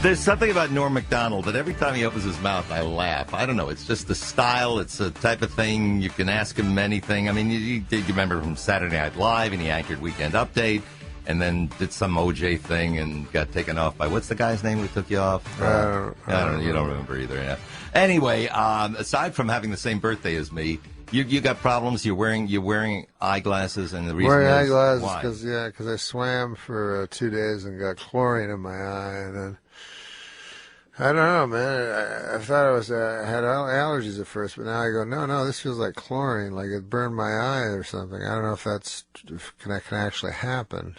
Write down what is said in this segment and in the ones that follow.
There's something about Norm Macdonald that every time he opens his mouth, I laugh. I don't know. It's just the style. It's the type of thing you can ask him anything. I mean, you remember from Saturday Night Live, and he anchored Weekend Update, and then did some OJ thing and got taken off by, what's the guy's name who took you off? I don't know. You don't remember either, yeah. Anyway, aside from having the same birthday as me, you got problems. You're wearing eyeglasses, and the reason wearing is eyeglasses because I swam for 2 days and got chlorine in my eye, and then I don't know, man. I thought I had allergies at first, but now I go, no, this feels like chlorine, like it burned my eye or something. I don't know if can actually happen.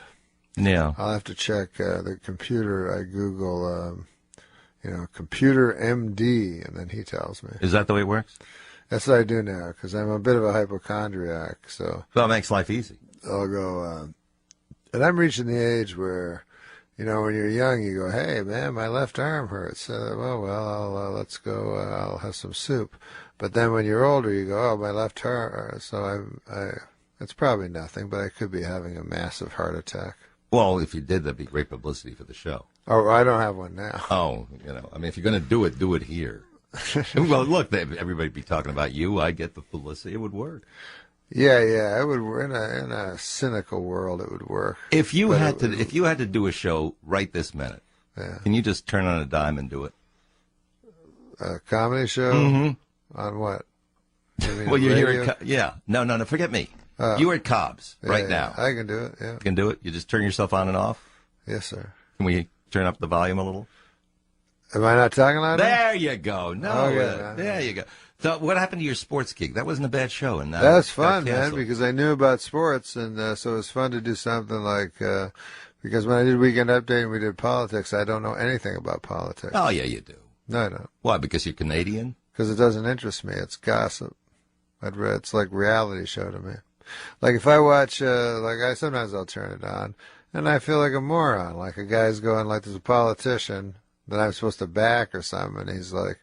Yeah, I'll have to check the computer. I Google, computer MD, and then he tells me. Is that the way it works? That's what I do now, because I'm a bit of a hypochondriac. So that makes life easy. I'll go, and I'm reaching the age where, when you're young, you go, hey, man, my left arm hurts. Let's go. I'll have some soup. But then when you're older, you go, oh, my left arm. So it's probably nothing, but I could be having a massive heart attack. Well, if you did, that'd be great publicity for the show. Oh, I don't have one now. Oh, if you're going to do it here. Well, look, everybody'd be talking about you. I get the publicity. It would work. Yeah, it would. In a cynical world, it would work. If you had to do a show right this minute, can you just turn on a dime and do it? A comedy show? Mm-hmm. On what? Well, you're here at No, forget me. You're at Cobb's right now. I can do it. Yeah, you can do it. You just turn yourself on and off. Yes, sir. Can we turn up the volume a little? Am I not talking loud enough? There you go. No, there you go. So what happened to your sports gig? That wasn't a bad show. And that's fun, man, because I knew about sports, and so it was fun to do something like, because when I did Weekend Update and we did politics, I don't know anything about politics. Oh, yeah, you do. No, I don't. Why, because you're Canadian? Because it doesn't interest me. It's gossip. It's like reality show to me. Like if I watch, sometimes I'll turn it on, and I feel like a moron. Like a guy's going, like there's a politician that I'm supposed to back or something, and he's like,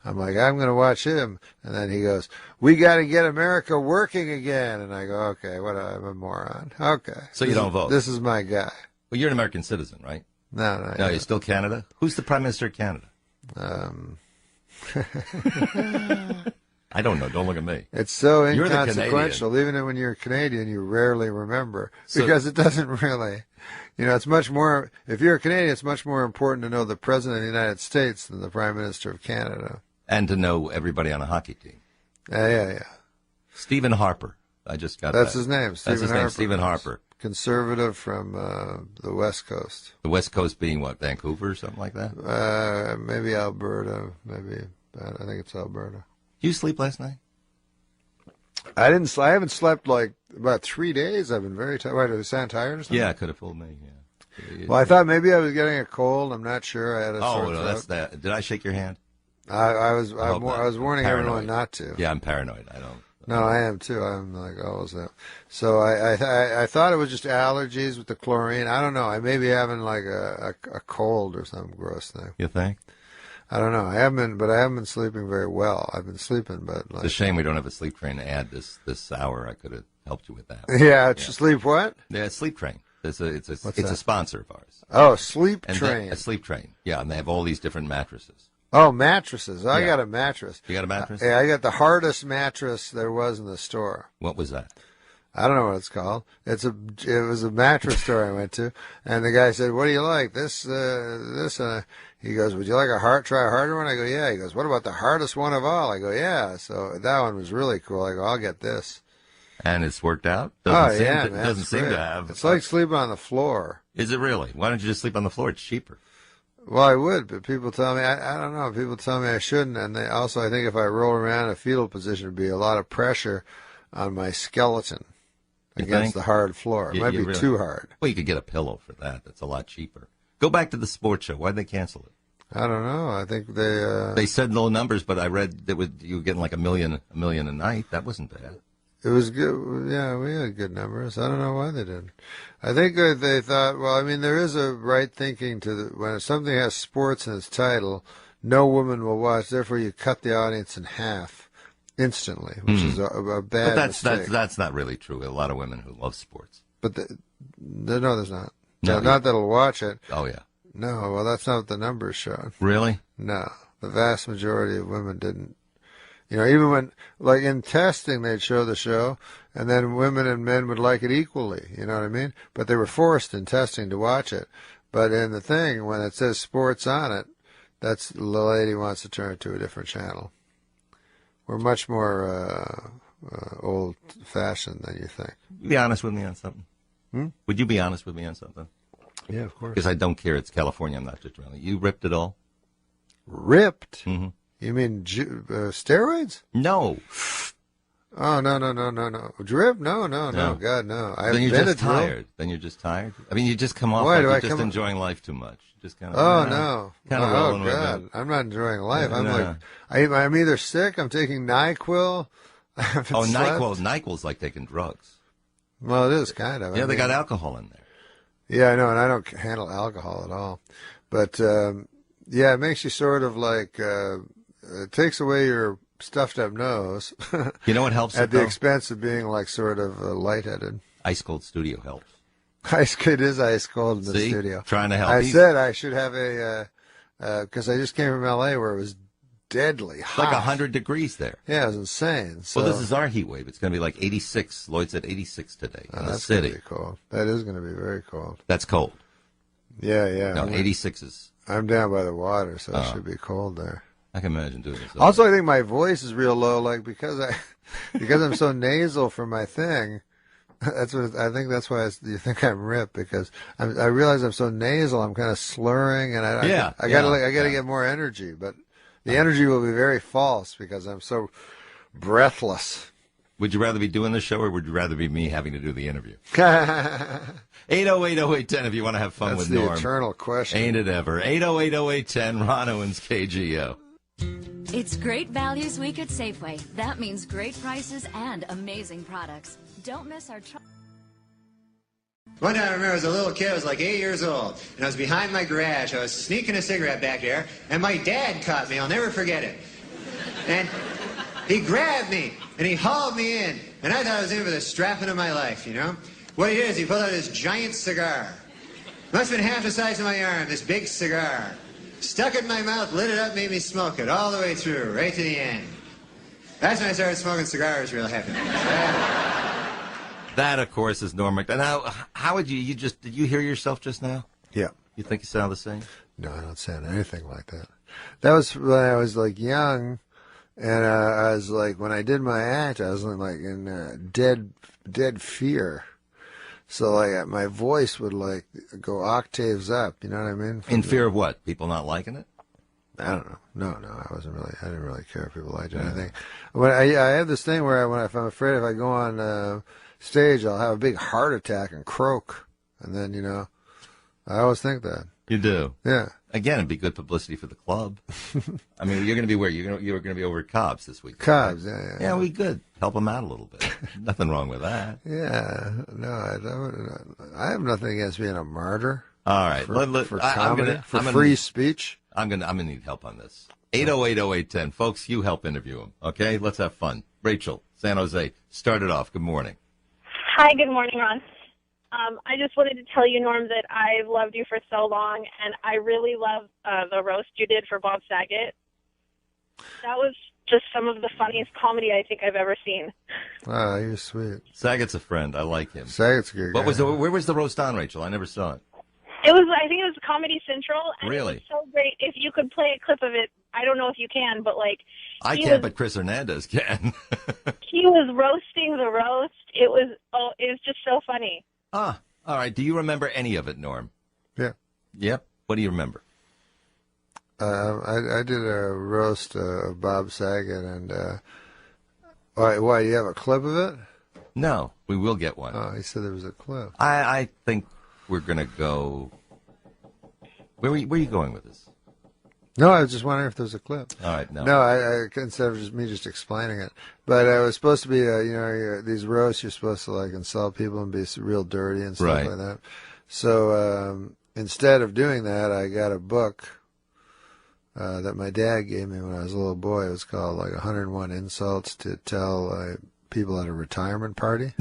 I'm like, I'm going to watch him. And then he goes, we got to get America working again. And I go, okay, I'm a moron. Okay. So you don't vote? This is my guy. Well, you're an American citizen, right? No. No, you're still Canada? Who's the Prime Minister of Canada? I don't know. Don't look at me. It's so inconsequential. Even when you're Canadian, you rarely remember. Because it doesn't really... it's much more... If you're a Canadian, it's much more important to know the President of the United States than the Prime Minister of Canada. And to know everybody on a hockey team. Yeah. Stephen Harper. I just got That's his name, Stephen Harper. Conservative from the West Coast. The West Coast being what, Vancouver or something like that? Maybe Alberta. I think it's Alberta. Did you sleep last night? I haven't slept like about 3 days. I've been very tired. Why, did I sound tired or something? Yeah, it could have fooled me, yeah. Well, I thought maybe I was getting a cold. I'm not sure. I had a sore throat. That's that. Did I shake your hand? I was warning everyone not to. Yeah, I'm paranoid. I don't. No, I am too. I'm like, is that? So I thought it was just allergies with the chlorine. I don't know. I may be having like a cold or some gross thing. You think? I don't know. I haven't been sleeping very well. I've been sleeping, but it's a shame we don't have a sleep train to add this hour. I could have helped you with that. Yeah, sleep what? Yeah, sleep train. It's a sponsor of ours. Oh, Sleep Train. A Sleep Train. Yeah, and they have all these different mattresses. Oh, mattresses. I got a mattress. You got a mattress? Yeah, I got the hardest mattress there was in the store. What was that? I don't know what it's called. It was a mattress store I went to, and the guy said, "What do you like? This." He goes, "Would you like try a harder one?" I go, "Yeah." He goes, "What about the hardest one of all?" I go, "Yeah." So that one was really cool. I go, "I'll get this." And it's worked out? It doesn't seem to have. It's like sleeping on the floor. Is it really? Why don't you just sleep on the floor? It's cheaper. Well, I would, but people tell me, I don't know, people tell me I shouldn't, and I think if I roll around in a fetal position, there'd be a lot of pressure on my skeleton against the hard floor. It might be too hard. Well, you could get a pillow for that. That's a lot cheaper. Go back to the sports show. Why'd they cancel it? I don't know. I think they said low numbers, but I read that you were getting like a million a night. That wasn't bad. It was good. Yeah, we had good numbers. I don't know why they didn't. I think they thought, well, I mean, there is a right thinking when something has sports in its title, no woman will watch. Therefore, you cut the audience in half instantly, which is a bad mistake. That's not really true. A lot of women who love sports. But no, there's not. No, not that'll watch it. Oh, yeah. No, well, that's not what the numbers showed. Really? No, the vast majority of women didn't. You know, even when, like in testing, they'd show the show, and then women and men would like it equally. You know what I mean? But they were forced in testing to watch it. But in the thing, when it says sports on it, that's the lady wants to turn it to a different channel. We're much more old-fashioned than you think. Be honest with me on something. Would you be honest with me on something? Yeah, of course. Because I don't care. It's California. I'm not just really. You ripped it all? Ripped? Mm-hmm. You mean steroids? No. Oh, no. Drip? No. God, no. Then you're just tired. Then you're just tired? I mean, you just come off like you're just enjoying life too much. Just kind of. Oh, no. Kind of rolling with God. it. I'm not enjoying life. Yeah, I'm no. I'm either sick, I'm taking NyQuil. NyQuil's like taking drugs. Well, it is kind of. Yeah, they got alcohol in there. Yeah, I know, and I don't handle alcohol at all. But, yeah, it makes you sort of like, it takes away your stuffed up nose. You know what helps at the expense of being like sort of lightheaded. Ice cold studio helps. It is ice cold in the studio. Trying to help. I said I should have because I just came from L.A. where it was deadly hot. Like 100 degrees there. Yeah, it was insane. So, well, this is our heat wave. It's going to be like 86. Lloyd said 86 today in the that's city. Gonna be cold. That is going to be very cold. That's cold. Yeah. No, 86 is. I'm down by the water, so it should be cold there. I can imagine doing this. Also, I think my voice is real low, like because I'm so nasal for my thing. That's what I think. That's why you think I'm ripped because I realize I'm so nasal. I'm kind of slurring, and I gotta get more energy. But the energy will be very false because I'm so breathless. Would you rather be doing the show, or would you rather be me having to do the interview? 8080810 if you want to have fun with Norm. That's the eternal question. Ain't it ever? 8080810 Ron Owens KGO. It's great values week at Safeway. That means great prices and amazing products. Don't miss our One time I remember as a little kid, I was like 8 years old, and I was behind my garage. I was sneaking a cigarette back there, and my dad caught me. I'll never forget it. And he grabbed me, and he hauled me in, and I thought I was in for the strapping of my life, you know? What he did is he pulled out his giant cigar. Must have been half the size of my arm, this big cigar. Stuck it in my mouth, lit it up, made me smoke it all the way through, right to the end. That's when I started smoking cigars real heavy. That, of course, is Norm Macdonald. Now, how would you did you hear yourself just now? Yeah. You think you sound the same? No, I don't sound anything like that. That was when I was like young, and I was like, when I did my act, I was like in dead fear. So like my voice would like go octaves up. You know what I mean? In fear of what? People not liking it? I don't know. No, I didn't really care if people liked it. I think when I have this thing where if I'm afraid if I go on stage, I'll have a big heart attack and croak, and then I always think that. You do? Yeah. Again, it'd be good publicity for the club. I mean, you're going to be where? You're going to be over at Cobb's this week. Cobb's, right? yeah. Yeah, we good. Help them out a little bit. Nothing wrong with that. Yeah. No, I have nothing against being a martyr. All right. For comedy, for free speech. I'm gonna need help on this. 8080810, folks. You help interview him. Okay. Let's have fun. Rachel, San Jose. Start it off. Good morning. Hi. Good morning, Ron. I just wanted to tell you, Norm, that I've loved you for so long, and I really love the roast you did for Bob Saget. That was just some of the funniest comedy I think I've ever seen. Oh, you're sweet. Saget's a friend. I like him. Saget's a good guy. Where was the roast on, Rachel? I never saw it. I think it was Comedy Central. And really? It was so great. If you could play a clip of it, I don't know if you can, but like. I can't, but Chris Hernandez can. He was roasting the roast. It was just so funny. All right. Do you remember any of it, Norm? Yeah. Yep. What do you remember? I did a roast of Bob Saget, and why? Do you have a clip of it? No, we will get one. Oh, he said there was a clip. I think we're gonna go. Where are you going with this? No, I was just wondering if there's a clip. All right, no. No, I instead of just me explaining it, but it was supposed to be, these roasts you're supposed to like insult people and be real dirty and stuff like that. So instead of doing that, I got a book that my dad gave me when I was a little boy. It was called like 101 Insults to Tell People at a Retirement Party.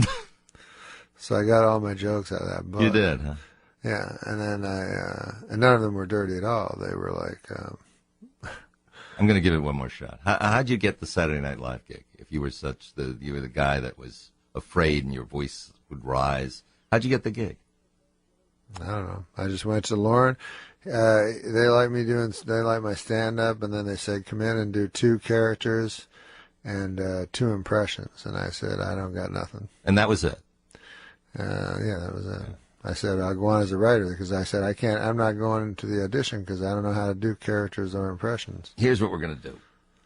So I got all my jokes out of that book. You did, huh? Yeah, and then and none of them were dirty at all. They were like, I'm going to give it one more shot. How'd you get the Saturday Night Live gig? If you were you were the guy that was afraid and your voice would rise, how'd you get the gig? I don't know. I just went to Lauren. They like my stand-up, and then they said, come in and do 2 characters and 2 impressions. And I said, I don't got nothing. And that was it? Yeah, that was it. I said, I'll go on as a writer, because I said, I'm not going to the audition because I don't know how to do characters or impressions. Here's what we're going to do.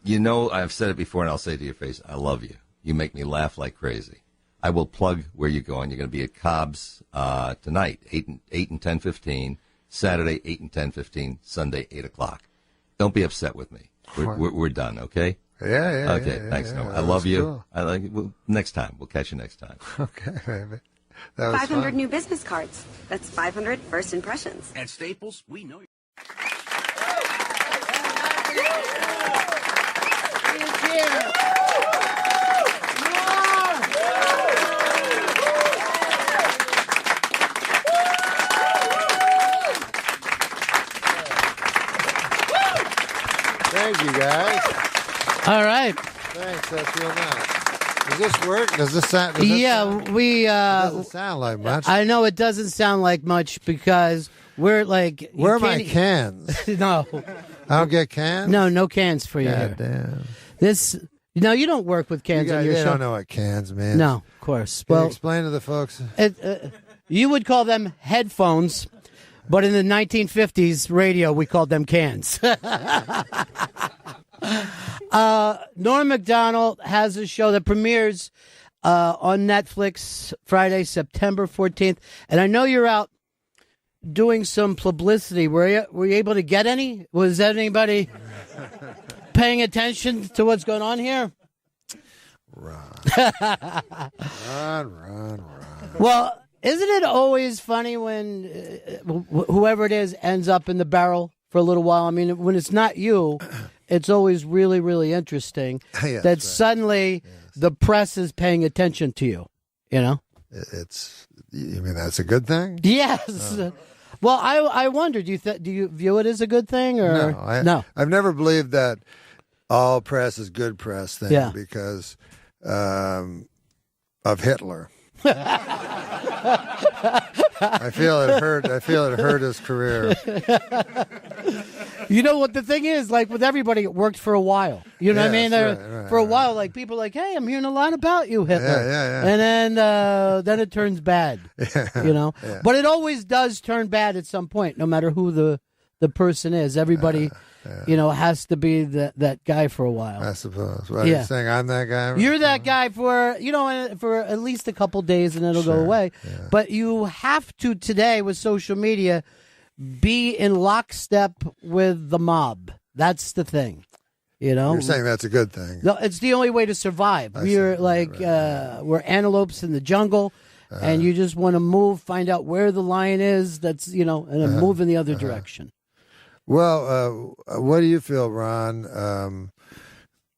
You know, I've said it before, and I'll say it to your face, I love you. You make me laugh like crazy. I will plug where you're going. You're going to be at Cobb's tonight, 8 and 10:15, Saturday, 8 and 10:15, Sunday, 8 o'clock. Don't be upset with me. We're done, okay? Yeah. Okay, thanks, Norm. I love you. Cool. I like you. Next time. We'll catch you next time. Okay, baby. That was 500 fun. new business cards. That's 500 first impressions. At Staples, we know you. Thank you, guys. All right. Thanks. That's real nice. Does this work? Does this sound? We. It doesn't sound like much. I know it doesn't sound like much because we're like. Where are my cans? No. I don't get cans? No cans for you. God here. damn. No, you don't work with cans on your they show. don't know what cans mean. No, of course. Can you Well, explain to the folks. you would call them headphones, but in the 1950s radio, we called them cans. Norm Macdonald has a show that premieres on Netflix Friday, September 14th. And I know you're out doing some publicity. Were you able to get any? Was anybody paying attention to what's going on here? Ron. Well, isn't it always funny when whoever it is ends up in the barrel for a little while? I mean, when it's not you, it's always really, really interesting that suddenly the press is paying attention to you, you know? You mean that's a good thing? Yes. Well, I wonder, do you view it as a good thing? Or no? I've never believed that all press is good press thing because of Hitler. I feel it hurt his career. You know what the thing is, like with everybody, it worked for a while. You know what I mean? For a while, like people are like, hey, I'm hearing a lot about you, Hitler. Yeah. And then it turns bad. You know? Yeah. But it always does turn bad at some point, no matter who the person is. Everybody has to be that guy for a while. I suppose. What, are you saying I'm that guy? You're that guy for at least a couple days and it'll go away. Yeah. But you have to today with social media be in lockstep with the mob. That's the thing. You know? You're saying that's a good thing. No, it's the only way to survive. We're we're antelopes in the jungle. And you just want to move, find out where the lion is. That's, and then move in the other direction. Well, what do you feel, Ron?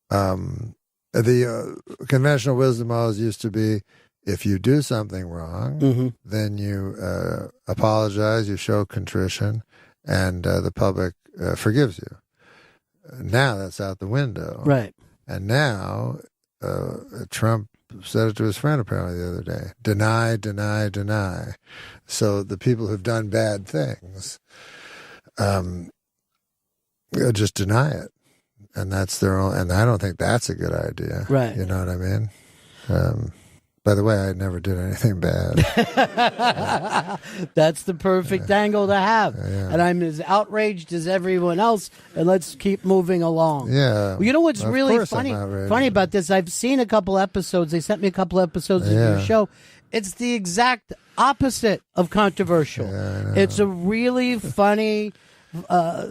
The conventional wisdom always used to be, if you do something wrong, then you apologize, you show contrition, and the public forgives you. Now that's out the window. Right. And now Trump said it to his friend apparently the other day. Deny, deny, deny. So the people who've done bad things just deny it. And that's their own, and I don't think that's a good idea. Right. You know what I mean? By the way, I never did anything bad. That's the perfect angle to have. Yeah. And I'm as outraged as everyone else, and let's keep moving along. Yeah. Well, you know what's Of really course I'm funny outraged. about this? I've seen a couple episodes. They sent me a couple episodes of your show. It's the exact opposite of controversial. Yeah, It's a really funny,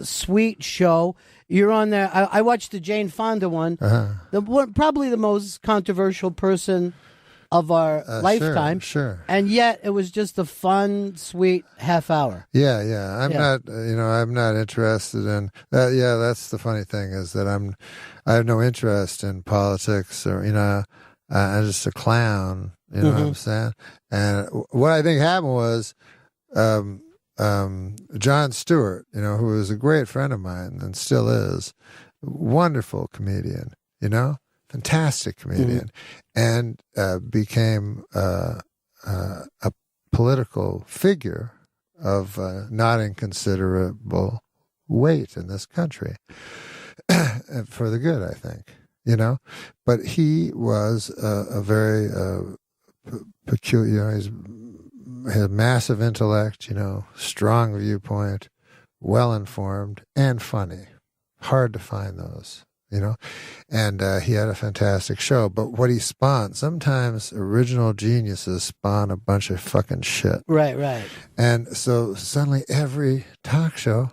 sweet show. You're on there. I watched the Jane Fonda one. Probably the most controversial person of our lifetime. Sure. And yet it was just a fun, sweet half hour. Yeah. I'm not interested in that. Yeah, that's the funny thing is that I have no interest in politics or, I'm just a clown. You know what I'm saying? And what I think happened was, Jon Stewart, who was a great friend of mine and still is, wonderful comedian, fantastic comedian, and became a political figure of not inconsiderable weight in this country, for the good, I think, But he was a very peculiar, he had massive intellect, strong viewpoint, well-informed, and funny. Hard to find those, And he had a fantastic show. But what he spawned, sometimes original geniuses spawn a bunch of fucking shit. Right. And so suddenly every talk show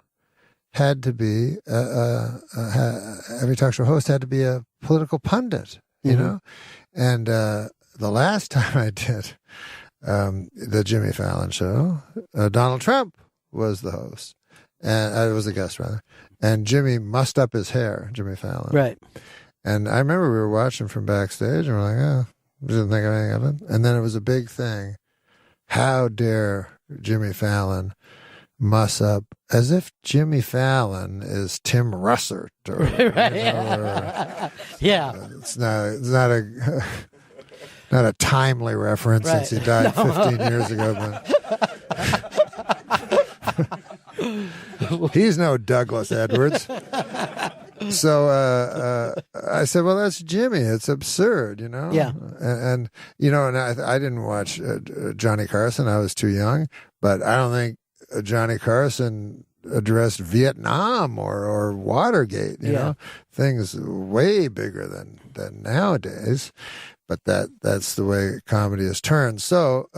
had to be, every talk show host had to be a political pundit, And the last time I did the Jimmy Fallon show, Donald Trump was the host. And I was a guest, rather. And Jimmy mussed up his hair, Jimmy Fallon. Right. And I remember we were watching from backstage, and we're like, oh, didn't think of anything of it. And then it was a big thing. How dare Jimmy Fallon muss up, as if Jimmy Fallon is Tim Russert. Or, yeah. It's not a timely reference since he died 15 years ago. But he's no Douglas Edwards. So I said, well, that's Jimmy. It's absurd, Yeah. And I didn't watch Johnny Carson. I was too young. But I don't think Johnny Carson addressed Vietnam or Watergate, you know, things way bigger than nowadays. But that's the way comedy is turned. So,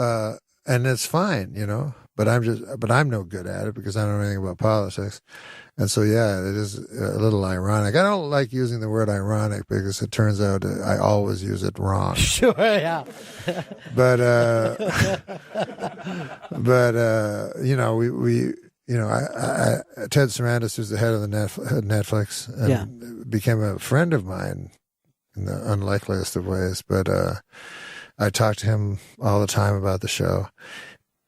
and it's fine, but I'm no good at it because I don't know anything about politics. And so, yeah, it is a little ironic. I don't like using the word ironic because it turns out I always use it wrong. Sure, yeah. But Ted Sarandis, who's the head of the Netflix, and became a friend of mine in the unlikeliest of ways. But I talked to him all the time about the show.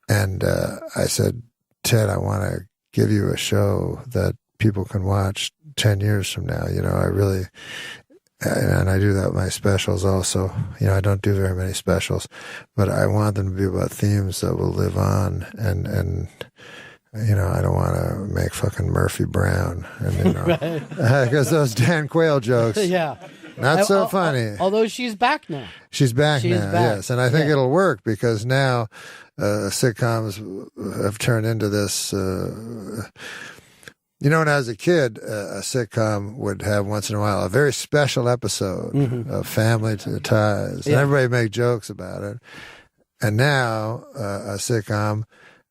And I said, Ted, I want to give you a show that people can watch 10 years from now. I really, and I do that with my specials also. I don't do very many specials, but I want them to be about themes that will live on. And I don't want to make fucking Murphy Brown. And, because those Dan Quayle jokes. Not so funny. Although she's back now. She's back now, yes. And I think it'll work because now sitcoms have turned into this. When I was a kid, a sitcom would have once in a while a very special episode of Family Ties. And everybody would make jokes about it. And now a sitcom,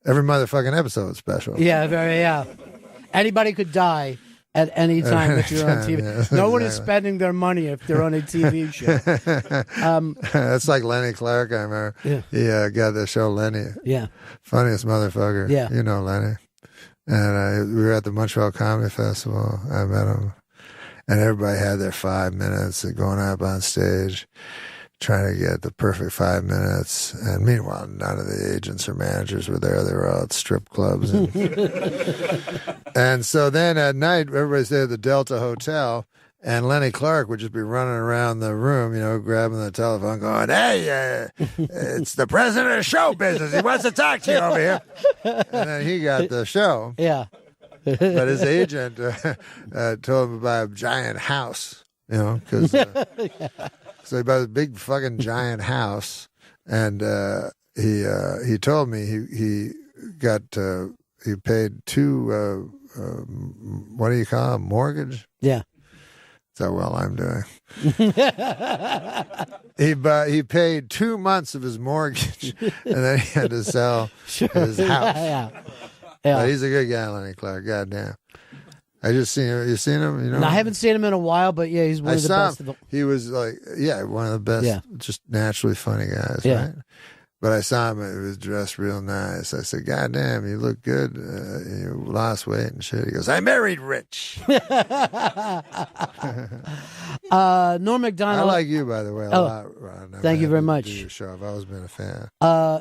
every motherfucking episode is special. Yeah, anybody could die at any time if you're on TV. No one is spending their money if they're on a TV show. That's like Lenny Clark, I remember. Yeah. He got the show Lenny. Yeah. Funniest motherfucker. Yeah. You know Lenny. And we were at the Montreal Comedy Festival. I met him. And everybody had their 5 minutes of going up on stage, trying to get the perfect 5 minutes. And meanwhile, none of the agents or managers were there. They were all at strip clubs. And so then at night, everybody's there at the Delta Hotel, and Lenny Clark would just be running around the room, grabbing the telephone, going, hey, it's the president of show business. He wants to talk to you over here. And then he got the show. Yeah. But his agent told him to buy a giant house, because... So he bought a big fucking giant house, and he told me he paid two what do you call it, mortgage? Yeah. So well I'm doing. He paid 2 months of his mortgage, and then he had to sell his house. Yeah. But he's a good guy, Lenny Clark. Goddamn. I just seen him. You seen him? No, I haven't seen him in a while, but yeah, he's one of the best. He was like, one of the best, just naturally funny guys, right? But I saw him. He was dressed real nice. I said, God damn, you look good. You lost weight and shit. He goes, I married rich. Norm I Macdonald. like you, by the way, a lot, Ron. Thank you very much. Do your show. I've always been a fan.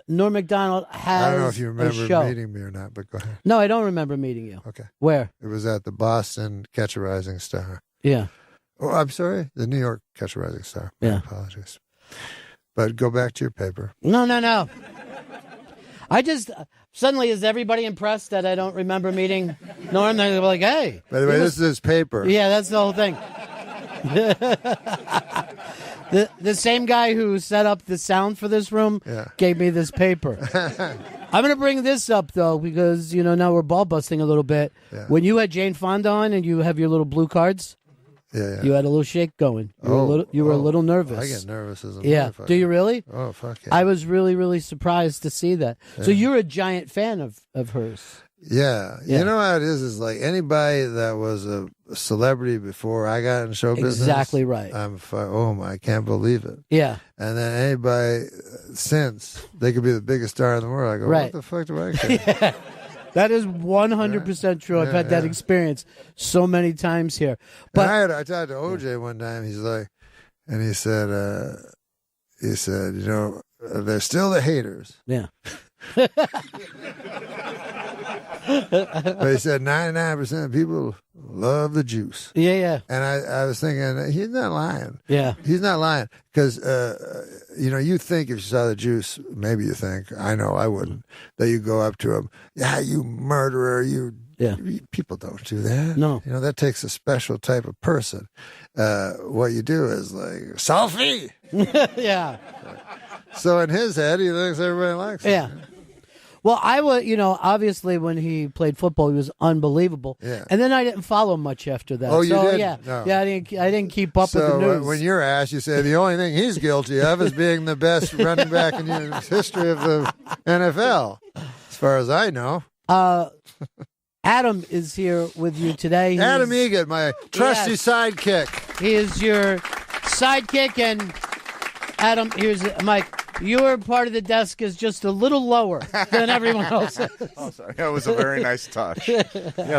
Norm Macdonald has I don't know if you a remember show. meeting me or not, but go ahead. No, I don't remember meeting you. Okay. Where? It was at the Boston Catch a Rising Star. Yeah. Oh, I'm sorry, the New York Catch a Rising Star. My Yeah. apologies. But go back to your paper. No. I just suddenly is everybody impressed that I don't remember meeting Norm? They're like, hey. By the way, this is his paper. Yeah, that's the whole thing. The same guy who set up the sound for this room gave me this paper. I'm going to bring this up, though, because, now we're ball busting a little bit. Yeah. When you had Jane Fonda on and you have your little blue cards, you had a little shake going. You were a little nervous. I get nervous as a Do you really? Oh, fuck yeah. I was really, really surprised to see that. Yeah. So you're a giant fan of hers. Yeah. You know how it is like anybody that was a celebrity before I got in show business. Exactly right. I can't believe it. Yeah. And then anybody since, they could be the biggest star in the world. I go, what the fuck do I care? Yeah. That is 100% true. I've had that experience so many times here. But I talked to OJ one time. He's like, and he said, they're still the haters. Yeah. But he said 99% of people love the juice. Yeah. And I was thinking, he's not lying. Yeah. He's not lying. Because, you think if you saw the juice, maybe you think, I know I wouldn't, that you go up to him, you murderer, people don't do that. No. That takes a special type of person. What you do is like, selfie. Yeah. So in his head, he thinks everybody likes him. Yeah. Well, I was, obviously when he played football, he was unbelievable. Yeah. And then I didn't follow much after that. Oh, you did? Yeah. No. Yeah, I didn't keep up with the news. When you're asked, you say the only thing he's guilty of is being the best running back in the history of the NFL, as far as I know. Adam is here with you today. Adam Egan, my trusty sidekick. He is your sidekick, and Adam, here's Mike. Your part of the desk is just a little lower than everyone else's. Oh, sorry. That was a very nice touch. Yeah,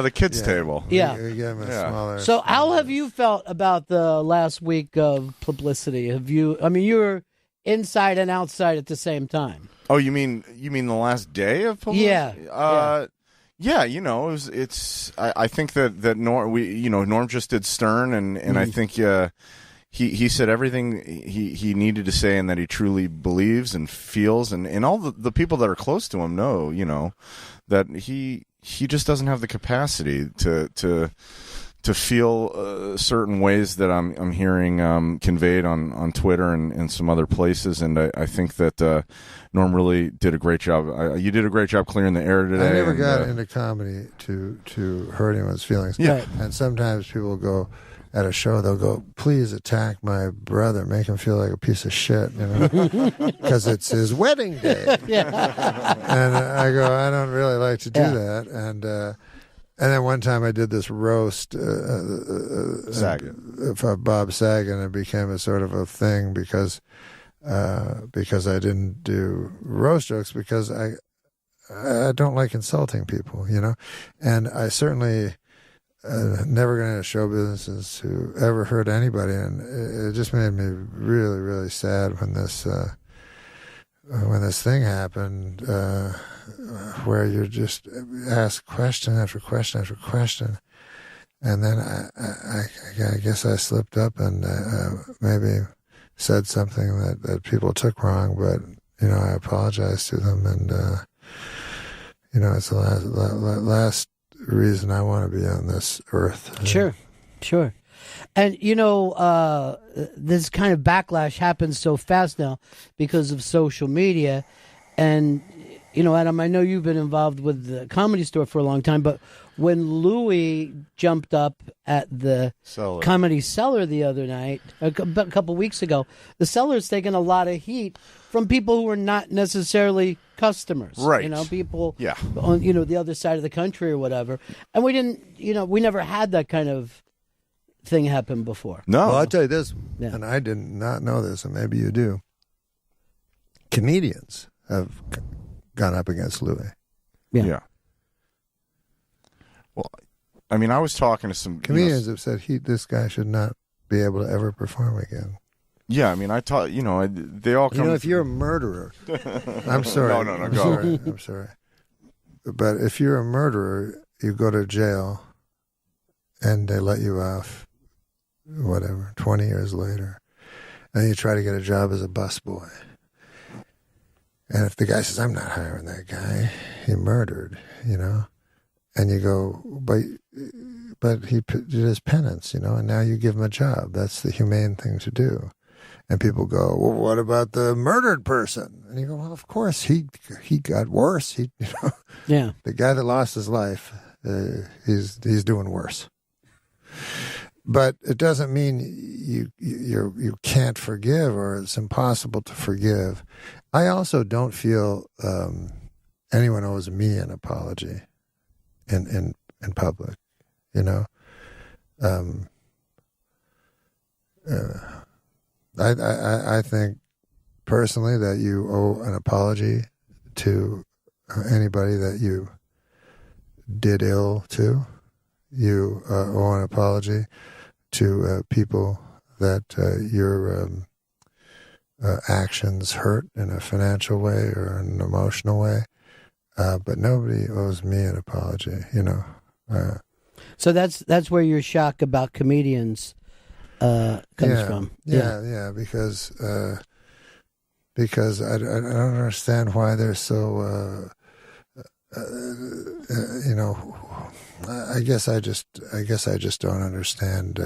the kids' table. Yeah. We gave him a smaller. So, how have you felt about the last week of publicity? You were inside and outside at the same time. Oh, you mean the last day of publicity? Yeah. I think that Norm just did Stern, and I think he said everything he needed to say, and that he truly believes and feels, and all the people that are close to him know, that he just doesn't have the capacity to feel certain ways that I'm hearing conveyed on Twitter and some other places, and I think that Norm really did a great job. You did a great job clearing the air today. I never got into comedy to hurt anyone's feelings. Yeah. And sometimes people go at a show, they'll go, please attack my brother, make him feel like a piece of shit, because it's his wedding day. Yeah. And I go, I don't really like to do that. And then one time I did this roast of Bob Saget, and it became a sort of a thing because I didn't do roast jokes because I don't like insulting people, and I certainly never got into show businesses to ever hurt anybody, and it just made me really, really sad when this thing happened, where you just ask question after question after question, and then I guess I slipped up and maybe said something that people took wrong, but I apologized to them, and it's the last reason I want to be on this earth. Sure. And, this kind of backlash happens so fast now because of social media. And, Adam, I know you've been involved with the Comedy Store for a long time, but when Louis jumped up at the Comedy Cellar the other night, a couple weeks ago, the Cellar's taken a lot of heat from people who were not necessarily customers. Right. People on, the other side of the country or whatever. And we didn't, we never had that kind of thing happen before. No. Well, I'll tell you this, and I did not know this, and maybe you do. Comedians have gone up against Louis. Yeah. Well, I was talking to some comedians have said this guy should not be able to ever perform again. Yeah, I mean, I taught, they all come. If you're a murderer, I'm sorry. No, go. I'm sorry. But if you're a murderer, you go to jail and they let you off, 20 years later. And you try to get a job as a busboy. And if the guy says, I'm not hiring that guy, he murdered, and you go, but he did his penance, and now you give him a job. That's the humane thing to do. And people go, well, what about the murdered person? And you go, well, of course, he got worse. Yeah. The guy that lost his life, he's doing worse. But it doesn't mean you can't forgive or it's impossible to forgive. I also don't feel anyone owes me an apology in public. I think personally that you owe an apology to anybody that you did ill to. You owe an apology to people that your actions hurt in a financial way or an emotional way. But nobody owes me an apology, So that's where your shock about comedians comes from. Yeah, because I don't understand why they're so. I guess I just don't understand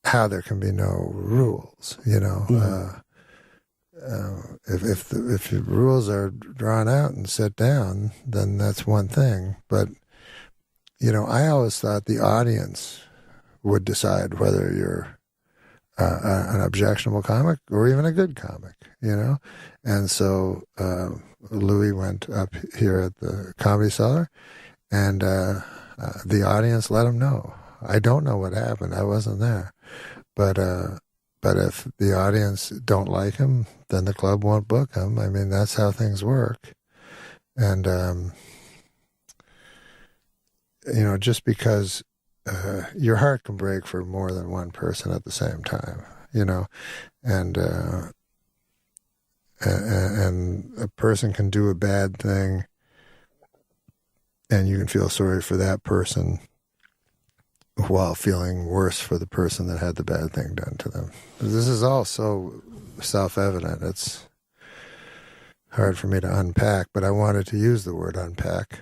how there can be no rules. If the rules are drawn out and set down, then that's one thing. But I always thought the audience would decide whether you're an objectionable comic or even a good comic. And so Louis went up here at the Comedy Cellar, and the audience let him know. I don't know what happened. I wasn't there, but if the audience don't like him, then the club won't book him. I mean, that's how things work. And just because your heart can break for more than one person at the same time, and a person can do a bad thing and you can feel sorry for that person while feeling worse for the person that had the bad thing done to them. This is all so self-evident. It's hard for me to unpack, but I wanted to use the word unpack.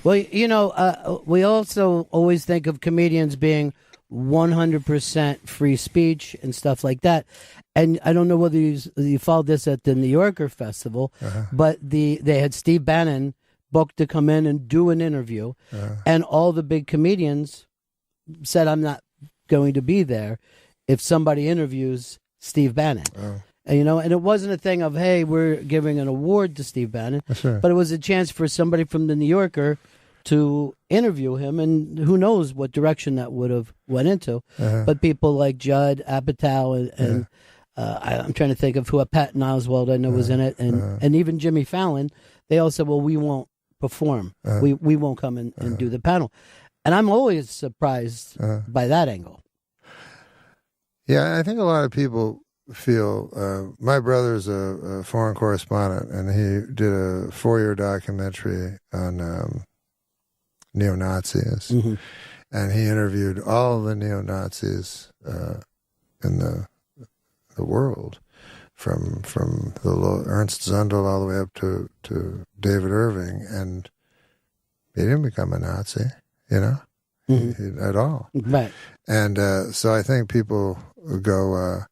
Well, we also always think of comedians being 100% free speech and stuff like that. And I don't know whether you followed this at the New Yorker Festival, but they had Steve Bannon booked to come in and do an interview, and all the big comedians said, I'm not going to be there if somebody interviews Steve Bannon. And, and it wasn't a thing of, hey, we're giving an award to Steve Bannon, but it was a chance for somebody from the New Yorker to interview him, and who knows what direction that would have went into. But people like Judd Apatow and I'm trying to think of who, Patton Oswalt I know was in it, and even Jimmy Fallon, they all said, well, we won't perform. We won't come and do the panel. And I'm always surprised by that angle. Yeah, I think a lot of people feel, my brother's a foreign correspondent, and he did a 4-year documentary on neo-Nazis, and he interviewed all the neo-Nazis in the world, from the Ernst Zundel all the way up to David Irving, and he didn't become a Nazi, at all. Right. And so I think people go,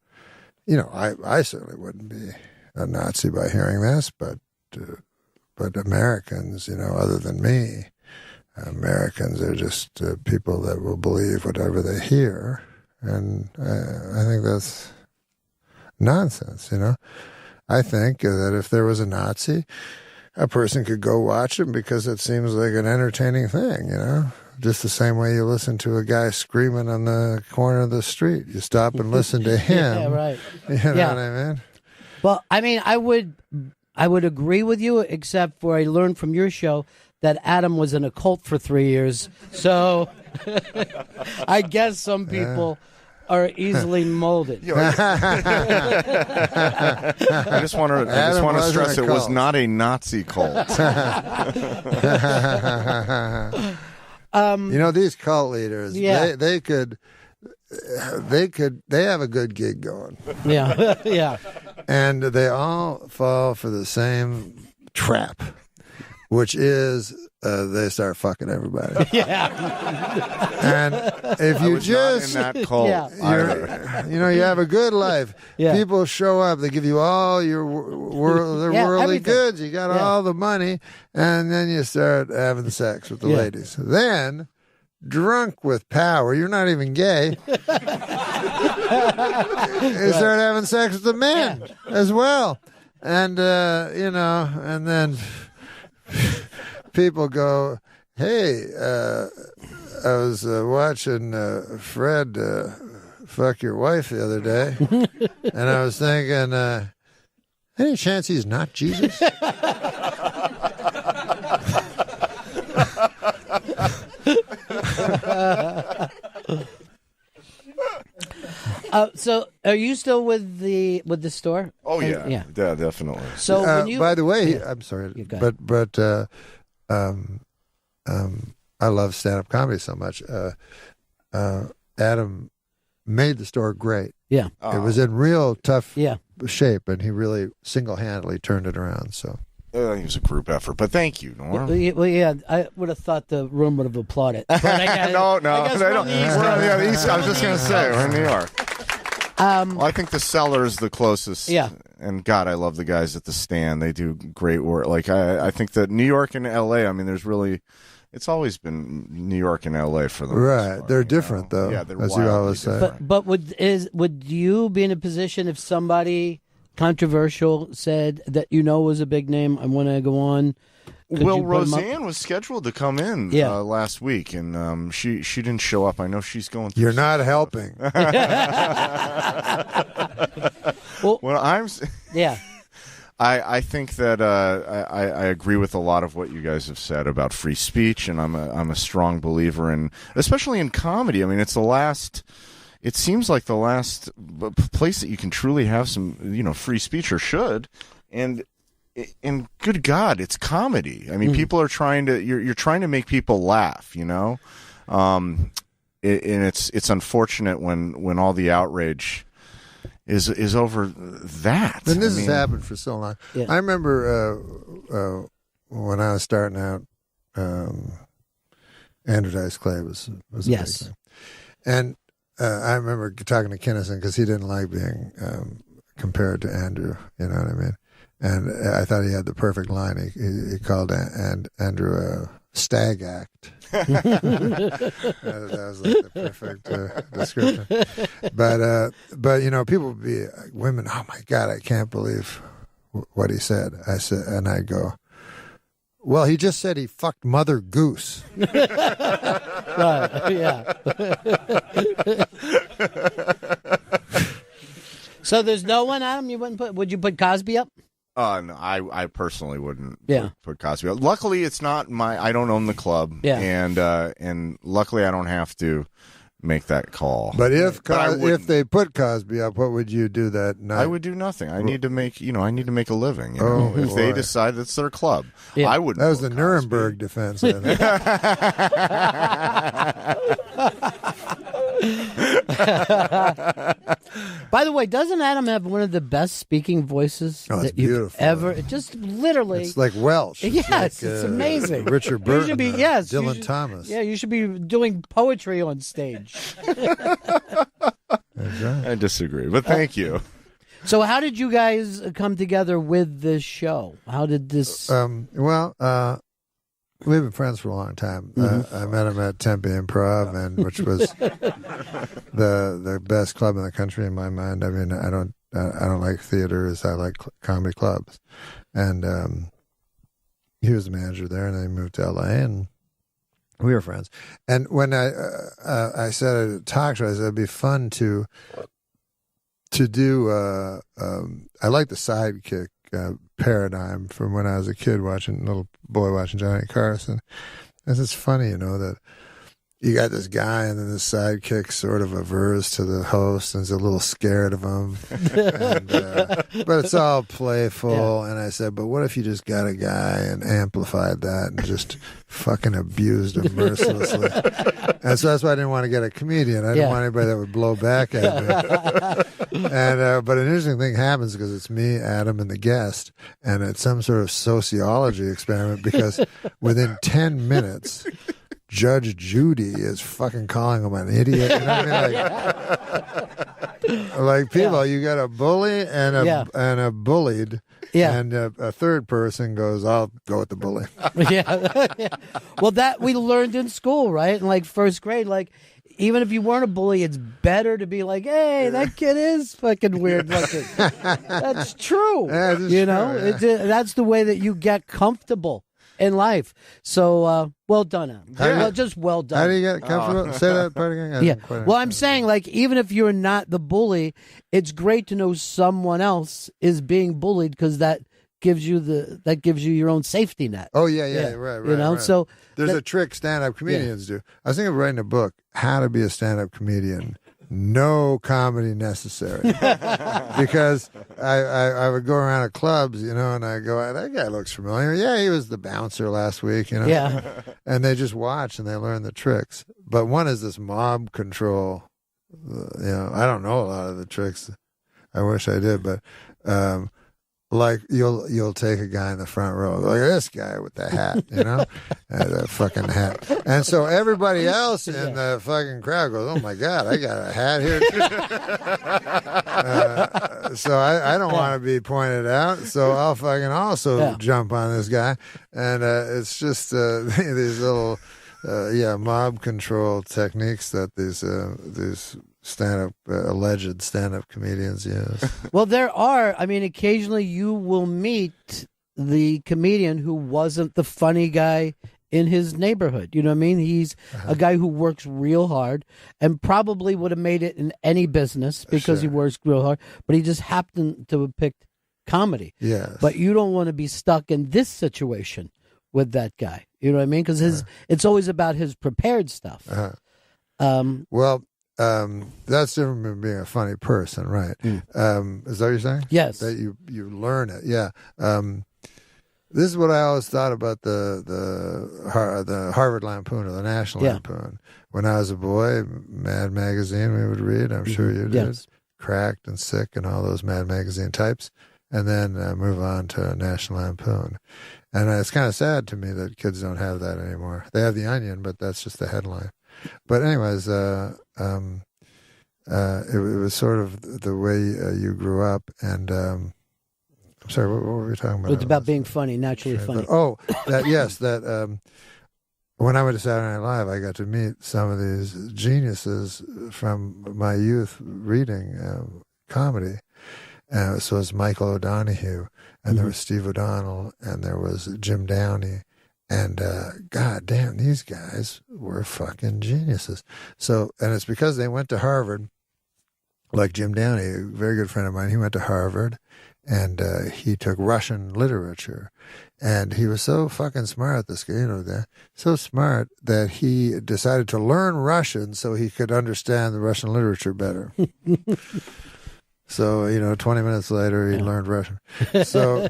I certainly wouldn't be a Nazi by hearing this, but Americans, other than me, Americans are just people that will believe whatever they hear, and I think that's nonsense. I think that if there was a Nazi, a person could go watch him because it seems like an entertaining thing. Just the same way you listen to a guy screaming on the corner of the street, you stop and listen to him. Yeah, right. You know what I mean? Well, I mean, I would agree with you, except for I learned from your show that Adam was in a cult for 3 years. So I guess some people are easily molded. I just want to stress it was not a Nazi cult. These cult leaders, they have a good gig going. Yeah, yeah. And they all fall for the same trap, which is they start fucking everybody. Yeah. And if you just not in that cult, you have a good life. Yeah. People show up. They give you all your worldly everything. goods. You got all the money, and then you start having sex with the ladies. Then, drunk with power, you're not even gay. You start having sex with the men as well, and and then people go, "Hey, I was watching Fred fuck your wife the other day, and I was thinking, any chance he's not Jesus?" So, are you still with the store? Oh yeah, definitely. So, when you, by the way, I'm sorry, but I love stand-up comedy so much. Adam made the store great. Yeah, it was in real tough shape, and he really single-handedly turned it around. So. It was a group effort, but thank you, Norm. Well, yeah, I would have thought the room would have applauded. But No, they don't. We're on the East. I was just going to say, we're in New York. Well, I think the cellar is the closest. Yeah. And God, I love the guys at the stand. They do great work. Like I think that New York and L.A., I mean, it's always been New York and L.A. for them. Right. They're different, though, yeah, they're as you always say. But would you be in a position if somebody controversial said that was a big name, I want to go on? Well, Roseanne was scheduled to come in last week, and she didn't show up. I know she's going through. You're not helping. I think that I agree with a lot of what you guys have said about free speech, and I'm a strong believer in, especially in comedy. I mean, it seems like the last place that you can truly have some, free speech, or should, and good God, it's comedy. I mean, people are trying to, you're trying to make people laugh, and it's unfortunate when all the outrage is over that. And this has happened for so long. Yeah. I remember when I was starting out, Andrew Dice Clay was a big thing. And I remember talking to Kinnison because he didn't like being compared to Andrew. You know what I mean? And I thought he had the perfect line. He called Andrew a stag act. That was like the perfect description. But people would be women. Oh my God, I can't believe what he said. I said, and I go, well, he just said he fucked Mother Goose. Right, yeah. So there's no one, Adam, you wouldn't put, would you put Cosby up? No, I personally wouldn't put Cosby up. Luckily, it's not I don't own the club. Yeah. And luckily I don't have to make that call. But if they put Cosby up, what would you do that night? I would do nothing. I need to make a living. If they decide that's their club, I wouldn't. That was the Nuremberg defense. I think. By the way, doesn't Adam have one of the best speaking voices that you've ever? Just literally, it's like Welsh. Yes, it's amazing. Richard Burton, Dylan Thomas. Yeah, you should be doing poetry on stage. I disagree, but thank you. So, how did you guys come together with this show? How did this? We've been friends for a long time. I met him at Tempe Improv, which was the best club in the country in my mind. I mean, I don't like theaters. I like comedy clubs, and he was the manager there, and then he moved to LA, and we were friends. And when I said at a talk show, I said it'd be fun to do. I like the sidekick paradigm from when I was a kid little boy watching Johnny Carson. And it's funny, that you got this guy, and then the sidekick sort of avers to the host and is a little scared of him. But it's all playful. And I said, but what if you just got a guy and amplified that and just fucking abused him mercilessly? And so that's why I didn't want to get a comedian. I didn't want anybody that would blow back at me. And but an interesting thing happens because it's me, Adam, and the guest, and it's some sort of sociology experiment because within 10 minutes, Judge Judy is fucking calling him an idiot. You know what I mean? Like people, you got a bully and a bullied, and a third person goes, "I'll go with the bully." Well, that we learned in school, right? In like first grade, like even if you weren't a bully, it's better to be like, "Hey, that kid is fucking weird looking." That's true. That's the way that you get comfortable in life. So well done, Adam. Just well done. How do you get comfortable? Say that part again. Well, I'm saying, like, even if you're not the bully, it's great to know someone else is being bullied because that gives you your own safety net. Oh yeah, right. You know, right. so there's a trick stand-up comedians do. I was thinking of writing a book, How to Be a Stand-Up Comedian. No comedy necessary. Because I would go around at clubs, you know, and I go, that guy looks familiar. Yeah, he was the bouncer last week, you know. Yeah. And they just watch and they learn the tricks. But one is this mob control. You know, I don't know a lot of the tricks. I wish I did, but like you'll take a guy in the front row, like this guy with the hat, you know, the fucking hat, and so everybody else in the fucking crowd goes, "Oh my god, I got a hat here too." So I don't want to be pointed out, so I'll fucking also jump on this guy, and it's just these little mob control techniques that these alleged stand-up comedians use. Well, there are. I mean, occasionally you will meet the comedian who wasn't the funny guy in his neighborhood. You know what I mean? He's a guy who works real hard and probably would have made it in any business because he works real hard, but he just happened to have picked comedy. Yes. But you don't want to be stuck in this situation with that guy. You know what I mean? Because it's always about his prepared stuff. That's different from being a funny person, right? Is that what you're saying? Yes. That you learn it. Yeah. This is what I always thought about the Harvard Lampoon or the National Lampoon. When I was a boy, Mad Magazine we would read. I'm sure you did. Yes. Cracked and Sick and all those Mad Magazine types, and then move on to National Lampoon. And it's kind of sad to me that kids don't have that anymore. They have The Onion, but that's just the headline. But anyways, it was sort of the way you grew up, and I'm sorry, what were we talking about? It's about being funny, naturally funny. When I went to Saturday Night Live, I got to meet some of these geniuses from my youth reading comedy. So it was Michael O'Donoghue, and there was Steve O'Donnell, and there was Jim Downey. And God damn, these guys were fucking geniuses. So, and it's because they went to Harvard, like Jim Downey, a very good friend of mine. He went to Harvard, and he took Russian literature. And he was so fucking smart, this guy, you know, so smart that he decided to learn Russian so he could understand the Russian literature better. So, 20 minutes later, he learned Russian. So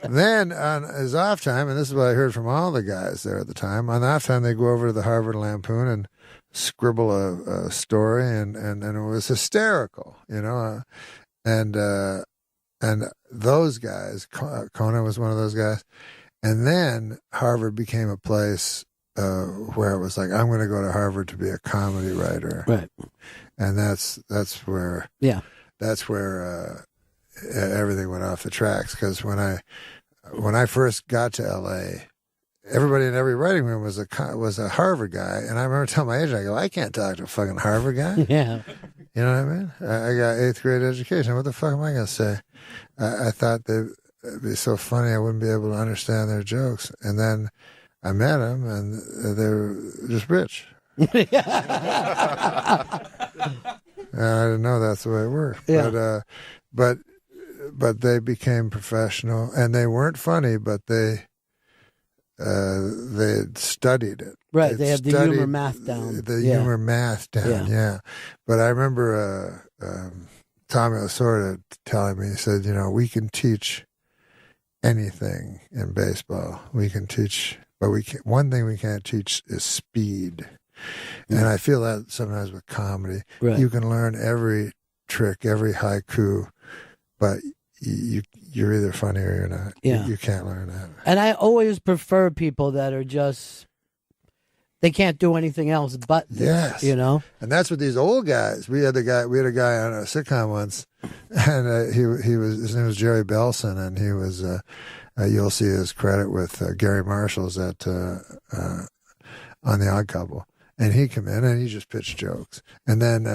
then on his off time, and this is what I heard from all the guys there at the time, on the off time, they go over to the Harvard Lampoon and scribble a story, and it was hysterical, and those guys, Conan was one of those guys. And then Harvard became a place where it was like, I'm going to go to Harvard to be a comedy writer. Right. And that's where... Yeah. That's where everything went off the tracks. Because when I first got to L.A., everybody in every writing room was a Harvard guy, and I remember telling my agent, I go, I can't talk to a fucking Harvard guy. Yeah, you know what I mean? I got 8th grade education. What the fuck am I going to say? I thought they'd be so funny I wouldn't be able to understand their jokes, and then I met them, and they're just rich. I didn't know that's the way it worked. Yeah. But they became professional, and they weren't funny, but they they studied it. Right, they have the humor math down. The humor math down, yeah. But I remember Tommy Lasorda telling me, he said, we can teach anything in baseball. We can teach, but one thing we can't teach is speed. And I feel that sometimes with comedy. Right. You can learn every trick, every haiku, but you're either funny or you're not. Yeah. You can't learn that. And I always prefer people that are just, they can't do anything else but this, And that's what these old guys. We had a guy on a sitcom once, and his name was Jerry Belson, and he was you'll see his credit with Gary Marshall's on The Odd Couple. And he come in and he just pitched jokes. And then,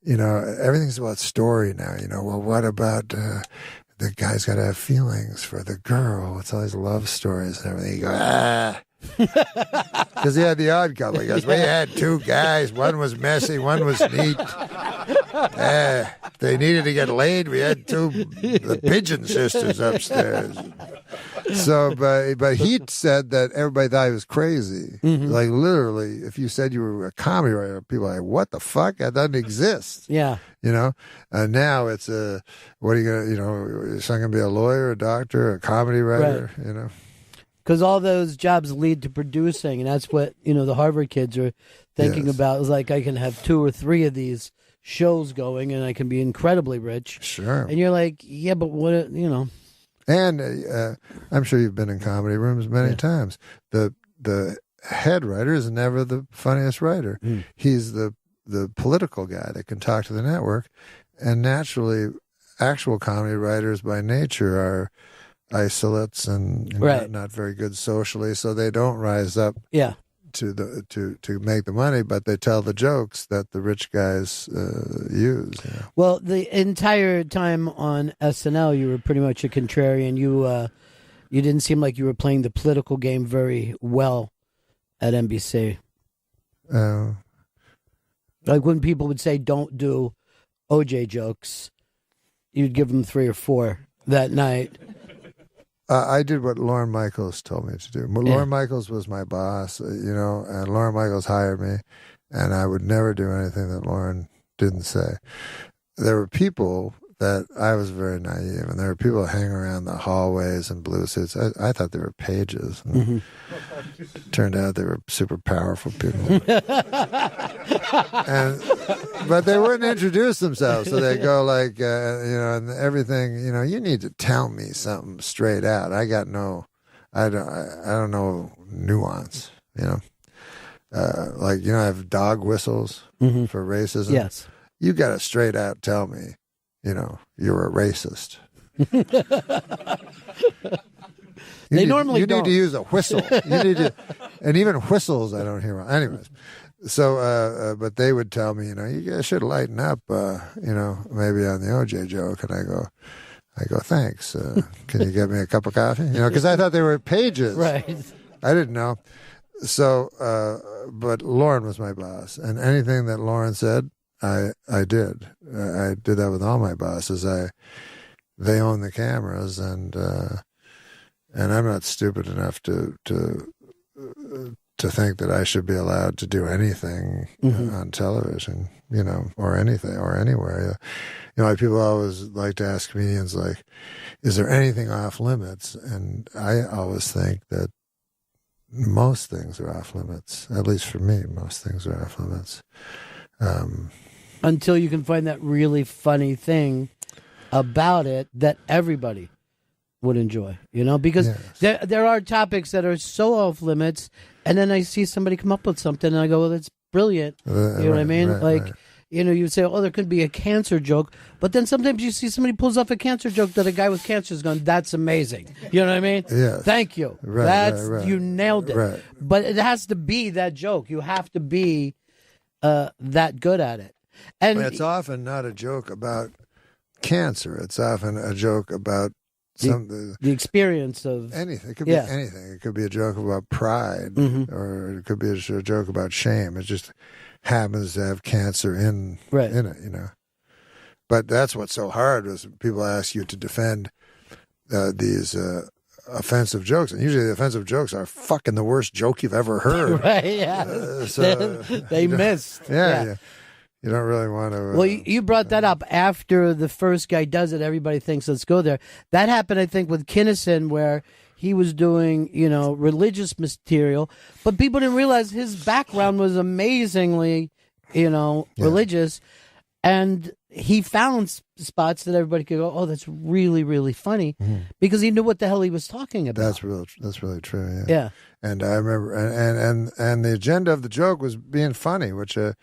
everything's about story now. Well, what about the guy's got to have feelings for the girl? It's all these love stories and everything. You go, because he had The Odd Couple. He goes, we had two guys. One was messy, one was neat. They needed to get laid. We had the Pigeon sisters upstairs. So, but he said that everybody thought he was crazy. Mm-hmm. Like literally, if you said you were a comedy writer, people are like, "What the fuck? That doesn't exist." Yeah, now it's what are you gonna? Is someone gonna be a lawyer, a doctor, a comedy writer? Right. Because all those jobs lead to producing, and that's what the Harvard kids are thinking about. It's like I can have 2 or 3 of these shows going, and I can be incredibly rich. Sure. And you're like, yeah, but what? And I'm sure you've been in comedy rooms many times. The head writer is never the funniest writer. Mm. He's the political guy that can talk to the network. And naturally, actual comedy writers by nature are isolates and not very good socially, so they don't rise up to make the money, but they tell the jokes that the rich guys use. Well, the entire time on SNL, you were pretty much a contrarian. You didn't seem like you were playing the political game very well at NBC. Like when people would say, don't do OJ jokes, you'd give them 3 or 4 that night. I did what Lorne Michaels told me to do. Lorne Michaels was my boss, and Lorne Michaels hired me, and I would never do anything that Lorne didn't say. There were people that I was very naive, and there were people hanging around the hallways in blue suits. I thought they were pages. And turned out they were super powerful people. But they wouldn't introduce themselves, so they go like, and everything. You need to tell me something straight out. I don't know nuance. I have dog whistles for racism. Yes, you got to straight out tell me. You're a racist. They normally don't. You need to use a whistle. You need to, and even whistles I don't hear. Anyways, so but they would tell me, you guys should lighten up. Maybe on the OJ joke, and I go, thanks. Can you get me a cup of coffee? Because I thought they were pages. Right. I didn't know. So, but Lorne was my boss, and anything that Lorne said, I did. I did that with all my bosses. They own the cameras, and I'm not stupid enough to think that I should be allowed to do anything on television, or anything or anywhere. Like people always like to ask comedians, like, is there anything off limits? And I always think that most things are off limits. At least for me, most things are off limits. Until you can find that really funny thing about it that everybody would enjoy, because there are topics that are so off limits, and then I see somebody come up with something, and I go, well, that's brilliant. You know what I mean? Right. You say, oh, there could be a cancer joke, but then sometimes you see somebody pulls off a cancer joke that a guy with cancer is going, that's amazing. You know what I mean? Yes. Thank you. Right. You nailed it. Right. But it has to be that joke. You have to be that good at it. And it's often not a joke about cancer. It's often a joke about the experience of anything. It could be anything. It could be a joke about pride, or it could be a joke about shame. It just happens to have cancer in it, But that's what's so hard is people ask you to defend these offensive jokes, and usually the offensive jokes are fucking the worst joke you've ever heard. Right? Yeah. They missed. Yeah. You don't really want to. Well, you brought that up after the first guy does it. Everybody thinks, let's go there. That happened, I think, with Kinnison, where he was doing, religious material, but people didn't realize his background was amazingly, religious. And he found spots that everybody could go, oh, that's really, really funny, because he knew what the hell he was talking about. That's really true. Yeah. And I remember, and the agenda of the joke was being funny, which I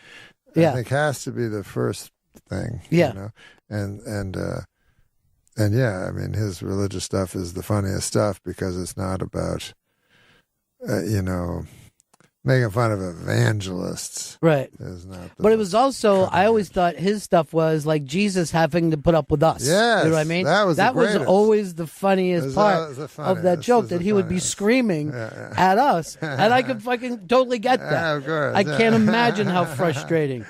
think has to be the first thing. Yeah. And yeah, I mean, his religious stuff is the funniest stuff because it's not about, making fun of evangelists. Right. But it was also, I always thought his stuff was like Jesus having to put up with us. Yes, you know what I mean? that was always the funniest part of that joke, that he would be screaming at us. And I could fucking totally get that. Yeah, of course. I can't imagine how frustrating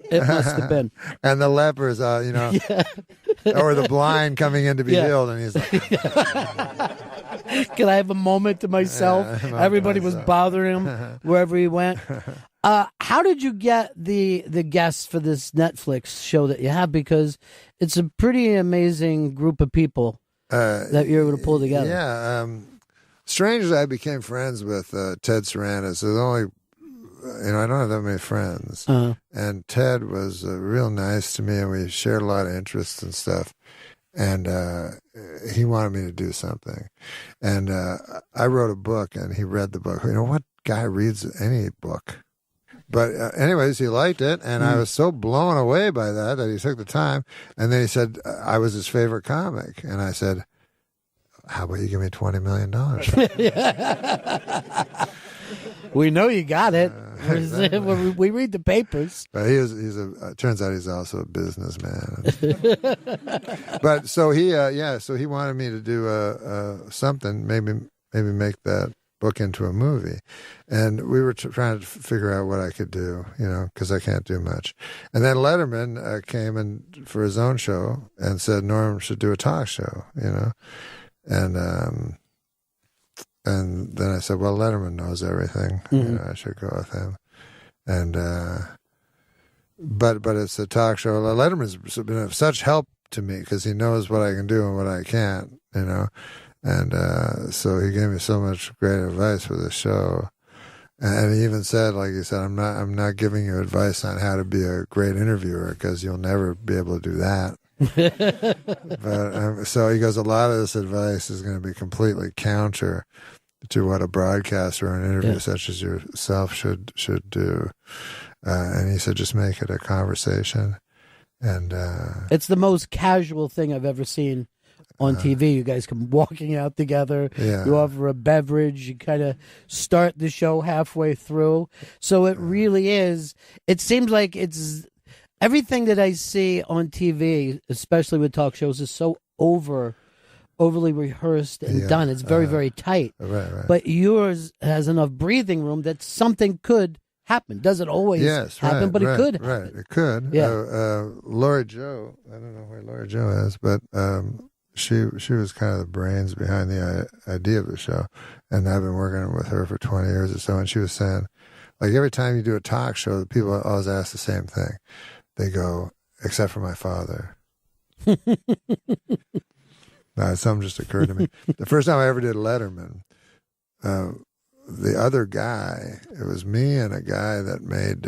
it must have been. And the lepers, or the blind coming in to be healed, and he's like... Can I have a moment to myself? Everybody was bothering him wherever he went. How did you get the guests for this Netflix show that you have? Because it's a pretty amazing group of people that you're able to pull together. Yeah. Strangely, I became friends with Ted Sarandos. There's only, I don't have that many friends. And Ted was real nice to me, and we shared a lot of interests and stuff. And he wanted me to do something. And I wrote a book, and he read the book. What guy reads any book? But anyways, he liked it, and I was so blown away by that he took the time. And then he said I was his favorite comic. And I said, how about you give me $20 million? We know you got it. Exactly. We read the papers. But turns out he's also a businessman. But so he wanted me to do something, maybe make that book into a movie. And we were trying to figure out what I could do, because I can't do much. And then Letterman came in for his own show and said Norm should do a talk show, And then I said, well, Letterman knows everything. I should go with him. And but it's a talk show. Letterman's been of such help to me because he knows what I can do and what I can't, And so he gave me so much great advice for the show. And he even said, like he said, I'm not giving you advice on how to be a great interviewer because you'll never be able to do that. But so he goes, a lot of this advice is going to be completely counter to what a broadcaster or an interview such as yourself should do. And he said, just make it a conversation. And it's the most casual thing I've ever seen on TV. You guys come walking out together. Yeah. You offer a beverage. You kind of start the show halfway through. So it really is. It seems like it's everything that I see on TV, especially with talk shows, is so overly rehearsed and done. It's very, very tight. Right. But yours has enough breathing room that something could happen. Doesn't always happen, but it could happen. Right, it could. Yeah. Laura Jo, I don't know where Laura Jo is, but she was kind of the brains behind the idea of the show. And I've been working with her for 20 years or so, and she was saying, like, every time you do a talk show, the people always ask the same thing. They go, except for my father. No, something just occurred to me. The first time I ever did Letterman, the other guy, it was me and a guy that made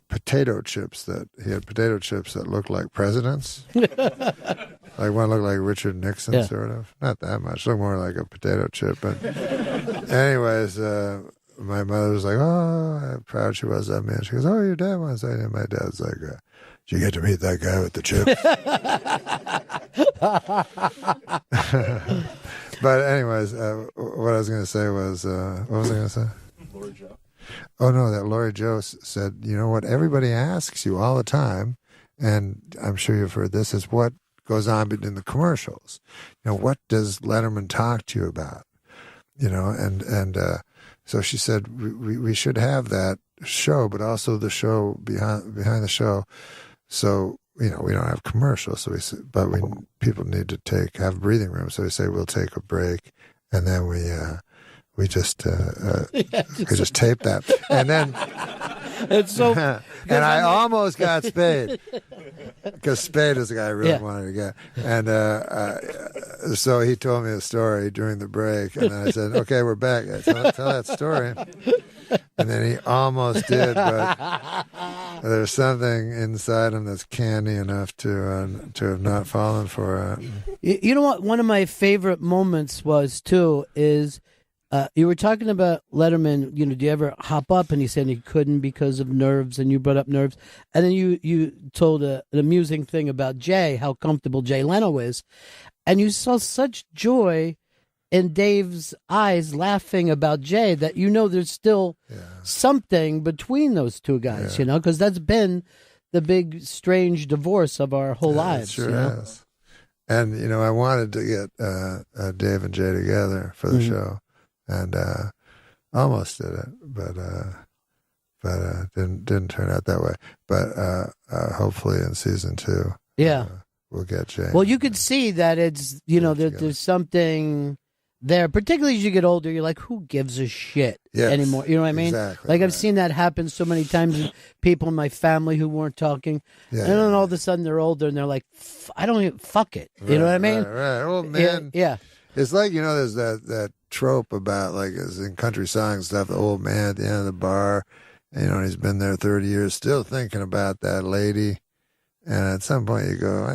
potato chips that looked like presidents. Like one looked like Richard Nixon, sort of. Not that much. Looked more like a potato chip. But anyways, my mother was like, oh, how proud she was of me. And she goes, oh, your dad wants that. And my dad's like, did you get to meet that guy with the chips? But anyways, what I was going to say was, what was I going to say? Lori Jo. Oh, no, that Lori Jo said, you know what everybody asks you all the time, and I'm sure you've heard this, is what goes on in the commercials. What does Letterman talk to you about? And so she said, we should have that show, but also the show behind the show. So we don't have commercials, so but people need to have breathing room, so we say we'll take a break, and then we just tape that, and then it's so. And I almost got Spade because Spade is the guy I really wanted to get, and so he told me a story during the break, and then I said, "Okay, we're back. Tell that story." And then he almost did, but there's something inside him that's canny enough to have not fallen for it. You know what? One of my favorite moments was too is you were talking about Letterman. You know, do you ever hop up? And he said he couldn't because of nerves, and you brought up nerves, and then you told an amusing thing about Jay, how comfortable Jay Leno is, and you saw such joy in Dave's eyes laughing about Jay that there's still something between those two guys, because that's been the big strange divorce of our whole lives. It sure has. And I wanted to get Dave and Jay together for the show, and almost did it, but didn't turn out that way. But hopefully in season 2, we'll get Jay. Well, you could see that it's there's something there, particularly as you get older. You're like, who gives a shit anymore? You know what I mean? Exactly, like I've seen that happen so many times with people in my family who weren't talking, and then all of a sudden they're older and they're like, I don't even fuck it. You know what I mean? Right. Oh man, yeah. It's like there's that trope about like as in country songs stuff, the old man at the end of the bar, and he's been there 30 years, still thinking about that lady. And at some point you go,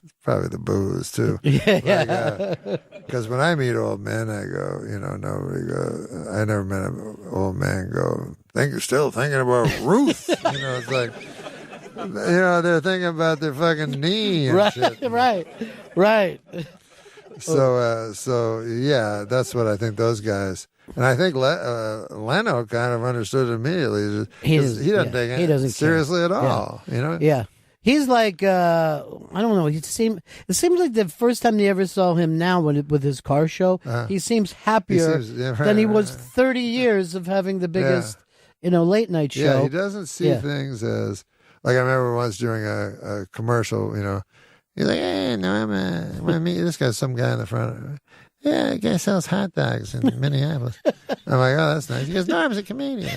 it's probably the booze too. Because when I meet old men, I go, nobody go. I never met an old man go, still thinking about Ruth. It's like, they're thinking about their fucking knee and shit. Right. So yeah, that's what I think those guys. And I think Leno kind of understood immediately. He doesn't take it seriously at all. Yeah. He's like, I don't know. It seems like the first time they ever saw him now with his car show, he seems happier than he was 30 years of having the biggest, late night show. Yeah, he doesn't see things as, like I remember once during a commercial, he's like, hey, no, I want to meet you. This guy's some guy in the front. Yeah, the guy sells hot dogs in Minneapolis. I'm like, oh, that's nice. He goes, no, I'm a comedian.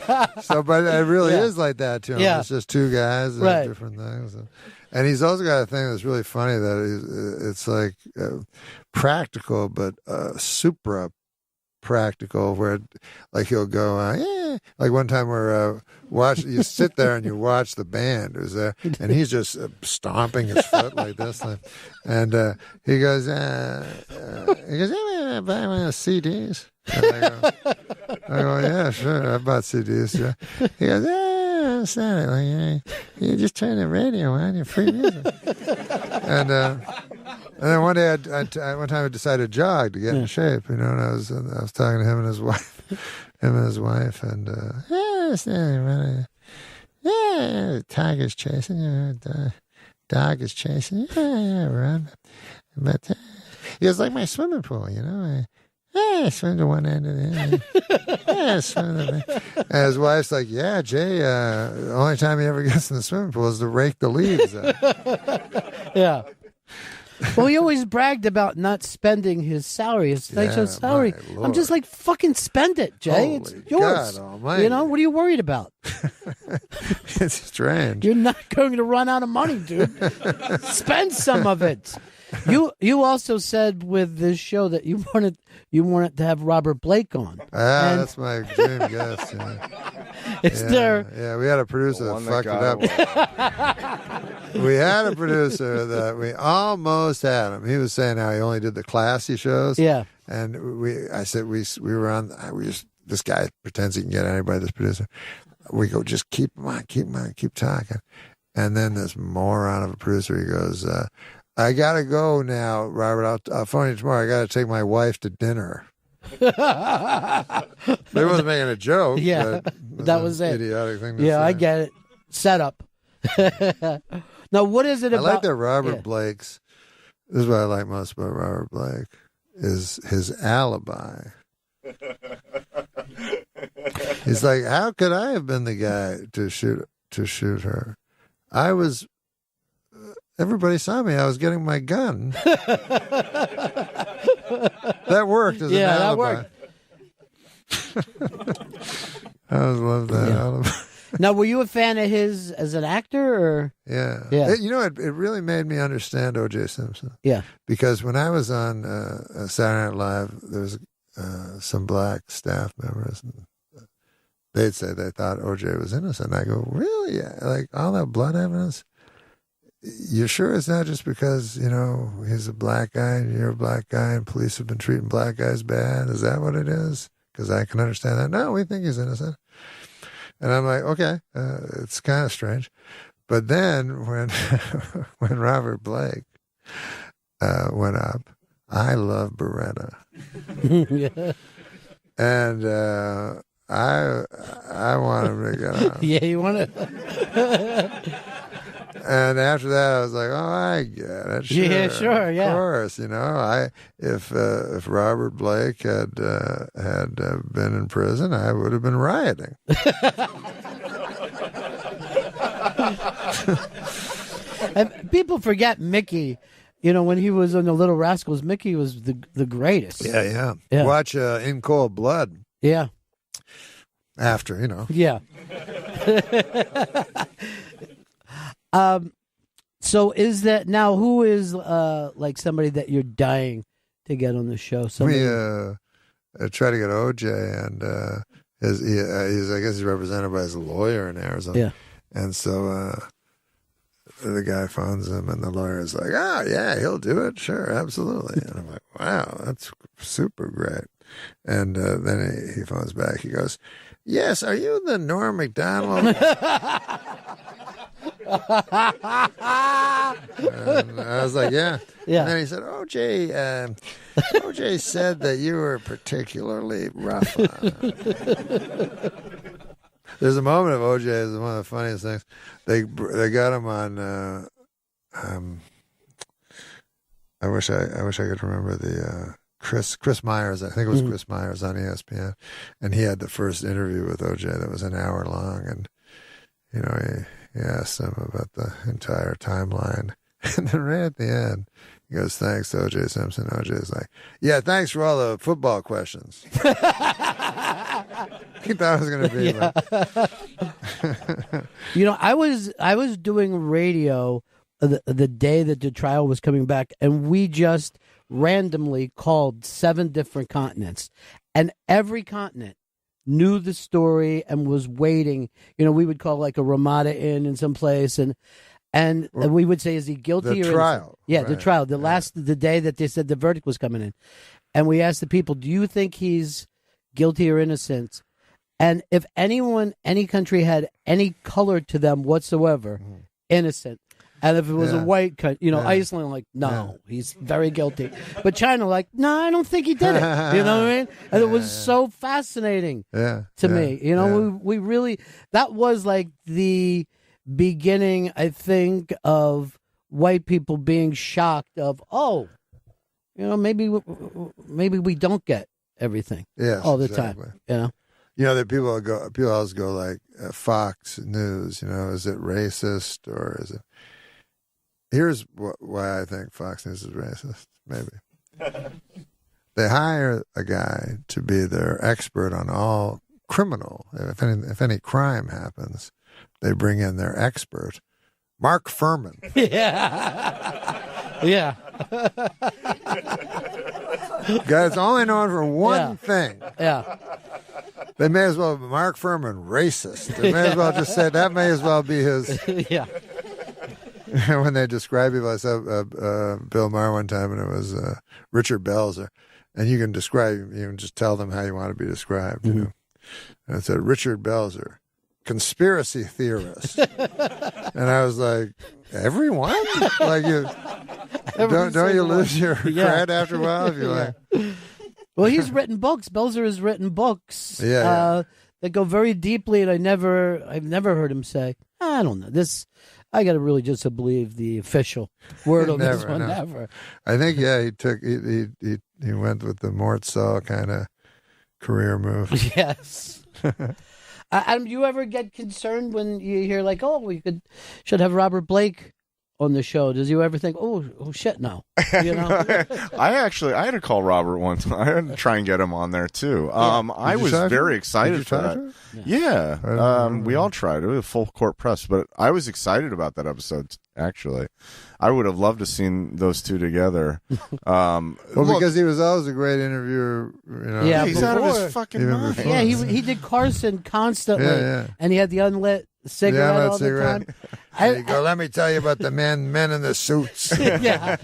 But it really is like that to him. It's just two guys that have different things. And he's also got a thing that's really funny that it's like practical, but supra practical, where like he'll go, like one time where you sit there and you watch the band who's there, and he's just stomping his foot like this, and he goes, buy my CDs. And I go, yeah, sure, I bought CDs. Yeah. He goes, it's not like you just turn the radio on, you're free music. And then one day, one time I decided to jog to get in shape, and I was talking to him and his wife, and it's not really, the tiger's chasing you, the dog is chasing you, Ron. But he was like my swimming pool, I swim to one end of the end. Swim to the And his wife's like, yeah, Jay, the only time he ever gets in the swimming pool is to rake the leaves. Yeah. Well, he always bragged about not spending his salary, his night show salary. I'm just like, fucking spend it, Jay. It's yours. God almighty. What are you worried about? It's strange. You're not going to run out of money, dude. Spend some of it. You also said with this show that you wanted to have Robert Blake on. That's my dream guest. Yeah, we had a producer that fucked it up. We had a producer that we almost had him. He was saying how he only did the classy shows. Yeah. And I said we were on. This guy pretends he can get anybody. This producer. We go, just keep him on, keep talking. And then this moron of a producer, he goes, I gotta go now, Robert. I'll phone you tomorrow. I gotta take my wife to dinner. They wasn't making a joke. Yeah, but that was it. Idiotic thing to say. Yeah, I get it. Set up. Now, what is it about? I like that Robert Blake's. This is what I like most about Robert Blake is his alibi. He's like, how could I have been the guy to shoot her? I was. Everybody saw me. I was getting my gun. That worked as an alibi. That worked. I always loved that alibi. Now, were you a fan of his as an actor, or? Yeah. Yeah. It really made me understand O.J. Simpson. Yeah. Because when I was on Saturday Night Live, there was some black staff members, and they'd say they thought O.J. was innocent. I go, really? Like, all that blood evidence? You sure it's not just because, he's a black guy and you're a black guy and police have been treating black guys bad? Is that what it is? Because I can understand that. No, we think he's innocent. And I'm like, okay, it's kind of strange. But then when when Robert Blake went up, I love Beretta. Yeah. And I want him to get up. Yeah, you want to. And after that, I was like, "Oh, I get it. Sure, Yeah, sure, yeah. Of course, if Robert Blake had been in prison, I would have been rioting." And people forget Mickey. When he was on the Little Rascals, Mickey was the greatest. Yeah. Yeah. Watch In Cold Blood. Yeah. After, Yeah. So is that now? Who is like somebody that you're dying to get on the show? Somebody... We try to get OJ, and he's I guess he's represented by his lawyer in Arizona. Yeah, and so the guy phones him, and the lawyer is like, "Oh yeah, he'll do it, sure, absolutely." And I'm like, "Wow, that's super great." And then he phones back. He goes, "Yes, are you the Norm Macdonald?" And I was like, yeah. And then he said, OJ said that you were particularly rough on him. There's a moment of OJ is one of the funniest things. They got him on. I wish I could remember the Chris Myers. I think it was Chris Myers on ESPN, and he had the first interview with OJ that was an hour long, and he asked him about the entire timeline. And then right at the end, he goes, "Thanks to O.J. Simpson." O.J.'s like, "Yeah, thanks for all the football questions." He thought it was going to be I was doing radio the day that the trial was coming back, and we just randomly called 7 different continents. And every continent knew the story and was waiting. We would call like a Ramada Inn in some place, and we would say, "Is he guilty or trial?" innocent?" Yeah, right. The trial. The day that they said the verdict was coming in, and we asked the people, "Do you think he's guilty or innocent?" And if any country had any color to them whatsoever, innocent. And if it was a white country, Iceland, like, no, he's very guilty. But China, like, no, I don't think he did it. You know what I mean? And it was so fascinating to me. We really, that was like the beginning, I think, of white people being shocked of, maybe we don't get everything all the time. That people always go like, Fox News, is it racist or is it? Here's why I think Fox News is racist, maybe. They hire a guy to be their expert on all criminal. If any crime happens, they bring in their expert, Mark Furman. Yeah. Guy's only known for one thing. Yeah. They may as well, Mark Furman, racist. They may as well just say that may as well be his. Yeah. When they describe people, I saw Bill Maher one time, and it was Richard Belzer. And you can just tell them how you want to be described. And it said, Richard Belzer, conspiracy theorist. And I was like, everyone? Like don't you lose your cred after a while? If you're like, well, he's written books. Belzer has written books that go very deeply, and I've never heard him say, I don't know this. I got to really just believe the official word on this one. Never. I think he went with the Mort Saw kind of career move. Yes. You ever get concerned when you hear like, oh, we should have Robert Blake on the show? Does you ever think, oh shit, no? You know? I had to call Robert once. I had to try and get him on there too. I was very excited for that. Yeah, we all tried. It was a full court press, but I was excited about that episode. Actually, I would have loved to seen those two together. Because he was always a great interviewer. You know? Yeah, he's out of his fucking mind. Yeah, he did Carson constantly, and he had the unlit cigarette all the time. There you go. Let me tell you about the men in the suits. Yeah,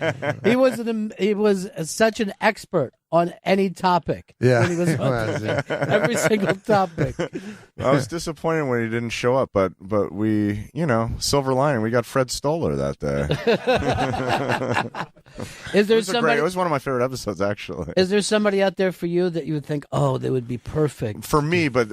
he was such an expert on any topic. Yeah, when he was every single topic. I was disappointed when he didn't show up, but we, silver lining, we got Fred Stoller that day. Is there somebody? It was one of my favorite episodes, actually. Is there somebody out there for you that you would think, oh, they would be perfect for me? But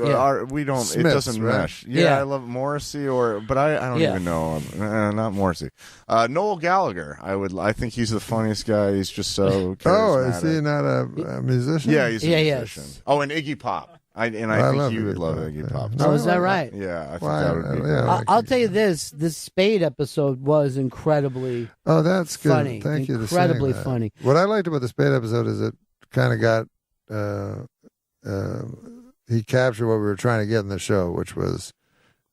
we don't. Smiths, it doesn't mesh. Yeah, I love Morrissey, but I don't even know him. Not Morrissey. Noel Gallagher. I think he's the funniest guy. He's just so charismatic. Oh, is he not a musician? Yeah, he's a musician. Yes. Oh, and Iggy Pop. I think you would love Iggy Pop. Oh, is that right? Yeah, I think that would be. I'll tell you this Spade episode was incredibly. Oh, that's good. Funny. Thank you. Incredibly funny. What I liked about the Spade episode is it kind of got. He captured what we were trying to get in the show, which was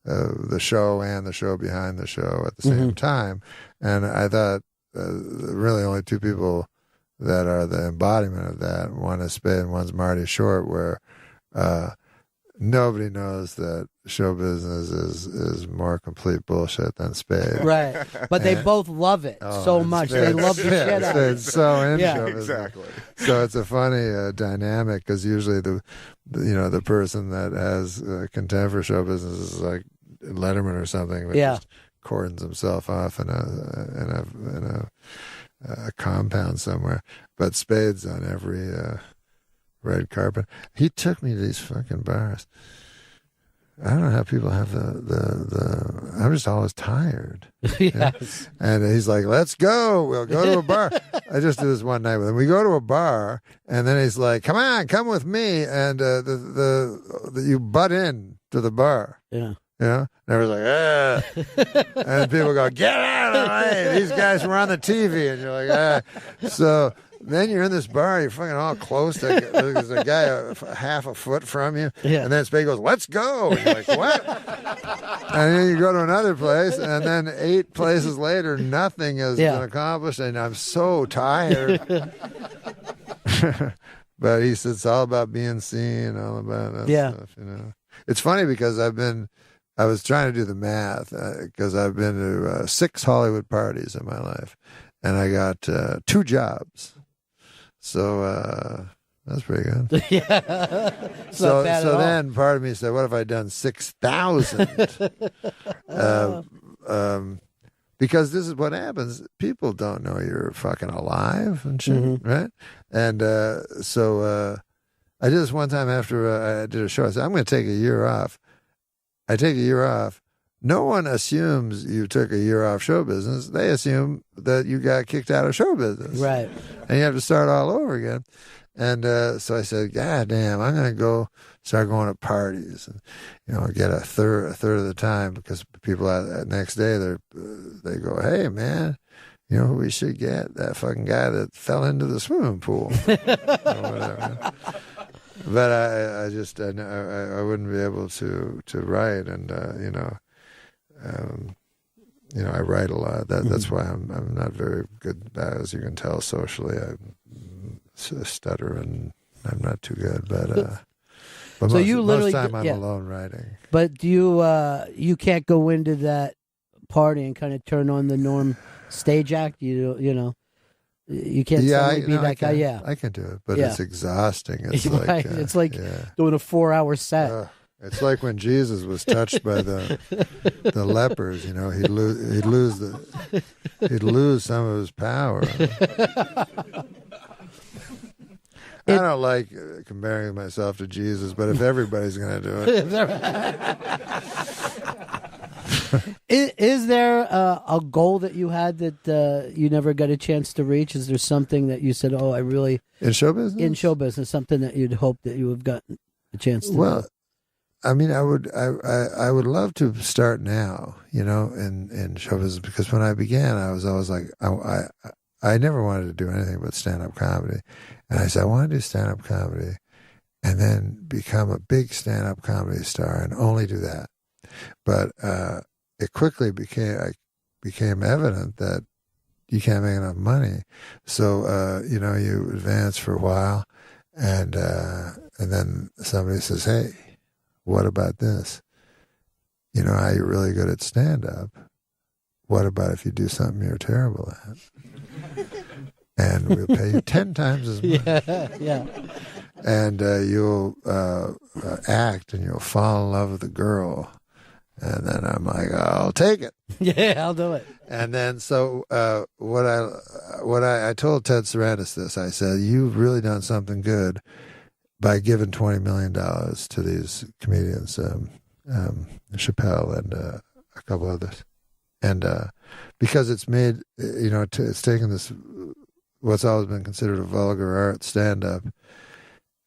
the show and the show behind the show at the same time. And I thought really only two people that are the embodiment of that. One is Spade and one's Marty Short, where nobody knows that show business is more complete bullshit than Spade. Right. But they both love it so much. They love the shit out of it. It's so in show business. Exactly. So it's a funny dynamic, because usually the person that has contempt for show business is like Letterman or something that just cordons himself off in a compound somewhere. But Spade's on every red carpet. He took me to these fucking bars. I don't know how people have the I'm just always tired. Yes. And he's like, let's go. We'll go to a bar. I just did this one night with him. We go to a bar, and then he's like, come with me. And you butt in to the bar. Yeah. And everyone's like, and people go, get out of the way. These guys were on the TV. And you're like, So then you're in this bar, you're fucking all close. There's a guy half a foot from you. Yeah. And then Spade goes, let's go. And you're like, what? And then you go to another place, and then 8 places later, nothing has been accomplished. And I'm so tired. But he said it's all about being seen, all about that stuff, It's funny because I was trying to do the math, because I've been to 6 Hollywood parties in my life, and I got 2 jobs. So that's pretty good. Yeah. So then part of me said, what if I'd done 6,000? Because this is what happens. People don't know you're fucking alive and shit, right? And so I did this one time after I did a show. I said, I'm going to take a year off. I take a year off. No one assumes you took a year off show business. They assume that you got kicked out of show business. Right. And you have to start all over again. And so I said, God damn, I'm going to start going to parties and, get a third of the time, because people next day, they go, hey, man, who we should get? That fucking guy that fell into the swimming pool. Or whatever. But I wouldn't be able to write, and I write a lot. That's why I'm not very good, as you can tell, socially. I stutter, and I'm not too good. But so most you literally time I'm alone writing. But do you can't go into that party and kind of turn on the Norm stage act? You can't suddenly be that guy. Yeah, I can do it, but it's exhausting. It's like it's like doing a 4-hour set. It's like when Jesus was touched by the lepers. He'd lose some of his power. I don't like comparing myself to Jesus, but if everybody's going to do it. Is there a goal that you had that you never got a chance to reach? Is there something that you said, I really... In show business? In show business, something that you'd hope that you have gotten a chance to do? I mean, I would love to start now, in show business, because when I began, I was always like, I never wanted to do anything but stand-up comedy. And I said, I want to do stand-up comedy and then become a big stand-up comedy star and only do that. But it quickly became evident that you can't make enough money. So, you advance for a while and then somebody says, hey, what about this? You're really good at stand-up. What about if you do something you're terrible at? And we'll pay you 10 times as much. Yeah. And you'll act and you'll fall in love with the girl. And then I'm like, I'll take it. Yeah, I'll do it. And then so what I told Ted Sarandis this. I said, you've really done something good by giving $20 million to these comedians, Chappelle and a couple others. And because it's made, it's taken this, what's always been considered a vulgar art, stand-up,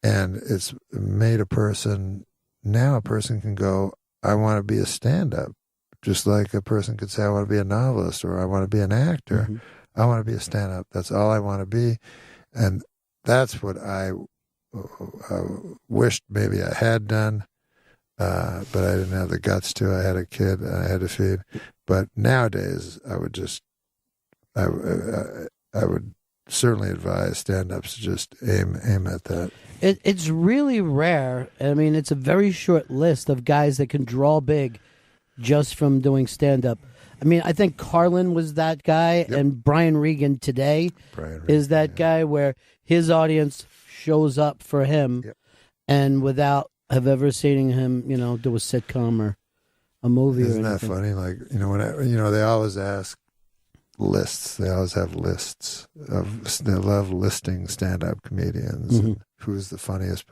and it's made now a person can go, I want to be a stand-up, just like a person could say, I want to be a novelist, or I want to be an actor. Mm-hmm. I want to be a stand-up. That's all I want to be. And that's what I wished maybe I had done, but I didn't have the guts to. I had a kid and I had to feed. But nowadays, I would certainly advise stand-ups to just aim at that. It's really rare. I mean, it's a very short list of guys that can draw big just from doing stand-up. I mean, I think Carlin was that guy, yep. And Brian Regan today is that guy where his audience shows up for him, yep. And without have ever seen him, do a sitcom or a movie. Isn't or that funny? Like, they always ask lists. They always have lists they love listing stand-up comedians. Mm-hmm. And who's the funniest?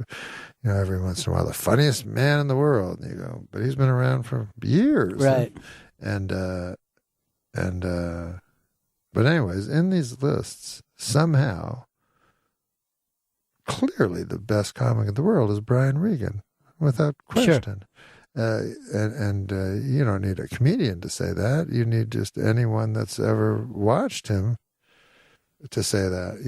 Every once in a while, the funniest man in the world. And you go, but he's been around for years, right? But anyways, in these lists, somehow, clearly the best comic in the world is Brian Regan, without question. Sure. You don't need a comedian to say that. You need just anyone that's ever watched him to say that,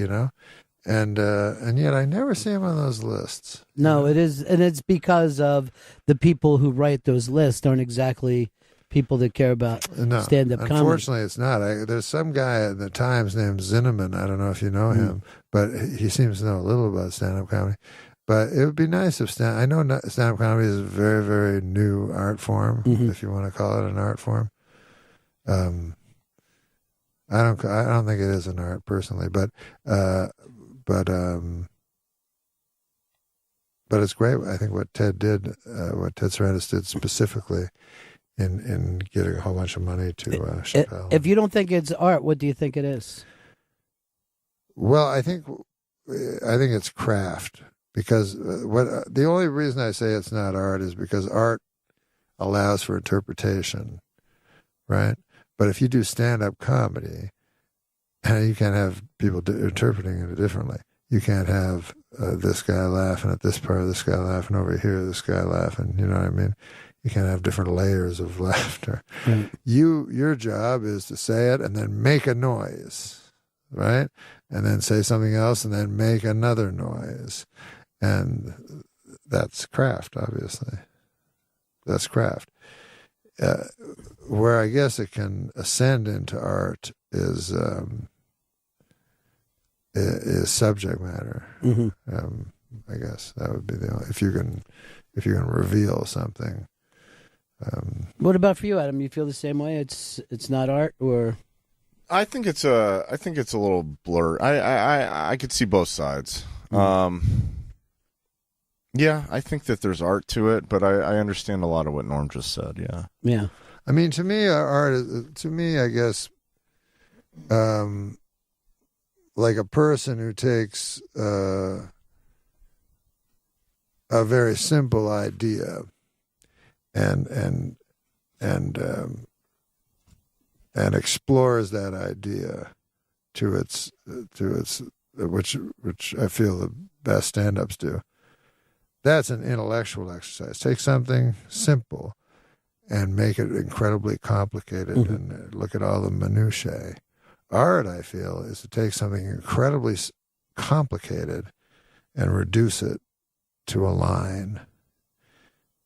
And yet I never see him on those lists. No, it is, and it's because of the people who write those lists aren't exactly people that care about stand-up comedy. Unfortunately, it's not. There's some guy at the Times named Zinnemann. I don't know if you know him, but he seems to know a little about stand-up comedy. But it would be nice if I know stand-up comedy is a very, very new art form, if you want to call it an art form. I don't think it is an art personally, but it's great. I think what Ted Sarandis did specifically in getting a whole bunch of money to Chappelle. If you don't think it's art, what do you think it is? Well, I think it's craft. Because the only reason I say it's not art is because art allows for interpretation, right? But if you do stand-up comedy, you can't have people interpreting it differently. You can't have this guy laughing at this part, this guy laughing over here, this guy laughing. You know what I mean? You can't have different layers of laughter. Right. Your job is to say it and then make a noise, right? And then say something else and then make another noise. And that's craft, obviously. That's craft. Where I guess it can ascend into art is subject matter. Mm-hmm. I guess that would be the only, if you can reveal something. What about for you, Adam? You feel the same way? It's not art, or? I think it's a little blurred. I could see both sides. Yeah, I think that there's art to it, but I understand a lot of what Norm just said. Yeah. Yeah. I mean, to me, art. To me, I guess, like a person who takes a very simple idea and explores that idea to its which I feel the best stand-ups do. That's an intellectual exercise. Take something simple and make it incredibly complicated and look at all the minutiae. Art, I feel, is to take something incredibly complicated and reduce it to a line,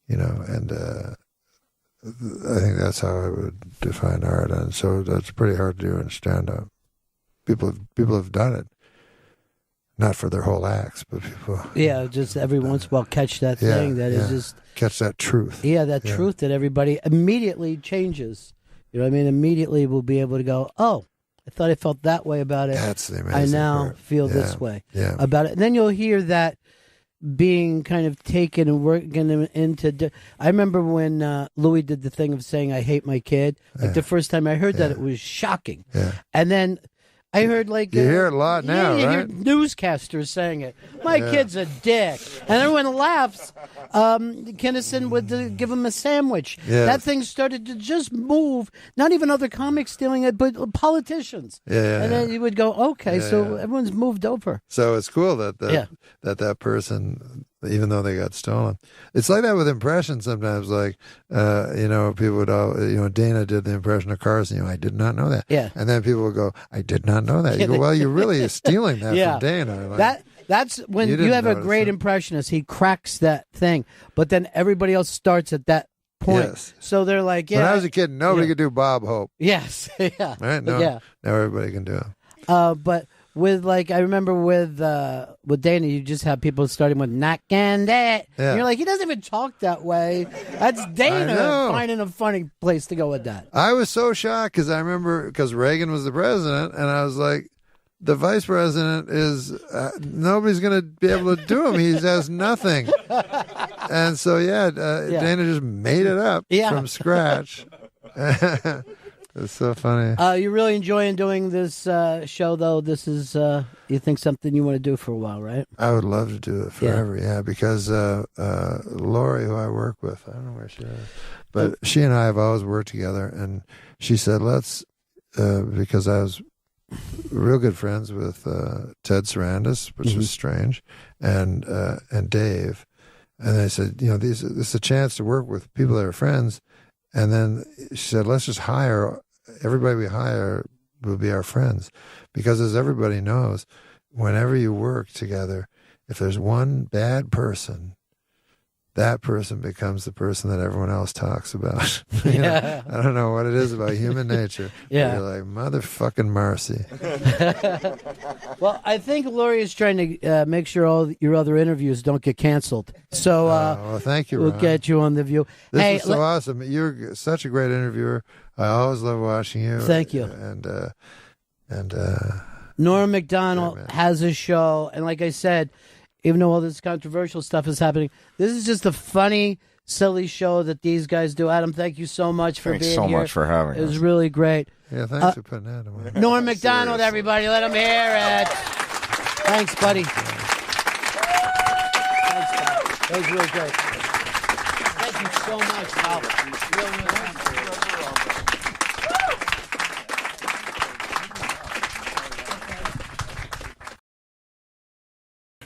and I think that's how I would define art. And so that's pretty hard to do in stand-up. People have done it. Not for their whole acts, but people... Yeah, just every once in a while catch that thing that is just... Catch that truth. Yeah, that truth that everybody immediately changes. You know what I mean? Immediately we'll be able to go, oh, I thought I felt that way about it. That's the amazing I now part. feel this way Yeah. about it. And then you'll hear that being kind of taken and working into... I remember when Louis did the thing of saying, I hate my kid. Like the first time I heard that, it was shocking. Yeah. And then... I heard like... You hear it a lot now, you right? hear newscasters saying it. My kid's a dick. And everyone laughs. Kinnison would give him a sandwich. Yes. That thing started to just move. Not even other comics stealing it, but politicians. And then you would go, okay, so everyone's moved over. So it's cool that person, even though they got stolen. It's like that with impressions sometimes. Like, people would all, Dana did the impression of Carson. I did not know that. Yeah. And then people would go, I did not know that. You go, well, you're really stealing that from Dana. Like, that's when you have a great impressionist. He cracks that thing, but then everybody else starts at that point. Yes. So they're like, when I was a kid, nobody could do Bob Hope. Yes. Yeah. Right? No, now everybody can do it. But with I remember with Dana, you just have people starting with not can that. And you're like, he doesn't even talk that way. That's Dana finding a funny place to go with that. I was so shocked because I remember because Reagan was the president, and I was like, the vice president is nobody's going to be able to do him. He has nothing. And so Dana just made it up from scratch. It's so funny. You're really enjoying doing this show, though. This is, you think, something you want to do for a while, right? I would love to do it forever, because Lori, who I work with, I don't know where she is, but she and I have always worked together, and she said, let's, because I was real good friends with Ted Sarandis, which was strange, and Dave, and they said, this is a chance to work with people that are friends. And then she said, let's just hire, everybody we hire will be our friends. Because as everybody knows, whenever you work together, if there's one bad person, that person becomes the person that everyone else talks about. I don't know what it is about human nature. You're like, motherfucking Marcy. Well, I think Lori is trying to make sure all your other interviews don't get canceled. So well, thank you, Ron. We'll get you on The View. This is so awesome. You're such a great interviewer. I always love watching you. Thank you. And Norm Macdonald has a show, and like I said, even though all this controversial stuff is happening, this is just a funny, silly show that these guys do. Adam, thank you so much for being here. Thanks so much for having us. It was really great. Yeah, thanks for putting that away. Norm Macdonald, everybody, let him hear it. Thanks, buddy. Thanks, buddy. That was really great. Thank you so much, pal.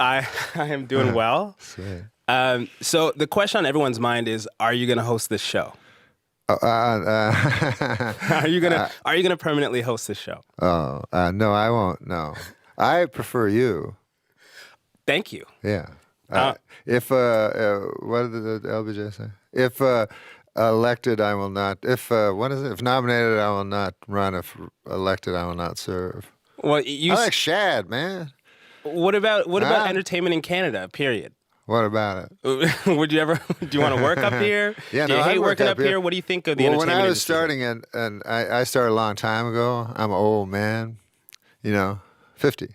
I am doing well. So the question on everyone's mind is: are you going to host this show? Are you gonna permanently host this show? No, I won't. No, I prefer you. Thank you. Yeah. If what did the LBJ say? If elected, I will not. If what is it? If nominated, I will not run. If elected, I will not serve. Well, I like Shad, man. What about entertainment in Canada? Period. What about it? Would you ever? Do you want to work up here? Yeah, do you hate working up here? What do you think of the entertainment when I was industry? starting, and I started a long time ago. I'm an old man, 50,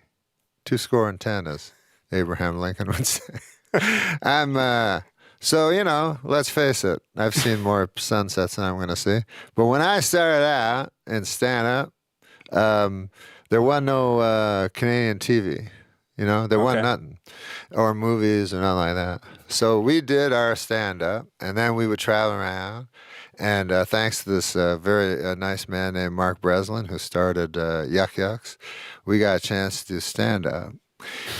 210, as Abraham Lincoln would say. So let's face it. I've seen more sunsets than I'm going to see. But when I started out in stand-up, there wasn't no Canadian TV. There wasn't nothing, or movies or nothing like that. So we did our stand-up, and then we would travel around. And thanks to this very nice man named Mark Breslin, who started Yuck Yucks, we got a chance to do stand-up.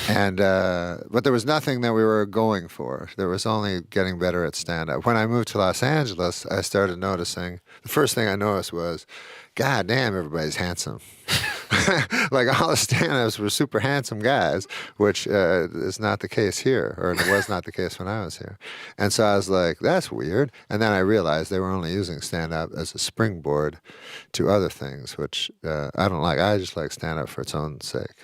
And but there was nothing that we were going for. There was only getting better at stand-up. When I moved to Los Angeles, I started noticing, the first thing I noticed was, God damn, everybody's handsome. Like all the stand-ups were super handsome guys, which is not the case here, or it was not the case when I was here. And so I was like, that's weird. And then I realized they were only using stand-up as a springboard to other things, which I don't like. I just like stand-up for its own sake.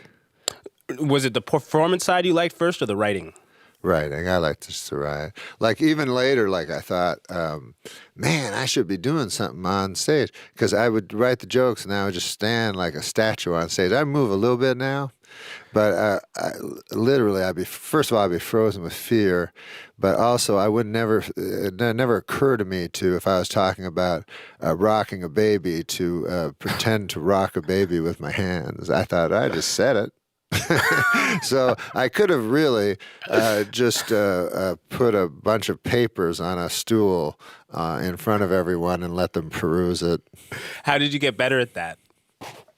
Was it the performance side you liked first, or the writing? Writing. I like just to write. Like even later, like I thought, man, I should be doing something on stage, because I would write the jokes and I would just stand like a statue on stage. I move a little bit now, but literally, first of all, I'd be frozen with fear, but also it never occurred to me to, if I was talking about rocking a baby, to pretend to rock a baby with my hands. I thought I just said it. So I could have really just put a bunch of papers on a stool in front of everyone and let them peruse it. How did you get better at that?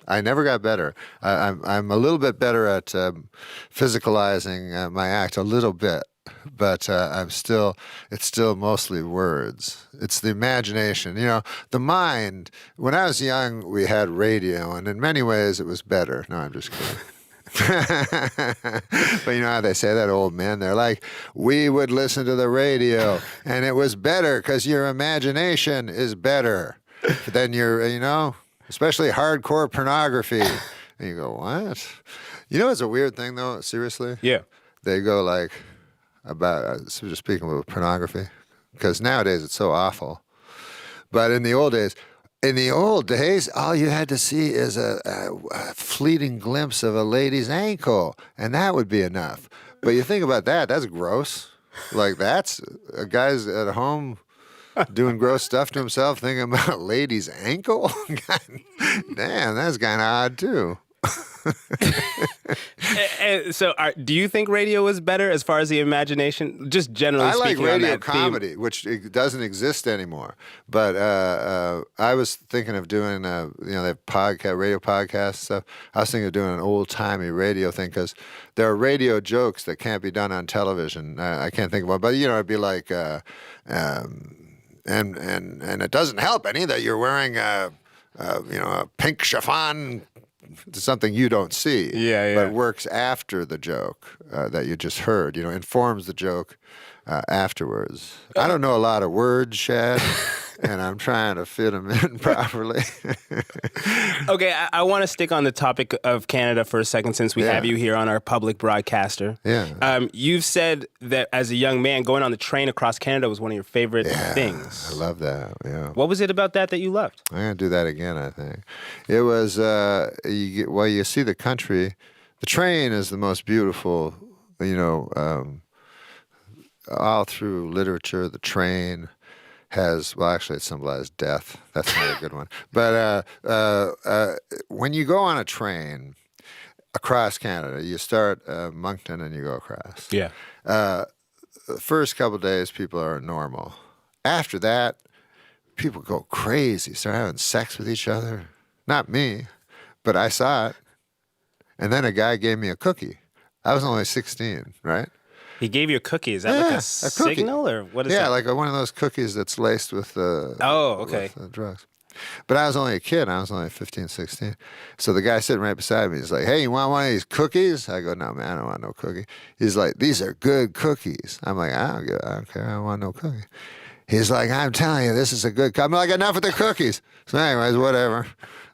I never got better. I'm a little bit better at physicalizing my act, a little bit, but it's still mostly words. It's the imagination. You know, the mind. When I was young, we had radio, and in many ways, it was better. No, I'm just kidding. But you know how they say that, old men? They're like, we would listen to the radio and it was better because your imagination is better than especially hardcore pornography. And you go, what? You know, it's a weird thing though, seriously. Yeah. They go like, about, so just speaking of pornography, because nowadays it's so awful. But in the old days, all you had to see is a fleeting glimpse of a lady's ankle, and that would be enough. But you think about that, that's gross. Like, that's a guy's at home doing gross stuff to himself, thinking about a lady's ankle? God, damn, that's kind of odd, too. So, do you think radio is better as far as the imagination? Just generally speaking, I like radio on that comedy, theme. which doesn't exist anymore. But I was thinking of doing, they have radio podcast stuff. I was thinking of doing an old timey radio thing, because there are radio jokes that can't be done on television. I can't think of one, but it'd be like, and it doesn't help any that you're wearing a pink chiffon. Something you don't see, but works after the joke that you just heard, informs the joke afterwards. I don't know a lot of words, Shad, and I'm trying to fit them in properly. Okay, I want to stick on the topic of Canada for a second, since we have you here on our public broadcaster. Yeah. You've said that as a young man, going on the train across Canada was one of your favorite things. I love that, yeah. What was it about that you loved? I'm going to do that again, I think. It was, you see the country. The train is the most beautiful, all through literature, the train has, well, actually it symbolized death. That's not a good one. But when you go on a train across Canada, you start Moncton and you go across. Yeah. The first couple of days, people are normal. After that, people go crazy, start having sex with each other. Not me, but I saw it. And then a guy gave me a cookie. I was only 16, right? He gave you a cookie. Is that like a signal, or what is that? Yeah, like one of those cookies that's laced with with, drugs. But I was only a kid. I was only 15, 16. So the guy sitting right beside me is like, hey, you want one of these cookies? I go, no, man, I don't want no cookie. He's like, these are good cookies. I'm like, I don't care. I don't want no cookie. He's like, I'm telling you, this is a good cookie. I'm like, enough with the cookies. So anyways, whatever.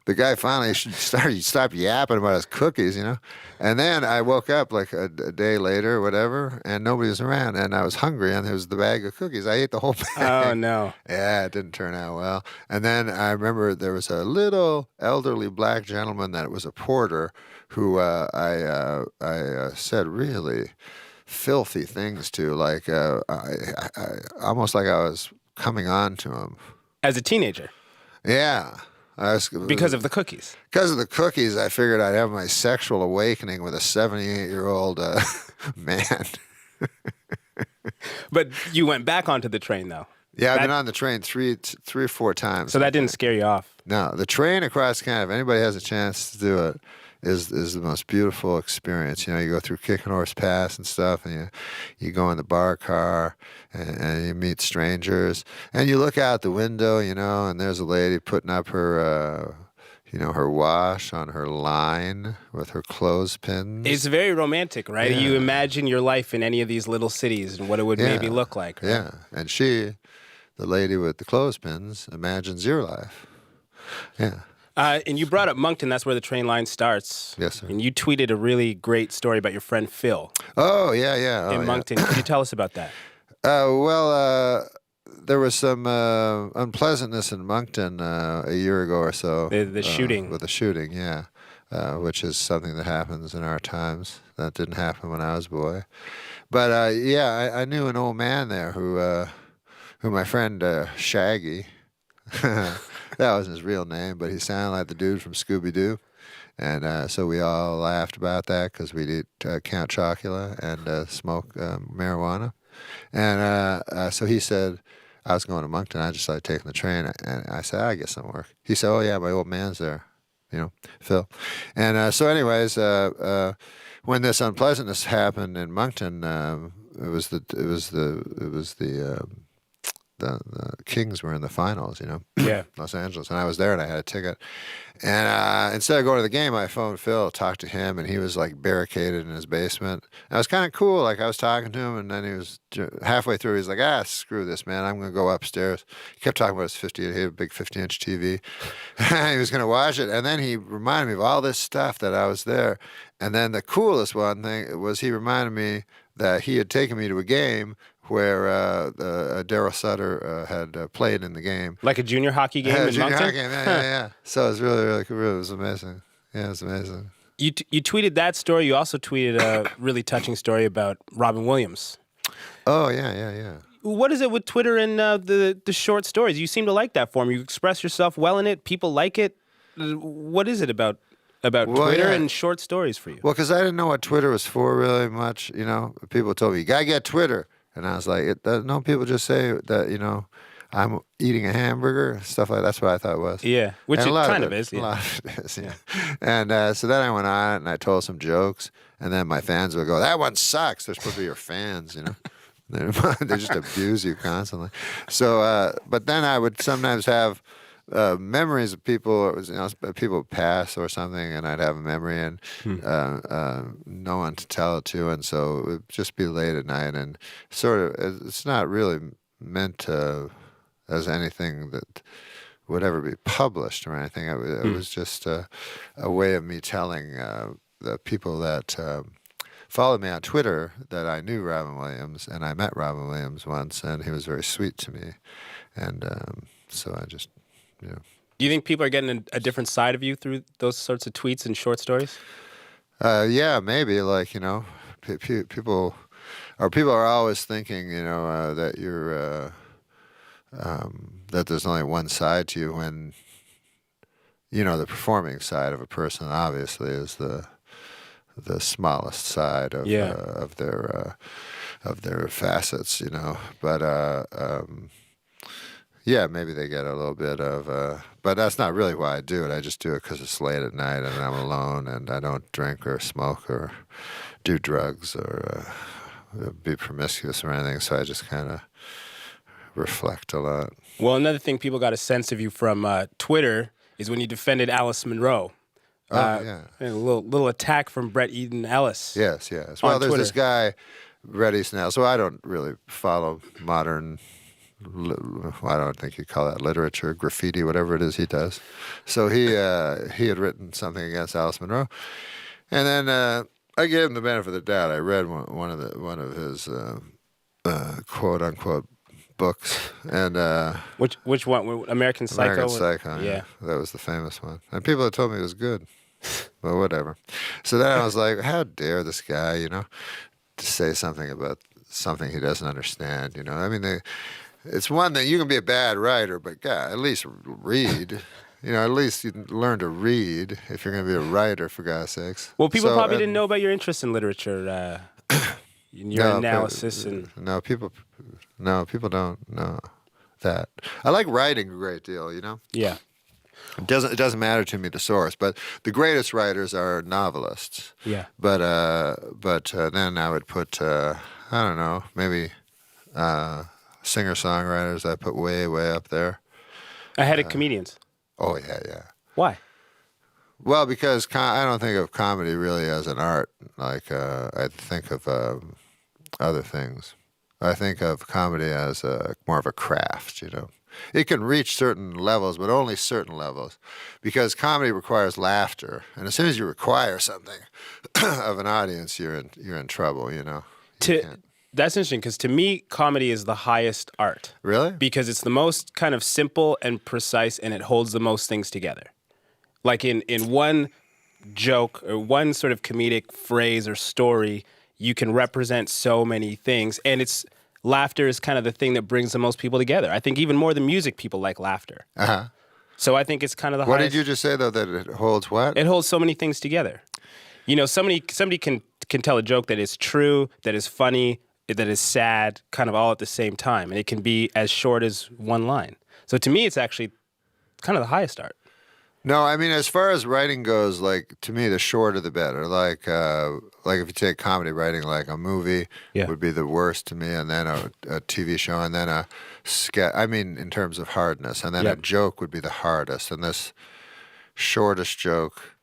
The guy finally stopped yapping about his cookies, And then I woke up like a day later or whatever, and nobody was around, and I was hungry, and there was the bag of cookies. I ate the whole bag. Oh, no. Yeah, it didn't turn out well. And then I remember there was a little elderly black gentleman that was a porter who I said really filthy things to, like I almost like I was coming on to him. As a teenager? Yeah. Because of the cookies? Because of the cookies, I figured I'd have my sexual awakening with a 78-year-old man. But you went back onto the train, though. Yeah, I've been on the train three or four times. So that didn't scare you off? No, the train across Canada, if anybody has a chance to do it, is the most beautiful experience. You go through Kicking Horse Pass and stuff, and you go in the bar car, and you meet strangers, and you look out the window, and there's a lady putting up her her wash on her line with her clothespins. It's very romantic, right? Yeah. You imagine your life in any of these little cities and what it would maybe look like. Right? Yeah, and she, the lady with the clothespins, imagines your life. Yeah. And you brought up Moncton. That's where the train line starts. Yes, sir. And you tweeted a really great story about your friend Phil. Oh, yeah. In Moncton. Could you tell us about that? There was some unpleasantness in Moncton a year ago or so. The shooting. With the shooting, yeah. Which is something that happens in our times. That didn't happen when I was a boy. But, I knew an old man there who my friend Shaggy, that wasn't his real name, but he sounded like the dude from Scooby-Doo. And so we all laughed about that because we'd eat Count Chocula and smoke marijuana. And so he said, I was going to Moncton. I just started taking the train. And I said, I get some work. He said, oh, yeah, my old man's there, Phil. And so anyways, when this unpleasantness happened in Moncton, it was the Kings were in the finals, Yeah. Los Angeles, and I was there, and I had a ticket. And instead of going to the game, I phoned Phil, talked to him, and he was like barricaded in his basement. And it was kind of cool. Like I was talking to him, and then he was halfway through. He's like, screw this, man. I'm going to go upstairs. He kept talking about his 50. He had a big 50-inch TV. He was going to watch it, and then he reminded me of all this stuff that I was there. And then the coolest one thing was he reminded me that he had taken me to a game where Darryl Sutter had played in the game. Like a junior hockey game in junior Moncton? hockey game, yeah. So it was really, really cool. It was amazing. Yeah, it was amazing. You tweeted that story. You also tweeted a really touching story about Robin Williams. Oh, yeah. What is it with Twitter and the short stories? You seem to like that form. You express yourself well in it. People like it. What is it about Twitter and short stories for you? Well, because I didn't know what Twitter was for really much. People told me, you got to get Twitter. And I was like, no, people just say that, I'm eating a hamburger, stuff like that. That's what I thought it was. Yeah, which it kind of is. A lot of it is, yeah. And so then I went on and I told some jokes, and then my fans would go, that one sucks. They're supposed to be your fans, They just abuse you constantly. So, but then I would sometimes have memories of people. It was, people pass or something, and I'd have a memory and no one to tell it to, and so it would just be late at night, and sort of it's not really meant as anything that would ever be published or anything. It was just a way of me telling the people that followed me on Twitter that I knew Robin Williams, and I met Robin Williams once, and he was very sweet to me, and so I just. Yeah. Do you think people are getting a different side of you through those sorts of tweets and short stories? Yeah, maybe. Like people are always thinking, that you're that there's only one side to you. When the performing side of a person obviously is the smallest side of their facets. But. Yeah, maybe they get a little bit of, but that's not really why I do it. I just do it because it's late at night and I'm alone and I don't drink or smoke or do drugs or be promiscuous or anything. So I just kind of reflect a lot. Well, another thing people got a sense of you from Twitter is when you defended Alice Munro. Yeah. A little attack from Bret Easton Ellis. Yes. Well, there's Twitter. this guy, Bret Easton Ellis. So I don't really follow modern. I don't think you call that literature, graffiti, whatever it is he does. So he had written something against Alice Munro, and then I gave him the benefit of the doubt. I read one of his quote unquote books, and which one? American Psycho. American Psycho. Yeah, that was the famous one, and people had told me it was good, but whatever. So then I was like, how dare this guy, to say something about something he doesn't understand? I mean it's one thing you can be a bad writer, but God, at least read. At least you can learn to read if you're going to be a writer, for God's sakes. Well, people probably didn't know about your interest in literature, in your analysis, people don't know that. I like writing a great deal. Yeah. It doesn't matter to me the source, but the greatest writers are novelists. Yeah. But then I would put I don't know, maybe singer-songwriters I put way up there. Ahead of comedians. Oh yeah. Why? Well, because I don't think of comedy really as an art. Like I think of other things. I think of comedy as more of a craft. You know, it can reach certain levels, but only certain levels, because comedy requires laughter, and as soon as you require something of an audience, you're in trouble. You know. That's interesting, because to me, comedy is the highest art. Really? Because it's the most kind of simple and precise, and it holds the most things together. Like in one joke or one sort of comedic phrase or story, you can represent so many things, and laughter is kind of the thing that brings the most people together. I think even more than music, people like laughter. Uh-huh. So I think it's kind of the What highest. did you just say, though, that it holds what? It holds so many things together. You know, somebody can tell a joke that is true, that is funny, that is sad, kind of all at the same time, and it can be as short as one line. So to me, it's actually kind of the highest art. No, I mean, as far as writing goes, like, to me, the shorter the better. Like if you take comedy writing, like a movie would be the worst to me, and then a TV show, and then a sketch. I mean, in terms of hardness, and then a joke would be the hardest. And this shortest joke,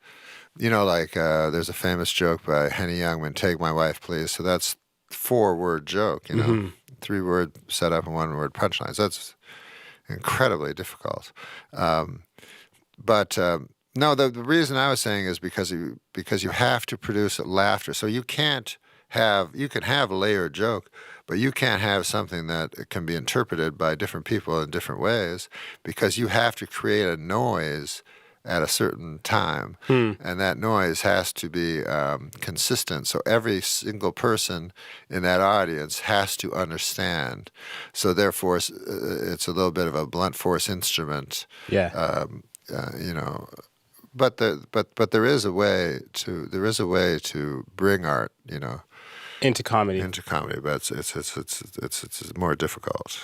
you know, like there's a famous joke by Henny Youngman, "Take my wife, please." So that's 4-word joke, you know, 3-word setup and 1-word punchlines. That's incredibly difficult. But no, the reason I was saying is because you have to produce laughter. So you can have a layered joke, but you can't have something that can be interpreted by different people in different ways, because you have to create a noise at a certain time, and that noise has to be consistent. So every single person in that audience has to understand. So therefore, it's a little bit of a blunt force instrument. Yeah. You know, but there is a way to bring art, you know, into comedy. But it's more difficult.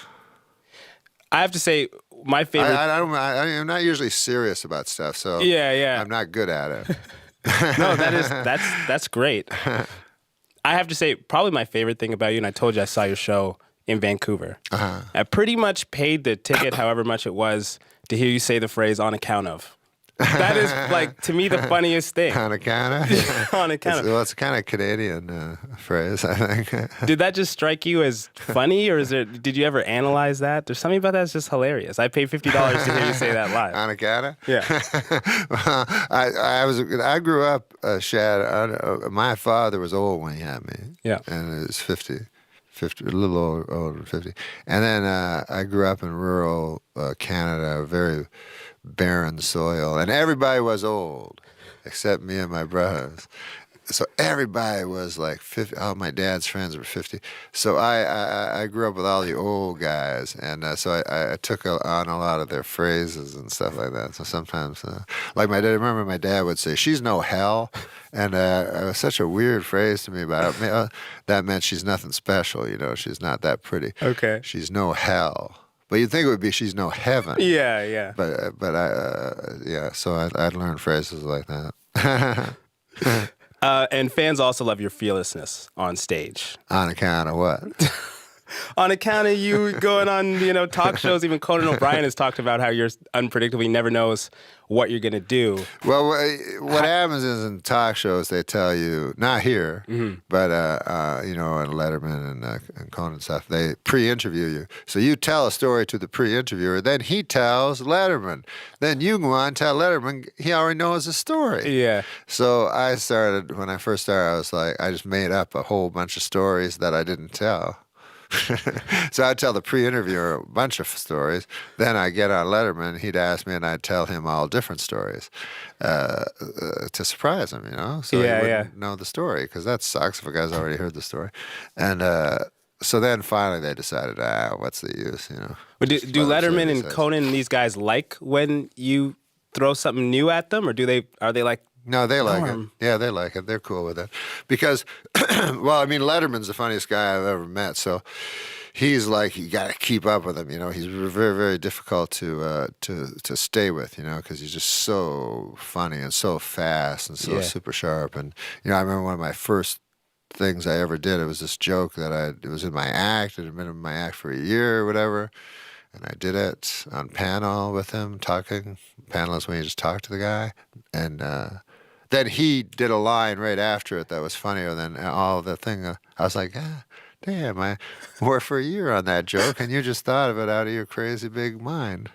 I have to say, my favorite. I'm not usually serious about stuff, so yeah, I'm not good at it. No, that's great. I have to say, probably my favorite thing about you, and I told you I saw your show in Vancouver. Uh-huh. I pretty much paid the ticket, however much it was, to hear you say the phrase "on account of." That is, like, to me, the funniest thing. On account of? On account of. Well, it's a kind of Canadian phrase, I think. Did that just strike you as funny, or did you ever analyze that? There's something about that that's just hilarious. I paid $50 to hear you say that live. On account of? Yeah. Well, I grew up, Shad. My father was old when he had me. Yeah. And he was 50, a little older than 50. And then I grew up in rural Canada, very barren soil, and everybody was old except me and my brothers. So everybody was like 50. All my dad's friends were 50. So I grew up with all the old guys, and so I took on a lot of their phrases and stuff like that. So sometimes, like I remember my dad would say, "She's no hell," and it was such a weird phrase to me, but that meant she's nothing special. You know, she's not that pretty. Okay. She's no hell. But you'd think it would be she's no heaven. Yeah. But I so I'd learn phrases like that. And fans also love your fearlessness on stage. On account of what? On account of you going on, talk shows. Even Conan O'Brien has talked about how you're unpredictable. He never knows what you're going to do. Well, what happens is in talk shows, they tell you, not here, but, in Letterman and Conan stuff, they pre-interview you. So you tell a story to the pre-interviewer, then he tells Letterman. Then you go on and tell Letterman, he already knows the story. Yeah. So when I first started, I was like, I just made up a whole bunch of stories that I didn't tell. So I'd tell the pre-interviewer a bunch of stories. Then I'd get on Letterman, he'd ask me, and I'd tell him all different stories to surprise him, So he wouldn't know the story, because that sucks if a guy's already heard the story. And so then finally they decided, what's the use, But do Letterman and Conan and these guys like when you throw something new at them, or are they like, no, they like it. Yeah, they like it. They're cool with it. Because, Letterman's the funniest guy I've ever met. So he's like you got to keep up with him. He's very, very difficult to stay with. Because he's just so funny and so fast and so super sharp. And I remember one of my first things I ever did. It was this joke that it was in my act. It had been in my act for a year or whatever. And I did it on panel with him, talking. Panel is when you just talk to the guy. And then he did a line right after it that was funnier than all the thing. I was like, damn, I worked for a year on that joke, and you just thought of it out of your crazy big mind.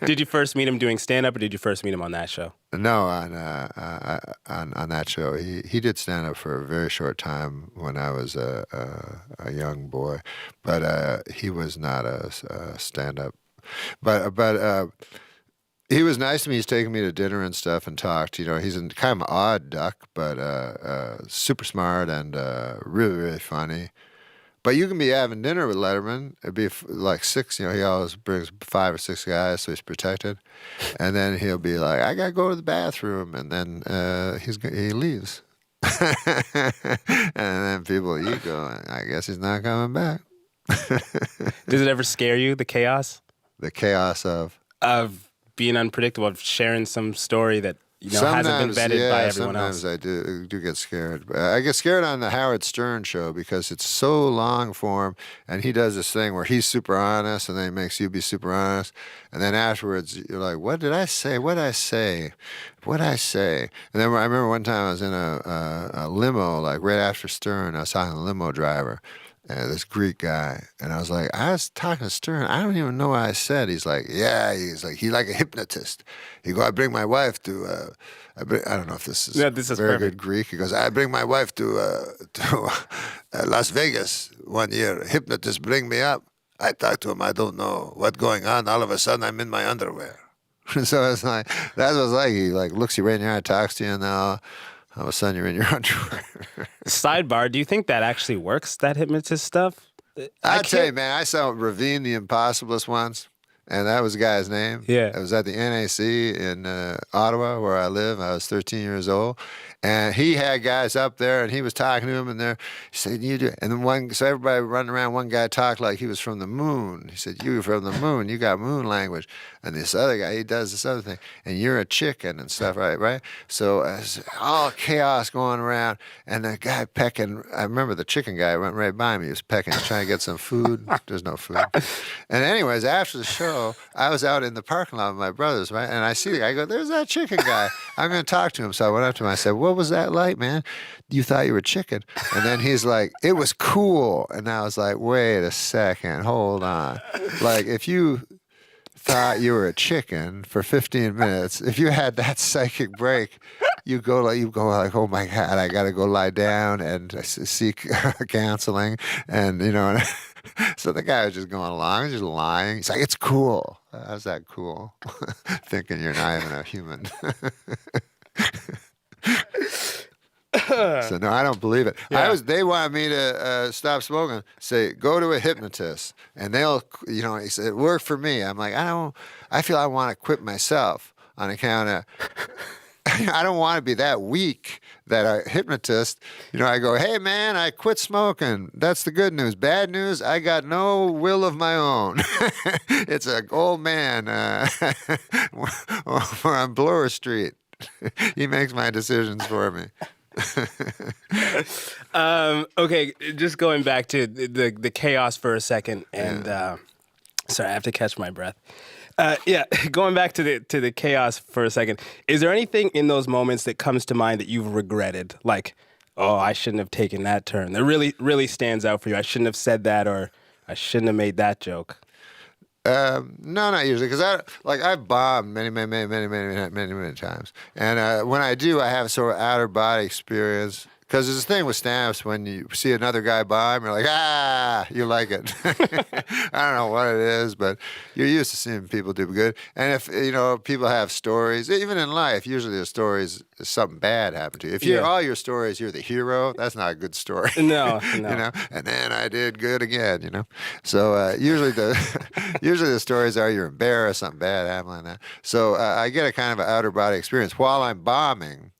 Did you first meet him doing stand-up, or did you first meet him on that show? No, on that show. He did stand-up for a very short time when I was a young boy, but he was not a stand-up. But he was nice to me. He's taken me to dinner and stuff and talked. He's kind of an odd duck, but super smart and really, really funny. But you can be having dinner with Letterman. It'd be like 6. He always brings 5 or 6 guys, so he's protected. And then he'll be like, "I gotta go to the bathroom," and then he leaves. And then people, you go, "I guess he's not coming back." Does it ever scare you, the chaos? The chaos of being unpredictable, of sharing some story that hasn't been vetted by everyone else. Sometimes I do get scared. I get scared on the Howard Stern show because it's so long form, and he does this thing where he's super honest, and then he makes you be super honest, and then afterwards you're like, "What did I say? What did I say? What did I say?" And then I remember one time I was in a limo, like right after Stern. I was talking to the limo driver. This Greek guy, and I was like, I was talking to Stern. I don't even know what I said. He's like, yeah. He's like a hypnotist. He go, I bring my wife to. I don't know if this is very good Greek. He goes, I bring my wife to Las Vegas one year. Hypnotist bring me up. I talk to him. I don't know what's going on. All of a sudden, I'm in my underwear. So it's like that's what it's like. He like looks you right in your eye, talks to you, and now. All of a sudden, you're in your underwear. Sidebar, do you think that actually works, that hypnotist stuff? I tell you, man, I saw Ravine the Impossibilist once, and that was the guy's name. Yeah. It was at the NAC in Ottawa, where I live. I was 13 years old. And he had guys up there, and he was talking to them, and he said, "You do." And then so everybody running around, one guy talked like he was from the moon. He said, "You from the moon, you got moon language." And this other guy, he does this other thing, and you're a chicken and stuff, right? So all chaos going around, and the guy pecking. I remember the chicken guy went right by me. He was pecking, trying to get some food. There's no food. And anyways, after the show, I was out in the parking lot with my brothers, right? And I see the guy. I go, "There's that chicken guy. I'm going to talk to him." So I went up to him. I said, "What was that like, man? You thought you were chicken?" And then he's like, "It was cool." And I was like, "Wait a second, hold on. Like, if you thought you were a chicken for 15 minutes, if you had that psychic break, you go like, oh my God, I got to go lie down and seek counseling." And so the guy was just going along, just lying. He's like, "It's cool." How's that cool? Thinking you're not even a human. So no, I don't believe it. Yeah. They wanted me to stop smoking. Say, go to a hypnotist, and they'll, he said, it worked for me. I'm like, I feel I want to quit myself on account of, I don't want to be that weak that a hypnotist, I go, "Hey man, I quit smoking. That's the good news. Bad news, I got no will of my own." It's an old man on Bloor Street. He makes my decisions for me. Okay, just going back to the chaos for a second, and sorry, I have to catch my breath. Going back to the chaos for a second. Is there anything in those moments that comes to mind that you've regretted, like, "Oh, I shouldn't have taken that turn"? That really stands out for you. I shouldn't have said that, or I shouldn't have made that joke. No, not usually, because I've bombed many times, and when I do, I have sort of outer body experience. Because there's a thing with stand-ups, when you see another guy bomb, you're like, you like it. I don't know what it is, but you're used to seeing people do good. And if, people have stories, even in life, usually the stories, something bad happened to you. If all your stories, you're the hero, that's not a good story. No. And then I did good again, So usually the stories are you're embarrassed, something bad happened like that. So I get a kind of an outer body experience while I'm bombing.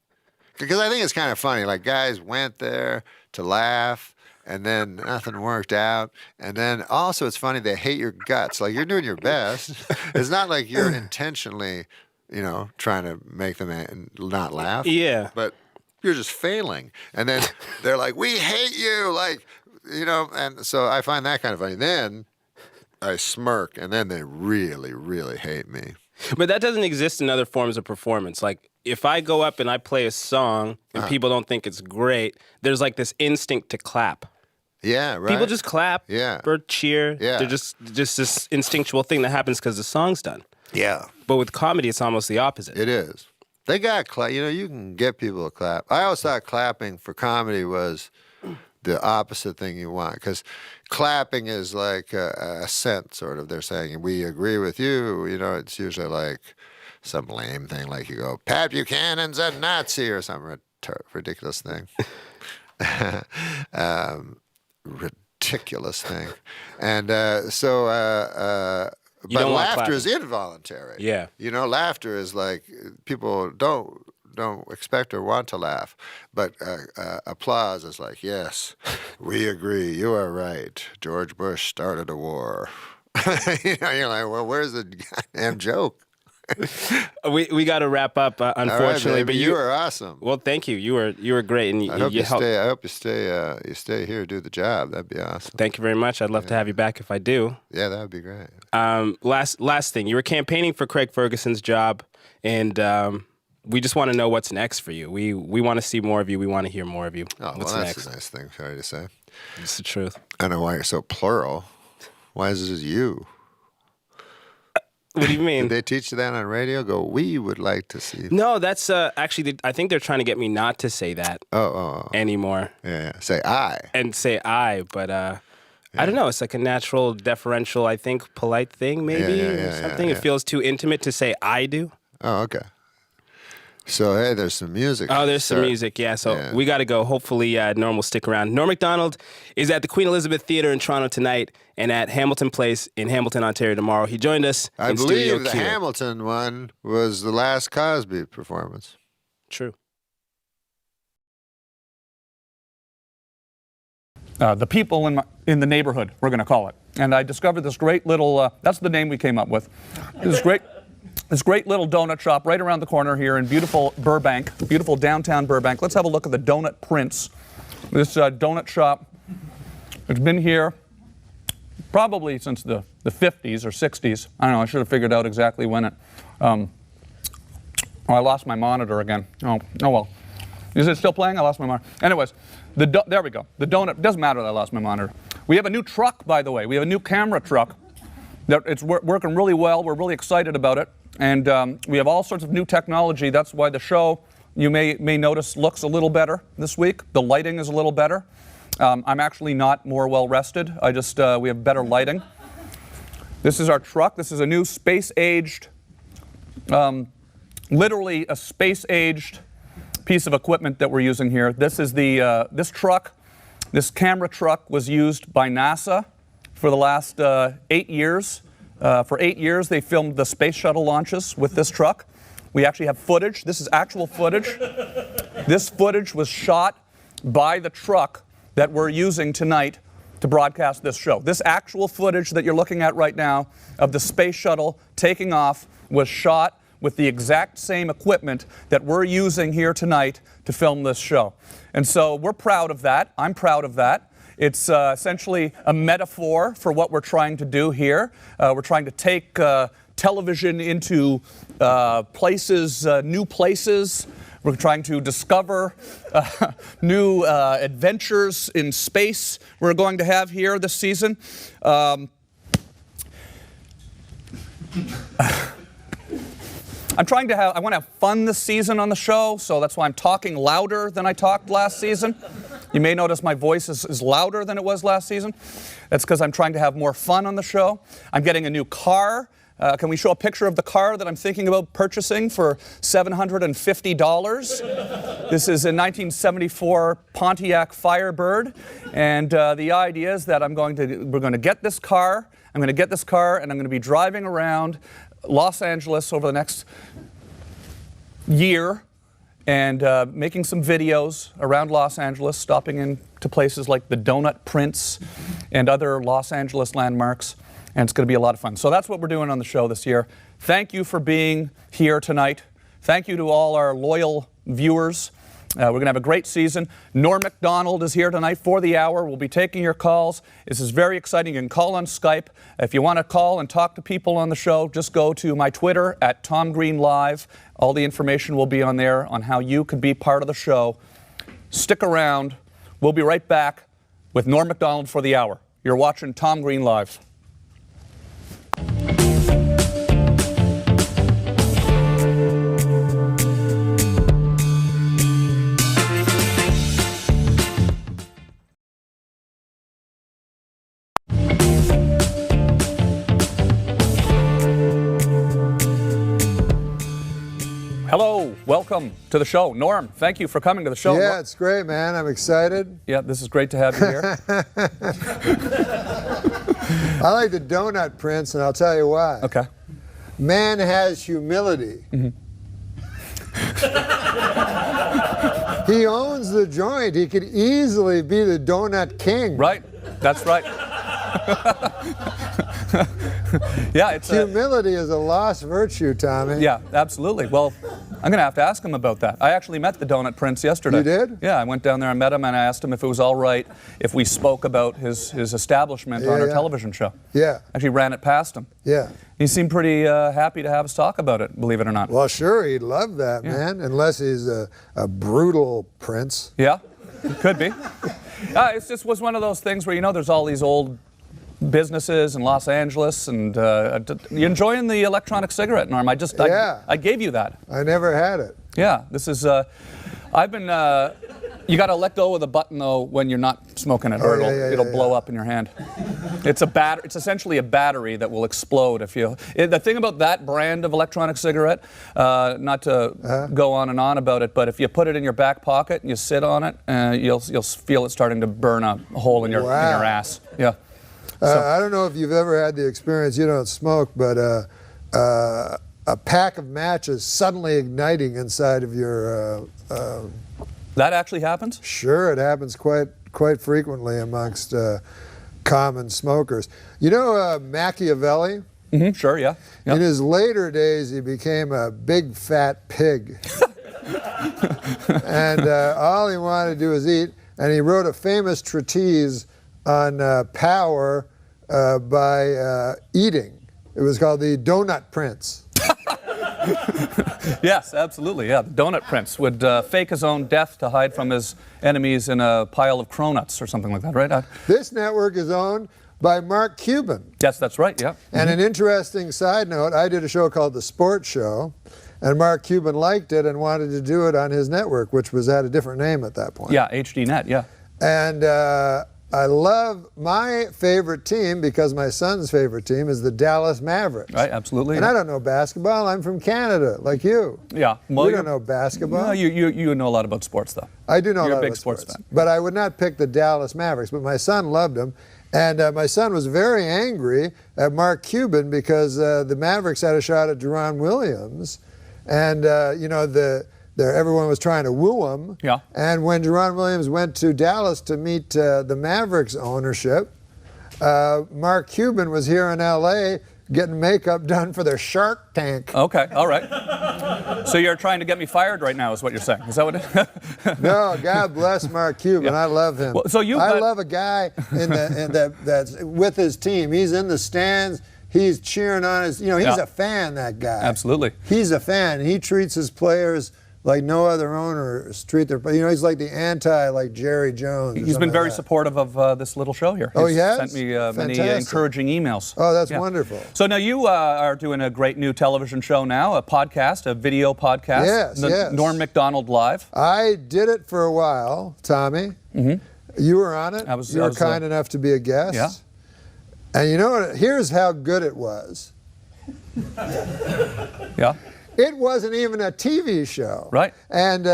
Because I think it's kind of funny. Like, guys went there to laugh, and then nothing worked out. And then also it's funny, they hate your guts. Like, you're doing your best. It's not like you're intentionally, trying to make them not laugh. Yeah. But you're just failing. And then they're like, we hate you. Like, and so I find that kind of funny. Then I smirk, and then they really, really hate me. But that doesn't exist in other forms of performance. Like, if I go up and I play a song and people don't think it's great, there's like this instinct to clap. Yeah, right. People just clap or cheer. Yeah. They're just this instinctual thing that happens because the song's done. Yeah. But with comedy, it's almost the opposite. It is. They got clap. You can get people to clap. I always thought clapping for comedy was the opposite thing you want, because clapping is like a assent, sort of. They're saying, we agree with you. It's usually like some lame thing, like you go, Pat Buchanan's a Nazi or some ridiculous thing. Ridiculous thing. And but laughter is involuntary. Yeah. Laughter is like, people don't expect or want to laugh, but applause is like, yes, we agree, you are right. George Bush started a war. You're like, well, where's the goddamn joke? We got to wrap up, unfortunately. Right, but you were awesome. Well, thank you. You were great, and I hope you helped. stay. I hope you stay here, do the job. That'd be awesome. Thank you very much. I'd love to have you back if I do. Yeah, that would be great. Last thing, you were campaigning for Craig Ferguson's job, and we just want to know what's next for you. We want to see more of you. We want to hear more of you. Oh, what's well, that's next? a nice thing for you to say. It's the truth. I don't know why you're so plural. Why is this you? What do you mean? Did they teach you that on radio? Go, we would like to see. No, that's actually, I think they're trying to get me not to say that anymore. Yeah, say I. And say I, but I don't know. It's like a natural, deferential, I think, polite thing, maybe, or something. It feels too intimate to say I do. Oh, okay. So, hey, there's some music. Oh, there's some music, yeah. So we got to go. Hopefully, Norm will stick around. Norm Macdonald is at the Queen Elizabeth Theatre in Toronto tonight and at Hamilton Place in Hamilton, Ontario tomorrow. He joined us I in Studio believe the Q. Hamilton one was the last Cosby performance. True. The people in the neighborhood, we're going to call it. And I discovered this great little, that's the name we came up with. This great little donut shop right around the corner here in beautiful Burbank, beautiful downtown Burbank. Let's have a look at the Donut Prince. This donut shop, it's been here probably since the 50s or 60s. I don't know, I should have figured out exactly when it, I lost my monitor again. Oh well. Is it still playing? I lost my monitor. Anyways, there we go. The donut, doesn't matter that I lost my monitor. We have a new truck, by the way. We have a new camera truck. It's working really well. We're really excited about it. And we have all sorts of new technology. That's why the show, you may notice, looks a little better this week. The lighting is a little better. I'm actually not more well rested. We have better lighting. This is our truck. This is a new space-aged, literally a space-aged piece of equipment that we're using here. This is this camera truck was used by NASA for the last 8 years. For 8 years, they filmed the space shuttle launches with this truck. We actually have footage. This is actual footage. This footage was shot by the truck that we're using tonight to broadcast this show. This actual footage that you're looking at right now of the space shuttle taking off was shot with the exact same equipment that we're using here tonight to film this show. And so we're proud of that. I'm proud of that. It's essentially a metaphor for what we're trying to do here. We're trying to take television into places, new places. We're trying to discover new adventures in space we're going to have here this season. I want to have fun this season on the show, so that's why I'm talking louder than I talked last season. You may notice my voice is louder than it was last season. That's because I'm trying to have more fun on the show. I'm getting a new car. Can we show a picture of the car that I'm thinking about purchasing for $750? This is a 1974 Pontiac Firebird, and the idea is that we're going to get this car. I'm going to get this car, and I'm going to be driving around Los Angeles over the next year, and making some videos around Los Angeles, stopping into places like the Donut Prince and other Los Angeles landmarks, and it's going to be a lot of fun. So that's what we're doing on the show this year. Thank you for being here tonight. Thank you to all our loyal viewers. We're going to have a great season. Norm Macdonald is here tonight for the hour. We'll be taking your calls. This is very exciting. You can call on Skype. If you want to call and talk to people on the show, just go to my Twitter at Tom Green Live. All the information will be on there on how you could be part of the show. Stick around. We'll be right back with Norm Macdonald for the hour. You're watching Tom Green Live. Hello, welcome to the show. Norm, thank you for coming to the show. Yeah, it's great, man. I'm excited. Yeah, this is great to have you here. I like the Donut Prince, and I'll tell you why. Okay. Man has humility. He owns the joint. He could easily be the Donut King. Right, that's right. Yeah, it's humility is a lost virtue, Tommy. Yeah, absolutely. Well, I'm going to have to ask him about that. I actually met the Donut Prince yesterday. You did? Yeah, I went down there and met him, and I asked him if it was all right if we spoke about his establishment on our television show. Yeah. Actually ran it past him. Yeah. He seemed pretty happy to have us talk about it, believe it or not. Well, sure, he'd love that, man, unless he's a brutal prince. Yeah, could be. It just was one of those things where, there's all these old businesses in Los Angeles, and you enjoying the electronic cigarette, Norm? I gave you that. I never had it. Yeah, this is. I've been. You got to let go of the button though when you're not smoking it, or it'll blow up in your hand. It's It's essentially a battery that will explode if you. The thing about that brand of electronic cigarette, not to go on and on about it, but if you put it in your back pocket and you sit on it, you'll feel it starting to burn a hole in your ass. Yeah. I don't know if you've ever had the experience, you don't smoke, but a pack of matches suddenly igniting inside of your... that actually happens? Sure, it happens quite frequently amongst common smokers. You know Machiavelli? Mm-hmm, sure, yeah. Yep. In his later days, he became a big fat pig. And all he wanted to do was eat, and he wrote a famous treatise on power by eating. It was called the Donut Prince. Yes, absolutely. Yeah, the Donut Prince would fake his own death to hide from his enemies in a pile of cronuts or something like that, right? This network is owned by Mark Cuban. Yes, that's right, yeah. And an interesting side note, I did a show called The Sports Show, and Mark Cuban liked it and wanted to do it on his network, which had a different name at that point. Yeah, HDNet, yeah. And I love my favorite team because my son's favorite team is the Dallas Mavericks. Right, absolutely. And I don't know basketball. I'm from Canada, like you. Yeah. Well, you don't know basketball. No, you know a lot about sports, though. I do know You're a lot a big about sports fan. But I would not pick the Dallas Mavericks. But my son loved them. And my son was very angry at Mark Cuban because the Mavericks had a shot at Ron Williams. And, everyone was trying to woo him. Yeah. And when Ron Williams went to Dallas to meet the Mavericks ownership, Mark Cuban was here in L.A. getting makeup done for their Shark Tank. Okay, all right. So you're trying to get me fired right now is what you're saying. Is that what it No, God bless Mark Cuban. Yeah. I love him. Well, I love a guy that's with his team. He's in the stands. He's cheering on his, he's a fan, that guy. Absolutely. He's a fan. He treats his players like no other owners treat their, he's like the like Jerry Jones. He's been very supportive of this little show here. Oh, he has? Sent me many encouraging emails. Oh, that's wonderful. So now you are doing a great new television show now, a podcast, a video podcast. Yes. Norm Macdonald Live. I did it for a while, Tommy. Mm-hmm. You were on it. You were kind enough to be a guest. Yeah. And you know what? Here's how good it was. Yeah. It wasn't even a TV show. Right. And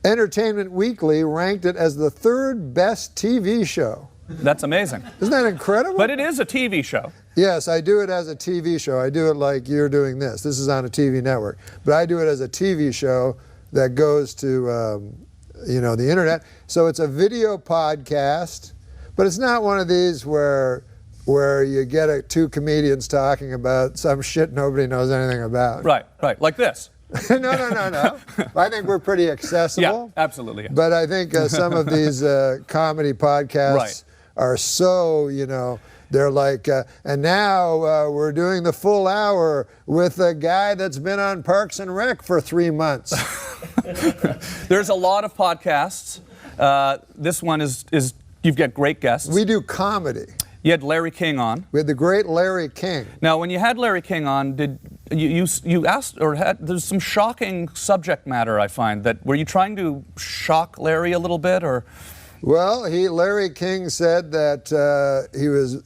Entertainment Weekly ranked it as the third best TV show. That's amazing. Isn't that incredible? But it is a TV show. Yes, I do it as a TV show. I do it like you're doing this. This is on a TV network. But I do it as a TV show that goes to the internet. So it's a video podcast, but it's not one of these where you get two comedians talking about some shit nobody knows anything about. Right, like this. No. I think we're pretty accessible. Yeah, absolutely. Yeah. But I think some of these comedy podcasts are so, they're like, and now we're doing the full hour with a guy that's been on Parks and Rec for 3 months. There's a lot of podcasts. This one is you've got great guests. We do comedy. You had Larry King on. We had the great Larry King. Now, when you had Larry King on, did you asked or had there's some shocking subject matter I find that were you trying to shock Larry a little bit or? Well, Larry King said that he was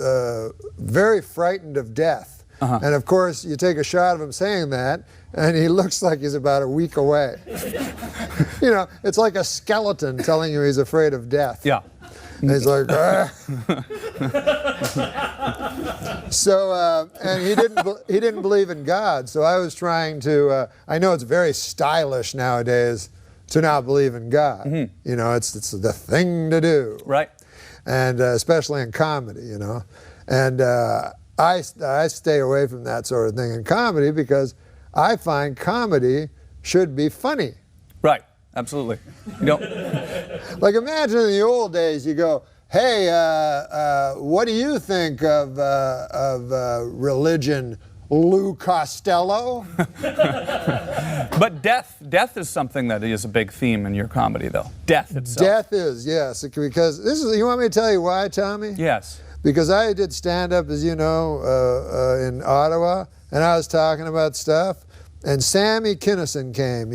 very frightened of death. And of course, you take a shot of him saying that, and he looks like he's about a week away. It's like a skeleton telling you he's afraid of death. Yeah. And he's like, ah. So, and he didn't believe in God. So I was trying to. I know it's very stylish nowadays to not believe in God. Mm-hmm. It's the thing to do. Right. And especially in comedy, And I stay away from that sort of thing in comedy because I find comedy should be funny. Right. Absolutely. Like imagine in the old days, you go, hey, what do you think of religion, Lou Costello? But death is something that is a big theme in your comedy, though. Death itself. Death is, yes, because you want me to tell you why, Tommy? Yes. Because I did stand-up, as you know, in Ottawa, and I was talking about stuff, and Sammy Kinison came,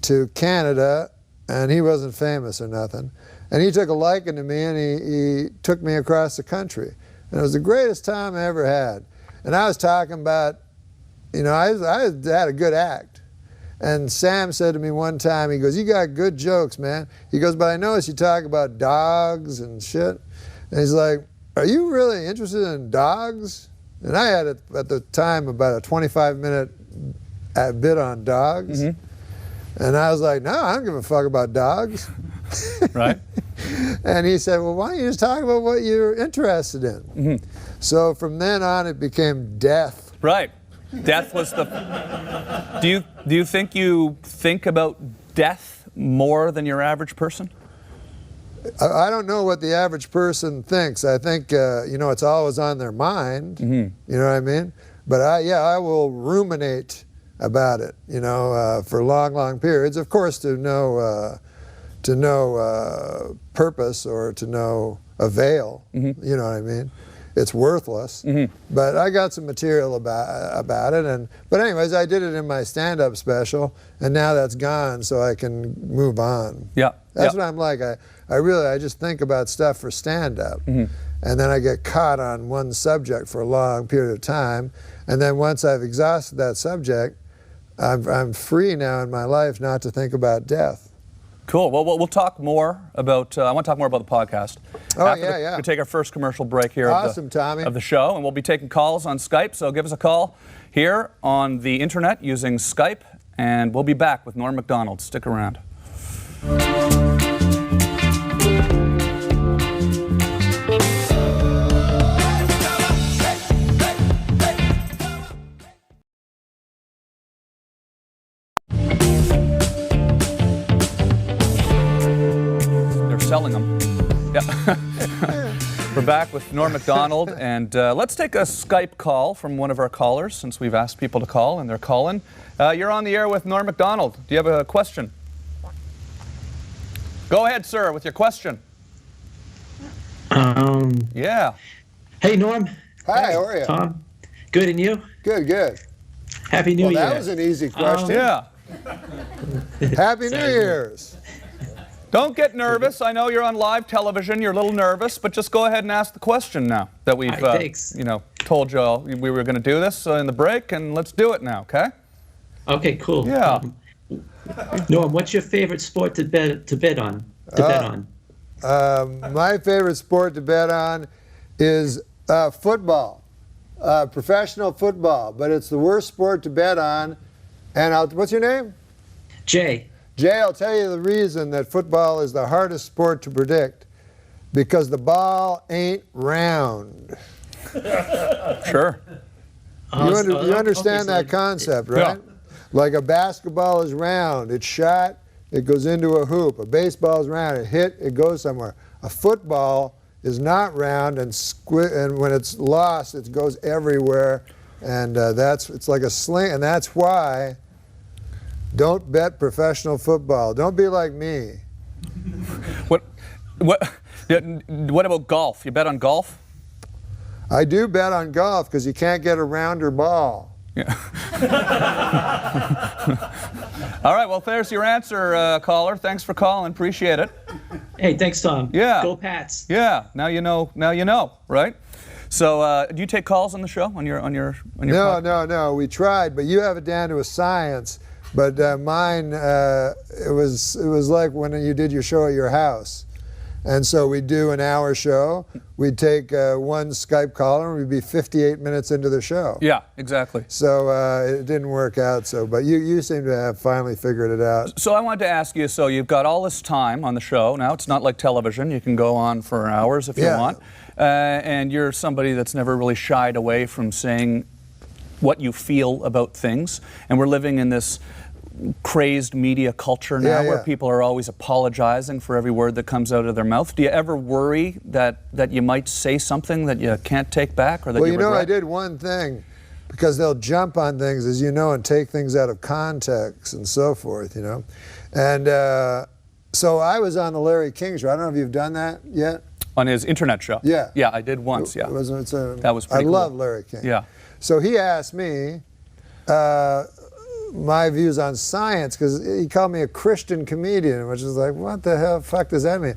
to Canada, and he wasn't famous or nothing. And he took a liking to me, and he took me across the country. And it was the greatest time I ever had. And I was talking about, I had a good act. And Sam said to me one time, he goes, you got good jokes, man. He goes, but I noticed you talk about dogs and shit. And he's like, are you really interested in dogs? And I had, at the time, about a 25-minute bit on dogs. Mm-hmm. And I was like, no, I don't give a fuck about dogs. Right. And he said, well, why don't you just talk about what you're interested in? Mm-hmm. So from then on, it became death. Right. Death was the... Do you think about death more than your average person? I don't know what the average person thinks. I think, it's always on their mind. Mm-hmm. You know what I mean? But I will ruminate about it, for long, long periods. Of course, to no purpose or to no avail. Mm-hmm. You know what I mean? It's worthless. Mm-hmm. But I got some material about it. But anyways, I did it in my stand-up special, and now that's gone, so I can move on. Yeah. That's what I'm like. I just think about stuff for stand-up. Mm-hmm. And then I get caught on one subject for a long period of time. And then once I've exhausted that subject, I'm free now in my life not to think about death. Cool. Well, we'll talk more about. I want to talk more about the podcast. Oh, yeah. We'll take our first commercial break here. Awesome, Tommy. Of the show, and we'll be taking calls on Skype. So give us a call here on the internet using Skype, and we'll be back with Norm Macdonald. Stick around. Selling them. Yeah. We're back with Norm Macdonald, and let's take a Skype call from one of our callers, since we've asked people to call, and they're calling. You're on the air with Norm Macdonald. Do you have a question? Go ahead, sir, with your question. Yeah. Hey, Norm. Hi, how are you? Tom. Good, and you? Good. Happy New Year. That was an easy question. Yeah. Happy New Year's. Don't get nervous. I know you're on live television. You're a little nervous, but just go ahead and ask the question now that we've, told you all we were going to do this in the break, and let's do it now, okay? Okay, cool. Yeah. Norm, what's your favorite sport to bet on? My favorite sport to bet on is football, professional football. But it's the worst sport to bet on. And what's your name? Jay. Jay, I'll tell you the reason that football is the hardest sport to predict. Because the ball ain't round. Sure. You understand that concept, right? Yeah. Like a basketball is round. It's shot, it goes into a hoop. A baseball is round. It hit, it goes somewhere. A football is not round, and when it's lost, it goes everywhere. And it's like a sling, and that's why don't bet professional football. Don't be like me. What about golf? You bet on golf? I do bet on golf because you can't get a rounder ball. Yeah. All right, well, there's your answer, caller. Thanks for calling. Appreciate it. Hey, thanks, Tom. Yeah. Go Pats. Yeah. Now you know, right? So, do you take calls on the show on your No. We tried, but you have it down to a science. But mine, it was like when you did your show at your house. And so we'd do an hour show. We'd take one Skype caller, and we'd be 58 minutes into the show. Yeah, exactly. So it didn't work out. But you seem to have finally figured it out. So I wanted to ask you, so you've got all this time on the show. Now, it's not like television. You can go on for hours if you want. And you're somebody that's never really shied away from saying what you feel about things. And we're living in this crazed media culture now where people are always apologizing for every word that comes out of their mouth. Do you ever worry that you might say something that you can't take back or that you regret? I did one thing, because they'll jump on things, as you know, and take things out of context and so forth, you know. And so I was on the Larry King show. I don't know if you've done that yet. On his internet show? Yeah. Yeah, I did once, yeah. That was pretty cool. I love Larry King. Yeah. So he asked me my views on science, because he called me a Christian comedian, which is like, what the hell fuck does that mean?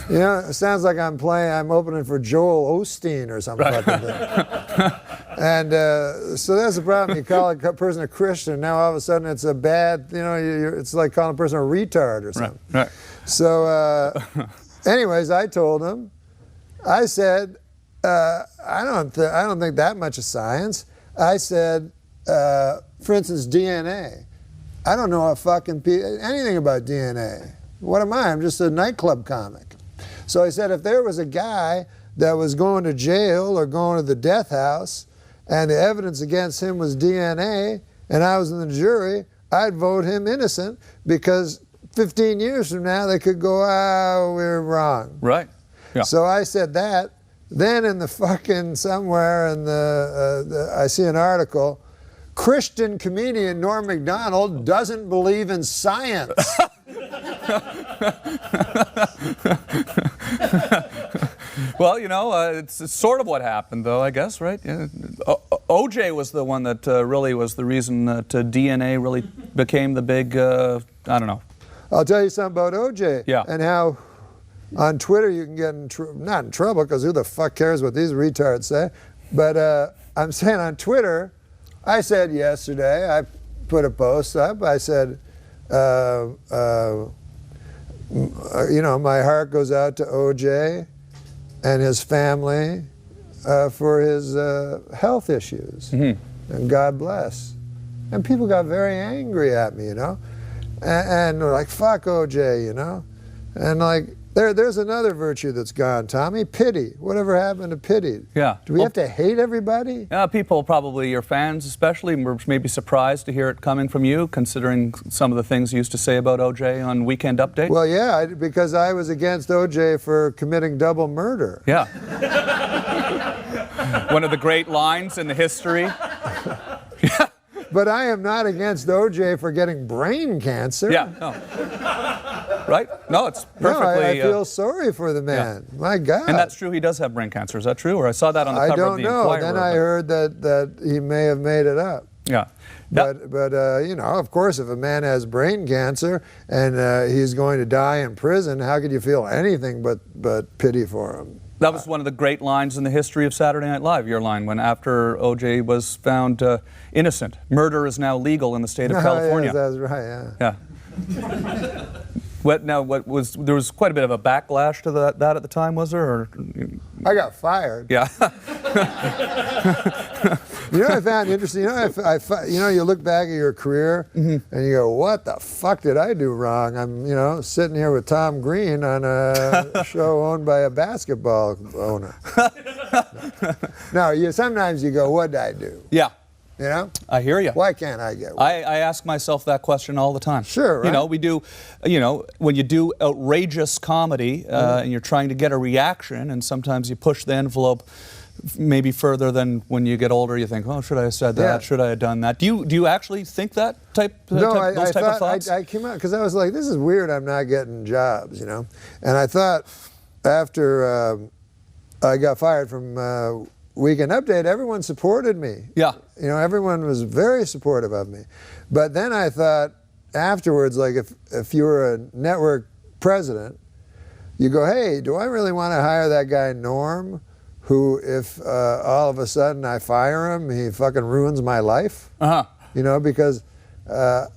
You know, it sounds like I'm opening for Joel Osteen or something like that. And so that's the problem. You call a person a Christian, now all of a sudden it's a bad, it's like calling a person a retard or something. Right. So anyways, I told him, I said, I don't think that much is science. I said, for instance, DNA. I don't know anything about DNA. What am I? I'm just a nightclub comic. So I said, if there was a guy that was going to jail or going to the death house and the evidence against him was DNA and I was in the jury, I'd vote him innocent, because 15 years from now they could go, we're wrong. Right. Yeah. So I said that. Then in the fucking somewhere in I see an article, Christian comedian Norm Macdonald doesn't believe in science. Well, it's sort of what happened, though, I guess, right? Yeah. OJ was the one that really was the reason that DNA really became the big, I don't know. I'll tell you something about OJ. Yeah. And how on Twitter you can get not in trouble, because who the fuck cares what these retards say? But I'm saying on Twitter, I said yesterday, I put a post up, I said, my heart goes out to OJ and his family for his health issues. Mm-hmm. And God bless. And people got very angry at me, and they're like, fuck OJ, And like, there's another virtue that's gone, Tommy. Pity. Whatever happened to pity? Yeah. Do we have to hate everybody? People, probably your fans especially, were maybe surprised to hear it coming from you, considering some of the things you used to say about OJ on Weekend Update. Well, yeah, because I was against OJ for committing double murder. Yeah. One of the great lines in the history. Yeah. But I am not against OJ for getting brain cancer. Yeah, no. Right? No, it's perfectly... No, I feel sorry for the man. Yeah. My God. And that's true, he does have brain cancer. Is that true? Or I saw that on the cover of the Inquirer. I don't know. Then I heard that he may have made it up. Yeah. But of course, if a man has brain cancer and he's going to die in prison, how could you feel anything but pity for him? That was one of the great lines in the history of Saturday Night Live, your line, when after O.J. was found innocent. Murder is now legal in the state of California. Yes, that's right, yeah. What was there was quite a bit of a backlash to that at the time, was there? Or I got fired. yeah. You know what I found interesting? You know, you look back at your career and you go, what the fuck did I do wrong? I'm, sitting here with Tom Green on a show owned by a basketball owner. No, sometimes you go, what did I do? Yeah. You know? I hear you. Why can't I get one? I ask myself that question all the time. Sure, right? We do, when you do outrageous comedy and you're trying to get a reaction, and sometimes you push the envelope maybe further than when you get older. You think, oh, should I have said that? Yeah. Should I have done that? Do you actually think that those type of thoughts? I came out because I was like, this is weird. I'm not getting jobs, And I thought after I got fired from Weekend Update, everyone supported me. Yeah. Everyone was very supportive of me. But then I thought afterwards, like if you were a network president, you go, hey, do I really want to hire that guy Norm, who if all of a sudden I fire him, he fucking ruins my life? Uh-huh. Because Don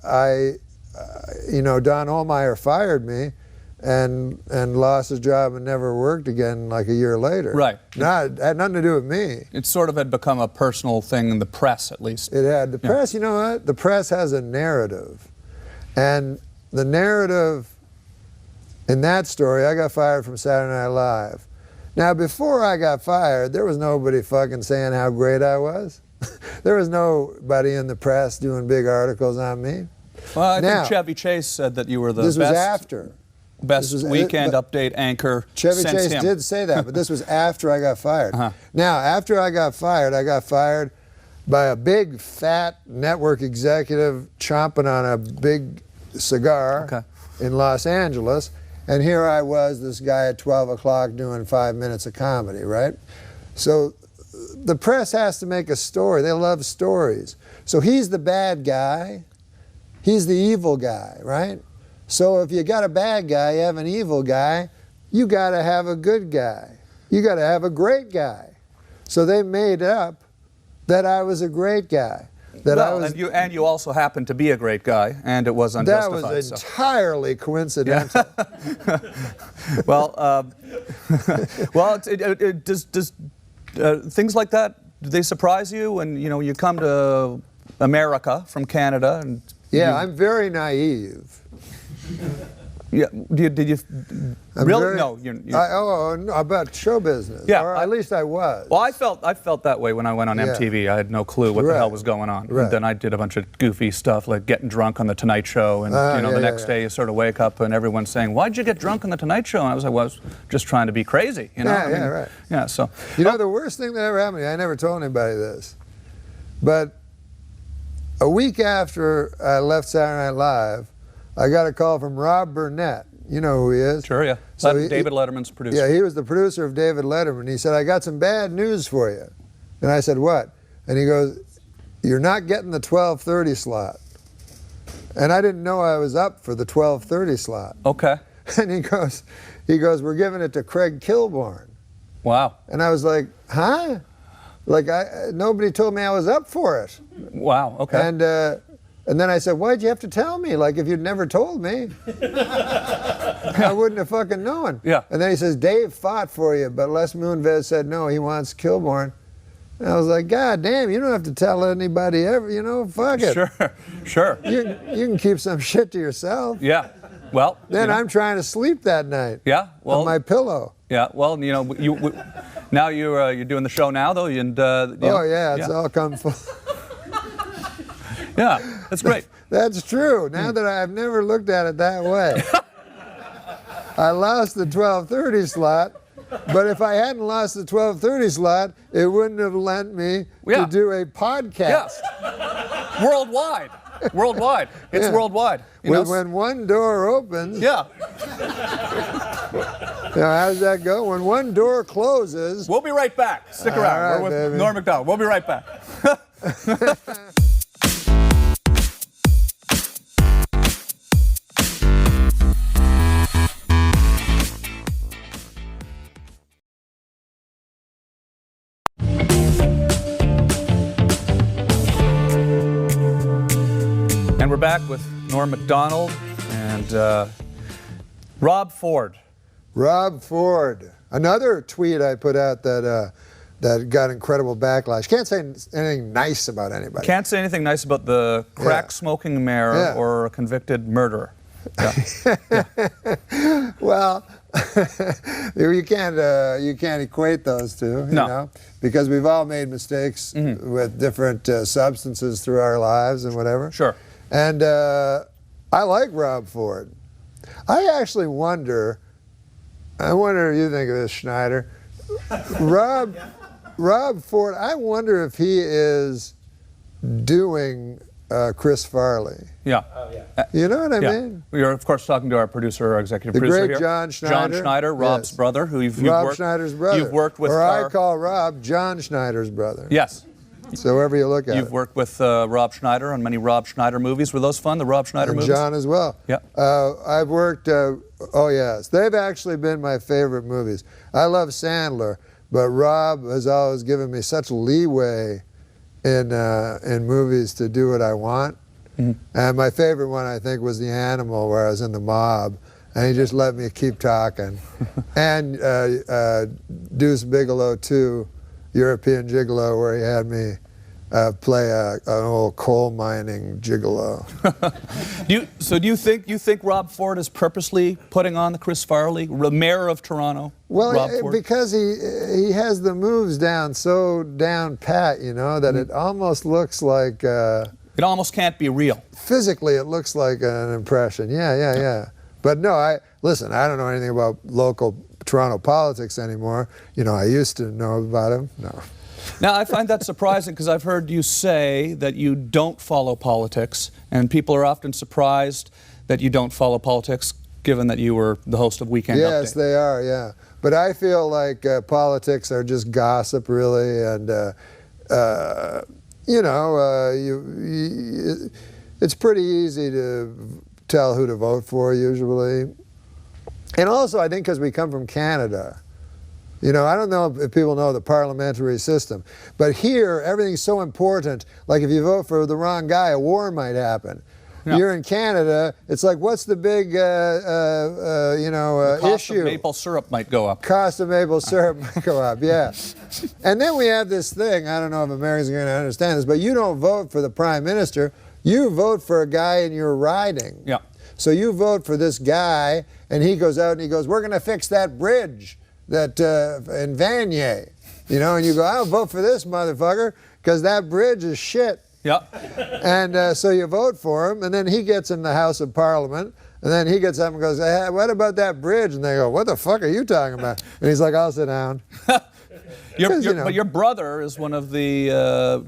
Ohlmeyer fired me and lost his job and never worked again like a year later. Right. It had nothing to do with me. It sort of had become a personal thing in the press, at least. It had. The press, you know what? The press has a narrative. And the narrative in that story, I got fired from Saturday Night Live. Now, before I got fired, there was nobody fucking saying how great I was. There was nobody in the press doing big articles on me. Well, I think Chevy Chase said that you were the this best. Was after. Best Weekend Update anchor Chevy since Chase him. did say that, but this was after I got fired. Uh-huh. Now, after I got fired by a big, fat network executive chomping on a big cigar in Los Angeles, and here I was, this guy at 12 o'clock doing 5 minutes of comedy, right? So the press has to make a story. They love stories. So he's the bad guy. He's the evil guy, right? So if you got a bad guy, you have an evil guy, you got to have a good guy. You got to have a great guy. So they made up that I was a great guy. And you also happened to be a great guy, and it was unjustified. That was entirely coincidental. Yeah. Does things like that, do they surprise you when you come to America from Canada? And I'm very naive. Yeah, did you really? No, about show business. Yeah, or at least I was. Well, I felt that way when I went on MTV. I had no clue what the hell was going on. Right. And then I did a bunch of goofy stuff like getting drunk on the Tonight Show, and the next day you sort of wake up and everyone's saying, "Why'd you get drunk on the Tonight Show?" And I was like, "Well, I was just trying to be crazy." Right. Yeah, so the worst thing that ever happened to me, I never told anybody this, but a week after I left Saturday Night Live, I got a call from Rob Burnett. You know who he is? Sure, yeah. David Letterman's producer. Yeah, he was the producer of David Letterman. He said, I got some bad news for you. And I said, what? And he goes, you're not getting the 12:30 slot. And I didn't know I was up for the 12:30 slot. Okay. And he goes, we're giving it to Craig Kilborn. Wow. And I was like, huh? Like, nobody told me I was up for it. Wow, okay. And then I said, why'd you have to tell me? Like, if you'd never told me, I wouldn't have fucking known. Yeah. And then he says, Dave fought for you, but Les Moonves said, no, he wants Kilborn. And I was like, God damn, you don't have to tell anybody ever, fuck it. Sure. You can keep some shit to yourself. Yeah. Well. Then I'm trying to sleep that night. Yeah. Well. On my pillow. Yeah. Well, now you're doing the show now, though, and it's all come full. Yeah, that's great. That's true. Now that I've never looked at it that way. I lost the 12:30 slot, but if I hadn't lost the 12:30 slot, it wouldn't have lent me to do a podcast. Yeah. Worldwide. It's worldwide. When one door opens. Yeah. How does that go? When one door closes. We'll be right back. Stick around. Right, we're with baby. Norm Macdonald. We'll be right back. And we're back with Norm Macdonald, and Rob Ford. Rob Ford. Another tweet I put out that got incredible backlash. Can't say anything nice about anybody. Can't say anything nice about the crack-smoking mayor or a convicted murderer. Yeah. Well, you can't equate those two, you know, because we've all made mistakes with different substances through our lives and whatever. Sure. And I like Rob Ford. I actually wonder. I wonder if you think of this, Schneider. Rob Ford. I wonder if he is doing Chris Farley. Yeah. You know what I mean? We are, of course, talking to our producer, our executive producer great here. John Schneider. John Schneider, Rob's brother, who you've worked, Schneider's brother. You've worked with. Or I call Rob John Schneider's brother. Yes. So wherever you look at You've worked with Rob Schneider on many Rob Schneider movies. Were those fun, the Rob Schneider movies? John as well. Yeah. I've worked, oh yes, they've actually been my favorite movies. I love Sandler, but Rob has always given me such leeway in movies to do what I want. And my favorite one, I think, was The Animal, where I was in the mob, and he just let me keep talking. And Deuce Bigelow 2, European Gigolo, where he had me play an old coal mining gigolo. Do you think Rob Ford is purposely putting on the Chris Farley, mayor of Toronto? Well, because he has the moves so down pat, you know, that it almost looks like. It almost can't be real. Physically, it looks like an impression. Yeah. But no, listen, I don't know anything about local Toronto politics anymore. You know, I used to know about him. No. Now, I find that surprising because I've heard you say that you don't follow politics, and people are often surprised that you don't follow politics, given that you were the host of Weekend Update. Yes, they are, yeah. But I feel like politics are just gossip, really, and, you know, it's pretty easy to tell who to vote for, usually. And also, I think because we come from Canada. You know, I don't know if people know the parliamentary system, but here, everything's so important. Like if you vote for the wrong guy, a war might happen. Yeah. You're in Canada, it's like, what's the big, the cost issue? Of maple syrup might go up. Cost of maple syrup might go up, yeah. And then we have this thing, I don't know if Americans are going to understand this, but you don't vote for the prime minister, you vote for a guy in your riding. Yeah. So you vote for this guy, and he goes out and he goes, we're going to fix that bridge that in Vanier, you know, and you go, I'll vote for this motherfucker because that bridge is shit. Yeah. And so you vote for him, and then he gets in the House of Parliament, and then he gets up and goes, hey, what about that bridge? And they go, what the fuck are you talking about? And he's like, I'll sit down. But your brother is one of the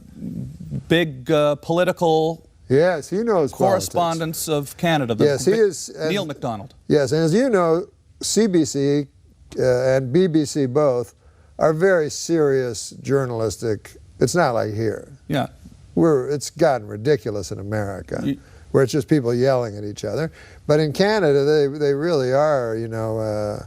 big political yes, he knows correspondents of Canada. Yes, he is. Neil Macdonald. Yes, and as you know, CBC and BBC both are very serious journalistic. It's not like here. Yeah. It's gotten ridiculous in America, where it's just people yelling at each other. But in Canada, they really are, you know,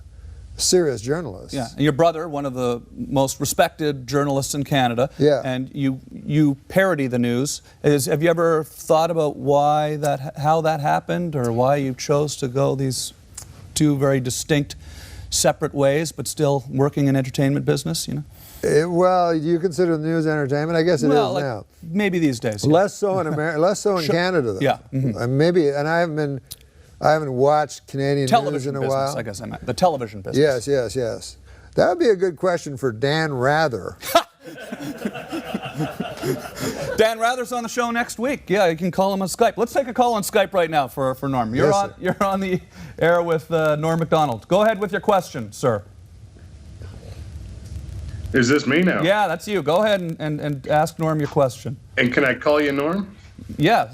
serious journalists. Yeah, and your brother, one of the most respected journalists in Canada. Yeah. And you parody the news. Have you ever thought about how that happened, or why you chose to go these two very distinct, separate ways, but still working in entertainment business? You know. Well, do you consider the news entertainment? I guess it is now. Maybe these days. Yeah. Less so in America. Less so in Canada, though. Yeah. Mm-hmm. Maybe, and I haven't watched Canadian news in a business, while. I guess I meant the television business. Yes. That would be a good question for Dan Rather. Dan Rather's on the show next week. Yeah, you can call him on Skype. Let's take a call on Skype right now for Norm. You're on the air with Norm Macdonald. Go ahead with your question, sir. Is this me now? Yeah, that's you. Go ahead and ask Norm your question. And can I call you Norm? Yeah.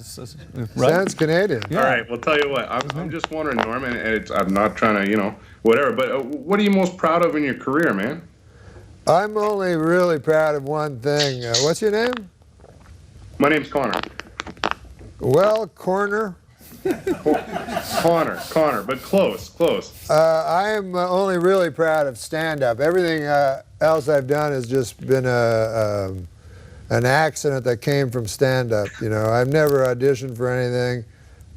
Right? Sounds Canadian. Yeah. All right. Well, tell you what. I'm just wondering, Norm, and I'm not trying to, you know, whatever, but what are you most proud of in your career, man? I'm only really proud of one thing. What's your name? My name's Connor. Well, Corner. Connor, but close. I am only really proud of stand-up. Everything else I've done has just been an accident that came from stand-up. You know, I've never auditioned for anything.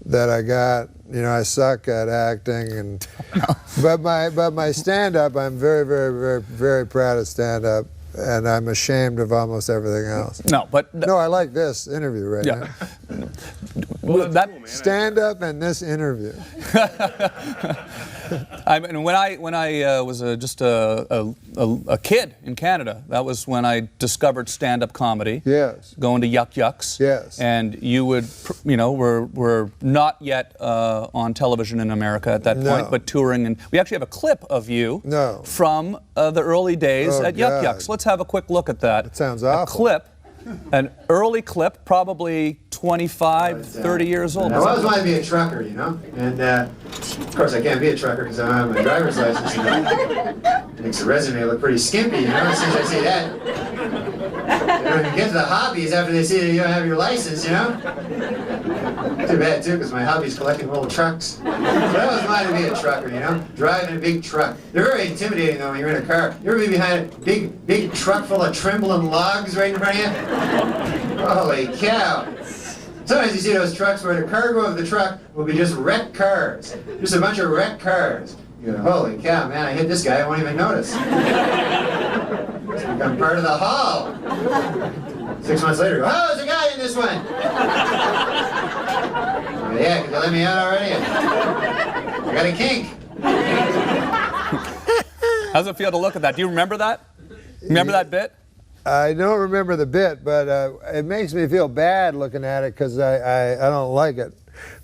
that I got. You know, I suck at acting, and but my stand-up, I'm very, very, very, very proud of stand-up, and I'm ashamed of almost everything else. No, but no, I like this interview right now. Well, that stand-up and this interview. I mean, when I was just a kid in Canada, that was when I discovered stand-up comedy. Yes. Going to Yuck Yucks. Yes. And you would, were not yet on television in America at that point, but touring. And we actually have a clip of you from the early days at Yuck Yucks. Let's have a quick look at that. It sounds awful. A clip. An early clip, probably 25, 30 years old. I always wanted to be a trucker, you know? And, of course, I can't be a trucker because I don't have my driver's license. It makes the resume look pretty skimpy, you know, as soon as I say that. You know, when you get to the hobbies after they see that you don't have your license, you know? Too bad, too, because my hobby's collecting old trucks. But I always wanted to be a trucker, you know? Driving a big truck. They're very intimidating, though, when you're in a car. You ever be behind a big truck full of trembling logs right in front of you? Holy cow. Sometimes you see those trucks where the cargo of the truck will be just wrecked cars. Just a bunch of wrecked cars. You go, holy cow, man, I hit this guy, I won't even notice. It's become part of the haul. 6 months later, oh, there's a guy in this one. Yeah, could you let me out already? I got a kink. How does it feel to look at that? Do you remember that? Remember that bit? I don't remember the bit, but it makes me feel bad looking at it because I don't like it.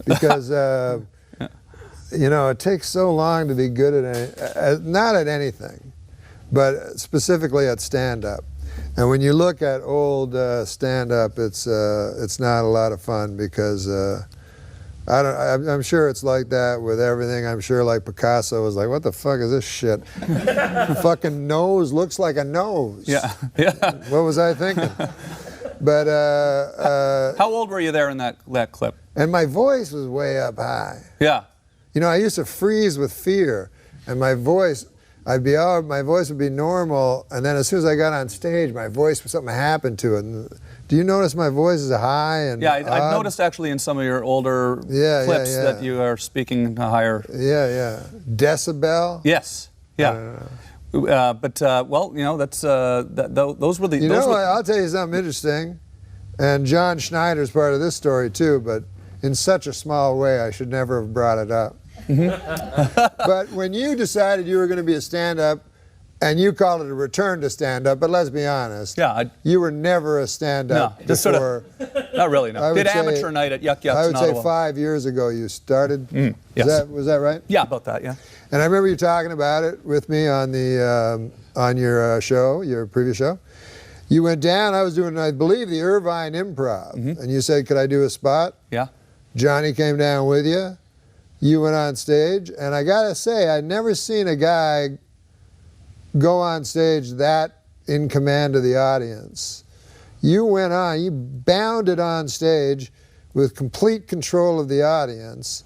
Because, you know, it takes so long to be good at not at anything, but specifically at stand-up. And when you look at old stand-up, it's not a lot of fun because I'm sure it's like that with everything. I'm sure like Picasso was like, what the fuck is this shit? Fucking nose looks like a nose. Yeah. What was I thinking? But how old were you there in that clip? And my voice was way up high. Yeah. You know, I used to freeze with fear, and my voice would be normal, and then as soon as I got on stage, something happened to it. And do you notice my voice is high and yeah, I've noticed actually in some of your older clips that you are speaking a higher. Yeah. Decibel. Yes. Yeah. Well, you know, that's those were the. You know, I'll tell you something interesting, and John Schneider's part of this story too, but in such a small way, I should never have brought it up. But when you decided you were going to be a stand-up, and you called it a return to stand-up, but let's be honest, you were never a stand-up no, just before. Sort of, not really, no. Did amateur night at Yuck Yucks. I would say 5 years ago you started. Yes. Was that right? Yeah, about that, yeah. And I remember you talking about it with me on your show, your previous show. You went down, I was doing, I believe, the Irvine Improv, and you said, could I do a spot? Yeah. Johnny came down with you. You went on stage, and I gotta say, I'd never seen a guy go on stage that in command of the audience. You went on, you bounded on stage with complete control of the audience,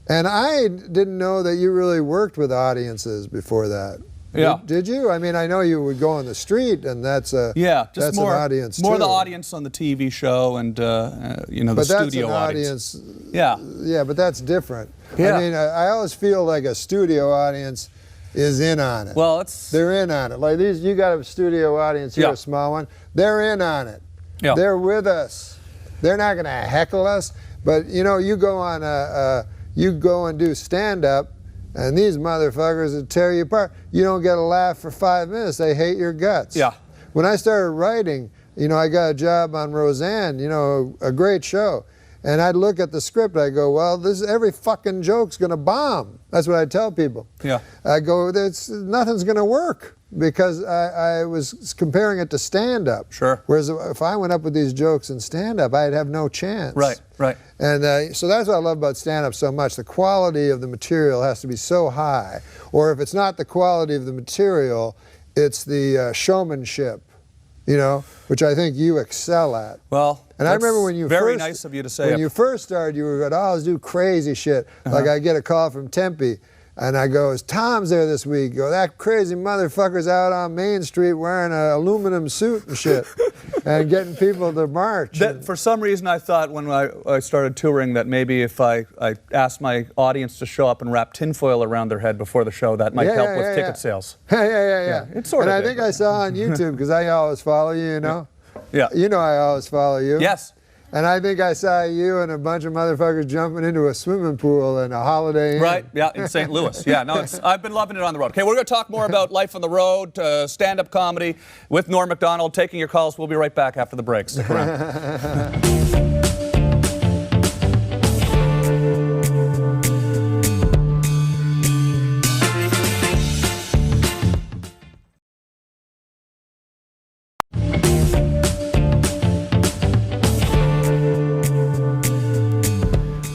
and I didn't know that you really worked with audiences before that. Yeah. Did you? I mean, I know you would go on the street, and that's an audience more too. the audience on the TV show and you know, the studio audience. Yeah, but that's different. Yeah. I mean, I always feel like a studio audience is in on it. Well, they're in on it. Like these, you got a studio audience here, a small one. They're in on it. Yeah. They're with us. They're not going to heckle us. But you know, you go on you go and do stand up, and these motherfuckers will tear you apart. You don't get a laugh for 5 minutes. They hate your guts. Yeah. When I started writing, you know, I got a job on Roseanne. You know, a great show. And I'd look at the script, I go, well, every fucking joke's gonna bomb. That's what I tell people. Yeah. I go, nothing's gonna work, because I was comparing it to stand-up. Sure. Whereas if I went up with these jokes in stand-up, I'd have no chance. Right. And so that's what I love about stand-up so much. The quality of the material has to be so high. Or if it's not the quality of the material, it's the showmanship, you know, which I think you excel at. Well, and I remember when you very nice of you to say. When you first started, you were going, oh, let's do crazy shit. Like I get a call from Tempe, And I go, is Tom's there this week? Go, that crazy motherfucker's out on Main Street wearing an aluminum suit and shit and getting people to march. For some reason, I thought when I started touring that maybe if I asked my audience to show up and wrap tinfoil around their head before the show, that might help with ticket sales. Yeah. It's sort and of I think I saw on YouTube, because I always follow you, you know? Yeah. You know I always follow you. Yes. And I think I saw you and a bunch of motherfuckers jumping into a swimming pool in a Holiday Inn. Right, yeah, in St. Louis. Yeah, no, I've been loving it on the road. Okay, we're going to talk more about life on the road, stand-up comedy with Norm Macdonald. Taking your calls. We'll be right back after the break. Stick around.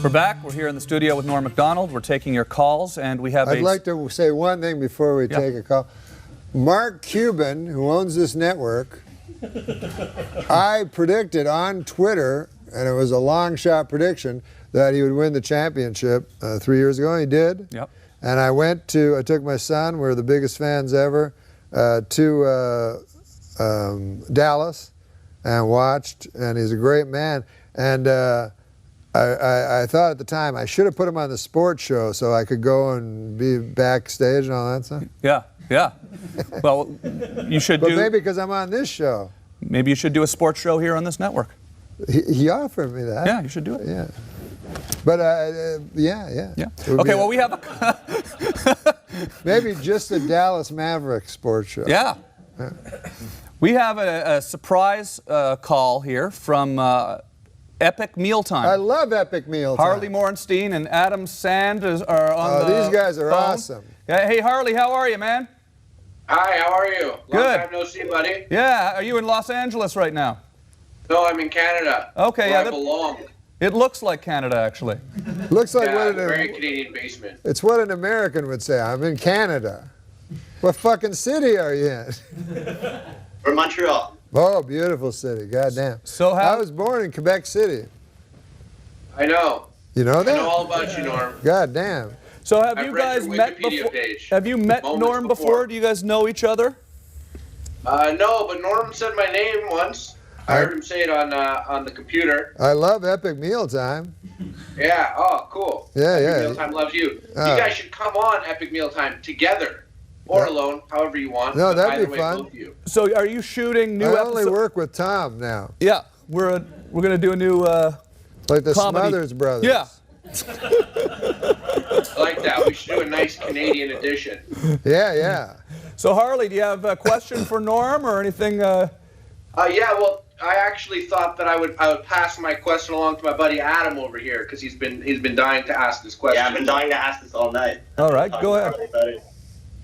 We're back. We're here in the studio with Norm Macdonald. We're taking your calls, and we have I'd like to say one thing before we take a call. Mark Cuban, who owns this network, I predicted on Twitter, and it was a long shot prediction, that he would win the championship 3 years ago. He did. Yep. And I took my son, we're the biggest fans ever, to Dallas and watched, and he's a great man. And I thought at the time I should have put him on the sports show so I could go and be backstage and all that stuff. Yeah. Well, you should But maybe because I'm on this show. Maybe you should do a sports show here on this network. He offered me that. Yeah, you should do it. Yeah. But, yeah. Okay, well, we have a... maybe just a Dallas Mavericks sports show. Yeah. We have a surprise call here from Epic Mealtime. I love Epic Mealtime. Harley Morenstein and Adam Sand are on the these guys are phone. awesome. Hey, Harley, how are you, man? Hi, how are you? Good. Long time no see, buddy. Yeah, are you in Los Angeles right now? No, I'm in Canada. Okay, where I belong. It looks like Canada, actually. Looks like what very Canadian basement. It's what an American would say. I'm in Canada. What fucking city are you in? We're Montreal. Oh, beautiful city. Goddamn. So I was born in Quebec City. I know. You know that? I know all about you, Norm. Goddamn. So have I've you read guys your met Wikipedia before? page. Have you met Norm before? Do you guys know each other? No, but Norm said my name once. I heard him say it on the computer. I love Epic Mealtime. Yeah. Oh, cool. Yeah. Epic Mealtime loves you. You guys should come on Epic Mealtime together or alone, however you want. No, that'd Either be way, fun. both of you. So are you shooting new I episodes? only work with Tom now. Yeah, we're gonna do a new like the comedy. Smothers Brothers. Yeah. I like that. We should do a nice Canadian edition. Yeah. So Harley, do you have a question for Norm or anything? Yeah. Well, I actually thought that I would pass my question along to my buddy Adam over here because he's been dying to ask this question. Yeah, I've been dying to ask this all night. All right, go ahead.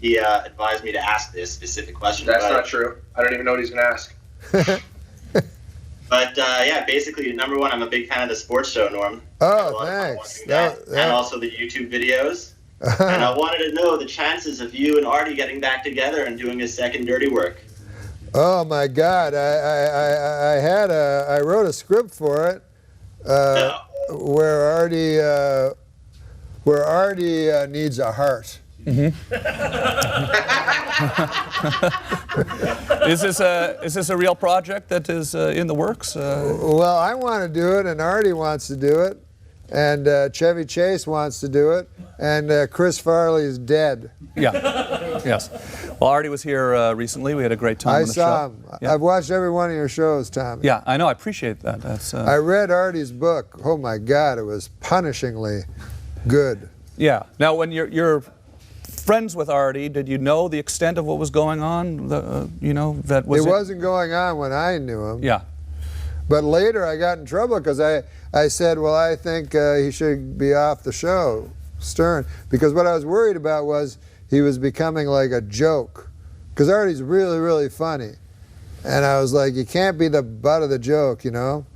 He advised me to ask this specific question. That's not true. I don't even know what he's going to ask. But yeah, basically, number one, I'm a big fan of the sports show, Norm. Oh, thanks. And also the YouTube videos. And I wanted to know the chances of you and Artie getting back together and doing a second Dirty Work. Oh my God! I wrote a script for it where Artie needs a heart. Mm-hmm. Is this a real project that is in the works? Well, I want to do it, and Artie wants to do it, and Chevy Chase wants to do it, and Chris Farley's dead. Yeah. Yes. Well, Artie was here recently. We had a great time on the show. I saw him. Yeah. I've watched every one of your shows, Tommy. Yeah, I know. I appreciate that. That's. I read Artie's book. Oh my God, it was punishingly good. Yeah. Now, when you're friends with Artie, did you know the extent of what was going on? That was. It wasn't going on when I knew him. Yeah. But later I got in trouble because I said, well, I think he should be off the show, Stern, because what I was worried about was he was becoming like a joke, because Artie's really, really funny. And I was like, you can't be the butt of the joke, you know?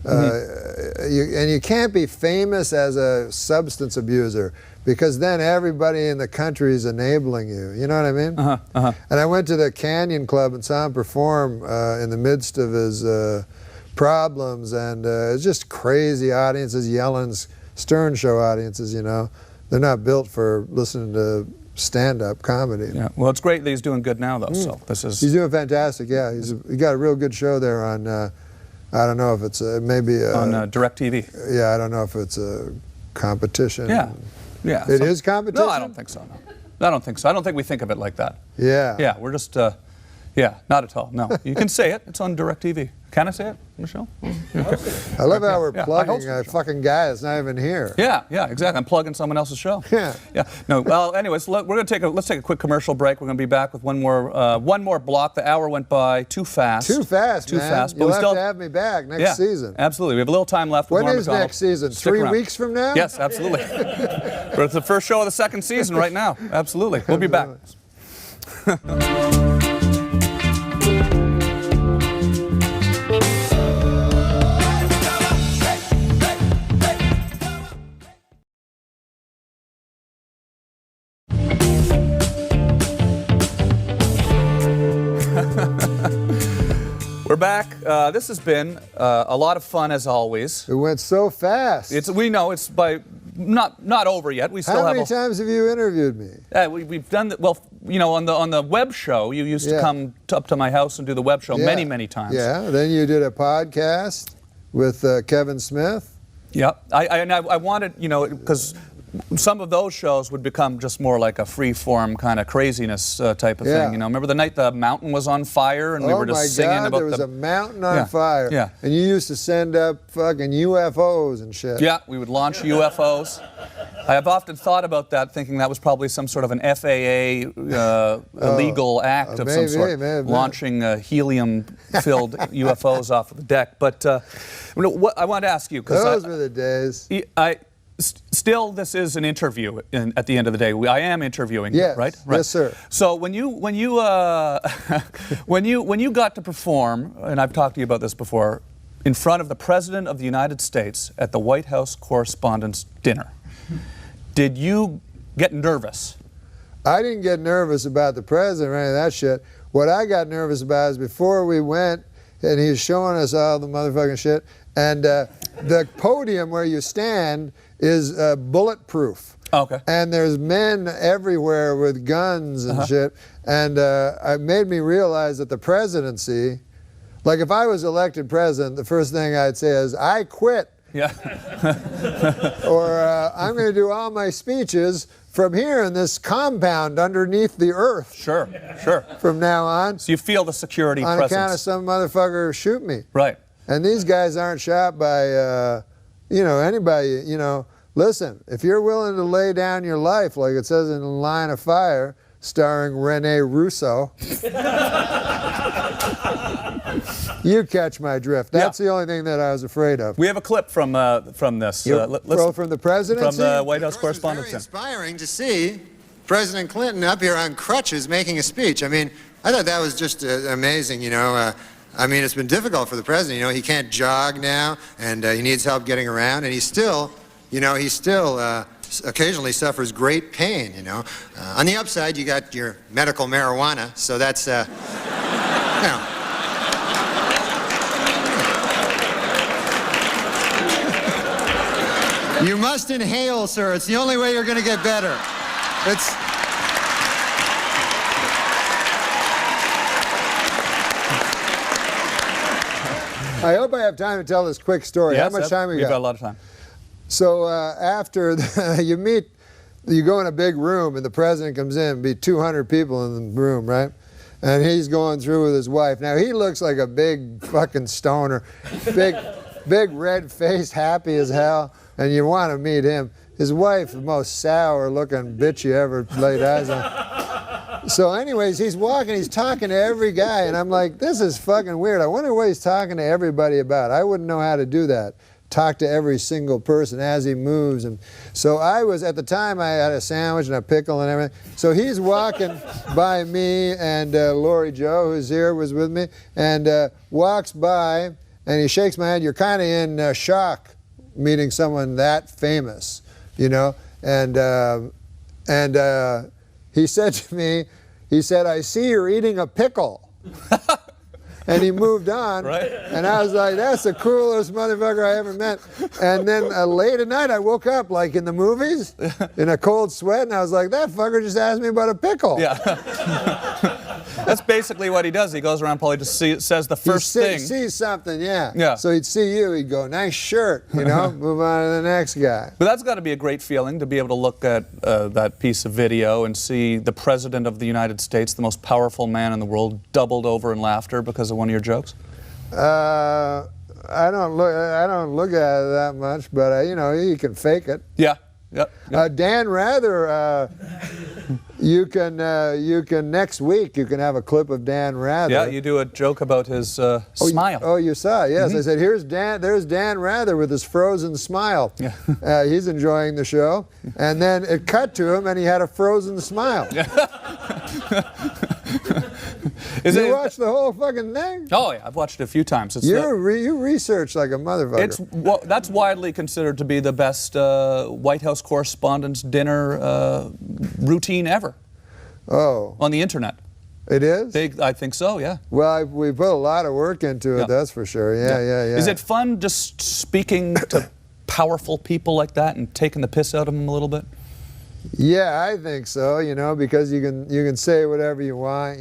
And you can't be famous as a substance abuser, because then everybody in the country is enabling you. You know what I mean? And I went to the Canyon Club and saw him perform in the midst of his problems, and it's just crazy audiences yelling, Stern Show audiences, you know. they're not built for listening to stand-up comedy. Yeah. Well, it's great that he's doing good now, though. So this is. He's doing fantastic. Yeah, he got a real good show there on. I don't know if it's maybe on DirecTV. Yeah, I don't know if it's a competition. Yeah. Yeah. It is competition? No, I don't think so. No. I don't think so. I don't think we think of it like that. Yeah. Yeah, we're just. Yeah, not at all. No, you can say it. It's on DirecTV. Can I say it, Michelle? Okay. I love how we're plugging a fucking guy that's not even here. Yeah, exactly. I'm plugging someone else's show. Yeah. No. Well, anyways, we're gonna let's take a quick commercial break. We're gonna be back with one more block. The hour went by too fast. Too fast, man. But you'll have to have me back next season. Absolutely. We have a little time left. When Norm is Macdonald. next season? Stick 3 around. weeks from now? Yes, absolutely. But it's the first show of the second season right now. Absolutely. We'll be back. We're back. This has been a lot of fun as always. It went so fast. We know it's by not over yet. We still How have. many times have you interviewed me? We've done that. Well, on the web show, you used to come up to my house and do the web show many times. Yeah. Then you did a podcast with Kevin Smith. Yep. I wanted, because some of those shows would become just more like a free-form kind of craziness type of thing. Remember the night the mountain was on fire and we were just singing about there was a mountain on fire. Yeah. And you used to send up fucking UFOs and shit. Yeah, we would launch UFOs. I have often thought about that, thinking that was probably some sort of an FAA illegal act of some sort, launching helium-filled UFOs off of the deck. But what I wanted to ask you, because those were the days. Still, this is an interview. At the end of the day, I am interviewing you, right? Yes, sir. So when you when you got to perform, and I've talked to you about this before, in front of the President of the United States at the White House Correspondents' Dinner, did you get nervous? I didn't get nervous about the president or any of that shit. What I got nervous about is before we went, and he was showing us all the motherfucking shit, and the podium where you stand is bulletproof. Okay. And there's men everywhere with guns and shit. And it made me realize that the presidency, like if I was elected president, the first thing I'd say is, I quit. Yeah. Or I'm going to do all my speeches from here in this compound underneath the earth. Sure. From now on. So you feel the security on presence. account of some motherfucker shoot me. Right. And these guys aren't shot by, anybody, Listen, if you're willing to lay down your life, like it says in Line of Fire, starring Rene Russo, you catch my drift. That's the only thing that I was afraid of. We have a clip from this. From the presidency? From the White House Correspondents' Dinner. It's very inspiring to see President Clinton up here on crutches making a speech. I mean, I thought that was just amazing, it's been difficult for the president. He can't jog now, and he needs help getting around, and he still occasionally suffers great pain, On the upside, you got your medical marijuana, so that's, You must inhale, sir. It's the only way you're going to get better. I hope I have time to tell this quick story. Yes, how much time we got? We've got a lot of time. So after you go in a big room and the president comes in, be 200 people in the room, right? And he's going through with his wife. Now he looks like a big fucking stoner, big red face, happy as hell, and you want to meet him. His wife, the most sour looking bitch you ever laid eyes on. So anyways, he's walking, he's talking to every guy, and I'm like, this is fucking weird. I wonder what he's talking to everybody about. I wouldn't know how to do that. Talk to every single person as he moves. And so at the time I had a sandwich and a pickle and everything. So he's walking by me, and Lori Joe, who's here, was with me, and walks by and he shakes my hand. You're kind of in shock meeting someone that famous, and he said to me, I see you're eating a pickle. and he moved on. Right. And I was like, that's the coolest motherfucker I ever met. And then late at night, I woke up like in the movies, in a cold sweat, and I was like, that fucker just asked me about a pickle. Yeah. That's basically what he does. He goes around probably just says the first thing. He sees something, yeah. Yeah. So he'd see you, he'd go, nice shirt, move on to the next guy. But that's got to be a great feeling to be able to look at that piece of video and see the President of the United States, the most powerful man in the world, doubled over in laughter because of one of your jokes. I don't look at it that much, but you can fake it. Yeah. Yep. Dan Rather, you can next week you can have a clip of Dan Rather. Yeah, you do a joke about his smile. You saw it, yes. I said, there's Dan Rather with his frozen smile. Yeah. He's enjoying the show. And then it cut to him and he had a frozen smile. You watched the whole fucking thing? Oh yeah, I've watched it a few times. You research like a motherfucker. That's widely considered to be the best White House correspondents' dinner routine ever. Oh. On the internet. It is? I think so, yeah. Well, we put a lot of work into it, that's for sure. Yeah. Is it fun just speaking to powerful people like that and taking the piss out of them a little bit? Yeah, I think so, because you can say whatever you want,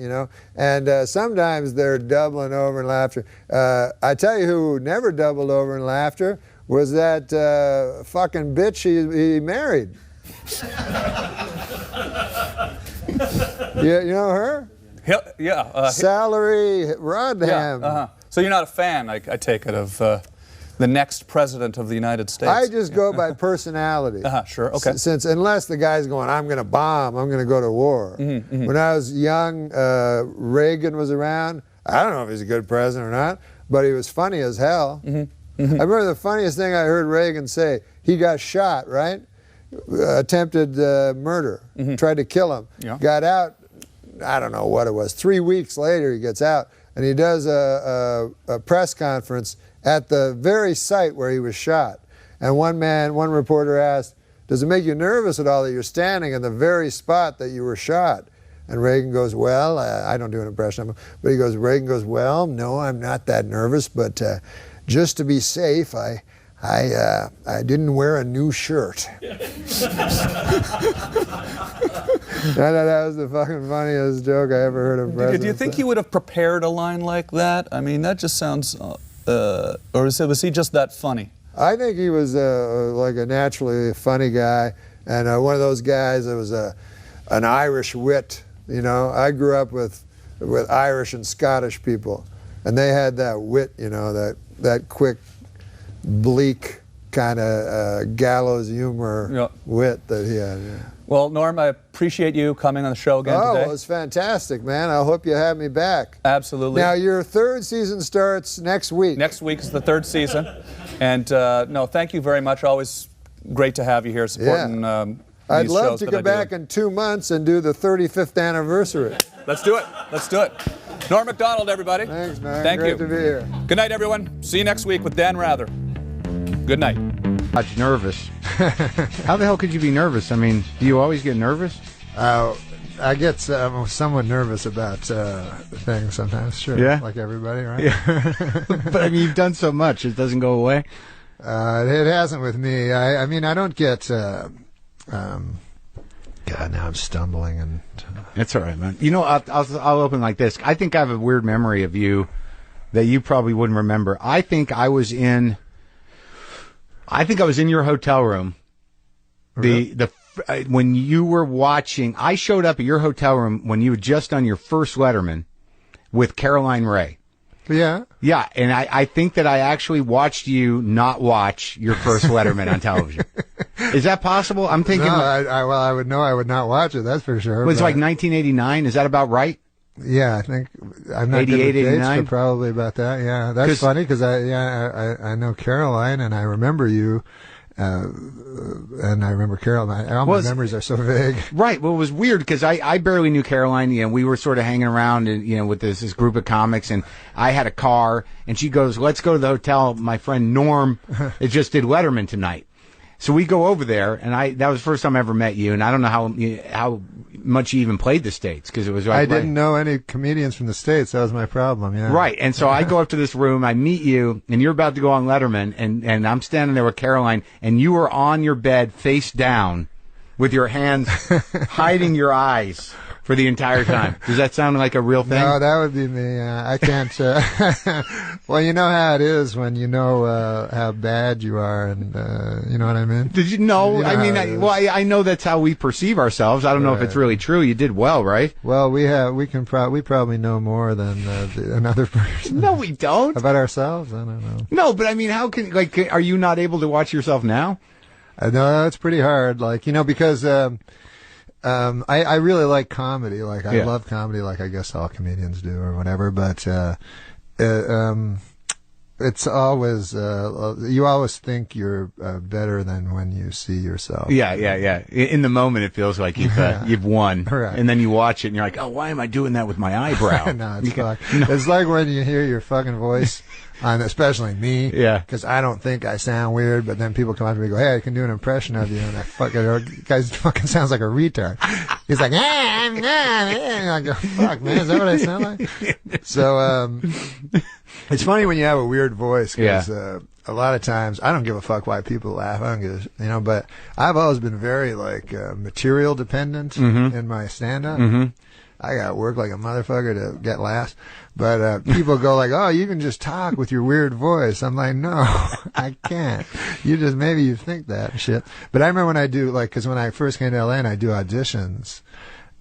and sometimes they're doubling over in laughter. I tell you who never doubled over in laughter was that fucking bitch he married. You know her? Yeah. Salary Rodham. Yeah, So you're not a fan, I take it, of the next president of the United States? I just go by personality. Sure, okay. Since unless the guy's going, I'm going to bomb, I'm going to go to war. When I was young, Reagan was around. I don't know if he's a good president or not, but he was funny as hell. I remember the funniest thing I heard Reagan say. He got shot, right? Attempted murder. Tried to kill him. Yeah. Got out, I don't know what it was. 3 weeks later, he gets out, and he does a press conference at the very site where he was shot. And one reporter asked, does it make you nervous at all that you're standing in the very spot that you were shot? And Reagan goes, well, I don't do an impression of him, but Reagan goes, well, no, I'm not that nervous, but just to be safe, I didn't wear a new shirt. That was the fucking funniest joke I ever heard of president. Do you think he would have prepared a line like that? I mean, that just sounds... or was he just that funny? I think he was like a naturally funny guy, and one of those guys that was an Irish wit. I grew up with Irish and Scottish people, and they had that wit, that quick, bleak kind of gallows humor wit that he had. Yeah. Well, Norm, I appreciate you coming on the show again today. Oh, it was fantastic, man. I hope you have me back. Absolutely. Now, your third season starts next week. Next week is the third season. And, no, thank you very much. Always great to have you here supporting I'd love to come back in 2 months and do the 35th anniversary. Let's do it. Let's do it. Norm Macdonald, everybody. Thanks, man. Thank you. Great to be here. Good night, everyone. See you next week with Dan Rather. Good night. I'm nervous. How the hell could you be nervous? I mean, do you always get nervous? I get somewhat nervous about things sometimes, sure. Yeah? Like everybody, right? Yeah. But, I mean, you've done so much, it doesn't go away? It hasn't with me. I mean, I don't get... God, now I'm stumbling and... It's all right, man. I'll open like this. I think I have a weird memory of you that you probably wouldn't remember. I think I was in your hotel room. When you were watching, I showed up at your hotel room when you had just done your first Letterman with Caroline Ray. Yeah. Yeah, and I think that I actually watched you not watch your first Letterman on television. Is that possible? I'm thinking... No, I would know I would not watch it, that's for sure. It was like 1989, is that about right? Yeah, I think... I'm not 88, good with dates, 89? but probably about that, yeah. That's funny, because I know Caroline, and I remember you... and I remember Caroline. All my memories are so vague. Right. Well, it was weird because I barely knew Caroline. We were sort of hanging around and, with this group of comics, and I had a car, and she goes, let's go to the hotel. My friend Norm just did Letterman tonight. So we go over there, and that was the first time I ever met you, and I don't know how much you even played the States, because it was I didn't know any comedians from the States. That was my problem. Yeah. Right. And so I go up to this room, I meet you, and you're about to go on Letterman, and I'm standing there with Caroline, and you were on your bed face down with your hands hiding your eyes for the entire time. Does that sound like a real thing? No, that would be me. I can't. Well, you know how it is when you know how bad you are, and you know what I mean. Did you know? You know I mean, I know that's how we perceive ourselves. I don't know if it's really true. You did well, right? Well, we probably know more than another person. No, we don't. About ourselves? I don't know. No, but I mean, how are you not able to watch yourself now? No, it's pretty hard. Because. I really like comedy. I love comedy, like I guess all comedians do or whatever. But it's always you always think you're better than when you see yourself. Yeah. In the moment, it feels like you've won, right. And then you watch it and you're like, oh, why am I doing that with my eyebrow? No, it's It's like when you hear your fucking voice. Especially me, because I don't think I sound weird, but then people come up to me and go, "Hey, I can do an impression of you," and guy fucking sounds like a retard. He's like, and I go, "Fuck, man, is that what I sound like?" So it's funny when you have a weird voice, because a lot of times I don't give a fuck why people laugh. I don't give but I've always been very material dependent in my stand-up. Mm-hmm. I got to work like a motherfucker to get laughs. But people go like, "Oh, you can just talk with your weird voice." I'm like, "No, I can't. Maybe you think that and shit." But I remember when I do, because when I first came to LA and I do auditions,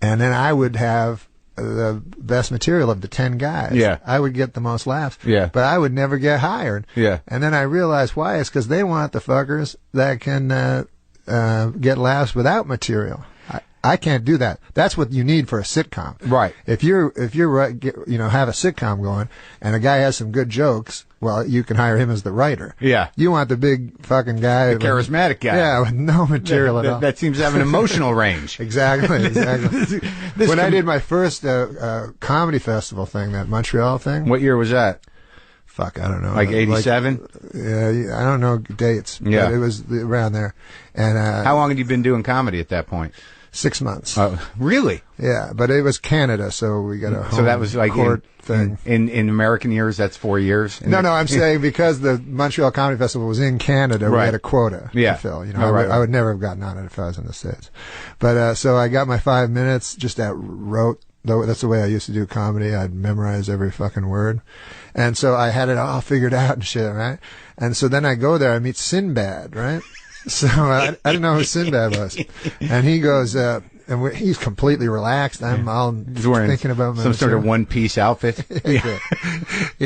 and then I would have the best material of the 10 guys. Yeah. I would get the most laughs. Yeah. But I would never get hired. Yeah. And then I realized why. It's because they want the fuckers that can get laughs without material. I can't do that. That's what you need for a sitcom. Right. If you're have a sitcom going and a guy has some good jokes, well, you can hire him as the writer. Yeah. You want the big fucking guy. The charismatic guy. Yeah, with no material at all. That seems to have an emotional range. Exactly. When I did my first comedy festival thing, that Montreal thing. What year was that? Fuck, I don't know. Like 87? Yeah, I don't know dates. Yeah. But it was around there. And how long had you been doing comedy at that point? 6 months. Oh, really? Yeah, but it was Canada, so we got a home so that was like court thing. In American years, that's 4 years. No, I'm saying because the Montreal Comedy Festival was in Canada, we had a quota to fill. I would never have gotten on it if I was in the States. But so I got my 5 minutes just at rote. That's the way I used to do comedy. I'd memorize every fucking word. And so I had it all figured out and shit, right? And so then I go there, I meet Sinbad, right? So I didn't know who Sinbad was. And he goes, he's completely relaxed. I'm all thinking about some sort of one-piece outfit. He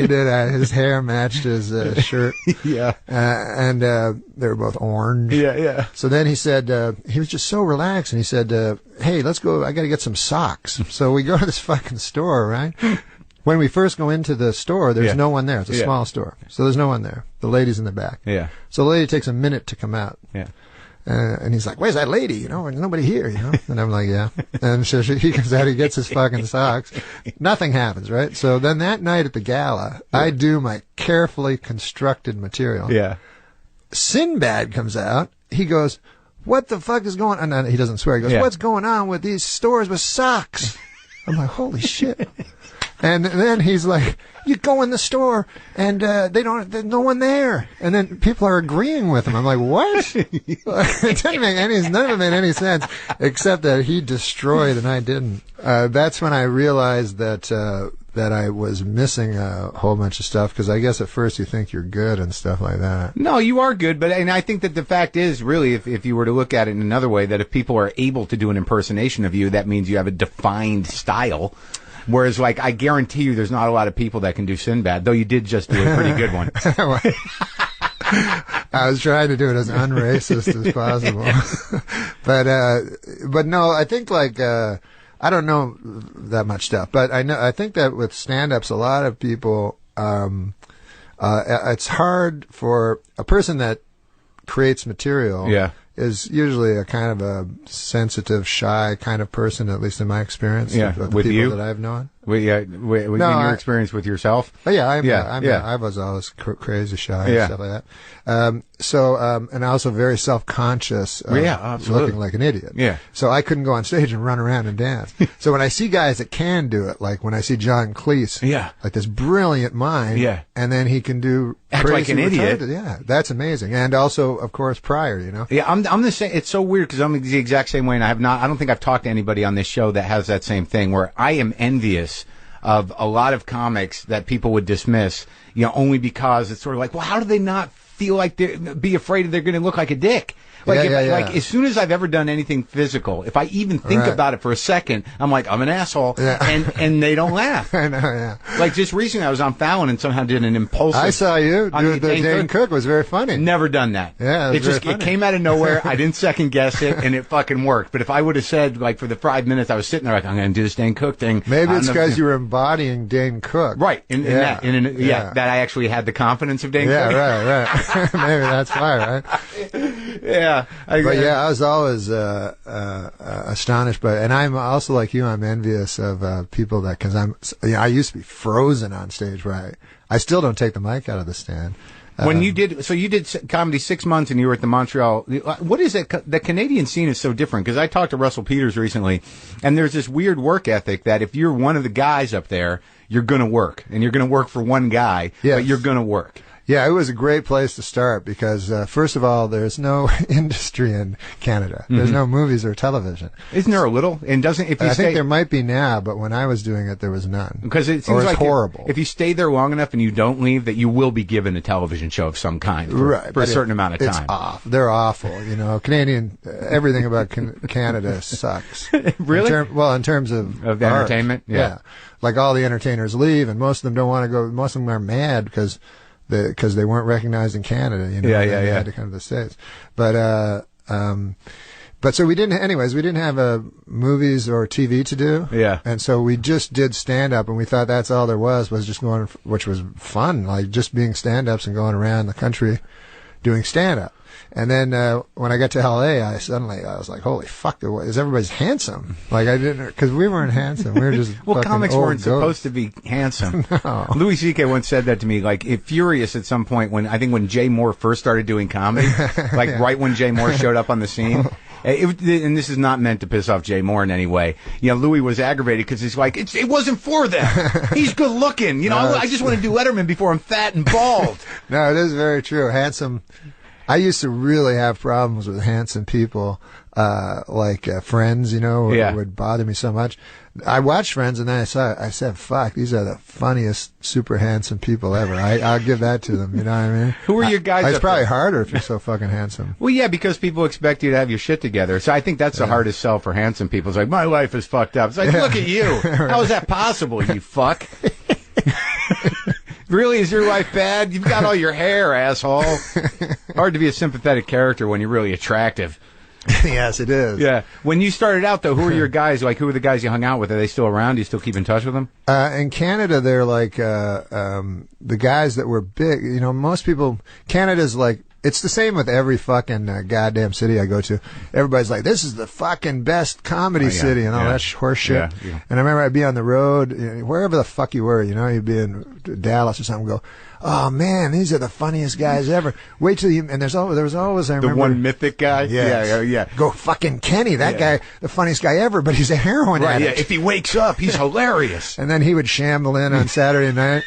did. His hair matched his shirt. Yeah. And they were both orange. Yeah. So then he said, he was just so relaxed, and he said, hey, let's go. I got to get some socks. So we go to this fucking store, right? When we first go into the store, there's no one there. It's a small store. So there's no one there. The lady's in the back. Yeah. So the lady takes a minute to come out. Yeah. And he's like, "Where's that lady? There's nobody here, And I'm like, "Yeah." And so he comes out, he gets his fucking socks. Nothing happens, right? So then that night at the gala, I do my carefully constructed material. Yeah. Sinbad comes out. He goes, "What the fuck is going on?" And he doesn't swear. He goes, "What's going on with these stores with socks?" I'm like, "Holy shit." And then he's like, "You go in the store and there's no one there." And then people are agreeing with him. I'm like, "What?" It doesn't make none of it made any sense, except that he destroyed and I didn't. That's when I realized that I was missing a whole bunch of stuff, because I guess at first you think you're good and stuff like that. No, you are good, and I think that the fact is, really, if you were to look at it in another way, that if people are able to do an impersonation of you, that means you have a defined style. Whereas, I guarantee you there's not a lot of people that can do Sinbad, though you did just do a pretty good one. I was trying to do it as unracist as possible. But no, I think I don't know that much stuff, but I think that with stand-ups, a lot of people, it's hard for a person that creates material. Yeah. Is usually a kind of a sensitive, shy kind of person, at least in my experience. Yeah, of the with people you? that I've known. in your experience with yourself? Oh, yeah, I was always crazy shy and stuff like that. And also very self-conscious of looking like an idiot. Yeah. So I couldn't go on stage and run around and dance. So when I see guys that can do it, like when I see John Cleese, like this brilliant mind, and then he can act like an idiot. Yeah, that's amazing. And also, of course, Pryor, you know? Yeah, I'm the same. It's so weird because I'm the exact same way, and I don't think I've talked to anybody on this show that has that same thing where I am envious of a lot of comics that people would dismiss, only because it's sort of like, well, how do they not feel like be afraid they're going to look like a dick? Like, like as soon as I've ever done anything physical, if I even think about it for a second, I'm like, I'm an asshole, and they don't laugh. I know, yeah. Like just recently, I was on Fallon and somehow did an impulsive. I saw you. The Dane Cook was very funny. Never done that. Yeah, it came out of nowhere. I didn't second guess it, and it fucking worked. But if I would have said like for the 5 minutes I was sitting there, like I'm going to do this Dane Cook thing. Maybe it's because you were embodying Dane Cook, right? That I actually had the confidence of Dane Cook. Right. Maybe that's why, right? Yeah. I was always astonished by, and I'm also like you. I'm envious of people that, because I used to be frozen on stage. Where I still don't take the mic out of the stand. When you did comedy 6 months and you were at the Montreal, what is it? The Canadian scene is so different because I talked to Russell Peters recently, and there's this weird work ethic that if you're one of the guys up there, you're going to work, and you're going to work for one guy, but you're going to work. Yeah, it was a great place to start because, first of all, there's no industry in Canada. There's no movies or television. Isn't there a little? And I think there might be now, but when I was doing it, there was none. Because it seems like horrible. If you stay there long enough and you don't leave, that you will be given a television show of some kind for a certain amount of time. It's awful. They're awful. Canadian, everything about Canada sucks. Really? In terms of entertainment? Yeah. Like all the entertainers leave, and most of them don't want to go. Most of them are mad because they weren't recognized in Canada, They had to come to the States. But so we didn't have movies or TV to do. Yeah. And so we just did stand up, and we thought that's all there was just going, which was fun, like just being stand ups and going around the country doing stand up. And then when I got to LA, I was like, "Holy fuck! Is everybody's handsome?" Like I didn't, because we weren't handsome. We were just comics weren't supposed to be handsome. No. Louis C.K. once said that to me, like furious at some point when Jay Moore first started doing comedy, like right when Jay Moore showed up on the scene. And this is not meant to piss off Jay Moore in any way. Louis was aggravated because he's like, it wasn't for them. He's good looking. I just want to do Letterman before I'm fat and bald. No, it is very true. Handsome. I used to really have problems with handsome people, like Friends, would bother me so much. I watched Friends and then I said, fuck, these are the funniest, super handsome people ever. I'll give that to them, you know what I mean? Who are your guys? It's probably harder if you're so fucking handsome. Well, yeah, because people expect you to have your shit together. So I think that's the hardest sell for handsome people. It's like, my life is fucked up. It's like, look at you. How is that possible, you fuck? Really? Is your life bad? You've got all your hair, asshole. Hard to be a sympathetic character when you're really attractive. Yes, it is. Yeah. When you started out, though, who were your guys? Like, who were the guys you hung out with? Are they still around? Do you still keep in touch with them? In Canada, they're like the guys that were big. Most people, Canada's like, it's the same with every fucking goddamn city I go to. Everybody's like, this is the fucking best comedy city and all that horse shit. Yeah. And I remember I'd be on the road, wherever the fuck you were, you'd be in Dallas or something, go, oh man, these are the funniest guys ever. Wait till and there was always, I remember. The one mythic guy? Yes. Yeah. Go fucking Kenny, that guy, the funniest guy ever, but he's a heroin addict. Yeah, if he wakes up, he's hilarious. And then he would shamble in on Saturday night.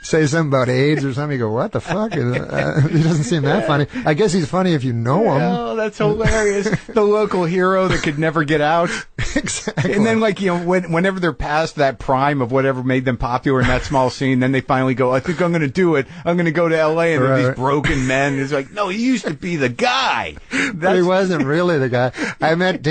Say something about AIDS or something. You go, what the fuck? He doesn't seem that funny. I guess he's funny if you know him. Oh, that's hilarious. The local hero that could never get out. Exactly. And then, like, whenever they're past that prime of whatever made them popular in that small scene, then they finally go, I think I'm going to do it. I'm going to go to L.A. And these broken men. It's like, no, he used to be the guy. But he wasn't really the guy. I met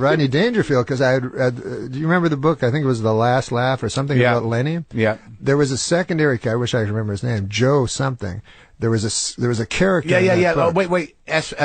Rodney Dangerfield because do you remember the book? I think it was The Last Laugh or something about Lenny. Yeah. There was a secondary. I wish I could remember his name. Joe something. There was a character. Yeah. Oh, wait. Ansis.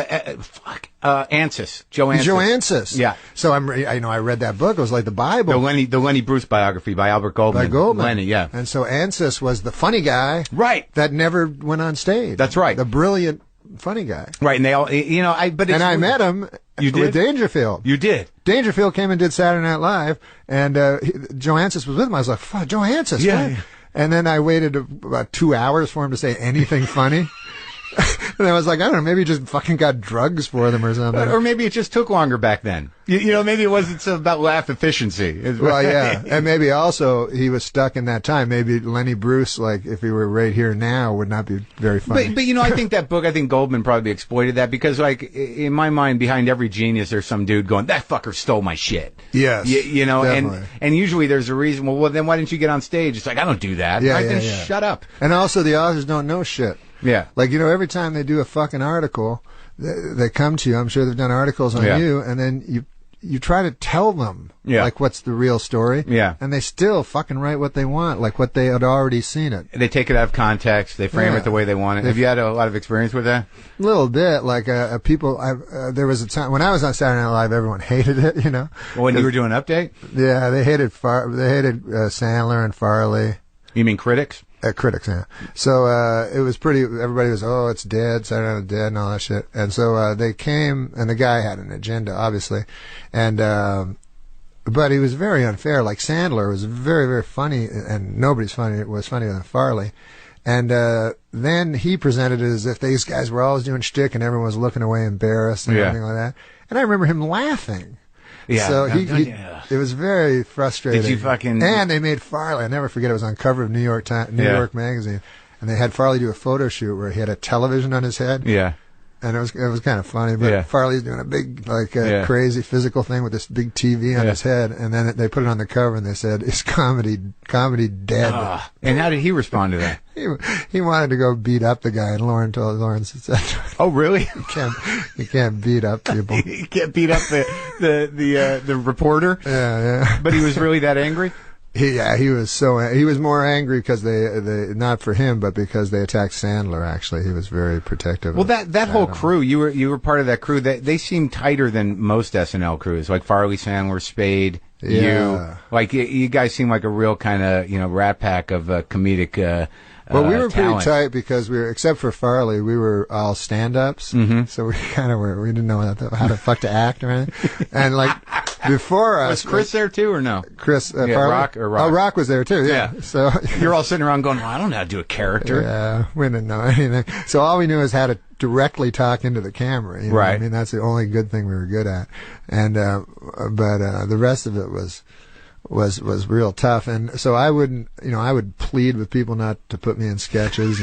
Joe Ansis. Joe Ansis. Yeah. So I read that book. It was like the Bible. The Lenny Bruce biography by Albert Goldman. By Goldman. Lenny, yeah. And so Ansis was the funny guy. Right. That never went on stage. That's right. The brilliant funny guy. Right, and they all, I met him with Dangerfield. You did? Dangerfield came and did Saturday Night Live, and Joe Ancis was with him. I was like, fuck, Joe Ancis. Yeah. What? And then I waited about 2 hours for him to say anything funny. And I was like, I don't know, maybe he just fucking got drugs for them or something. Or maybe it just took longer back then. Maybe it wasn't so about laugh efficiency. Well, yeah. And maybe also he was stuck in that time. Maybe Lenny Bruce, like, if he were right here now, would not be very funny. But I think that book, Goldman probably exploited that because, like, in my mind, behind every genius, there's some dude going, that fucker stole my shit. Yes. And usually there's a reason, well, then why didn't you get on stage? It's like, I don't do that. Then shut up. And also the authors don't know shit. Yeah. Like, every time they do a fucking article, they come to you. I'm sure they've done articles on you, and then you try to tell them, like, what's the real story. Yeah. And they still fucking write what they want, like what they had already seen it. They take it out of context. They frame it the way they want it. Have you had a lot of experience with that? A little bit. Like, people, there was a time, when I was on Saturday Night Live, everyone hated it, When you were doing Update? Yeah, they hated Sandler and Farley. You mean critics? Critics, yeah. So, it was everybody was, it's dead, Saturday Night dead, and all that shit. And so, they came, and the guy had an agenda, obviously. And, but he was very unfair. Like, Sandler was very, very funny, and nobody's was funnier than Farley. And, then he presented it as if these guys were always doing shtick, and everyone was looking away embarrassed and everything like that. And I remember him laughing. Yeah. So it was very frustrating. Did you fucking? And they made Farley. I never forget. It was on cover of New York Magazine, and they had Farley do a photo shoot where he had a television on his head. Yeah. And it was kind of funny, but Farley's doing a big, crazy physical thing with this big TV on his head, and then they put it on the cover and they said, "Is comedy dead?" And how did he respond to that? He wanted to go beat up the guy, and Lawrence said, "Oh, really? You can't beat up people. You can't beat up the reporter." Yeah. But he was really that angry. He was more angry because they not for him, but because they attacked Sandler. Actually, he was very protective. Well, that whole crew, you were part of that crew. They seem tighter than most SNL crews, like Farley, Sandler, Spade. You guys seem like a real kind of Rat Pack of comedic. Well, we were talent. pretty tight because except for Farley, we were all stand-ups. Mm-hmm. So we kind of we didn't know how to fuck to act or anything. And like before us, was Chris there too or no? Chris, Farley? Rock. Oh, Rock was there too. Yeah. So you're all sitting around going, well, I don't know how to do a character. Yeah, we didn't know anything. So all we knew is how to directly talk into the camera. Right. I mean, that's the only good thing we were good at. And but the rest of it was real tough. And so I would plead with people not to put me in sketches,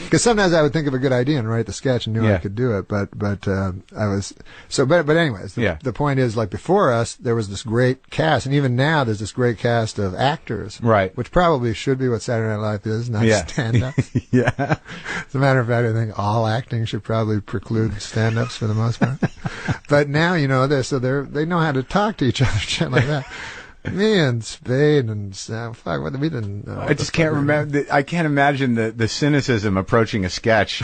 because sometimes I would think of a good idea and write the sketch and knew I could do it. But I was but anyways, the point is, like, before us there was this great cast, and even now there's this great cast of actors, right? Which probably should be what Saturday Night Live is, not stand-up. Yeah. As a matter of fact, I think all acting should probably preclude stand-ups for the most part. But now they know how to talk to each other, shit like that. Me and Spade and fuck, what we didn't know. I just can't remember. I can't imagine the cynicism approaching a sketch.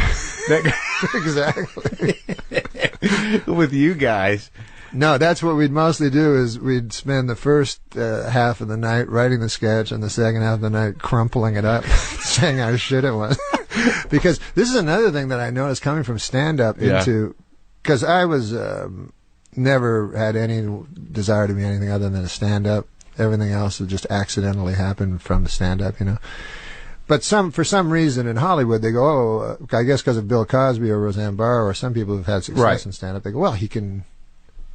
Exactly. With you guys. No, that's what we'd mostly do is we'd spend the first half of the night writing the sketch and the second half of the night crumpling it up, saying how shit it was. Because this is another thing that I noticed coming from stand-up into, because I was never had any desire to be anything other than a stand-up. Everything else would just accidentally happen from the stand-up, But for some reason in Hollywood, they go, I guess because of Bill Cosby or Roseanne Barr or some people who've had success in stand-up, they go, well, he can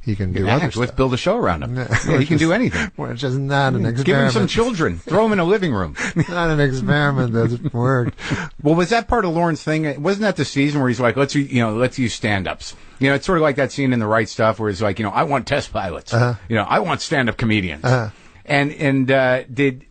do other stuff. Let's build a show around him. He can do anything. Which is not an experiment. Give him some children. Throw him in a living room. Not an experiment that's worked. Well, was that part of Lorne's thing? Wasn't that the season where he's like, let's use stand-ups? It's sort of like that scene in The Right Stuff where he's like, I want test pilots. I want stand-up comedians. And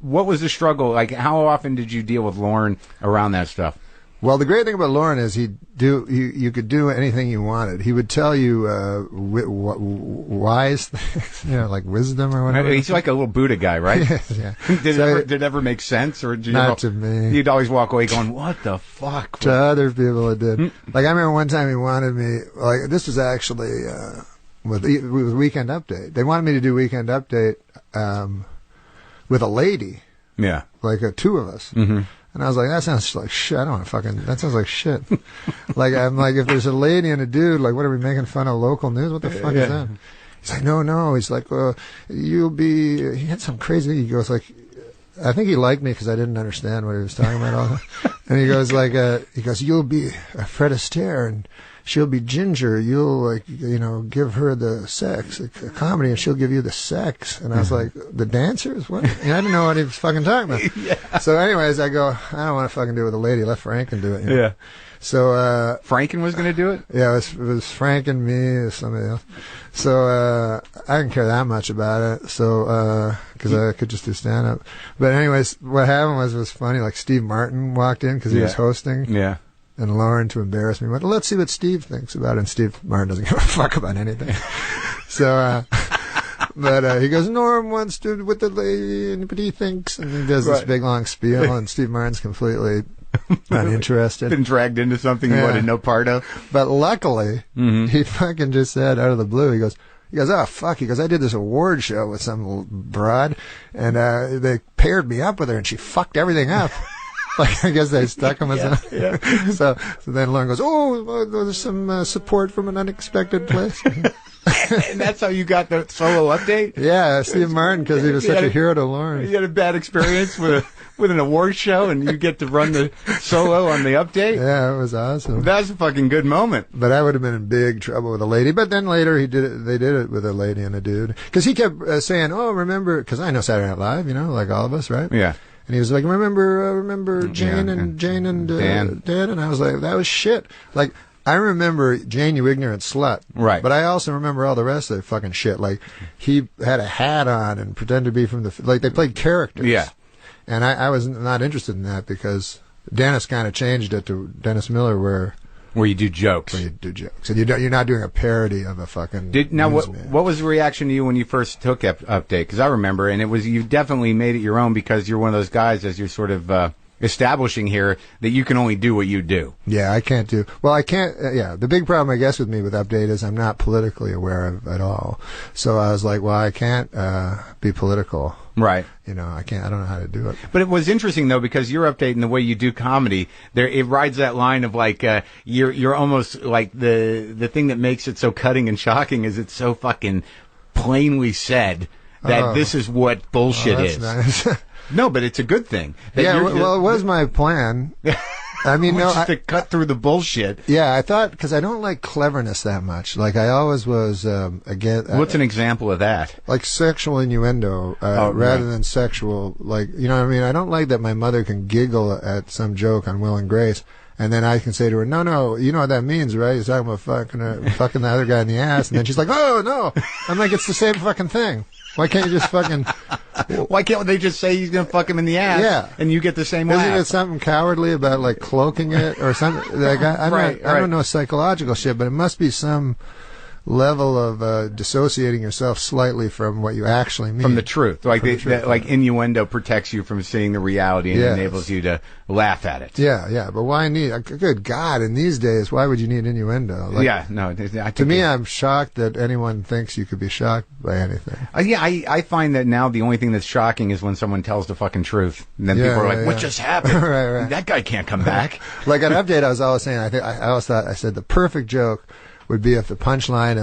what was the struggle? Like, how often did you deal with Lorne around that stuff? Well, the great thing about Lorne is you could do anything you wanted. He would tell you wise things, like wisdom or whatever. He's like a little Buddha guy, right? Yeah. Did it ever make sense, or not to me? You'd always walk away going, "What the fuck?" To other people, it did. Like, I remember one time he wanted me. Like, this was actually with Weekend Update. They wanted me to do Weekend Update with a lady. Yeah. Like two of us. Mm-hmm. And I was like, that sounds like shit. I don't want to fucking, that sounds like shit. Like, I'm like, if there's a lady and a dude, like, what are we making fun of local news? What the fuck is that? He's like, no. He's like, you'll be, he had some crazy, he goes like, I think he liked me because I didn't understand what he was talking about all the time. And he goes like, you'll be Fred Astaire and she'll be Ginger. You'll like, give her the sex, a comedy, and she'll give you the sex. And I was like, the dancers? What? And I didn't know what he was fucking talking about. Yeah. So anyways, I go, I don't want to fucking do it with a lady. Let Franken do it. Yeah. So Franken was going to do it? Yeah, it was Franken, me, or somebody else. So I didn't care that much about it. So because I could just do stand up. But anyways, what happened was funny. Like Steve Martin walked in because he was hosting. Yeah. And Lauren, to embarrass me, went, let's see what Steve thinks about it. And Steve Martin doesn't give a fuck about anything. So, but he goes, Norm wants to with the lady, and what he thinks, and he does this big long spiel, and Steve Martin's completely uninterested. Been dragged into something he wanted no part of. But luckily, he fucking just said out of the blue, he goes, oh, fuck. He goes, I did this award show with some broad, and they paired me up with her, and she fucked everything up. Like, I guess they stuck him with something. Yeah. So then Lauren goes, there's some support from an unexpected place. And that's how you got the solo update? Yeah, Steve Martin, because he was such a hero to Lauren. You had a bad experience with an award show, and you get to run the solo on the update? Yeah, it was awesome. That's a fucking good moment. But I would have been in big trouble with a lady. But then later they did it with a lady and a dude. Because he kept saying, remember, because I know Saturday Night Live, like all of us, right? Yeah. And he was like, remember Jane and Dan? And I was like, that was shit. Like, I remember Jane, you ignorant slut. Right. But I also remember all the rest of the fucking shit. Like, he had a hat on and pretended to be from like, they played characters. Yeah. And I was not interested in that because Dennis kind of changed it to Dennis Miller where you do jokes. Where you do jokes. And you're not doing a parody of a fucking what was the reaction to you when you first took Update? Because I remember, and you definitely made it your own because you're one of those guys as you're sort of establishing here that you can only do what you do. Yeah, I can't do... Well, I can't... the big problem, I guess, with me with Update is I'm not politically aware of at all. So I was like, well, I can't be political. Right. I can't... I don't know how to do it. But it was interesting, though, because your Update and the way you do comedy, it rides that line of, like, you're almost like the thing that makes it so cutting and shocking is it's so fucking plainly said that this is what bullshit is. Nice. No, but it's a good thing. Yeah, well, it was my plan. I mean, just to cut through the bullshit. Yeah, I thought, because I don't like cleverness that much. Like, I always was, What's an example of that? Like sexual innuendo, rather than sexual, like, you know what I mean? I don't like that my mother can giggle at some joke on Will and Grace, and then I can say to her, no, you know what that means, right? He's talking about fucking the other guy in the ass, and then she's like, oh, no. I'm like, it's the same fucking thing. Why can't you just fucking... Why can't they just say he's going to fuck him in the ass? Yeah. And you get the same laugh? Isn't it something cowardly about, like, cloaking it or something? Like, I don't know psychological shit, but it must be some level of dissociating yourself slightly from what you actually mean. From the truth. Like, like innuendo protects you from seeing the reality and enables you to laugh at it. Yeah. But why good God, in these days, why would you need innuendo? Like, to me, I'm shocked that anyone thinks you could be shocked by anything. I find that now the only thing that's shocking is when someone tells the fucking truth. And then people are like, what just happened? Right. That guy can't come back. Like an Update, I was always saying, I always thought, I said the perfect joke would be if the punchline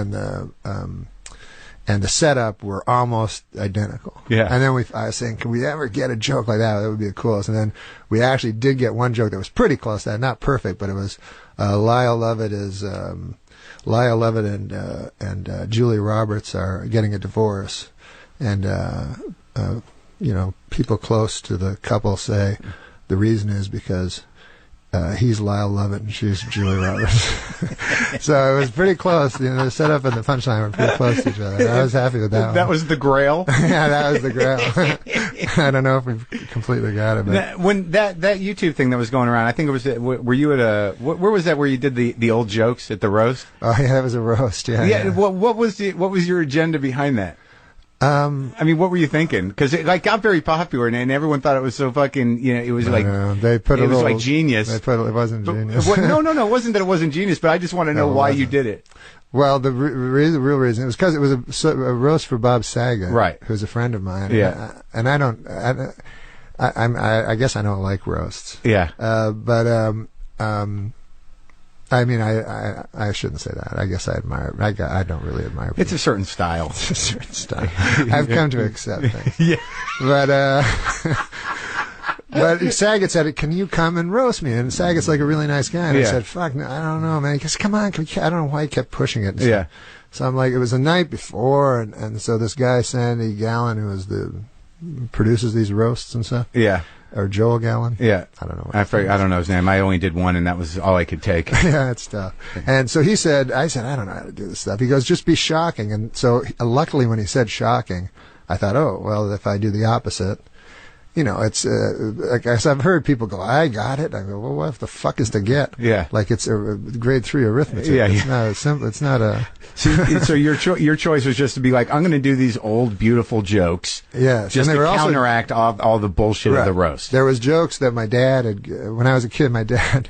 and the setup were almost identical. Yeah. And then I was saying, can we ever get a joke like that? That would be the coolest. And then we actually did get one joke that was pretty close to that. Not perfect, but it was Lyle Lovett and Julie Roberts are getting a divorce. And, people close to the couple say the reason is because he's Lyle Lovett and she's Julie Roberts. So it was pretty close. The setup and the punchline were pretty close to each other. I was happy with that one. That was the grail? Yeah, that was the grail. I don't know if we've completely got it. But. When that YouTube thing that was going around, I think it was, were you at where was that where you did the old jokes at the roast? Oh, yeah, it was a roast, yeah. What was your agenda behind that? I mean, what were you thinking? Because it got very popular, and everyone thought it was so fucking. It was like they put it was like genius. It wasn't genius. No, it wasn't that it wasn't genius. But I just want to know why you did it. Well, the real reason it was because it was a roast for Bob Saget, right? Who's a friend of mine. Yeah, and I guess I don't like roasts. Yeah. I mean, I shouldn't say that. I guess I admire it. I don't really admire people. It's a certain style. It's a certain style. I've come to accept things. Yeah. But Saget said, can you come and roast me? And Saget's like a really nice guy. And I said, fuck, no, I don't know, man. He goes, come on. I don't know why he kept pushing it. Yeah. So I'm like, it was the night before. And so this guy, Sandy Gallen, produces these roasts and stuff. Yeah. Or Joel Gallen. Yeah. I don't know. I don't know his name. I only did one, and that was all I could take. Yeah, it's tough. And so I said, I don't know how to do this stuff. He goes, just be shocking. And so luckily when he said shocking, I thought, oh, well, if I do the opposite, it's like I've heard people go, I got it. I go, well, what the fuck is to get? Yeah. Like it's a grade 3 arithmetic. Yeah. It's not simple. It's not a. So your choice was just to be like, I'm going to do these old beautiful jokes. Yeah. Just to counteract all the bullshit of the roast. There was jokes that my dad had when I was a kid. My dad.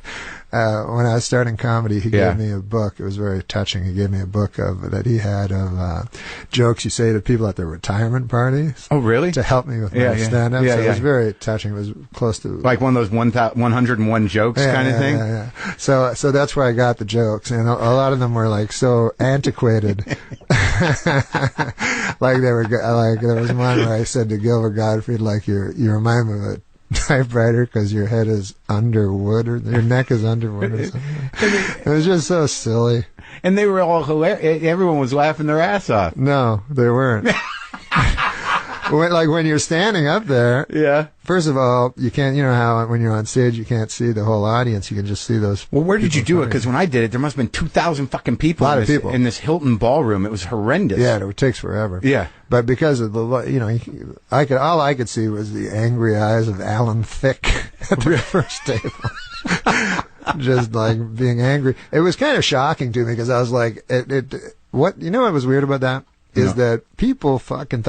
When I was starting comedy, he gave me a book. It was very touching. He gave me a book that he had of jokes you say to people at their retirement parties. Oh, really? To help me with my stand-up. Yeah, so it was very touching. It was close to... Like one of those 101 jokes kind of thing? Yeah. So that's where I got the jokes. And a lot of them were like so antiquated. Like there was one where I said to Gilbert Gottfried, like, you remind me of a typewriter because your head is under wood or your neck is under wood or something. It was just so silly. And they were all hilarious. Everyone was laughing their ass off. No, they weren't. When you're standing up there, first of all, you can't, how when you're on stage, you can't see the whole audience. You can just see those. Well, where did you do it? Because when I did it, there must have been 2,000 fucking people. A lot of people. In this Hilton ballroom. It was horrendous. Yeah, it takes forever. Yeah. But because of all I could see was the angry eyes of Alan Thicke at the first table. Just like being angry. It was kind of shocking to me because I was like, what was weird about that? Is that people fucking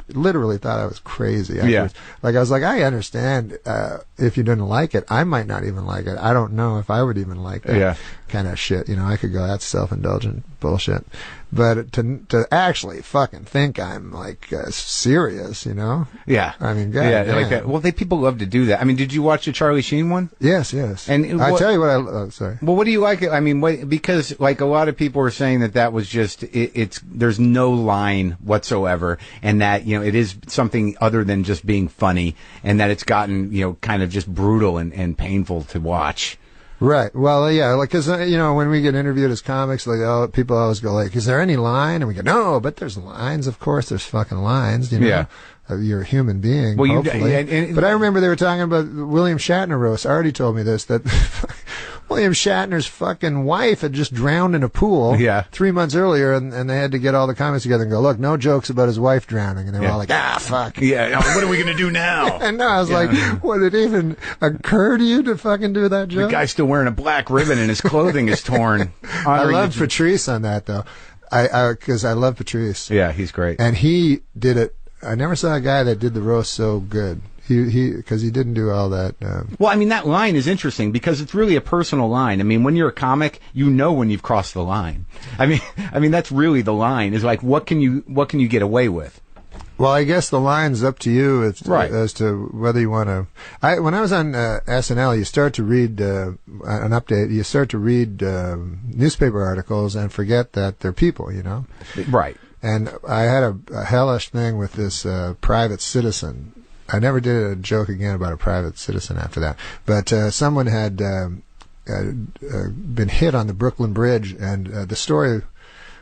literally thought I was crazy. I was like, I understand if you didn't like it. I might not even like it. I don't know if I would even like that kind of shit. I could go, that's self-indulgent bullshit. But to actually fucking think I'm like serious, Yeah. I mean, God, like that. Well, people love to do that. I mean, did you watch the Charlie Sheen one? Yes. And I tell you what sorry. Well, what do you like? I mean, because like a lot of people were saying that was just there's no line whatsoever, and that it is something other than just being funny, and that it's gotten kind of just brutal and painful to watch. Right. Well, yeah, because when we get interviewed as comics, like people always go like, "Is there any line?" And we go, "No, but there's lines. Of course, there's fucking lines." Yeah. You're a human being. Well, hopefully. But I remember they were talking about William Shatner roast. Artie told me this that William Shatner's fucking wife had just drowned in a pool 3 months earlier, and they had to get all the comics together and go, look, no jokes about his wife drowning. And they were all like, fuck. Yeah, what are we going to do now? And I was like, would it even occur to you to fucking do that joke? The guy's still wearing a black ribbon and his clothing is torn. I love Patrice on that, though. Because I love Patrice. Yeah, he's great. And he did it. I never saw a guy that did the roast so good. Because he didn't do all that. Well, I mean, that line is interesting because it's really a personal line. I mean, when you're a comic, when you've crossed the line. I mean, that's really the line. Is like, what can you get away with? Well, I guess the line's up to you as to whether you want to. When I was on SNL, you start to read an update. You start to read newspaper articles and forget that they're people. Right. And I had a hellish thing with this private citizen. I never did a joke again about a private citizen after that. But someone had been hit on the Brooklyn Bridge, and the story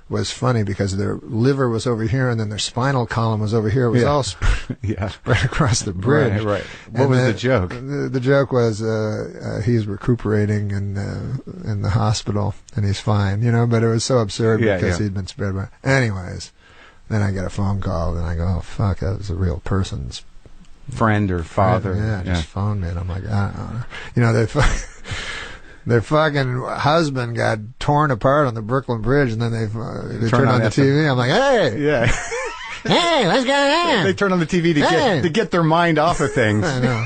was funny because their liver was over here and then their spinal column was over here. It was all spread across the bridge. Right. What was the joke? The joke was he's recuperating in the hospital and he's fine, but it was so absurd because he'd been spread by. Anyways, then I get a phone call and I go, oh, fuck, that was a real person's friend or father. Just phoned me, and I'm like, their fucking husband got torn apart on the Brooklyn Bridge, and then they turned on the TV. I'm like, hey, hey, what's going on? They turn on the TV to get their mind off of things. I know.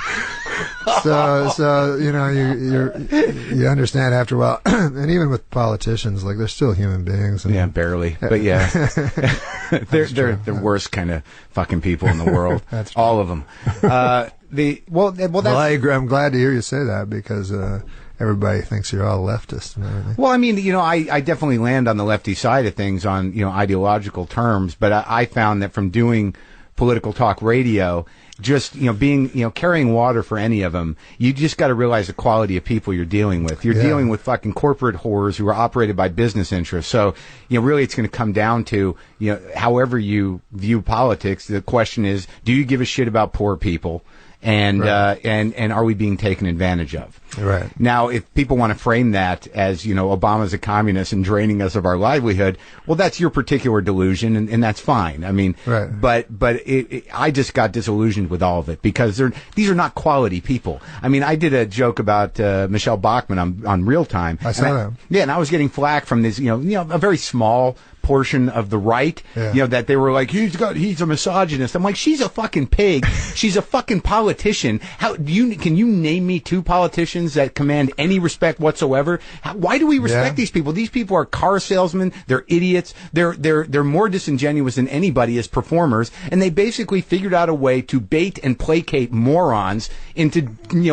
So you understand after a while, and even with politicians, like they're still human beings. And, yeah, barely, but yeah, they're the worst kind of fucking people in the world. That's all of them. I'm glad to hear you say that because everybody thinks you're all leftist and everything. Well, I mean, I definitely land on the lefty side of things on ideological terms, but I found that from doing political talk radio, just being carrying water for any of them, you just got to realize the quality of people you're dealing with. You're dealing with fucking corporate whores who are operated by business interests. So really, it's going to come down to however you view politics. The question is, do you give a shit about poor people? And and are we being taken advantage of? Right. Now, if people want to frame that as, Obama's a communist and draining us of our livelihood, well, that's your particular delusion, and that's fine. I mean, right. but I just got disillusioned with all of it because these are not quality people. I mean, I did a joke about Michelle Bachmann on Real Time. I saw that. Yeah, and I was getting flack from this, a very small portion of the right, that they were like, he's a misogynist. I'm like, she's a fucking pig. She's a fucking politician. Can you name me two politicians that command any respect whatsoever? Why do we respect these people? These people are car salesmen. They're idiots. They're more disingenuous than anybody as performers, and they basically figured out a way to bait and placate morons into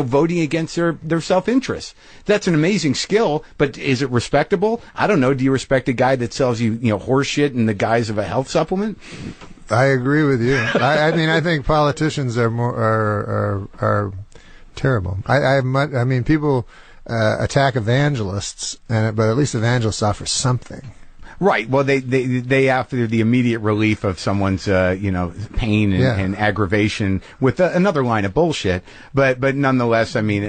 voting against their self-interest. That's an amazing skill, but is it respectable? I don't know. Do you respect a guy that sells you horse shit in the guise of a health supplement? I agree with you. I mean, I think politicians are terrible. I mean, people attack evangelists, but at least evangelists offer something. Right. Well, they after the immediate relief of someone's pain and aggravation with another line of bullshit. But nonetheless, I mean,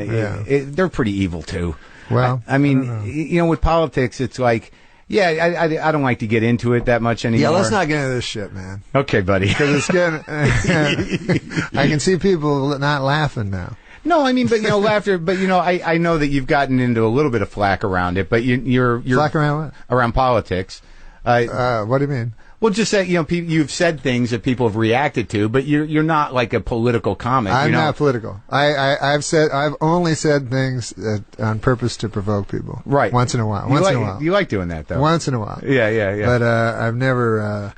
they're pretty evil too. Well, I mean, with politics, it's like. Yeah, I don't like to get into it that much anymore. Yeah, let's not get into this shit, man. Okay, buddy. Because it's getting. I can see people not laughing now. No, I mean, but laughter. But I know that you've gotten into a little bit of flack around it. But you're flack around what? Around politics. What do you mean? Well, just that you've said things that people have reacted to, but you're not like a political comic. I'm not political. I've only said things on purpose to provoke people. Right. Once in a while. You like doing that though. Once in a while. Yeah. But I've never.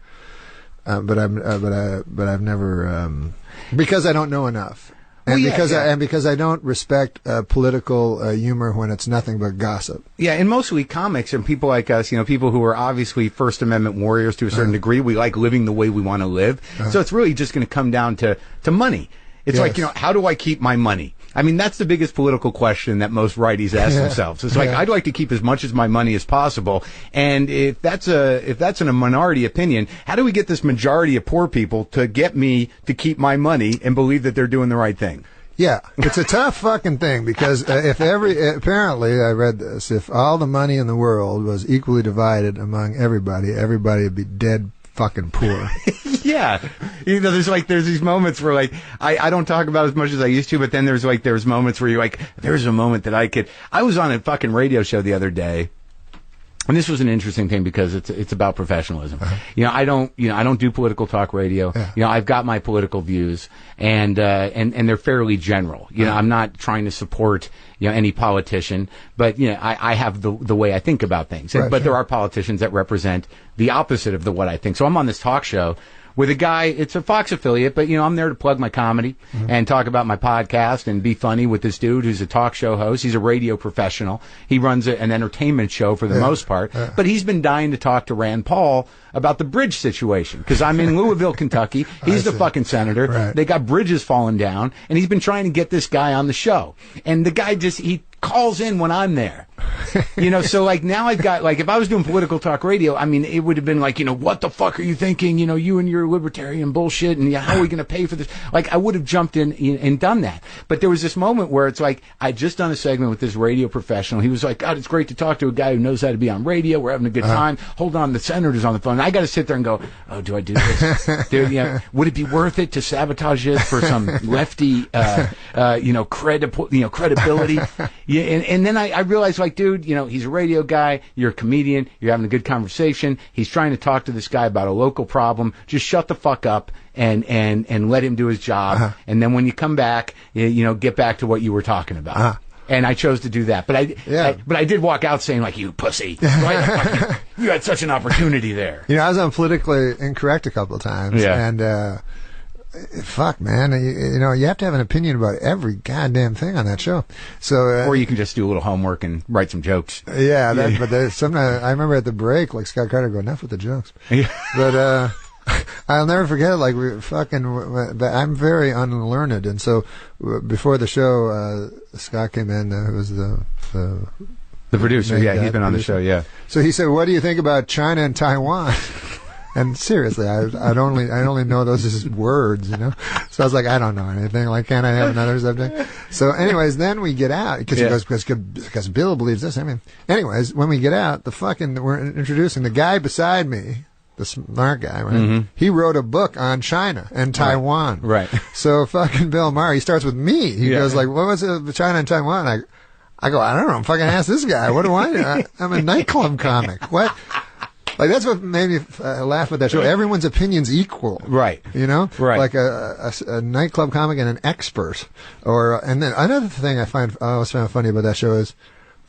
But I've never. Because I don't know enough. And because I don't respect political humor when it's nothing but gossip. Yeah, and mostly comics and people like us, people who are obviously First Amendment warriors to a certain degree. We like living the way we want to live. So it's really just going to come down to money. It's like, how do I keep my money? I mean, that's the biggest political question that most righties ask themselves. It's like, I'd like to keep as much of my money as possible. And if that's in a minority opinion, how do we get this majority of poor people to get me to keep my money and believe that they're doing the right thing? Yeah, it's a tough fucking thing because apparently I read this, if all the money in the world was equally divided among everybody would be dead fucking poor. Yeah. There's these moments where I don't talk about as much as I used to, but then there's moments where you're like, there's a moment that I was on a fucking radio show the other day. And this was an interesting thing because it's about professionalism. I don't do political talk radio. I've got my political views and they're fairly general. I'm not trying to support, any politician, but, I have the way I think about things. Right, but there are politicians that represent the opposite of what I think. So I'm on this talk show with a guy, it's a Fox affiliate, but, I'm there to plug my comedy and talk about my podcast and be funny with this dude who's a talk show host. He's a radio professional. He runs an entertainment show for the most part, but he's been dying to talk to Rand Paul about the bridge situation because I'm in Louisville, Kentucky. He's the fucking senator. Right. They got bridges falling down, and he's been trying to get this guy on the show. And the guy he calls in when I'm there. So now I've got, if I was doing political talk radio, I mean, it would have been what the fuck are you thinking? You and your libertarian bullshit, and how are we going to pay for this? I would have jumped in and done that. But there was this moment where it's I'd just done a segment with this radio professional. He was like, God, it's great to talk to a guy who knows how to be on radio. We're having a good time. Hold on, the senator's on the phone. I got to sit there and go, oh, do I do this? Would it be worth it to sabotage this for some lefty, credibility? Yeah, and then I realized, dude, dude, he's a radio guy. You're a comedian. You're having a good conversation. He's trying to talk to this guy about a local problem. Just shut the fuck up and let him do his job. And then when you come back, get back to what you were talking about. And I chose to do that. But I did walk out saying, like, you pussy. Why the fuck you had such an opportunity there. I was on Politically Incorrect a couple of times. Yeah. And, fuck, man. You have to have an opinion about every goddamn thing on that show. So, or you can just do a little homework and write some jokes. Yeah. But sometimes, I remember at the break, like, Scott Carter go, enough with the jokes. But, I'll never forget it. Like, I'm very unlearned, and so before the show, Scott came in, who was the producer. Yeah, he's been on the show. Yeah. So he said, "What do you think about China and Taiwan?" And seriously, I only know those as words, So I was like, I don't know anything. Like, can't I have another subject? So, anyways, then we get out because he goes, because Bill believes this. Anyways, when we get out, we're introducing the guy beside me. The smart guy, right? Mm-hmm. He wrote a book on China and Taiwan. Right. So fucking Bill Maher, he starts with me. He goes like, what was it, China and Taiwan? I go, I don't know. Fucking ask this guy. What do I know? I'm a nightclub comic. What? Like, that's what made me laugh with that show. Everyone's opinion's equal. Right. Right. Like a nightclub comic and an expert. And then another thing I always found funny about that show is,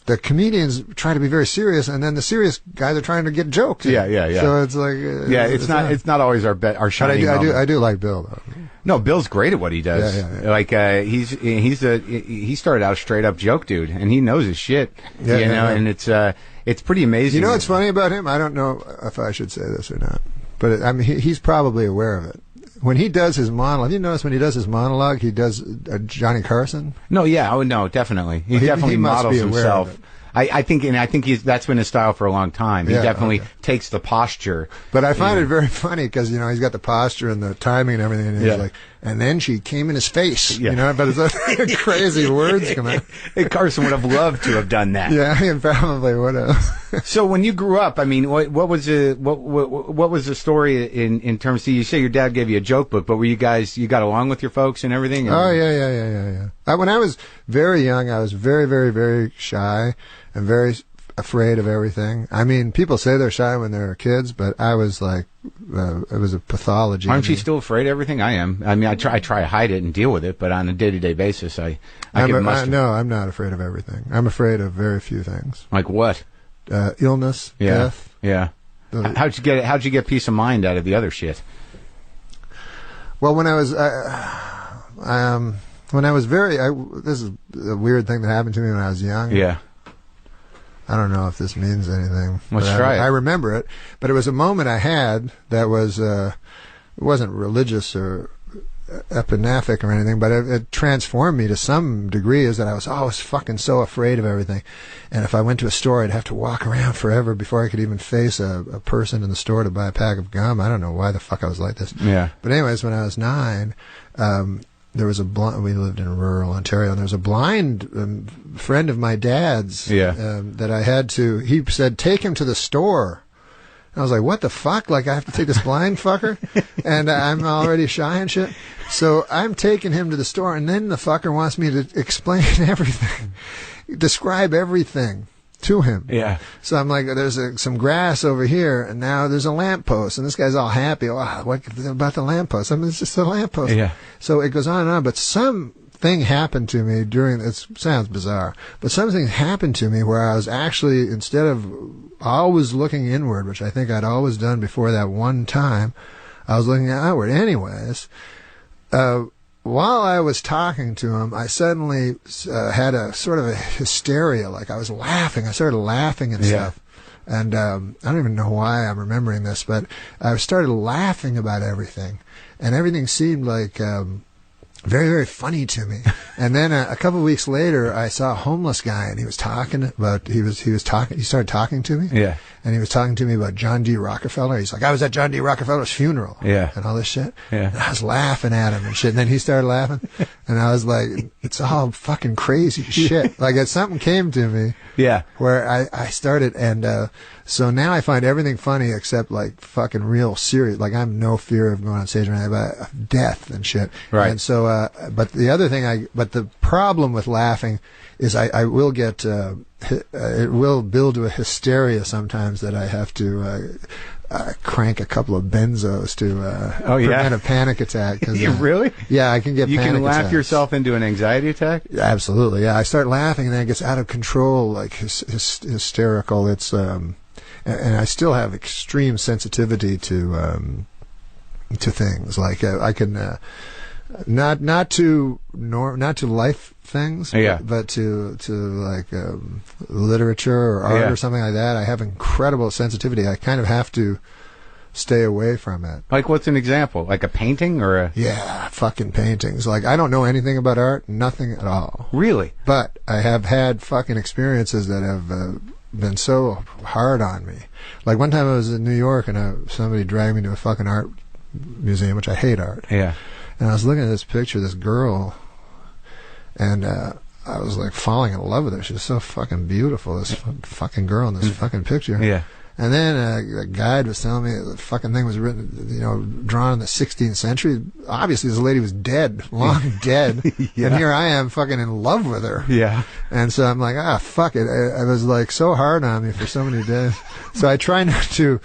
the comedians try to be very serious, and then the serious guys are trying to get jokes. Yeah. So it's like, it's not always our shining moment. I do like Bill though. No, Bill's great at what he does. Yeah. Like he started out a straight up joke dude, and he knows his shit. And it's pretty amazing. You know what's funny about him? I don't know if I should say this or not, but he's probably aware of it. When he does his monologue, have you noticed when he does his monologue, he does Johnny Carson? No, definitely. He definitely models himself. I think that's been his style for a long time. He definitely takes the posture. But I find it very funny because, he's got the posture and the timing and everything, and he's like, and then she came in his face, but it's like crazy words come out. Carson would have loved to have done that. Yeah, he probably would have. So when you grew up, what was the story in terms of, you say your dad gave you a joke book, but were you got along with your folks and everything? Oh, yeah. When I was very young, I was very, very, very shy and very afraid of everything. People say they're shy when they're kids, but I was like, it was a pathology. Aren't you still afraid of everything? I am. I try to hide it and deal with it, but on a day-to-day basis, I get mustered. No, I'm not afraid of everything. I'm afraid of very few things. Like what? Illness, death. Yeah. How'd you get peace of mind out of the other shit? Well, when I was this is a weird thing that happened to me when I was young. Yeah. I don't know if this means anything. Let's try it. I remember it, but it was a moment I had that was, it wasn't religious or epinephic or anything, but it transformed me to some degree, is that I was fucking so afraid of everything. And if I went to a store, I'd have to walk around forever before I could even face a person in the store to buy a pack of gum. I don't know why the fuck I was like this. Yeah. But anyways, when I was 9, there was we lived in rural Ontario, and there was a blind friend of my dad's that I had to, he said, take him to the store. And I was like, what the fuck? Like, I have to take this blind fucker? And I'm already shy and shit. So I'm taking him to the store, and then the fucker wants me to explain everything, describe everything to him. Yeah. So I'm like, there's some grass over here, and now there's a lamppost, and this guy's all happy. Wow, what about the lamppost? It's just a lamppost. Yeah. So it goes on and on, but something happened to me it sounds bizarre, but something happened to me where I was actually, instead of always looking inward, which I think I'd always done before that one time, I was looking outward. Anyways, while I was talking to him, I suddenly had a sort of a hysteria, like I was laughing. I started laughing and stuff. And I don't even know why I'm remembering this, but I started laughing about everything. And everything seemed like very, very funny to me. And then a couple of weeks later, I saw a homeless guy, and he was talking about, he started talking to me. Yeah. And he was talking to me about John D. Rockefeller. He's like, I was at John D. Rockefeller's funeral. Yeah. And all this shit. Yeah. And I was laughing at him and shit. And then he started laughing. And I was like, it's all fucking crazy shit. Like, something came to me. Yeah. Where I started, and So now I find everything funny except like fucking real serious. Like I'm no fear of going on stage and about death and shit. Right. And so, but the other thing but the problem with laughing is I will get, it will build to a hysteria sometimes that I have to, crank a couple of benzos to prevent a panic attack. Really? Yeah, I can get You panic can laugh attacks. yourself into an anxiety attack? Absolutely, yeah. I start laughing and then it gets out of control, like hysterical. It's and I still have extreme sensitivity to things. Like I can not to life things, but to like literature or art or something like that. I have incredible sensitivity. I kind of have to stay away from it. Like what's an example? Like a painting or a... Yeah, fucking paintings. Like I don't know anything about art, nothing at all. Really? But I have had fucking experiences that have been so hard on me. Like one time I was in New York and somebody dragged me to a fucking art museum, which I hate art. Yeah. And I was looking at this picture, this girl, and I was like falling in love with her. She was so fucking beautiful, this fucking girl in this fucking picture. Yeah. And then a guide was telling me the fucking thing was written, drawn in the 16th century. Obviously, this lady was dead, long dead. Yeah. And here I am fucking in love with her. Yeah. And so I'm like, fuck it. I was like so hard on me for so many days. So I try not to...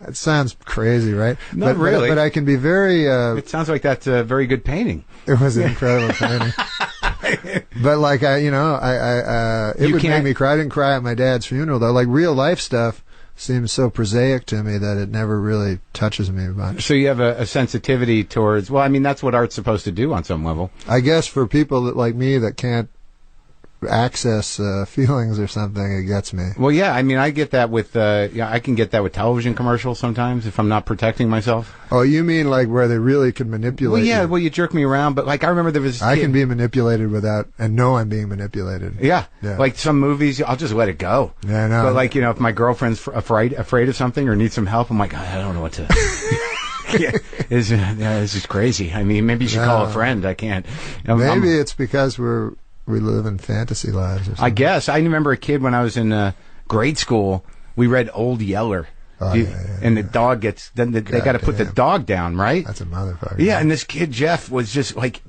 It sounds crazy, right? Not really. But I can be very... it sounds like that's a very good painting. It was an incredible painting. But like, it would make me cry. I didn't cry at my dad's funeral, though. Like, real life stuff seems so prosaic to me that it never really touches me much. So you have a sensitivity towards... Well, I mean, that's what art's supposed to do on some level. I guess for people like me that can't access feelings or something, it gets me. Well, yeah, I mean, I get that with I can get that with television commercials sometimes if I'm not protecting myself. Oh, you mean like where they really can manipulate? Well, yeah, you? You jerk me around, but like I remember there was I can be manipulated without and know I'm being manipulated. Yeah. Like some movies, I'll just let it go. Yeah, I know. But like if my girlfriend's afraid of something or needs some help, I'm like, I don't know what to. This is crazy. I mean, maybe you should call a friend. I can't. Maybe it's because we live in fantasy lives or something. I guess. I remember a kid when I was in grade school, we read Old Yeller. And the dog gets, then they got to put the dog down, right? That's a motherfucker. Yeah, and this kid, Jeff, was just like,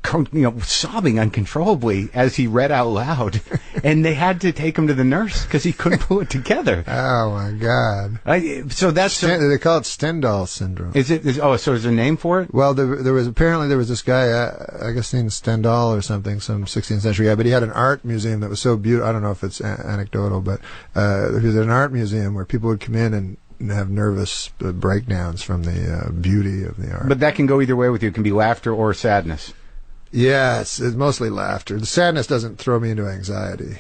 sobbing uncontrollably as he read out loud. And they had to take him to the nurse because he couldn't pull it together. Oh, my God. So that's... they call it Stendhal syndrome. So there's a name for it? Well, there was this guy, I guess named Stendhal or something, some 16th century guy, but he had an art museum that was so beautiful. I don't know if it's anecdotal, but he was at an art museum where people would come in and have nervous breakdowns from the beauty of the art. But that can go either way with you. It can be laughter or sadness. Yeah, it's mostly laughter. The sadness doesn't throw me into anxiety.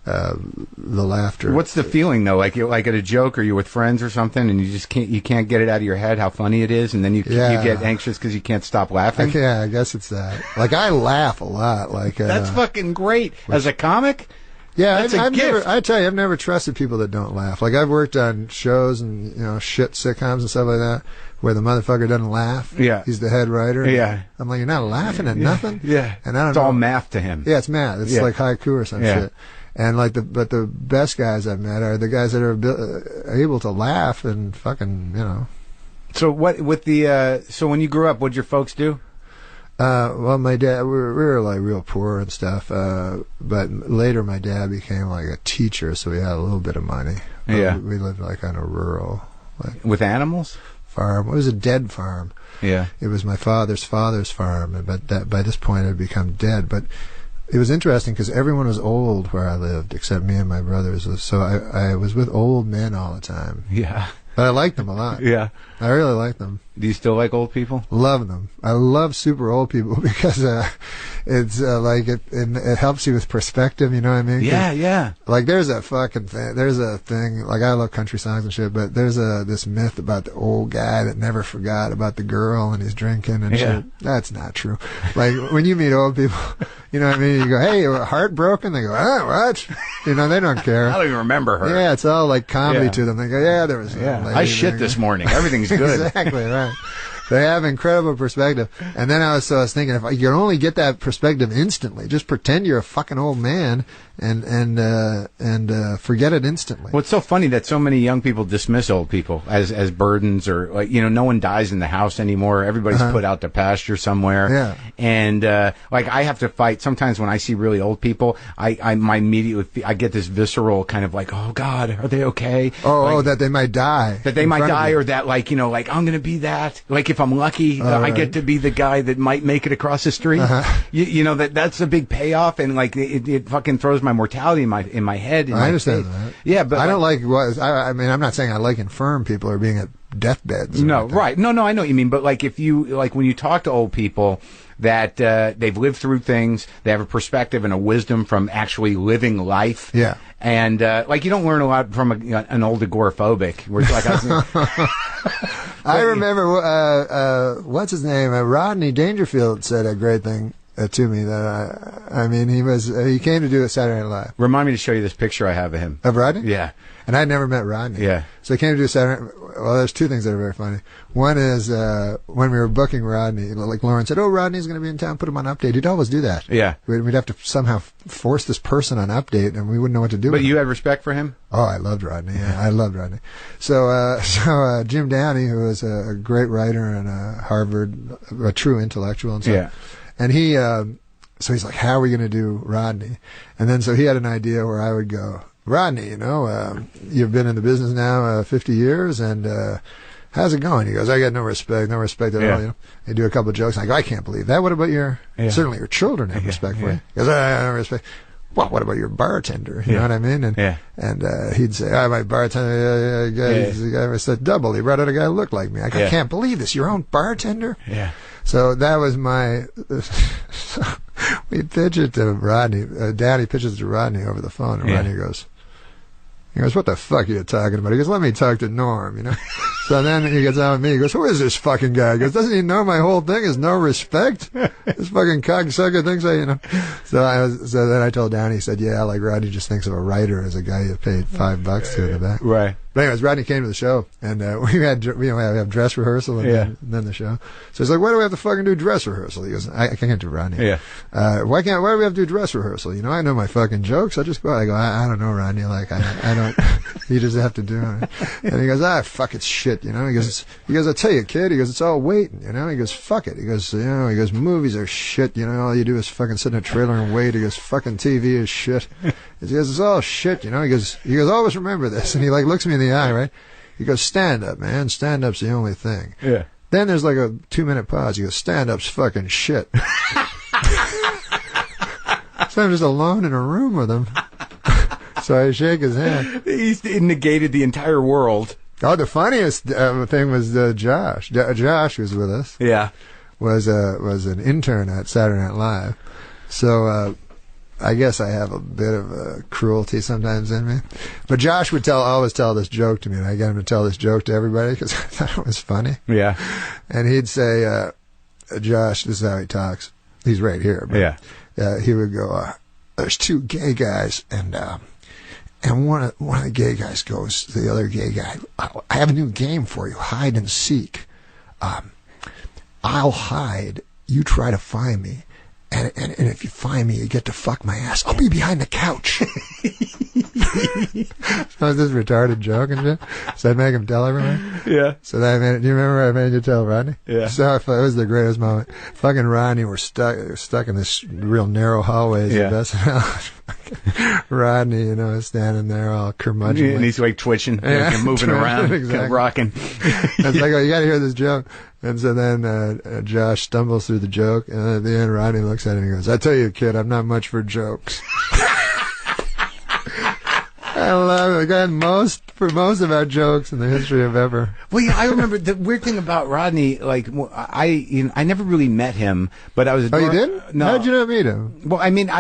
The laughter. What's the feeling though? Like at a joke, or you're with friends or something, and you can't get it out of your head how funny it is, and then you get anxious because you can't stop laughing. I guess it's that. Like I laugh a lot. Like that's fucking great as a comic. Yeah, I've never trusted people that don't laugh. Like I've worked on shows and shit sitcoms and stuff like that where the motherfucker doesn't laugh. Yeah, he's the head writer. Yeah, I'm like, you're not laughing at nothing. Yeah, and I don't it's know. all math to him. Yeah, it's math. It's like haiku or some shit. And like the best guys I've met are the guys that are able to laugh and fucking So what with the so when you grew up, what'd your folks do? Well, my dad, we were like real poor and stuff, but later my dad became like a teacher, so we had a little bit of money. Yeah. We lived like on a rural... with animals? Farm. It was a dead farm. Yeah. It was my father's farm, but by this point it had become dead. But it was interesting because everyone was old where I lived, except me and my brothers. So I was with old men all the time. Yeah. But I liked them a lot. Yeah. I really liked them. Do you still like old people? Love them. I love super old people because it's like it helps you with perspective, you know what I mean? Yeah. Like there's a thing, like I love country songs and shit, but there's this myth about the old guy that never forgot about the girl and he's drinking and shit. That's not true. Like when you meet old people, you know what I mean? You go, hey, you heartbroken? They go, what? They don't care. I don't even remember her. Yeah, it's all like comedy to them. They go, there was I shit this morning. Everything's good. Exactly, right. They have incredible perspective. And then I was thinking, if you can only get that perspective instantly, just pretend you're a fucking old man and forget it instantly. Well, it's so funny that so many young people dismiss old people as burdens, or like, no one dies in the house anymore. Everybody's put out to pasture somewhere. Yeah. And like I have to fight sometimes when I see really old people. I immediately I get this visceral kind of like, oh God, are they okay? That they might die. That they might die, or that like like I'm gonna be that. Like if I'm lucky, I get to be the guy that might make it across the street. That's a big payoff, and like it fucking throws my mortality in my head. I understand that. Yeah, but I don't like. I mean, I'm not saying I like infirm people or being at deathbeds. No, right? No, I know what you mean. But like if you when you talk to old people, that they've lived through things, they have a perspective and a wisdom from actually living life. Yeah. And like you don't learn a lot from an old agoraphobic. Where it's like I remember what's his name? Rodney Dangerfield said a great thing to me that I mean he came to do a Saturday Night Live. Remind me to show you this picture I have of him. Of Rodney? Yeah. And I'd never met Rodney. Yeah. So he came to do a Saturday. Well, there's two things that are very funny. One is when we were booking Rodney, like Lauren said, Rodney's going to be in town, put him on Update. He'd always do that. Yeah. We'd have to somehow force this person on Update, and we wouldn't know what to do. But you had respect for him? Oh, I loved Rodney. Yeah, I loved Rodney. So Jim Downey, who was a great writer and a Harvard, a true intellectual and stuff. Yeah. And he, so he's like, how are we going to do Rodney? And then so he had an idea where I would go, Rodney, you've been in the business now 50 years, and how's it going? He goes, I got no respect at all. They do a couple of jokes. I go, I can't believe that. What about certainly your children have respect for you. He goes, I don't respect. Well, what about your bartender? You know what I mean? And he'd say, my bartender, guy was a double. He brought out a guy who looked like me. I go, I can't believe this. Your own bartender? Yeah. So that was my. We pitch it to Rodney. Daddy pitches it to Rodney over the phone, and Rodney goes, what the fuck are you talking about? He goes, let me talk to Norm, So then he gets on with me. He goes, who is this fucking guy? He goes, doesn't he know my whole thing is no respect? This fucking cocksucker thinks So then I told Downey, he said, yeah, like Rodney just thinks of a writer as a guy you paid $5 to in the back. Right. But anyways, Rodney came to the show, and we have dress rehearsal and then the show. So he's like, why do we have to fucking do dress rehearsal? He goes, I can't do Rodney. Yeah. Why do we have to do dress rehearsal? I know my fucking jokes. I just go out. I go, I don't know, Rodney. Like, I don't, you just have to do it. And he goes, fuck, it's shit, He goes, I tell you, kid, he goes, it's all waiting, He goes, fuck it. He goes, movies are shit, all you do is fucking sit in a trailer and wait. He goes, fucking TV is shit. He goes, it's all shit, He goes, always remember this. And he like looks me in the eye, right? He goes, stand up, man. Stand up's the only thing. Yeah. Then there's like a 2-minute pause. He goes, stand up's fucking shit. So I'm just alone in a room with him. So I shake his hand. He negated the entire world. Oh, the funniest thing was Josh. Josh was with us. Yeah. Was an intern at Saturday Night Live. So I guess I have a bit of cruelty sometimes in me. But Josh would always tell this joke to me, and I got him to tell this joke to everybody because I thought it was funny. Yeah. And he'd say, Josh, this is how he talks. He's right here. But, he would go, there's two gay guys, and one of the gay guys goes to the other gay guy, I have a new game for you, hide and seek. I'll hide, you try to find me. And if you find me, you get to fuck my ass. I'll be behind the couch. So was this retarded joke and shit? So I'd make him tell everyone? Yeah. So that do you remember I made you tell Rodney? Yeah. So it was the greatest moment. Fucking Rodney were stuck in this real narrow hallways of SNL. Rodney, is standing there all curmudgeonly. And he's like twitching, moving around, exactly. kind of rocking. It's like, you got to hear this joke. And so then Josh stumbles through the joke, and at the end, Rodney looks at him and he goes, I tell you, kid, I'm not much for jokes. I love it. I got most of our jokes in the history of ever. Well, yeah, I remember the weird thing about Rodney. Like, I never really met him, but I was. Oh, you didn't? No. How'd you not meet him? Well, I mean,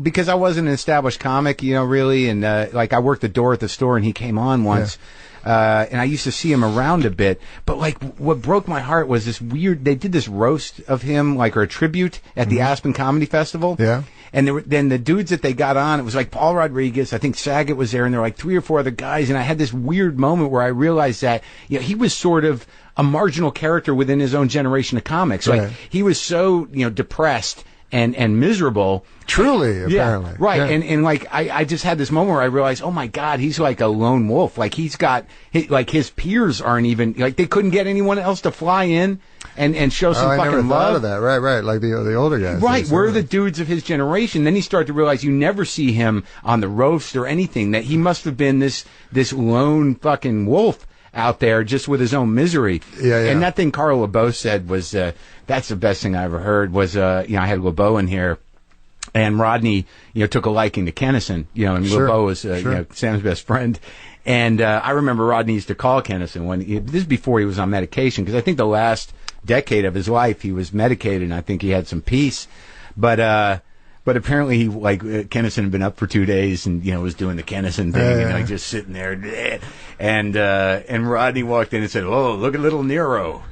because I wasn't an established comic, really, and like I worked the door at the store, and he came on once. Yeah. And I used to see him around a bit, but like what broke my heart was this weird, they did this roast of him, or a tribute at the Aspen Comedy Festival. Yeah. And then the dudes that they got on, it was like Paul Rodriguez, I think Saget was there, and there were like 3 or 4 other guys. And I had this weird moment where I realized that he was sort of a marginal character within his own generation of comics. Right. Like he was so depressed and miserable. Truly, apparently. Yeah, right. Yeah. And like, I just had this moment where I realized, oh my God, he's like a lone wolf. Like he's got, like his peers aren't even, like they couldn't get anyone else to fly in and show some fucking I never love. thought of that. Right. Like the older guys. Right. We're the dudes of his generation. Then you start to realize you never see him on the roast or anything, that he must have been this lone fucking wolf out there just with his own misery. Yeah. And that thing Carl LeBeau said was, that's the best thing I ever heard was, I had LeBeau in here. And Rodney, took a liking to Kennison, and Sure, LeBeau was, sure. Sam's best friend. And I remember Rodney used to call Kennison this is before he was on medication, because I think the last decade of his life he was medicated, and I think he had some peace. But apparently, Kennison had been up for 2 days and, was doing the Kennison thing, and just sitting there. And Rodney walked in and said, "Oh, look at little Nero."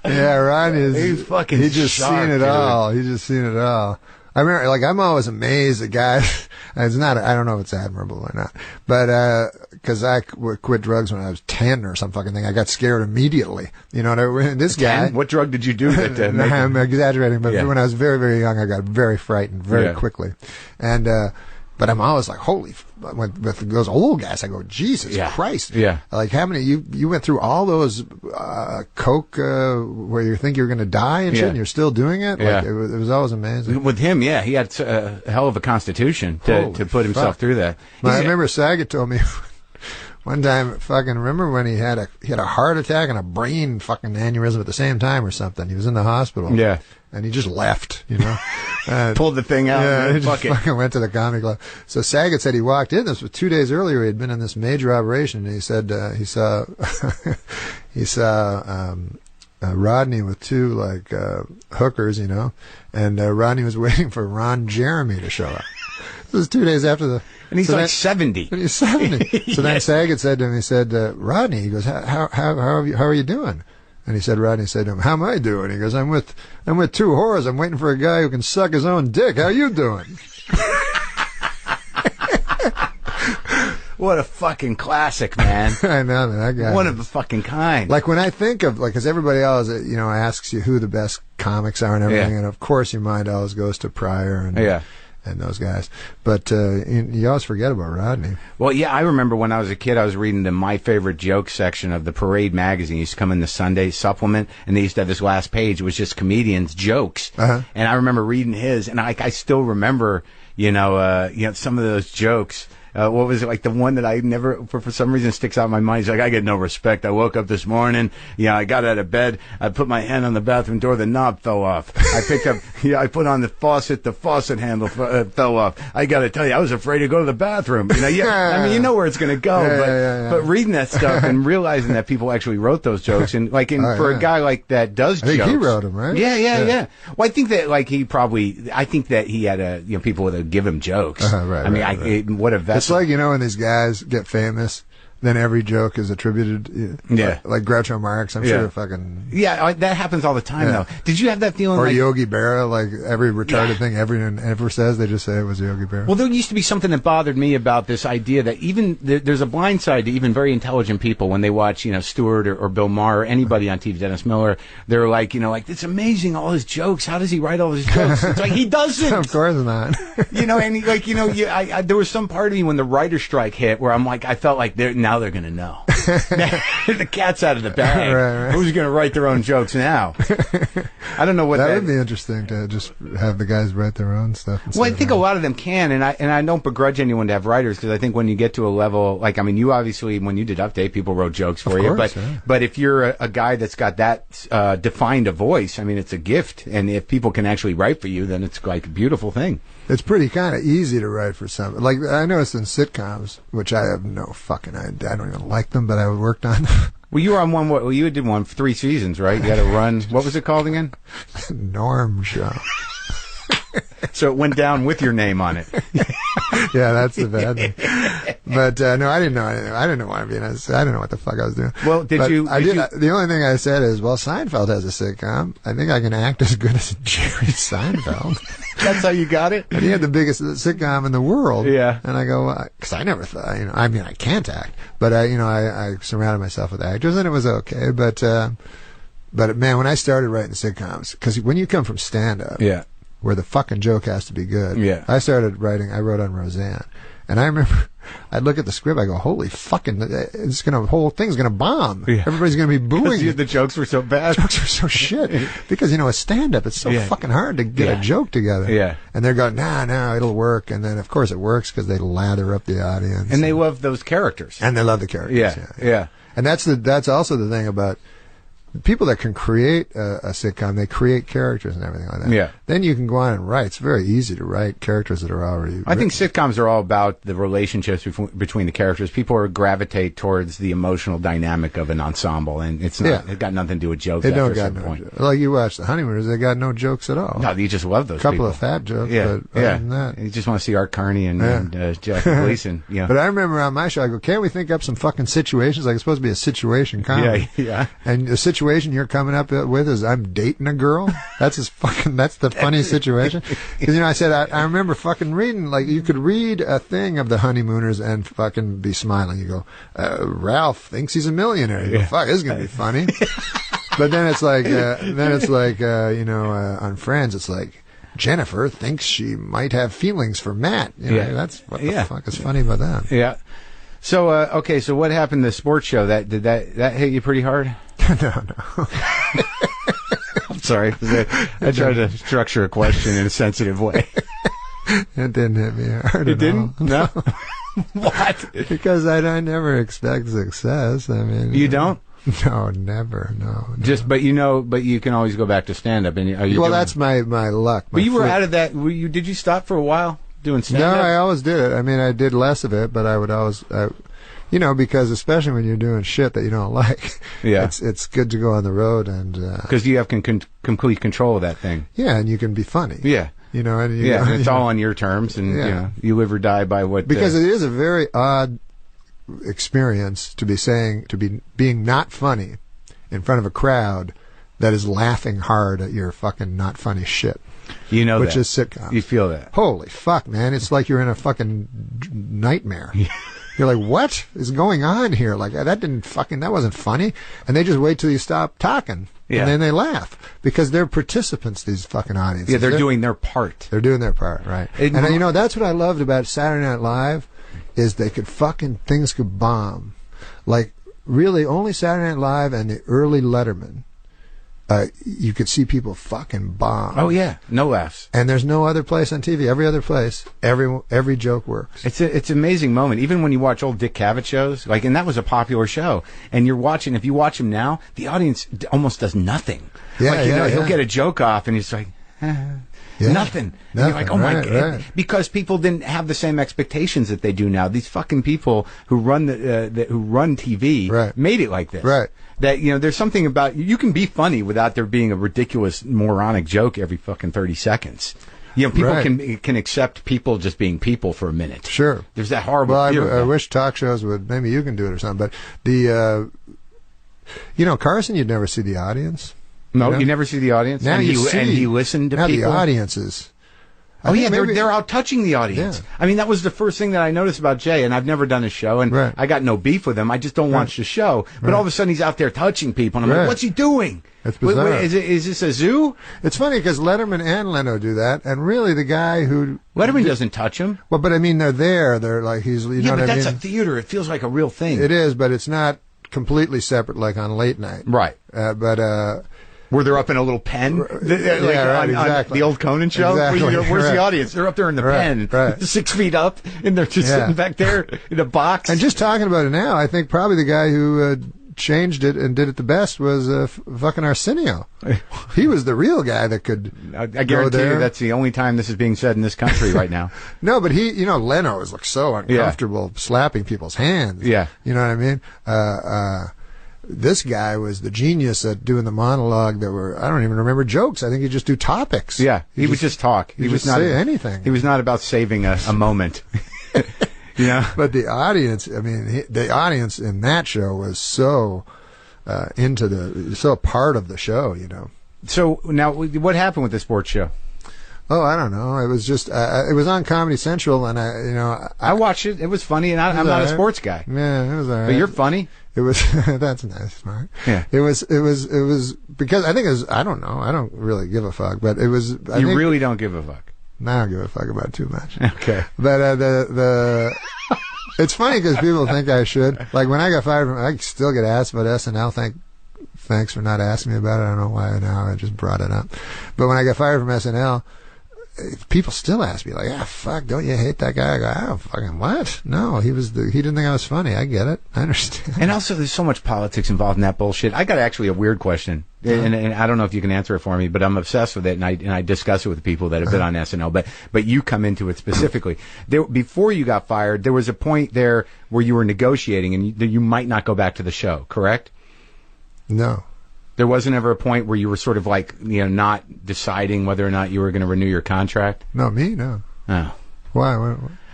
Yeah, Ron is. He's fucking. He just sharp, seen it dude. all. He just seen it all. I remember, I'm always amazed at guys. It's not. I don't know if it's admirable or not, but because I quit drugs when I was 10 or some fucking thing, I got scared immediately. You know what I mean? This 10? guy. What drug did you do that? No, I'm exaggerating, but when I was very, very young, I got very frightened very quickly, and. But I'm always like, holy, with those old guys, I go, Jesus Christ. Yeah. Like, how many, you went through all those, coke, where you think you're going to die and shit, and you're still doing it? Yeah. Like, it was always amazing. With him, he had a hell of a constitution to put himself through that. I remember Saget told me one time, remember when he had a heart attack and a brain fucking aneurysm at the same time or something? He was in the hospital. Yeah. And he just left, Pulled the thing out. Yeah, he fuck just fucking went to the comedy club. So Saget said he walked in. This was 2 days earlier. He had been in this major operation, and he said he saw Rodney with 2 hookers, and Rodney was waiting for Ron Jeremy to show up. This was 2 days after the. And he's 70. And he's 70. So then Saget said to him, he said, Rodney, he goes, how are you doing? And he said, Rodney said to him, "How am I doing?" He goes, I'm with 2 whores. I'm waiting for a guy who can suck his own dick. How you doing? What a fucking classic, man. I know, man, that guy. One of a fucking kind. Like when I think of, because everybody else, asks you who the best comics are and everything, and of course your mind always goes to Pryor and those guys. But you always forget about Rodney. Well, yeah, I remember when I was a kid, I was reading the My Favorite Joke section of the Parade magazine. It used to come in the Sunday supplement, and they used to have this last page. It was just comedians' jokes. Uh-huh. And I remember reading his, and I still remember, some of those jokes. What was it, like the one that I never, for some reason, sticks out in my mind? He's like, I get no respect. I woke up this morning, I got out of bed, I put my hand on the bathroom door, the knob fell off. I picked up, I put on the faucet handle fell off. I got to tell you, I was afraid to go to the bathroom. I mean, you know where it's going to go, but reading that stuff and realizing that people actually wrote those jokes, and for a guy like that does jokes. I think he wrote them, right? Yeah. Well, I think that I think that he had people that would give him jokes. Right. I mean, what a vessel. It's like, when these guys get famous, then every joke is attributed. Like Groucho Marx, I'm sure fucking. Yeah, that happens all the time, though. Did you have that feeling? Or Yogi Berra, like every retarded thing everyone ever says, they just say it was Yogi Berra. Well, there used to be something that bothered me about this idea that even there's a blind side to even very intelligent people when they watch, Stewart or Bill Maher or anybody on TV, Dennis Miller. They're like, it's amazing all his jokes. How does he write all his jokes? It's like he doesn't. Of course not. And there was some part of me when the writer's strike hit where I'm like, I felt like now they're going to know. The cat's out of the bag. Right. Who's going to write their own jokes now? I don't know what that would be interesting to just have the guys write their own stuff. Well, I think a lot of them can, and I don't begrudge anyone to have writers, because I think when you get to a level, you obviously, when you did Update, people wrote jokes for you, but if you're a guy that's got that defined a voice, it's a gift, and if people can actually write for you, then it's like a beautiful thing. It's pretty kind of easy to write for some. Like, I noticed in sitcoms, which I have no fucking idea. I don't even like them, but I worked on them. Well, you were on one. Well, you did one for 3 seasons, right? You had to run. What was it called again? Norm Show. So it went down with your name on it. Yeah, that's the bad thing. But no, I didn't know anything. I didn't want to be in it. I didn't know what the fuck I was doing. Well, The only thing I said is, well, Seinfeld has a sitcom. I think I can act as good as Jerry Seinfeld. That's how you got it? And he had the biggest sitcom in the world. Yeah. And I go, because I never thought, I mean, I can't act, but I surrounded myself with actors, and it was okay. But man, when I started writing sitcoms, because when you come from stand-up, where the fucking joke has to be good, I wrote on Roseanne. And I remember, I'd look at the script, I go, holy fucking, whole thing's gonna bomb. Yeah. Everybody's gonna be booing. The jokes were so bad. The jokes were so shit. Because, a stand-up, it's so fucking hard to get a joke together. Yeah. And they're going, no, it'll work. And then, of course, it works because they lather up the audience. And they love those characters. And they love the characters. Yeah. And that's also the thing about people that can create a sitcom. They create characters and everything like that. Yeah. Then you can go on and write. It's very easy to write characters that are already I think sitcoms are all about the relationships between the characters. People gravitate towards the emotional dynamic of an ensemble, and it's got nothing to do with jokes. They don't got no jokes. Like you watch The Honeymooners, they got no jokes at all. No, you just love those couple people. of fat jokes, Yeah. but other than that. You just want to see Art Carney and Jackie Gleason. Yeah. But I remember on my show, I go, can't we think up some fucking situations? Like, it's supposed to be a situation comedy. Yeah. And the situation you're coming up with is I'm dating a girl. That's the funny situation. Because, I said, I remember fucking reading, like, you could read a thing of The Honeymooners and fucking be smiling. You go, Ralph thinks he's a millionaire. You go, fuck, this is going to be funny. But then it's like, on Friends, it's like, Jennifer thinks she might have feelings for Matt. That's what the fuck is funny about that. Yeah. So, so what happened to the sports show? Did that hit you pretty hard? No. I'm sorry. I tried to structure a question in a sensitive way. It didn't hit me hard. It didn't? No. What? Because I never expect success. I mean, you don't? No, never. No. But you can always go back to stand up. That's my luck. But you were out of that. Did you stop for a while doing stand up? No, I always did it. I mean, I did less of it, but I would always. Because especially when you're doing shit that you don't like, it's good to go on the road and because you have complete control of that thing. Yeah, and you can be funny. Yeah, and it's all on your terms, and you live or die by what. Because it is a very odd experience to be being not funny in front of a crowd that is laughing hard at your fucking not funny shit. Which is sitcom. You feel that? Holy fuck, man! It's like you're in a fucking nightmare. You're like, what is going on here? Like, that wasn't funny. And they just wait till you stop talking. Yeah. And then they laugh. Because they're participants, these fucking audiences. Yeah, they're doing their part. They're doing their part, right. And that's what I loved about Saturday Night Live, is things could bomb. Like, really, only Saturday Night Live and the early Letterman, you could see people fucking bomb. Oh yeah, no laughs. And there's no other place on TV. Every other place, every joke works. It's an amazing moment. Even when you watch old Dick Cavett shows, and that was a popular show, and if you watch him now, the audience almost does nothing. Yeah, he'll get a joke off, and he's like. Nothing. And you're like, oh my God. Right. Because people didn't have the same expectations that they do now. These fucking people who run TV made it like this. Right. That, there's something about, you can be funny without there being a ridiculous moronic joke every fucking 30 seconds. People can accept people just being people for a minute. Sure. There's that horrible fear. I wish talk shows would, maybe you can do it or something, but Carson, you'd never see the audience. No, you never see the audience. Now and he listened to now people. The audiences. They're out touching the audience. Yeah. I mean, that was the first thing that I noticed about Jay, and I've never done a show, and I got no beef with him. I just don't watch the show. But all of a sudden, he's out there touching people, and I'm like, what's he doing? It's bizarre. Is this a zoo? It's funny because Letterman and Leno do that, and really the guy who Letterman doesn't touch him. Well, but I mean, they're there. They're like he's. You know but what that's I mean? a theater. It feels like a real thing. It is, but it's not completely separate like on late night. Right. Where they're up in a little pen, exactly. On the old Conan show. Exactly. Where's the audience? They're up there in the pen, 6 feet up, and they're just sitting back there in a box. And just talking about it now, I think probably the guy who changed it and did it the best was fucking Arsenio. He was the real guy that could. I guarantee you that's the only time this is being said in this country right now. No, but Leno looks so uncomfortable slapping people's hands. Yeah, you know what I mean. This guy was the genius at doing the monologue that were, I don't even remember jokes. I think he'd just do topics. Yeah, he would just talk. He would not say anything. He was not about saving a moment. But the audience, I mean, the audience in that show was so so part of the show, So now, what happened with the sports show? Oh, I don't know. It was just it was on Comedy Central, and I watched it. It was funny, and I'm not a sports guy. Yeah, it was all right. But you're funny. It was that's nice, Mark. Yeah. It was because I think it was. I don't know. I don't really give a fuck, but it was. You really don't give a fuck. No, I don't give a fuck about it too much. Okay. But it's funny because people think I should. Like when I got fired from, I still get asked about SNL. Thanks for not asking me about it. I don't know why now I just brought it up. But when I got fired from SNL, people still ask me, like, fuck, don't you hate that guy? I go, oh, fucking what? No, he didn't think I was funny. I get it. I understand. And also, there's so much politics involved in that bullshit. I got actually a weird question, and I don't know if you can answer it for me, but I'm obsessed with it, and I discuss it with people that have been on SNL, but you come into it specifically. Before you got fired, there was a point there where you were negotiating, and you might not go back to the show, correct? No. There wasn't ever a point where you were sort of like, not deciding whether or not you were going to renew your contract? No, me, no. Oh. Why?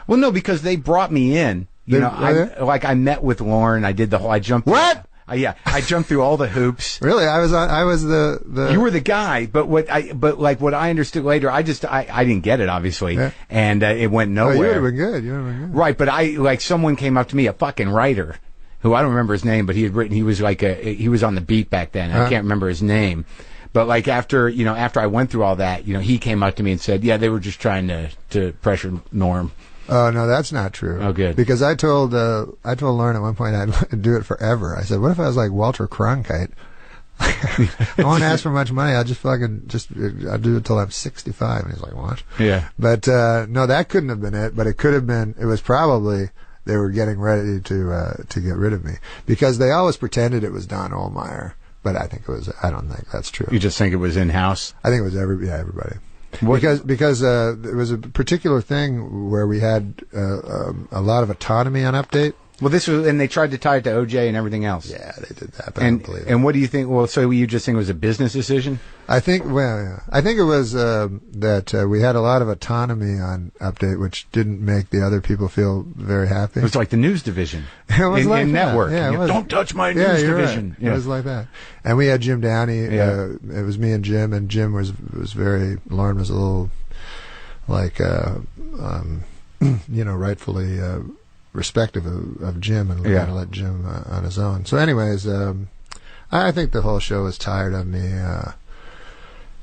Well, no, because they brought me in. I met with Lauren. I did the whole. I jumped. What? I jumped through all the hoops. Really? I was the. You were the guy, but what I understood later, I didn't get it, obviously, and it went nowhere. You would have been good. Right, but someone came up to me, a fucking writer, who I don't remember his name, but he had written. He was he was on the beat back then. I can't remember his name, but after I went through all that, he came up to me and said, yeah, they were just trying to pressure Norm. Oh no, that's not true. Oh, good. Because I told Lauren at one point I'd do it forever. I said, what if I was like Walter Cronkite? I won't ask for much money. I'll just I'll do it till I'm 65. And he's like, what? Yeah. But no, that couldn't have been it. But it could have been. It was probably they were getting ready to get rid of me because they always pretended it was Don Ohlmeyer. But I don't think that's true. You just think it was in house? I think it was everybody. Because it was a particular thing where we had a lot of autonomy on Update. Well, and they tried to tie it to OJ and everything else. Yeah, they did that, but I don't believe it. And what do you think? Well, so you just think it was a business decision? I think it was that we had a lot of autonomy on Update, which didn't make the other people feel very happy. It was like the news division. It was like in that. network. Yeah, it was. Don't touch my news division. Right. Yeah. It was like that. And we had Jim Downey. It was me and Jim, and Jim was very. Lauren was a little like rightfully respective of Jim and kind of let Jim on his own. So anyways, I think the whole show was tired of me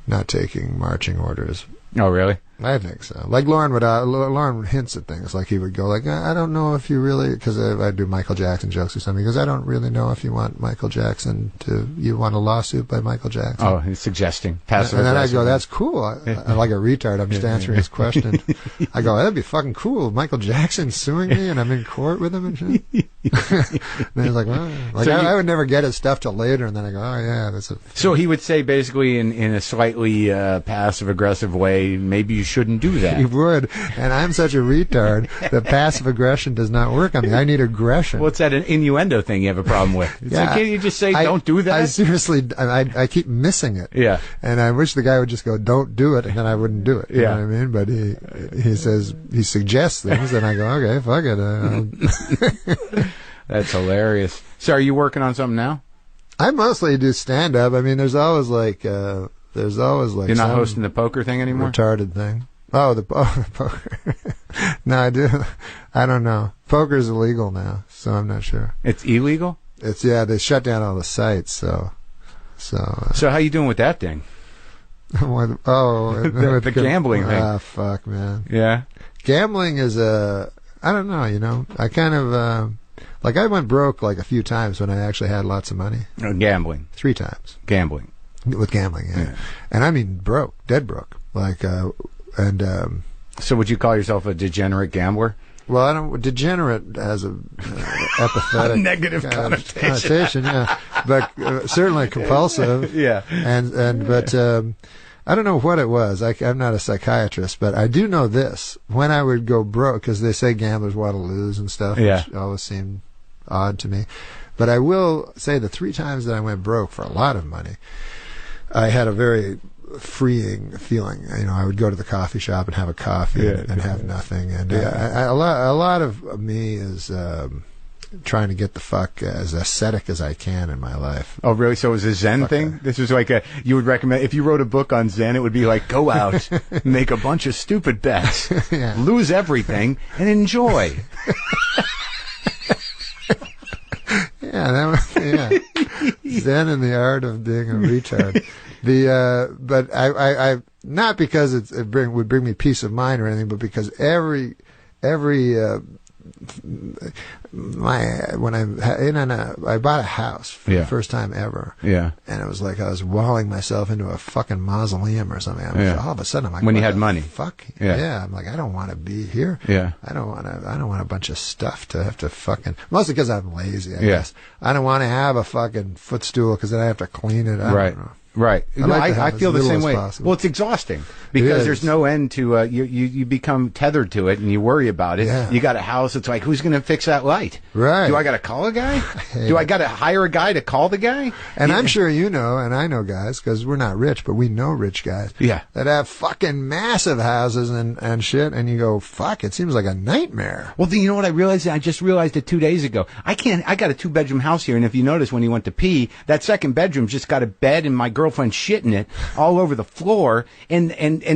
not taking marching orders. Oh, really? I think so. Like Lauren hints at things. Like he would go like, I don't know if you really, because I do Michael Jackson jokes or something, because I don't really know if you want Michael Jackson you want a lawsuit by Michael Jackson. Oh, he's suggesting passive and then I aggressive. go, that's cool. I'm like a retard. I'm just answering his question. I go, that'd be fucking cool. Michael Jackson suing me and I'm in court with him and shit. Then he's like, well, I would never get his stuff till later, and then I go, oh yeah, that's a. So he would say basically in a slightly passive aggressive way, maybe you shouldn't do that. He would, and I'm such a retard that passive aggression does not work on me. I need aggression. What's that an innuendo thing you have a problem with? It's like, can't you just say don't do that? I seriously, I keep missing it. Yeah. And I wish the guy would just go, don't do it, and then I wouldn't do it. You know what I mean? But he says, he suggests things, and I go, okay, fuck it. That's hilarious. So are you working on something now? I mostly do stand up. I mean, there's always like you're not hosting the poker thing anymore? Retarded thing. Oh, the poker. No, I do. I don't know. Poker's illegal now, so I'm not sure. It's illegal? They shut down all the sites, so how you doing with that thing? The gambling thing. Ah, fuck, man. Yeah. Gambling is I don't know, I kind of I went broke like a few times when I actually had lots of money. Gambling. 3 times. Gambling. With gambling, yeah. And I mean broke, dead broke. So would you call yourself a degenerate gambler? Well, I don't. Degenerate has a apathetic negative connotation, yeah. But certainly compulsive, yeah. But I don't know what it was. I'm not a psychiatrist, but I do know this: when I would go broke, because they say gamblers want to lose and stuff, which always seemed odd to me. But I will say the 3 times that I went broke for a lot of money, I had a very freeing feeling. You know, I would go to the coffee shop and have a coffee and have nothing. And a lot of me is trying to get the fuck as ascetic as I can in my life. Oh, really? So it was a Zen thing? This was like you would recommend, if you wrote a book on Zen, it would be like, go out, make a bunch of stupid bets, lose everything, and enjoy. Zen and the art of being a retard. But I not because it would bring me peace of mind or anything, but because every I bought a house for the first time ever. Yeah. And it was like I was walling myself into a fucking mausoleum or something. All of a sudden I'm like, when you had money. Fuck. Yeah. I'm like, I don't want to be here. Yeah. I don't want a bunch of stuff to have to fucking, mostly because I'm lazy, I guess. I don't want to have a fucking footstool because then I have to clean it. I don't know. Right. I feel the same way. Well, it's exhausting because there's no end to you become tethered to it and you worry about it. Yeah. You got a house. It's like, who's going to fix that light? Right. Do I got to call a guy? Do I got to hire a guy to call the guy? And I'm sure you know, and I know guys because we're not rich, but we know rich guys. Yeah. That have fucking massive houses and shit, and you go, fuck, it seems like a nightmare. Well, you know what I realized? I just realized it 2 days ago. I got a 2-bedroom house here, and if you notice when he went to pee, that second bedroom just got a bed and my girlfriend shitting it all over the floor, and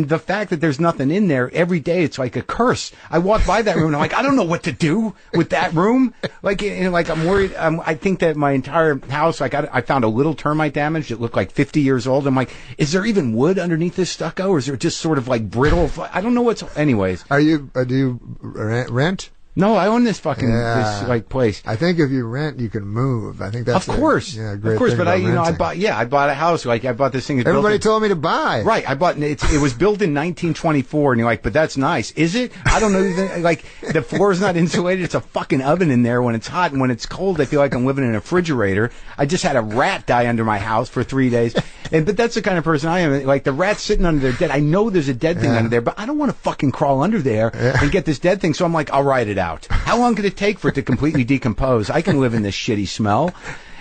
the fact that there's nothing in there every day, it's like a curse. I walk by that room and I'm like, I don't know what to do with that room. Like I'm worried. I think that my entire house, I found a little termite damage. It looked like 50 years old. I'm like, is there even wood underneath this stucco, or is there just sort of like brittle? I don't know what's. Anyways, do you rent? No, I own this fucking this place. I think if you rent, you can move. I think that's of course. Great of course. thing But about I bought a house. Like I bought this thing. Everybody told me to buy. Right. I bought it. It was built in 1924, and you're like, but that's nice. Is it? I don't know. Like the floor is not insulated. It's a fucking oven in there when it's hot, and when it's cold, I feel like I'm living in a refrigerator. I just had a rat die under my house for 3 days, but that's the kind of person I am. Like the rat's sitting under there dead. I know there's a dead thing under there, but I don't want to fucking crawl under there and get this dead thing. So I'm like, I'll ride it out. How long could it take for it to completely decompose? I can live in this shitty smell.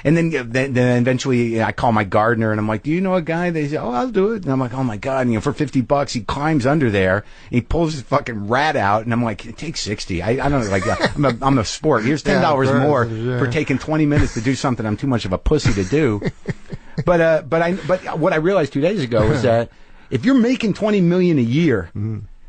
And then eventually I call my gardener and I'm like, do you know a guy? They say, oh, I'll do it. And I'm like, oh my God. And for $50, he climbs under there. He pulls his fucking rat out. And I'm like, it takes 60. I don't know. Like, I'm a sport. Here's $10 more for taking 20 minutes to do something I'm too much of a pussy to do. But what I realized 2 days ago is that if you're making $20 million a year,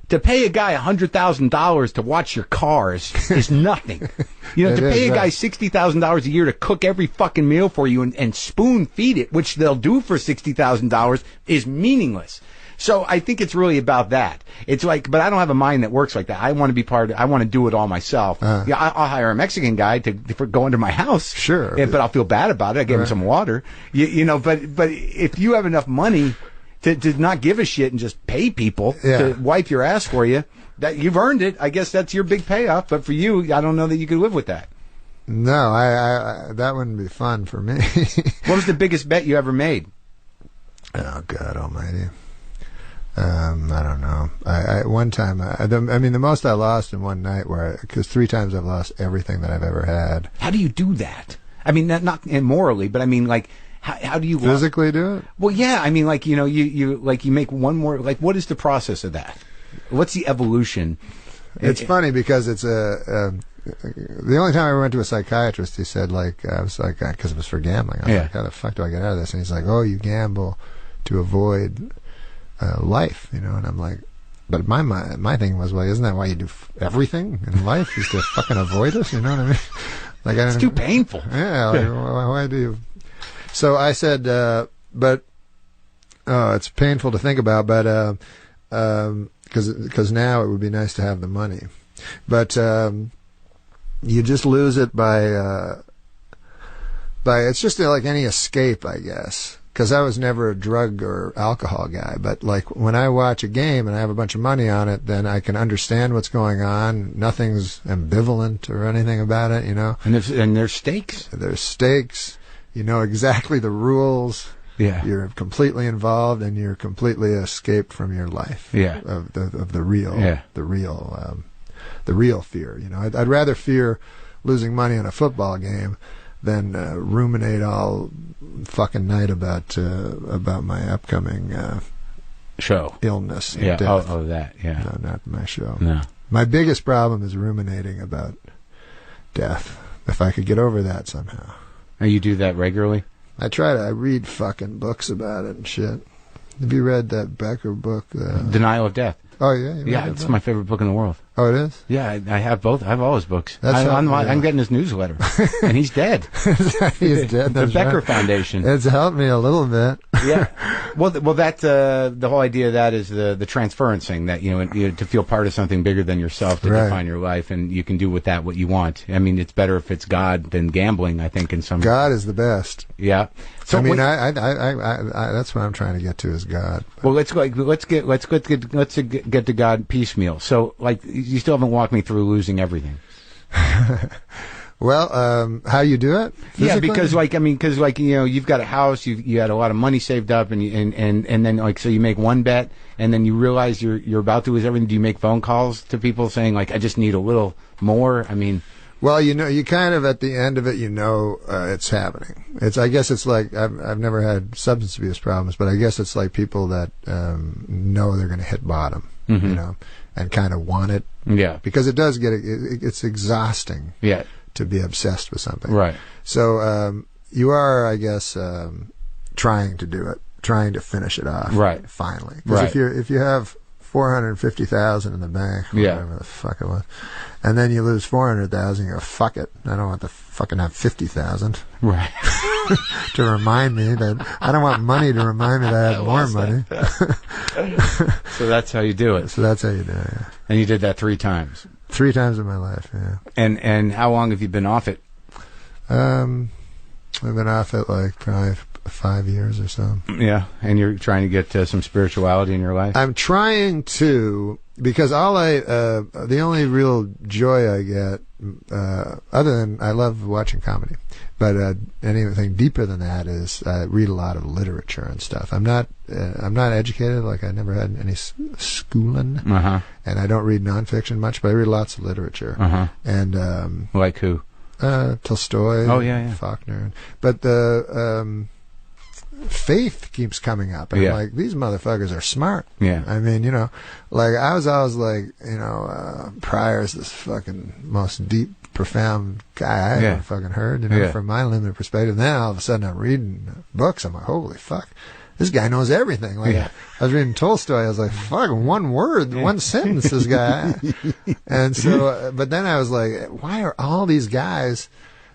to pay a guy $100,000 to watch your cars is nothing. You know, to pay a guy $60,000 a year to cook every fucking meal for you and spoon feed it, which they'll do for $60,000, is meaningless. So I think it's really about that. It's like, but I don't have a mind that works like that. I want to be I want to do it all myself. Yeah, I'll hire a Mexican guy to go into my house. Sure. But I'll feel bad about it. I give him some water. You know, but if you have enough money to not give a shit and just pay people to wipe your ass for you, that you've earned it. I guess that's your big payoff. But for you, I don't know that you could live with that. No, I that wouldn't be fun for me. What was the biggest bet you ever made? Oh God Almighty. I don't know. I one time, the most I lost in one night, because 3 times I've lost everything that I've ever had. How do you do that? I mean, not immorally, but I mean, like, how do you physically do it? Well, yeah. I mean, like, you know, you make one more. Like, what is the process of that? What's the evolution? It's funny because it's the only time I ever went to a psychiatrist, he said, like, I was like, because it was for gambling. I was like, how the fuck do I get out of this? And he's like, oh, you gamble to avoid life, you know. And I'm like, but my thing was, well, isn't that why you do everything in life, is to fucking avoid it? You know what I mean? Like, it's too painful. Yeah. Like, why do you? So I said, but it's painful to think about, but because now it would be nice to have the money, but you just lose it by it's just like any escape, I guess. Because I was never a drug or alcohol guy, but like when I watch a game and I have a bunch of money on it, then I can understand what's going on. Nothing's ambivalent or anything about it, you know. And there's stakes. There's stakes. You know exactly the rules. Yeah. You're completely involved, and you're completely escaped from your life. Yeah. Of the real. Yeah. The real fear. You know, I'd rather fear losing money on a football game than ruminate all fucking night about my upcoming show? Illness. And Yeah. death. Oh, that. Yeah. No, not my show. No. My biggest problem is ruminating about death. If I could get over that somehow. And you do that regularly? I read fucking books about it and shit. Have you read that Becker book? Denial of Death. Oh, yeah? You read Yeah, that it's book? my favorite book in the world. Oh, it is? Yeah, I have both. I have all his books. That's I'm getting his newsletter, and he's dead. He's dead. The That's Becker right. Foundation. It's helped me a little bit. Yeah. Well, that the whole idea of that is the transference thing, that to feel part of something bigger than yourself to Right. define your life, and you can do with that what you want. I mean, it's better if it's God than gambling. I think in some God is the best. Yeah. So I mean, I that's what I'm trying to get to is God. Well, let's get to God piecemeal. So, like, you still haven't walked me through losing everything. Well, how you do it? Yeah, Physically? because you've got a house, you had a lot of money saved up, and then like, so you make one bet, and then you realize you're about to lose everything. Do you make phone calls to people saying like, I just need a little more? I mean. Well, you kind of at the end of it, it's happening. I guess it's like I've never had substance abuse problems, but I guess it's like people that know they're going to hit bottom, Mm-hmm. and kind of want it. Yeah. Because it does it's exhausting. Yeah. To be obsessed with something. Right. So you are, I guess, trying to do it, trying to finish it off. Right. Finally. Because if you have 450,000 in the bank, whatever the fuck it was, and then you lose 400,000, you go, fuck it, I don't want to fucking have 50,000. Right. To remind me that I don't want money to remind me that I had more money. So that's how you do it. So that's how you do it. Yeah. And you did that 3 times. 3 times in my life. Yeah. And how long have you been off it? I've been off it like probably 5 years or so. Yeah, and you're trying to get some spirituality in your life. I'm trying to, because the only real joy I get, other than I love watching comedy, but anything deeper than that is I read a lot of literature and stuff. I'm not educated, like I never had any schooling, and I don't read nonfiction much, but I read lots of literature. And like who? Tolstoy. Oh yeah. Faulkner. But the faith keeps coming up, and I'm like, these motherfuckers are smart. Yeah. I mean, like I was always like, Pryor's this fucking most deep, profound guy I ever fucking heard, from my limited perspective. Then all of a sudden I'm reading books, I'm like, holy fuck, this guy knows everything. Like I was reading Tolstoy, I was like, fuck, one word, one sentence, this guy. And so, but then I was like, why are all these guys,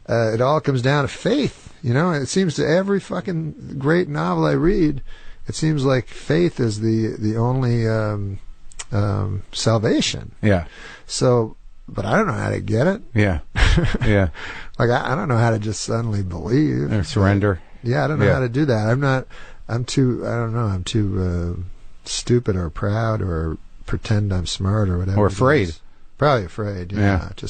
it all comes down to faith. It seems to every fucking great novel I read, it seems like faith is the only salvation. Yeah. So, but I don't know how to get it. Yeah. Yeah. Like I don't know how to just suddenly believe or surrender. I don't know how to do that. I'm too stupid or proud or pretend I'm smart or whatever. Or afraid. Probably afraid. Yeah. It's a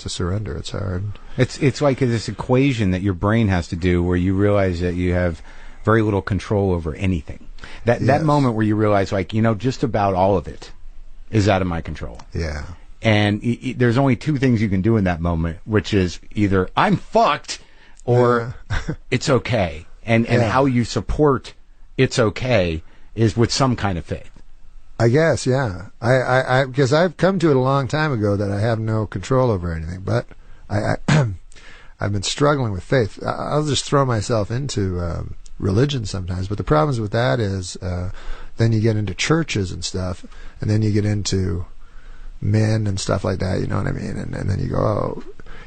surrender. It's hard. It's like this equation that your brain has to do where you realize that you have very little control over anything. That moment where you realize, like, just about all of it is out of my control. Yeah. And there's only 2 things you can do in that moment, which is either I'm fucked or it's okay. And how you support it's okay is with some kind of faith. I guess, yeah. I because I've come to it a long time ago that I have no control over anything, but I've been struggling with faith. I'll just throw myself into religion sometimes, but the problems with that is then you get into churches and stuff, and then you get into men and stuff like that, you know what I mean? And then you go, oh,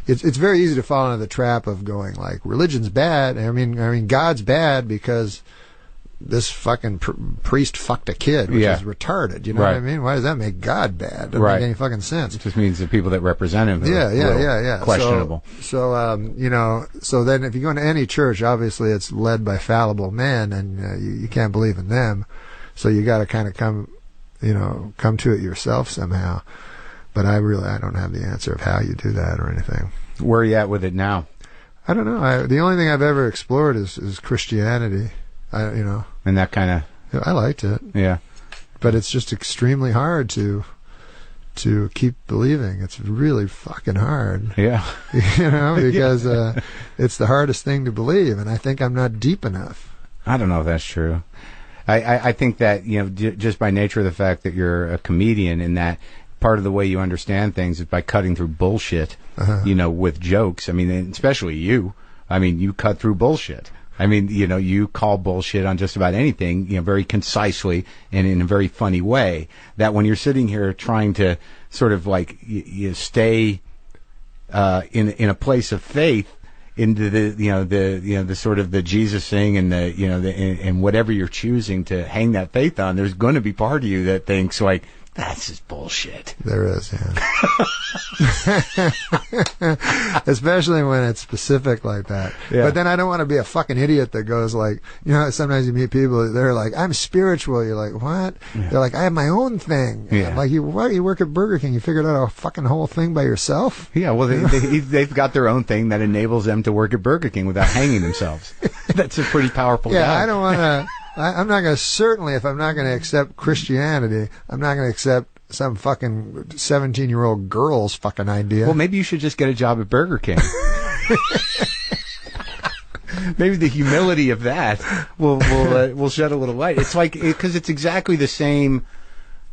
it's very easy to fall into the trap of going like, religion's bad. I mean, God's bad because this fucking priest fucked a kid, which is retarded. You know what I mean? Why does that make God bad? Doesn't make any fucking sense. It just means the people that represent him are questionable. So so then if you go into any church, obviously it's led by fallible men, and you can't believe in them. So you got to kind of come to it yourself somehow. But I don't have the answer of how you do that or anything. Where are you at with it now? I don't know. The only thing I've ever explored is Christianity. And that kind of... I liked it. Yeah. But it's just extremely hard to keep believing. It's really fucking hard. Yeah. Because it's the hardest thing to believe, and I think I'm not deep enough. I don't know if that's true. I think that, just by nature of the fact that you're a comedian, and that part of the way you understand things is by cutting through bullshit, with jokes. I mean, especially you. I mean, you cut through bullshit. I mean, you call bullshit on just about anything, very concisely and in a very funny way, that when you're sitting here trying to sort of like you stay in a place of faith into the sort of the Jesus thing and and whatever you're choosing to hang that faith on, there's going to be part of you that thinks like, that's just bullshit. There is, yeah. Especially when it's specific like that. Yeah. But then I don't want to be a fucking idiot that goes like, sometimes you meet people, they're like, I'm spiritual. You're like, what? Yeah. They're like, I have my own thing. Yeah. I'm like, you work at Burger King. You figured out a fucking whole thing by yourself? Yeah, well, they've got their own thing that enables them to work at Burger King without hanging themselves. That's a pretty powerful guy. I don't want to... I'm not going to, certainly, if I'm not going to accept Christianity, I'm not going to accept some fucking 17-year-old girl's fucking idea. Well, maybe you should just get a job at Burger King. Maybe the humility of that will shed a little light. It's like, because it's exactly the same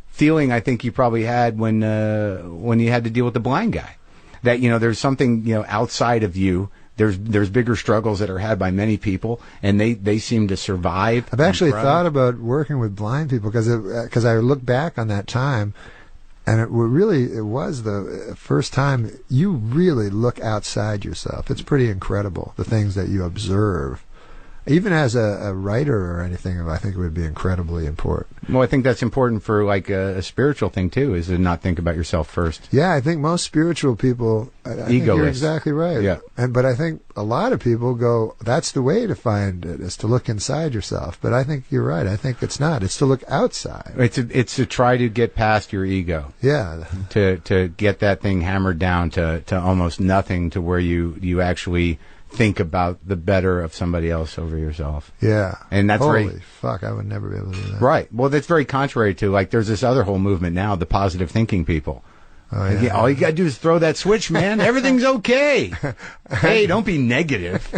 feeling I think you probably had when you had to deal with the blind guy. That, there's something, outside of you. There's bigger struggles that are had by many people, and they seem to survive. I've actually thought about working with blind people because I look back on that time, and it was the first time you really look outside yourself. It's pretty incredible, the things that you observe. Even as a writer or anything, I think it would be incredibly important. Well, I think that's important for like a spiritual thing too, is to not think about yourself first. Yeah, I think most spiritual people, I think you're exactly right. Yeah. But I think a lot of people go, that's the way to find it, is to look inside yourself. But I think you're right. I think it's not. It's to look outside. It's to try to get past your ego. Yeah. To get that thing hammered down to almost nothing, to where you actually think about the better of somebody else over yourself. Yeah. And that's holy fuck, I would never be able to do that. Right. Well, that's very contrary to, like, there's this other whole movement now, the positive thinking people. Oh, yeah. All you gotta do is throw that switch, man. Everything's okay. Hey, don't be negative.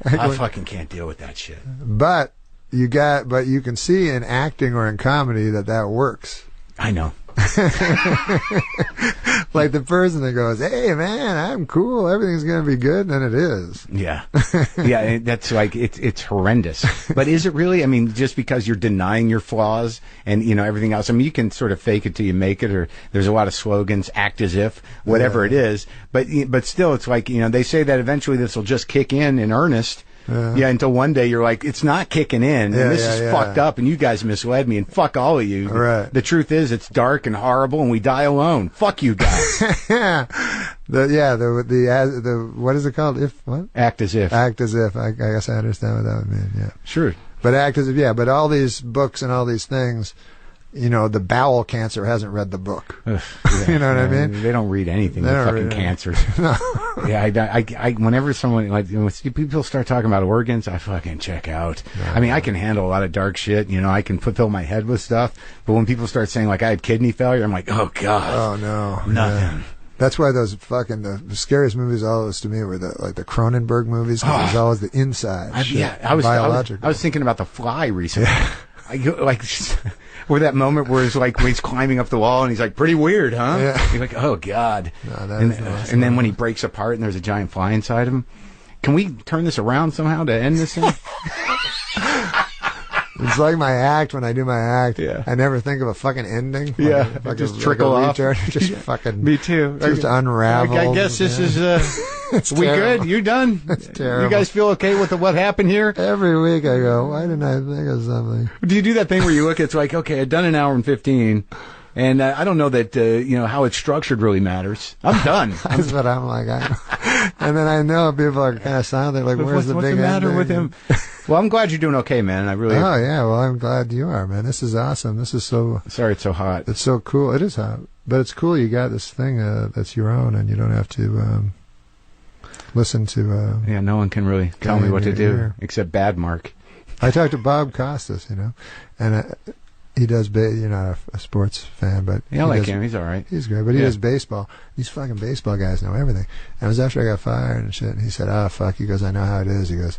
I fucking can't deal with that shit. But you can see in acting or in comedy that works. I know. Like the person that goes, hey man, I'm cool, everything's gonna be good, and it is. Yeah. Yeah, that's like, it's horrendous. But is it really? I mean, just because you're denying your flaws and everything else, I mean, you can sort of fake it till you make it, or there's a lot of slogans, act as if, whatever it is, but still, it's like, they say that eventually this will just kick in earnest. Yeah, until one day you're like, it's not kicking in, and this is fucked up, and you guys misled me, and fuck all of you. Right. The truth is, it's dark and horrible, and we die alone. Fuck you guys. The what is it called? Act as if. Act as if. I guess I understand what that would mean. Yeah. Sure. But act as if. Yeah. But all these books and all these things. The bowel cancer hasn't read the book. Yeah, you know what I mean? They don't read anything. They're fucking cancers. No. Yeah, I whenever someone, like, when people start talking about organs, I fucking check out. No, I mean, I can handle a lot of dark shit. I can fill my head with stuff. But when people start saying, like, I had kidney failure, I'm like, oh, God. Oh, no. Nothing. Yeah. That's why those fucking, the scariest movies always to me were the Cronenberg movies, because it was always the inside. I was thinking about The Fly recently. Yeah. Or that moment where it's like when he's climbing up the wall and he's like, pretty weird, huh? Yeah. You're like, oh, God. No, and then when he breaks apart and there's a giant fly inside him. Can we turn this around somehow to end this thing? It's like my act. When I do my act, yeah. I never think of a fucking ending. Yeah, just trickle off. Just fucking. Me too. Just unravel. I guess this is. We good? You done? It's terrible. You guys feel okay with what happened here? Every week I go, why didn't I think of something? Do you do that thing where you look? It's like, okay, I've done an hour and 15. And I don't know that how it's structured really matters. I'm done. That's what I'm like. And then I know people are kind of silent. They're like, "Where's the big matter with him?" Well, I'm glad you're doing okay, man. I really. Oh yeah. Well, I'm glad you are, man. This is awesome. This is so. Sorry, it's so hot. It's so cool. It is hot, but it's cool. You got this thing that's your own, and you don't have to listen to. Yeah, no one can really tell me what to do except Bad Mark. I talked to Bob Costas, and. He does, you're not a sports fan, but... Yeah, I like him. He's all right. He's great, but he does baseball. These fucking baseball guys know everything. And it was after I got fired and shit, and he said, oh, fuck. He goes, I know how it is. He goes,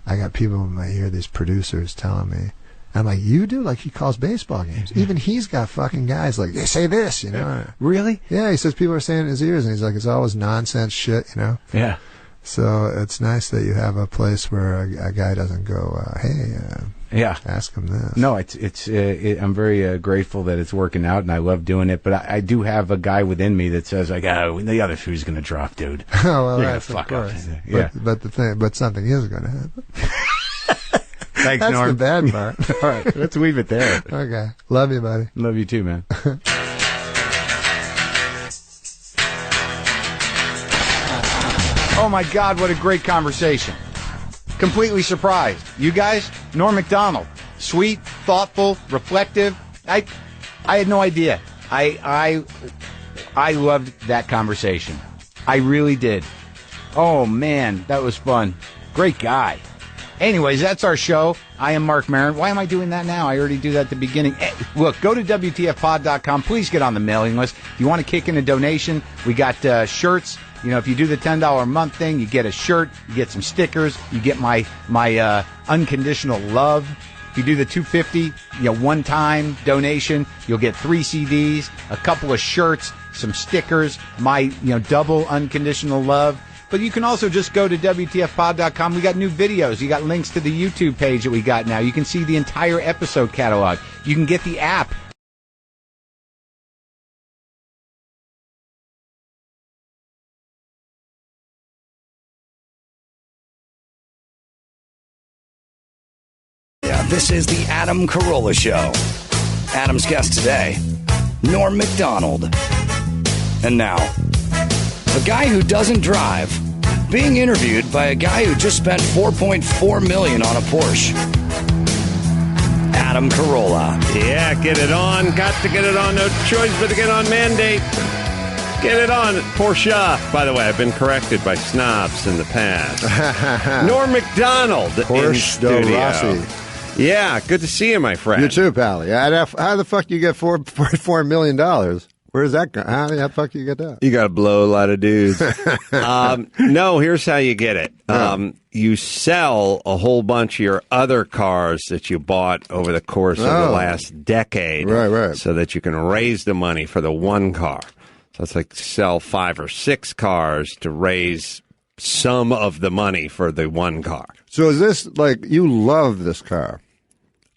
I got people in my ear, these producers telling me, I'm like, you do? Like, he calls baseball games. Even he's got fucking guys like, they say this, you know. Really? Yeah, he says people are saying in his ears, and he's like, it's always nonsense shit, you know. Yeah. So it's nice that you have a place where a guy doesn't go, hey, ask him this. No, I'm very grateful that it's working out, and I love doing it. But I do have a guy within me that says, like, the other shoe's going to drop, dude. Oh, well, You're that's gonna of fuck course. up. Yeah. But something is going to happen. Thanks, That's Norm. the bad part. All right, let's leave it there. Okay. Love you, buddy. Love you too, man. Oh, my God, what a great conversation. Completely surprised. You guys, Norm Macdonald. Sweet, thoughtful, reflective. I had no idea. I loved that conversation. I really did. Oh, man, that was fun. Great guy. Anyways, that's our show. I am Marc Maron. Why am I doing that now? I already do that at the beginning. Look, go to WTFpod.com. Please get on the mailing list. If you want to kick in a donation, we got shirts. You know, if you do the $10 a month thing, you get a shirt, you get some stickers, you get my unconditional love. If you do the $250, one-time donation, you'll get 3 CDs, a couple of shirts, some stickers, my double unconditional love. But you can also just go to WTFpod.com. We got new videos. You got links to the YouTube page that we got now. You can see the entire episode catalog. You can get the app. Yeah, this is the Adam Corolla Show. Adam's guest today, Norm Macdonald. And now, a guy who doesn't drive being interviewed by a guy who just spent $4.4 million on a Porsche. Adam Corolla. Yeah, get it on. Got to get it on. No choice but to get on mandate. Get it on. Porsche. By the way, I've been corrected by snobs in the past. Norm Macdonald in studio. Rossi. Yeah, good to see you, my friend. You too, pal. Yeah, how the fuck do you get $4.4 million? Where's that going? How the fuck do you get that? You got to blow a lot of dudes. No, here's how you get it. You sell a whole bunch of your other cars that you bought over the course of the last decade. Right. So that you can raise the money for the one car. So it's like sell 5 or 6 cars to raise some of the money for the one car. So is this like, you love this car?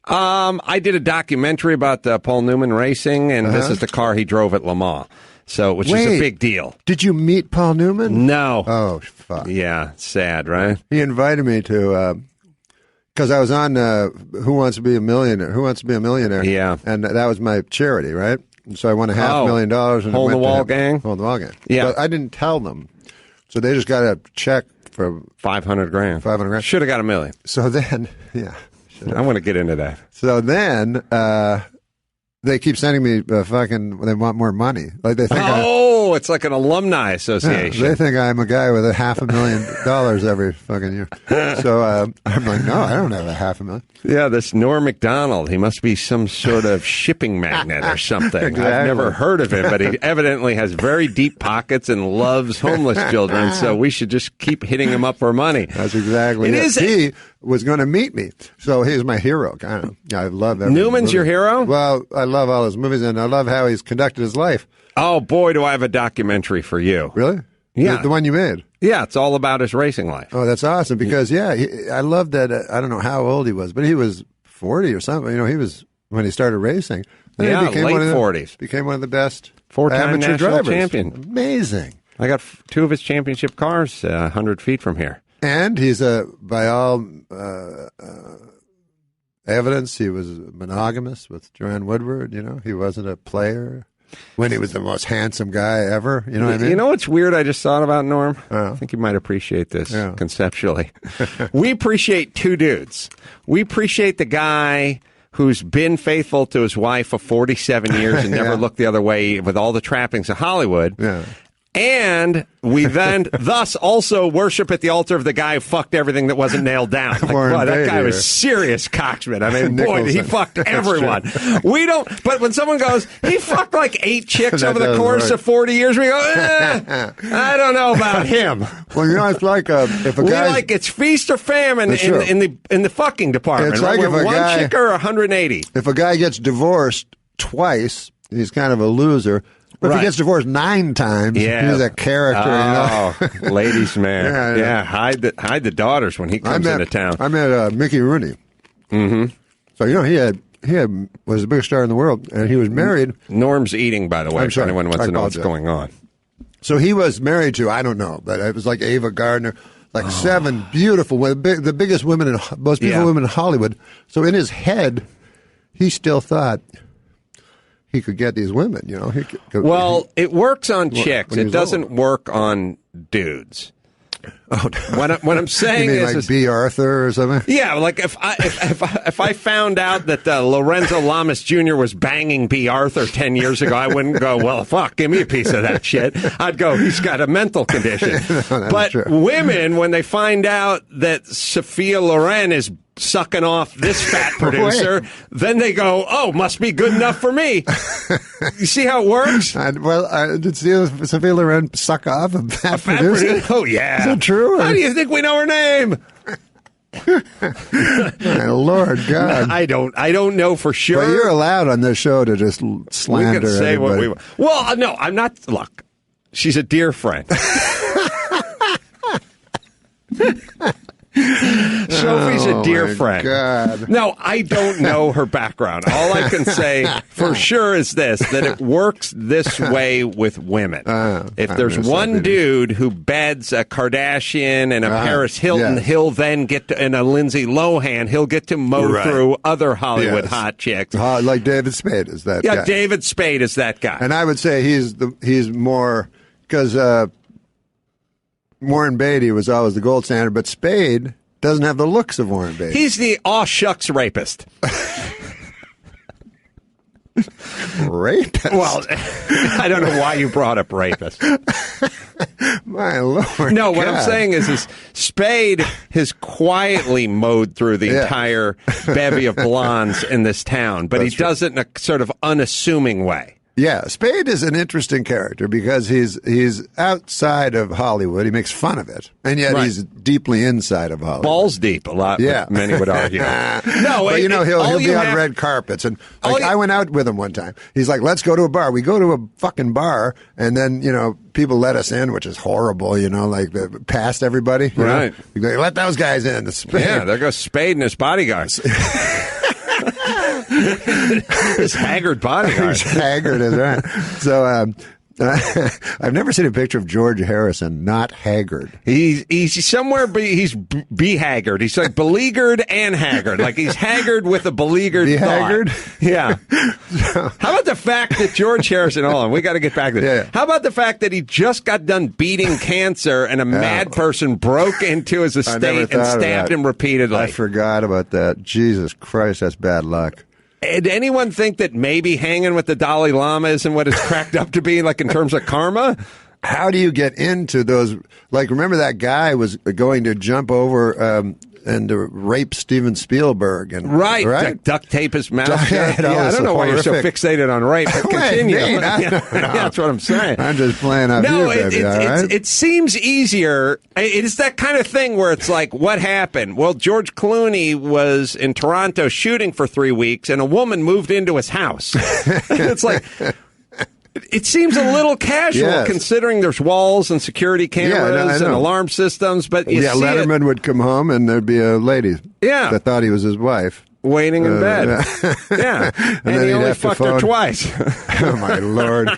I did a documentary about Paul Newman racing, and this is the car he drove at Le Mans. So, which is a big deal. Did you meet Paul Newman? No. Oh, fuck. Yeah, sad, right? He invited me to, because I was on Who Wants to Be a Millionaire? Who Wants to Be a Millionaire? Yeah. And that was my charity, right? And so I won $500,000. And Hole in the Wall gang? Hole in the Wall gang. Yeah. But I didn't tell them. So they just got a check for $500,000. $500,000. Should have got $1 million. So then, yeah. I want to get into that. So then they keep sending me they want more money. Like they think it's like an alumni association. They think I'm a guy with $500,000 every fucking year. So I'm like, no, I don't have $500,000. Yeah, this Norm Macdonald, he must be some sort of shipping magnate or something. Exactly. I've never heard of him, but he evidently has very deep pockets and loves homeless children, so we should just keep hitting him up for money. That's exactly it. He was going to meet me, so he's my hero. Kind of. I love every Newman's movie. your hero? Well, I love all his movies, and I love how he's conducted his life. Oh, boy, do I have a documentary for you. Really? Yeah. The one you made? Yeah, it's all about his racing life. Oh, that's awesome, because, I love that. I don't know how old he was, but he was 40 or something. You know, he was, when he started racing. Yeah, late 40s. Became one of the best 4-time amateur national drivers. champion. Amazing. I got 2 of his championship cars 100 feet from here. And he's by all evidence, he was monogamous with Joanne Woodward. You know, he wasn't a player when he was the most handsome guy ever. You know what I mean? You know what's weird? I just thought about Norm. I think you might appreciate this conceptually. We appreciate 2 dudes. We appreciate the guy who's been faithful to his wife for 47 years and never looked the other way with all the trappings of Hollywood. Yeah. And we then thus also worship at the altar of the guy who fucked everything that wasn't nailed down. Like, boy, that guy was serious cocksman. I mean, boy, he fucked everyone. We don't, but when someone goes, he fucked like 8 chicks over the course of 40 years, we go, I don't know about him. Well, you know, it's like if a guy, it's feast or famine in the fucking department. It's like if a one guy, chick or 180. If a guy gets divorced twice, he's kind of a loser. But if he gets divorced 9 times, he's a character. You know? Ladies' man. Yeah, hide the daughters when he comes into town. I met Mickey Rooney. Mm-hmm. So, you know, he was the biggest star in the world, and he was married. Norm's eating, by the way, if anyone wants to know what's going on. So he was married to, I don't know, but it was like Ava Gardner, like 7 beautiful women, the biggest women, most beautiful women in Hollywood. So in his head, he still thought he could get these women, you know. It works on chicks. It doesn't work on dudes. Oh, what I'm saying you mean is like B. Arthur or something. Yeah, like if I found out that Lorenzo Lamas Jr. was banging B. Arthur 10 years ago, I wouldn't go, well, fuck, give me a piece of that shit. I'd go, he's got a mental condition. But women, when they find out that Sophia Loren is sucking off this fat producer, then they go, oh, must be good enough for me. You see how it works? Did Sophia Loren suck off a fat producer? Oh, yeah. Is that true? How do you think we know her name? My Lord God. I don't know for sure. But you're allowed on this show to just slander we can say everybody. what we want. Well, no, I'm not. Look, she's a dear friend. Sophie's a dear friend. God. No, I don't know her background. All I can say for sure is this, that it works this way with women. If there's one dude who beds a Kardashian and a Paris Hilton, he'll then get to, and a Lindsay Lohan, he'll get to mow through other Hollywood hot chicks. Like David Spade is that guy. Yeah, David Spade is that guy. And I would say he's more, because Warren Beatty was always the gold standard, but Spade doesn't have the looks of Warren Beatty. He's the aw shucks rapist. Rapist? Well, I don't know why you brought up rapist. My Lord. No, what God. I'm saying is Spade has quietly mowed through the entire bevy of blondes in this town, but he does it in a sort of unassuming way. Yeah, Spade is an interesting character because he's outside of Hollywood. He makes fun of it, and yet he's deeply inside of Hollywood. Balls deep, a lot. Yeah, many would argue. No, but you know he'll be on red carpets, and I went out with him one time. He's like, "Let's go to a bar." We go to a fucking bar, and then people let us in, which is horrible. Like past everybody, right? They let those guys in. Yeah, there goes Spade and his bodyguards. His haggard bodyguard. He's haggard, is right. So I've never seen a picture of George Harrison not haggard. He's somewhere. He's be-haggard. He's like beleaguered and haggard. Like he's haggard with a beleagured haggard. Yeah. How about the fact that George Harrison? Hold on, we got to get back to this. Yeah. How about the fact that he just got done beating cancer and a mad person broke into his estate and stabbed him repeatedly? I forgot about that. Jesus Christ, that's bad luck. Did anyone think that maybe hanging with the Dalai Lama isn't what it's cracked up to be, like in terms of karma? How do you get into those? Like, remember that guy was going to jump over and to rape Steven Spielberg. Right? Duct tape his mouth. I don't know why you're so fixated on rape. But continue. That's what I'm saying. I'm just playing off you, baby. It seems easier. It is that kind of thing where it's like, what happened? Well, George Clooney was in Toronto shooting for 3 weeks, and a woman moved into his house. It's like... It seems a little casual considering there's walls and security cameras and alarm systems. But Letterman would come home and there'd be a lady that thought he was his wife. Waiting in bed. Yeah. and he only fucked her twice. Oh, my Lord.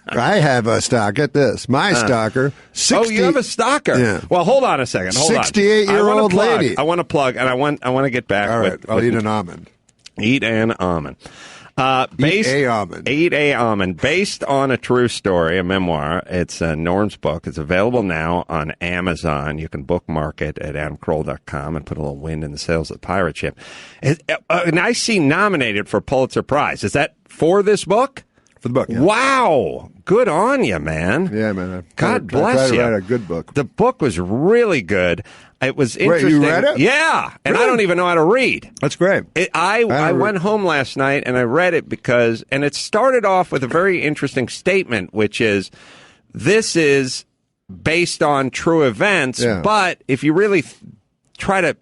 I have a stalker. Get this. My stalker. Oh, you have a stalker? Yeah. Well, hold on a second. 68-year-old lady. I want to plug, and I want to get back. All right. I'll eat an almond. Eat an almond. Eat a almond. Based on a true story, a memoir. It's Norm's book. It's available now on Amazon. You can bookmark it at adamkroll.com and put a little wind in the sails of the pirate ship. And I see nominated for Pulitzer Prize. Is that for this book? For the book. Yeah. Wow. Good on you, man. Yeah, man. God bless I tried you. to write a good book. The book was really good. It was interesting. Wait, you read it? Yeah. And I don't even know how to read. That's great. I went home last night and I read it and it started off with a very interesting statement, which is, this is based on true events, but if you really try to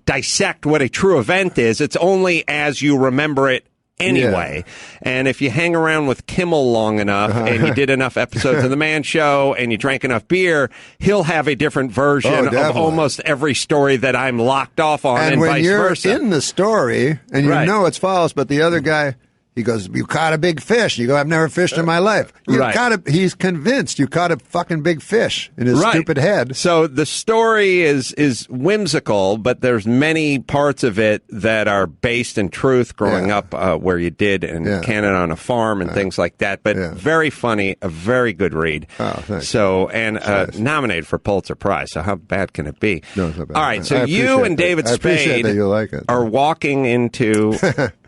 dissect what a true event is, it's only as you remember it anyway. And if you hang around with Kimmel long enough and you did enough episodes of The Man Show and you drank enough beer, he'll have a different version of almost every story that I'm locked off on, and when vice you're versa. in the story and you know it's false, but the other guy, he goes, you caught a big fish. You go, I've never fished in my life. He's convinced you caught a fucking big fish in his stupid head. So the story is whimsical, but there's many parts of it that are based in truth, growing up where you did in Canada on a farm and things like that. But very funny, a very good read. Oh, thanks. So, and nominated for Pulitzer Prize. So how bad can it be? No, it's not bad. All right, so you and David Spade are walking into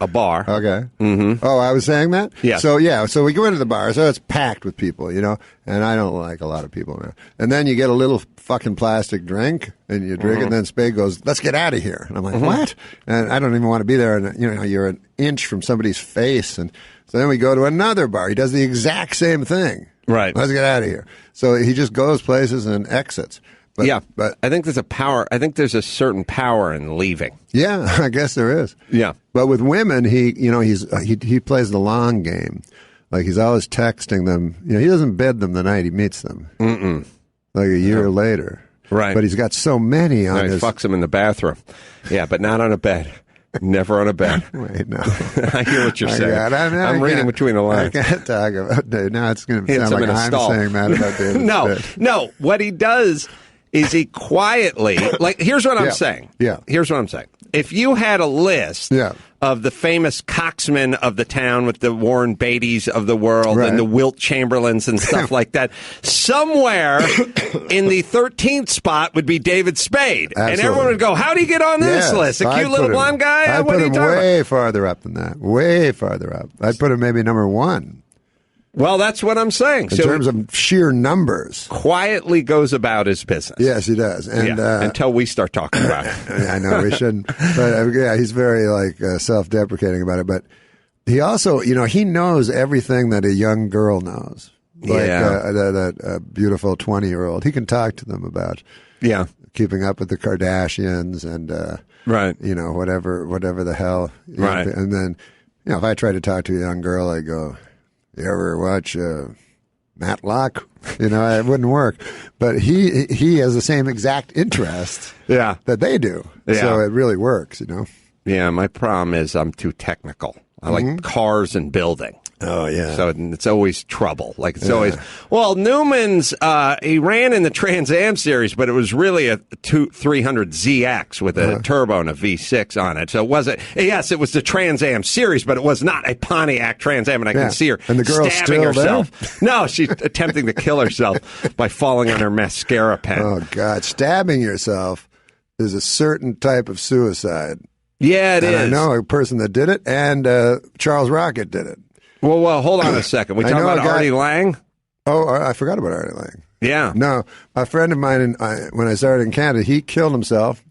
a bar. Okay. Mm-hmm. Oh, I was saying that? Yeah. So we go into the bar, so it's packed with people, you know, and I don't like a lot of people now. And then you get a little fucking plastic drink, and you drink it, and then Spade goes, let's get out of here. And I'm like, what? And I don't even want to be there, and, you know, you're an inch from somebody's face. And so then we go to another bar. He does the exact same thing. Right. Let's get out of here. So he just goes places and exits. But I think there's a power. I think there's a certain power in leaving. Yeah, I guess there is. Yeah. But with women, he plays the long game. Like, he's always texting them. You know, he doesn't bed them the night he meets them. Mm-mm. Like a year later. Right. But he's got so many on He his... fucks them in the bathroom. Yeah, but not on a bed. Never on a bed. Wait, no. I hear what you're saying. I'm reading between the lines. I can't talk about Dave. Now it's going to sound like I'm saying that about David. No. What he does is he quietly, like, here's what I'm saying. Yeah. Here's what I'm saying. If you had a list of the famous coxmen of the town with the Warren Beatty's of the world and the Wilt Chamberlains and stuff like that, somewhere in the 13th spot would be David Spade. Absolutely. And everyone would go, how do you get on this list? A cute little blonde guy? I'd What put are you him talking way about? farther up than that. Way farther up. I'd put him maybe number one. Well, that's what I'm saying. In terms of sheer numbers. Quietly goes about his business. Yes, he does. And until we start talking about it. I know we shouldn't. But he's very self-deprecating about it. But he also, you know, he knows everything that a young girl knows. Like that beautiful 20-year-old. He can talk to them about keeping up with the Kardashians and you know, whatever the hell. Right. And then, you know, if I try to talk to a young girl, I go, you ever watch Matlock? You know, it wouldn't work. But he has the same exact interest that they do. Yeah. So it really works, you know. Yeah, my problem is I'm too technical. I like cars and building. Oh, yeah. So it's always trouble. Like, it's always, well, Newman's, he ran in the Trans Am series, but it was really a 300ZX with a turbo and a V6 on it. So it wasn't, yes, it was the Trans Am series, but it was not a Pontiac Trans Am, and I can see her and the girl's stabbing still herself. No, she's attempting to kill herself by falling on her mascara pen. Oh, God. Stabbing yourself is a certain type of suicide. Yeah, it is. I know a person that did it, and Charles Rocket did it. Well, hold on a second. We talking about Artie Lang? Oh, I forgot about Artie Lang. Yeah. No, a friend of mine, when I started in Canada, he killed himself.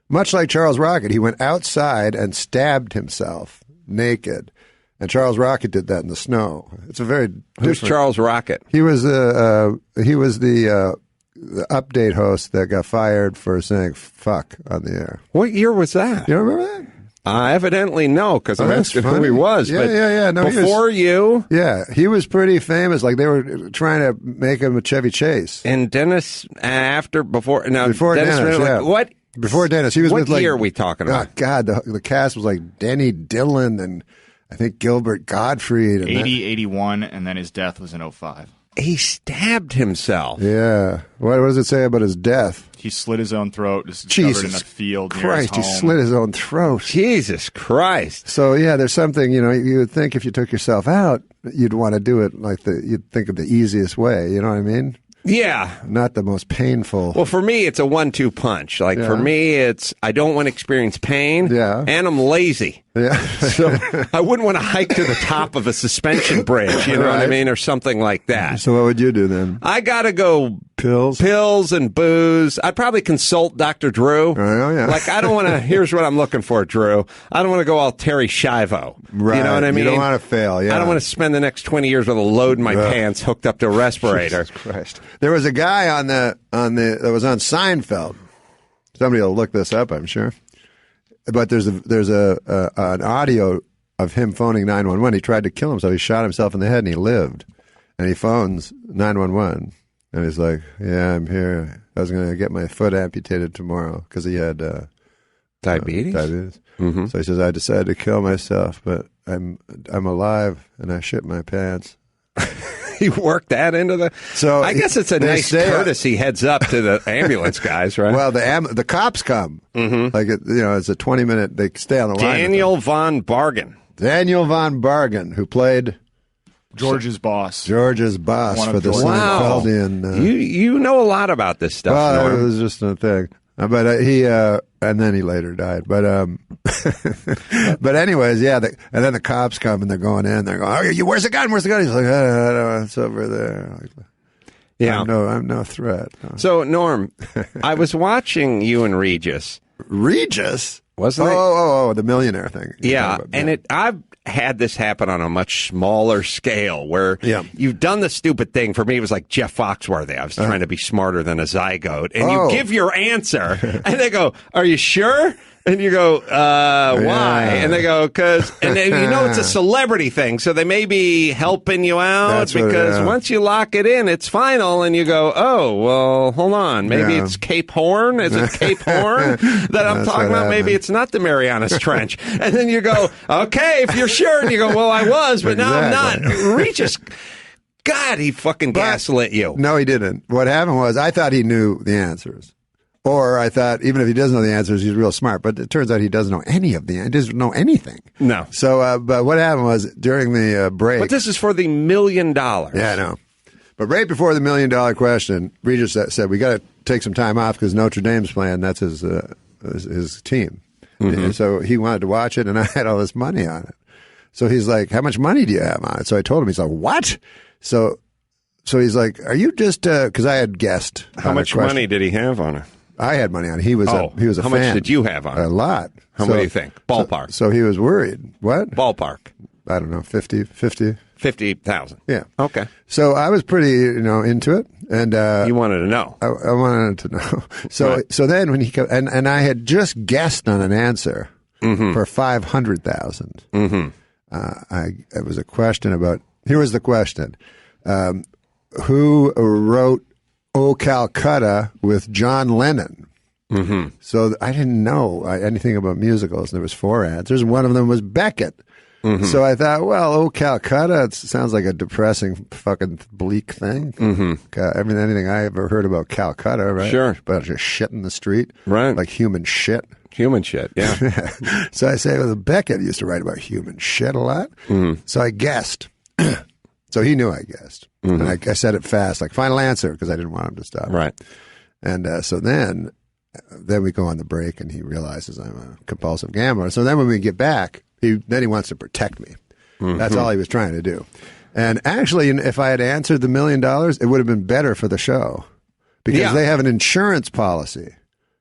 Much like Charles Rocket, he went outside and stabbed himself naked. And Charles Rocket did that in the snow. It's a very Who's Charles Rocket? He was the update host that got fired for saying "fuck" on the air. What year was that? You don't remember that? Evidently no, because I'm asking who he was. Yeah, but yeah. No, before you? Yeah, he was pretty famous. Like, they were trying to make him a Chevy Chase. And Dennis, before Dennis, yeah. What? Before Dennis. He was what with, like, year are we talking about? Oh, God, the cast was like Denny Dillon and I think Gilbert Gottfried. And 81, and then his death was in 05. He stabbed himself. Yeah. What does it say about his death? He slit his own throat. Discovered in a field near his home. He slit his own throat. Jesus Christ. So, yeah, there's something, you know, you would think if you took yourself out, you'd want to do it like you'd think of the easiest way. You know what I mean? Yeah. Not the most painful. Well, for me, it's a 1-2 punch. Like, for me, it's I don't want to experience pain, and I'm lazy. Yeah. So I wouldn't want to hike to the top of a suspension bridge, you know what I mean, or something like that. So what would you do then? I got to go pills and booze. I'd probably consult Dr. Drew. Oh, yeah. Like, I don't want to, here's what I'm looking for, Drew. I don't want to go all Terry Schiavo. Right. You know what I mean? You don't want to fail, yeah. I don't want to spend the next 20 years with a load in my pants hooked up to a respirator. Jesus Christ. There was a guy that was on Seinfeld. Somebody will look this up, I'm sure. But there's an audio of him phoning 911. He tried to kill himself. He shot himself in the head, and he lived. And he phones 911, and he's like, "Yeah, I'm here. I was going to get my foot amputated tomorrow because he had diabetes." Mm-hmm. So he says, "I decided to kill myself, but I'm alive, and I shit my pants." He worked that into the. So I guess it's a nice courtesy heads up to the ambulance guys, right? Well, the cops come. Mm-hmm. Like it's a 20-minute. They stay on the line. Daniel von Bargen, who played George's boss. George's boss for the Seinfeldian. You know a lot about this stuff. Well, Norm. it was just a thing. But he and then he later died. But but anyways, yeah. And then the cops come and they're going in. They're going, "Oh, where's the gun? Where's the gun?" He's like, "Oh, it's over there." Like, yeah, I'm no threat. No. So Norm, I was watching you and Regis. Regis, wasn't it? Oh, the millionaire thing. Yeah, and I've had this happen on a much smaller scale where you've done the stupid thing. For me, it was like Jeff Foxworthy. I was trying to be smarter than a zygote. And you give your answer, and they go, "Are you sure?" And you go, why? And they go, because, and then, it's a celebrity thing, so they may be helping you out because once you lock it in, it's final, and you go, oh, well, hold on. Maybe it's Cape Horn? Is it Cape Horn that I'm talking about? Maybe it's not the Marianas Trench. And then you go, okay, if you're sure. And you go, well, I was, but now I'm not. Regis, God, he fucking gaslit you. No, he didn't. What happened was I thought he knew the answers. Or I thought, even if he doesn't know the answers, he's real smart. But it turns out he doesn't know any of he doesn't know anything. No. So, but what happened was during the break. But this is for the $1 million. Yeah, I know. But right before the $1 million question, Regis said, we got to take some time off because Notre Dame's playing. That's his team. Mm-hmm. And so he wanted to watch it, and I had all this money on it. So he's like, how much money do you have on it? So I told him, he's like, what? So he's like, are you just, because I had guessed. How much money did he have on it? I had money on it. He was a How fan. much did you have on it? A lot. How much do you think? Ballpark. So he was worried. What? Ballpark. I don't know, 50,000. Yeah. Okay. So I was pretty, into it. And you wanted to know. I wanted to know. So then when he came, and I had just guessed on an answer for 500,000. Mm-hmm. It was a question about, here was the question. Who wrote "O Calcutta" with John Lennon? Mm-hmm. So I didn't know anything about musicals. There was 4 answers. One of them was Beckett. Mm-hmm. So I thought, well, "O Calcutta," it sounds like a depressing, fucking bleak thing. Mm-hmm. Anything I ever heard about Calcutta, right? Sure. But just shit in the street. Right. Like human shit. Human shit, yeah. So I say, well, Beckett used to write about human shit a lot. Mm-hmm. So I guessed. So he knew I guessed. Mm-hmm. And I said it fast, like final answer, because I didn't want him to stop. Right. And so then we go on the break, and he realizes I'm a compulsive gambler. So then when we get back, he wants to protect me. Mm-hmm. That's all he was trying to do. And actually, if I had answered the $1 million, it would have been better for the show because they have an insurance policy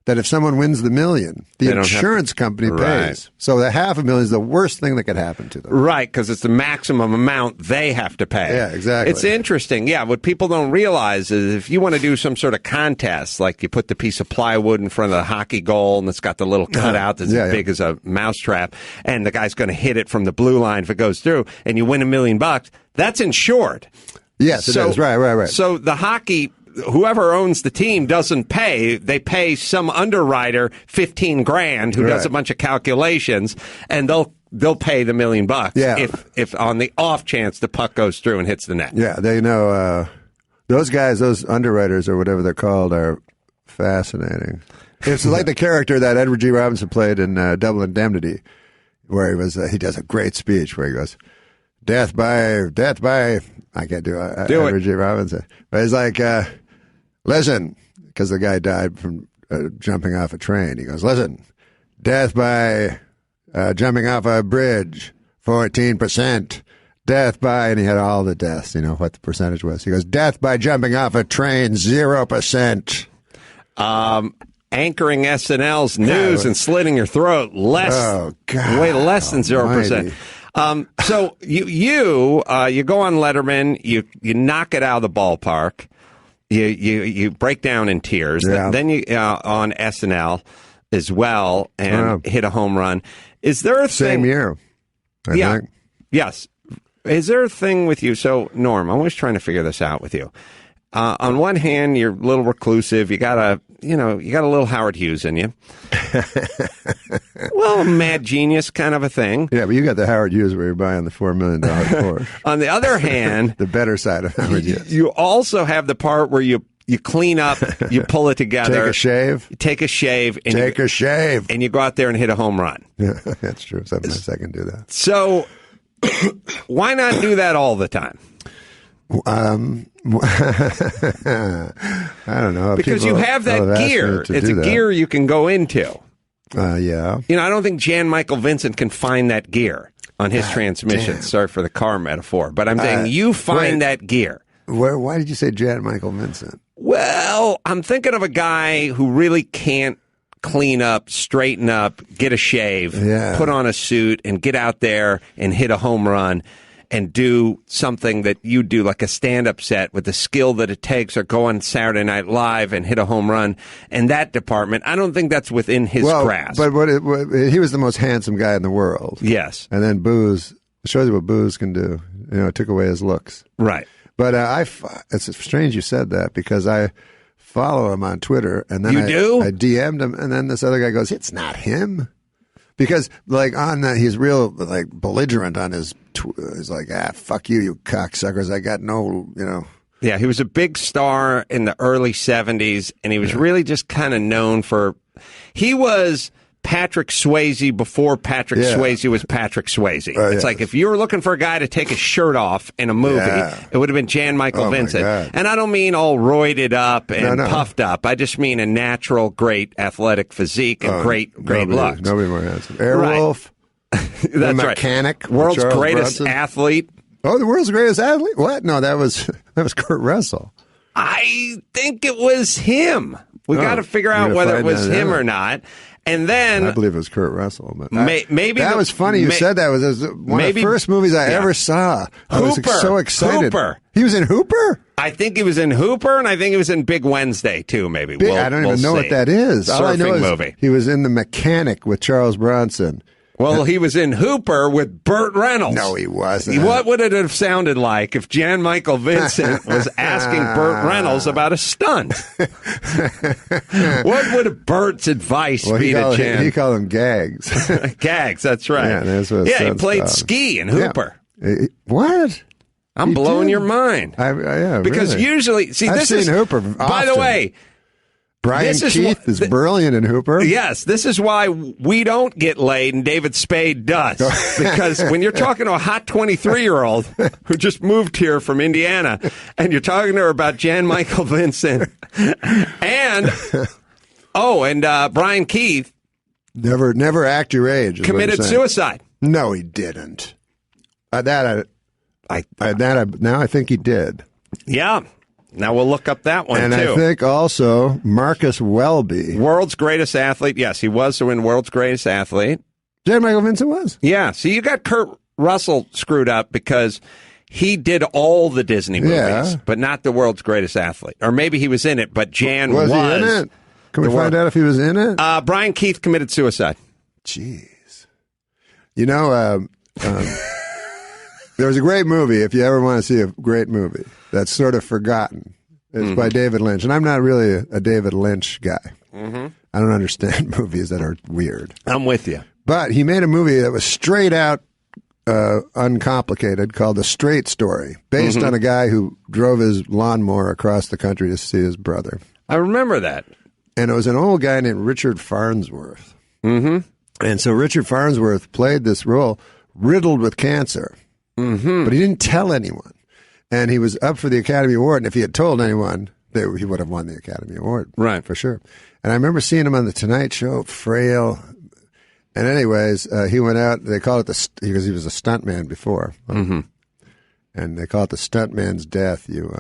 that if someone wins the $1 million, the insurance company pays. So the $500,000 is the worst thing that could happen to them. Right, because it's the maximum amount they have to pay. Yeah, exactly. It's interesting. Yeah, what people don't realize is if you want to do some sort of contest, like you put the piece of plywood in front of the hockey goal and it's got the little cutout that's as big as a mousetrap, and the guy's going to hit it from the blue line if it goes through, and you win $1 million, that's insured. Yes, it is. Right. So the hockey, whoever owns the team doesn't pay. They pay some underwriter $15,000 who does a bunch of calculations, and they'll pay the $1 million if on the off chance the puck goes through and hits the net. Yeah, they know those guys, those underwriters or whatever they're called, are fascinating. It's like the character that Edward G. Robinson played in Double Indemnity, where he does a great speech where he goes, "Death by." I can't do Edward G. Robinson, but he's like. Listen, because the guy died from jumping off a train. He goes, listen, death by Jumping off a bridge, 14%. Death by, and he had all the deaths, what the percentage was. He goes, death by jumping off a train, 0%. Anchoring SNL's news and slitting your throat, way less than 0%. So you go on Letterman, you knock it out of the ballpark, you break down in tears. Yeah. Then you on SNL as well and hit a home run. Is there a same year? I think. Yes. Is there a thing with you? So Norm, I'm always trying to figure this out with you. On one hand, you're a little reclusive. You got a little Howard Hughes in you. Well, a mad genius kind of a thing. Yeah, but you got the Howard Hughes where you're buying the $4 million Porsche. On the other hand, the better side of Howard Hughes. You also have the part where you clean up, you pull it together. Take a shave. And you go out there and hit a home run. Yeah, that's true. Sometimes I can do that. So why not do that all the time? I don't know. Because you have that gear. It's a gear you can go into. Yeah. I don't think Jan Michael Vincent can find that gear on his transmission. Damn. Sorry for the car metaphor, but I'm saying you find that gear. Why did you say Jan Michael Vincent? Well, I'm thinking of a guy who really can't clean up, straighten up, get a shave, put on a suit, and get out there and hit a home run and do something that you do, like a stand-up set with the skill that it takes, or go on Saturday Night Live and hit a home run. And that department, I don't think that's within his grasp. But he was the most handsome guy in the world. Yes. And then booze, it shows you what booze can do. It took away his looks. Right. But it's strange you said that, because I follow him on Twitter, and then I DM'd him, and then this other guy goes, "It's not him," because on that he's real belligerent on his. He's like, fuck you cocksuckers! I got no, Yeah, he was a big star in the early '70s, and he was really just kind of known for. He was Patrick Swayze before Patrick Swayze was Patrick Swayze. It's like if you were looking for a guy to take his shirt off in a movie, it would have been Jan Michael Vincent. And I don't mean all roided up and puffed up. I just mean a natural, great athletic physique and great looks. Nobody more handsome. Airwolf. That's mechanic. Right. World's greatest athlete. Oh, the world's greatest athlete? What? No, that was Kurt Russell. I think it was him. We got to figure out whether it was him or not. And then I believe it was Kurt Russell. But maybe that was funny. You said that was one of the first movies I ever saw. I was so excited. Hooper. He was in Hooper? I think he was in Hooper, and I think he was in Big Wednesday too. Maybe I don't even know what that is. All I know is movie. He was in The Mechanic with Charles Bronson. Well, he was in Hooper with Burt Reynolds. No, he wasn't. What would it have sounded like if Jan Michael Vincent was asking Burt Reynolds about a stunt? What would Burt's advice be to Jan? He called them gags. Gags, that's right. He played ski in Hooper. Yeah. What? I'm blowing your mind. Because usually, I've seen Hooper often. By the way, Brian Keith is brilliant in Hooper. Yes, this is why we don't get laid and David Spade does. Because when you're talking to a hot 23-year-old who just moved here from Indiana, and you're talking to her about Jan Michael Vincent and Brian Keith, never act your age. Committed suicide. No, he didn't. Now I think he did. Yeah. Now we'll look up that one, too. And I think also Marcus Welby. World's greatest athlete. Yes, he was in World's Greatest Athlete. Jan Michael Vincent was? Yeah. See, you got Kurt Russell screwed up because he did all the Disney movies, but not the World's Greatest Athlete. Or maybe he was in it, but Jan was. Was he in it? Can we find out if he was in it? Brian Keith committed suicide. Jeez. There was a great movie, if you ever want to see a great movie, that's sort of forgotten. It's by David Lynch. And I'm not really a David Lynch guy. Mm-hmm. I don't understand movies that are weird. I'm with you. But he made a movie that was straight out uncomplicated called The Straight Story, based on a guy who drove his lawnmower across the country to see his brother. I remember that. And it was an old guy named Richard Farnsworth. Mm-hmm. And so Richard Farnsworth played this role riddled with cancer. Mm-hmm. But he didn't tell anyone. And he was up for the Academy Award. And if he had told anyone, he would have won the Academy Award. Right. For sure. And I remember seeing him on The Tonight Show, frail. And anyways, he went out. They call it because he was a stuntman before, and they call it the stuntman's death. You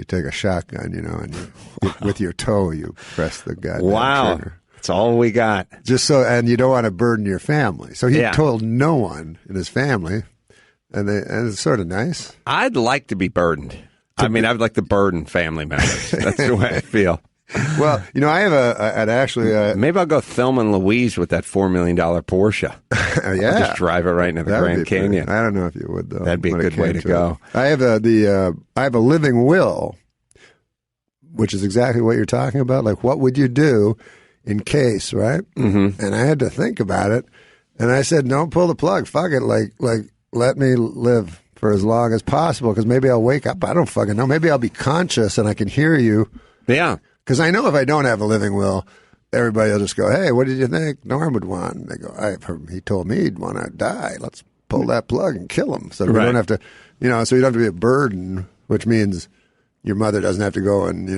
take a shotgun, and with your toe you press the goddamn trigger. That's all we got. Just so, and you don't want to burden your family. So he told no one in his family, and it's sort of nice. I'd like to be burdened. I would like to burden family members. That's the way I feel. Well, I have maybe I'll go Thelma and Louise with that $4 million Porsche. I'll just drive it right into the Grand Canyon. I don't know if you would, though. That'd be a good way to go. I have a living will, which is exactly what you're talking about. Like, what would you do in case, right? Mm-hmm. And I had to think about it, and I said, "Don't pull the plug. Fuck it. Like, let me live for as long as possible, because maybe I'll wake up. I don't fucking know. Maybe I'll be conscious and I can hear you." Yeah. Because I know if I don't have a living will, everybody will just go, "Hey, what did you think Norm would want?" And they go, he told me he'd want to die. Let's pull that plug and kill him. So we don't have to, so you don't have to be a burden, which means your mother doesn't have to go and,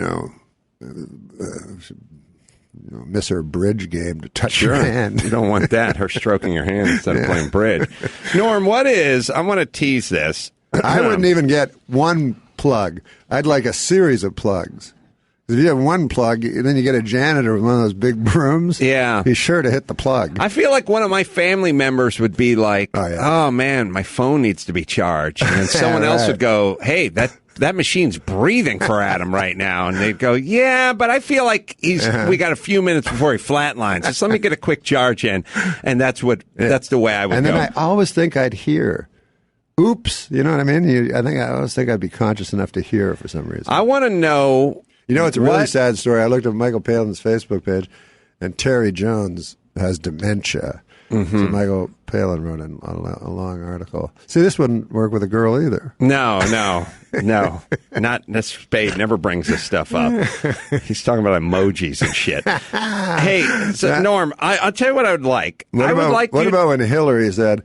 miss her bridge game to touch your hand. You don't want that, her stroking your hand instead of playing bridge. Norm, I want to tease this. I wouldn't even get one plug. I'd like a series of plugs. If you have one plug, then you get a janitor with one of those big brooms. Yeah. Be sure to hit the plug. I feel like one of my family members would be like, oh man, my phone needs to be charged. And then someone else would go, hey, that machine's breathing for Adam right now. And they'd go, yeah, but I feel like we got a few minutes before he flatlines. Just let me get a quick charge in. And that's the way I would go. And then I always think I'd hear. Oops. You know what I mean? I always think I'd be conscious enough to hear for some reason. I want to know. It's a really sad story. I looked at Michael Palin's Facebook page, and Terry Jones has dementia. Mm-hmm. So Michael Palin wrote a long article. See, this wouldn't work with a girl either. No. Not this Spade never brings this stuff up. He's talking about emojis and shit. Hey, so Norm, I'll tell you what I would like. What about when Hillary said,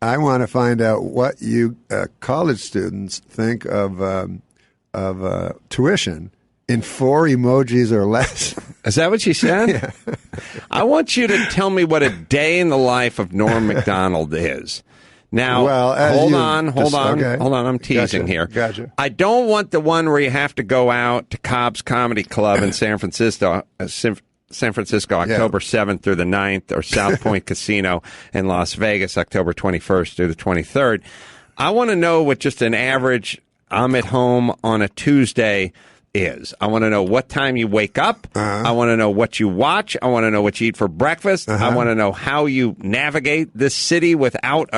"I want to find out what you college students think of tuition in 4 emojis or less." Is that what she said? Yeah. I want you to tell me what a day in the life of Norm Macdonald is. Now, hold on. I'm teasing here. Gotcha. I don't want the one where you have to go out to Cobb's Comedy Club in San Francisco, October 7th through the 9th, or South Point Casino in Las Vegas, October 21st through the 23rd. I want to know what just an average I'm at home on a Tuesday is. I want to know what time you wake up. I want to know what you watch. I want to know what you eat for breakfast. I want to know how you navigate this city without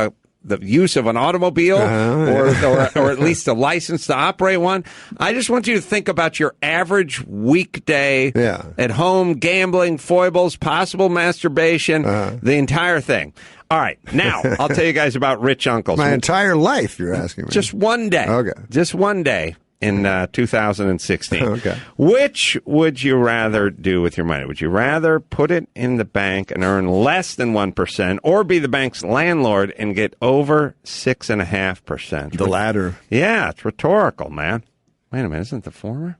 the use of an automobile or at least a license to operate one. I just want you to think about your average weekday at home, gambling, foibles, possible masturbation, the entire thing. All right, now I'll tell you guys about Rich Uncles. My entire life, you're asking me. Just one day. Okay. Just one day in 2016. Okay. Which would you rather do with your money? Would you rather put it in the bank and earn less than 1%, or be the bank's landlord and get over 6.5%? The latter. Yeah, it's rhetorical, man. Wait a minute, isn't it the former?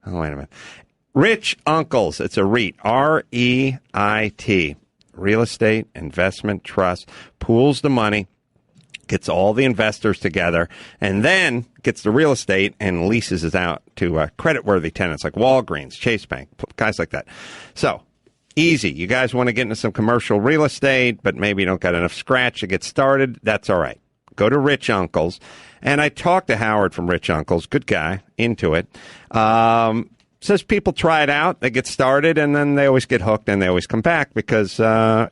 Oh, wait a minute. Rich Uncles. It's a REIT. REIT. Real Estate Investment Trust. Pools the money, gets all the investors together, and then gets the real estate and leases it out to credit-worthy tenants like Walgreens, Chase Bank, guys like that. So, easy. You guys want to get into some commercial real estate, but maybe you don't got enough scratch to get started? That's all right. Go to Rich Uncles. And I talked to Howard from Rich Uncles, good guy, into it. Says people try it out, they get started, and then they always get hooked, and they always come back because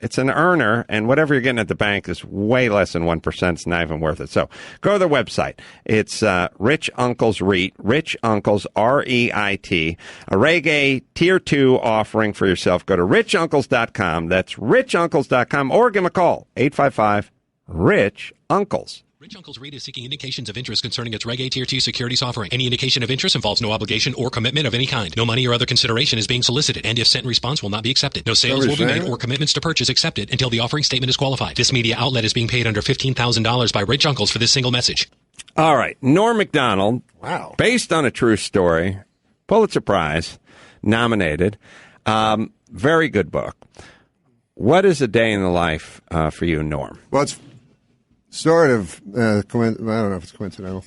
it's an earner, and whatever you're getting at the bank is way less than 1%. It's not even worth it. So go to their website. It's Rich Uncles REIT, Rich Uncles, REIT, a Reggae Tier 2 offering for yourself. Go to richuncles.com. That's richuncles.com, or give them a call, 855-RICH-UNCLES. Rich Uncles REIT is seeking indications of interest concerning its Reg A Tier 2 securities offering. Any indication of interest involves no obligation or commitment of any kind. No money or other consideration is being solicited, and if sent in response will not be accepted. No sales will be made or commitments to purchase accepted until the offering statement is qualified. This media outlet is being paid under $15,000 by Rich Uncles for this single message. All right. Norm Macdonald. Wow. Based on a true story. Pulitzer Prize nominated. Very good book. What is a day in the life for you, Norm? Well, it's sort of, I don't know if it's coincidental.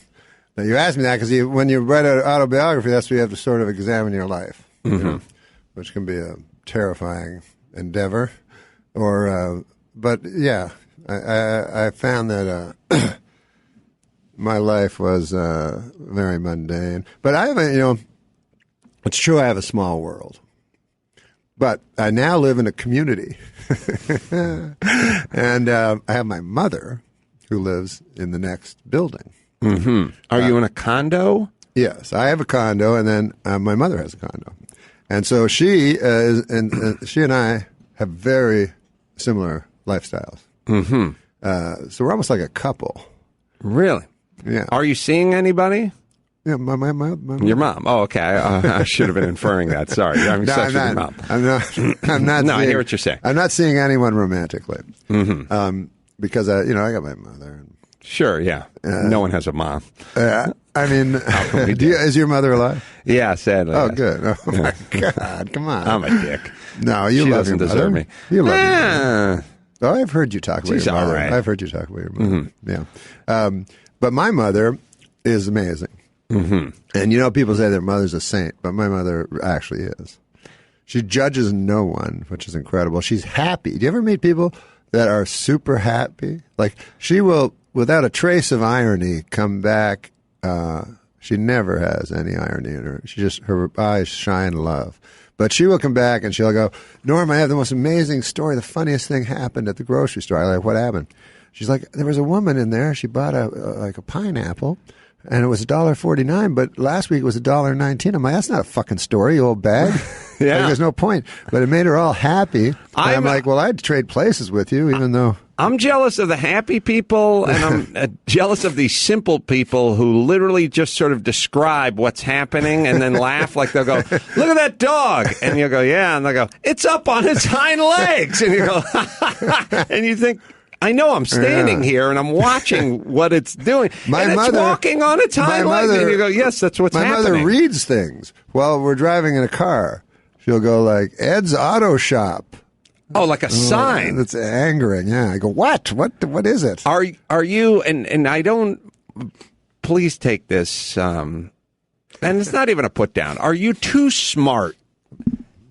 Now, you asked me that because when you write an autobiography, that's where you have to sort of examine your life, you know, which can be a terrifying endeavor. But yeah, I found that my life was very mundane. But I have it's true I have a small world. But I now live in a community. And I have my mother who lives in the next building. Mm-hmm. Are you in a condo? Yes, I have a condo, and then my mother has a condo. And so she she and I have very similar lifestyles. Mm-hmm. So we're almost like a couple. Really? Yeah. Are you seeing anybody? Yeah, my your mom. Oh, okay. I should have been inferring that. Sorry, I'm obsessed with your mom. I'm not. No, I hear what you're saying. I'm not seeing anyone romantically. Mm-hmm. Because I got my mother. Sure. Yeah. No one has a mom. I mean, is your mother alive? Yeah, sadly. Oh, yes. good. Oh my God! Come on. I'm a dick. No, you she love doesn't your mother. deserve me. You love your mother. Oh, I've heard you talk about She's your mother. all right. I've heard you talk about your mother. Mm-hmm. Yeah. But my mother is amazing. Mm-hmm. And people say their mother's a saint, but my mother actually is. She judges no one, which is incredible. She's happy. Do you ever meet people that are super happy? Like, she will, without a trace of irony, come back. She never has any irony in her. Her eyes shine love. But she will come back and she'll go, Norm, I have the most amazing story. The funniest thing happened at the grocery store. I'm like, what happened? She's like, there was a woman in there. She bought a pineapple. And it was $1.49, but last week it was $1.19. I'm like, that's not a fucking story, you old bag. Yeah. Like, there's no point. But it made her all happy. I'm like, well, I'd trade places with you, even though... I'm jealous of the happy people, and I'm jealous of these simple people who literally just sort of describe what's happening and then laugh. Like, they'll go, look at that dog. And you'll go, yeah. And they'll go, it's up on its hind legs. And you go, and you think... I know I'm standing here and I'm watching what it's doing. It's walking on its hind legs. And you go, yes, that's what's happening. My mother reads things while we're driving in a car. She'll go like, Ed's Auto Shop. Oh, like a sign. That's angering. Yeah. I go, what? What is it? Are you, and I don't, please take this, and it's not even a put down. Are you too smart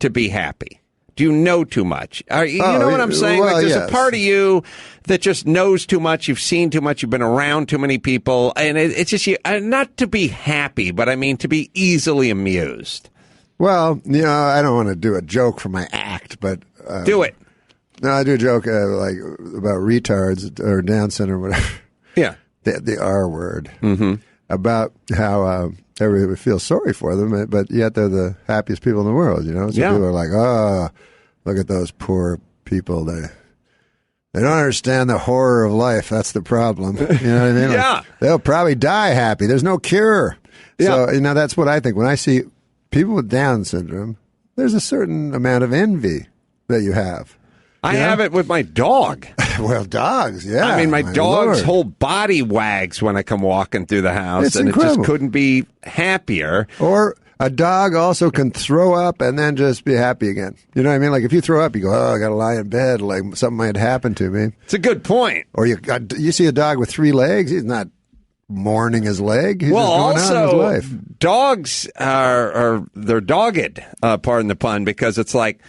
to be happy? Do you know too much? You know what I'm saying? Well, like, there's yes. a part of you that just knows too much. You've seen too much. You've been around too many people. And it's just not to be happy, but I mean to be easily amused. Well, I don't want to do a joke for my act, but... do it. No, I do a joke like about retards or Down syndrome or whatever. Yeah. The R word. Mm-hmm. About how... everybody would feel sorry for them, but yet they're the happiest people in the world, So people are like, oh, look at those poor people. They don't understand the horror of life. That's the problem. You know what I mean? Yeah. Like, they'll probably die happy. There's no cure. Yeah. So, that's what I think. When I see people with Down syndrome, there's a certain amount of envy that you have. I have it with my dog. Well, dogs, yeah. I mean, my dog's Lord. whole body wags when I come walking through the house, It's and incredible. it just couldn't be happier. Or a dog also can throw up and then just be happy again. You know what I mean? Like, if you throw up, you go, oh, I got to lie in bed, like something might happen to me. It's a good point. Or you see a dog with 3 legs, he's not mourning his leg. He's just going on his also, life. dogs they're dogged, pardon the pun, because it's like,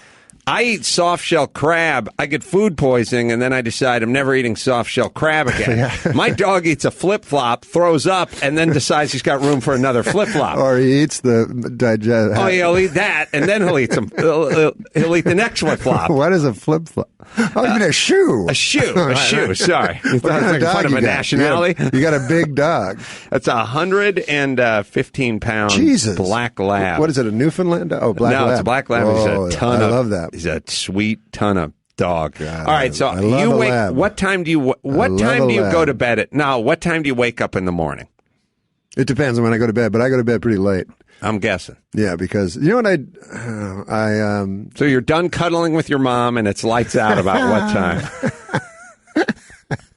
I eat soft-shell crab, I get food poisoning, and then I decide I'm never eating soft-shell crab again. My dog eats a flip-flop, throws up, and then decides he's got room for another flip-flop. Or he eats the digest. Oh, he'll eat that, and then he'll eat he'll eat the next flip-flop. What is a flip-flop? Oh, you mean a shoe? A shoe, sorry. You thought I was making fun of a nationality? You got a big dog. That's 115-pound Jesus. black lab. What is it, a Newfoundland? Oh, black lab. No, it's a black lab. Oh, He's a ton I of, love that. He's a sweet ton of dog. God, all right, so I love you a wake. lab. What time do you? What time do you go to bed at? No, what time do you wake up in the morning? It depends on when I go to bed, but I go to bed pretty late. I'm guessing. Yeah, because you know what I So you're done cuddling with your mom, and it's lights out about what time?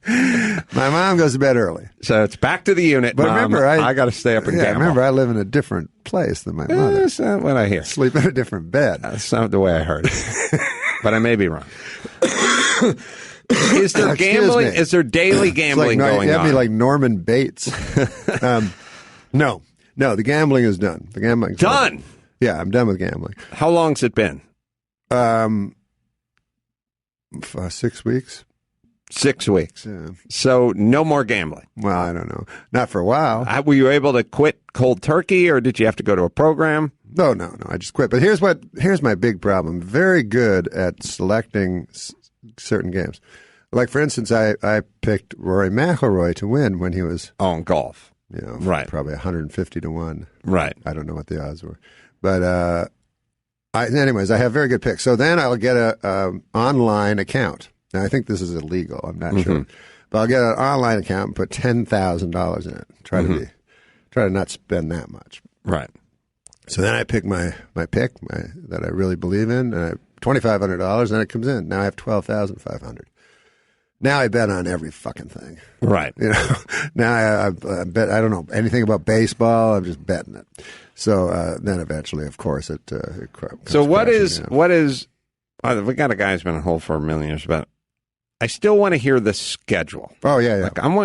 My mom goes to bed early. So it's back to the unit. But Mom, remember, I got to stay up and gamble. remember, I live in a different place than my mother. That's not what I hear. Sleep in a different bed. That's not the way I heard it. but I may be wrong. Is there gambling? Is there daily gambling going on? You have me like Norman Bates. No, the gambling is done. The gambling's done. Yeah, I'm done with gambling. How long's it been? 6 weeks. 6 weeks. Yeah. So no more gambling. Well, I don't know. Not for a while. Were you able to quit cold turkey, or did you have to go to a program? No. I just quit. But here's my big problem. Very good at selecting certain games. Like, for instance, I picked Rory McIlroy to win when he was in golf. Right. Probably 150 to 1. Right. I don't know what the odds were. But anyways, I have very good picks. So then I'll get a online account. Now, I think this is illegal. I'm not sure. But I'll get an online account and put $10,000 in it. Try to not spend that much. Right. So then I pick my pick that I really believe in, and $2,500, and it comes in. Now I have $12,500. Now I bet on every fucking thing. Right. Now I bet. I don't know anything about baseball. I'm just betting it. So then eventually, of course, it comes. So what is? down. We got a guy who's been on hold for a million years, but I still want to hear the schedule. Oh yeah. Like, I'm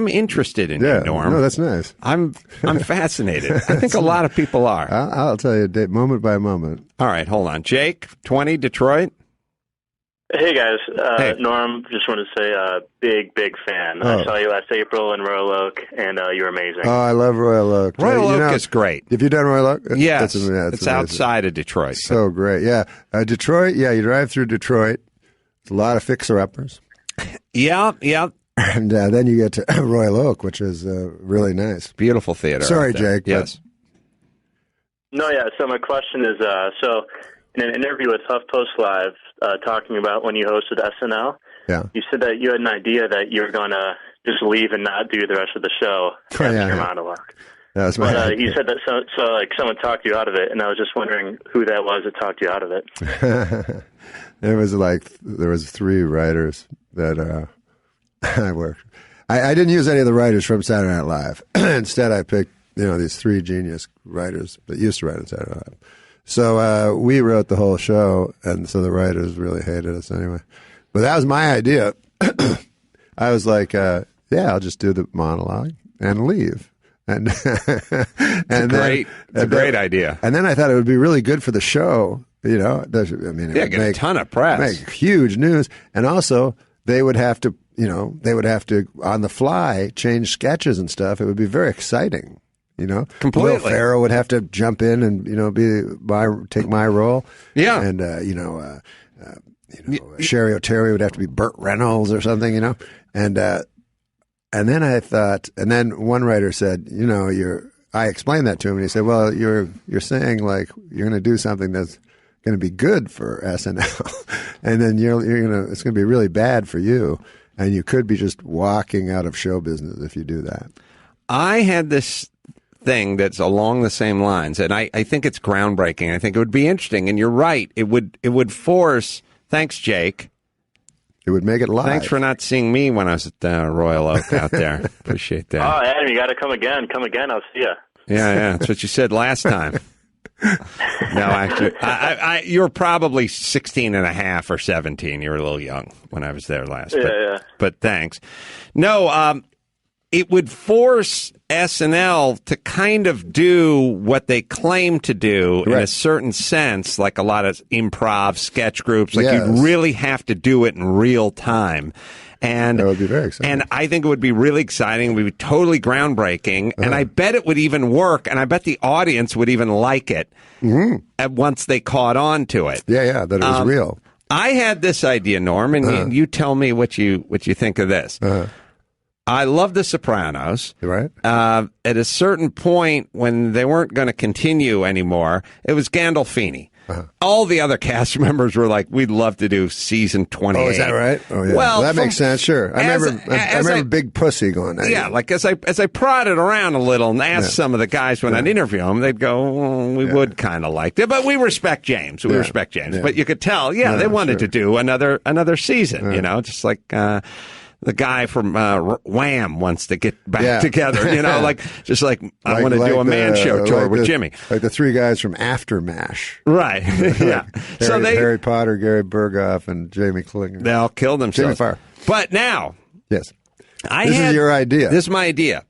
interested in you, Norm. No, that's nice. I'm fascinated. I think a lot of people are. I'll tell you moment by moment. All right, hold on. Jake, 20, Detroit. Hey guys, Hey. Norm, just want to say big fan. Oh. I saw you last April in Royal Oak, and you were amazing. Oh, I love Royal Oak. Royal Oak is great. Have you done Royal Oak? Yes, it's it's outside of Detroit. So great, yeah. Detroit, yeah. You drive through Detroit. It's a lot of fixer-uppers. Yeah. And then you get to Royal Oak, which is really nice. Beautiful theater. Sorry, out there. Jake. Yes. No, yeah. So my question is, so in an interview with HuffPost Live, talking about when you hosted SNL, Yeah. you said that you had an idea that you were going to just leave and not do the rest of the show after your monologue. That was my But idea. you said that so like someone talked you out of it, and I was just wondering who that was that talked you out of it. There was 3 writers that I worked. I didn't use any of the writers from Saturday Night Live. Instead, I picked these 3 genius writers that used to write on Saturday Night Live. So we wrote the whole show, and so the writers really hated us anyway. But that was my idea. I was like, I'll just do the monologue and leave. And It's a great idea. And then I thought it would be really good for the show. It would get a ton of press, make huge news, and also they would have to, on the fly change sketches and stuff. It would be very exciting. Completely. Will Ferrell would have to jump in and take my role. Yeah, and Sherry O'Terry would have to be Burt Reynolds or something. And then I thought, and then one writer said, I explained that to him, and he said, well, you're saying like you're going to do something that's going to be good for SNL, and then it's going to be really bad for you, and you could be just walking out of show business if you do that. I had this thing that's along the same lines, and I think it's groundbreaking. I think it would be interesting, and you're right. It would force. Thanks, Jake. It would make it live. Thanks for not seeing me when I was at Royal Oak out there. Appreciate that. Oh, Adam, you got to come again. Come again. I'll see you. Yeah. That's what you said last time. No, actually, you were probably 16 and a half or 17. You were a little young when I was there last. Yeah. But thanks. No, it would force SNL to kind of do what they claim to do in a certain sense, like a lot of improv sketch groups. Like you'd really have to do it in real time. And that would be very exciting. And I think it would be really exciting. It would be totally groundbreaking. And I bet it would even work. And I bet the audience would even like it once they caught on to it. Yeah, that it was real. I had this idea, Norm, and you tell me what you think of this. I love The Sopranos. Right. At a certain point, when they weren't going to continue anymore, it was Gandolfini. All the other cast members were like, "We'd love to do season 28." Oh, is that right? Oh, yeah. Well, that makes sense. Sure, I remember Big Pussy going. Yeah, like as I prodded around a little and asked some of the guys when I'd interview them, they'd go, "We would kind of like it, but we respect James. We respect James." Yeah. But you could tell, they wanted to do another season. Just like. the guy from Wham wants to get back together. You know, I want to do a man show tour with Jimmy. Like the three guys from Aftermash. Right. Yeah. Harry Potter, Gary Berghoff, and Jamie Klinger. They all killed themselves. Jimmy Farr. But now. Yes. This is your idea. This is my idea.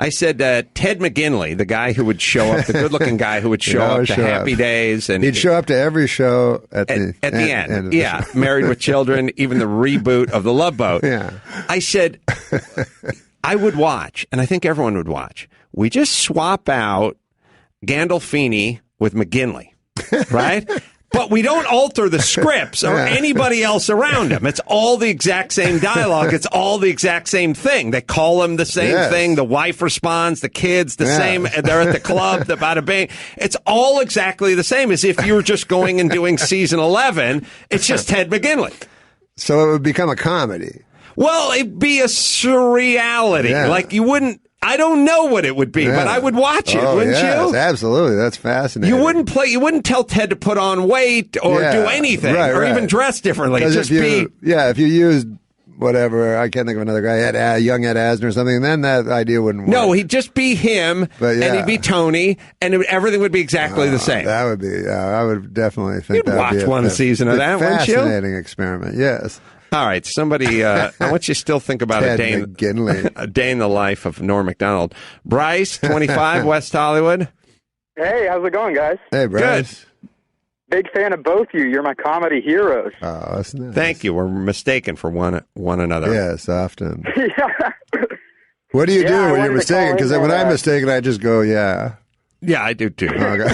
I said Ted McGinley, the guy who would show up, the good-looking guy who would show up to Happy Days, and he'd show up to every show at the end. Yeah, Married with Children, even the reboot of The Love Boat. Yeah, I said I would watch, and I think everyone would watch. We just swap out Gandolfini with McGinley, right? But we don't alter the scripts or anybody else around him. It's all the exact same dialogue. It's all the exact same thing. They call him the same thing. The wife responds. The kids, the same. They're at the club. The bada bing. It's all exactly the same as if you were just going and doing season 11. It's just Ted McGinley. So it would become a comedy. Well, it'd be a surreality. Yeah. Like you wouldn't. I don't know what it would be, but I would watch it, wouldn't you? Absolutely. That's fascinating. You wouldn't tell Ted to put on weight or do anything or even dress differently. Just if you used whatever, I can't think of another guy, young Ed Asner or something, then that idea wouldn't work. No, he'd just be him, and he'd be Tony, and everything would be exactly the same. That would be, I would definitely think You'd watch one season of that, wouldn't you? Fascinating experiment, yes. All right, somebody, I want you to still think about a day in the life of Norm Macdonald. Bryce, 25, West Hollywood. Hey, how's it going, guys? Hey, Bryce. Good. Big fan of both you. You're my comedy heroes. Oh, that's nice. Thank you. We're mistaken for one another. Yes, often. What do you do when you're mistaken? Because when I'm mistaken, I just go, yeah. Yeah, I do too. Okay.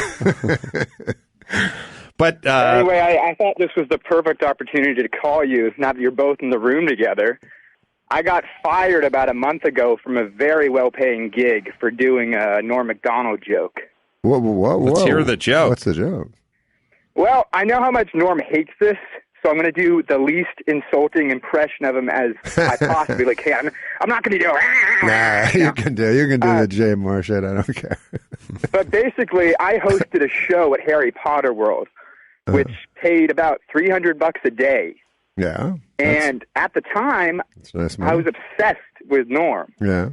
But anyway, I thought this was the perfect opportunity to call you, now that you're both in the room together. I got fired about a month ago from a very well-paying gig for doing a Norm Macdonald joke. Whoa. Let's hear the joke. What's the joke? Well, I know how much Norm hates this, so I'm going to do the least insulting impression of him as I possibly can. I'm not going to do Nah, you can do the Jay Moore shit. I don't care. But basically, I hosted a show at Harry Potter World, which paid about $300 a day. Yeah. And at the time, nice, I was obsessed with Norm. Yeah.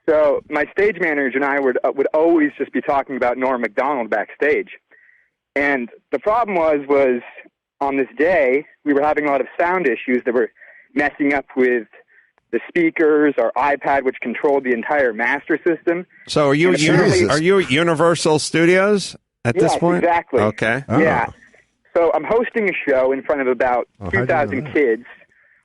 So my stage manager and I would always just be talking about Norm Macdonald backstage. And the problem was on this day, we were having a lot of sound issues that were messing up with the speakers, our iPad, which controlled the entire master system. So are you at Universal Studios at this point? Exactly. Okay. Yeah. So I'm hosting a show in front of about 2,000 kids,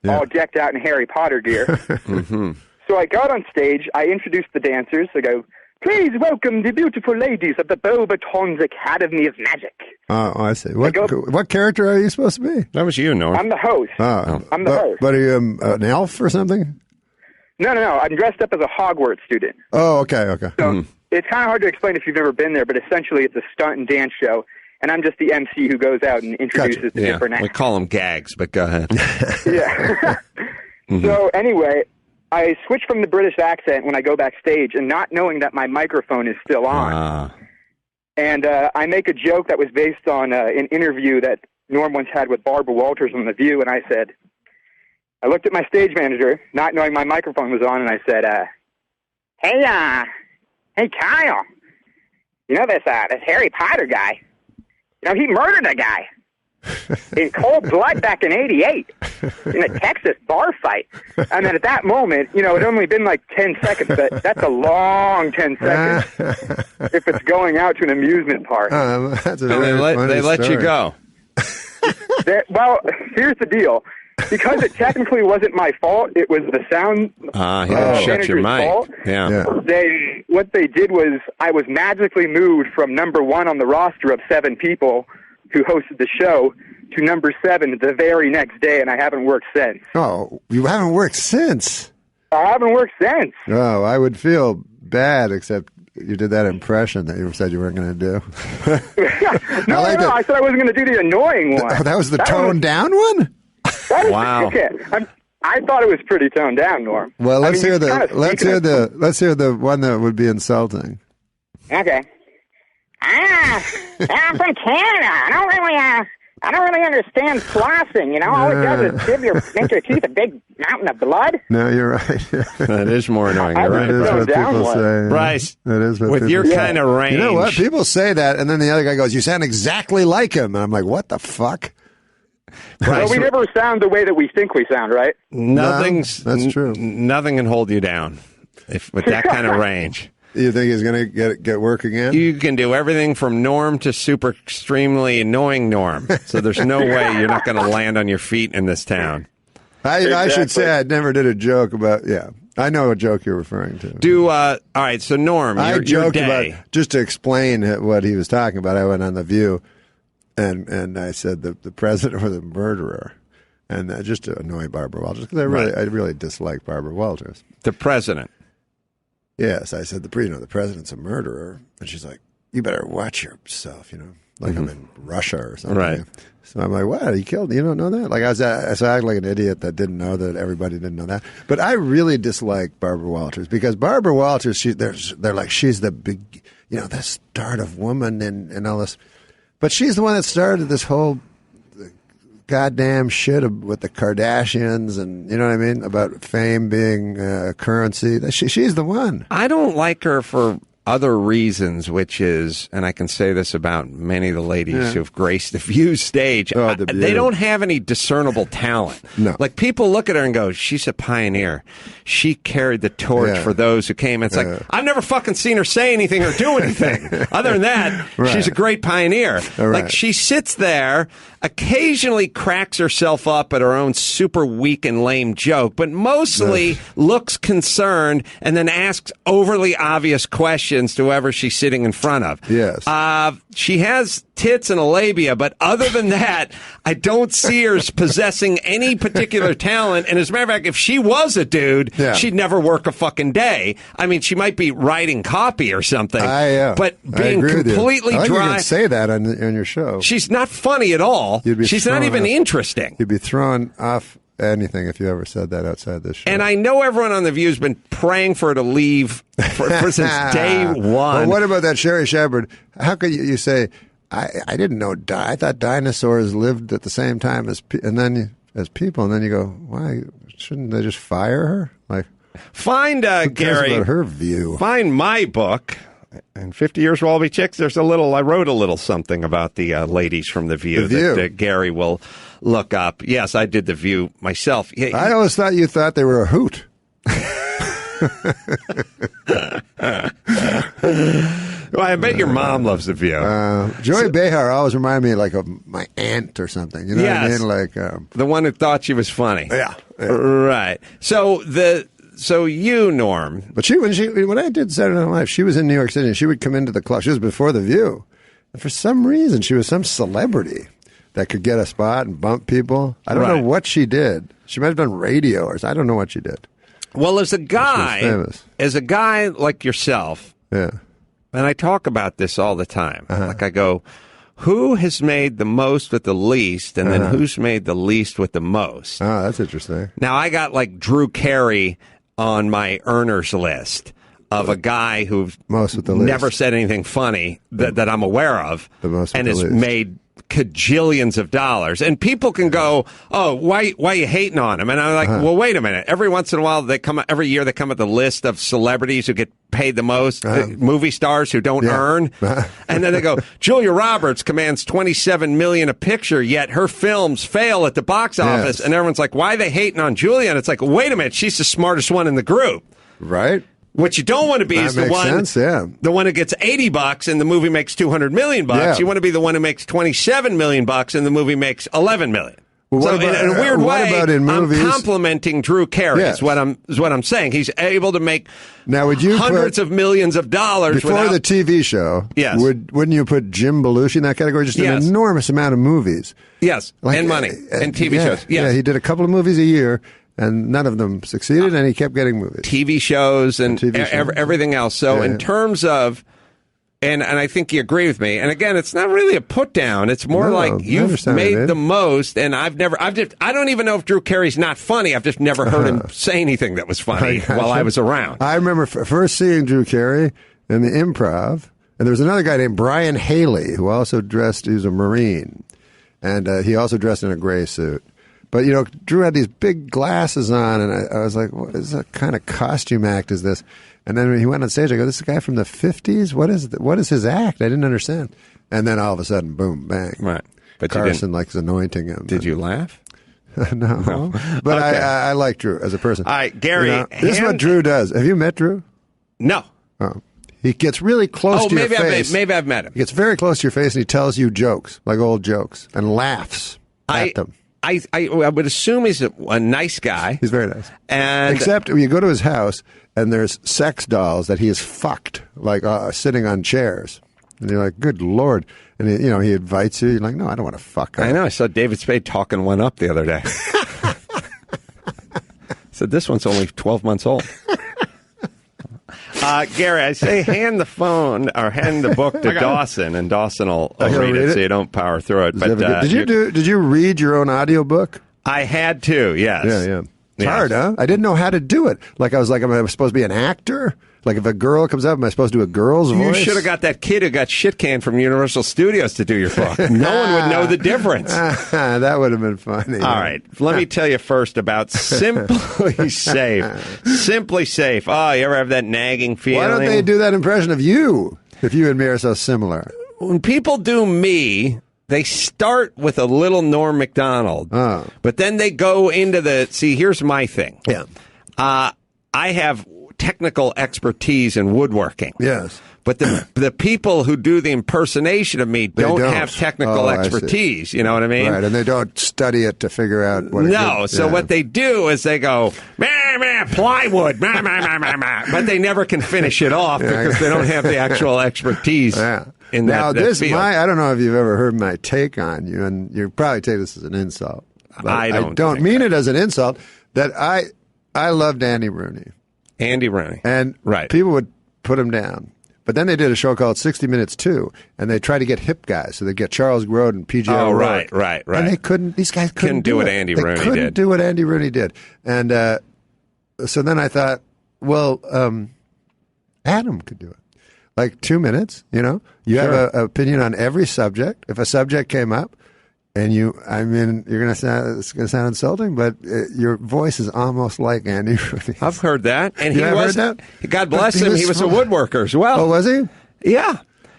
all decked out in Harry Potter gear. Mm-hmm. So I got on stage, I introduced the dancers, I go, "Please welcome the beautiful ladies of the Beauxbatons Academy of Magic." Oh, I see. What character are you supposed to be? That was you, Norm. I'm the host. I'm the host. But are you an elf or something? No. I'm dressed up as a Hogwarts student. Oh, okay. So it's kind of hard to explain if you've never been there, but essentially it's a stunt and dance show, and I'm just the MC who goes out and introduces the different acts. We call them gags, but go ahead. Yeah. So anyway, I switch from the British accent when I go backstage, and not knowing that my microphone is still on. And I make a joke that was based on an interview that Norm once had with Barbara Walters on The View, and I said, I looked at my stage manager, not knowing my microphone was on, and I said, hey, Kyle, you know this Harry Potter guy? You know, he murdered a guy in cold blood back in '88 in a Texas bar fight. And then at that moment, you know, it'd only been like 10 seconds, but that's a long 10 seconds if it's going out to an amusement park. That's a they let you go. Well, here's the deal. Because it technically wasn't my fault, it was the sound shut your mic. fault. Yeah. What they did was I was magically moved from number 1 on the roster of 7 people who hosted the show to number 7 the very next day, and I haven't worked since. Oh, you haven't worked since? I haven't worked since. Oh, I would feel bad, except you did that impression that you said you weren't going to do. No, I said I wasn't going to do the annoying one. That was the toned down one? Wow. Okay. I thought it was pretty toned down, Norm. Well, let's hear the one that would be insulting. Okay. I'm from Canada. I don't really I don't really understand flossing. You know, all it does is make your teeth a big mountain of blood. No, you're right. That is more annoying. You're right. That is what people say. Bryce, that is what with people your say. kind of range. You know what? People say that, and then the other guy goes, "You sound exactly like him," and I'm like, "What the fuck?" Well, we never sound the way that we think we sound, right? That's true. Nothing can hold you down with that kind of range. You think he's going to get work again? You can do everything from Norm to super extremely annoying Norm. So there's no way you're not going to land on your feet in this town. I should say I never did a joke about, I know what joke you're referring to. All right, so Norm, I your joked day. about, just to explain what he was talking about, I went on The View, and I said the president was a murderer. And just to annoy Barbara Walters, because I really dislike Barbara Walters. The president. Yes, I said the president's a murderer, and she's like, "You better watch yourself," like I'm in Russia or something. Right. So I'm like, "What? He killed? You don't know that?" Like I acted like an idiot that didn't know that everybody didn't know that. But I really dislike Barbara Walters because Barbara Walters, they're like she's the big, the start of woman and all this, but she's the one that started this whole goddamn shit with the Kardashians and, you know what I mean, about fame being currency. She's the one. I don't like her for other reasons, which is, and I can say this about many of the ladies who've graced the View stage, they don't have any discernible talent. No. Like, people look at her and go, she's a pioneer. She carried the torch for those who came. It's like, I've never fucking seen her say anything or do anything. Other than that, she's a great pioneer. Like, she sits there, occasionally cracks herself up at her own super weak and lame joke, but mostly looks concerned and then asks overly obvious questions to whoever she's sitting in front of. Yes. She has tits and a labia, but other than that, I don't see her as possessing any particular talent. And as a matter of fact, if she was a dude, she'd never work a fucking day. I mean, she might be writing copy or something, but being completely I like dry. You can say that on your show. She's not funny at all. She's not even interesting. You'd be thrown off anything if you ever said that outside this show. And I know everyone on The View has been praying for her to leave for since day one. Well, what about that Sherry Shepard? How could you say, I didn't know, I thought dinosaurs lived at the same time as people, and then you go, why shouldn't they just fire her? Like, find Gary about her view. Find my book. In 50 Years Will All Be Chicks, I wrote a little something about the ladies from The View, that Gary will look up. Yes, I did The View myself. I always thought you thought they were a hoot. Well, I bet your mom loves The View. Joey Behar always reminded me like of my aunt or something. You know what I mean? Like the one who thought she was funny. Yeah. Right. So you, Norm. But when I did Saturday Night Live, she was in New York City and she would come into the club. She was before The View. And for some reason, she was some celebrity that could get a spot and bump people. I don't know what she did. She might have done radio or something. I don't know what she did. Well, as a guy like yourself, and I talk about this all the time. Like I go, who has made the most with the least, and then who's made the least with the most? Oh, that's interesting. Now, I got like Drew Carey on my earners list of a guy who never said anything funny that I'm aware of, and has made cajillions of dollars. And people can go, oh, why are you hating on him? And I'm like, well, wait a minute. Every once in a while, every year they come with a list of celebrities who get paid the most, movie stars who don't earn. And then they go, Julia Roberts commands $27 million a picture, yet her films fail at the box office. And everyone's like, why are they hating on Julia? And it's like, wait a minute, she's the smartest one in the group. Right. What you don't want to be is the one who gets $80 and the movie makes $200 million. You want to be the one who makes $27 million and the movie makes $11 million. Well, so in a weird way, I'm complimenting Drew Carey. Is what I'm saying. He's able to make hundreds of millions of dollars before the TV show. Yes, wouldn't you put Jim Belushi in that category? Just an enormous amount of movies. Yes, and money and TV shows. Yes. Yeah, he did a couple of movies a year. And none of them succeeded, and he kept getting movies. TV shows and everything else. So in terms of, and I think you agree with me, and again, it's not really a put down. It's more like you've made the most, and I don't even know if Drew Carey's not funny. I've just never heard him say anything that was funny while I was around. I remember first seeing Drew Carey in the Improv, and there was another guy named Brian Haley who also he was a Marine. And he also dressed in a gray suit. But, Drew had these big glasses on, and I was like, what kind of costume act is this? And then when he went on stage, I go, this is a guy from the 50s? What is his act? I didn't understand. And then all of a sudden, boom, bang. Right. But Carson is anointing him. Did you laugh? No. But okay. I like Drew as a person. All right, Gary. This is what Drew does. Have you met Drew? No. Oh. He gets really close to your face. Maybe I've met him. He gets very close to your face, and he tells you jokes, like old jokes, and laughs at them. I would assume he's a nice guy. He's very nice. And except when you go to his house, and there's sex dolls that he has fucked, like sitting on chairs. And you're like, good Lord. And he invites you. You're like, no, I don't want to fuck her. I know. I saw David Spade talking one up the other day. Said this one's only 12 months old. Gary, I say hand the phone or hand the book to Dawson, and Dawson will read it so you don't power through it. But did you read your own audiobook? I had to, yes. Yeah. It's hard, huh? I didn't know how to do it. Like, I was like, am I supposed to be an actor? Like, if a girl comes up, am I supposed to do a girl's voice? You should have got that kid who got shit canned from Universal Studios to do your book. No one would know the difference. That would have been funny. All right. Let me tell you first about Simply Safe. Simply Safe. Oh, you ever have that nagging feeling? Why don't they do that impression of you if you and me are so similar? When people do me, they start with a little Norm Macdonald, but then they go into here's my thing. Yeah. I have technical expertise in woodworking. Yes. But the people who do the impersonation of me don't have technical expertise. You know what I mean? Right, and they don't study it to figure out what what they do is they go, plywood, but they never can finish it off because they don't have the actual expertise. Yeah. In now, that field. I don't know if you've ever heard my take on you, and you probably take this as an insult. I don't mean it as an insult. That I loved Andy Rooney. Andy Rooney. And people would put him down. But then they did a show called 60 Minutes 2, and they tried to get hip guys. So they get Charles Grodin and PJ O'Rourke. Right. And they couldn't, these guys couldn't do what Andy Rooney did. They couldn't do what Andy Rooney did. And so then I thought, well, Adam could do it. Like 2 minutes, you have an opinion on every subject. If a subject came up, and you're going to sound, it's going to sound insulting, but your voice is almost like Andy Rooney. I've heard that. And heard that? God bless him, he was a woodworker as well. Oh, was he? Yeah.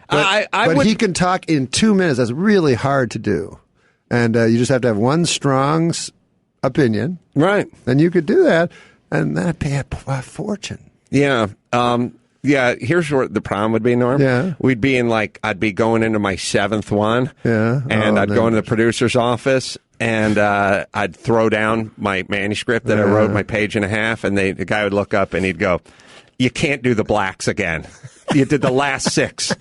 But he can talk in 2 minutes. That's really hard to do. And you just have to have one strong opinion. Right. And you could do that, and that'd pay a fortune. Yeah. Yeah, here's where the problem would be, Norm. Yeah. We'd be I'd be going into my seventh one. Yeah. And I'd go into the producer's office, and I'd throw down my manuscript that I wrote, my page and a half, and the guy would look up and he'd go, you can't do the blacks again. You did the last 6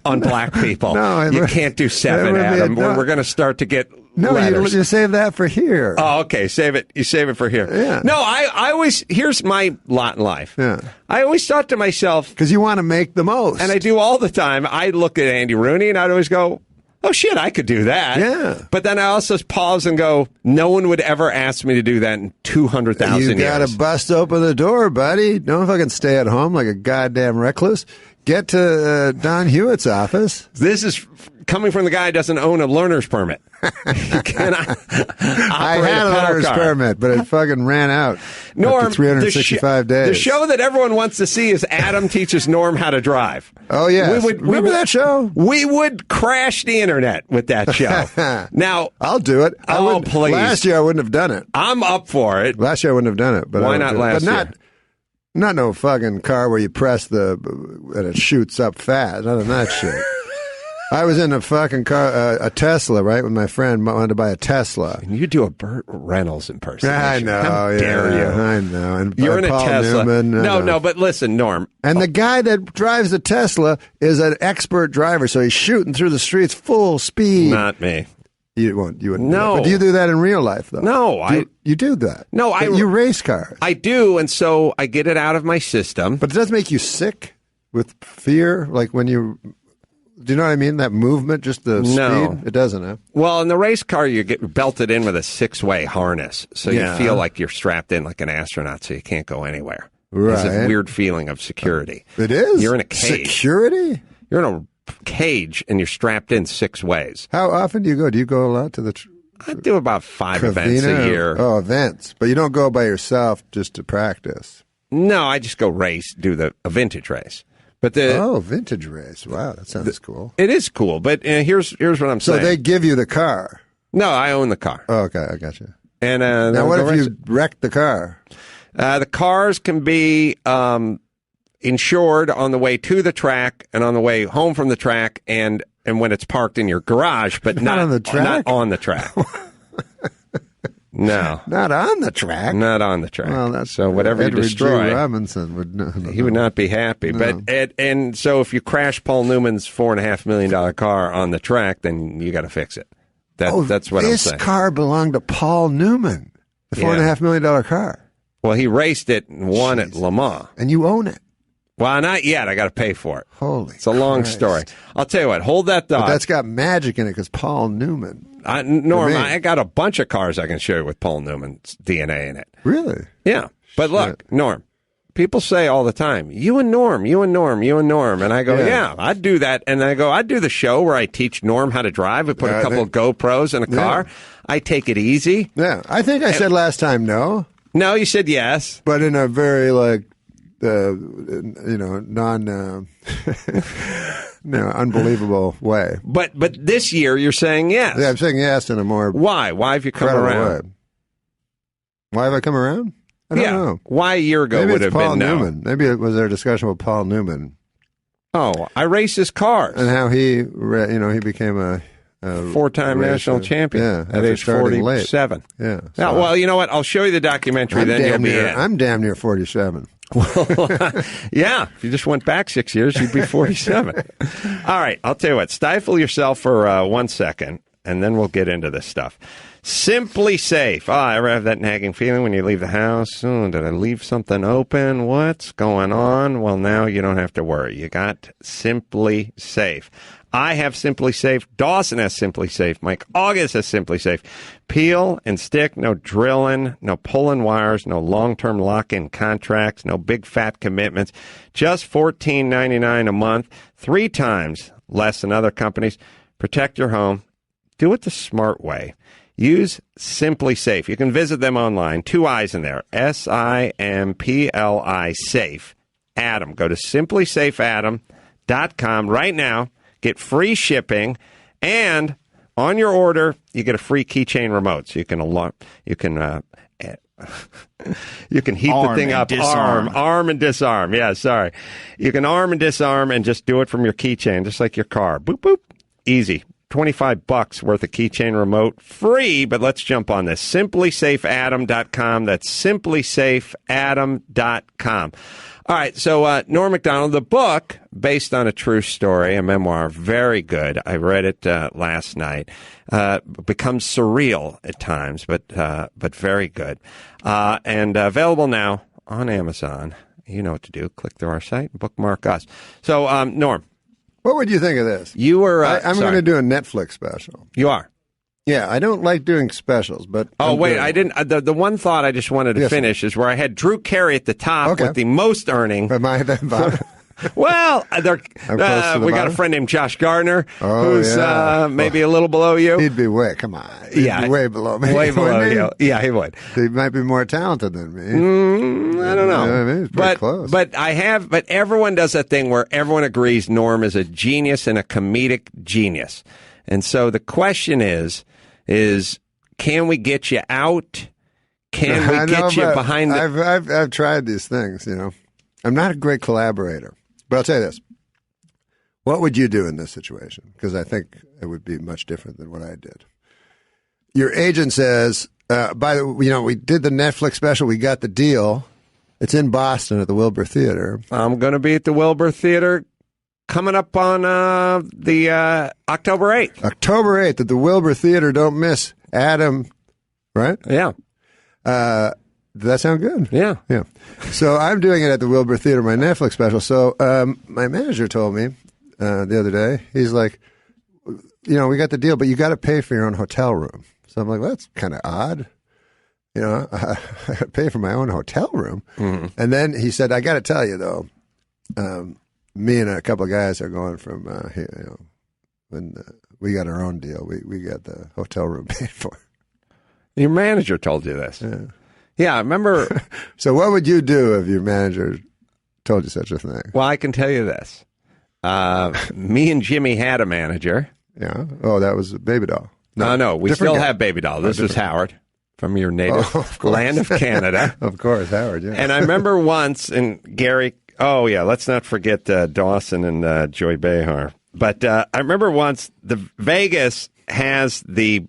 on black people. No, you can't do 7, Adam. We're going to start to get letters. You save that for here. Oh, okay. Save it. You save it for here. Yeah. No, I always, here's my lot in life. Yeah. I always thought to myself, because you want to make the most. And I do all the time. I look at Andy Rooney and I'd always go, oh shit, I could do that. Yeah. But then I also pause and go, no one would ever ask me to do that in 200,000 years. You got to bust open the door, buddy. Don't fucking stay at home like a goddamn recluse. Get to Don Hewitt's office. This is coming from the guy who doesn't own a learner's permit. I had a learner's permit, but it fucking ran out Norm, after 365 days. The show that everyone wants to see is Adam teaches Norm how to drive. Oh, yeah. Remember that show? We would crash the internet with that show. Now, I'll do it. Please. Last year I wouldn't have done it. I'm up for it. Last year I wouldn't have done it. But why not last year? Not no fucking car where you press and it shoots up fast. None of that shit. I was in a fucking car, a Tesla, right, with my friend wanted to buy a Tesla. And you do a Burt Reynolds impersonation. I know. How dare you? I know. And you're in a Paul Tesla. Newman, No, but listen, Norm. And the guy that drives the Tesla is an expert driver, so he's shooting through the streets full speed. Not me. You wouldn't. No. But do you do that in real life, though? No. You do that. No, you race cars. I do, and so I get it out of my system. But it does make you sick with fear, like when you... Do you know what I mean? That movement, just the speed? It doesn't, huh? Well, in the race car, you get belted in with a 6-way harness, so you feel like you're strapped in like an astronaut, so you can't go anywhere. Right. It's a weird feeling of security. It is? You're in a cage. Security? You're in a cage and you're strapped in 6 ways. How often do you go? Do you go a lot to the? I do about 5 events a year. Oh, events, but you don't go by yourself just to practice. No, I just go do a vintage race. But vintage race. Wow, that sounds cool. It is cool, but here's what I'm saying. So they give you the car. No, I own the car. Oh, okay, I got you. And now, what if you wrecked the car? The cars can be insured on the way to the track and on the way home from the track, and when it's parked in your garage, but not on the track. Not on the track. No, not on the track. Not on the track. Well, that's so whatever Edward you destroy, G. Robinson would. No. He would not be happy. No. But and so if you crash Paul Newman's $4.5 million car on the track, then you got to fix it. That's what I'm saying. This car belonged to Paul Newman, the $4.5 million car. Well, he raced it and won at Le Mans, and you own it. Well, not yet. I got to pay for it. Holy, it's a long story. I'll tell you what. Hold that thought. But that's got magic in it because Paul Newman. Norm, I got a bunch of cars I can show you with Paul Newman's DNA in it. Really? Yeah. But look, Norm, people say all the time, you and Norm. And I go, yeah, I'd do that. And I go, I'd do the show where I teach Norm how to drive. We put a couple of GoPros in a car. I take it easy. Yeah. I think I said last time no. No, you said yes. But in a very, unbelievable way. But this year you're saying yes. Yeah, I'm saying yes in a more. Why? Why have you come around? Way. Why have I come around? I don't know. Why a year ago Maybe would it's have Paul been Newman. no. Maybe it was our discussion with Paul Newman. Oh, I race his cars and how he became a 4-time national champion at age 47. Yeah. Now, well, you know what? I'll show you the documentary. Then you'll be in. I'm damn near 47. Well, yeah. If you just went back 6 years, you'd be 47. All right. I'll tell you what. Stifle yourself for 1 second, and then we'll get into this stuff. Simply Safe. I ever have that nagging feeling when you leave the house? Oh, did I leave something open? What's going on? Well, now you don't have to worry. You got Simply Safe. I have Simply Safe. Dawson has Simply Safe. Mike August has Simply Safe. Peel and stick, no drilling, no pulling wires, no long-term lock-in contracts, no big fat commitments. Just $14.99 a month, 3 times less than other companies. Protect your home. Do it the smart way. Use Simply Safe. You can visit them online. 2 I's in there. SIMPLI Safe. Adam. Go to simplysafeadam.com right now. Get free shipping, and on your order, you get a free keychain remote. So you can heat the thing up. Arm and disarm. Yeah, sorry. You can arm and disarm and just do it from your keychain, just like your car. Boop, boop. Easy. $25 worth of keychain remote. Free, but let's jump on this. SimplySafeAdam.com. That's SimplySafeAdam.com. All right, so Norm Macdonald, the book, based on a true story, a memoir, very good. I read it last night. Becomes surreal at times, but very good. And available now on Amazon. You know what to do. Click through our site and bookmark us. So, Norm. What would you think of this? You were. I'm going to do a Netflix special. You are? Yeah, I don't like doing specials, but... I didn't... The one thought I just wanted to finish is where I had Drew Carey at the top with the most earning. Am I at the bottom? Well, we got a friend named Josh Gardner, who's maybe a little below you. He'd be way... Come on. He'd be way below me. Way below you. Yeah, he would. He might be more talented than me. I don't know. I mean, he's pretty close. But everyone does that thing where everyone agrees Norm is a genius and a comedic genius. And so the question is can we get you out? Can we get you behind the... I've tried these things, you know. I'm not a great collaborator. But I'll tell you this. What would you do in this situation? Because I think it would be much different than what I did. Your agent says, we did the Netflix special. We got the deal. It's in Boston at the Wilbur Theater. I'm going to be at the Wilbur Theater coming up on the October 8th. October 8th at the Wilbur Theater. Don't miss Adam, right? Yeah. Does that sound good? Yeah. Yeah. So I'm doing it at the Wilbur Theater, my Netflix special. So my manager told me the other day, he's like, we got the deal, but you got to pay for your own hotel room. So I'm like, well, that's kind of odd. I pay for my own hotel room. Mm-hmm. And then he said, I got to tell you, though, me and a couple of guys are going from when we got our own deal. We got the hotel room paid for. Your manager told you this. Yeah, I remember. So what would you do if your manager told you such a thing? Well, I can tell you this. Me and Jimmy had a manager. Yeah. Oh, that was Baby Doll. No, we still have Baby Doll. This is Howard from your native land of Canada. Of course, Howard, yeah. And I remember once, and Gary, let's not forget Dawson and Joy Behar. But I remember once, the Vegas has the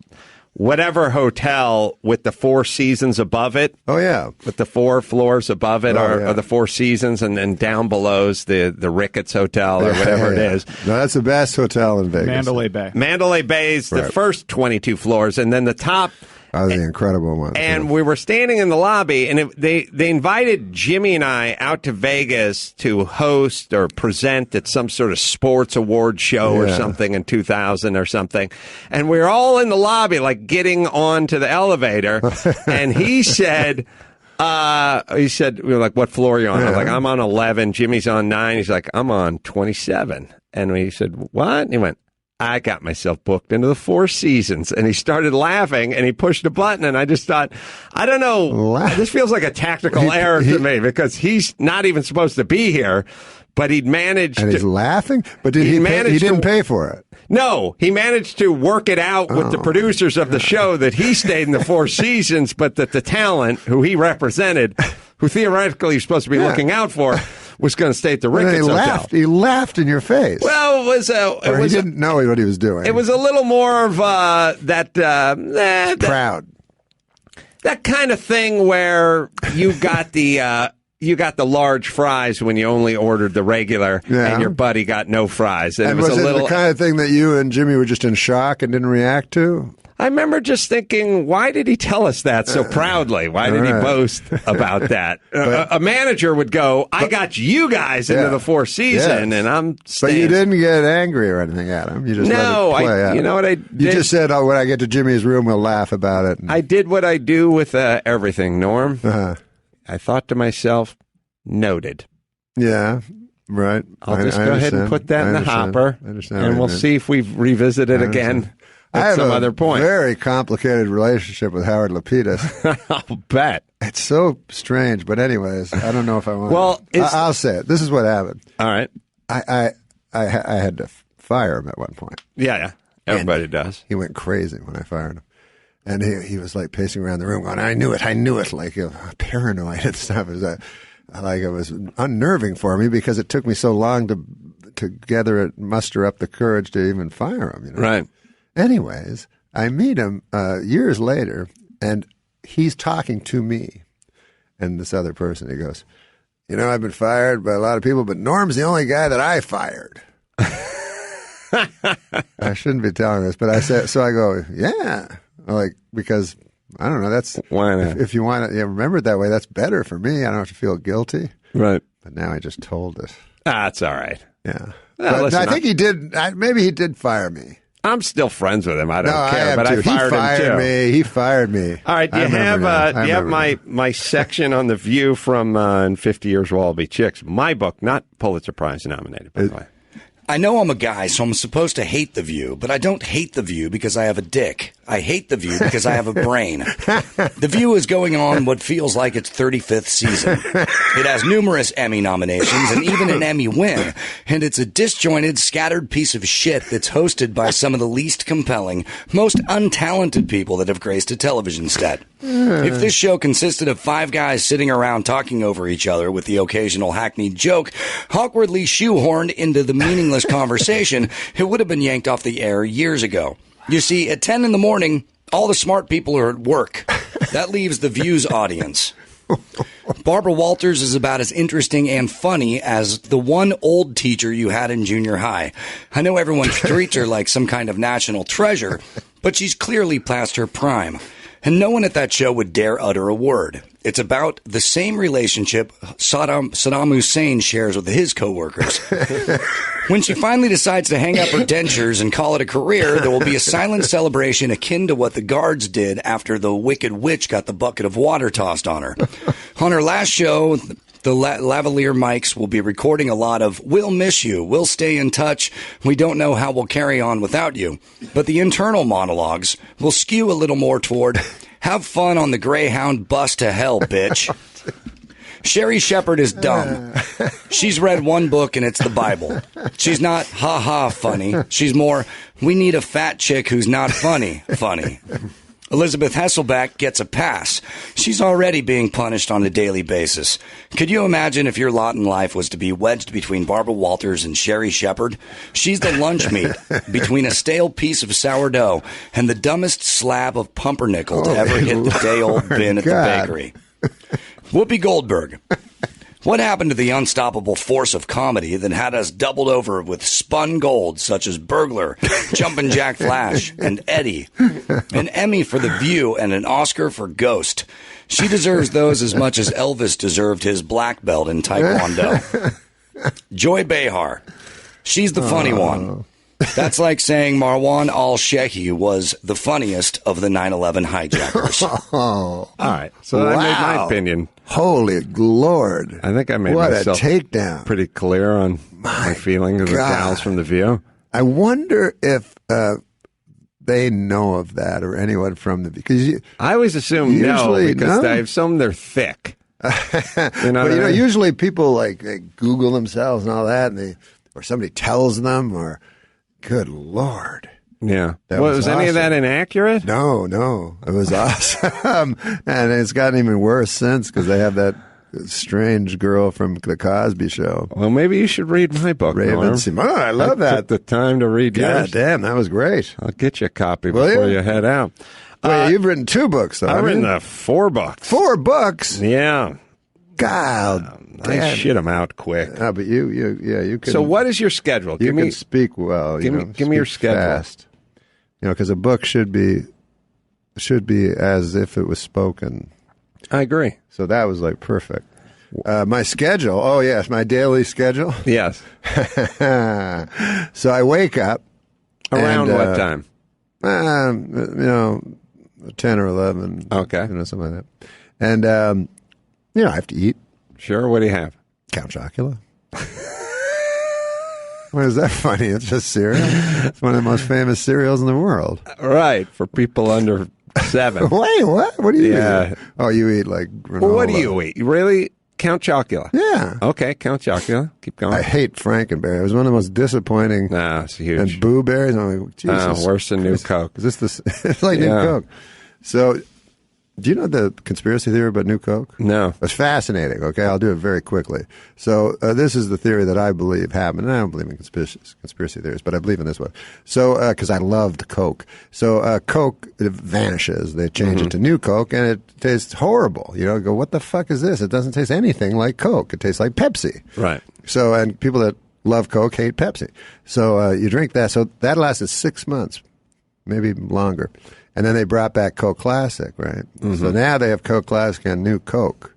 whatever hotel with the Four Seasons above it. Oh, yeah. With the 4 floors above it are the Four Seasons, and then down below's the Ricketts Hotel or whatever it is. No, that's the best hotel in Vegas. Mandalay Bay. Mandalay Bay's the first 22 floors, and then the top... the incredible one. And we were standing in the lobby, and they invited Jimmy and I out to Vegas to host or present at some sort of sports award show or something in 2000 or something. And we were all in the lobby, like getting onto the elevator. And he said, we were like, what floor are you on? I was like, I'm on 11. Jimmy's on 9. He's like, I'm on 27. And we said, what? And he went, I got myself booked into the Four Seasons. And he started laughing, and he pushed a button, and I just thought, I don't know, this feels like a tactical error to me, because he's not even supposed to be here, but he'd managed and he's laughing? But did he didn't pay for it? No, he managed to work it out with the producers of the show that he stayed in the Four Seasons, but that the talent who he represented, who theoretically you're supposed to be looking out for, was going to stay at the Ricketts Hotel. He laughed in your face. Well, he didn't know what he was doing. It was a little more of that proud. That kind of thing where you got the large fries when you only ordered the regular, and your buddy got no fries. And was it it the kind of thing that you and Jimmy were just in shock and didn't react to? I remember just thinking, why did he tell us that so proudly? Why did he boast about that? A manager would go, I got you guys into the Four Seasons, and I'm staying. But you didn't get angry or anything at him. You just let it play out. You know what I did? You just said, when I get to Jimmy's room, we'll laugh about it. I did what I do with everything, Norm. I thought to myself, noted. Yeah. Right. I'll just go ahead and put that in the hopper, and we'll see if we revisit it again. I have some other point. Very complicated relationship with Howard Lapidus. I'll bet. It's so strange, but anyways, I don't know if I want. Well, I'll say it. This is what happened. All right. I had to fire him at one point. Yeah. Everybody does. He went crazy when I fired him, and he was like pacing around the room, going, "I knew it," like paranoid and stuff. It was unnerving for me because it took me so long to muster up the courage to even fire him. Right. Anyways, I meet him years later, and he's talking to me and this other person. He goes, I've been fired by a lot of people, but Norm's the only guy that I fired. I shouldn't be telling this, but I said, so I go, yeah. Because, I don't know, that's, why not? If you want to remember it that way, that's better for me. I don't have to feel guilty. Right. But now I just told it. That's all right. Yeah. Listen, I think he did, maybe he did fire me. I'm still friends with him. I don't care, but I fired him too. He fired me. All right, do you have my section on The View from in 50 Years We'll All Be Chicks? My book, not Pulitzer Prize nominated, by the way. I know I'm a guy, so I'm supposed to hate The View, but I don't hate The View because I have a dick. I hate The View because I have a brain. The View is going on what feels like its 35th season. It has numerous Emmy nominations and even an Emmy win, and it's a disjointed, scattered piece of shit that's hosted by some of the least compelling, most untalented people that have graced a television set. If this show consisted of 5 guys sitting around talking over each other with the occasional hackneyed joke awkwardly shoehorned into the meaningless conversation, it would have been yanked off the air years ago. You see, at 10 in the morning, all the smart people are at work. That leaves the View's audience. Barbara Walters is about as interesting and funny as the one old teacher you had in junior high. I know everyone treats her like some kind of national treasure, but she's clearly past her prime. And no one at that show would dare utter a word. It's about the same relationship Saddam Hussein shares with his coworkers. When she finally decides to hang up her dentures and call it a career, there will be a silent celebration akin to what the guards did after the Wicked Witch got the bucket of water tossed on her. On her last show, The lavalier mics will be recording a lot of, "We'll miss you, we'll stay in touch, we don't know how we'll carry on without you." But the internal monologues will skew a little more toward, "Have fun on the Greyhound bus to hell, bitch." Sherry Shepherd is dumb. She's read one book and it's the Bible. She's not ha-ha funny. She's more, "We need a fat chick who's not funny." Elizabeth Hasselbeck gets a pass. She's already being punished on a daily basis. Could you imagine if your lot in life was to be wedged between Barbara Walters and Sherry Shepherd? She's the lunch meat between a stale piece of sourdough and the dumbest slab of pumpernickel to ever hit the day-old bin at the bakery. Whoopi Goldberg. What happened to the unstoppable force of comedy that had us doubled over with spun gold such as Burglar, Jumpin' Jack Flash, and Eddie? An Emmy for The View and an Oscar for Ghost. She deserves those as much as Elvis deserved his black belt in Taekwondo. Joy Behar. She's the funny one. That's like saying Marwan al-Sheikhi was the funniest of the 9/11 hijackers. All right. So I made my opinion. Holy Lord. I think I made myself pretty clear on my feeling of the gals from The View. I wonder if they know of that or anyone from The View. Because I always assume no, because I assume they're thick. Usually people like they Google themselves and all that, and or somebody tells them, or good Lord. Yeah. Was any of that inaccurate? No. It was awesome. And it's gotten even worse since because they have that strange girl from The Cosby Show. Well, maybe you should read my book, Raven Simone. I love that. Took the time to read yours. Yeah, damn, that was great. I'll get you a copy before you head out. Wait, you've written 2 books, though. I've written 4 books. 4 books? Yeah. God. I shit them out quick. But you can. So what is your schedule? You can speak well. Give me your schedule. Fast. Because a book should be as if it was spoken. I agree. So that was like perfect. My schedule. Oh yes, my daily schedule. Yes. So I wake up around what time? 10 or 11. Okay. Something like that. And I have to eat. Sure. What do you have? Count Chocula. Why is that funny? It's just cereal. It's one of the most famous cereals in the world. Right, for people under 7. Wait, what? What do you eat? Oh, you eat like granola. Well, what do you eat? Really? Count Chocula? Yeah. Okay, Count Chocula. Keep going. I hate Frankenberry. It was one of the most disappointing. No, it's huge. And Boo Berries. I'm like, Jesus. Worse than New Coke. Is this it's like New Coke. So, do you know the conspiracy theory about New Coke? No. It's fascinating, okay? I'll do it very quickly. So this is the theory that I believe happened. And I don't believe in conspiracy theories, but I believe in this one. So, because I loved Coke. So Coke vanishes. They change it to New Coke, and it tastes horrible. Go, what the fuck is this? It doesn't taste anything like Coke. It tastes like Pepsi. Right. So, and people that love Coke hate Pepsi. So you drink that. So that lasted 6 months, maybe longer. And then they brought back Coke Classic, right? Mm-hmm. So now they have Coke Classic and New Coke.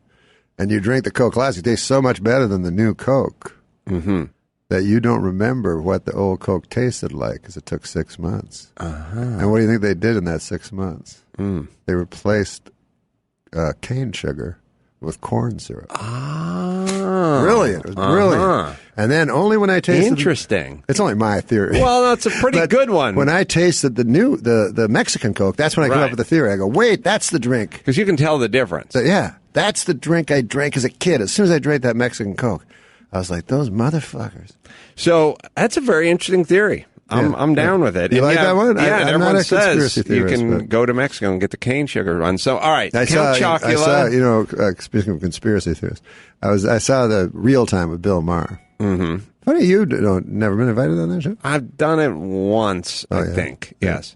And you drink the Coke Classic, it tastes so much better than the New Coke that you don't remember what the old Coke tasted like because it took 6 months. And what do you think they did in that 6 months? They replaced cane sugar with corn syrup. Brilliant. It was brilliant. And then only when I tasted... Interesting. It's only my theory. Well, that's a pretty good one. When I tasted the Mexican Coke, that's when I came up with the theory. I go, wait, that's the drink. Because you can tell the difference. So, yeah, that's the drink I drank as a kid. As soon as I drank that Mexican Coke, I was like, those motherfuckers. So that's a very interesting theory. I'm down with it. You like that one? Yeah, I'm not a conspiracy says you theorist, can go to Mexico and get the cane sugar run. So, all right, I saw, speaking of conspiracy theorists, I saw the Real Time with Bill Maher. Mm-hmm. Funny, you never been invited on that show? I've done it once, I think. Yes.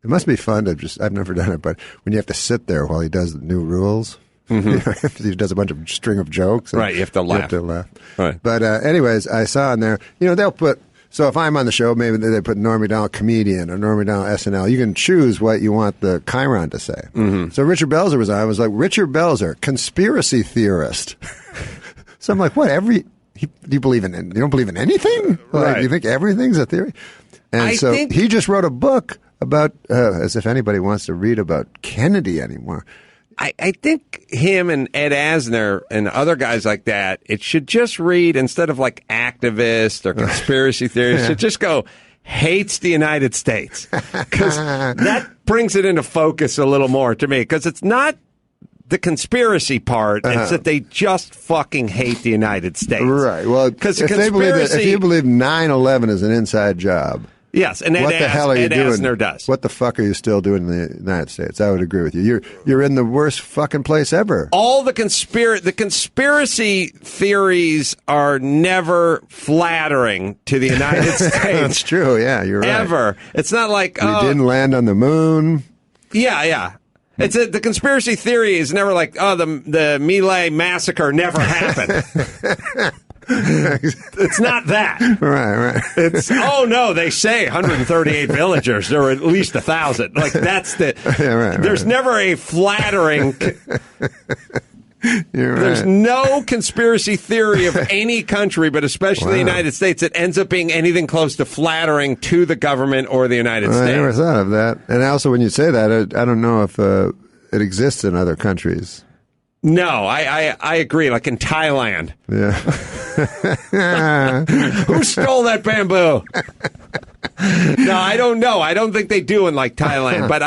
It must be fun to I've never done it, but when you have to sit there while he does the new rules. He does a bunch of string of jokes. Right, you have to laugh. Right. But anyways, I saw in there, they'll put... So if I'm on the show, maybe they put Norm Macdonald comedian or Norm Macdonald SNL. You can choose what you want the chyron to say. Mm-hmm. So Richard Belzer was on. I was like, Richard Belzer, conspiracy theorist. So I'm like, what? Do you believe in? You don't believe in anything? Like, you think everything's a theory? And he just wrote a book about, as if anybody wants to read about Kennedy anymore. I think him and Ed Asner and other guys like that, it should just read, instead of like activist or conspiracy theories, it should just go, hates the United States. Because that brings it into focus a little more to me. Because it's not the conspiracy part, it's that they just fucking hate the United States. Right. Well, because if you believe 9/11 is an inside job. Yes, and what the hell are you doing? Asner does. What the fuck are you still doing in the United States? I would agree with you. You're in the worst fucking place ever. All the conspiracy theories are never flattering to the United States. That's true. Yeah, you're right. Ever. It's not like we didn't land on the moon. Yeah. It's the conspiracy theory is never like, the My Lai massacre never happened. It's not that. Right. It's, no, they say 138 villagers. There were at least 1,000. Like, that's the... right. There's never a flattering... There's no conspiracy theory of any country, but especially the United States, that ends up being anything close to flattering to the government or the United States. I never thought of that. And also, when you say that, I don't know if it exists in other countries. No, I agree. Like in Thailand. Yeah. Who stole that bamboo? No, I don't know. I don't think they do in like Thailand. But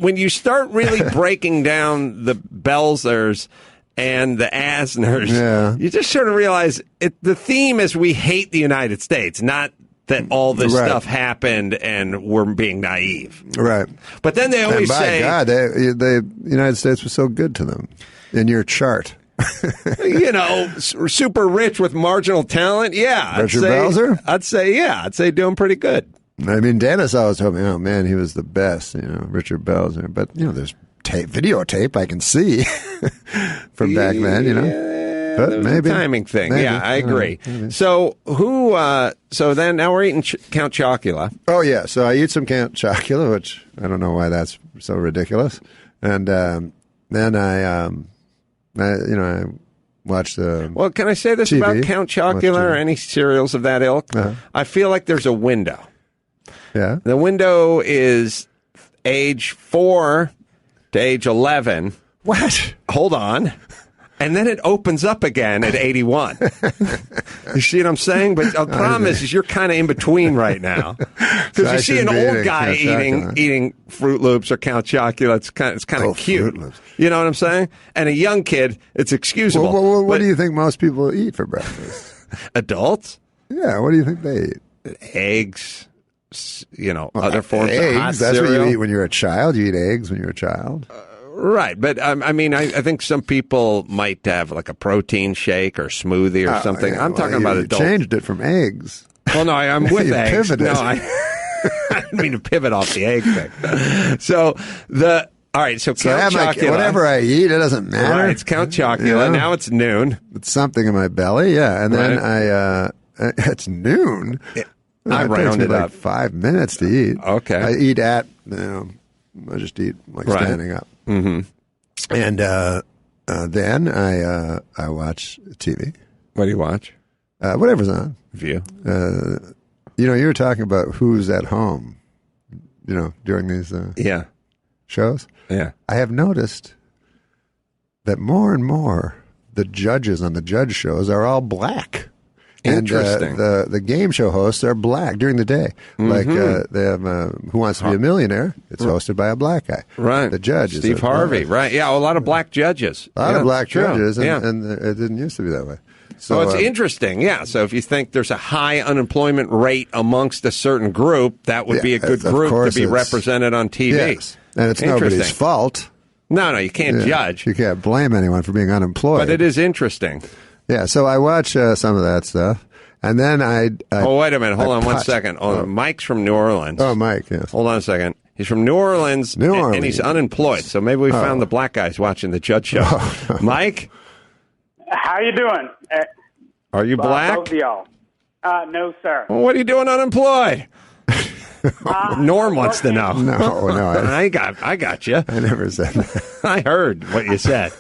when you start really breaking down the Belzers and the Asners, you just sort of realize the theme is we hate the United States, not that all this stuff happened and we're being naive. Right. But then they always say... God, the United States was so good to them. In your chart. Super rich with marginal talent. Yeah. Richard Belzer? I'd say doing pretty good. I mean, Dennis always told me, oh man, he was the best, Richard Belzer. But, there's videotape I can see from back then, But maybe. A timing thing. Maybe. Yeah, I agree. Maybe. So then now we're eating Count Chocula. Oh, yeah. So I eat some Count Chocula, which I don't know why that's so ridiculous. And then I watch the Well, can I say this TV? about Count Chocula or any cereals of that ilk? I feel like there's a window. Yeah. The window is age 4 to age 11. What? Hold on. And then it opens up again at 81. You see what I'm saying? But the problem is you're kind of in between right now. Because you see an old guy eating Fruit Loops or Count Chocula. It's kind of cute. You know what I'm saying? And a young kid, it's excusable. Well, what do you think most people eat for breakfast? Adults? Yeah, what do you think they eat? Eggs, other forms of hot That's cereal. what you eat when you're a child. You eat eggs when you're a child. Right, but I think some people might have like a protein shake or smoothie or something. I'm talking about adults. You changed it from eggs. Well, no, I'm with you eggs. Pivoted. No, I didn't mean to pivot off the egg thing. So Count Chocula. Whatever I eat, it doesn't matter. Right, it's Count Chocula. Now it's noon. It's something in my belly, yeah. And then it's noon. I rounded it up. Like 5 minutes to eat. Okay. I eat I just eat standing up. Mm-hmm. And then I watch TV. What do you watch? Whatever's on. View. You were talking about who's at home, during these shows. Yeah. I have noticed that more and more the judges on the judge shows are all black. Interesting. And the game show hosts are black during the day. Mm-hmm. Like they have Who Wants to Be a Millionaire? It's hosted by a black guy. Right. The judge is Steve Harvey. Right. Yeah, a lot of black judges. A lot of black judges, yeah. and it didn't used to be that way. So it's interesting, yeah. So if you think there's a high unemployment rate amongst a certain group, that would be a good group to be represented on TV. Yes. And it's nobody's fault. No, you can't judge. You can't blame anyone for being unemployed. But it is interesting. Yeah, so I watch some of that stuff, and then I wait a minute. Hold on 1 second. Mike's from New Orleans. Oh, Mike, yes. Hold on a second. He's from New Orleans, and he's unemployed. So maybe we found the black guys watching the Judge Show. No. Mike? How you doing? Are you black? Both of y'all. No, sir. Well, what are you doing unemployed? Norm wants to know. No. I got you. I never said that. I heard what you said.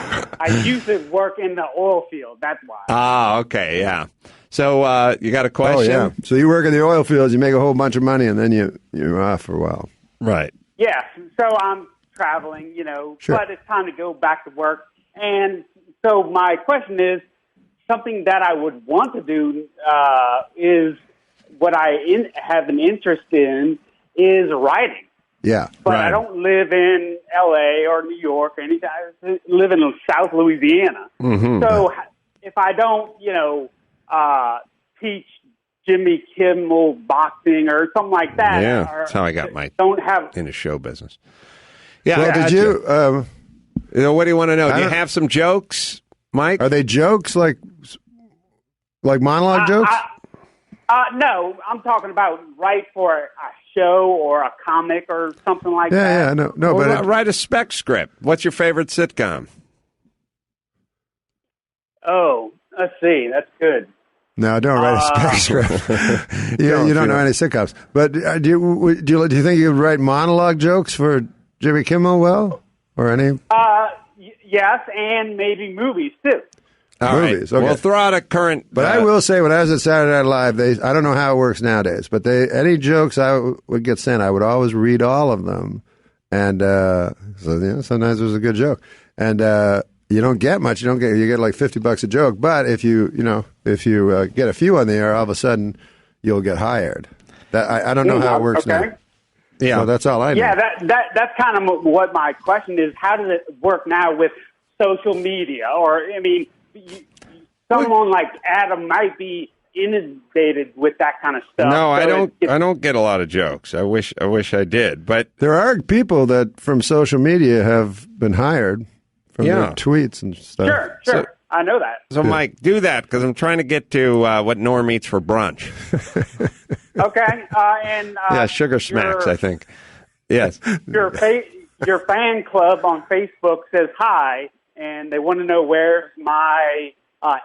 I used to work in the oil field. That's why. Ah, okay, yeah. So you got a question? Oh, yeah. So you work in the oil fields, you make a whole bunch of money, and then you're off for a while. Right. Yeah. So I'm traveling, Sure. but it's time to go back to work. And so my question is, something that I would want to do is what I have an interest in is writing. Yeah. But I don't live in L.A. or New York or anything. I live in South Louisiana. Mm-hmm. So if I don't, teach Jimmy Kimmel boxing or something like that. Yeah, or that's how I got my don't have into show business. Yeah. Well, did you? What do you want to know? Do you have some jokes, Mike? Are they jokes like monologue jokes? No, I'm talking about write for a show or a comic or something like that. Yeah, no, well, write a spec script. What's your favorite sitcom? Oh, let's see. That's good. No, don't write a spec script. you don't know any sitcoms. But do you think you would write monologue jokes for Jimmy Kimmel well, or any? Yes, and maybe movies too. Movies. Okay. We'll throw out a current. But I will say, when I was at Saturday Night Live, I don't know how it works nowadays, but any jokes I would get sent, I would always read all of them, and sometimes it was a good joke, and you don't get much. You get like $50 a joke, but if you get a few on the air, all of a sudden you'll get hired. I don't know how it works now. Yeah, so that's all I know. Yeah, that's kind of what my question is. How does it work now with social media? Or someone like Adam might be inundated with that kind of stuff. No, so I don't get a lot of jokes. I wish I did, but there are people that from social media have been hired from their tweets and stuff. Sure. So, I know that. So, Mike, do that because I'm trying to get to what Norm eats for brunch. Okay, and sugar smacks. I think. Yes. Your fan club on Facebook says hi, and they want to know where's my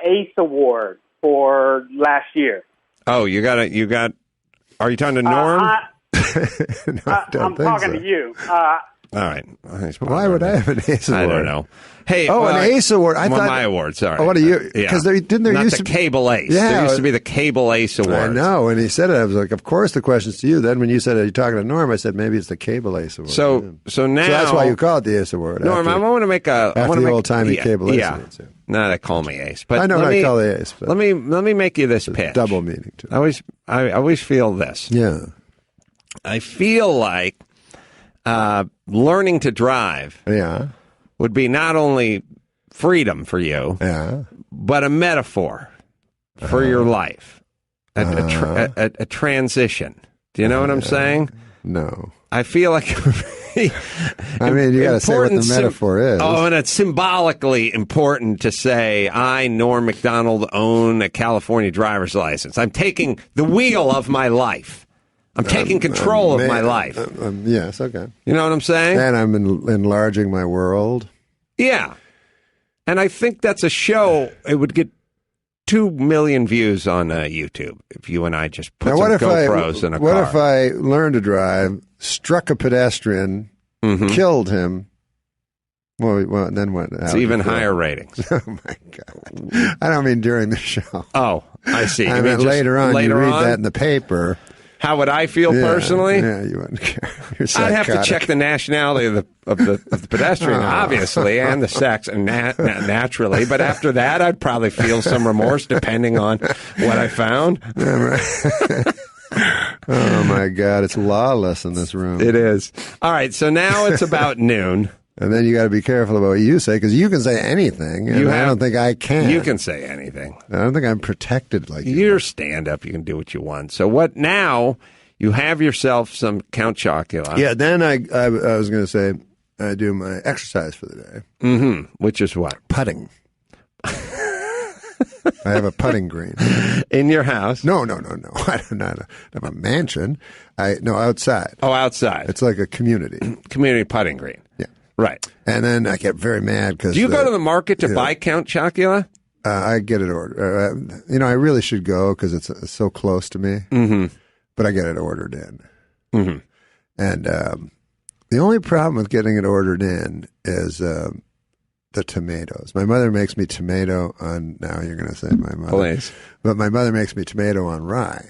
Ace Award for last year. Oh, you got. Are you talking to Norm? I'm talking to you. All right. Why would I have an Ace Award? I don't know. Hey, an Ace Award. I thought my award. Sorry. Oh, what are you? Because there used the Cable Ace. Yeah, there used to be the Cable Ace Award. I know. When he said it, I was like, of course the question's to you. Then when you said, are you talking to Norm? I said, maybe it's the Cable Ace Award. So now that's why you call it the Ace Award. Norm, I want to make a old timey Cable Ace Award. No, they call me Ace. But I know what I call the Ace. But let me make you this pitch. Double meaning to it. I always feel this. Yeah. I feel like learning to drive would be not only freedom for you, but a metaphor for your life, a transition. Do you know what I'm saying? No. I feel like you got to say what the metaphor is. Oh, and it's symbolically important to say, I, Norm Macdonald, own a California driver's license. I'm taking the wheel of my life. I'm taking control of my life. Yes, okay. You know what I'm saying? And I'm enlarging my world. Yeah. And I think that's a show, it would get 2 million views on YouTube if you and I just put some GoPros in a car. What if I learned to drive, struck a pedestrian, killed him? Well, then what? It's even higher ratings. Oh, my God. I don't mean during the show. Oh, I see. I mean later on, you read that in the paper. How would I feel personally? Yeah, you wouldn't care. I'd have to check the nationality of the pedestrian, obviously, and the sex, and naturally. But after that, I'd probably feel some remorse, depending on what I found. Oh my God, it's lawless in this room. It is. All right, so now it's about noon. And then you got to be careful about what you say, because you can say anything, and I don't think I can. You can say anything. I don't think I'm protected like you. You're stand-up. You can do what you want. So what now? You have yourself some Count Chocula. Yeah, then I was going to say I do my exercise for the day. Mm-hmm. Which is what? Putting. I have a putting green. In your house? No. I don't have a mansion. Outside. Oh, outside. It's like a community. Community putting green. Yeah. Right. And then I get very mad because... Do you go to the market to buy Count Chocula? I get it ordered. I really should go because it's so close to me. Mm-hmm. But I get it ordered in. Mm-hmm. And the only problem with getting it ordered in is the tomatoes. My mother makes me tomato on... Now you're going to say my mother. Please. But my mother makes me tomato on rye.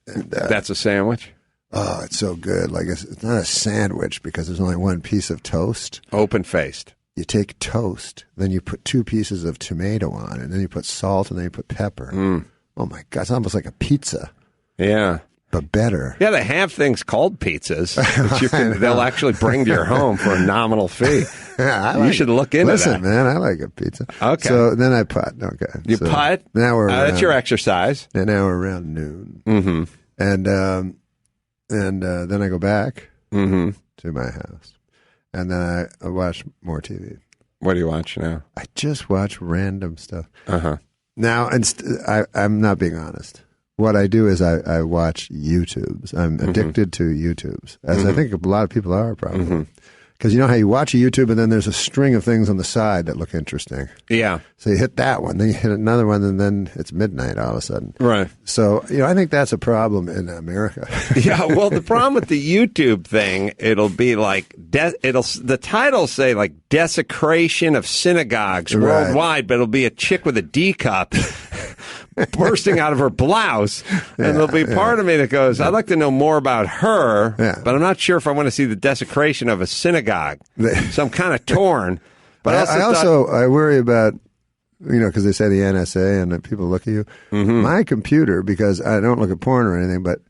And, that's a sandwich? Oh, it's so good. Like it's not a sandwich because there's only one piece of toast. Open-faced. You take toast, then you put 2 pieces of tomato on it, and then you put salt, and then you put pepper. Oh, my God. It's almost like a pizza. Yeah. But better. Yeah, they have things called pizzas, which they'll actually bring to your home for a nominal fee. You should look into that. Listen, man, I like a pizza. Okay. So then I putt. Okay. You putt? Now we're around, that's your exercise. And now we're around noon. Mm-hmm. And then I go back to my house. And then I watch more TV. What do you watch now? I just watch random stuff. Uh-huh. Now, I'm not being honest. What I do is I watch YouTubes. I'm addicted to YouTubes, as I think a lot of people are probably. Because you know how you watch a YouTube and then there's a string of things on the side that look interesting. Yeah. So you hit that one, then you hit another one, and then it's midnight all of a sudden. Right. So, I think that's a problem in America. Yeah, well, the problem with the YouTube thing, it'll be like, the title say like desecration of synagogues worldwide, but it'll be a chick with a D cup bursting out of her blouse. And there'll be part of me that goes, I'd like to know more about her, but I'm not sure if I want to see the desecration of a synagogue. So I'm kind of torn. But I worry about, because they say the NSA and that people look at you. My computer, because I don't look at porn or anything, but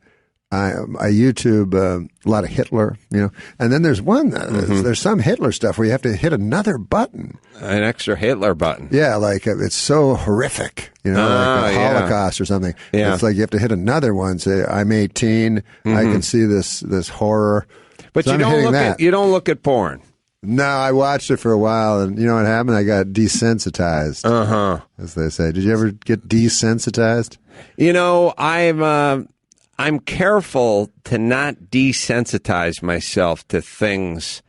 I YouTube a lot of Hitler, and then there's one, there's some Hitler stuff where you have to hit another button. An extra Hitler button. Yeah, like it's so horrific, like the Holocaust or something. Yeah. It's like you have to hit another one, say, I'm 18, I can see this horror. But so you don't look at porn. No, I watched it for a while, and you know what happened? I got desensitized, as they say. Did you ever get desensitized? I'm careful to not desensitize myself to things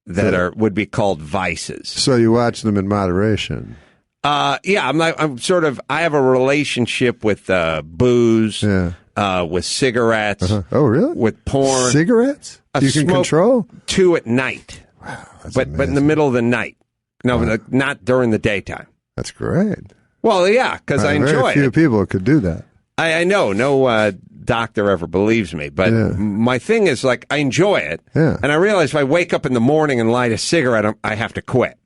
that would be called vices. So you watch them in moderation. Yeah, I have a relationship with booze, with cigarettes. Oh, really? With porn. Cigarettes? You can control? 2 at night. Wow, but in the middle of the night. No, not during the daytime. That's great. Well, yeah, because I enjoy it. Very few people could do that. I know. No doctor ever believes me. But my thing is, like, I enjoy it. Yeah. And I realize if I wake up in the morning and light a cigarette, I have to quit.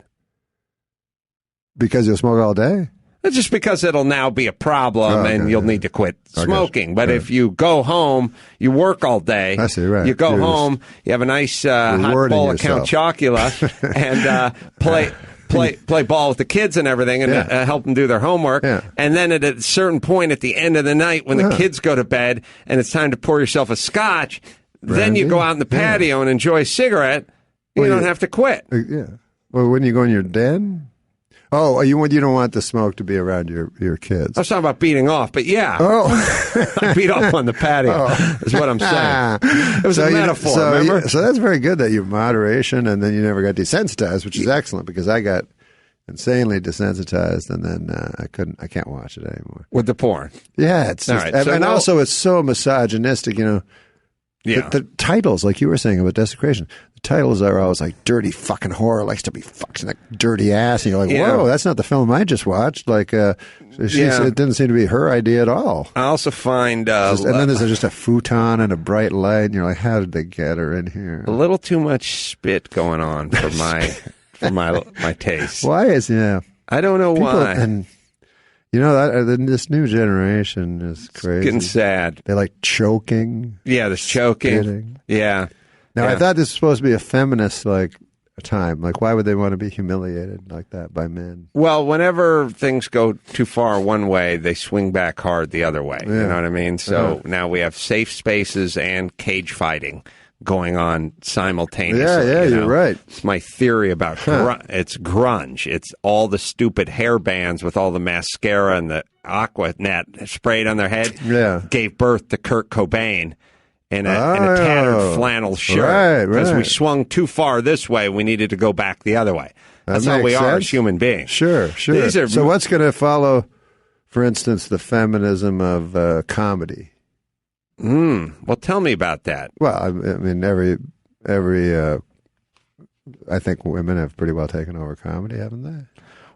Because you'll smoke all day? It's just because it'll now be a problem and you'll need to quit smoking. But if you go home, you work all day. I see, right. You go home, you have a nice hot bowl of Count Chocula and play ball with the kids and everything and help them do their homework. Yeah. And then at a certain point at the end of the night when the kids go to bed and it's time to pour yourself a scotch, then you go out in the patio and enjoy a cigarette. You don't have to quit. Yeah. Well, when you go in your den? Oh, you don't want the smoke to be around your kids. I was talking about beating off, but yeah. I beat off on the patio is what I'm saying. It was a metaphor, remember? So that's very good that you have moderation and then you never got desensitized, which is excellent because I got insanely desensitized and then I can't watch it anymore. With the porn? Yeah. It's just, also it's so misogynistic, Yeah. The titles, like you were saying about desecration, the titles are always like dirty fucking whore likes to be fucked in that dirty ass. And you're like, whoa, that's not the film I just watched. Like, it didn't seem to be her idea at all. I also find... and then there's just a futon and a bright light, and you're like, how did they get her in here? A little too much spit going on for my taste. Why is, I don't know why. And, this new generation is crazy. It's getting sad. They like choking. Yeah, there's choking. Spitting. Yeah. Now, I thought this was supposed to be a feminist, time. Like, why would they want to be humiliated like that by men? Well, whenever things go too far one way, they swing back hard the other way. Yeah. You know what I mean? So now we have safe spaces and cage fighting going on simultaneously. Yeah, you're right. It's my theory about it's grunge. It's all the stupid hair bands with all the mascara and the aqua net sprayed on their head. Yeah. Gave birth to Kurt Cobain in a tattered flannel shirt. Because we swung too far this way, we needed to go back the other way. That's how we are as human beings. Sure. So what's going to follow, for instance, the feminism of comedy? Well, tell me about that. Well, I mean, I think women have pretty well taken over comedy, haven't they?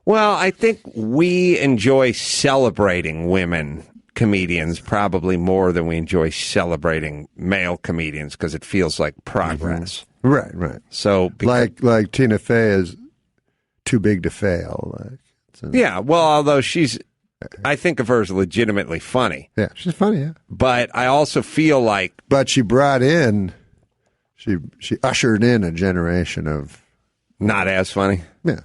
Well, I think we enjoy celebrating women comedians probably more than we enjoy celebrating male comedians because it feels like progress. Mm-hmm. Right. So like Tina Fey is too big to fail. Yeah, well, although I think of her as legitimately funny. Yeah, she's funny, yeah. But I also feel like... But she ushered in a generation of... Not as funny? Yeah.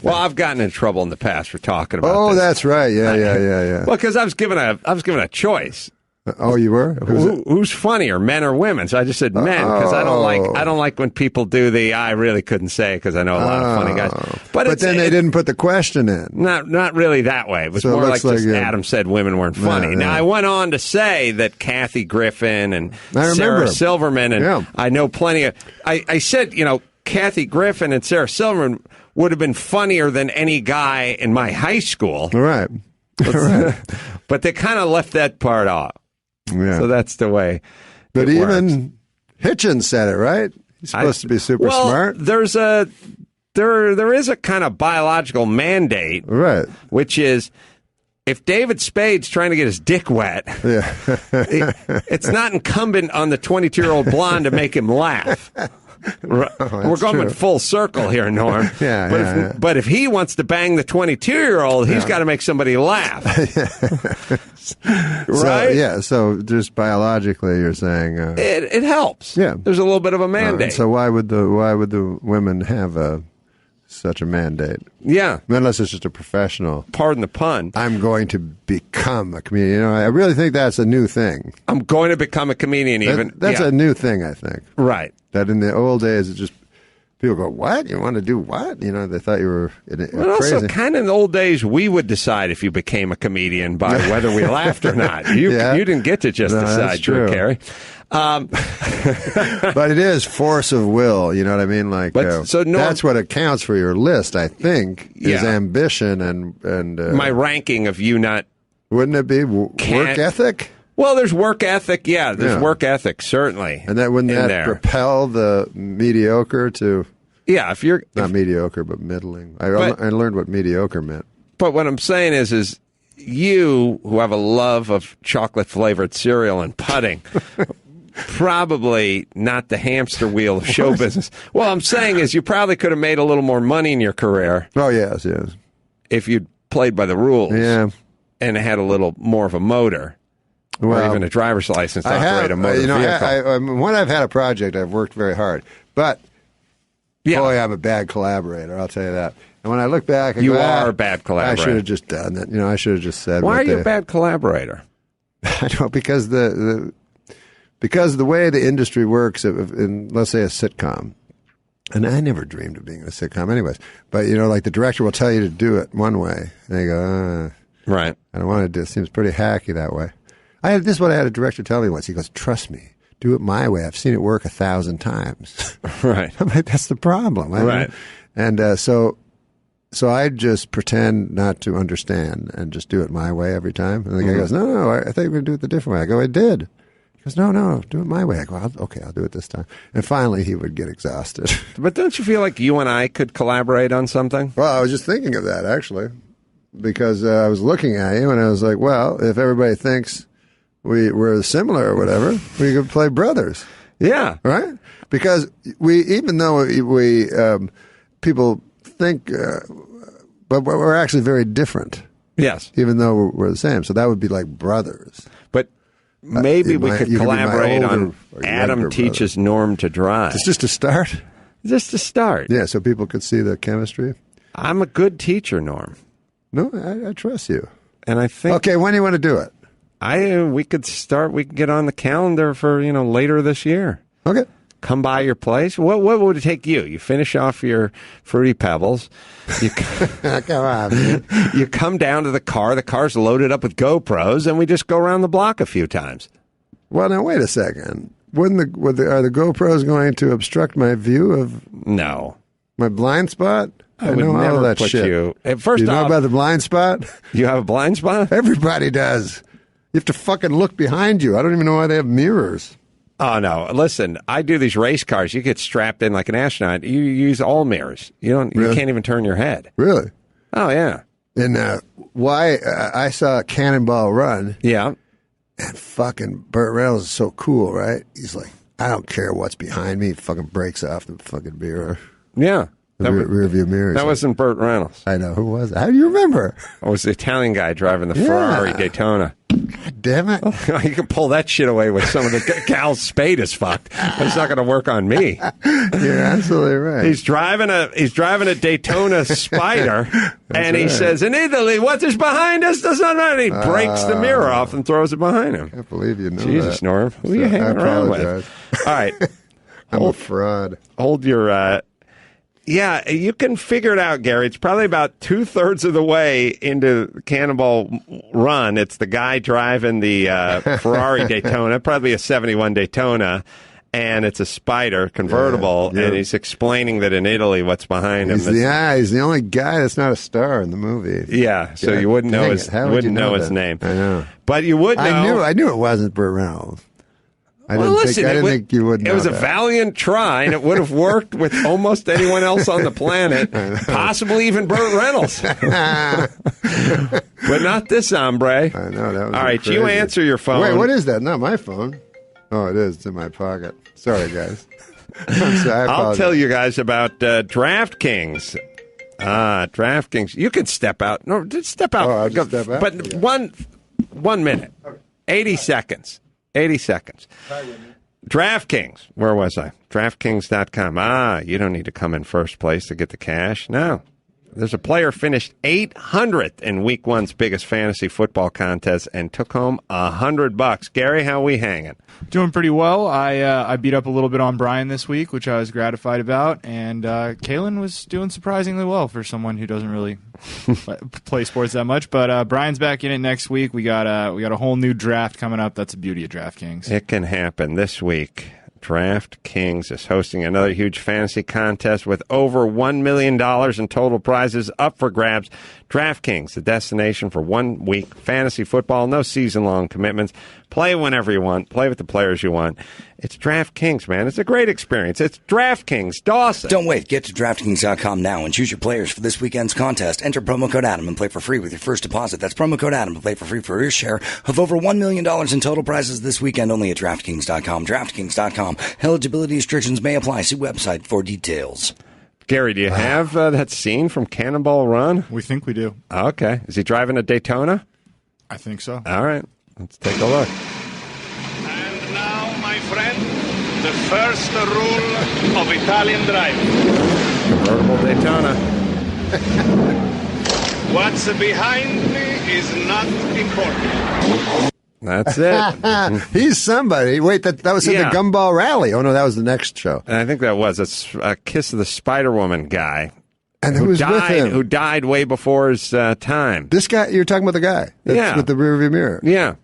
Well, I've gotten in trouble in the past for talking about this. Oh, that's right. Yeah. Well, because I was given a choice. Oh, you were? Who's funnier, men or women? So I just said men because I don't like when people do I really couldn't say because I know a lot of funny guys. But then they didn't put the question in. Not really that way. It was more like just Adam said women weren't funny. Now I went on to say that Kathy Griffin and Sarah Silverman and I know plenty of. I said Kathy Griffin and Sarah Silverman would have been funnier than any guy in my high school. Right. But they kind of left that part off. Yeah. So that's the way. But even Hitchens said it, right? He's supposed to be super smart. There is a kind of biological mandate, right? Which is if David Spade's trying to get his dick wet, it's not incumbent on the 22-year-old blonde to make him laugh. We're going full circle here, Norm. But if he wants to bang the 22-year-old, he's got to make somebody laugh. Right? So just biologically, you're saying it helps. Yeah, there's a little bit of a mandate. So why would the women have such a mandate? Yeah, unless it's just a professional. Pardon the pun. I'm going to become a comedian. I really think that's a new thing. I'm going to become a comedian. That's a new thing, I think. Right. That in the old days, it just people go, "What? You want to do what?" They thought you were crazy. Also, kind of in the old days, we would decide if you became a comedian by whether we laughed or not. You didn't get to just decide, Drew Carey. But it is force of will. You know what I mean? That's what accounts for your list. I think is ambition and my ranking of you not. Wouldn't it be work ethic? Well, there's work ethic. Yeah, there's work ethic, certainly. And wouldn't that propel the mediocre to... Yeah, if you're... Not mediocre, but middling. I learned what mediocre meant. But what I'm saying is you, who have a love of chocolate-flavored cereal and pudding, probably not the hamster wheel of show business. What I'm saying is you probably could have made a little more money in your career. Oh, yes. If you'd played by the rules. Yeah. And had a little more of a motor. Or even a driver's license to operate a motor vehicle. When I've had a project, I've worked very hard. But, boy, I'm a bad collaborator, I'll tell you that. And when I look back... You are a bad collaborator. I should have just done it. I should have just said... Why are you a bad collaborator? I know, because the way the industry works, in, let's say, a sitcom, and I never dreamed of being in a sitcom anyways, but, like the director will tell you to do it one way, and you go, right. I don't want to do it. It seems pretty hacky that way. This is what I had a director tell me once. He goes, "Trust me, do it my way. I've seen it work 1,000 times." Right. I'm like, that's the problem. Right. And so I just pretend not to understand and just do it my way every time. And the guy goes, "No, I think we're going to do it the different way." I go, "I did." He goes, No, do it my way." I go, "Okay, I'll do it this time." And finally, he would get exhausted. But don't you feel like you and I could collaborate on something? Well, I was just thinking of that, actually, because I was looking at you and I was like, well, if everybody thinks we're similar or whatever, we could play brothers. Yeah. Right? Because even though we people think, but we're actually very different. Yes. Even though we're the same. So that would be like brothers. But maybe we could collaborate on Adam teaches Norm to drive. It's just a start? Just a start. Yeah, so people could see the chemistry. I'm a good teacher, Norm. No, I trust you. And I think... Okay, when do you want to do it? We could get on the calendar for, later this year. Okay. Come by your place. What would it take you? You finish off your Fruity Pebbles. Come on, man. You come down to the car. The car's loaded up with GoPros, and we just go around the block a few times. Well, now, wait a second. Are the GoPros going to obstruct my view of... No. My blind spot? I would know never all that put shit. you... First you know about the blind spot? You have a blind spot? Everybody does. You have to fucking look behind you. I don't even know why they have mirrors. Oh, no. Listen, I do these race cars. You get strapped in like an astronaut. You use all mirrors. You can't even turn your head. Really? Oh, yeah. And I saw Cannonball Run. Yeah. And fucking Burt Reynolds is so cool, right? He's like, I don't care what's behind me. He fucking breaks off the fucking mirror. Yeah. The rear view mirror. That wasn't Burt Reynolds. I know. Who was it? How do you remember? It was the Italian guy driving the Ferrari Daytona. God damn it. You can pull that shit away with some of the Cal's spade is fucked. It's not going to work on me. You're absolutely right. He's driving a Daytona Spider, and he says, in Italy, what is behind us does not matter. He breaks the mirror off and throws it behind him. I can't believe you know Jesus, that. Norm. Who are you hanging around with? All right. I'm a fraud. Hold your... Yeah, you can figure it out, Gary. It's probably about 2/3 of the way into Cannonball Run. It's the guy driving the Ferrari Daytona, probably a 71 Daytona, and it's a Spider convertible, and he's explaining that in Italy what's behind him. He's the only guy that's not a star in the movie. Yeah, so you wouldn't know his name. I know. But you would know. I knew it wasn't Burt Reynolds. I Well, didn't think you would know It was a that. valiant try, and it would have worked with almost anyone else on the planet, possibly even Burt Reynolds. But not this hombre. I know. That was all right, crazy. you answer your phone. Wait, what is that? Not my phone. Oh, it is. It's in my pocket. Sorry, guys. I'm sorry, I'll tell you guys about DraftKings. DraftKings. You can step out. No, just step out. I'll just step out? But 1 minute. Okay. 80 seconds. 80 seconds. DraftKings. Where was I? DraftKings.com. You don't need to come in first place to get the cash. No. There's a player finished 800th in Week 1's biggest fantasy football contest and took home $100. Gary, how are we hanging? Doing pretty well. I beat up a little bit on Brian this week, which I was gratified about, and Kalen was doing surprisingly well for someone who doesn't really play sports that much. But Brian's back in it next week. We got a whole new draft coming up. That's the beauty of DraftKings. It can happen this week. DraftKings is hosting another huge fantasy contest with over $1 million in total prizes up for grabs. DraftKings, the destination for 1 week fantasy football. No season-long commitments. Play whenever you want. Play with the players you want. It's DraftKings, man. It's a great experience. It's DraftKings. Dawson. Don't wait. Get to DraftKings.com now and choose your players for this weekend's contest. Enter promo code Adam and play for free with your first deposit. That's promo code Adam to play for free for your share of over $1 million in total prizes this weekend only at DraftKings.com. DraftKings.com. Eligibility restrictions may apply. See website for details. Gary, do you have that scene from Cannonball Run? We think we do. Okay. Is he driving a Daytona? I think so. All right. Let's take a look. And now, my friend, the first rule of Italian driving. Convertible Daytona. What's behind me is not important. That's it. He's somebody. Wait, that was in the Gumball Rally. Oh, no, that was the next show. And I think that was a Kiss of the Spider-Woman guy. And who was died, with him? Who died way before his time. This guy, you're talking about the guy that's with the rearview mirror. Yeah.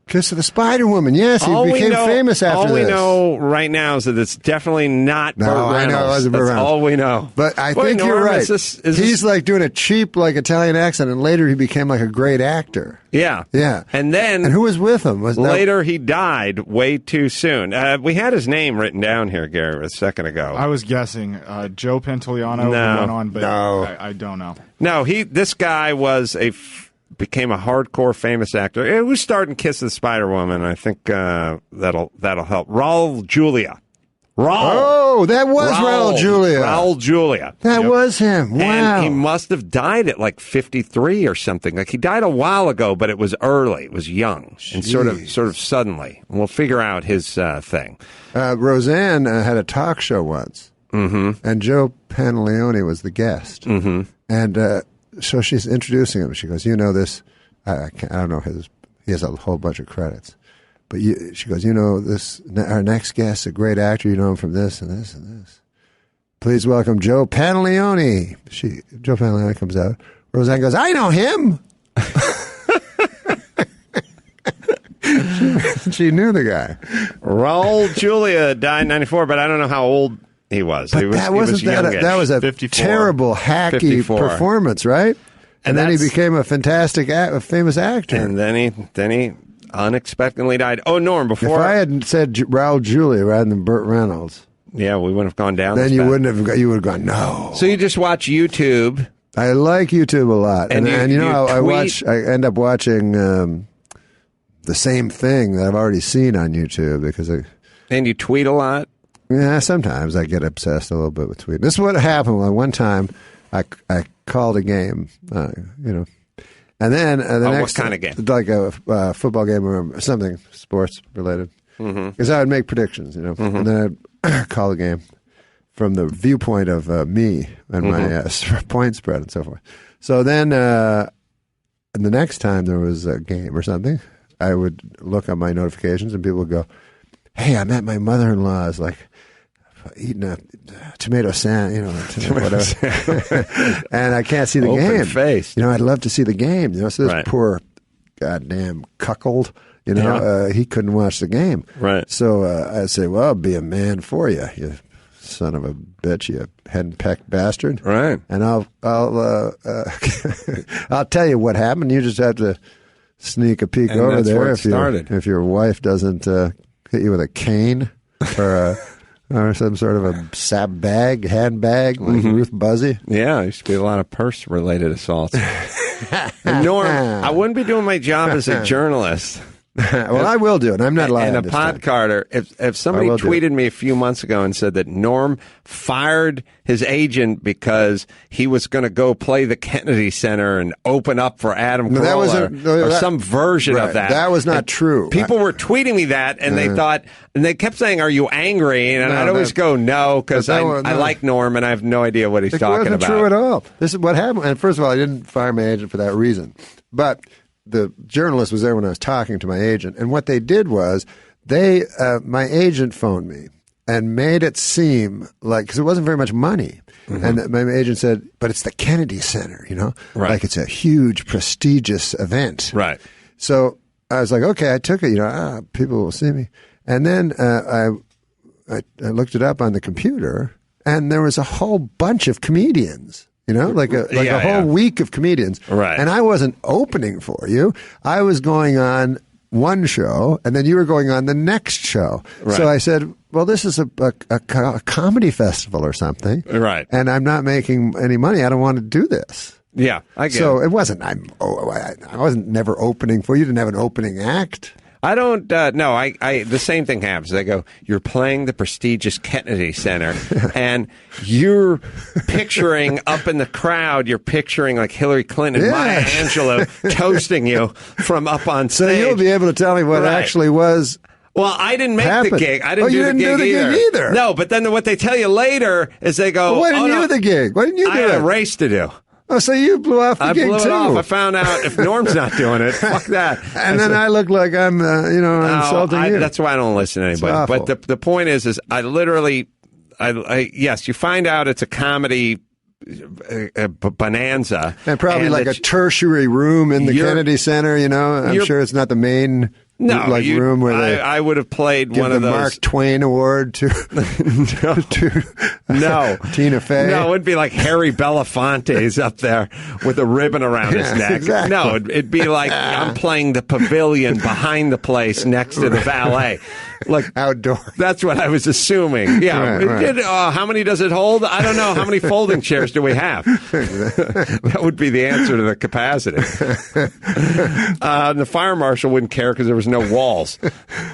Kiss of the Spider-Woman. Yes, he became famous after this. All we this. know right now is that it's definitely not Burt Reynolds. I know it wasn't Burt That's Reynolds. all we know. But I Boy, think Norm, you're right. Is He's like doing a cheap, like Italian accent, and later he became like a great actor. Yeah. Yeah. And who was with him? Later he died way too soon. We had his name written down here, Gary, a second ago. I was guessing Joe Pantoliano went on, but I don't know. No, this guy was became a hardcore famous actor. It was starting Kiss of the Spider-Woman. I think that'll help. Raul Julia. Oh, that was Raul Julia. Raul Julia. That was him. Wow. And he must have died at like 53 or something. Like he died a while ago, but it was early. It was young. And sort of suddenly. And we'll figure out his thing. Roseanne had a talk show once. Mm-hmm. And Joe Pantoliano was the guest. Mm-hmm. And so she's introducing him. She goes, you know this. I don't know he has a whole bunch of credits. But she goes, you know, our next guest, a great actor. You know him from this and this and this. Please welcome Joe Pantoliano. Joe Pantoliano comes out. Roseanne goes, I know him. She knew the guy. Raul Julia died in 94, but I don't know how old he was. But that was a 54. terrible, hacky 54. performance, right? And then he became a fantastic, famous actor. And then he unexpectedly died. Oh, Norm, before if I had said Raul Julia rather than Burt Reynolds, we wouldn't have gone down. Then this you path. wouldn't have. You would have gone no. So you just watch YouTube I like YouTube a lot, and you know, I end up watching the same thing that I've already seen on YouTube because And you tweet a lot. Yeah, sometimes I get obsessed a little bit with tweeting. This is what happened. One time, I called a game, you know, and then the next what kind of game? Like a football game or something sports related, because I would make predictions, you know, and then I'd call the game from the viewpoint of me and my point spread and so forth. So then, the next time there was a game or something, I would look on my notifications and people would go, "Hey, I'm at my mother-in-law's, like eating a tomato sand, you know, whatever," and I can't see the game. Face. You know, I'd love to see the game. You know, so this poor goddamn cuckold, you know, he couldn't watch the game. Right. So I'd say, "Well, I'll be a man for you, you son of a bitch, you henpecked bastard." Right. And I'll I'll tell you what happened. You just have to sneak a peek And over that's there where it started. if your wife doesn't hit you with a cane or some sort of a handbag like Ruth Buzzy. Yeah, there used to be a lot of purse-related assaults. And Norm, I wouldn't be doing my job as a journalist. Well, I will do it. I'm not lying. And a podcarder. If somebody tweeted me a few months ago and said that Norm fired his agent because he was going to go play the Kennedy Center and open up for Adam Corolla or some version of that. That was not true. People were tweeting me that, and they thought, and they kept saying, "Are you angry?" And I'd always go, "No," because I like Norm and I have no idea what he's talking about. It wasn't true at all. This is what happened. And first of all, I didn't fire my agent for that reason, but the journalist was there when I was talking to my agent, and what they did was my agent phoned me and made it seem like, because it wasn't very much money, and my agent said, "But it's the Kennedy Center, you know, like it's a huge, prestigious event." Right. So I was like, "Okay," I took it, you know, people will see me, and then I looked it up on the computer, and there was a whole bunch of comedians. You know, like a whole week of comedians. Right. And I wasn't opening for you. I was going on one show, and then you were going on the next show. Right. So I said, well, this is a comedy festival or something. Right. And I'm not making any money. I don't want to do this. Yeah, I get So it. it wasn't, I wasn't never opening for you. You didn't have an opening act. I don't no. I the same thing happens. They go, "You're playing the prestigious Kennedy Center," and you're picturing up in the crowd. You're picturing like Hillary Clinton, and Maya Angelou toasting you from up on stage. So you'll be able to tell me what actually was. Well, I didn't make the gig. I didn't do the gig either. No, but then what they tell you later is they go, Well, why didn't you do the gig? Why didn't you do I it? had a race to do. Oh, so you blew off the gig, too. I blew it off. I found out if Norm's not doing it, fuck that. And then I look like I'm, insulting you. That's why I don't listen to anybody. But the point is I literally, yes, you find out it's a comedy bonanza. And probably like a tertiary room in the Kennedy Center, you know. I'm sure it's not the main room where they I would have played give one the of those Mark Twain Award to no Tina Fey. No, it'd be like Harry Belafonte's up there with a ribbon around his neck. Exactly. No, it'd be like I'm playing the pavilion behind the place next to the valet. Like outdoor. That's what I was assuming. Yeah. Right. How many does it hold? I don't know. How many folding chairs do we have? That would be the answer to the capacity. The fire marshal wouldn't care because there was no walls. Isn't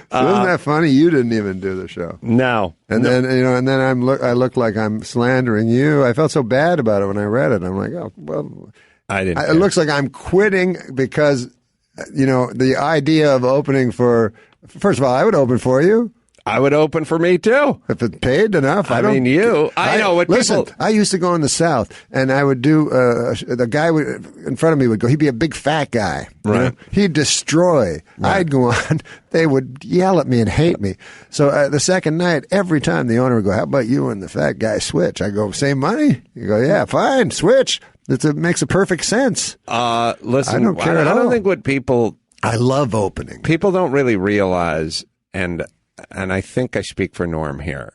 that funny? You didn't even do the show. No. And then I look like I'm slandering you. I felt so bad about it when I read it. I'm like, oh well. I didn't. It looks like I'm quitting because the idea of opening for. First of all, I would open for you. I would open for me too if it paid enough. I know what listen, people. I used to go in the South, and I would do. The guy in front of me would go. He'd be a big fat guy. Right. You know? He'd destroy. Right. I'd go on. They would yell at me and hate me. So the second night, every time the owner would go, "How about you and the fat guy switch?" I go, "Same money." You go, "Yeah, fine, switch." It makes a perfect sense. Listen, I don't care at all. I don't think what people. I love opening. People don't really realize, and I think I speak for Norm here.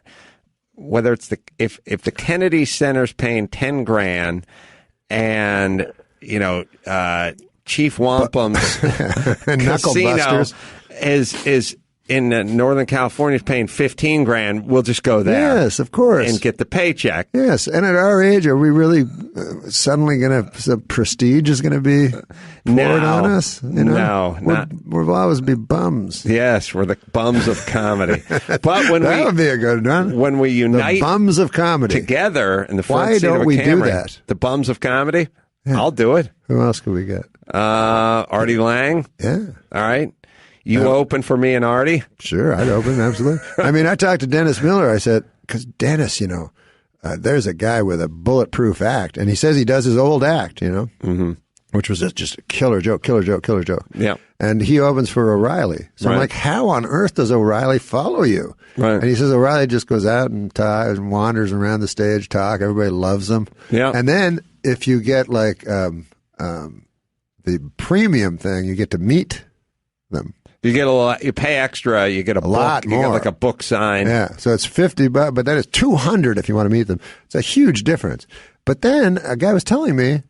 Whether it's if the Kennedy Center's paying $10,000, and Chief Wampum's casino is in Northern California is paying $15,000, we'll just go there. Yes, of course. And get the paycheck. Yes, and at our age, are we really suddenly going to, some prestige is going to be poured on us? You know? No. We'll always be bums. Yes, we're the bums of comedy. But when that would be a good one. When we unite the bums of comedy together in the front Why seat don't of a we Camry, do that? The bums of comedy? Yeah. I'll do it. Who else could we get? Artie Lang. Yeah. All right. You open for me and Artie? Sure, I'd open, absolutely. I mean, I talked to Dennis Miller. I said, because Dennis, there's a guy with a bulletproof act, and he says he does his old act, which was just a killer joke. Yeah. And he opens for O'Reilly. So I'm like, how on earth does O'Reilly follow you? Right. And he says O'Reilly just goes out and wanders around the stage, talk. Everybody loves him. Yeah. And then if you get like the premium thing, you get to meet them. You get a lot. You pay extra. You get a book, lot more. You get like a book sign. Yeah, so it's $50, but then it's $200 if you want to meet them. It's a huge difference. But then a guy was telling me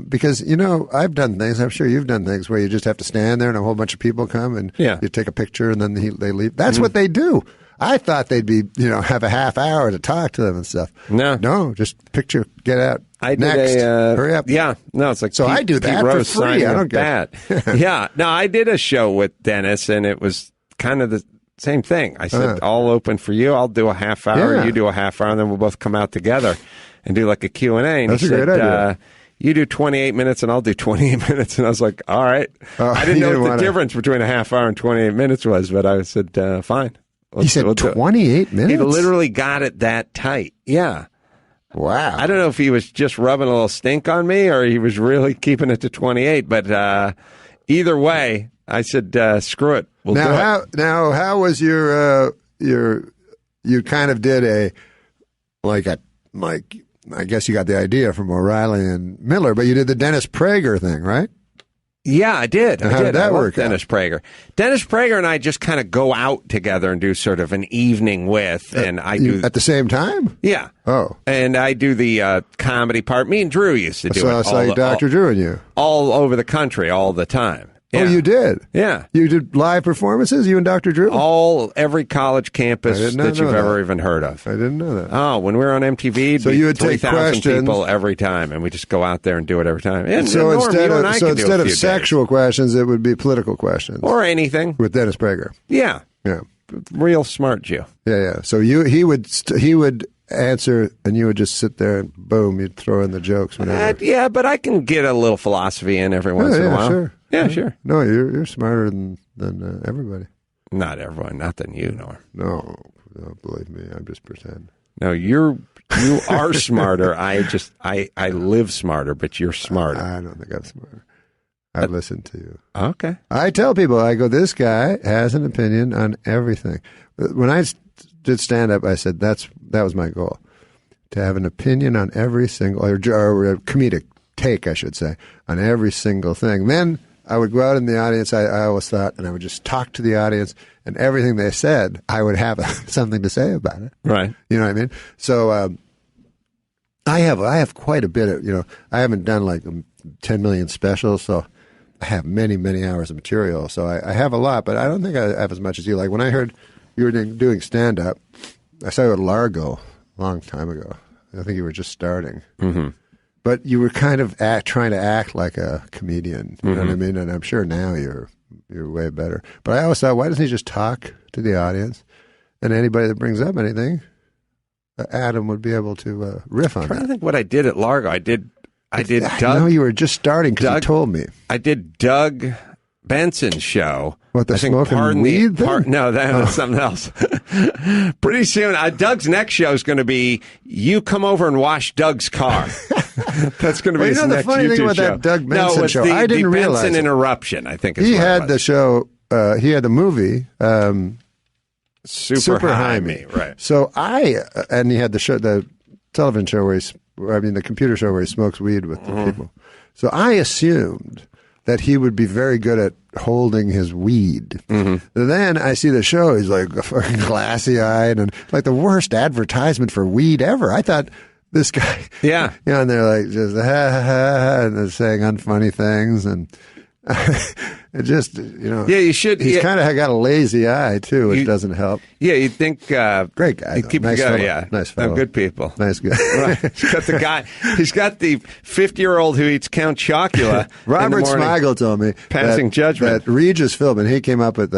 because I've done things. I'm sure you've done things where you just have to stand there and a whole bunch of people come and you take a picture and then they leave. That's what they do. I thought they'd be have a half hour to talk to them and stuff. No, just picture, get out. I Next. did hurry up. Yeah, no, it's like so I do that for free. I don't get that. Yeah, no, I did a show with Dennis, and it was kind of the same thing. I said, "I'll open for you. I'll do a half hour. You do a half hour, and then we'll both come out together and do like a Q&A." And That's he a said, great idea. You do 28 minutes, and I'll do 28 minutes. And I was like, "All right." I didn't know what the difference between a half hour and 28 minutes was, but I said, "Fine." He said 28 minutes? He literally got it that tight. Yeah. Wow. I don't know if he was just rubbing a little stink on me or he was really keeping it to 28, but either way, I said, screw it. We'll do it. How was your you kind of did I guess you got the idea from O'Reilly and Miller, but you did the Dennis Prager thing, right? Yeah, I did. How did that work? Dennis Prager. Dennis Prager and I just kind of go out together and do sort of an evening with, and I do at the same time. Yeah. Oh. And I do the comedy part. Me and Drew used to do it. I saw Dr. Drew and you all over the country all the time. Yeah. Oh, you did? Yeah. You did live performances, you and Dr. Drew? Every college campus that you've ever even heard of. I didn't know that. Oh, when we were on MTV, so you would take 3,000 questions. people every time, and we just go out there and do it every time. And so Norm, instead of sexual questions, it would be political questions. Or anything. With Dennis Prager. Yeah. Yeah. Real smart Jew. Yeah. So he would answer, and you would just sit there and boom, you'd throw in the jokes. Yeah, but I can get a little philosophy in every once in a while. Sure. Yeah, sure. No, you're smarter than everybody. Not everyone, not than you, Norm. No, believe me, I'm just pretending. No, you are smarter. I live smarter, but you're smarter. I don't think I'm smarter. I listen to you. Okay. I tell people, I go, this guy has an opinion on everything. When I did stand up, I said that was my goal, to have an opinion on every single, or a comedic take, I should say, on every single thing. Then I would go out in the audience, I always thought, and I would just talk to the audience, and everything they said, I would have something to say about it. Right. You know what I mean? So I have quite a bit of, I haven't done like 10 million specials, so I have many, many hours of material. So I have a lot, but I don't think I have as much as you. Like when I heard you were doing stand-up, I saw you at Largo a long time ago. I think you were just starting. Mm-hmm. But you were kind of trying to act like a comedian, you know what I mean? And I'm sure now you're way better. But I always thought, why doesn't he just talk to the audience? And anybody that brings up anything, Adam would be able to riff on I'm trying that. to think what I did at Largo. I did Doug. I know you were just starting because you told me. I did Doug Benson's show. What, the smoking weed thing? No, that's something else. Pretty soon, Doug's next show is going to be, you come over and wash Doug's car. That's going to be his the next funny YouTube thing about show. that Doug Benson show, I didn't realize Benson it. Interruption, I think is He what had it was. the show, he had the movie, Super High Me, right. So and he had the television show the computer show where he smokes weed with the people. So I assumed that he would be very good at holding his weed. And then I see the show, he's like fucking glassy-eyed and like the worst advertisement for weed ever. I thought this guy, yeah, and they're like just ha ha ha, and they're saying unfunny things, and It just, you know. Yeah, you should. He's kind of got a lazy eye too, which doesn't help. Yeah, you'd think. Great guy. Keep nice going. fellow. Yeah, nice fellow. Good people. Nice guy. Right. He's got the guy. He's got the 50-year-old who eats Count Chocula. Robert Smigel told me passing judgment that Regis Philbin. He came up with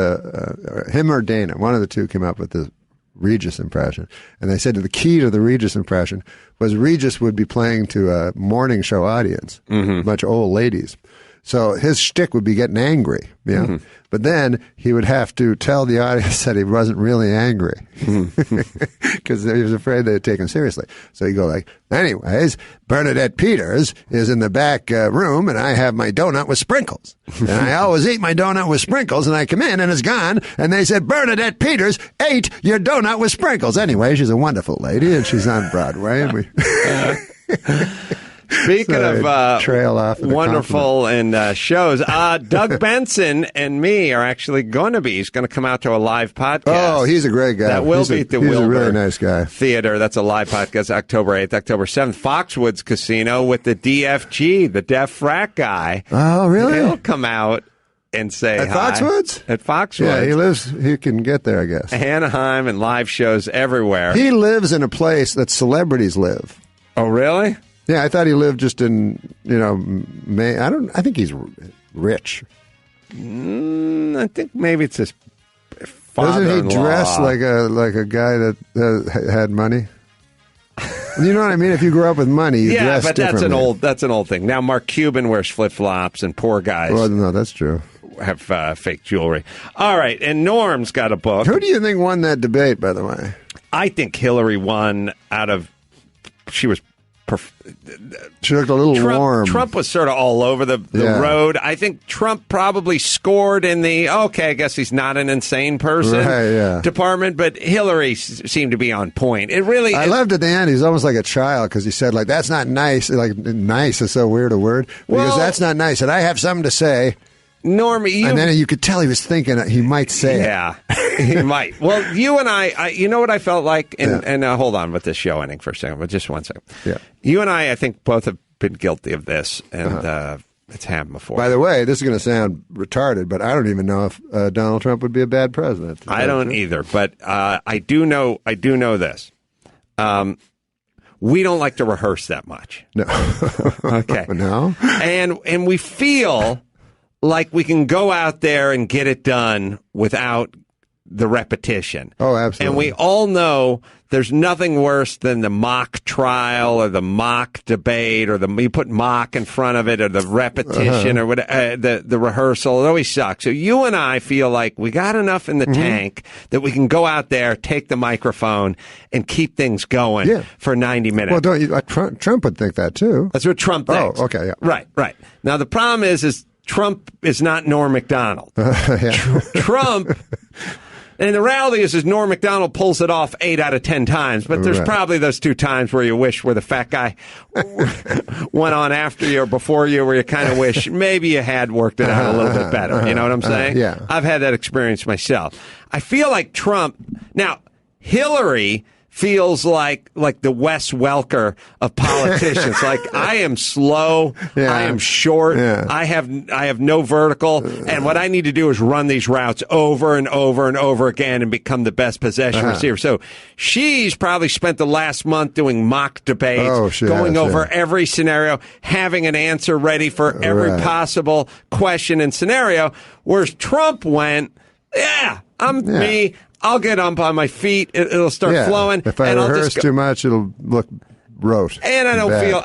him or Dana. One of the two came up with the Regis impression, and they said the key to the Regis impression was Regis would be playing to a morning show audience, a bunch of old ladies. So his shtick would be getting angry, you know? But then he would have to tell the audience that he wasn't really angry because he was afraid they'd take him seriously. So he'd go like, anyways, Bernadette Peters is in the back room and I have my donut with sprinkles. And I always eat my donut with sprinkles and I come in and it's gone. And they said, Bernadette Peters ate your donut with sprinkles. Anyway, she's a wonderful lady and she's on Broadway. And we... Speaking of trail off wonderful and shows, Doug Benson and me are actually going to be. He's going to come out to a live podcast. Oh, he's a great guy. That will be at the Wilbur a really nice guy. Theater. That's a live podcast, October 8th, October 7th. Foxwoods Casino with the DFG, the deaf frat guy. Oh, really? He'll come out and say at hi. Foxwoods? At Foxwoods. Yeah, he can get there, I guess. Anaheim and live shows everywhere. He lives in a place that celebrities live. Oh, really? Yeah, I thought he lived just in, I think he's rich. I think maybe it's his father-in-law. Doesn't he dress like a guy that had money? You know what I mean? If you grew up with money, you dress differently. That's an old thing. Now, Mark Cuban wears flip-flops, and poor guys. Well, no, that's true. Have fake jewelry. All right, and Norm's got a book. Who do you think won that debate, by the way? I think Hillary won out of... She was... She looked a little warm. Trump was sort of all over the road. I think Trump probably scored in the, I guess he's not an insane person department, but Hillary seemed to be on point. I loved at the end, he's almost like a child because he said, like, that's not nice. Like, nice is so weird a word. Because that's not nice. And I have something to say. Norm, and then you could tell he was thinking he might say it. He might. Well, you and I, you know what I felt like? And hold on with this show ending for a second, but just 1 second. Yeah. You and I think, both have been guilty of this, and it's happened before. By the way, this is going to sound retarded, but I don't even know if Donald Trump would be a bad president. I don't either, but I do know this. We don't like to rehearse that much. No. Okay. No. And we feel like we can go out there and get it done without the repetition. Oh, absolutely. And we all know there's nothing worse than the mock trial or the mock debate or you put mock in front of it or the repetition or the rehearsal. It always sucks. So you and I feel like we got enough in the tank that we can go out there, take the microphone, and keep things going for 90 minutes. Well, don't you? Trump would think that too. That's what Trump thinks. Oh, okay, yeah. Right. Now the problem is Trump is not Norm Macdonald. Trump, and the reality is Norm Macdonald pulls it off 8 out of 10 times, but there's probably those 2 times where you wish where the fat guy went on after you or before you, where you kind of wish maybe you had worked it out a little bit better. You know what I'm saying? Yeah. I've had that experience myself. I feel like Trump, now Hillary feels like the Wes Welker of politicians. Like, I am slow, I am short, I have no vertical, and what I need to do is run these routes over and over and over again and become the best possession receiver. So she's probably spent the last month doing mock debates, going over every scenario, having an answer ready for every possible question and scenario, whereas Trump went, I'm me. I'll get up on my feet. It'll start flowing. If I rehearse too much, it'll look rote. And I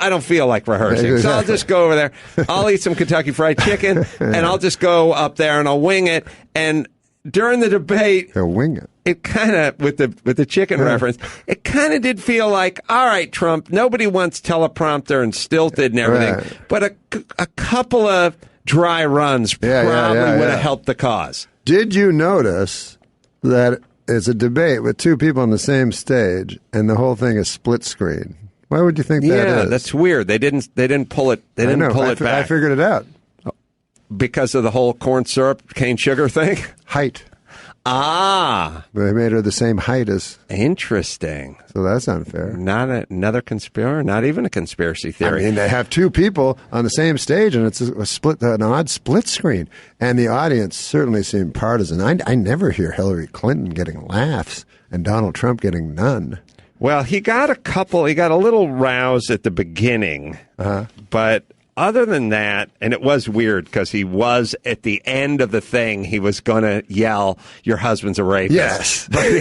don't feel like rehearsing. Exactly. So I'll just go over there. I'll eat some Kentucky Fried Chicken, and I'll just go up there and I'll wing it. And during the debate, he'll wing it. It kind of, with the chicken reference, it kind of did feel like, all right, Trump, nobody wants teleprompter and stilted and everything, but a couple of dry runs probably would have helped the cause. Did you notice that it's a debate with 2 people on the same stage, and the whole thing is split screen? Why would you think that is? Yeah, that's weird. They didn't pull it. They didn't pull it back. I figured it out because of the whole corn syrup, cane sugar thing. Height. Ah. They made her the same height as. Interesting. So that's unfair. Not another conspiracy, not even a conspiracy theory. I mean, they have two people on the same stage, and it's an odd split screen. And the audience certainly seemed partisan. I never hear Hillary Clinton getting laughs and Donald Trump getting none. Well, he got a little roused at the beginning, but other than that, and it was weird because he was at the end of the thing, he was going to yell, "Your husband's a rapist." Yes. But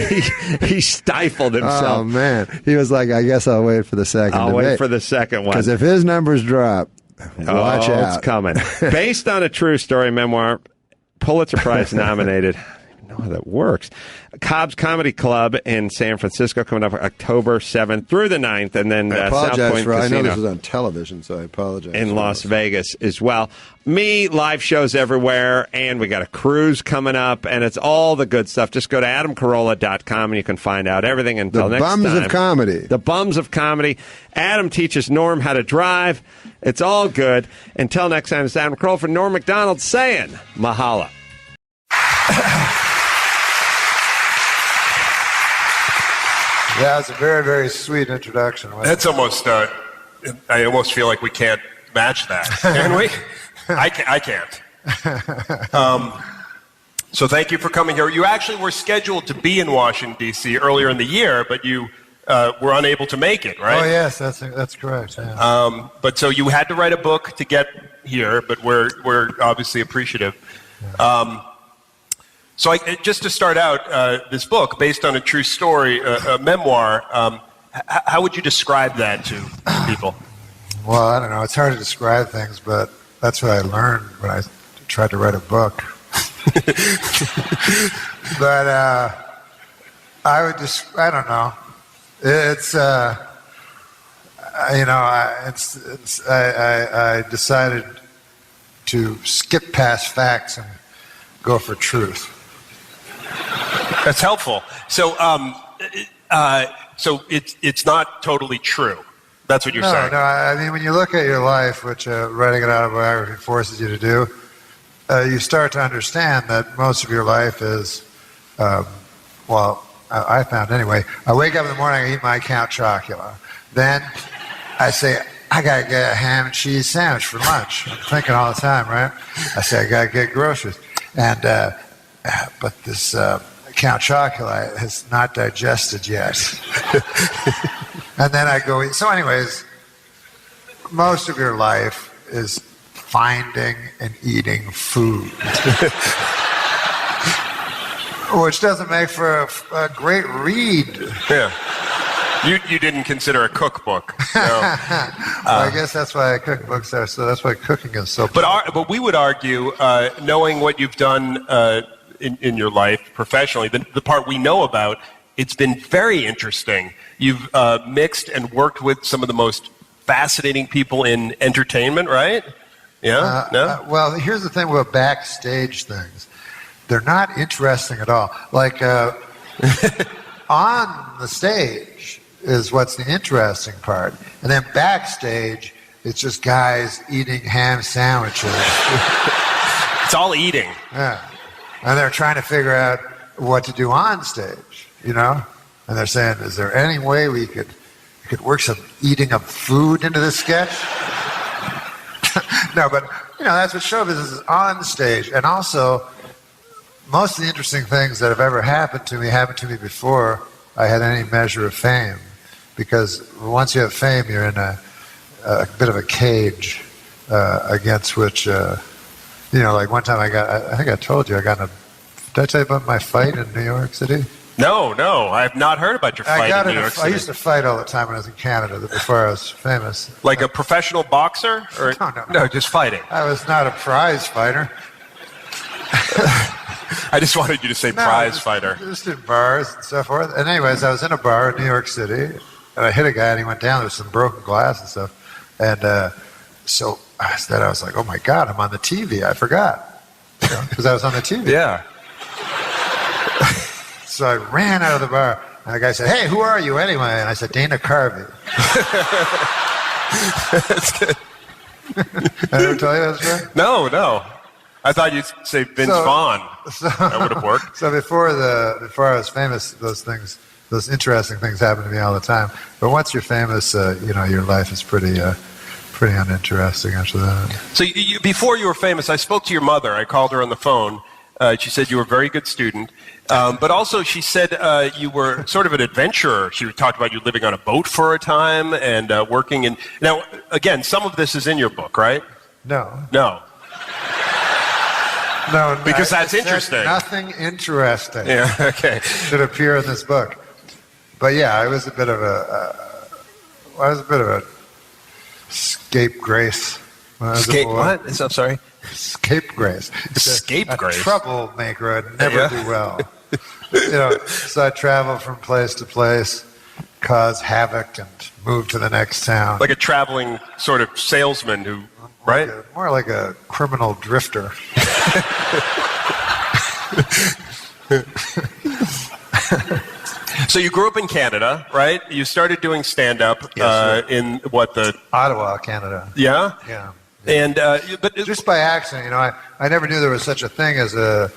he stifled himself. Oh, man. He was like, I guess I'll wait for the second I'll wait for the second one. Because if his numbers drop, watch out. It's coming. Based on a true story memoir, Pulitzer Prize nominated. I don't know how that works. Cobb's Comedy Club in San Francisco coming up October 7th through the 9th, and then I South Point Casino. I know this was on television, so I apologize. In Las Vegas as well. Me, live shows everywhere, and we got a cruise coming up, and it's all the good stuff. Just go to adamcarolla.com, and you can find out everything until next time. The Bums of Comedy. The Bums of Comedy. Adam teaches Norm how to drive. It's all good. Until next time, it's Adam Carolla for Norm Macdonald saying mahalo. Yeah, it's a very, very sweet introduction. That's almost, I almost feel like we can't match that. Can we? I can't. So thank you for coming here. You actually were scheduled to be in Washington, D.C. earlier in the year, but you were unable to make it, right? Oh, yes, that's correct. Yeah. But so you had to write a book to get here, but we're obviously appreciative. So just to start out, this book, based on a true story, a memoir, how would you describe that to people? Well, I don't know. It's hard to describe things, but that's what I learned when I tried to write a book. But I would just, I don't know. It's, I decided to skip past facts and go for truth. That's helpful. So, so it's not totally true. That's what you're saying. No. I mean, when you look at your life, which writing an autobiography forces you to do, you start to understand that most of your life is, I found anyway. I wake up in the morning, I eat my Count Chocula. Then I say, I gotta get a ham and cheese sandwich for lunch. I'm thinking all the time, right? I say, I gotta get groceries, and but this Count Chocula has not digested yet. And then I go eat. So anyways, most of your life is finding and eating food. Which doesn't make for a great read. Yeah. You didn't consider a cookbook. No. Well, I guess that's why cookbooks are so. That's why cooking is so. But we would argue, knowing what you've done in your life professionally, the part we know about, it's been very interesting. You've mixed and worked with some of the most fascinating people in entertainment, right? Yeah. No. Well, here's the thing with backstage things. They're not interesting at all. Like on the stage is what's the interesting part, and then backstage it's just guys eating ham sandwiches. It's all eating. Yeah, and they're trying to figure out what to do on stage, you know. And they're saying, "Is there any way we could work some eating of food into this sketch?" No, but you know that's what show business is on stage, and also. Most of the interesting things that have ever happened to me before I had any measure of fame. Because once you have fame, you're in a bit of a cage against which, like one time I think I told you, did I tell you about my fight in New York City? No, I have not heard about your fight in New York City. I used to fight all the time when I was in Canada before I was famous. Like a professional boxer? Or no, just fighting. I was not a prize fighter. I just wanted you to say prize fighter. Just in bars and so forth. And anyways, I was in a bar in New York City, and I hit a guy, and he went down. There was some broken glass and stuff. And so I was like, oh, my God, I'm on the TV. I forgot. Because I was on the TV. Yeah. So I ran out of the bar, and the guy said, hey, who are you anyway? And I said, Dana Carvey. That's good. I ever tell you that story? No. I thought you'd say Vince Vaughn. That would have worked. So before I was famous, those interesting things happen to me all the time. But once you're famous, your life is pretty uninteresting after that. So before you were famous, I spoke to your mother. I called her on the phone. She said you were a very good student. But also she said you were sort of an adventurer. She talked about you living on a boat for a time and working in... Now, again, some of this is in your book, right? No. No. No, because that's interesting. Nothing interesting. Yeah, okay. Should appear in this book. But yeah, I was a bit of a scapegrace. What? I'm sorry. Scapegrace. Scapegrace. A troublemaker. I'd never do well. So I travel from place to place, cause havoc, and move to the next town. Like a traveling sort of salesman who, right? More like a criminal drifter. So you grew up in Canada, right? You started doing stand-up in the Ottawa, Canada. Yeah. Yeah. And but just by accident, I never knew there was such a thing as a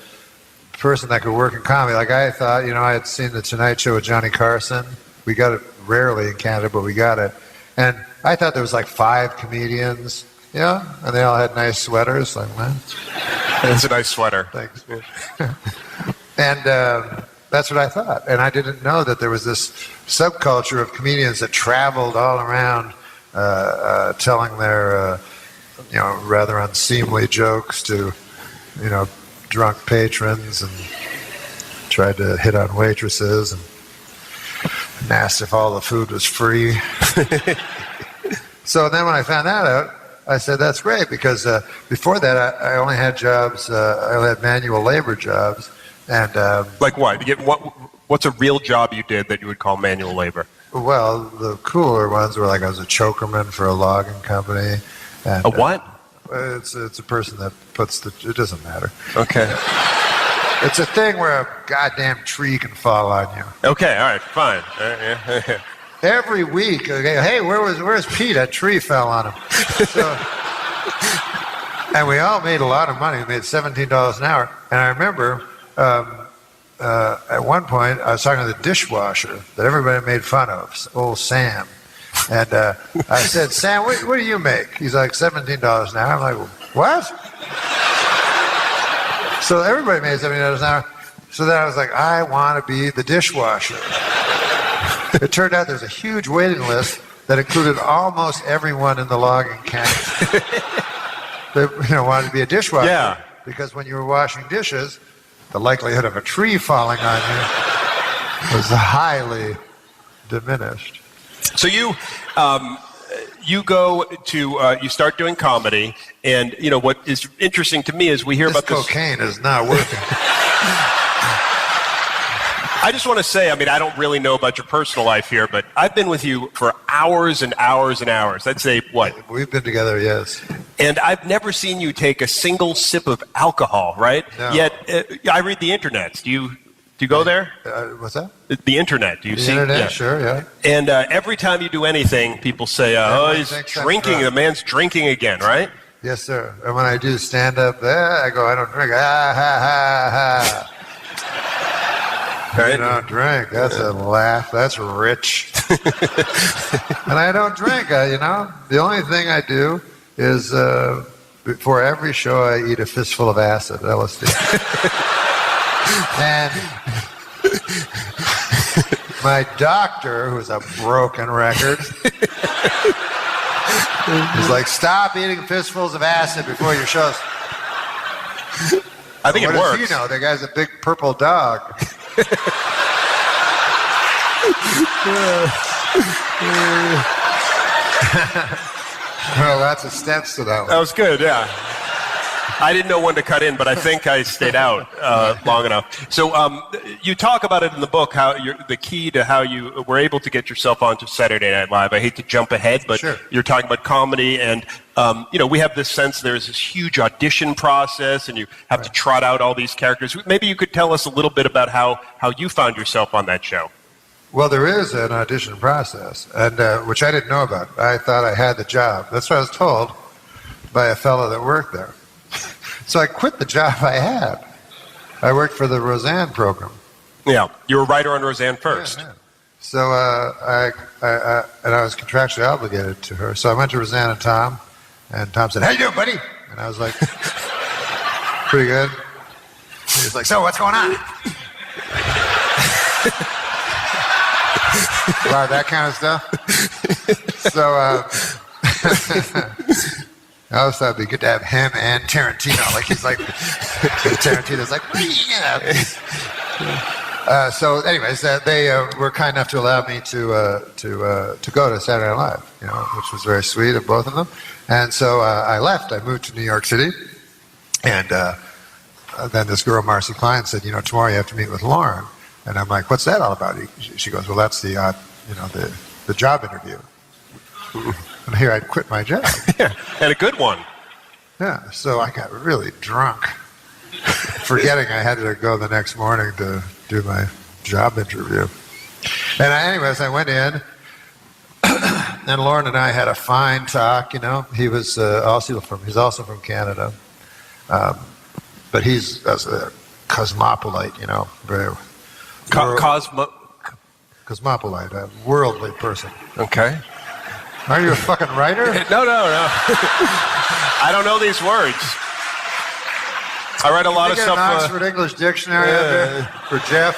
person that could work in comedy. Like I thought, I had seen the Tonight Show with Johnny Carson. We got it rarely in Canada, but we got it. And I thought there was like 5 comedians, and they all had nice sweaters. Like, man, it's a nice sweater. Thanks. And that's what I thought. And I didn't know that there was this subculture of comedians that traveled all around telling their rather unseemly jokes to, drunk patrons, and tried to hit on waitresses and asked if all the food was free. So then when I found that out, I said, that's great, because before that I only had jobs, I only had manual labor jobs. And like what? What's a real job you did that you would call manual labor? Well, the cooler ones were like I was a chokerman for a logging company. And, a what? It's a person that puts it doesn't matter. Okay. It's a thing where a goddamn tree can fall on you. Okay, all right, fine. Every week, hey, where's Pete? A tree fell on him. And we all made a lot of money. We made $17 an hour. And I remember at one point I was talking to the dishwasher that everybody made fun of, old Sam. And I said, Sam, what do you make? He's like, $17 an hour. I'm like, what? So everybody made $17 an hour. So then I was like, I want to be the dishwasher. It turned out there's a huge waiting list that included almost everyone in the logging camp. They wanted to be a dishwasher. Yeah. Because when you were washing dishes, the likelihood of a tree falling on you was highly diminished. So you go to you start doing comedy, and what is interesting to me is we hear about this. Cocaine is not working. I just want to say, I don't really know about your personal life here, but I've been with you for hours and hours and hours. I'd say what? We've been together, yes. And I've never seen you take a single sip of alcohol, right? No. Yet I read the internet. Do you go there? What's that? The internet. Do you see? The internet, yeah. Sure, yeah. And every time you do anything, people say, he's drinking. The man's drinking again, right? Yes, sir. And when I do stand-up, I go, I don't drink. Ha, ha, ha, ha. Right? You don't drink. That's a laugh. That's rich. And I don't drink. The only thing I do is before every show I eat a fistful of acid, LSD. And my doctor, who's a broken record, is like, stop eating fistfuls of acid before your shows. I think it works. What does he know? The guy's a big purple dog. Well, lots of steps to that one. That was good, yeah. I didn't know when to cut in, but I think I stayed out long enough. So you talk about it in the book, how the key to how you were able to get yourself onto Saturday Night Live. I hate to jump ahead, but sure. You're talking about comedy, and we have this sense there's this huge audition process, and you have to trot out all these characters. Maybe you could tell us a little bit about how you found yourself on that show. Well, there is an audition process, and which I didn't know about. I thought I had the job. That's what I was told by a fellow that worked there. So I quit the job I had. I worked for the Roseanne program. Yeah, you were a writer on Roseanne first. Yeah. So I was contractually obligated to her. So I went to Roseanne and Tom said, "How you doing, buddy?" And I was like, "Pretty good." He was like, "So what's going on?" A lot of that kind of stuff. So I always thought it'd be good to have him and Tarantino. Like he's like, Tarantino's like, yeah. So, anyways, they were kind enough to allow me to go to Saturday Night Live, which was very sweet of both of them. And so I left. I moved to New York City, and then this girl, Marcy Klein, said, tomorrow you have to meet with Lauren. And I'm like, what's that all about? She goes, well, that's the job interview. And here I'd quit my job. Yeah, and a good one. Yeah, so I got really drunk, forgetting I had to go the next morning to do my job interview. And anyways, I went in, and Lauren and I had a fine talk. He was also from Canada, but he's a cosmopolite. Very cosmopolite, a worldly person. Okay. Are you a fucking writer? No. I don't know these words. I write a lot of stuff. An Oxford English Dictionary up there for Geoff.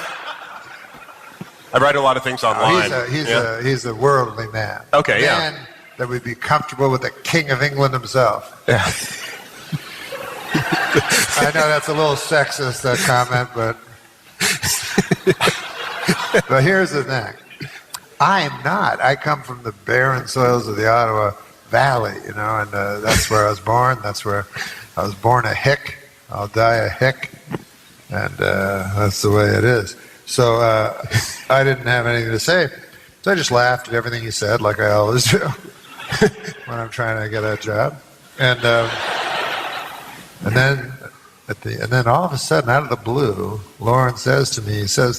I write a lot of things online. He's a worldly man. Okay, a man that would be comfortable with the King of England himself. Yeah. I know that's a little sexist, that comment, but here's the thing. I am not. I come from the barren soils of the Ottawa Valley, and that's where I was born. That's where I was born a hick. I'll die a hick, and that's the way it is. So I didn't have anything to say, so I just laughed at everything he said, like I always do when I'm trying to get a job. And then all of a sudden, out of the blue, Lauren says to me, That's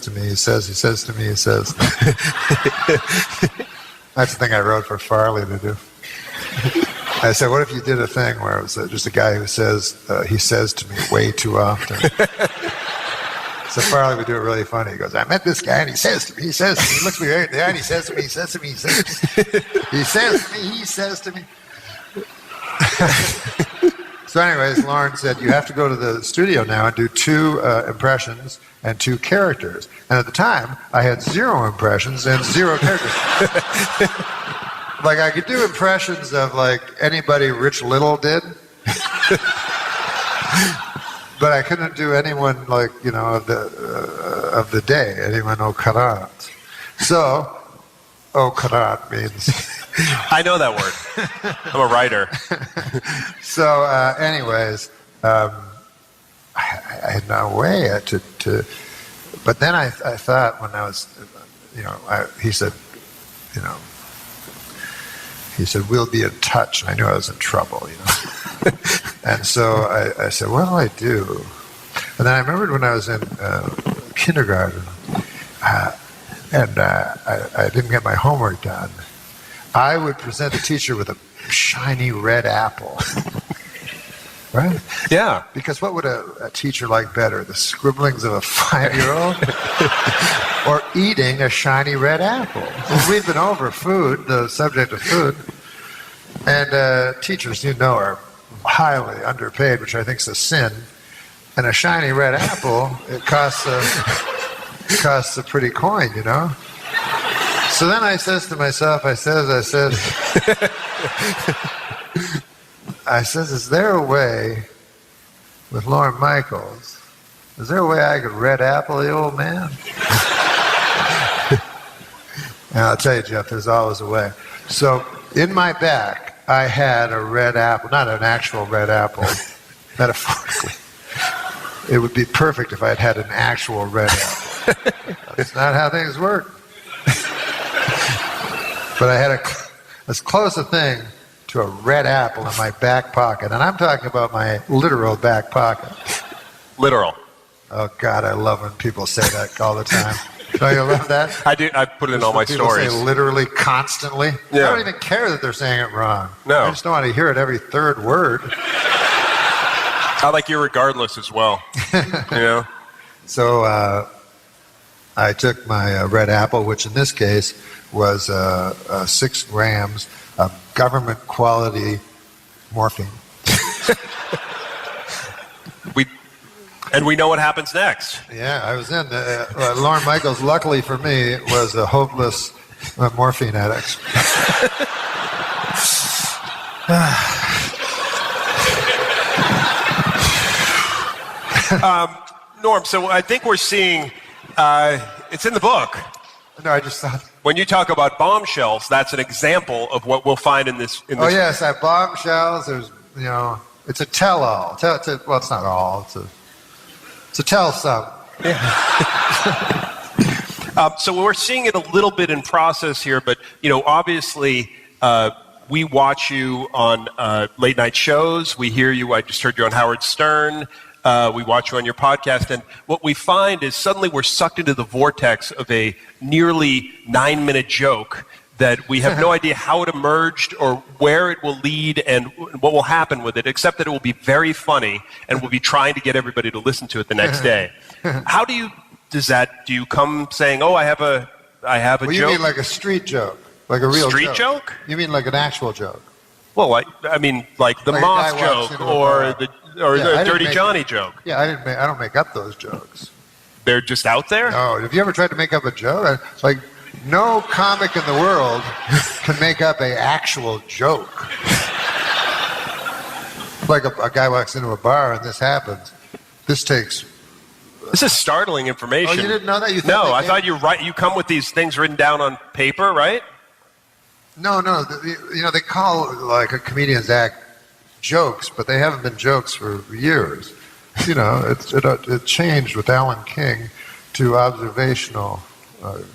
the thing I wrote for Farley to do. I said, what if you did a thing where it was just a guy who says, he says to me way too often. So Farley would do it really funny. He goes, I met this guy and he says to me, he looks me right in the eye and he says to me, he says to me. So anyways, Lauren said, you have to go to the studio now and do 2 impressions and 2 characters. And at the time, I had 0 impressions and 0 characters. Like, I could do impressions of, like, anybody Rich Little did. But I couldn't do anyone, like, of the day, anyone au courant. So, au courant means... I know that word. I'm a writer. So, anyways, I had no way to. But then I thought when I was, he said, we'll be in touch. And I knew I was in trouble, And so I said, what do I do? And then I remembered when I was in kindergarten, and I didn't get my homework done. I would present the teacher with a shiny red apple. Right? Yeah. Because what would a teacher like better? The scribblings of a 5-year-old? Or eating a shiny red apple? Well, we've been over food, the subject of food. And teachers, are highly underpaid, which I think is a sin. And a shiny red apple, it costs a pretty coin, So then I says to myself, I says, is there a way with Lorne Michaels, is there a way I could red apple the old man? And I'll tell you, Geoff, there's always a way. So in my back, I had a red apple, not an actual red apple, metaphorically. It would be perfect if I had an actual red apple. That's not how things work. But I had as close a thing to a red apple in my back pocket. And I'm talking about my literal back pocket. Literal. Oh, God, I love when people say that all the time. Don't you love that? I do. I put it in all my stories. People say literally constantly. Yeah. I don't even care that they're saying it wrong. No. I just don't want to hear it every third word. I like irregardless as well. So I took my red apple, which in this case was 6 grams of government quality morphine. And we know what happens next. Yeah, I was in. Lorne Michaels, luckily for me, was a hopeless morphine addict. Norm, so I think we're seeing, it's in the book. No, I just thought. When you talk about bombshells, that's an example of what we'll find in this. Oh, yes, I have bombshells. There's, it's a tell-all. Well, it's not all. It's a tell-some. Yeah. So we're seeing it a little bit in process here, but, obviously, we watch you on late-night shows. We hear you. I just heard you on Howard Stern. We watch you on your podcast, and what we find is suddenly we're sucked into the vortex of a nearly 9-minute joke that we have no idea how it emerged or where it will lead and what will happen with it, except that it will be very funny, and we'll be trying to get everybody to listen to it the next day. How do you come saying, "Oh, I have a joke"? You mean like a street joke, like a real street joke? You mean like an actual joke? Well, I mean like the moth joke or the Dirty Johnny joke. Yeah, I don't make up those jokes. They're just out there? No. Have you ever tried to make up a joke? Like, no comic in the world can make up an actual joke. Like a guy walks into a bar and this happens. This is startling information. Oh, you didn't know that? I thought you come with these things written down on paper, right? No. They call like a comedian's act jokes, but they haven't been jokes for years. It changed with Alan King to observational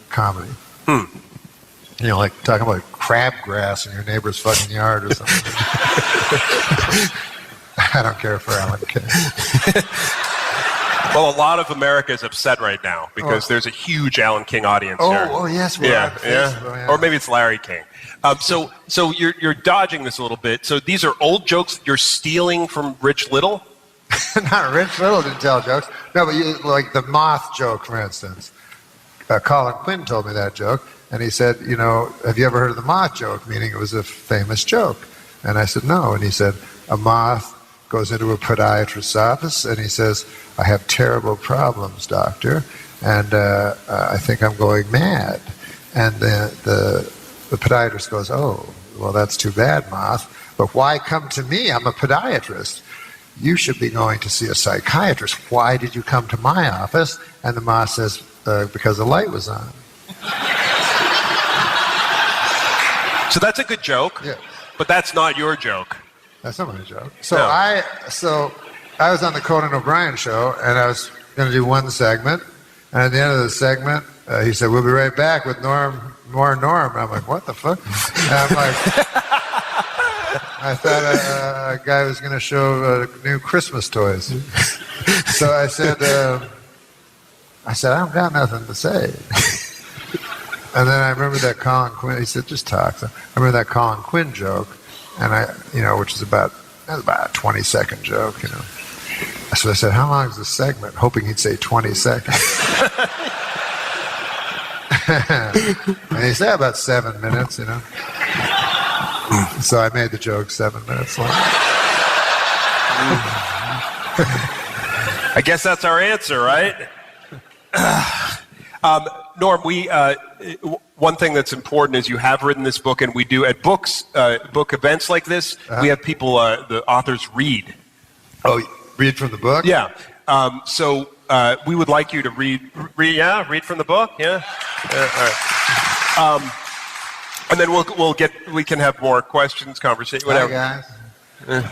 comedy. Like talking about crabgrass in your neighbor's fucking yard or something. I don't care for Alan King. Well, a lot of America is upset right now because there's a huge Alan King audience here. Oh, yes. Yeah. Or maybe it's Larry King. So you're dodging this a little bit. So these are old jokes that you're stealing from Rich Little? Not Rich Little didn't tell jokes. No, but like the moth joke, for instance. Colin Quinn told me that joke, and he said, have you ever heard of the moth joke? Meaning it was a famous joke. And I said, no. And he said, a moth goes into a podiatrist's office, and he says, I have terrible problems, doctor, and I think I'm going mad. And the podiatrist goes, oh, well, that's too bad, moth, but why come to me? I'm a podiatrist. You should be going to see a psychiatrist. Why did you come to my office? And the moth says, because the light was on. So that's a good joke, but that's not your joke. That's not my joke. So I was on the Conan O'Brien show, and I was going to do one segment, and at the end of the segment, he said, we'll be right back with more Norm. And I'm like, what the fuck? And I'm like, I thought a guy was going to show new Christmas toys. So I said, I don't got nothing to say. And then I remember that Colin Quinn, he said, just talk. So I remember that Colin Quinn joke, and which is about a 20-second joke, So I said, how long is the segment? Hoping he'd say 20 seconds. And he said about 7 minutes, So I made the joke 7 minutes long. I guess that's our answer, right? Norm, one thing that's important is you have written this book, and we do at book events like this, we have people, the authors read. Oh, read from the book? Yeah. So we would like you to read read from the book. Yeah. All right. And then we can have more questions, conversation, whatever. Hi, guys.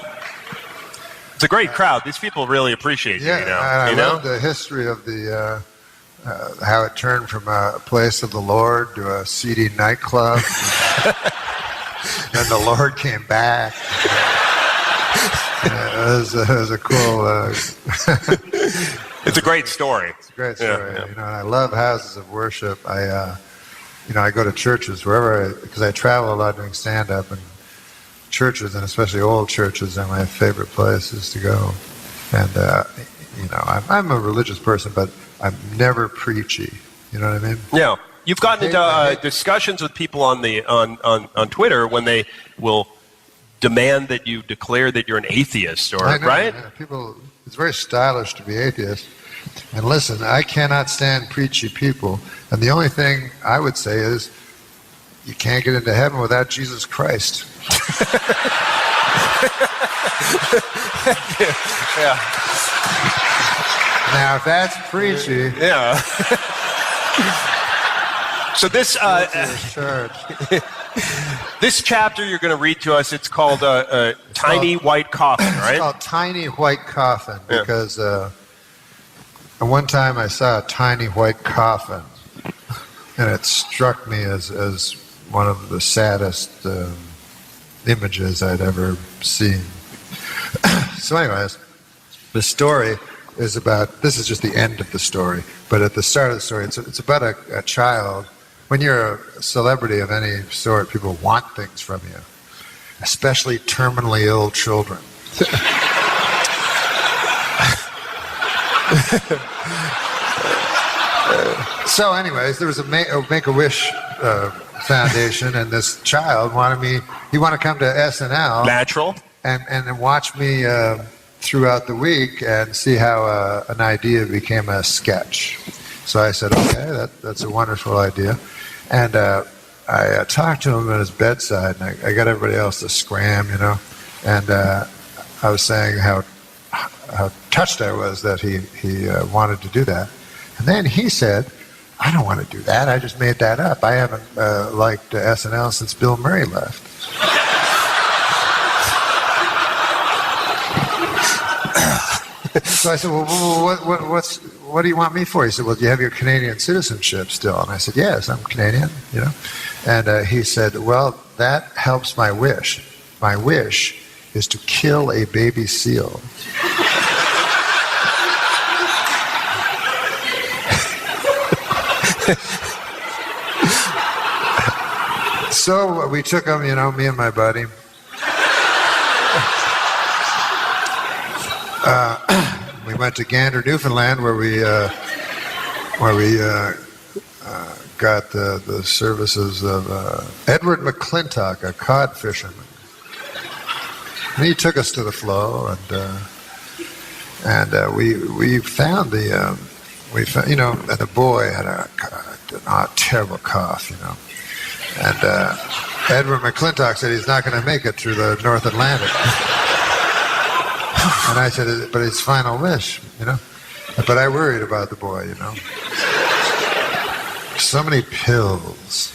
It's a great crowd. These people really appreciate you. I love the history of the how it turned from a place of the Lord to a seedy nightclub. Then the Lord came back. It was a cool. It's a great story. It's a great story. And I love houses of worship. I go to churches wherever because I travel a lot doing stand-up, and churches, and especially old churches, are my favorite places to go. And I'm a religious person, but I'm never preachy. You know what I mean? Yeah. You've gotten into discussions with people on Twitter when they will demand that you declare that you're an atheist, or I know, right? Yeah. People, it's very stylish to be atheist. And listen, I cannot stand preachy people. And the only thing I would say is, you can't get into heaven without Jesus Christ. Yeah. Now, if that's preachy. Yeah. So this this chapter you're going to read to us, it's called Tiny White Coffin, right? It's called Tiny White Coffin because one time I saw a tiny white coffin, and it struck me as one of the saddest images I'd ever seen. So anyways, the story is about, this is just the end of the story, but at the start of the story, it's about a child. When you're a celebrity of any sort, people want things from you, especially terminally ill children. So anyways, there was a Make-A-Wish foundation, and this child wanted to come to SNL. Natural. And watch me throughout the week and see how an idea became a sketch. So I said, okay, that's a wonderful idea. And I talked to him at his bedside, and I got everybody else to scram, And I was saying how touched I was that he wanted to do that. And then he said, I don't want to do that. I just made that up. I haven't liked SNL since Bill Murray left. So I said, well, what do you want me for? He said, well, do you have your Canadian citizenship still? And I said, yes, I'm Canadian, And he said, well, that helps my wish. My wish is to kill a baby seal. So we took him, me and my buddy. We went to Gander, Newfoundland, where we got the services of Edward McClintock, a cod fisherman. And he took us to the flow, and we found the and the boy had a terrible cough, and Edward McClintock said he's not going to make it through the North Atlantic. And I said, but his final wish, But I worried about the boy, So many pills.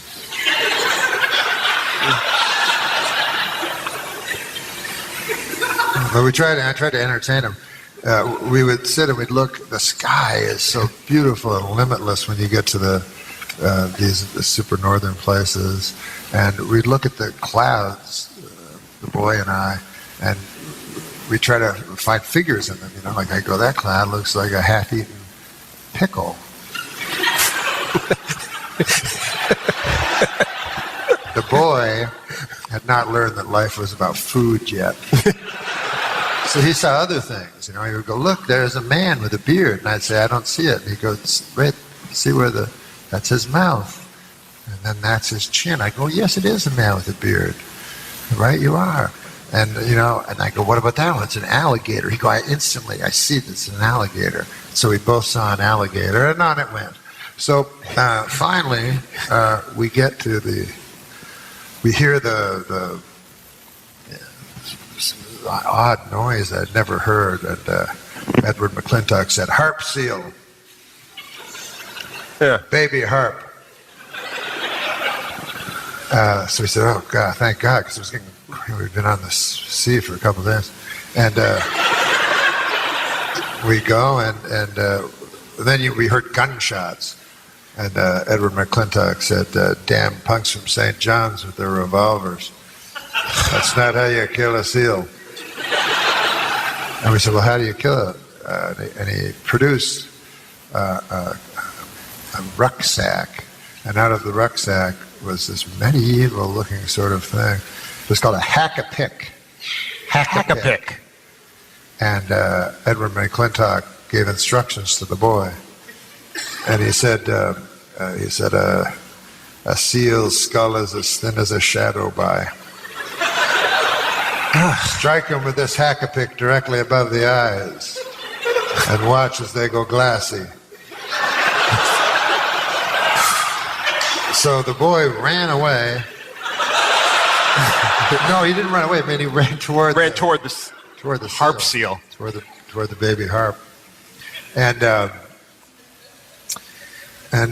But I tried to entertain him. We would sit and we'd look. The sky is so beautiful and limitless when you get to the super northern places. And we'd look at the clouds, the boy and I, and we try to find figures in them, like I go, that cloud looks like a half-eaten pickle. The boy had not learned that life was about food yet. So he saw other things, he would go, look, there's a man with a beard. And I'd say, I don't see it. And he'd go, wait, see where that's his mouth. And then that's his chin. I go, yes, it is a man with a beard. Right, you are. And, and I go, what about that one? It's an alligator. He go, I see it's an alligator. So we both saw an alligator, and on it went. So finally, we get to we hear the odd noise I'd never heard. And Edward McClintock said, harp seal. Yeah. Baby harp. So we said, oh, God, thank God, because we'd been on the sea for a couple of days. And we go, and then we heard gunshots. And Edward McClintock said, damn punks from St. John's with their revolvers. That's not how you kill a seal. And we said, well, how do you kill it? And he produced a rucksack. And out of the rucksack was this medieval-looking sort of thing. It was called a hack-a-pick. Hack-a-pick. And Edward McClintock gave instructions to the boy. And he said, a seal's skull is as thin as a shadow by. Strike him with this hack-a-pick directly above the eyes and watch as they go glassy. So the boy ran away. No, he didn't run away, man. He ran toward the harp seal. Toward the baby harp. And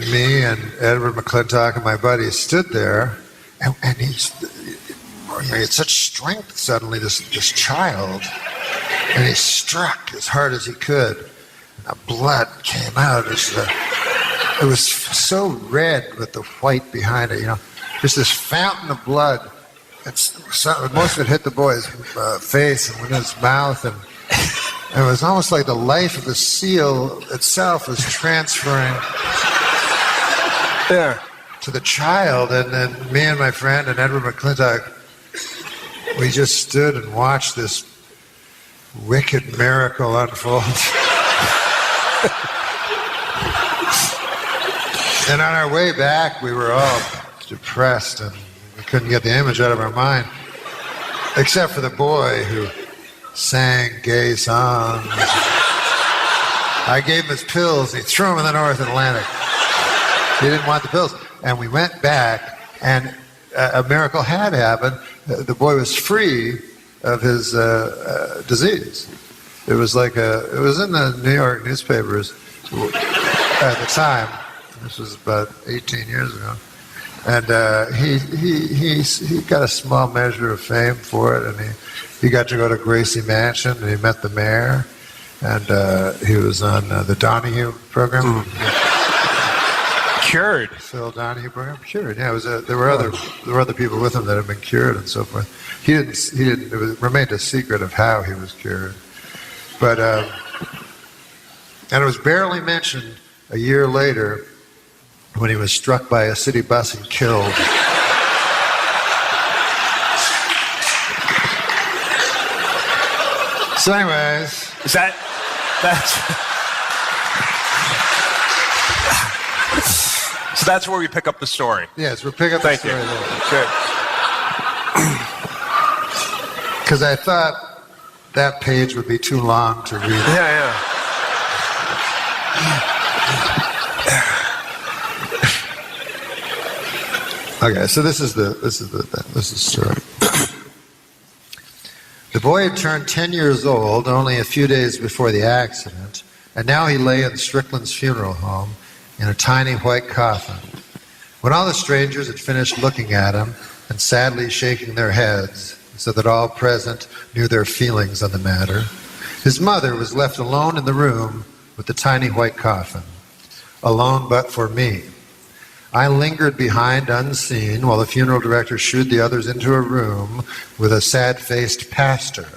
me and Edward McClintock and my buddy stood there, and he had such strength suddenly, this child, and he struck as hard as he could. And the blood came out. It was so red with the white behind it, just this fountain of blood. Most of it hit the boy's face and went in his mouth, and it was almost like the life of the seal itself was transferring there to the child. And then me and my friend and Edward McClintock, we just stood and watched this wicked miracle unfold. And on our way back, we were all depressed and we couldn't get the image out of our mind, except for the boy who sang gay songs. I gave him his pills. He threw them in the North Atlantic. He didn't want the pills. And we went back, and a miracle had happened. The boy was free of his disease. It was it was in the New York newspapers at the time. This was about 18 years ago. And he got a small measure of fame for it, and he got to go to Gracie Mansion, and he met the mayor, and he was on the Donahue program. Cured. Phil Donahue program. Cured. Yeah, there were other people with him that had been cured and so forth. He didn't. It remained a secret of how he was cured. But and it was barely mentioned a year later when he was struck by a city bus and killed. So anyways, So that's where we pick up the story. Yes, we'll pick up the story there. Good. Because I thought that page would be too long to read. Yeah. Okay, so this is the story. The boy had turned 10 years old only a few days before the accident, and now he lay in Strickland's funeral home in a tiny white coffin. When all the strangers had finished looking at him and sadly shaking their heads so that all present knew their feelings on the matter, his mother was left alone in the room with the tiny white coffin. Alone but for me. I lingered behind unseen while the funeral director shooed the others into a room with a sad-faced pastor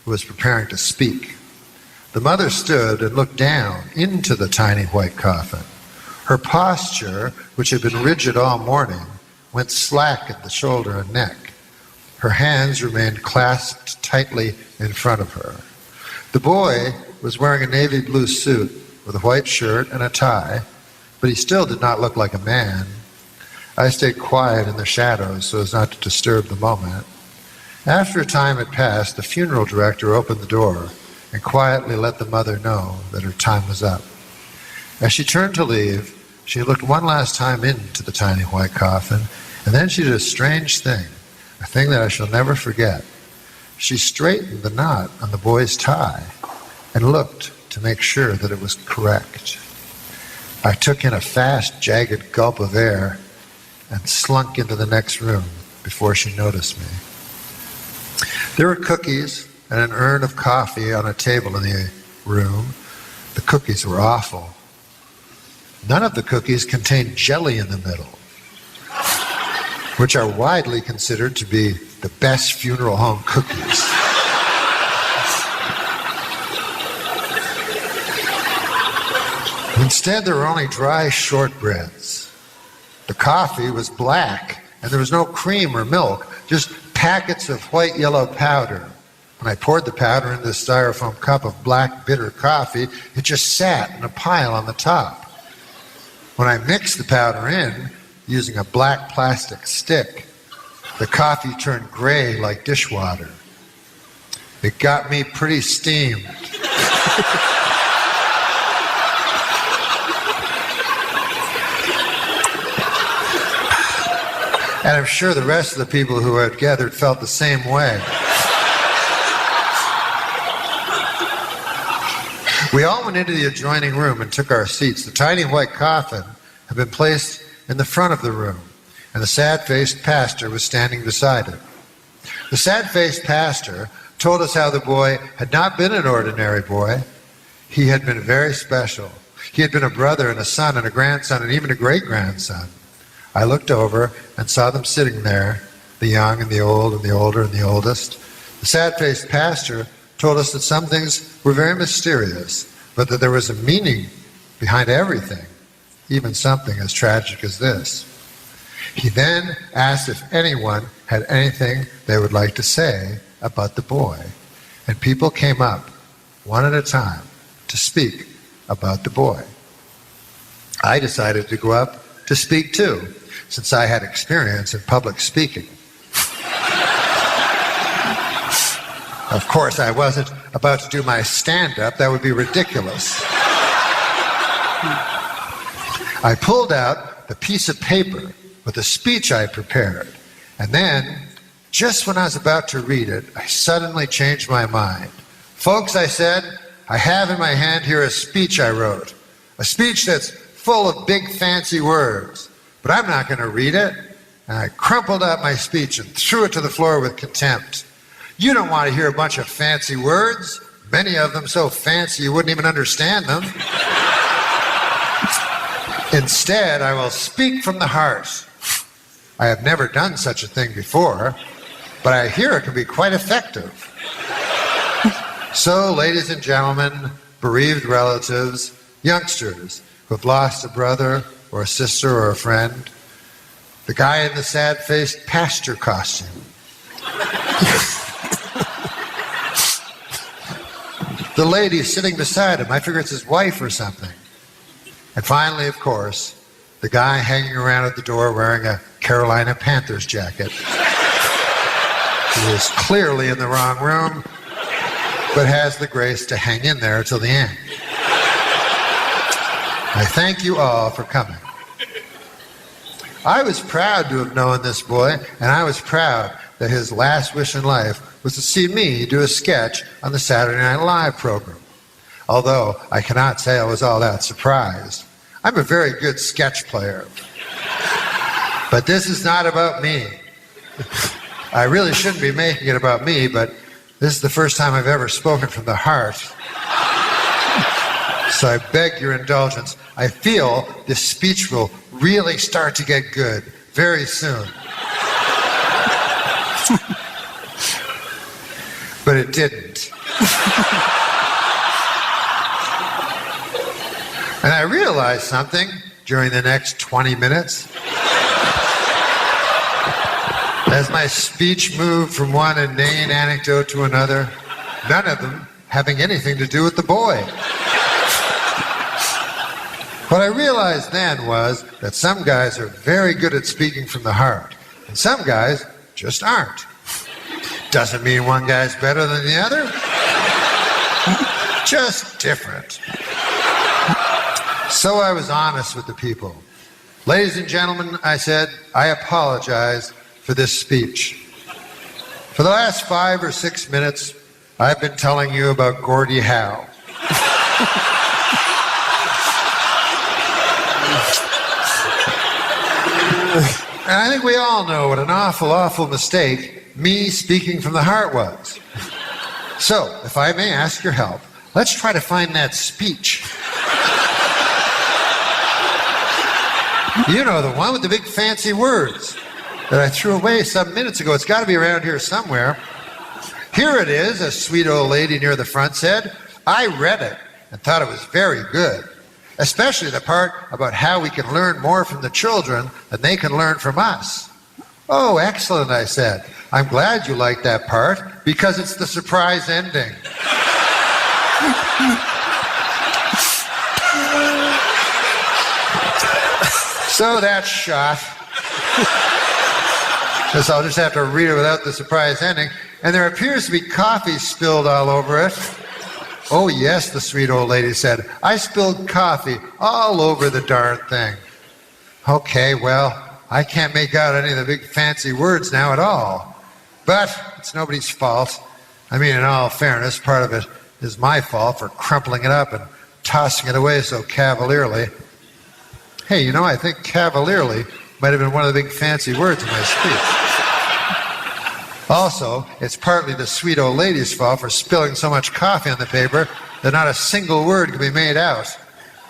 who was preparing to speak. The mother stood and looked down into the tiny white coffin. Her posture, which had been rigid all morning, went slack at the shoulder and neck. Her hands remained clasped tightly in front of her. The boy was wearing a navy blue suit with a white shirt and a tie, but he still did not look like a man. I stayed quiet in the shadows so as not to disturb the moment. After a time had passed, the funeral director opened the door and quietly let the mother know that her time was up. As she turned to leave, she looked one last time into the tiny white coffin, and then she did a strange thing, a thing that I shall never forget. She straightened the knot on the boy's tie and looked to make sure that it was correct. I took in a fast, jagged gulp of air and slunk into the next room before she noticed me. There were cookies and an urn of coffee on a table in the room. The cookies were awful. None of the cookies contained jelly in the middle, which are widely considered to be the best funeral home cookies. Instead, there were only dry shortbreads. The coffee was black, and there was no cream or milk, just packets of white-yellow powder, When I poured the powder into the styrofoam cup of black, bitter coffee, it just sat in a pile on the top. When I mixed the powder in, using a black plastic stick, the coffee turned gray like dishwater. It got me pretty steamed. And I'm sure the rest of the people who had gathered felt the same way. We all went into the adjoining room and took our seats. The tiny white coffin had been placed in the front of the room, and the sad-faced pastor was standing beside it. The sad-faced pastor told us how the boy had not been an ordinary boy. He had been very special. He had been a brother and a son and a grandson and even a great-grandson. I looked over and saw them sitting there, the young and the old and the older and the oldest. The sad-faced pastor told us that some things were very mysterious, but that there was a meaning behind everything, even something as tragic as this. He then asked if anyone had anything they would like to say about the boy, and people came up, one at a time, to speak about the boy. I decided to go up to speak too, since I had experience in public speaking. Of course, I wasn't about to do my stand-up. That would be ridiculous. I pulled out the piece of paper with the speech I prepared, and then, just when I was about to read it, I suddenly changed my mind. Folks, I said, I have in my hand here a speech I wrote, a speech that's full of big fancy words, but I'm not going to read it. And I crumpled up my speech and threw it to the floor with contempt. You don't want to hear a bunch of fancy words, many of them so fancy you wouldn't even understand them. Instead, I will speak from the heart. I have never done such a thing before, but I hear it can be quite effective. So, ladies and gentlemen, bereaved relatives, youngsters who have lost a brother or a sister or a friend, the guy in the sad-faced pastor costume, the lady sitting beside him, I figure it's his wife or something. And finally, of course, the guy hanging around at the door wearing a Carolina Panthers jacket. He is clearly in the wrong room, but has the grace to hang in there till the end. I thank you all for coming. I was proud to have known this boy, and I was proud that his last wish in life was to see me do a sketch on the Saturday Night Live program. Although I cannot say I was all that surprised. I'm a very good sketch player. But this is not about me. I really shouldn't be making it about me, but this is the first time I've ever spoken from the heart. So I beg your indulgence. I feel this speech will really start to get good very soon. But it didn't. And I realized something during the next 20 minutes. As my speech moved from one inane anecdote to another, none of them having anything to do with the boy. What I realized then was that some guys are very good at speaking from the heart, and some guys just aren't. Doesn't mean one guy's better than the other. Just different. So I was honest with the people. Ladies and gentlemen, I said, I apologize for this speech. For the last 5 or 6 minutes, I've been telling you about Gordie Howe. And I think we all know what an awful, awful mistake me speaking from the heart was. So, if I may ask your help, let's try to find that speech. You know, the one with the big fancy words that I threw away some minutes ago. It's got to be around here somewhere. Here it is, a sweet old lady near the front said. I read it and thought it was very good, especially the part about how we can learn more from the children than they can learn from us. Oh, excellent, I said. I'm glad you liked that part. Because it's the surprise ending. So that's shot. Because I'll just have to read it without the surprise ending. And there appears to be coffee spilled all over it. Oh, yes, the sweet old lady said. I spilled coffee all over the darn thing. Okay, well, I can't make out any of the big fancy words now at all. But it's nobody's fault. I mean, in all fairness, part of it is my fault for crumpling it up and tossing it away so cavalierly. Hey, you know, I think cavalierly might have been one of the big fancy words in my speech. Also, it's partly the sweet old lady's fault for spilling so much coffee on the paper that not a single word can be made out.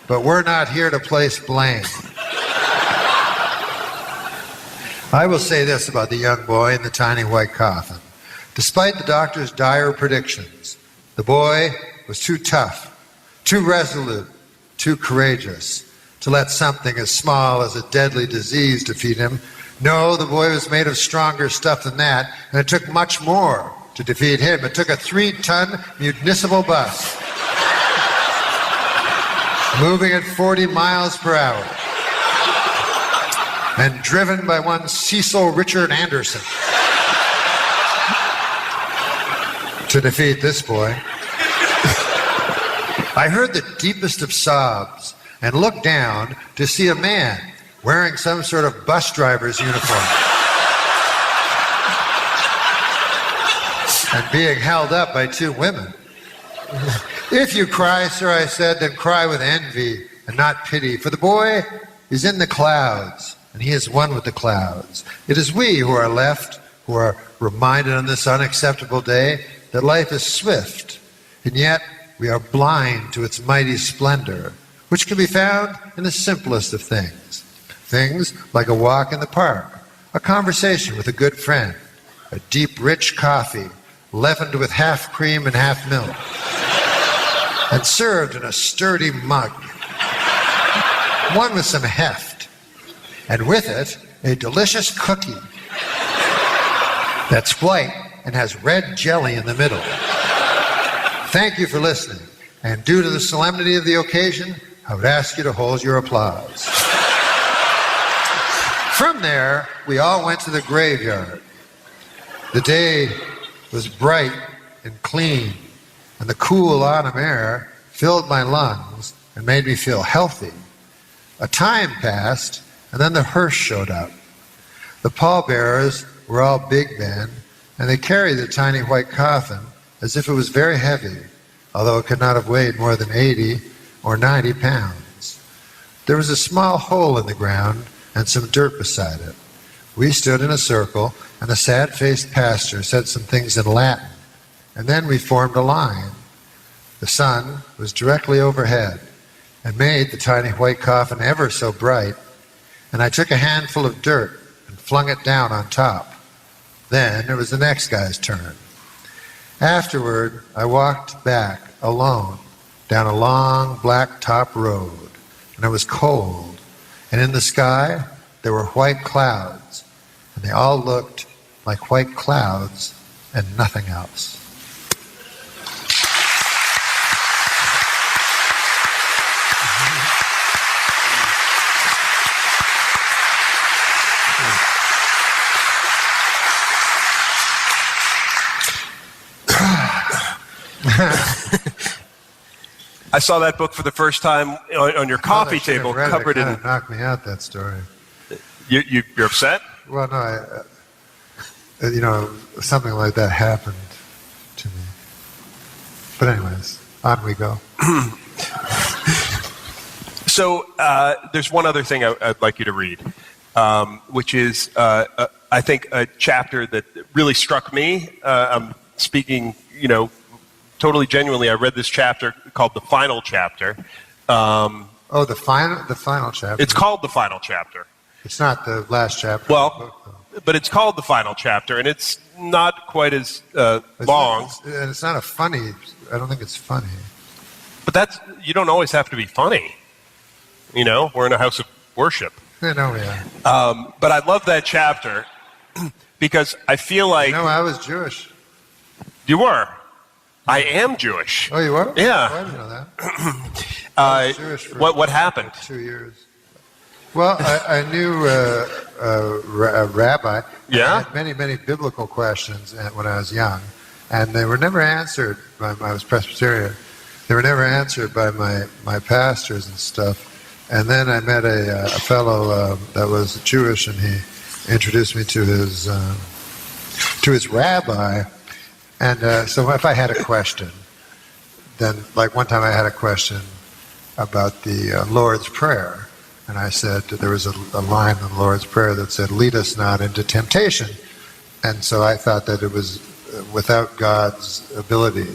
But we're not here to place blame. I will say this about the young boy in the tiny white coffin. Despite the doctor's dire predictions, the boy was too tough, too resolute, too courageous to let something as small as a deadly disease defeat him. No, the boy was made of stronger stuff than that, and it took much more to defeat him. It took a 3-ton municipal bus, moving at 40 miles per hour, and driven by one Cecil Richard Anderson, to defeat this boy. I heard the deepest of sobs and looked down to see a man wearing some sort of bus driver's uniform and being held up by 2 women. If you cry, sir, I said, then cry with envy and not pity, for the boy is in the clouds, and he is one with the clouds. It is we who are left, who are reminded on this unacceptable day that life is swift, and yet we are blind to its mighty splendor, which can be found in the simplest of things. Things like a walk in the park, a conversation with a good friend, a deep, rich coffee, leavened with half cream and half milk, and served in a sturdy mug, one with some heft, and with it, a delicious cookie that's white and has red jelly in the middle. Thank you for listening, and due to the solemnity of the occasion, I would ask you to hold your applause. From there, we all went to the graveyard. The day was bright and clean, and the cool autumn air filled my lungs and made me feel healthy. A time passed, and then the hearse showed up. The pallbearers were all big men, and they carried the tiny white coffin as if it was very heavy, although it could not have weighed more than 80 or 90 pounds. There was a small hole in the ground and some dirt beside it. We stood in a circle, and a sad-faced pastor said some things in Latin, and then we formed a line. The sun was directly overhead and made the tiny white coffin ever so bright, and I took a handful of dirt and flung it down on top. Then it was the next guy's turn. Afterward, I walked back alone down a long black top road, and it was cold. And in the sky, there were white clouds, and they all looked like white clouds and nothing else. I saw that book for the first time on your coffee table, covered in. It knocked me out, that story. You're upset? Well, no, something like that happened to me. But anyways, on we go. So there's one other thing I'd like you to read, which is, I think, a chapter that really struck me. I'm speaking, totally genuinely. I read this chapter called The Final Chapter. The final chapter. It's called The Final Chapter. It's not the last chapter. Well, but it's called The Final Chapter, and it's not quite as long. It's not I don't think it's funny. But you don't always have to be funny. We're in a house of worship. I know, yeah. But I love that chapter because I feel like... I was Jewish. You were. I am Jewish. Oh, you are? Yeah. Oh, I didn't know that. I was Jewish for what happened? 2 years. Well, I knew a rabbi. Yeah? I had many, many biblical questions when I was young, and they were never answered by I was Presbyterian. They were never answered by my pastors and stuff. And then I met a fellow that was Jewish, and he introduced me to his rabbi. And so if I had a question, then like one time I had a question about the Lord's Prayer. And I said, there was a line in the Lord's Prayer that said, lead us not into temptation. And so I thought that it was without God's ability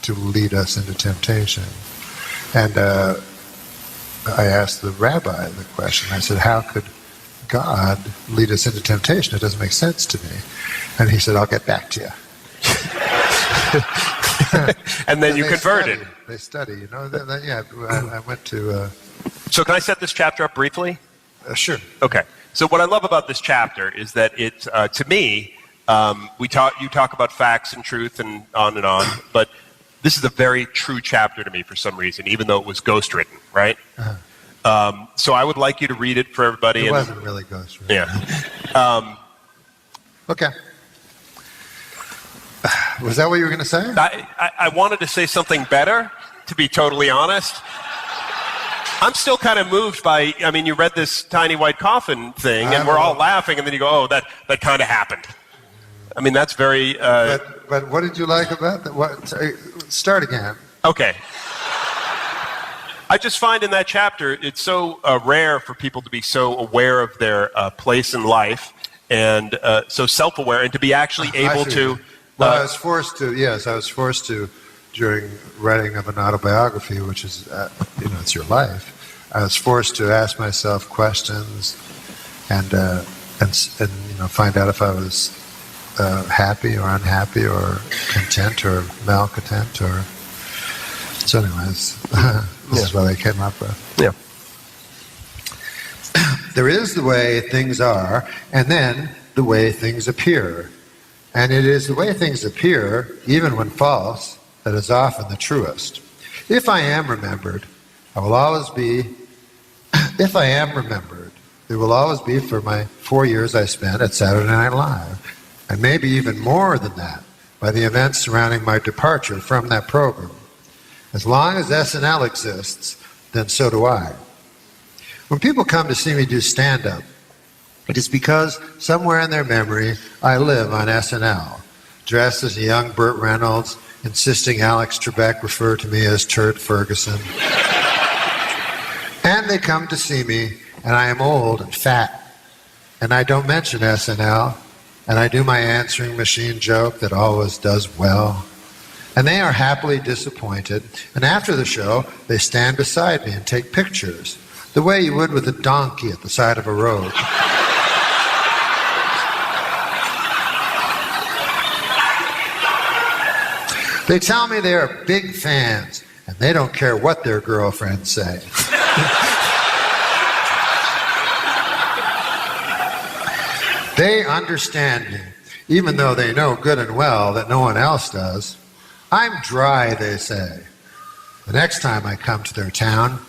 to lead us into temptation. And I asked the rabbi the question. I said, how could God lead us into temptation? It doesn't make sense to me. And he said, I'll get back to you. And then you converted. They study, you know. I went to... So can I set this chapter up briefly? Sure. Okay. So what I love about this chapter is that it, to me, you talk about facts and truth and on, but this is a very true chapter to me for some reason, even though it was ghostwritten, right? Uh-huh. So I would like you to read it for everybody. It wasn't really ghostwritten. Yeah. Okay. Was that what you were going to say? I wanted to say something better, to be totally honest. I'm still kind of moved by, I mean, you read this tiny white coffin thing, and we're all laughing, and then you go, oh, that kind of happened. I mean, that's very... But what did you like about that? Start again. Okay. I just find in that chapter, it's so rare for people to be so aware of their place in life, and so self-aware, and to be actually able to... Well, I was forced to, during writing of an autobiography, which is, it's your life, I was forced to ask myself questions and find out if I was happy or unhappy or content or malcontent or... So anyways, this is what I came up with. Yeah. There is the way things are, and then the way things appear. And it is the way things appear, even when false, that is often the truest. If I am remembered, it will always be for my 4 years I spent at Saturday Night Live, and maybe even more than that, by the events surrounding my departure from that program. As long as SNL exists, then so do I. When people come to see me do stand-up, it is because somewhere in their memory I live on SNL, dressed as a young Burt Reynolds, insisting Alex Trebek refer to me as Turd Ferguson. And they come to see me, and I am old and fat, and I don't mention SNL, and I do my answering machine joke that always does well. And they are happily disappointed, and after the show, they stand beside me and take pictures, the way you would with a donkey at the side of a road. They tell me they are big fans, and they don't care what their girlfriends say. They understand me, even though they know good and well that no one else does. I'm dry, they say. The next time I come to their town,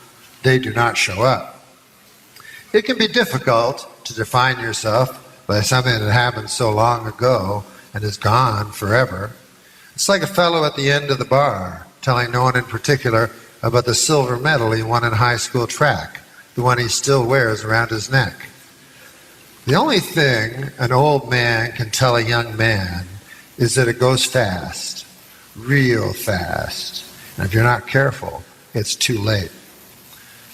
they do not show up. It can be difficult to define yourself by something that happened so long ago and is gone forever. It's like a fellow at the end of the bar, telling no one in particular about the silver medal he won in high school track, the one he still wears around his neck. The only thing an old man can tell a young man is that it goes fast, real fast, and if you're not careful, it's too late.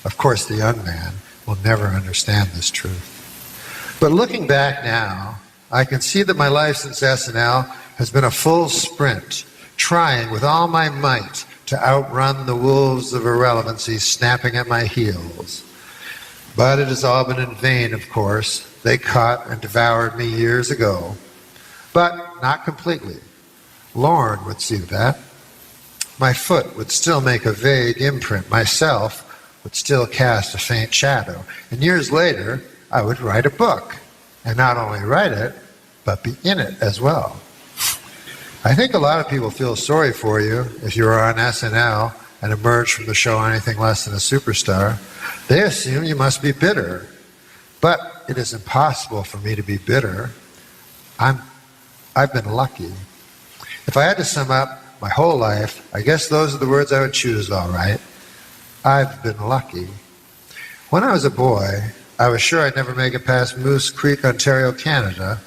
Of course, the young man will never understand this truth. But looking back now, I can see that my life since SNL has been a full sprint, trying with all my might to outrun the wolves of irrelevancy snapping at my heels. But it has all been in vain, of course. They caught and devoured me years ago. But not completely. Lorne would see that. My foot would still make a vague imprint. Myself would still cast a faint shadow. And years later, I would write a book. And not only write it, but be in it as well. I think a lot of people feel sorry for you if you are on SNL and emerge from the show anything less than a superstar. They assume you must be bitter. But it is impossible for me to be bitter. I've been lucky. If I had to sum up my whole life, I guess those are the words I would choose, all right. I've been lucky. When I was a boy, I was sure I'd never make it past Moose Creek, Ontario, Canada,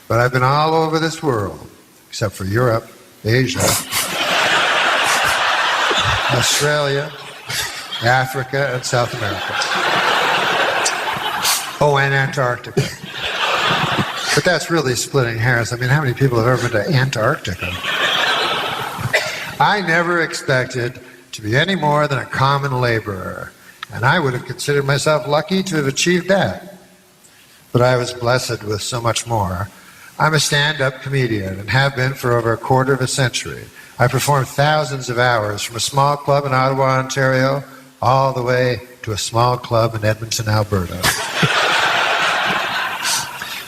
but I've been all over this world, except for Europe, Asia, Australia, Africa, and South America. Oh, and Antarctica. But that's really splitting hairs. I mean, how many people have ever been to Antarctica? I never expected to be any more than a common laborer, and I would have considered myself lucky to have achieved that. But I was blessed with so much more. I'm a stand-up comedian and have been for over a quarter of a century. I performed thousands of hours from a small club in Ottawa, Ontario, all the way to a small club in Edmonton, Alberta.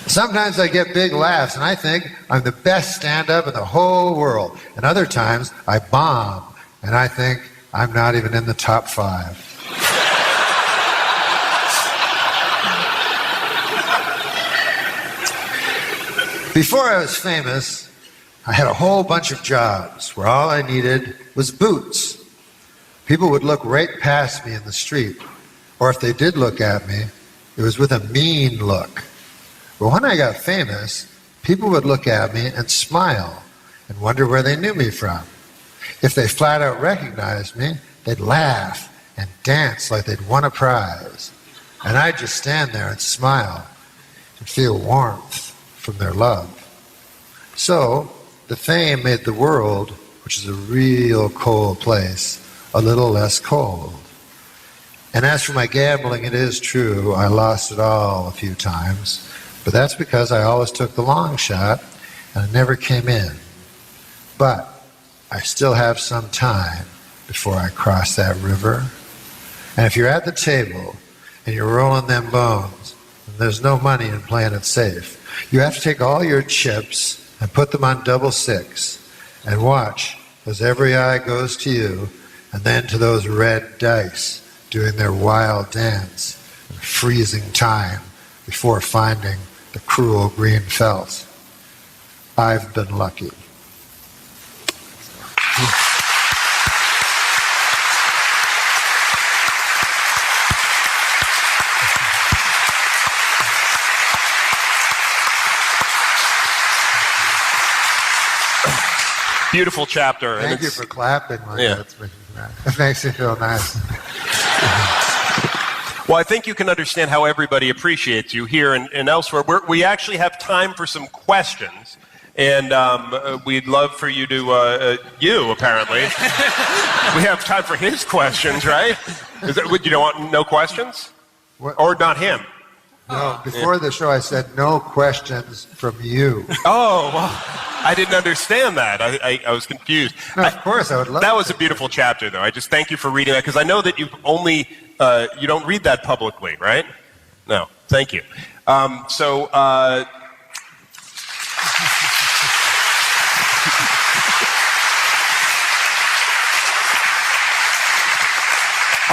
Sometimes I get big laughs and I think I'm the best stand-up in the whole world. And other times I bomb and I think I'm not even in the top 5. Before I was famous, I had a whole bunch of jobs where all I needed was boots. People would look right past me in the street, or if they did look at me, it was with a mean look. But when I got famous, people would look at me and smile and wonder where they knew me from. If they flat out recognized me, they'd laugh and dance like they'd won a prize. And I'd just stand there and smile and feel warmth from their love. So, the fame made the world, which is a real cold place, a little less cold. And as for my gambling, it is true, I lost it all a few times. But that's because I always took the long shot and I never came in. But I still have some time before I cross that river. And if you're at the table and you're rolling them bones, and there's no money in playing it safe, you have to take all your chips and put them on double six and watch as every eye goes to you and then to those red dice doing their wild dance in freezing time before finding the cruel green felt. I've been lucky. Beautiful chapter. Thank you for clapping. Yeah. It makes me feel nice. Well, I think you can understand how everybody appreciates you here and elsewhere. We actually have time for some questions, and we'd love for you to, you apparently. We have time for his questions, right? You don't want no questions? What? Or not him? No, before the show I said no questions from you. Oh, well, I didn't understand that. I was confused. No, of course, I would love that. Was a beautiful chapter, though. I just thank you for reading that, because I know that you've only, you don't read that publicly, right? No, thank you. All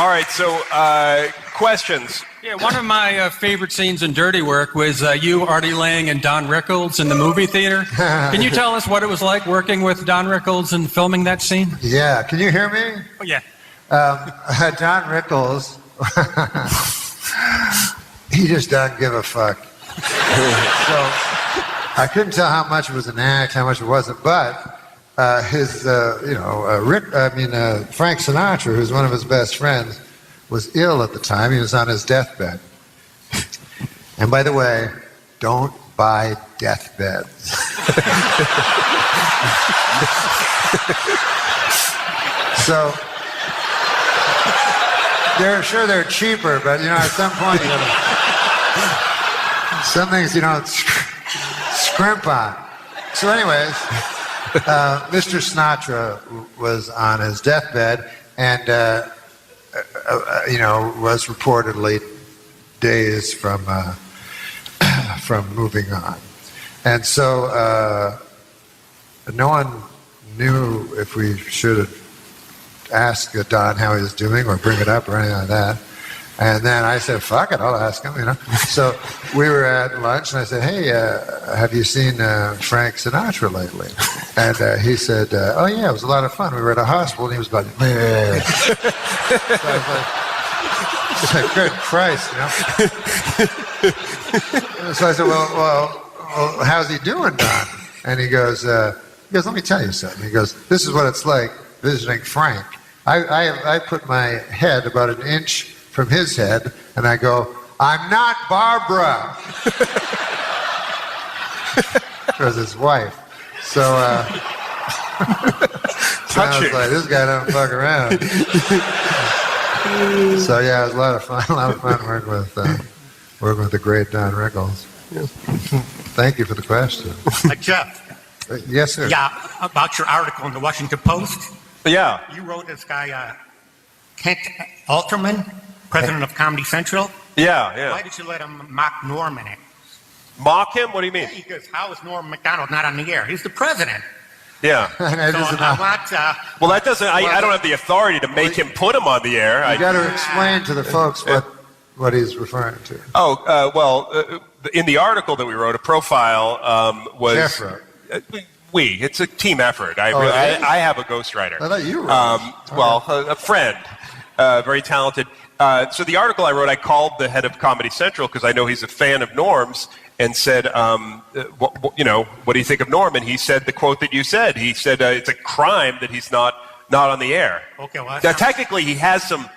right, so questions. Yeah, one of my favorite scenes in Dirty Work was you, Artie Lang, and Don Rickles in the movie theater. Can you tell us what it was like working with Don Rickles and filming that scene? Yeah, can you hear me? Oh, yeah. Don Rickles, he just doesn't give a fuck. So I couldn't tell how much was an act, how much it wasn't, but Frank Sinatra, who's one of his best friends, was ill at the time. He was on his deathbed. And by the way, don't buy deathbeds. So, they're cheaper, but at some point, some things you don't scrimp on. So anyways, Mr. Sinatra was on his deathbed and, was reportedly days from moving on. And so no one knew if we should ask Don how he was doing or bring it up or anything like that. And then I said, fuck it, I'll ask him, So we were at lunch, and I said, hey, have you seen Frank Sinatra lately? And he said, oh, yeah, it was a lot of fun. We were at a hospital, and he was about, so I was like, good Christ, So I said, well, how's he doing, Don? And he goes, let me tell you something. He goes, this is what it's like visiting Frank. I put my head about an inch from his head, and I go, I'm not Barbara. It was his wife. So, I was like, this guy don't fuck around. So yeah, it was a lot of fun working with the great Don Rickles. Thank you for the question. Jeff. Yes, sir. Yeah, about your article in the Washington Post. Yeah. You wrote this guy, Kent Alterman, president of Comedy Central. Yeah. Why did you let him mock Norm in it? Mock him? What do you mean? Yeah, he goes, how is Norm Macdonald not on the air? He's the president. Yeah. Well, that doesn't. I don't have the authority to make him put him on the air. You got to explain to the folks what he's referring to. In the article that we wrote, a profile was. Jeff wrote. It's a team effort. I have a ghostwriter. I thought you wrote. A friend, very talented. So the article I wrote, I called the head of Comedy Central because I know he's a fan of Norm's, and said, what do you think of Norm? And he said the quote that you said. He said it's a crime that he's not on the air. Okay, well, now, technically, he has some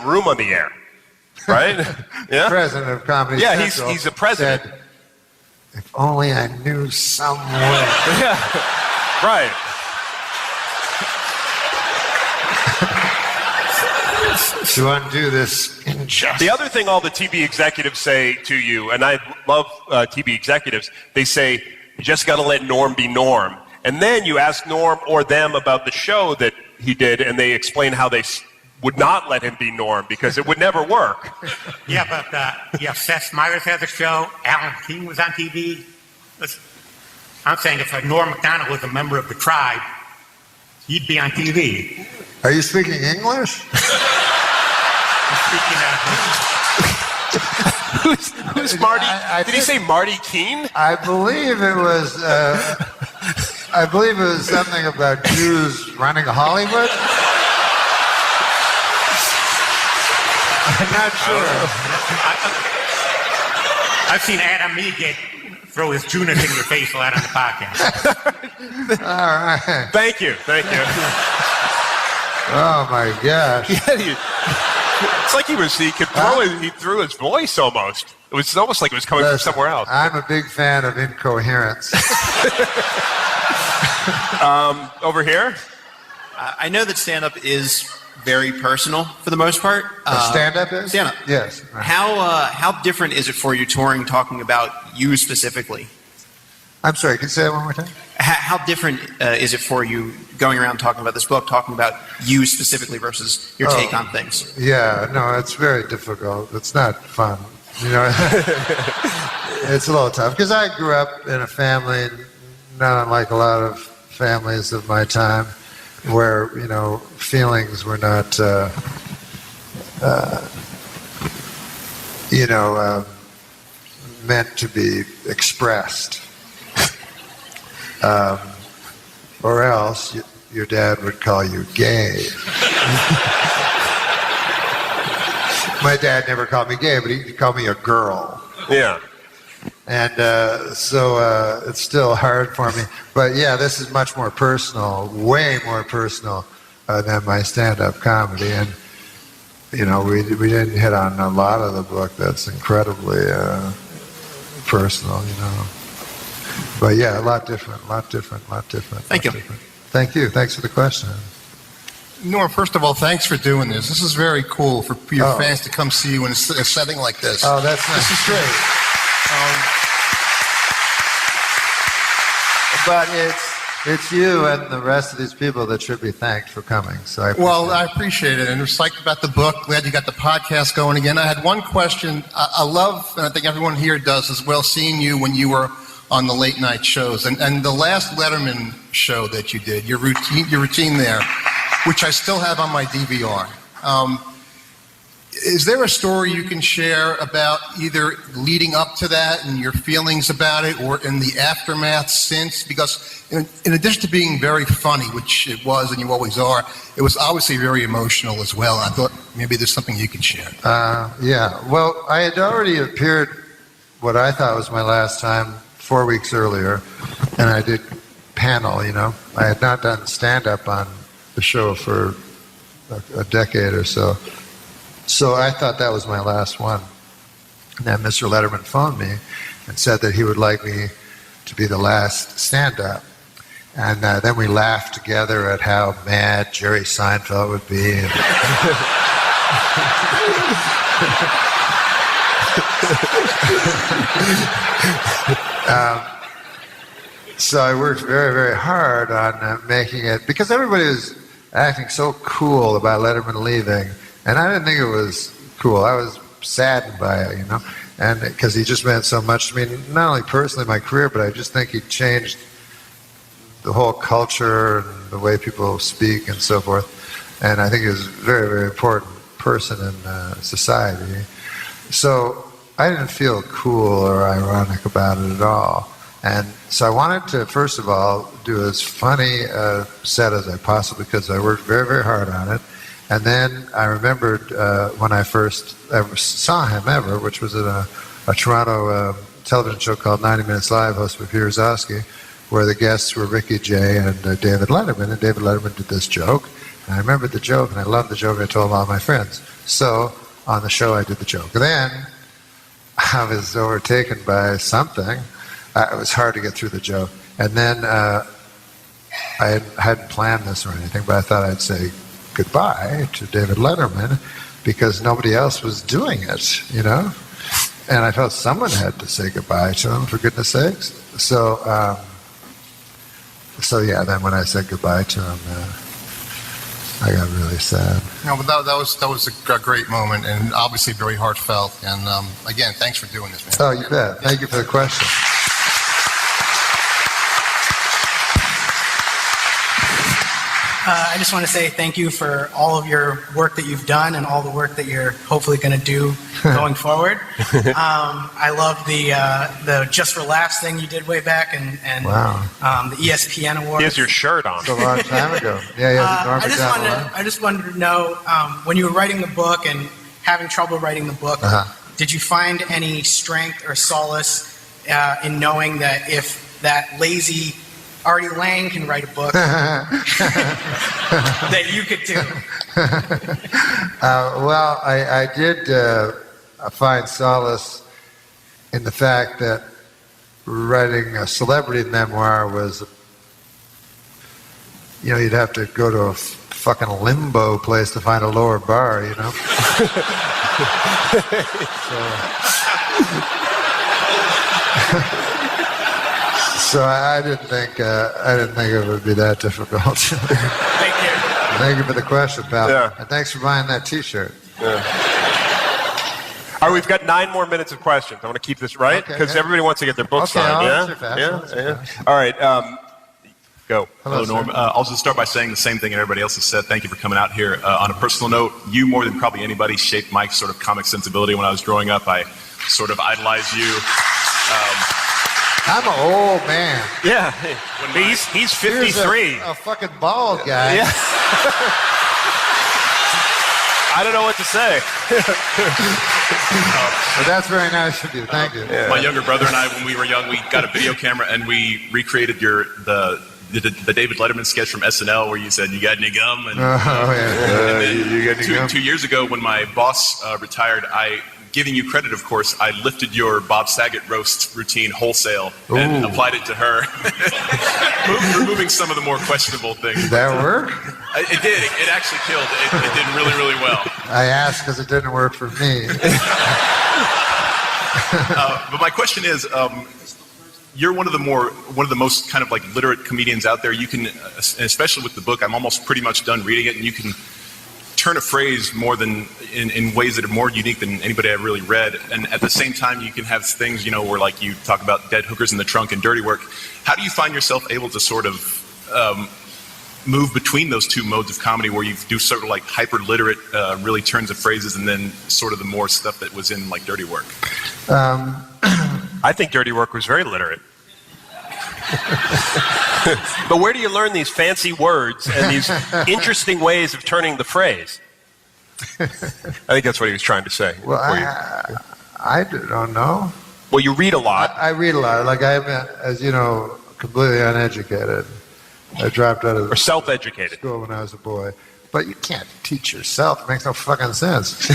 room on the air, right? Yeah. President of Comedy Central. Yeah, he's a president. Said, if only I knew some way. Yeah, right. To undo this injustice. The other thing all the TV executives say to you, and I love TV executives, they say, you just got to let Norm be Norm. And then you ask Norm or them about the show that he did, and they explain how they would not let him be Norm because it would never work. Yeah, but Seth Meyers has a show. Alan King was on TV. I'm saying if Norm Macdonald was a member of the tribe, he'd be on TV. Are you speaking English? Who's Marty? Did he say Marty Keene? I believe it was. I believe it was something about Jews running Hollywood. I'm not sure. I've seen Adam Mead throw his Junas in your face a lot on the podcast. All right. Thank you. Oh my gosh. Yeah, it's like he threw his voice almost. It was almost like it was coming from somewhere else. I'm a big fan of incoherence. Over here? I know that stand-up is very personal for the most part. Stand-up is? Stand-up. Yes. Right. How different is it for you touring, talking about you specifically? I'm sorry, can you say that one more time? How different is it for you going around talking about this book, talking about you specifically versus your take on things? Yeah, no, it's very difficult. It's not fun. It's a little tough because I grew up in a family, not unlike a lot of families of my time, where feelings were not meant to be expressed. Or else your dad would call you gay. My dad never called me gay, but he called me a girl. Yeah. And so it's still hard for me. But yeah, this is much more personal, way more personal than my stand-up comedy. And, we didn't hit on a lot of the book that's incredibly personal, But yeah, a lot different. Thank you. Thank you. Thanks for the question. Norm, first of all, thanks for doing this. This is very cool for your fans to come see you in a setting like this. Oh, that's nice. This is great. But it's you and the rest of these people that should be thanked for coming. So I appreciate it. And we're psyched about the book. Glad you got the podcast going again. I had one question. I love, and I think everyone here does as well, seeing you when you were on the late night shows. And the last Letterman show that you did, your routine there, which I still have on my DVR. Is there a story you can share about either leading up to that and your feelings about it, or in the aftermath since? Because in addition to being very funny, which it was and you always are, it was obviously very emotional as well. I thought maybe there's something you could share. Yeah. Well, I had already appeared what I thought was my last time 4 weeks earlier, and I did panel, you know. I had not done stand-up on the show for a decade or so. So I thought that was my last one. And then Mr. Letterman phoned me and said that he would like me to be the last stand-up. And then we laughed together at how mad Jerry Seinfeld would be. So I worked very, very hard on making it, because everybody was acting so cool about Letterman leaving. And I didn't think it was cool. I was saddened by it, you know, and because he just meant so much to me, not only personally in my career, but I just think he changed the whole culture and the way people speak and so forth. And I think he was a very, very important person in society. So I didn't feel cool or ironic about it at all. And so I wanted to, first of all, do as funny a set as I possibly could. So I worked very, very hard on it. And then I remembered when I first ever saw him ever, which was at a Toronto television show called 90 Minutes Live, hosted by Peter Zosky, where the guests were Ricky Jay and David Letterman. And David Letterman did this joke. And I remembered the joke, and I loved the joke. I told all my friends. So on the show, I did the joke. Then I was overtaken by something. It was hard to get through the joke. And then I hadn't planned this or anything, but I thought I'd say goodbye to David Letterman because nobody else was doing it, you know? And I felt someone had to say goodbye to him, for goodness sakes. So yeah, then when I said goodbye to him, I got really sad. No, but that was a great moment, and obviously very heartfelt. And again, thanks for doing this, man. Oh, you bet. Thank you for the question. I just want to say thank you for all of your work that you've done and all the work that you're hopefully going to do going forward. I love the Just for Laughs thing you did way back, and wow. The ESPN Awards. He has your shirt on. It's a long time ago. Yeah, I just wanted to know, when you were writing the book and having trouble writing the book, did you find any strength or solace in knowing that if that lazy Artie Lang can write a book that you could do? Well, I did find solace in the fact that writing a celebrity memoir was, you know, you'd have to go to a fucking limbo place to find a lower bar, you know? So I didn't think it would be that difficult. Thank you. Thank you for the question, pal. Yeah. And thanks for buying that T-shirt. Yeah. All right, we've got 9 more minutes of questions. I want to keep this right because everybody wants to get their book signed. Yeah. All right, go. Hello, Norm. I'll just start by saying the same thing everybody else has said. Thank you for coming out here. On a personal note, you more than probably anybody shaped my sort of comic sensibility when I was growing up. I sort of idolized you. I'm an old man. Yeah, he's 53. A fucking bald guy. Yeah. I don't know what to say. But that's very nice of you. Thank you. My younger brother and I, when we were young, we got a video camera and we recreated the David Letterman sketch from SNL where you said, "You got any gum?" And, and then you got any gum? 2 years ago, when my boss retired, giving you credit, of course, I lifted your Bob Saget roast routine wholesale and applied it to her, removing some of the more questionable things. Did that work? It did. It actually killed. It did really, really well. I asked because it didn't work for me. But my question is, you're one of the most kind of like literate comedians out there. You can, especially with the book, I'm almost pretty much done reading it, and you can turn a phrase more than in ways that are more unique than anybody I've really read. And at the same time, you can have things, where like you talk about dead hookers in the trunk and dirty work. How do you find yourself able to sort of move between those two modes of comedy where you do sort of like hyper-literate, really turns of phrases and then sort of the more stuff that was in like dirty work? I think dirty work was very literate. But where do you learn these fancy words and these interesting ways of turning the phrase? I think that's what he was trying to say. Well, I don't know. Well, you read a lot. I read a lot. Like I'm, as you know, completely uneducated. I dropped out of or self-educated school when I was a boy. But you can't teach yourself. It makes no fucking sense.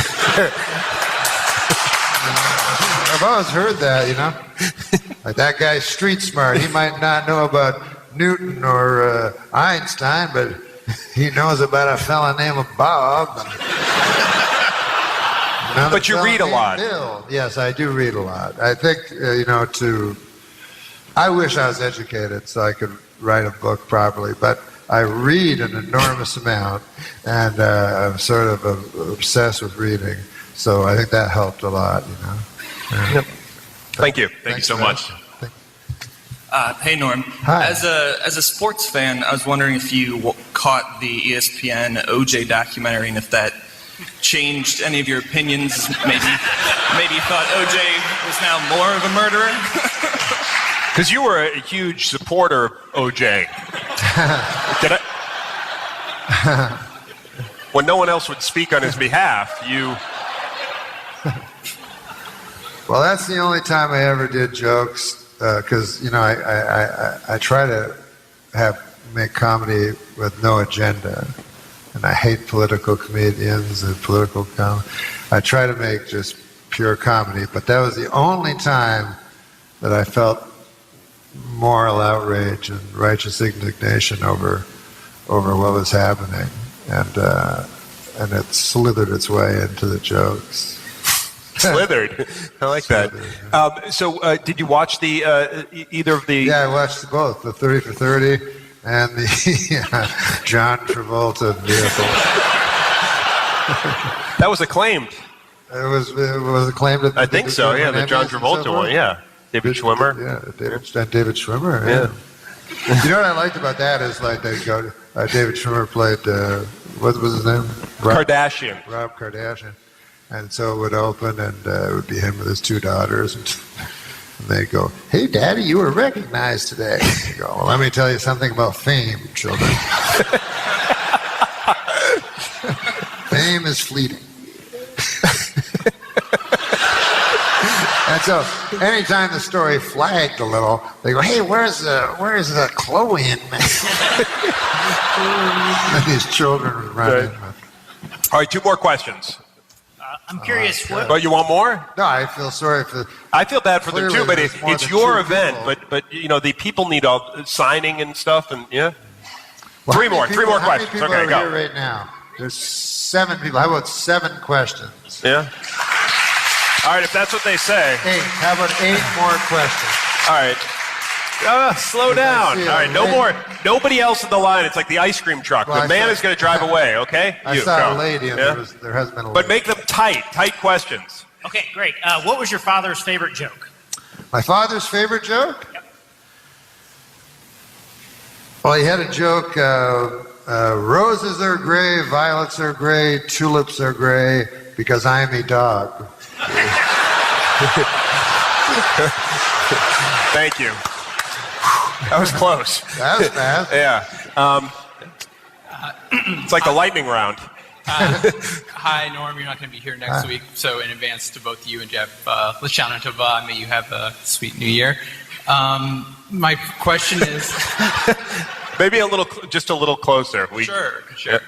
I've always heard that, like that guy's street smart. He might not know about Newton or Einstein, but he knows about a fella named Bob. But you read a lot. Bill. Yes, I do read a lot. I think, I wish I was educated so I could write a book properly, but I read an enormous amount, and I'm sort of obsessed with reading. So I think that helped a lot, Yep. Thank you. Thank you so much. Hey Norm. Hi. As a sports fan, I was wondering if you caught the ESPN OJ documentary and if that changed any of your opinions. Maybe you thought OJ was now more of a murderer. Because you were a huge supporter of OJ. Did I? When no one else would speak on his behalf, you. Well, that's the only time I ever did jokes, because I try to make comedy with no agenda, and I hate political comedians and political comedy. I try to make just pure comedy, but that was the only time that I felt moral outrage and righteous indignation over what was happening, and it slithered its way into the jokes. Slithered. I like that. So, did you watch the either of the? Yeah, I watched both, the 30 for 30 and the John Travolta vehicle. That was acclaimed. It was acclaimed. I think so. Yeah, the John Travolta one. Yeah, David Schwimmer. Yeah, David Schwimmer. Yeah. You know what I liked about that is like they go. David Schwimmer played what was his name? Kardashian. Rob Kardashian. And so it would open, and it would be him with his two daughters. And they'd go, "Hey, Daddy, you were recognized today." You go, "Well, let me tell you something about fame, children. Fame is fleeting." And so anytime the story flagged a little, they go, "Hey, where's Chloe and me?" And these children would run in. All right, two more questions. I'm curious. But you want more? No, I feel sorry for. I feel bad for them too, but it's your event. People. But the people need all signing and stuff, and yeah. Well, three more questions. How many people Okay, are go. here right now? There's 7 people. How about 7 questions? Yeah. All right, if that's what they say. 8. How about 8 more questions? All right. Slow down. All right, no more. Nobody else in the line. It's like the ice cream truck. Well, the man is going to drive away, okay? I saw a lady, and there has been a lady. But make them tight questions. Okay, great. What was your father's favorite joke? My father's favorite joke? Yep. Well, he had a joke, roses are gray, violets are gray, tulips are gray, because I'm a dog. Thank you. That was close. That was fast. Yeah. It's like the lightning round. Hi, Norm. You're not going to be here next week, so in advance to both you and Geoff, Lashana Tova, may you have a sweet new year. My question is... Maybe just a little closer. Sure. Yeah.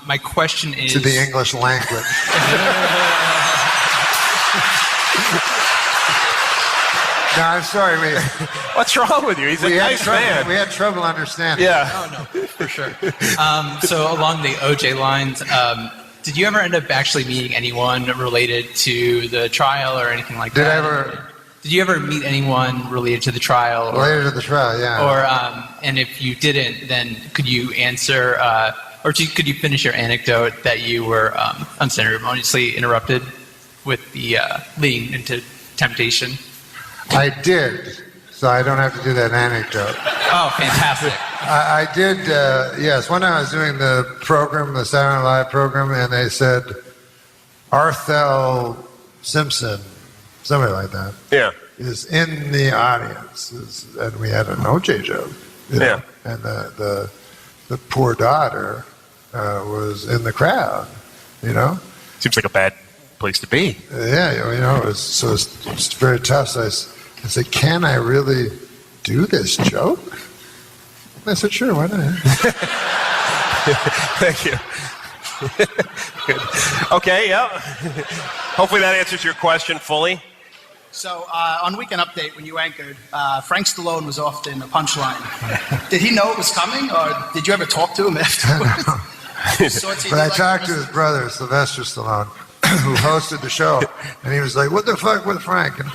My question is... To the English language. No, I'm sorry. What's wrong with you? He's a nice man. We had trouble understanding. Yeah. Oh, no, for sure. So along the OJ lines, did you ever end up actually meeting anyone related to the trial or anything like that? Did you ever meet anyone related to the trial? Related to the trial, yeah. Or, and if you didn't, then could you answer or could you finish your anecdote that you were unceremoniously interrupted with the leading into temptation? I did, so I don't have to do that anecdote. Oh, fantastic. I did, yes. One time I was doing the program, the Saturday Night Live program, and they said, Arthel Simpson, somebody like that, is in the audience. And we had an OJ joke. You know? And the poor daughter was in the crowd, you know? Seems like a bad place to be. Yeah, you know, it's very tough. So I said, can I really do this joke? I said, sure, why not? Thank you. Good. Okay, yeah. Hopefully that answers your question fully. So on Weekend Update, when you anchored, Frank Stallone was often a punchline. Did he know it was coming, or did you ever talk to him afterwards? But I talked to his brother, Sylvester Stallone, who hosted the show, and he was like, what the fuck with Frank? And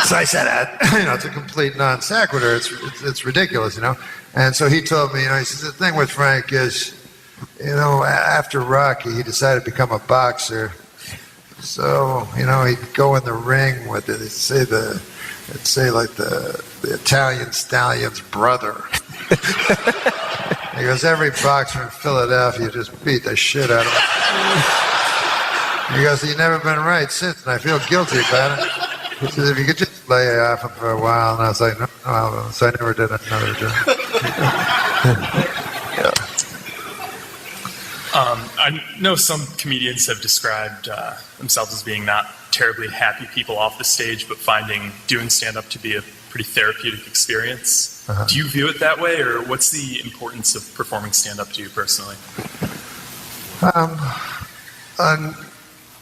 so I said, you know, it's a complete non sequitur. It's ridiculous, you know. And so he told me, you know, he says, the thing with Frank is, you know, after Rocky, he decided to become a boxer. So, you know, he'd go in the ring with it. It'd say like the Italian stallion's brother. He goes, every boxer in Philadelphia just beat the shit out of him. He goes, you've never been right since, and I feel guilty about it. He says, if you could just lay off him for a while. And I was like, no, so I never did another job. I know some comedians have described themselves as being not terribly happy people off the stage, but finding doing stand-up to be a pretty therapeutic experience. Do you view it that way, or what's the importance of performing stand-up to you personally?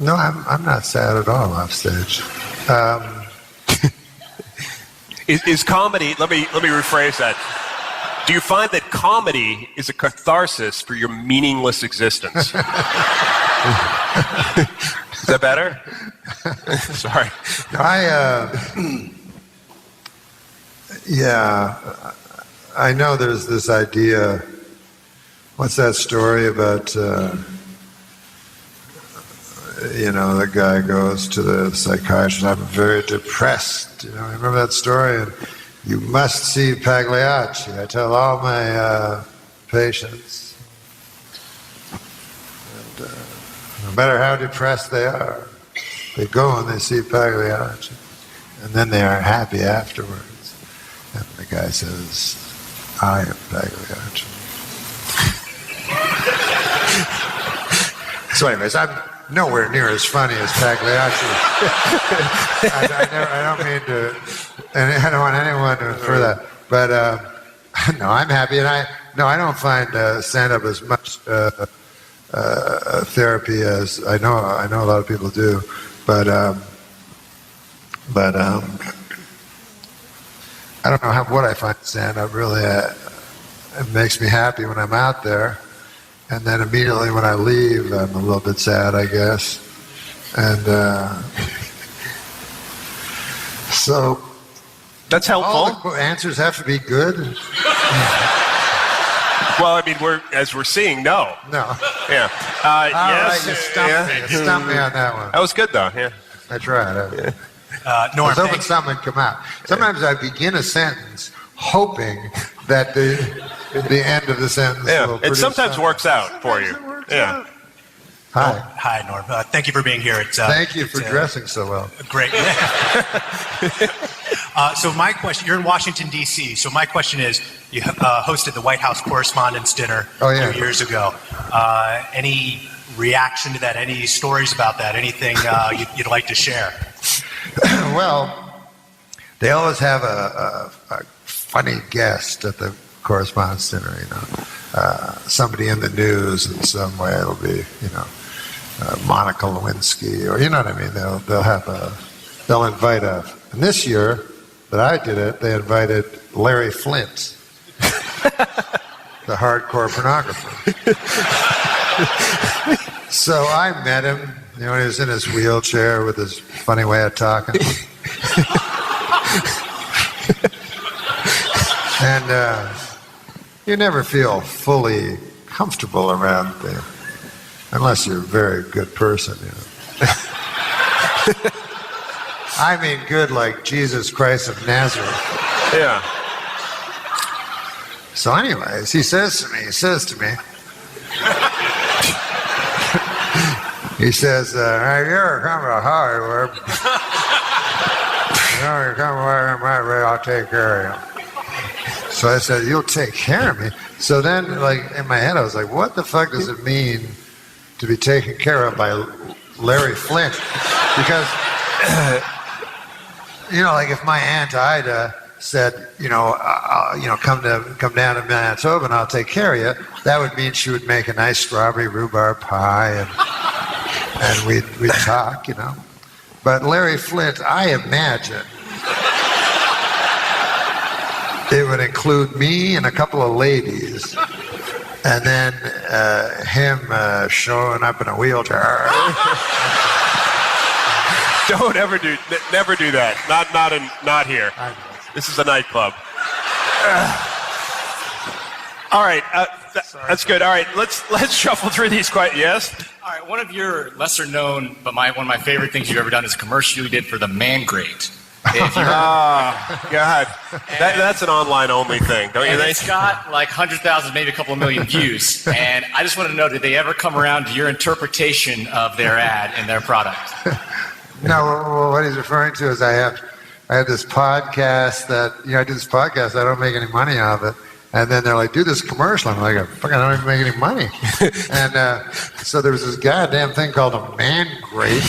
No, I'm not sad at all off stage. Is comedy? Let me rephrase that. Do you find that comedy is a catharsis for your meaningless existence? Is that better? Sorry. I know there's this idea. What's that story about? You know, the guy goes to the psychiatrist. I'm very depressed. You know, remember that story? And you must see Pagliacci. I tell all my patients. And, no matter how depressed they are, they go and they see Pagliacci. And then they are happy afterwards. And the guy says, I am Pagliacci. So anyways, I'm nowhere near as funny as Pagliacci. I don't mean to, and I don't want anyone to infer that. But no, I'm happy, and I don't find stand-up as much therapy as I know a lot of people do. But I don't know what I find stand-up really. It makes me happy when I'm out there. And then immediately when I leave, I'm a little bit sad, I guess. And so... That's helpful. All the answers have to be good? Well, I mean, we're seeing, no. No. Yeah. All yes. right, you stumped me on that one. That was good, though, yeah. I tried. Yeah. I was hoping something would come out. Sometimes I begin a sentence hoping that the end of the sentence will it sometimes works out for you. Yeah. Hi. Hi, Norm. Thank you for being here. Thank you for dressing so well. Great. So my question, you're in Washington, D.C., so my question is, you hosted the White House Correspondents' Dinner a few years ago. Any reaction to that? Any stories about that? Anything you'd like to share? Well, they always have a funny guest at the Correspondents' Dinner, you know. Somebody in the news in some way. It'll be, you know, Monica Lewinsky, or you know what I mean. They'll invite and this year that I did it, they invited Larry Flint, the hardcore pornographer. So I met him. You know, he was in his wheelchair with his funny way of talking. And you never feel fully comfortable around there, unless you're a very good person, you know. I mean good like Jesus Christ of Nazareth. Yeah. So anyways, he says to me, he says, you're coming to Hollywood. You're coming to Hollywood, I'll take care of you. So I said, you'll take care of me? So then, like, in my head, I was like, what the fuck does it mean to be taken care of by Larry Flint? Because, you know, like if my Aunt Ida said, come down to Manitoba and I'll take care of you, that would mean she would make a nice strawberry rhubarb pie and we'd talk, you know. But Larry Flint, I imagine it would include me and a couple of ladies, and then him showing up in a wheelchair. Don't never do that. Not here. This is a nightclub. All right, that's good. All right, let's shuffle through these. Yes. All right, one of your lesser known, but one of my favorite things you've ever done is a commercial you did for the Man Grate. God, that's an online only thing, don't you think? It's got like 100,000, maybe a couple of million views. And I just want to know, did they ever come around to your interpretation of their ad and their product? No, well, what he's referring to is I had this podcast that, I do this podcast, I don't make any money off it. And then they're like, do this commercial. I'm like, fuck, I don't even make any money. And so there was this goddamn thing called a Man Grate.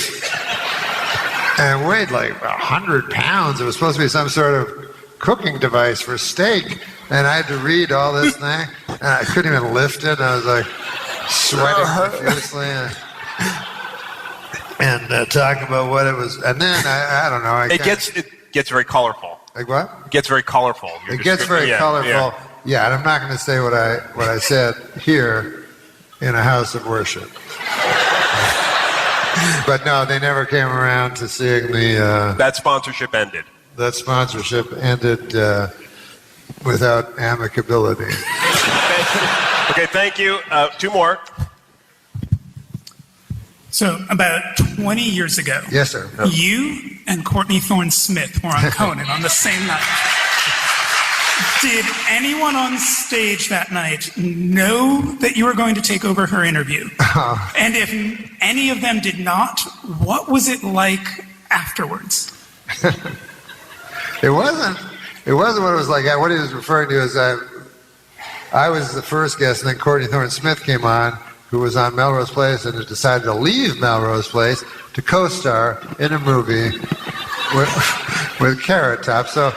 And it weighed like 100 pounds. It was supposed to be some sort of cooking device for steak. And I had to read all this thing. And I couldn't even lift it. And I was like sweating profusely. And talking about what it was. And then, I don't know. It gets very colorful. Like what? It gets very colorful. It gets very colorful. Yeah, and I'm not going to say what I said here in a house of worship. But no, they never came around to seeing the... that sponsorship ended. That sponsorship ended without amicability. Okay, thank you. Two more. So, about 20 years ago... Yes, sir. You and Courtney Thorne-Smith were on Conan on the same night. Did anyone on stage that night know that you were going to take over her interview? And if any of them did not, what was it like afterwards? It wasn't what it was like. What he was referring to is I was the first guest, and then Courtney Thorne-Smith came on, who was on Melrose Place and had decided to leave Melrose Place to co-star in a movie with Carrot Top. So...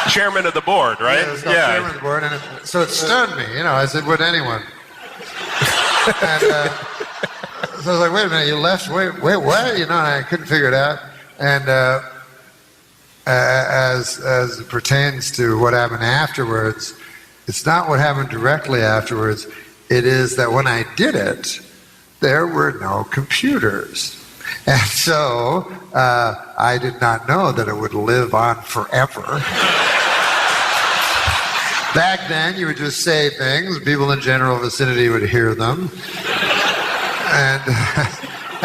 Chairman of the board, right? Yeah, it was called Chairman of the board, and so it stunned me. I said, would anyone? And so I was like, wait a minute, you left? Wait, what? And I couldn't figure it out. And as it pertains to what happened afterwards, it's not what happened directly afterwards. It is that when I did it, there were no computers. And so I did not know that it would live on forever. Back then, you would just say things. People in general vicinity would hear them. And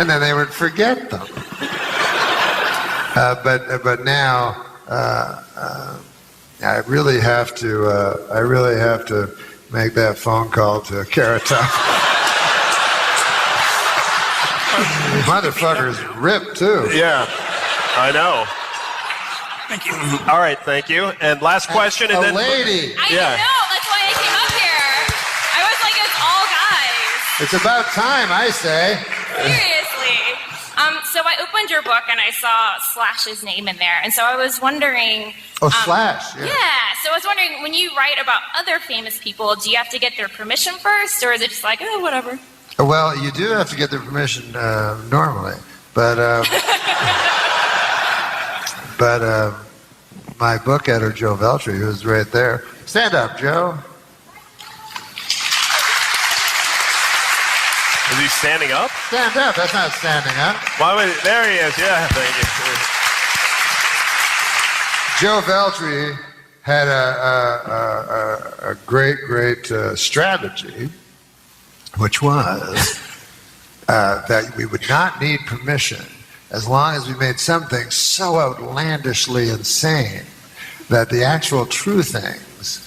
then they would forget them. But now, I really have to make that phone call to Carrot Top. Motherfucker's ripped too. Yeah, I know. Thank you. All right, thank you. And last question. And a then lady. I know. That's why I came up here. I was like, it's all guys. It's about time, I say. Seriously. So I opened your book and I saw Slash's name in there, and so I was wondering. Slash. Yeah. So I was wondering, when you write about other famous people, do you have to get their permission first, or is it just like, oh, whatever? Well, you do have to get their permission normally, but my book editor, Joe Veltri, who's right there. Stand up, Joe. Is he standing up? Stand up. That's not standing up. Why would there he is? Yeah, thank you. Joe Veltri had a great strategy, which was that we would not need permission as long as we made something so outlandishly insane that the actual true things,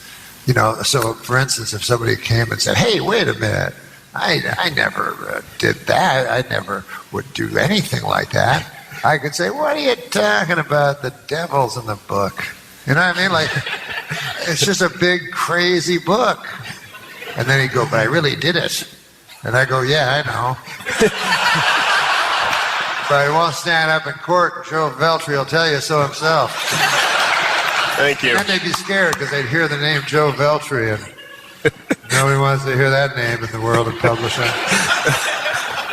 so for instance, if somebody came and said, hey, wait a minute, I never did that, I never would do anything like that, I could say, what are you talking about? The devil's in the book. You know what I mean? Like, it's just a big, crazy book. And then he'd go, but I really did it. And I go, yeah, I know. But he won't stand up in court. Joe Veltri will tell you so himself. Thank you. And they'd be scared because they'd hear the name Joe Veltri, and nobody wants to hear that name in the world of publishing.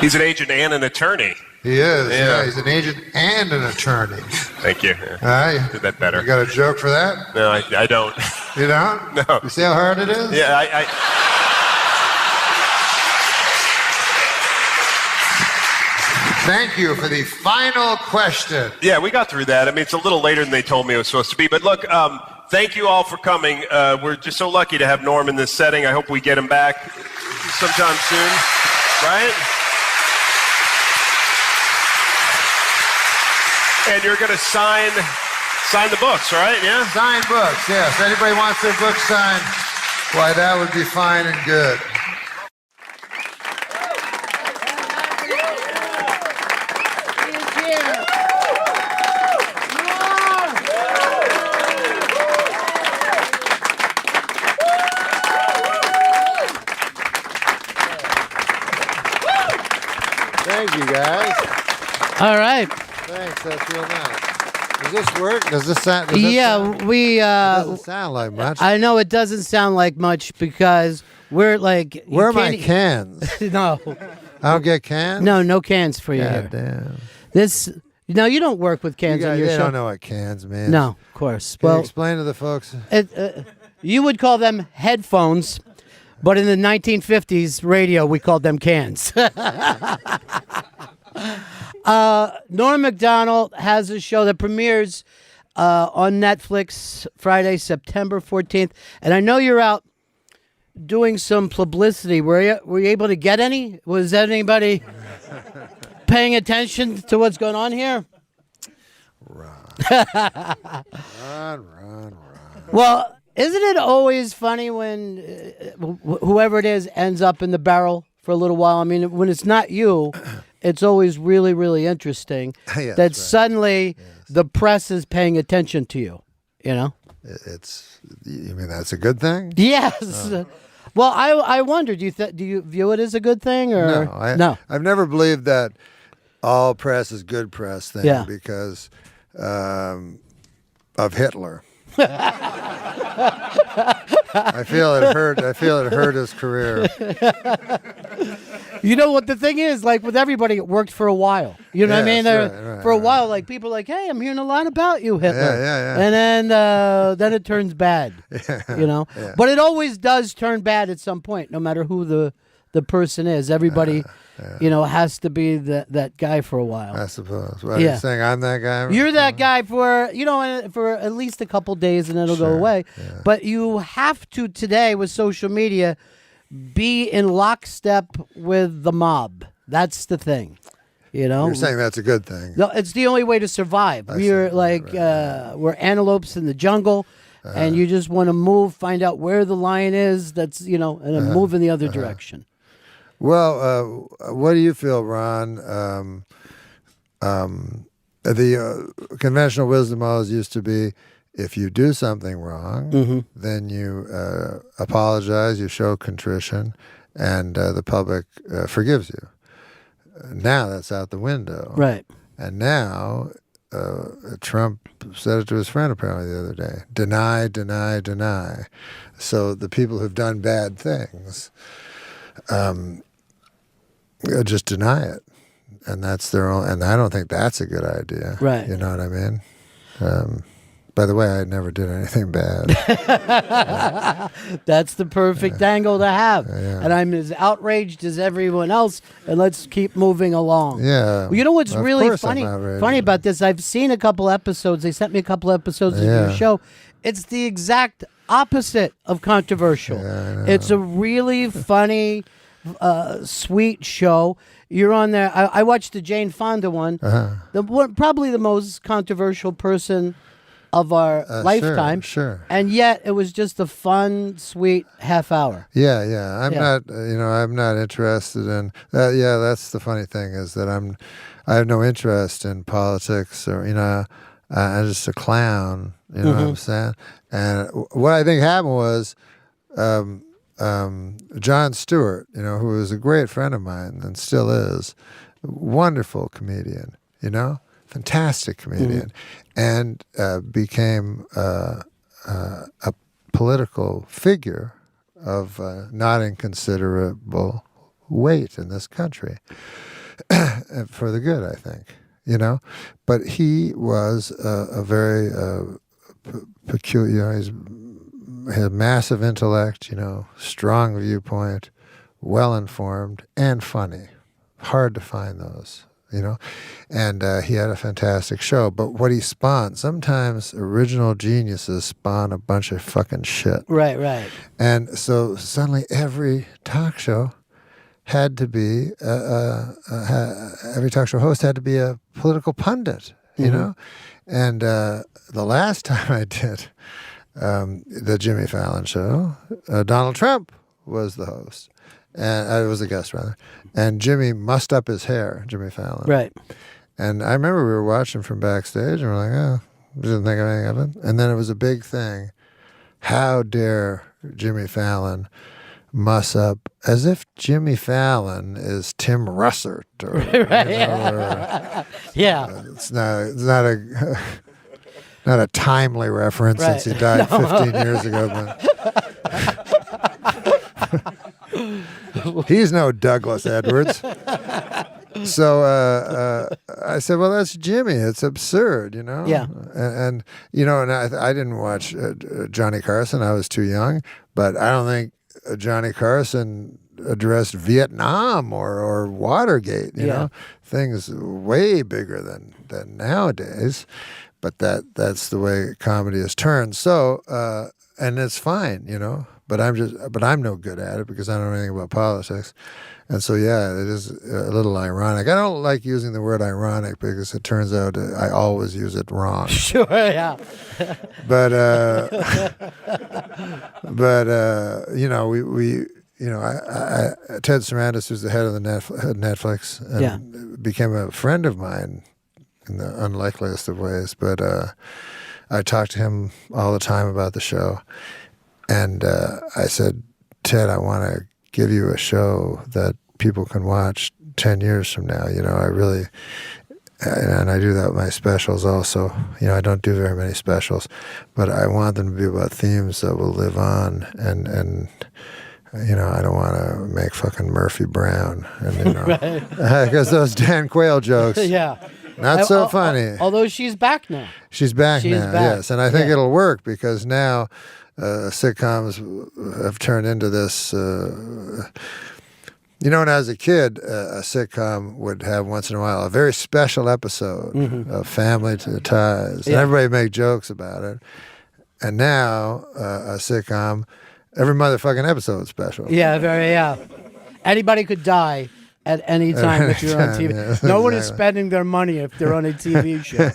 He's an agent and an attorney. He is. Yeah, he's an agent and an attorney. Thank you. Did that better. You got a joke for that? No, I don't. You don't? No. You see how hard it is? Yeah, Thank you for the final question. Yeah, we got through that. I mean, it's a little later than they told me it was supposed to be. But look, thank you all for coming. We're just so lucky to have Norm in this setting. I hope we get him back sometime soon. Right? And you're going to sign the books, right? Yeah? Sign books, yes. If anybody wants their books signed, why, that would be fine and good. Thank you, guys. All right. Thanks, that's real nice. Does this work? Does this sound? We. It doesn't sound like much. I know it doesn't sound like much because we're like. Where are my cans? No. I don't get cans? No cans for you. God here. damn. This. No, you don't work with cans on your they show. don't know what cans mean. No, of course. Can well, you explain to the folks? You would call them headphones, but in the 1950s radio, we called them cans. Norm Macdonald has a show that premieres on Netflix Friday, September 14th. And I know you're out doing some publicity. Were you able to get any? Was anybody paying attention to what's going on here? Ron. Well, isn't it always funny when whoever it is ends up in the barrel for a little while? I mean, when it's not you, it's always really, really interesting that suddenly the press is paying attention to you, you know? You mean that's a good thing? Yes. Well, I wonder, do you view it as a good thing? Or No. I've never believed that all press is good press thing because of Hitler. I feel it hurt his career. You know what the thing is, like with everybody, it worked for a while. You know what I mean? For a while, like people are like, "Hey, I'm hearing a lot about you, Hitler," and then it turns bad. You know, but it always does turn bad at some point, no matter who the person is. Everybody, has to be that guy for a while. I suppose. What are you saying? I'm that guy? You're that guy for at least a couple days, and it'll go away. Yeah. But you have to today with social media be in lockstep with the mob. That's the thing. You're saying that's a good thing. No, it's the only way to survive. We're we're antelopes in the jungle, and you just want to move, find out where the lion is. That's and then move in the other direction. Well, what do you feel, Ron? The conventional wisdom always used to be, if you do something wrong, then you apologize, you show contrition, and the public forgives you. Now that's out the window. Right. And now Trump said it to his friend apparently the other day. Deny, deny, deny. So the people who've done bad things just deny it. And that's their own, and I don't think that's a good idea. Right. You know what I mean? By the way, I never did anything bad. That's the perfect angle to have. And I'm as outraged as everyone else, and let's keep moving along. Yeah. Well, you know what's really funny about this? I've seen a couple episodes. They sent me a couple episodes of your show, it's the exact opposite of controversial. It's a really funny, sweet show. You're on there. I watched the Jane Fonda one. Probably the most controversial person of our lifetime. Sure. And yet it was just a fun, sweet half hour. Yeah. I'm not interested in that. Yeah, that's the funny thing is that I have no interest in politics or, I'm just a clown, you know what I'm saying? And what I think happened was Jon Stewart, who was a great friend of mine and still is, wonderful comedian, fantastic comedian, and became a political figure of not inconsiderable weight in this country for the good, I think. But he was a very peculiar. He had massive intellect, strong viewpoint, well informed, and funny. Hard to find those, And he had a fantastic show. But what he spawned, sometimes original geniuses spawn a bunch of fucking shit. Right. And so suddenly every talk show had to be every talk show host had to be a political pundit, And the last time I did the Jimmy Fallon show, Donald Trump was the host, and I was a guest rather, and Jimmy mussed up his hair, Jimmy Fallon, right. And I remember we were watching from backstage, and we're like, oh, didn't think of anything of it, and then it was a big thing. How dare Jimmy Fallon muss up as if Jimmy Fallon is Tim Russert or it's not a timely reference since he died 15 years ago, but he's no Douglas Edwards. So I said, well, that's Jimmy. It's absurd, Yeah. And I didn't watch Johnny Carson. I was too young, but I don't think Johnny Carson addressed Vietnam or Watergate, you know, things way bigger than nowadays. But that's the way comedy is turned. So and it's fine, But I'm no good at it because I don't know anything about politics. And so, yeah, it is a little ironic. I don't like using the word ironic because it turns out I always use it wrong. Sure, yeah. But Ted Sarandis, who's the head of the Netflix, and became a friend of mine in the unlikeliest of ways. But I talked to him all the time about the show. And I said, Ted, I want to give you a show that people can watch 10 years from now. I really, and I do that with my specials also. I don't do very many specials, but I want them to be about themes that will live on. And I don't want to make fucking Murphy Brown. Because those Dan Quayle jokes. Not so funny. Although she's back now. She's back now, yes. And I think it'll work because now sitcoms have turned into this. When I was a kid, a sitcom would have once in a while a very special episode of Family Ties. And everybody would make jokes about it. And now a sitcom, every motherfucking episode is special. Yeah. Anybody could die at any time if you're on TV. No one is spending their money if they're on a TV show.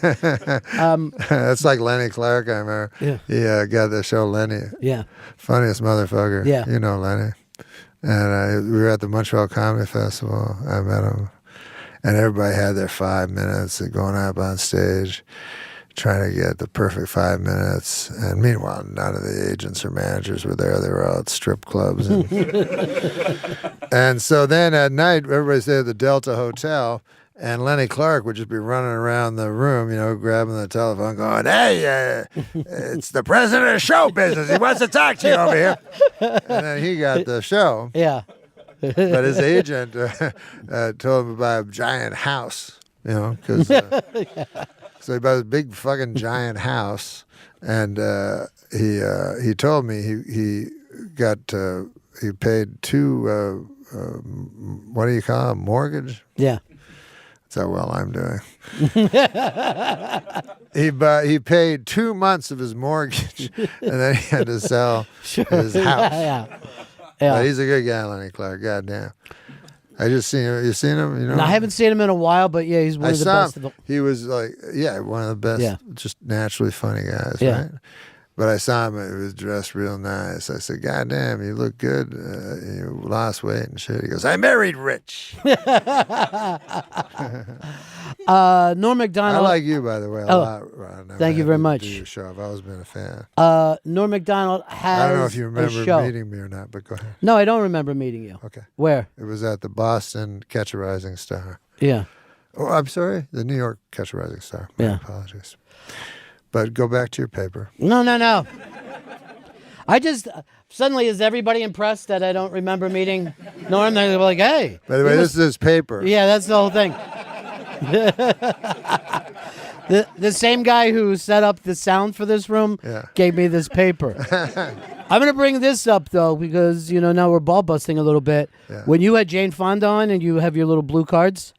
That's like Lenny Clark, I remember. Yeah. He got the show Lenny. Yeah. Funniest motherfucker. Yeah. You know Lenny. And we were at the Montreal Comedy Festival. I met him. And everybody had their 5 minutes of going up on stage, trying to get the perfect 5 minutes. And meanwhile, none of the agents or managers were there. They were all at strip clubs. And so then at night, everybody's there at the Delta Hotel, and Lenny Clark would just be running around the room, grabbing the telephone, going, hey, it's the president of show business. He wants to talk to you over here. And then he got the show. Yeah. But his agent told him about a giant house, because so he bought a big fucking giant house, and he told me he paid two what do you call it, mortgage? Yeah. That's how well I'm doing. He paid 2 months of his mortgage, and then he had to sell his house. Yeah. But he's a good guy, Lenny Clark. Goddamn. I just seen him. You seen him? You know? No, I haven't seen him in a while, but yeah, he's one of the best. He was like, one of the best, just naturally funny guys, Yeah. right? But I saw him. He was dressed real nice. I said, "God damn, you look good. You lost weight and shit." He goes, "I married rich." Norm Macdonald. I like you, by the way, a lot, Ron. Thank you very much. Do your show. I've always been a fan. Norm Macdonald has. I don't know if you a remember show. meeting me or not, but go ahead. No, I don't remember meeting you. Okay. Where? It was at the Boston Catch a Rising Star. Yeah. Oh, I'm sorry, the New York Catch a Rising Star. My apologies. But go back to your paper. No. I just suddenly is everybody impressed that I don't remember meeting Norm? They're like, hey. By the way, this is his paper. Yeah, that's the whole thing. the same guy who set up the sound for this room gave me this paper. I'm going to bring this up, though, because, now we're ball busting a little bit. Yeah. When you had Jane Fonda on and you have your little blue cards,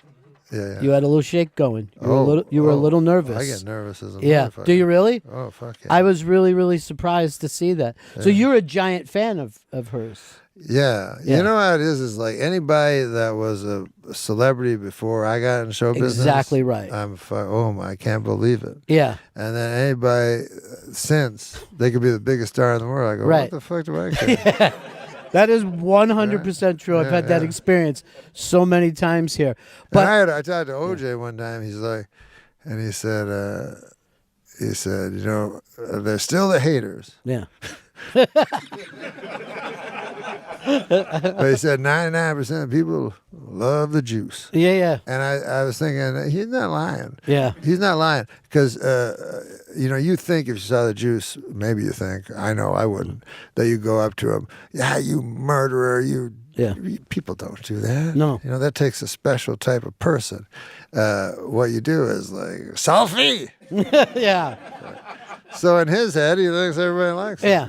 you had a little shake going. You were a little nervous. I get nervous as a motherfucker. Do you really? Oh, fuck yeah. I was really, really surprised to see that. So you're a giant fan of hers. Yeah. You know how it is like anybody that was a celebrity before I got in show business. Exactly right. I can't believe it. Yeah. And then anybody since, they could be the biggest star in the world. I go, what the fuck do I care? That is 100% true. I've had that experience so many times here. But I talked to OJ one time. He's like, and he said, they're still the haters. Yeah. But he said 99% of people love the juice. Yeah. And I was thinking, he's not lying. Yeah. He's not lying. Because, you think if you saw the juice, maybe you think, I know I wouldn't, that you go up to him, you murderer, people don't do that. No. That takes a special type of person. What you do is like, selfie. Yeah. So in his head, he thinks everybody likes him. Yeah.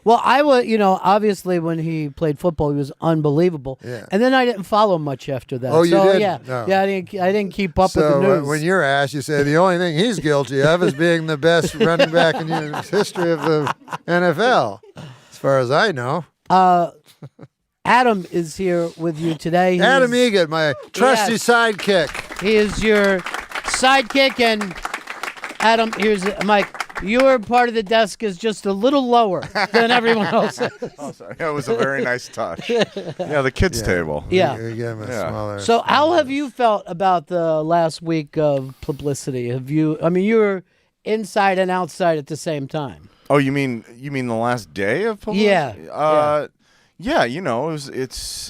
Well, I was, obviously when he played football, he was unbelievable. Yeah. And then I didn't follow much after that. Oh, you didn't? Yeah. No. Yeah, I didn't keep up with the So news. when you're asked, you say the only thing he's guilty of is being the best running back in the history of the NFL, as far as I know. Adam is here with you today. Adam Egan, my trusty sidekick. He is your sidekick, and Adam, here's Mike. Your part of the desk is just a little lower than everyone else's. Oh, sorry. That was a very nice touch. Yeah, the kids' table. Yeah. We gave him a smaller. So how have you felt about the last week of publicity? You were inside and outside at the same time. Oh, you mean the last day of publicity? Yeah. Yeah,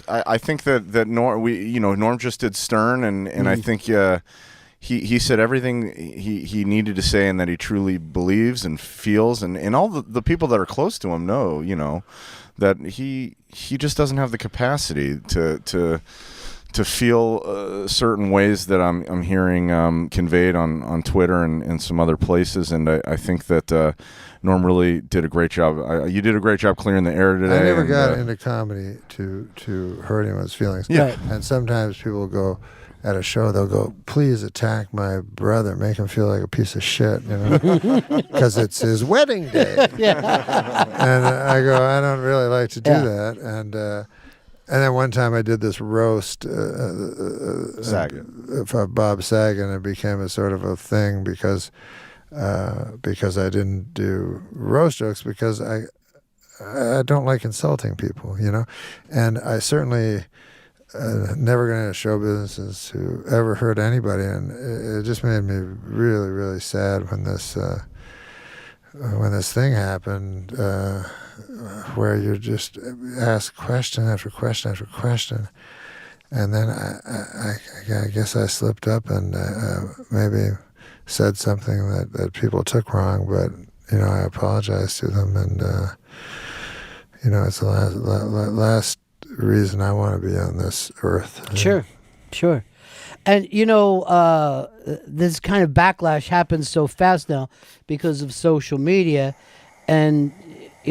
I think that Norm just did Stern, and I think he said everything he needed to say, and that he truly believes and feels, and all the people that are close to him know, that he just doesn't have the capacity to feel certain ways that I'm hearing conveyed on Twitter and some other places, and I think that Norm really did a great job. You did a great job clearing the air today. I never got into comedy to hurt anyone's feelings. Yeah. Right. And sometimes people go at a show, they'll go, please attack my brother, make him feel like a piece of shit, because it's his wedding day. Yeah. And I go, I don't really like to do that. And then one time I did this roast of Bob Saget, and it became a sort of a thing because I didn't do roast jokes because I don't like insulting people, and I certainly never got into show businesses to ever hurt anybody, and it just made me really, really sad when this thing happened, where you just ask question after question after question, and then I guess I slipped up and maybe said something that people took wrong, but I apologized to them, and it's the last reason I want to be on this earth. Sure. And this kind of backlash happens so fast now because of social media, and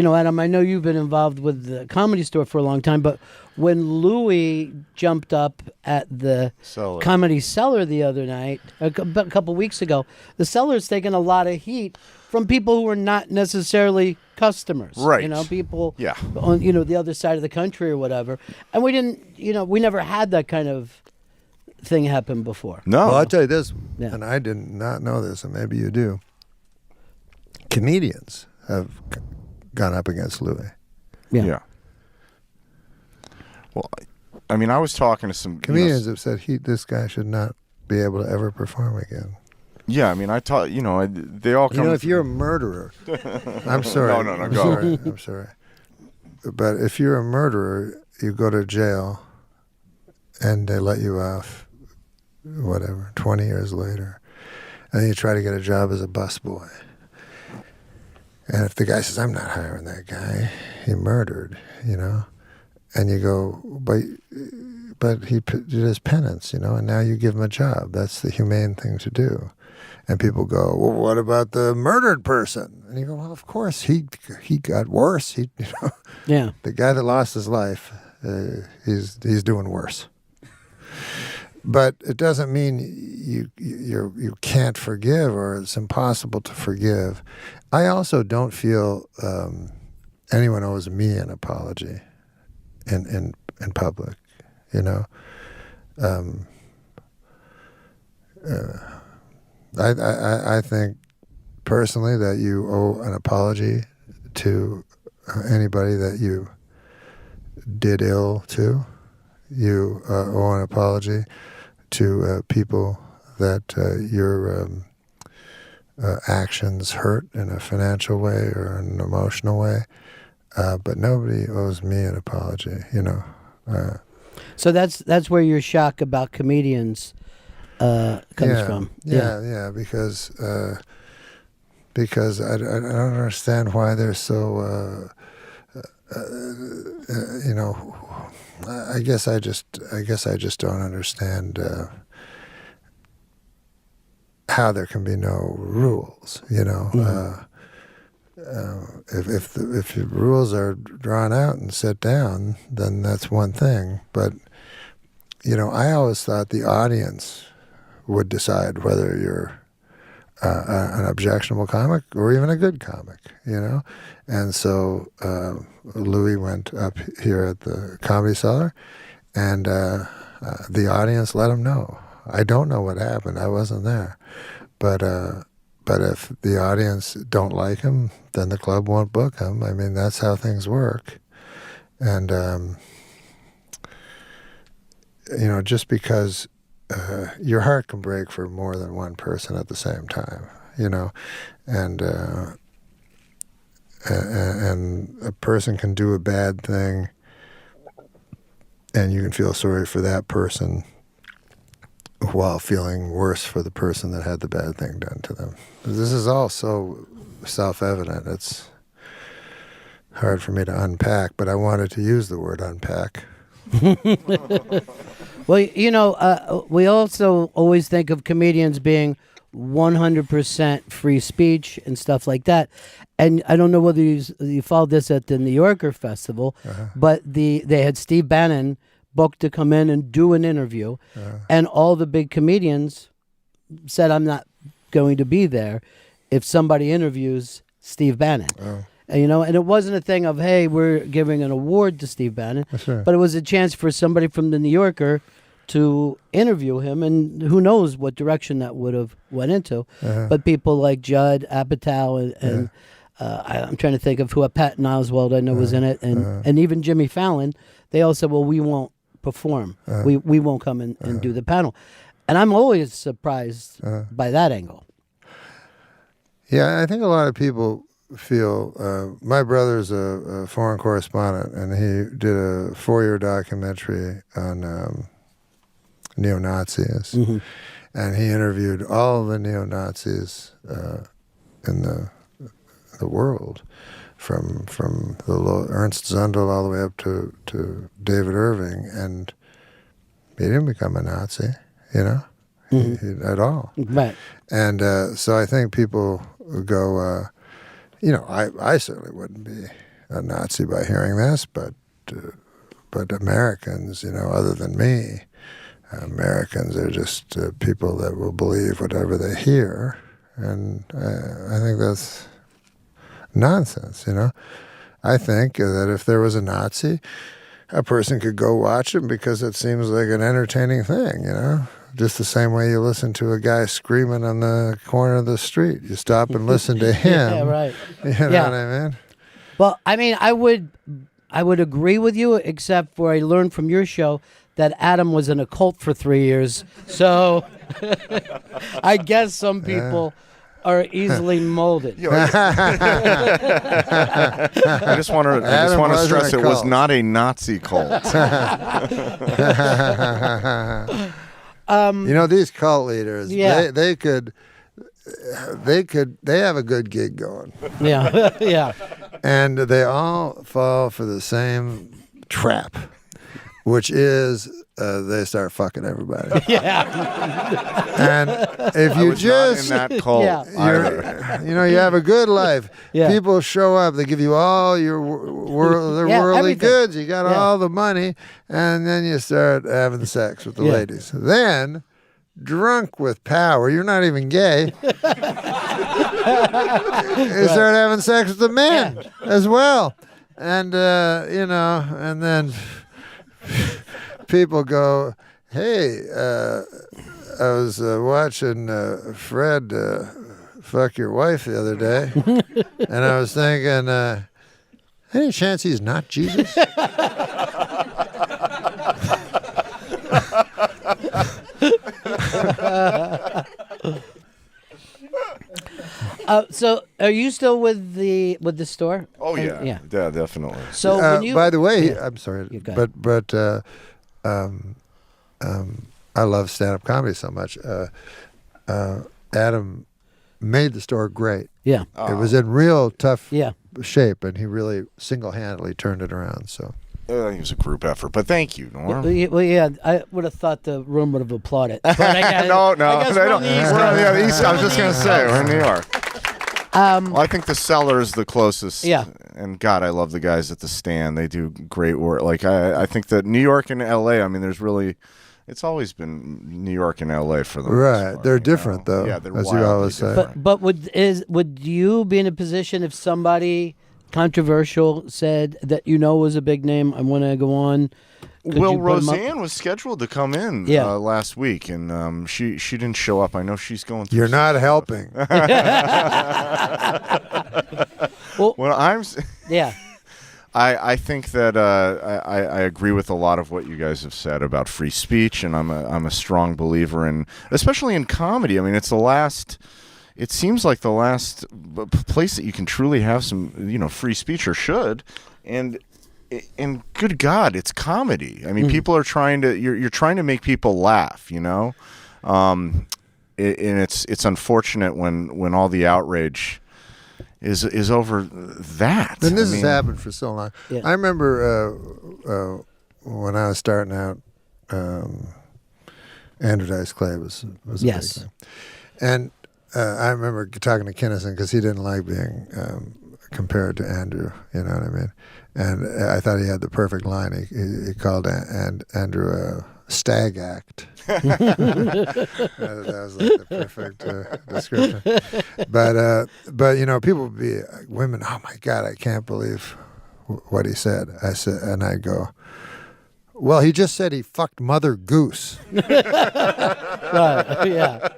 Adam, I know you've been involved with the Comedy Store for a long time, but when Louis jumped up at the Comedy Cellar the other night, a couple weeks ago, the Cellar's taken a lot of heat from people who are not necessarily customers. Right. People on, the other side of the country or whatever. And we didn't, we never had that kind of thing happen before. No. Well, I'll tell you this, and I did not know this, and maybe you do. Comedians have gone up against Louis. Yeah. Well, I mean, I was talking to some comedians have said this guy should not be able to ever perform again. Yeah, I mean, I taught, they all come. If you're a murderer, I'm sorry. No, go. I'm sorry. But if you're a murderer, you go to jail and they let you off, 20 years later. And then you try to get a job as a busboy. And if the guy says, I'm not hiring that guy, he murdered, and you go, but he did his penance, and now you give him a job. That's the humane thing to do. And people go, well, what about the murdered person? And you go, well, of course, he got worse. Yeah. The guy that lost his life, he's doing worse. But it doesn't mean you can't forgive or it's impossible to forgive. I also don't feel anyone owes me an apology in public. I think personally that you owe an apology to anybody that you did ill to. You owe an apology to people that your actions hurt in a financial way or an emotional way. But nobody owes me an apology, So that's where your shock about comedians comes from. Yeah, because I don't understand why they're so. I guess I just don't understand how there can be no rules. Mm-hmm. If the rules are drawn out and set down, then that's one thing. But I always thought the audience would decide whether you're an objectionable comic or even a good comic, And so Louis went up here at the Comedy Cellar, and the audience let him know. I don't know what happened. I wasn't there. But if the audience don't like him, then the club won't book him. I mean, that's how things work. And, just because your heart can break for more than one person at the same time, and a person can do a bad thing and you can feel sorry for that person while feeling worse for the person that had the bad thing done to them. This is all so self-evident. It's hard for me to unpack, but I wanted to use the word unpack. Well, we also always think of comedians being 100% free speech and stuff like that. And I don't know whether you followed this at the New Yorker Festival, but they had Steve Bannon booked to come in and do an interview, and all the big comedians said, I'm not going to be there if somebody interviews Steve Bannon. And it wasn't a thing of, hey, we're giving an award to Steve Bannon, but it was a chance for somebody from the New Yorker to interview him, and who knows what direction that would have went into. But people like Judd Apatow and I'm trying to think of who, Patton Oswalt I know was in it, and even Jimmy Fallon, they all said, well, we won't perform. We won't come in and do the panel. And I'm always surprised by that angle. Yeah, I think a lot of people feel, my brother's a foreign correspondent, and he did a 4-year documentary on neo-Nazis, and he interviewed all the neo-Nazis in the world, from the Ernst Zundel all the way up to David Irving, and he didn't become a Nazi, at all. Right. And so I think people go, I certainly wouldn't be a Nazi by hearing this, but Americans, other than me, Americans are just people that will believe whatever they hear, and I think that's nonsense. I think that if there was a Nazi, a person could go watch him because it seems like an entertaining thing. Just the same way you listen to a guy screaming on the corner of the street. You stop and listen to him. Yeah, right. You know what I mean? Well, I mean, I would agree with you, except for I learned from your show that Adam was in a cult for 3 years. So I guess some people are easily molded. I just want to stress it was not a Nazi cult. These cult leaders, they have a good gig going. Yeah, yeah. And they all fall for the same trap, which is they start fucking everybody. Yeah. And if you just not in that cult either. you have a good life. Yeah. People show up. They give you all your worldly everything. goods. You got all the money, and then you start having sex with the ladies. Then, drunk with power, you're not even gay. You start having sex with the men as well, and and then people go, "Hey, I was watching Fred fuck your wife the other day, and I was thinking, any chance he's not Jesus?" So, are you still with the store? Oh yeah, definitely. So, when you, by the way, I'm sorry, go but I love stand-up comedy so much. Adam made the store great. Yeah, it was in real tough shape, and he really single-handedly turned it around. So. It was a group effort, but thank you, Norm. Well, yeah, I would have thought the room would have applauded. But I guess, no, I guess we're on the East Coast. the East. I was just going to say, we're in New York. Well, I think the cellar is the closest. Yeah. And God, I love the guys at the stand. They do great work. Like I think that New York and L.A., I mean, it's always been New York and L.A. for them. Right. They're different, though, yeah, they're as you always say. But would you be in a position if somebody controversial said that was a big name, I want to go on? Well, Roseanne was scheduled to come in last week, and she didn't show up. I know she's going through. You're not helping. Well, I think that I agree with a lot of what you guys have said about free speech, and I'm a strong believer in, especially in comedy. I mean, it seems like the last place that you can truly have some, free speech, or should, and good God, it's comedy. I mean, people are trying to, you're trying to make people laugh, and it's unfortunate when all the outrage is over that. And this has happened for so long. Yeah. I remember when I was starting out, Andrew Dice Clay was a big thing. And I remember talking to Kinnison because he didn't like being compared to Andrew, you know what I mean? And I thought he had the perfect line. He called Andrew a stag act. That was like the perfect description. But people would be women. Oh my God, I can't believe what he said. I said, and I go, well, he just said he fucked Mother Goose. Right. Yeah.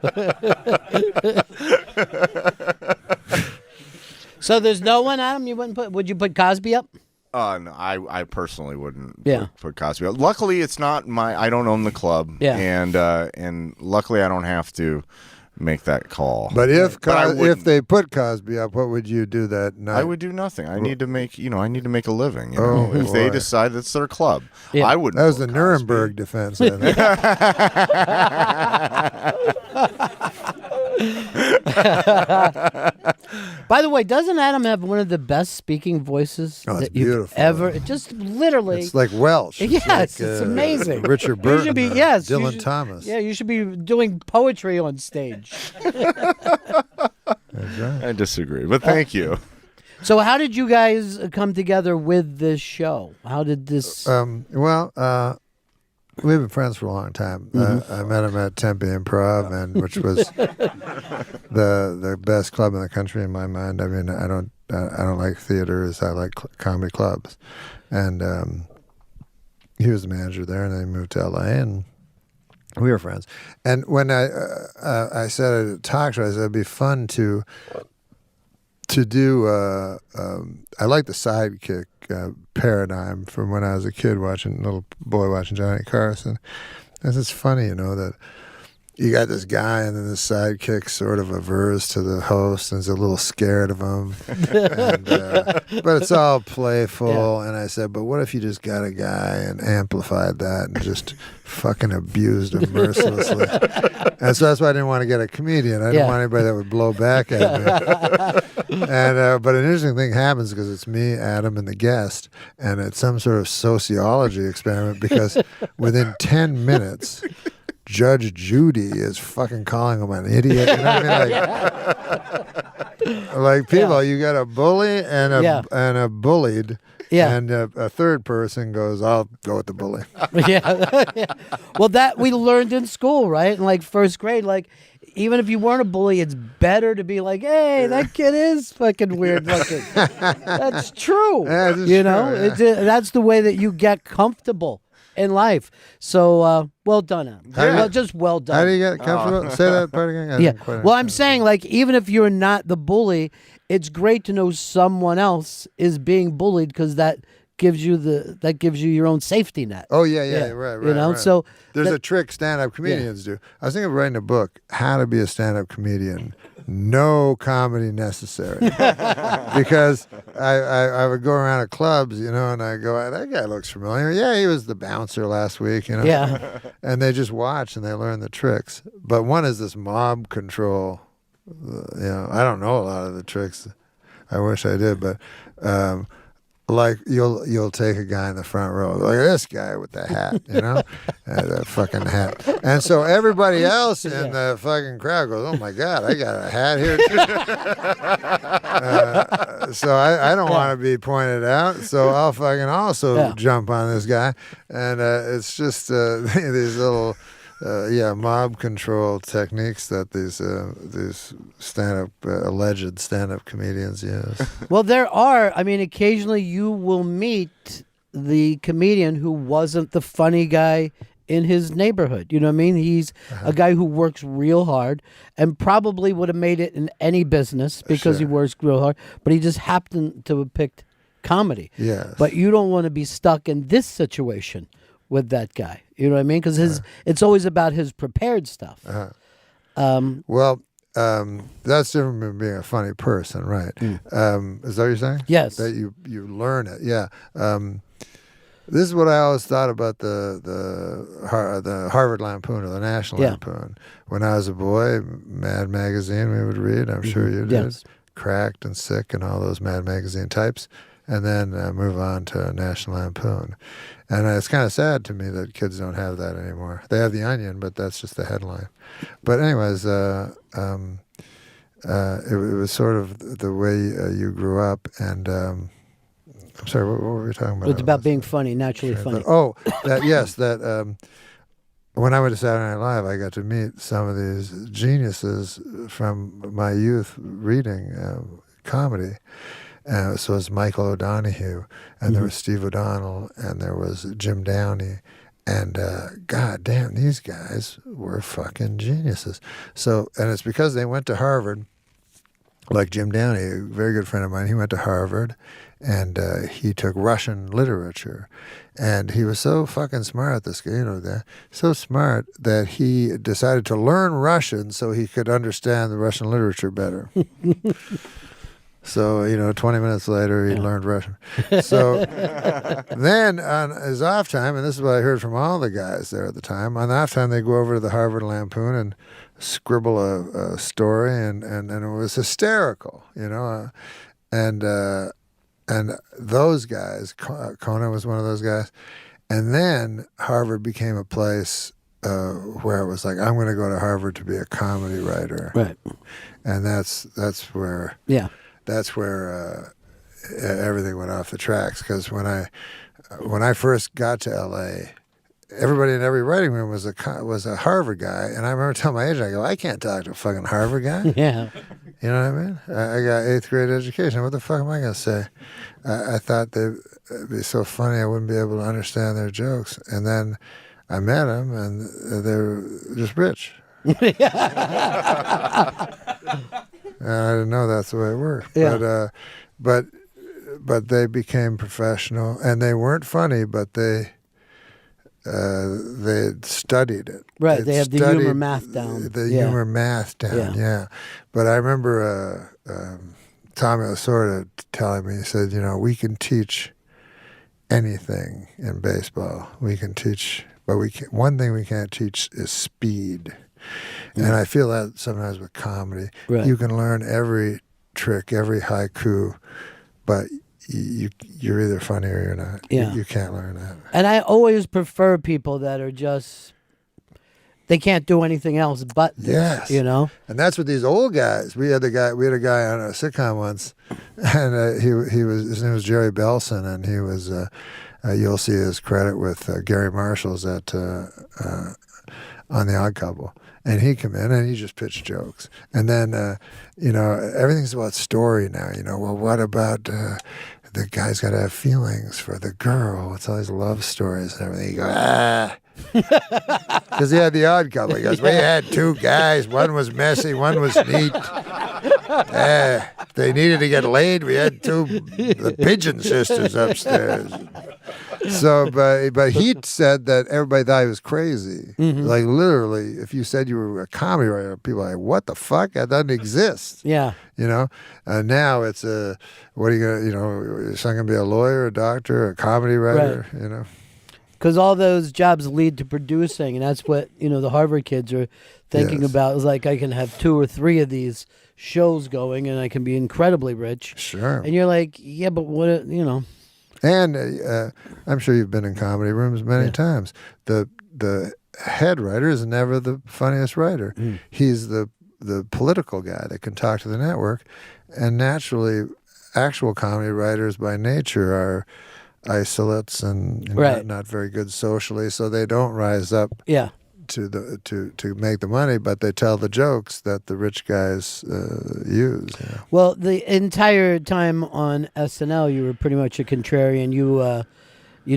So there's no one, Adam. Would you put Cosby up? No, I personally wouldn't put Cosby up. Luckily, it's not I don't own the club. Yeah. And luckily I don't have to make that call. But if they put Cosby up, what would you do that night? I would do nothing. I need to make a living. If they decide that's their club, I wouldn't. That was the Nuremberg defense. I think. By the way, doesn't Adam have one of the best speaking voices that you've ever? It just literally. It's like Welsh. Yes, it's amazing. Richard Burton. You should be, Dylan Thomas. Yeah, you should be doing poetry on stage. That's right. I disagree, but thank you. So how did you guys come together with this show? How did this? We've been friends for a long time. I met him at Tempe Improv, which was the best club in the country in my mind. I mean, I don't like theaters. I like comedy clubs, and he was the manager there, and then he moved to LA, and we were friends. And when I said at a talk show, I said it'd be fun to do. I like the sidekick paradigm from when I was a kid, little boy watching Johnny Carson. And it's funny, that you got this guy and then the sidekick sort of averse to the host and is a little scared of him. But it's all playful. Yeah. And I said, but what if you just got a guy and amplified that and just fucking abused him mercilessly? And so that's why I didn't want to get a comedian. I didn't want anybody that would blow back at me. And but an interesting thing happens because it's me, Adam, and the guest, and it's some sort of sociology experiment because within 10 minutes, Judge Judy is fucking calling him an idiot. You know what I mean? Like people, you got a bully and a bullied. Yeah. And a third person goes, I'll go with the bully. Well, that we learned in school, right? In like first grade, like even if you weren't a bully, it's better to be like, hey, that kid is fucking weird looking. That's true. Yeah, that's the way that you get comfortable in life. So well done, Adam. Just well done. How do you get comfortable? Say that part again. Well, I'm saying, like, even if you're not the bully, it's great to know someone else is being bullied because that gives you your own safety net. Oh yeah, right. Right. So there's a trick stand-up comedians do. I was thinking of writing a book, How to Be a Stand-Up Comedian. No comedy necessary. Because I would go around at clubs, and I go, that guy looks familiar. Yeah, he was the bouncer last week, Yeah. And they just watch and they learn the tricks. But one is this mob control. I don't know a lot of the tricks. I wish I did, but like you'll take a guy in the front row, like this guy with the hat, that fucking hat, and so everybody else in the fucking crowd goes, "Oh my God, I got a hat here too." So I don't want to be pointed out, so I'll fucking also jump on this guy, and it's just these little. Mob control techniques that these alleged stand-up comedians use. Well, there are. I mean, occasionally you will meet the comedian who wasn't the funny guy in his neighborhood. You know what I mean? He's a guy who works real hard and probably would have made it in any business because he works real hard, but he just happened to have picked comedy. Yes. But you don't want to be stuck in this situation with that guy. You know what I mean? Because it's always about his prepared stuff. That's different from being a funny person, right? Is that what you're saying? Yes. That you learn it, yeah. This is what I always thought about the Harvard Lampoon or the National Lampoon. When I was a boy, Mad Magazine we would read, I'm sure you did. Yes. Cracked and Sick and all those Mad Magazine types. And then move on to National Lampoon. And it's kind of sad to me that kids don't have that anymore. They have The Onion, but that's just the headline. But anyways, it was sort of the way you grew up. And I'm sorry, what were we talking about? It's about being funny, naturally funny. When I went to Saturday Night Live, I got to meet some of these geniuses from my youth reading comedy. So it was Michael O'Donoghue, and there was Steve O'Donnell, and there was Jim Downey, and God damn, these guys were fucking geniuses. So, and it's because they went to Harvard, like Jim Downey, a very good friend of mine, he went to Harvard, and he took Russian literature, and he was so fucking smart, this guy, so smart that he decided to learn Russian so he could understand the Russian literature better. So, 20 minutes later, he learned Russian. So then on his off time, and this is what I heard from all the guys there at the time, on the off time, they go over to the Harvard Lampoon and scribble a story, and it was hysterical, and those guys, Conan was one of those guys, and then Harvard became a place where it was like, I'm going to go to Harvard to be a comedy writer. Right. And that's where... Yeah. That's where everything went off the tracks. Because when I first got to L.A., everybody in every writing room was a Harvard guy, and I remember telling my agent, I go, I can't talk to a fucking Harvard guy. Yeah. You know what I mean? I got 8th grade education. What the fuck am I going to say? I thought they'd be so funny I wouldn't be able to understand their jokes. And then I met them, and they're just rich. And I didn't know that's the way it worked. Yeah. But they became professional, and they weren't funny, but they studied it. Right, they have the humor math down. The humor math down, yeah. But I remember Tommy Lasorda telling me, he said, we can teach anything in baseball. We can teach, but one thing we can't teach is speed. And I feel that sometimes with comedy. Right. You can learn every trick, every haiku, but you're either funny or you're not. Yeah. You can't learn that. And I always prefer people that are just, they can't do anything else but this, Yes. And that's what these old guys. We had a guy on a sitcom once, and his name was Jerry Belson, and he was you'll see his credit with Gary Marshall's on The Odd Couple. And he come in and he just pitched jokes. And then, everything's about story now. Well, what about the guy's got to have feelings for the girl? It's all these love stories and everything. You go, because he had The Odd Couple. He goes, we had two guys. One was messy, one was neat. They needed to get laid. We had the Pigeon sisters upstairs. So, but he said that everybody thought he was crazy. Mm-hmm. Like literally, if you said you were a comedy writer, people are like, "What the fuck? That doesn't exist." Yeah. Now it's what are you gonna? Is someone gonna be a lawyer, a doctor, a comedy writer? Right. Because all those jobs lead to producing, and that's what the Harvard kids are thinking about. Is like, I can have 2 or 3 of these shows going, and I can be incredibly rich. Sure. And you're like, yeah, but what? And I'm sure you've been in comedy rooms many times. The head writer is never the funniest writer. He's the political guy that can talk to the network. And naturally, actual comedy writers by nature are isolates and not very good socially, so they don't rise up to make the money, but they tell the jokes that the rich guys use. Well, the entire time on SNL, you were pretty much a contrarian. You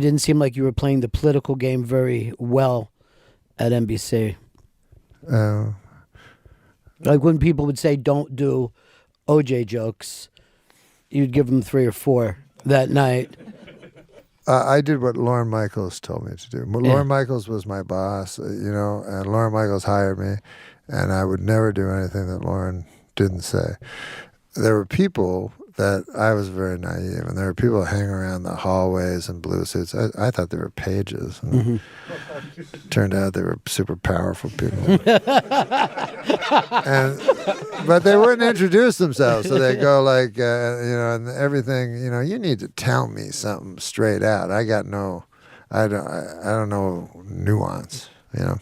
didn't seem like you were playing the political game very well at NBC. Like when people would say, don't do OJ jokes, you'd give them 3 or 4 that night. I did what Lorne Michaels told me to do. Lorne Michaels was my boss, and Lorne Michaels hired me, and I would never do anything that Lorne didn't say. There were people that I was very naive, and there were people hanging around the hallways in blue suits. I thought they were pages. And turned out they were super powerful people. But they wouldn't introduce themselves, so they go like, and everything. You need to tell me something straight out. I don't know nuance. I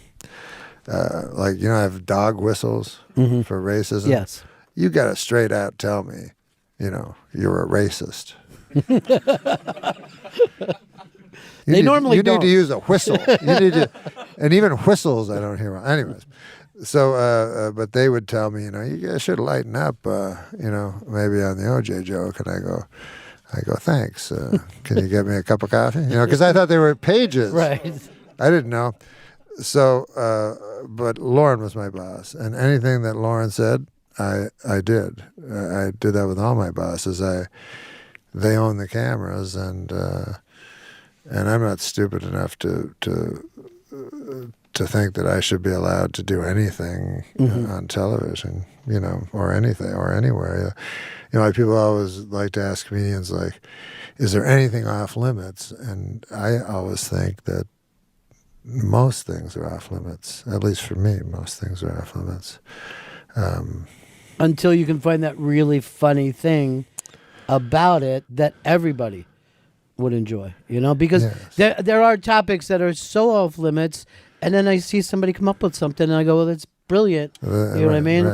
have dog whistles for racism. Yes, you got to straight out tell me. You're a racist. You need to use a whistle. And even whistles I don't hear. Anyways, so but they would tell me, you guys should lighten up, maybe on the OJ joke, and I go, thanks. Can you get me a cup of coffee? Because I thought they were pages. Right. I didn't know. So, but Lauren was my boss, and anything that Lauren said, I did. I did that with all my bosses. They own the cameras, and I'm not stupid enough to think that I should be allowed to do anything on television, or anything or anywhere. Like people always like to ask comedians, like, is there anything off limits? And I always think that most things are off limits. At least for me, most things are off limits. Until you can find that really funny thing about it that everybody would enjoy, because there are topics that are so off limits, and then I see somebody come up with something, and I go, well, that's brilliant. You know what I mean?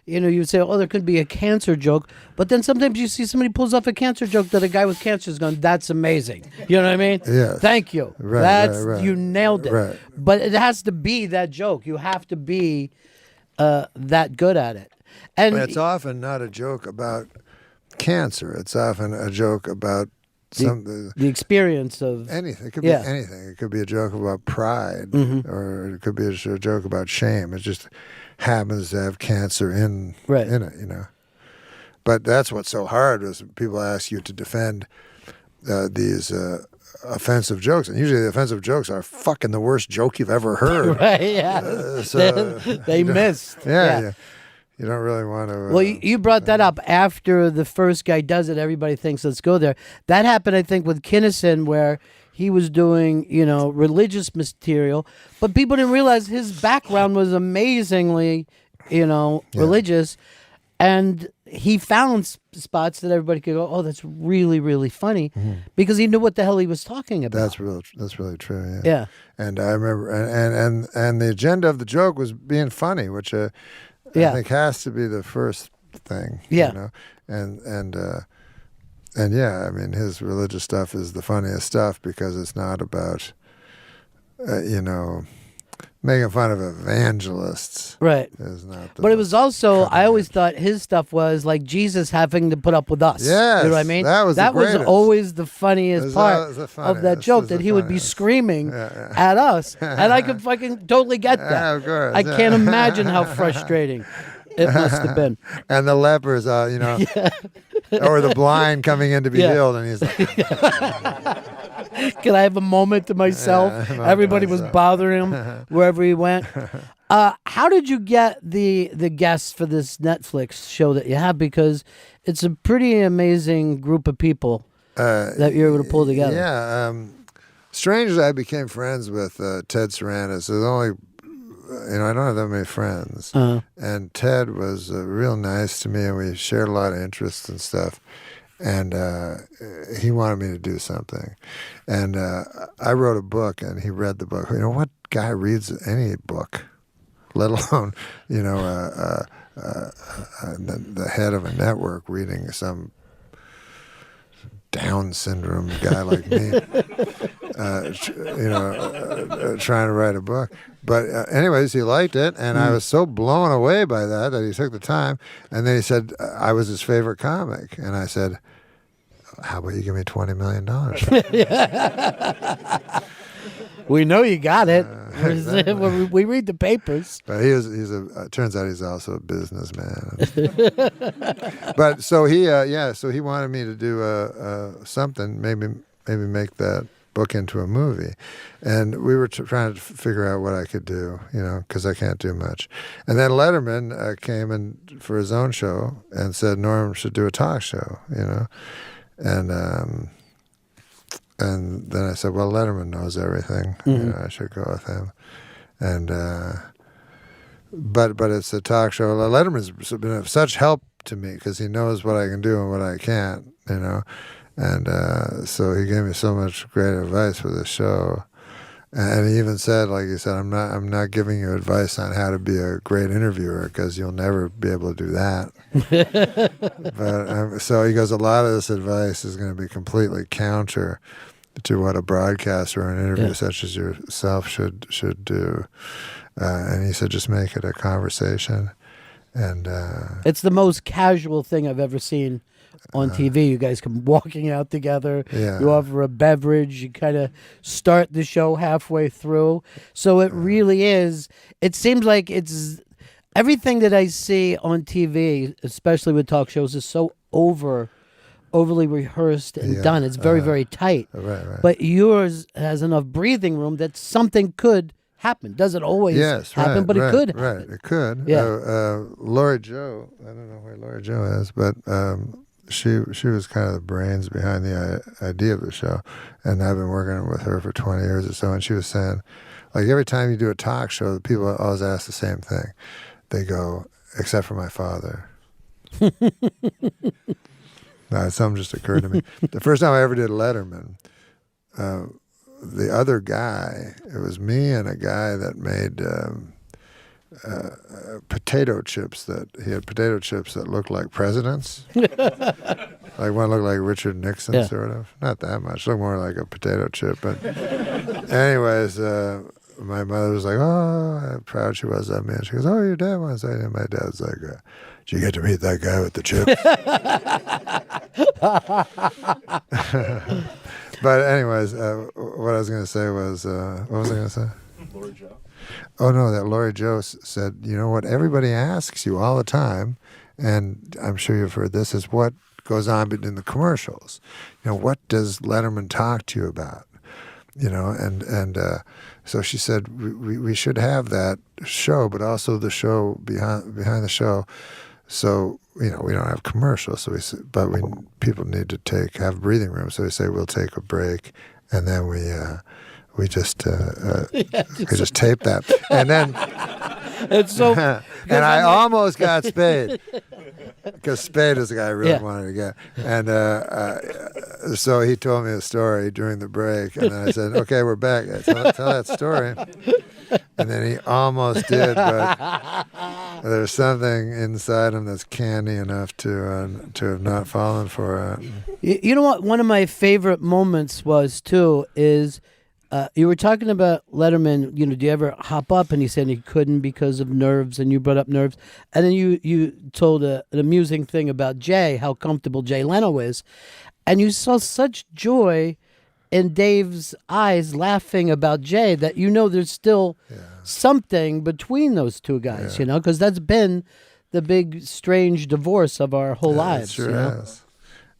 you say, oh, there could be a cancer joke, but then sometimes you see somebody pulls off a cancer joke that a guy with cancer is going, that's amazing. You know what I mean? Yes. Thank you. Right. You nailed it. Right. But it has to be that joke. You have to be that good at it. And it's often not a joke about cancer. It's often a joke about the experience of anything. It could be anything. It could be a joke about pride, or it could be a joke about shame. It just happens to have cancer in it, But that's what's so hard is people ask you to defend these offensive jokes, and usually the offensive jokes are fucking the worst joke you've ever heard. Right? Yeah. So they missed. Yeah. You don't really want to. Well, you brought that up after the first guy does it. Everybody thinks, let's go there. That happened, I think, with Kinnison, where he was doing, religious material, but people didn't realize his background was amazingly, religious, and he found spots that everybody could go, oh, that's really, really funny, because he knew what the hell he was talking about. That's really true. Yeah. And I remember, and the agenda of the joke was being funny, which. I think has to be the first thing. Yeah. And yeah, I mean, his religious stuff is the funniest stuff because it's not about, making fun of evangelists. Right. Is not but it was also, I always thought his stuff was like Jesus having to put up with us. Yes, you know what I mean? that was always the funniest part of that joke, that he would be screaming at us. And I could fucking totally get that. Yeah, of course. I can't imagine how frustrating it must have been. And the lepers, or the blind coming in to be healed, and he's like... Can I have a moment to myself? Everybody was bothering him wherever he went. How did you get the guests for this Netflix show that you have? Because it's a pretty amazing group of people that you're able to pull together. Yeah. Strangely, I became friends with Ted Sarandos. There's only, I don't have that many friends. And Ted was real nice to me, and we shared a lot of interests and stuff. And he wanted me to do something. And I wrote a book, and he read the book. What guy reads any book, let alone, the head of a network reading some Down syndrome guy like me, trying to write a book. But anyways, he liked it, and I was so blown away by that he took the time. And then he said I was his favorite comic, and I said, how about you give me $20 million? We know you got it. We read the papers. But turns out he's also a businessman. But so he wanted me to do something, maybe make that book into a movie. And we were trying to figure out what I could do, because I can't do much. And then Letterman came in for his own show and said Norm should do a talk show, And then I said, well, Letterman knows everything. I should go with him. And but it's a talk show. Letterman's been of such help to me because he knows what I can do and what I can't, And so he gave me so much great advice for the show. And he even said, like he said, I'm not giving you advice on how to be a great interviewer because you'll never be able to do that. But so he goes, a lot of this advice is going to be completely counter to what a broadcaster or an interview such as yourself should do. And he said, just make it a conversation. And it's the most casual thing I've ever seen on TV. You guys come walking out together. You offer a beverage. You kind of start the show halfway through. So it really is. It seems like it's everything that I see on TV, especially with talk shows, is so overly rehearsed and done. It's very, very tight. Right. But yours has enough breathing room that something could happen. Doesn't always happen, but it could happen. Right, it could. Yeah. Laura Jo, I don't know where Laura Jo is, but she was kind of the brains behind the idea of the show, and I've been working with her for 20 years or so, and she was saying, like, every time you do a talk show, people always ask the same thing. They go, except for my father. No, something just occurred to me. The first time I ever did Letterman, the other guy, it was me and a guy that made potato chips that looked like presidents. Like one looked like Richard Nixon, sort of. Not that much. Looked more like a potato chip. But anyways, my mother was like, "Oh, how proud she was of me." And she goes, "Oh, your dad wants that." And my dad's like, "Did you get to meet that guy with the chips?" But anyways, what I was going to say was, what was I going to say? Lori Jo. Oh, no, that Lori Jo said, you know what, everybody asks you all the time, and I'm sure you've heard this, is what goes on in the commercials. You know, what does Letterman talk to you about? You know, and so she said, we should have that show, but also the show behind the show. So, you know, we don't have commercials, but people need to have breathing room. So we say we'll take a break, and then we just tape that, and then it's so. And I almost got Spade because Spade is the guy I really wanted to get, and so he told me a story during the break, and then I said, "Okay, we're back. Tell that story." And then he almost did, but there's something inside him that's candy enough to have not fallen for it. You know what? One of my favorite moments was too is you were talking about Letterman. You know, do you ever hop up? And he said he couldn't because of nerves, and you brought up nerves. And then you told an amusing thing about Jay, how comfortable Jay Leno is, and you saw such joy in Dave's eyes laughing about Jay that you know there's still something between those two guys, you know, because that's been the big strange divorce of our whole lives. It sure you know? has.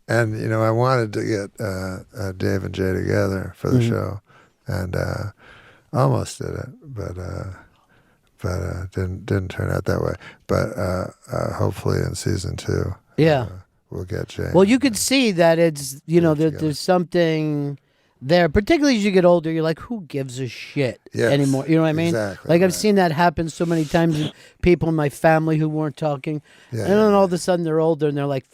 And, you know, I wanted to get Dave and Jay together for the show, and almost did it, but didn't turn out that way. But hopefully in season 2, we'll get Jay. Well, you could see that it's, you know, there's something there, particularly as you get older. You're like, who gives a shit anymore? You know what I mean? Exactly. Like I've seen that happen so many times with people in my family who weren't talking, and then all of a sudden they're older and they're like,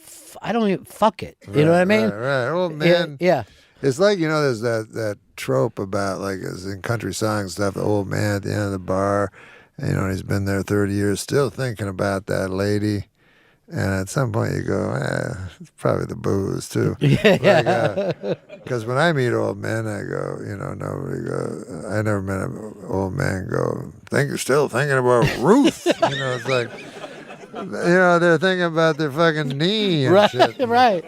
I don't even fuck it. You know what I mean? Right. Old man. Yeah. It's like, you know, there's that trope about, like, as in country songs stuff, the old man at the end of the bar, and, you know, he's been there 30 years, still thinking about that lady. And at some point you go, it's probably the booze too. Because when I meet old men, I go, you know, I never met an old man go, you're still thinking about Ruth. You know, it's like, you know, they're thinking about their fucking knee and shit. Right.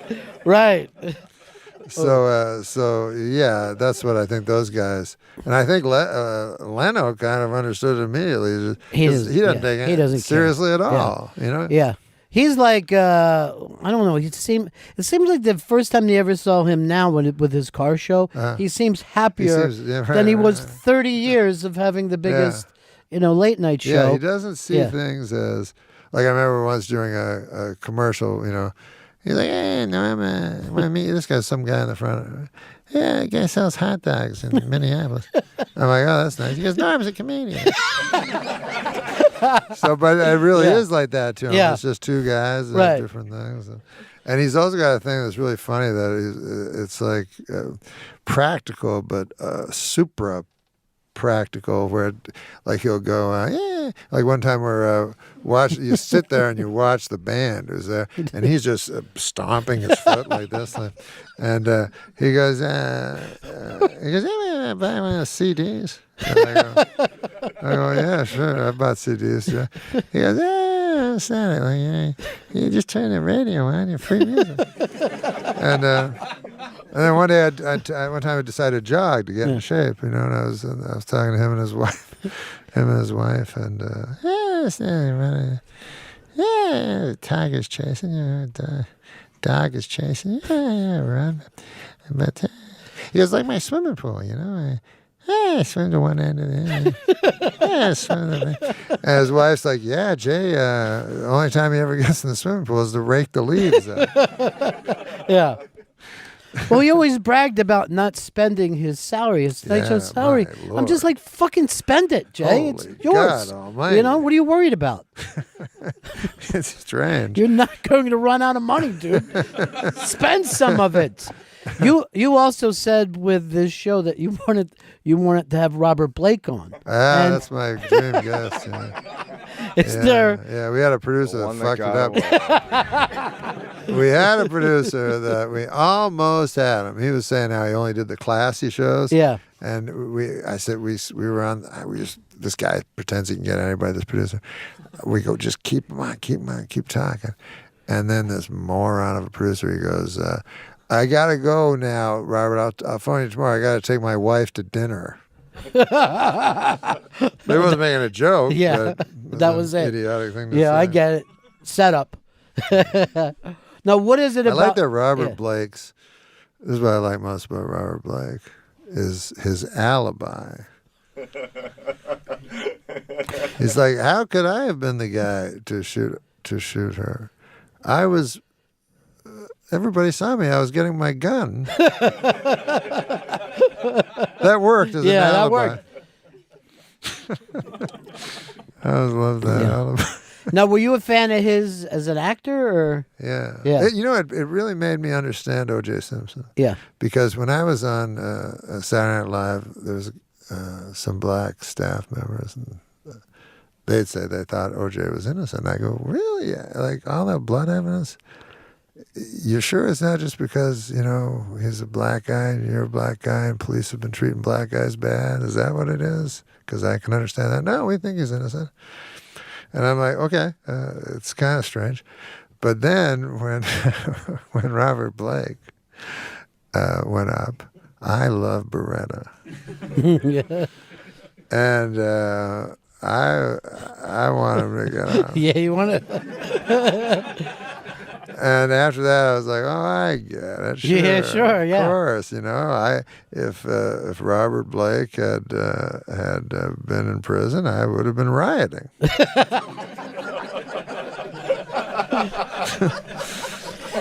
So yeah, that's what I think those guys, and I think Leno kind of understood it immediately. He doesn't take it seriously at all. You know? Yeah. He's like, I don't know. It seems like the first time they ever saw him now with his car show, he seems happier than he was 30 years of having the biggest, you know, late night show. Yeah, he doesn't see things as, like, I remember once during a commercial, you know, he's like, "Hey, Norm, I want to meet you." This guy's some guy in the front. "Yeah, the guy sells hot dogs in Minneapolis." I'm like, "Oh, that's nice." He goes, "Norm's a comedian." So, but it really is like that to him. Yeah. It's just two guys that different things. And he's also got a thing that's really funny that it's like practical, but supra practical, where like he'll go, like one time we're you sit there and you watch the band who's there, and he's just stomping his foot like this, and he goes, "Hey, buy one of those CDs?" And I go, "Yeah, sure, I bought CDs." Yeah. He goes, "That's not it. Like, you just turn the radio on, you're free music." And then one day, one time I decided to jog to get in shape, you know, and I was talking to him and his wife, and it's not running. The tiger's chasing you, the dog is chasing you. Yeah, run. But he goes, like my swimming pool, you know. I swim to one end of the end. I swim to the And his wife's like, "Yeah, Jay, the only time he ever gets in the swimming pool is to rake the leaves out." Yeah. Well, he always bragged about not spending his salary, his nightshade salary. I'm just like, fucking spend it, Jay. It's yours. God almighty. You know, what are you worried about? It's strange. You're not going to run out of money, dude. Spend some of it. You also said with this show that you wanted to have Robert Blake on. That's my dream guest. Yeah. Is there? Yeah, we had a producer that fucked it up. We had a producer that we almost had him. He was saying how he only did the classy shows. Yeah. And I said we were on. This guy pretends he can get anybody. This producer. We go, just keep him on, keep talking. And then this moron of a producer, he goes, I gotta go now, Robert. I'll phone you tomorrow. I gotta take my wife to dinner. They wasn't making a joke. Yeah, but that was it. Idiotic thing to say. Yeah, I get it. Setup. Now, what is it I about? like that Robert Blake's. This is what I like most about Robert Blake is his alibi. He's like, how could I have been the guy to shoot her? I was. Everybody saw me. I was getting my gun. That worked as an alibi. That worked. I always loved that alibi. Now, were you a fan of his as an actor, or? Yeah. Yeah. It really made me understand O.J. Simpson. Yeah. Because when I was on Saturday Night Live, there was some black staff members, and they'd say they thought O.J. was innocent. I go, really? Yeah. Like all that blood evidence? You're sure it's not just because, he's a black guy and you're a black guy and police have been treating black guys bad? Is that what it is? Because I can understand that. No, we think he's innocent. And I'm like, okay, it's kind of strange. But then when Robert Blake went up, I love Beretta. Yeah. And I want him to get on. Yeah, you want to. And after that, I was like, "Oh, I get it. Sure, yeah, sure, yeah. Of course, if Robert Blake had been in prison, I would have been rioting."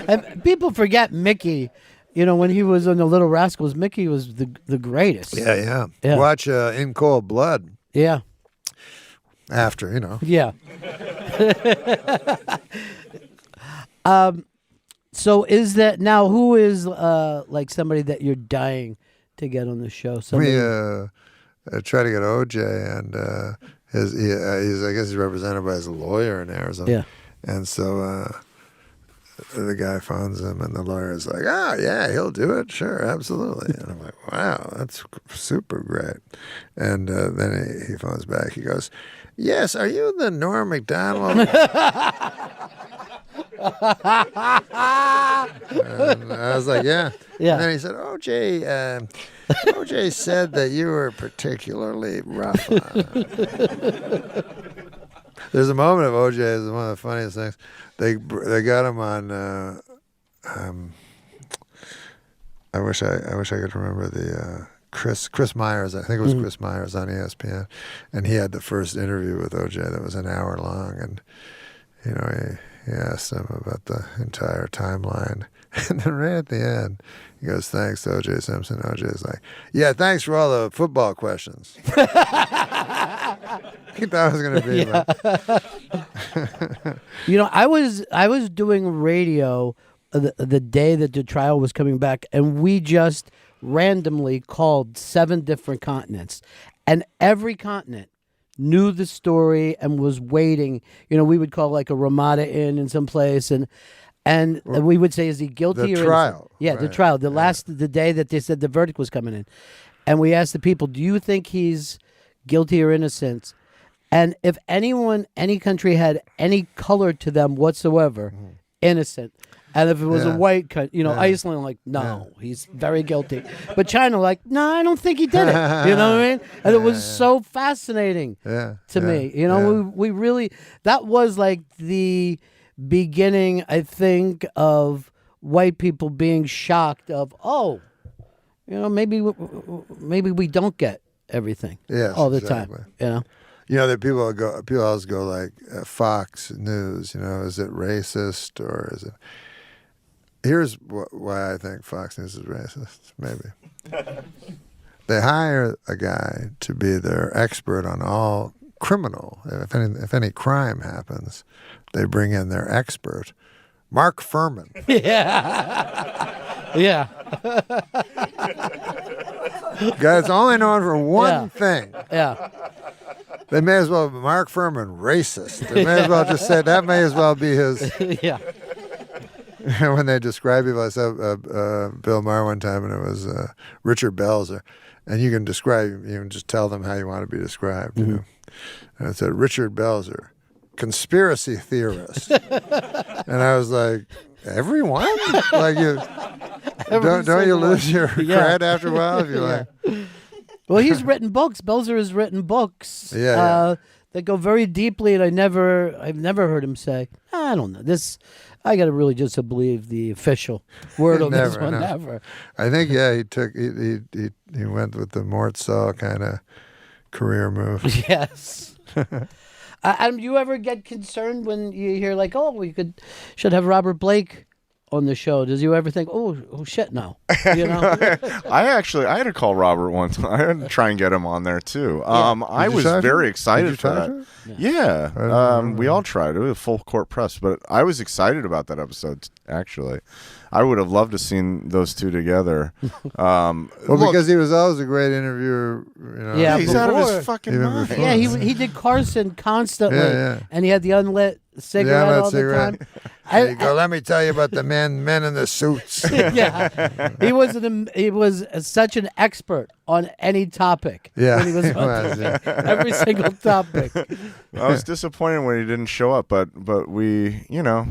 And people forget Mickey. When he was on the Little Rascals, Mickey was the greatest. Yeah. Watch In Cold Blood. Yeah. After, Yeah. So is that now? Who is like somebody that you're dying to get on the show? Somebody... We try to get OJ, and he's I guess he's represented by his lawyer in Arizona. Yeah. And so the guy phones him, and the lawyer's like, "Oh yeah, he'll do it. Sure, absolutely." And I'm like, "Wow, that's super great." And then he phones back. He goes, "Yes, are you the Norm Macdonald?" And I was like, yeah. And then he said, OJ said that you were particularly rough on him. There's a moment of OJ, it's one of the funniest things. They got him on I wish I could remember the Chris Myers. I think it was Chris Myers on ESPN, and he had the first interview with OJ that was an hour long, and he asked him about the entire timeline. And then right at the end, he goes, "Thanks to O.J. Simpson." O.J.'s like, "Yeah, thanks for all the football questions." He thought it was going to be like... I was doing radio the day that the trial was coming back, and we just randomly called 7 different continents. And every continent knew the story and was waiting. We would call like a Ramada Inn in some place, and we would say, is he guilty the or trial? Innocent? Yeah, right. the trial. The day that they said the verdict was coming in. And we asked the people, do you think he's guilty or innocent? And if any country had any color to them whatsoever, innocent. And if it was a white country, Iceland, like, no, he's very guilty. But China, like, no, I don't think he did it. You know what I mean? And it was so fascinating to me. We really, that was like the beginning, I think, of white people being shocked of, maybe we don't get everything all the time. That people always go like Fox News. Is it racist or is it? Here's why I think Fox News is racist. Maybe they hire a guy to be their expert on all criminal. If any crime happens, they bring in their expert, Mark Furman. Yeah. Guy's only known for one thing. Yeah. They may as well Mark Furman racist. They may as well just say that may as well be his. Yeah. When they describe people, I saw Bill Maher one time, and it was Richard Belzer, and you can describe, you can just tell them how you want to be described. You know, and it said Richard Belzer, conspiracy theorist, and I was like, everyone, like you. Don't you lose your cred after a while if you're like. Well, he's written books. Belzer has written books that go very deeply, and I've never heard him say, I don't know this. I got to really just believe the official word on this one. Never. I think he went with the Mort Saw kind of career move. Yes. Do you ever get concerned when you hear like, oh, we should have Robert Blake on the show? Does you ever think, oh shit, no? You know? I had to call Robert once. I had to try and get him on there too. I was very excited for that. Yeah, we all tried. It was a full court press, but I was excited about that episode. Actually, I would have loved to seen those two together. Because he was always a great interviewer. You know? Yeah, he's out of his fucking mind. Yeah, he did Carson constantly, and he had the unlit cigarette all the time. There you go. Let me tell you about the men in the suits. Yeah, he was such an expert on any topic. Yeah, when he was on every single topic. I was disappointed when he didn't show up, but we,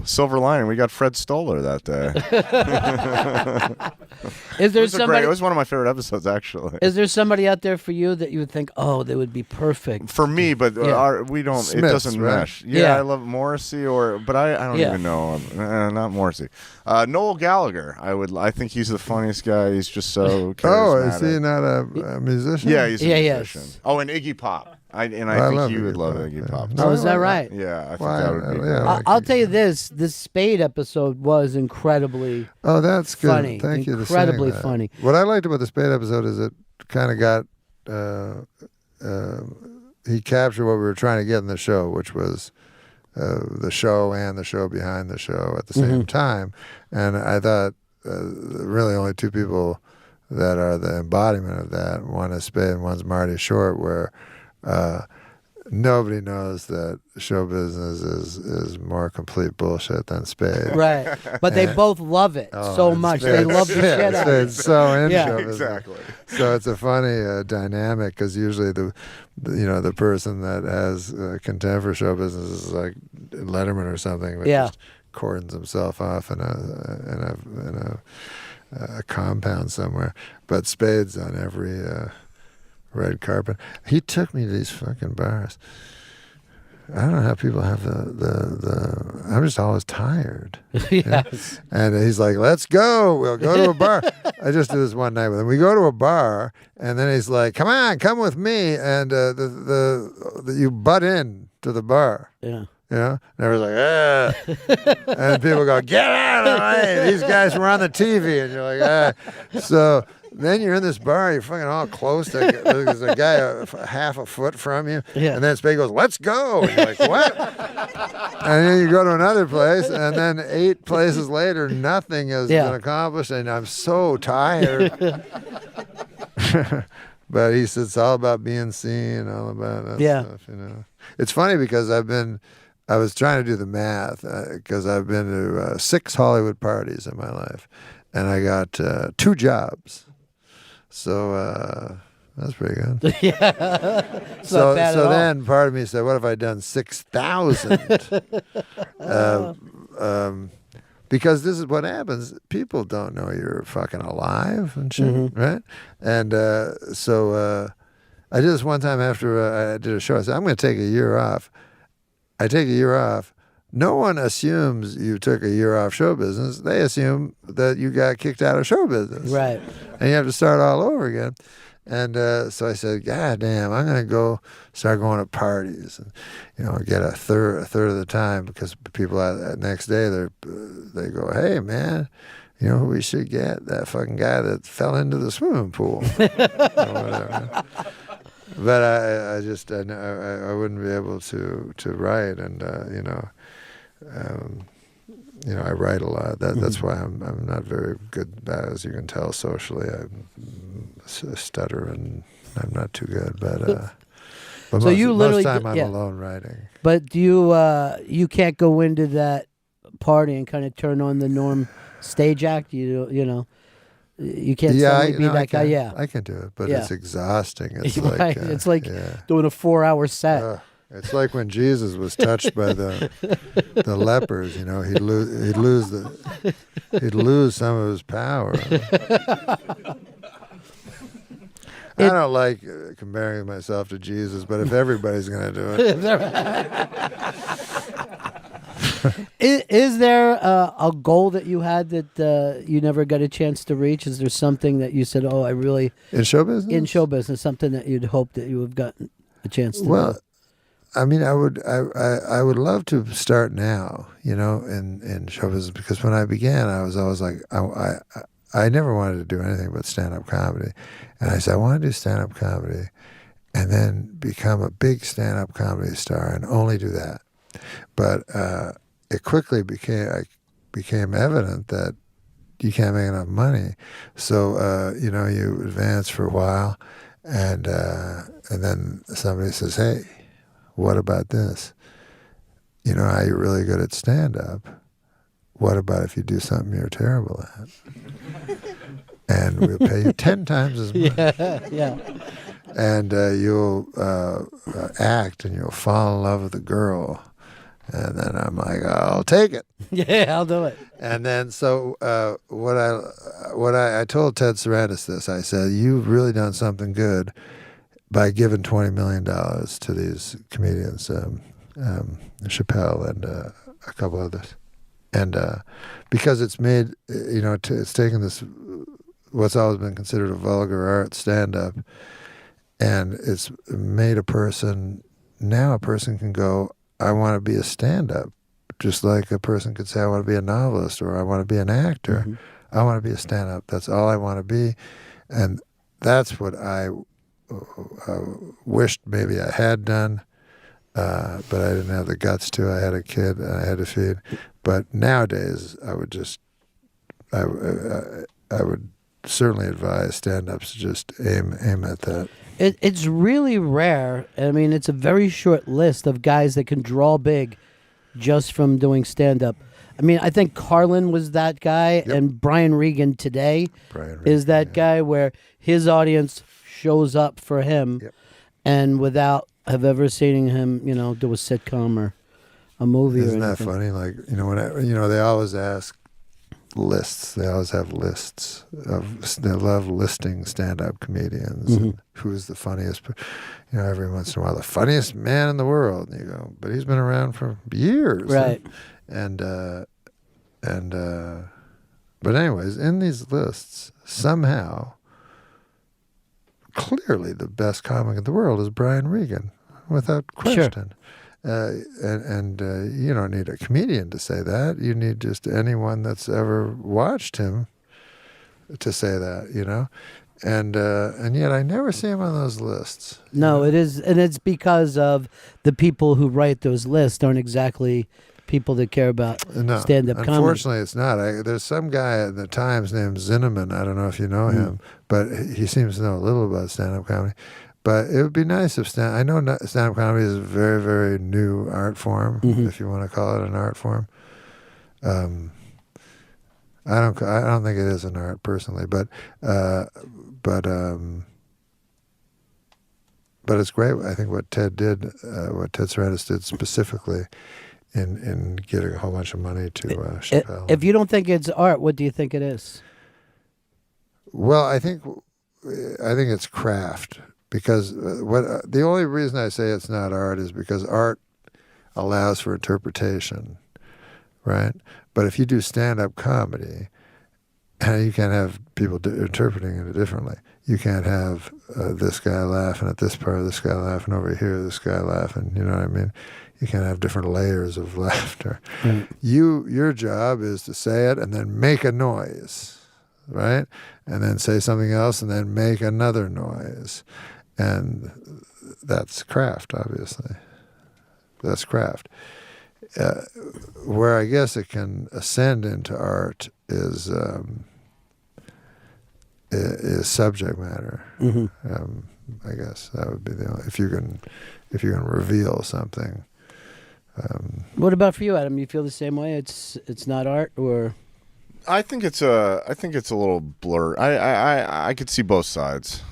silver lining, we got Fred Stoller that day. Is there somebody? It was one of my favorite episodes, actually. Is there somebody out there for you that you would think, oh, they would be perfect for me? But we don't. Smiths, it doesn't mesh. Yeah, I love Morrissey, but I don't even know him. Not Morrissey. Noel Gallagher. I think he's the funniest guy. He's just so charismatic. Oh, is he not a musician? Yeah, he's a musician. Yes. Oh, and Iggy Pop. I think you would love Iggy Pop. Oh, is that right? Yeah, I think that would be. I'll tell you this Spade episode was incredibly that's good. Funny. Thank you. Incredibly funny. What I liked about the Spade episode is it kind of got he captured what we were trying to get in the show, which was the show and the show behind the show at the same time. And I thought really only two people that are the embodiment of that. One is Spade and one's Marty Short, where nobody knows that show business is more complete bullshit than Spade. Right. But they both love it so much. They love the shit out of it. It's so in show business. Exactly. So it's a funny dynamic, because usually the person that has contempt for show business is like Letterman or something, which just cordons himself off in a compound somewhere. But Spade's on every red carpet. He took me to these fucking bars. I don't know how people have the I'm just always tired. Yes. And he's like, let's go. We'll go to a bar. I just did this one night with him. We go to a bar, and then he's like, come on, come with me. And you butt in to the bar. Yeah. You know? And everyone's like, and people go, get out of the way. These guys were on the TV. And you're like, So then you're in this bar, you're fucking all close to, there's a guy half a foot from you, and then Spade goes, let's go. And you're like, what? And then you go to another place, and then 8 places later, nothing has been accomplished, and I'm so tired. But he said it's all about being seen, all about that stuff, It's funny because I was trying to do the math, because I've been to 6 Hollywood parties in my life, and I got 2 jobs. So that's pretty good. So then part of me said, what if I'd done 6,000? Because this is what happens. People don't know you're fucking alive and shit, right? And so I did this one time after I did a show. I said, I'm going to take a year off. I take a year off. No one assumes you took a year off show business. They assume that you got kicked out of show business. Right. And you have to start all over again. And so I said, God damn, I'm going to start going to parties and, get a third of the time, because people next day, they go, hey, man, you know who we should get? That fucking guy that fell into the swimming pool. Or whatever. But I just I wouldn't be able to write, and I write a lot. That's why I'm not very good, as you can tell, socially. I stutter and I'm not too good. But But So you literally most time I'm yeah. alone writing. But do you can't go into that party and kind of turn on the Norm stage act? You know, you can't suddenly be that guy. Yeah, I can do it, but Yeah. it's exhausting. It's Right. like It's like doing a 4-hour set. It's like when Jesus was touched by the lepers. You know, he'd lose some of his power. I don't like comparing myself to Jesus, but if everybody's going to do it. Is there a goal that you had that you never got a chance to reach? Is there something that you said, "Oh, I really..." In show business? In show business, something that you'd hoped that you would have gotten a chance to Well, do? I mean, I would love to start now, you know, in show business, because when I began, I was always like, I never wanted to do anything but stand-up comedy. And I said, I want to do stand-up comedy and then become a big stand-up comedy star and only do that. But it quickly became evident that you can't make enough money. So, you know, you advance for a while and then somebody says, hey, what about this? You know, are you really good at stand-up? What about if you do something you're terrible at? And we'll pay you 10 times as much. Yeah. And you'll act and you'll fall in love with the girl. And then I'm like, I'll take it. Yeah, I'll do it. And then so what I told Ted Sarandis this. I said, you've really done something good by giving $20 million to these comedians, Chappelle and a couple others. And because it's made, you know, it's taken this, what's always been considered a vulgar art, stand-up, and it's made a person can go, I want to be a stand-up, just like a person could say, I want to be a novelist or I want to be an actor. Mm-hmm. I want to be a stand-up. That's all I want to be. And that's what I wished maybe I had done, but I didn't have the guts to. I had a kid and I had to feed. But nowadays, I would certainly advise stand-ups to just aim at that. It's really rare. I mean, it's a very short list of guys that can draw big just from doing stand-up. I mean, I think Carlin was that guy, and Brian Regan today is that guy where his audience shows up for him, and without have ever seen him, you know, do a sitcom or a movie. Isn't or that funny? Like, you know, they always ask lists. They always have lists they love listing stand-up comedians and who's the funniest. You know, every once in a while, the funniest man in the world. And you go, but he's been around for years, right? But anyways, in these lists, somehow, clearly the best comic in the world is Brian Regan, without question. Sure. You don't need a comedian to say that. You need just anyone that's ever watched him to say that, you know? And yet I never see him on those lists. No, it is, and it's because of the people who write those lists aren't exactly people that care about stand-up comedy. Unfortunately, it's not. There's some guy at the Times named Zinnemann. I don't know if you know him, but he seems to know a little about stand-up comedy. But it would be nice if I know stand-up comedy is a very, very new art form, if you want to call it an art form. I don't think it is an art personally, but it's great. I think what Ted Sarandis did specifically in getting a whole bunch of money to Chappelle. If you don't think it's art, what do you think it is? Well, I think it's craft. Because the only reason I say it's not art is because art allows for interpretation, right? But if you do stand-up comedy, you can't have people interpreting it differently. You can't have this guy laughing at this part, this guy laughing over here, this guy laughing. You know what I mean? You can't have different layers of laughter. Right. Your job is to say it and then make a noise, right? And then say something else and then make another noise. And that's craft, obviously. That's craft. Where I guess it can ascend into art is subject matter. I guess that would be the only, if you can reveal something. What about for you, Adam? You feel the same way? It's not art, or? I think it's a little blurred. I could see both sides.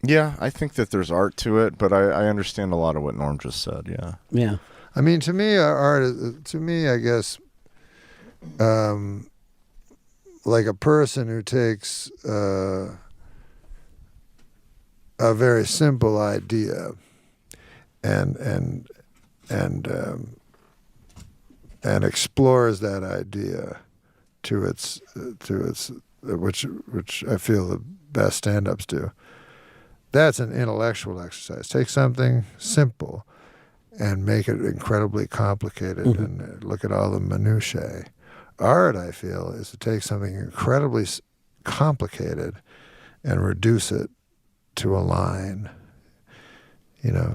Yeah, I think that there's art to it, but I understand a lot of what Norm just said. Yeah. Yeah. I mean, to me, art. To me, I guess, like a person who takes a very simple idea and explores that idea to its which I feel the best stand-ups do. That's an intellectual exercise. Take something simple and make it incredibly complicated and look at all the minutiae. Art, I feel, is to take something incredibly complicated and reduce it to a line, and I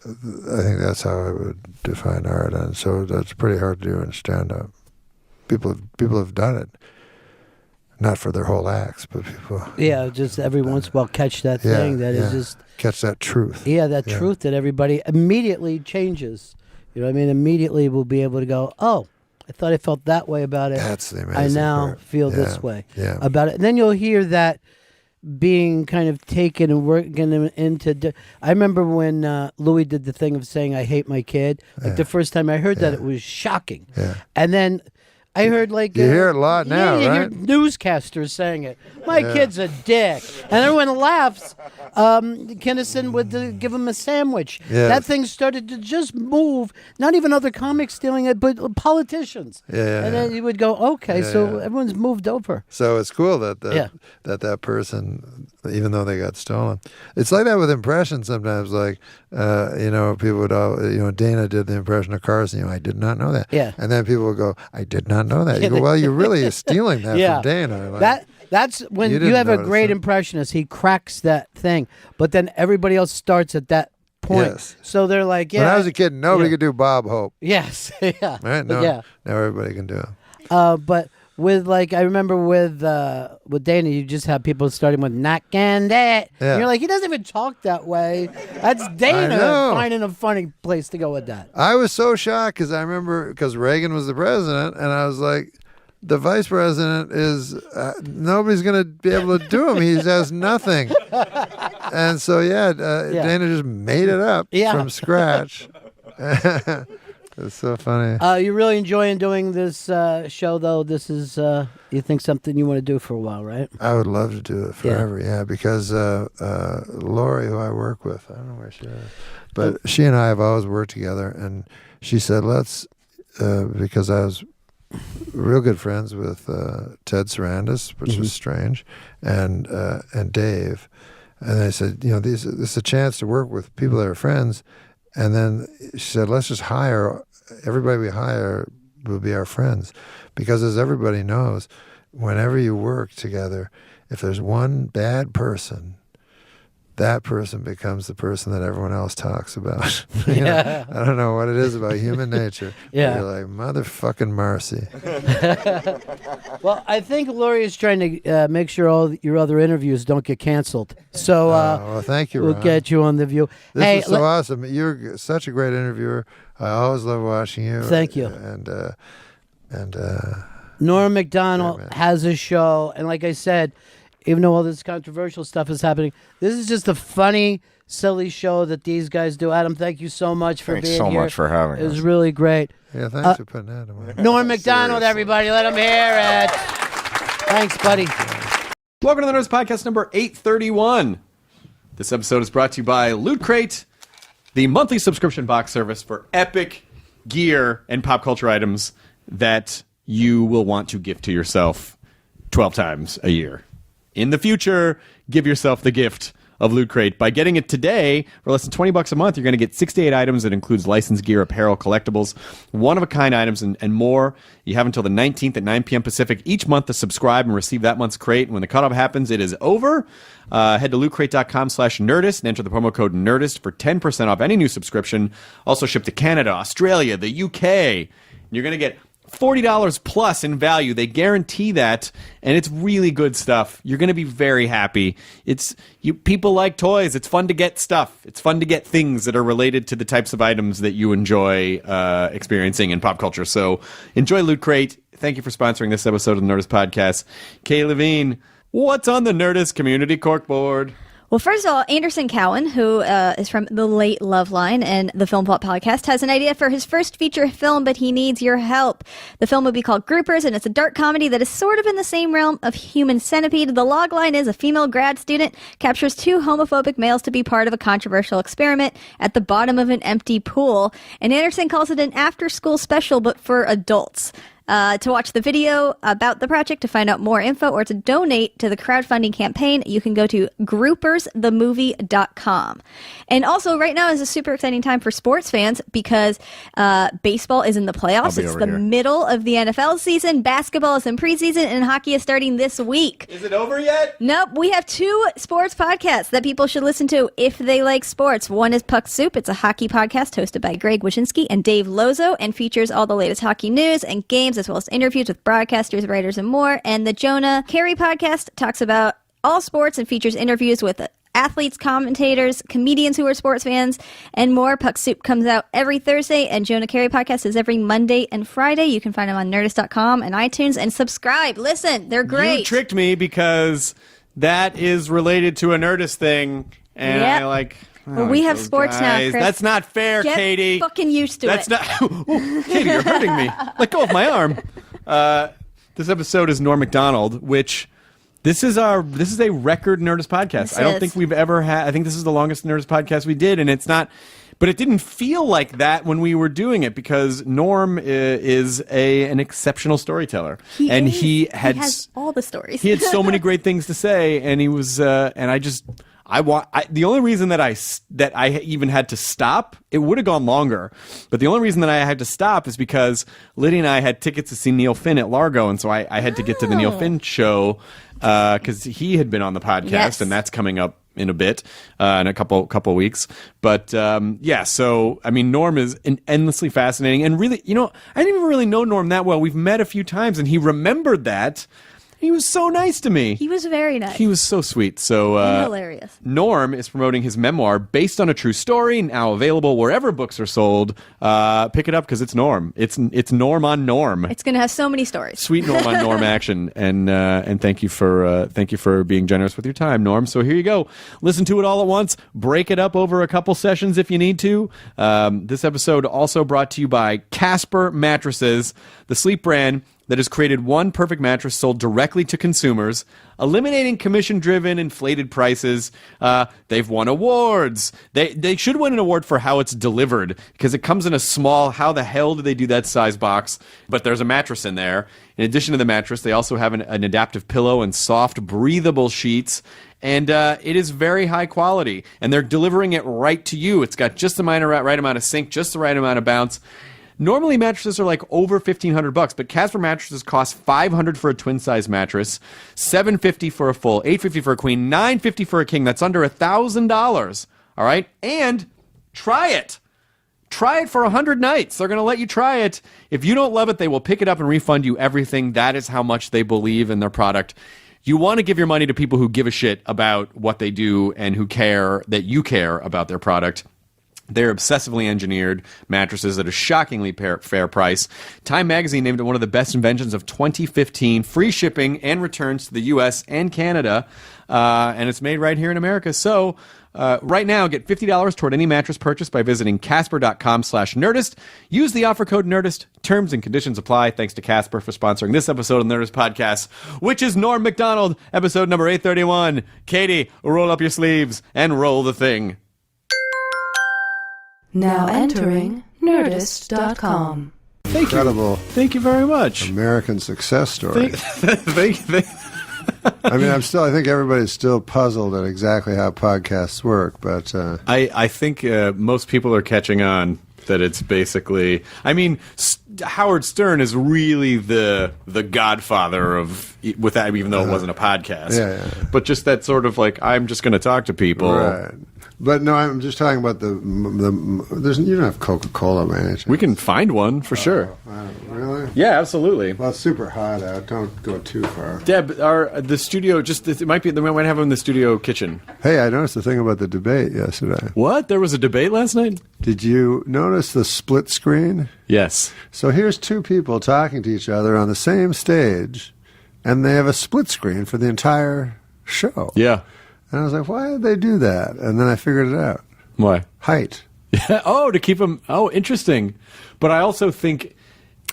think that's how I would define art. And so that's pretty hard to do in stand-up. People have done it. Not for their whole acts, but people. Yeah, just every once in a while catch that thing that is just. Catch that truth. Yeah, that truth that everybody immediately changes. You know what I mean? Immediately we'll be able to go, oh, I thought I felt that way about it. That's the amazing I now part. feel this way about it. And then you'll hear that being kind of taken and working into. I remember when Louis did the thing of saying, I hate my kid. Like the first time I heard that, it was shocking. Yeah. And then I heard you hear it a lot now, you right? hear newscasters saying it. My kid's a dick, and everyone laughs. Kinnison would give him a sandwich. Yes. That thing started to just move. Not even other comics doing it, but politicians. And then he would go, okay, so everyone's moved over. So it's cool that that person, even though they got stolen, it's like that with impressions sometimes. Like people would Dana did the impression of Carson. I did not know that. Yeah. And then people would go, I did not know that. You go, well, you're really stealing that from Dana. Like, that's when you have a great impressionist. He cracks that thing, but then everybody else starts at that point. Yes. So they're like, when I was a kid, nobody could do Bob Hope. Yes. Yeah. Right? No, yeah. Now everybody can do it. But with I remember with Dana, you just have people starting with not can that. Yeah. And you're like, he doesn't even talk that way. That's Dana finding a funny place to go with that. I was so shocked because I remember Reagan was the president, and I was like, the vice president is nobody's going to be able to do him. He has nothing. And so Dana just made it up from scratch. It's so funny. You're really enjoying doing this show, though. This is, you think, something you want to do for a while, right? I would love to do it forever, because Lori, who I work with, I don't know where she is, but she and I have always worked together, and she said, let's, because I was real good friends with Ted Sarandis, which was strange, and Dave, and they said, this is a chance to work with people that are friends. And then she said, let's just hire, everybody we hire will be our friends. Because as everybody knows, whenever you work together, if there's one bad person, that person becomes the person that everyone else talks about. I don't know what it is about human nature. You're like, motherfucking Marcy. Well, I think Lori is trying to make sure all your other interviews don't get canceled. So well, thank you, we'll Ron. get you on The View. This is so awesome. You're such a great interviewer. I always love watching you. Thank you. And Norm Macdonald has a show, and like I said, even though all this controversial stuff is happening, this is just a funny, silly show that these guys do. Adam, thank you so much for being here. Thanks so much for having us. It was really great. Yeah, thanks for putting that in. Norm Macdonald, everybody, let him hear it. Thanks, buddy. Welcome to the Nerdist Podcast number 831. This episode is brought to you by Loot Crate, the monthly subscription box service for epic gear and pop culture items that you will want to gift to yourself 12 times a year. In the future, give yourself the gift of Loot Crate. By getting it today, for less than $20 a month, you're going to get 68 items that includes licensed gear, apparel, collectibles, one-of-a-kind items, and more. You have until the 19th at 9 p.m. Pacific each month to subscribe and receive that month's crate. And when the cutoff happens, it is over. Head to lootcrate.com/Nerdist and enter the promo code Nerdist for 10% off any new subscription. Also shipped to Canada, Australia, the UK. And you're going to get $40 plus in value. They guarantee that, and it's really good stuff. You're going to be very happy. People like toys. It's fun to get stuff. It's fun to get things that are related to the types of items that you enjoy experiencing in pop culture. So enjoy Loot Crate. Thank you for sponsoring this episode of the Nerdist Podcast. Kay Levine, what's on the Nerdist Community Corkboard? Well, first of all, Anderson Cowan, who is from The Late Love Line and the Film Plot Podcast, has an idea for his first feature film, but he needs your help. The film would be called Groupers, and it's a dark comedy that is sort of in the same realm of Human Centipede. The logline is a female grad student captures two homophobic males to be part of a controversial experiment at the bottom of an empty pool, and Anderson calls it an after-school special, but for adults. To watch the video about the project, to find out more info, or to donate to the crowdfunding campaign, you can go to groupersthemovie.com. And also, right now is a super exciting time for sports fans because baseball is in the playoffs. It's the middle of the NFL season. Basketball is in preseason, and hockey is starting this week. Is it over yet? Nope. We have two sports podcasts that people should listen to if they like sports. One is Puck Soup. It's a hockey podcast hosted by Greg Wyszynski and Dave Lozo, and features all the latest hockey news and games, as well as interviews with broadcasters, writers, and more. And the Jonah Carey podcast talks about all sports and features interviews with athletes, commentators, comedians who are sports fans, and more. Puck Soup comes out every Thursday, and Jonah Carey podcast is every Monday and Friday. You can find them on Nerdist.com and iTunes, and subscribe. Listen, they're great. You tricked me because that is related to a Nerdist thing, and Yep. I like... Well, we have sports now, guys. Chris. That's not fair, Get Katie. fucking used to That's it. not... Ooh, Katie, you're hurting me. Let go of my arm. This episode is Norm Macdonald, which... This is a record Nerdist podcast. I don't think we've ever had... I think this is the longest Nerdist podcast we did, and it's not... But it didn't feel like that when we were doing it because Norm is an exceptional storyteller, He has all the stories. He had so many great things to say, and he was the only reason that I even had to stop, it would have gone longer, but the only reason that I had to stop is because Liddy and I had tickets to see Neil Finn at Largo, and so I had to get to the Neil Finn show because he had been on the podcast, Yes. and that's coming up in a bit, in a couple weeks. But so I mean, Norm is endlessly fascinating, and really, I didn't even really know Norm that well. We've met a few times, and he remembered that. He was so nice to me. He was very nice. He was so sweet. So hilarious. Norm is promoting his memoir based on a true story, now available wherever books are sold. Pick it up because it's Norm. It's Norm on Norm. It's going to have so many stories. Sweet Norm on Norm action, and thank you for being generous with your time, Norm. So here you go. Listen to it all at once. Break it up over a couple sessions if you need to. This episode also brought to you by Casper Mattresses, the sleep brand that has created one perfect mattress sold directly to consumers, eliminating commission-driven, inflated prices. They've won awards. They should win an award for how it's delivered, because it comes in a small, how the hell do they do that size box? But there's a mattress in there. In addition to the mattress, they also have an adaptive pillow and soft, breathable sheets. And it is very high quality. And they're delivering it right to you. It's got just the right amount of sink, just the right amount of bounce. Normally mattresses are like over $1,500, but Casper mattresses cost $500 for a twin size mattress, $750 for a full, $850 for a queen, $950 for a king. That's under $1,000. All right, and try it. Try it for 100 nights. They're going to let you try it. If you don't love it, they will pick it up and refund you everything. That is how much they believe in their product. You want to give your money to people who give a shit about what they do and who care that you care about their product. They're obsessively engineered mattresses at a shockingly fair price. Time magazine named it one of the best inventions of 2015. Free shipping and returns to the U.S. and Canada. And it's made right here in America. So right now, get $50 toward any mattress purchase by visiting Casper.com/Nerdist. Use the offer code Nerdist. Terms and conditions apply. Thanks to Casper for sponsoring this episode of the Nerdist Podcast, which is Norm Macdonald, episode number 831. Katie, roll up your sleeves and roll the thing. Now entering Nerdist.com. Incredible. Thank you very much. American success story. Thank you. I mean, I think everybody's still puzzled at exactly how podcasts work, but I think most people are catching on that it's basically. I mean, Howard Stern is really the godfather of with that, even though it wasn't a podcast. Yeah. But just that sort of like, I'm just going to talk to people. Right. But no, I'm just talking about the you don't have Coca-Cola, man. We can find one for sure. Really? Yeah, absolutely. Well, it's super hot out. Don't go too far. Deb, the studio it might be they might have them in the studio kitchen. Hey, I noticed the thing about the debate yesterday. What? There was a debate last night? Did you notice the split screen? Yes. So here's two people talking to each other on the same stage, and they have a split screen for the entire show. Yeah. And I was like, why did they do that? And then I figured it out. Why? Height. Yeah. Oh, to keep them. Oh, interesting. But I also think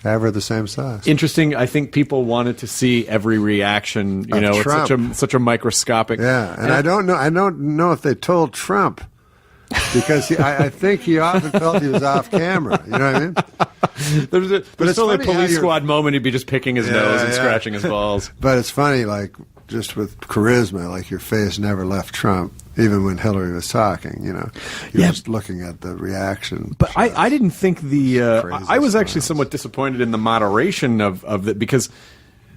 ever the same size. Interesting. I think people wanted to see every reaction. You know, Trump. it's such a microscopic. Yeah, and I don't know if they told Trump because I think he often felt he was off camera. You know what I mean? There's still a police squad moment. He'd be just picking his nose and scratching his balls. But it's funny, like just with charisma, like your face never left Trump. Even when Hillary was talking, you know, you're just looking at the reaction. But I didn't think I was actually somewhat disappointed in the moderation of it because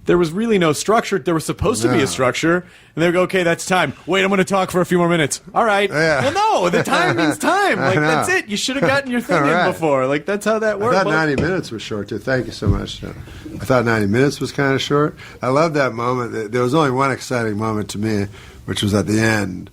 there was really no structure. There was supposed to be a structure, and they would go, okay, that's time. Wait, I'm going to talk for a few more minutes. All right. Yeah. Well, no, the time means time. Like, that's it. You should have gotten your thing in before. Like, that's how that works. I thought 90 minutes was short, too. Thank you so much. I thought 90 minutes was kind of short. I love that moment. There was only one exciting moment to me, which was at the end.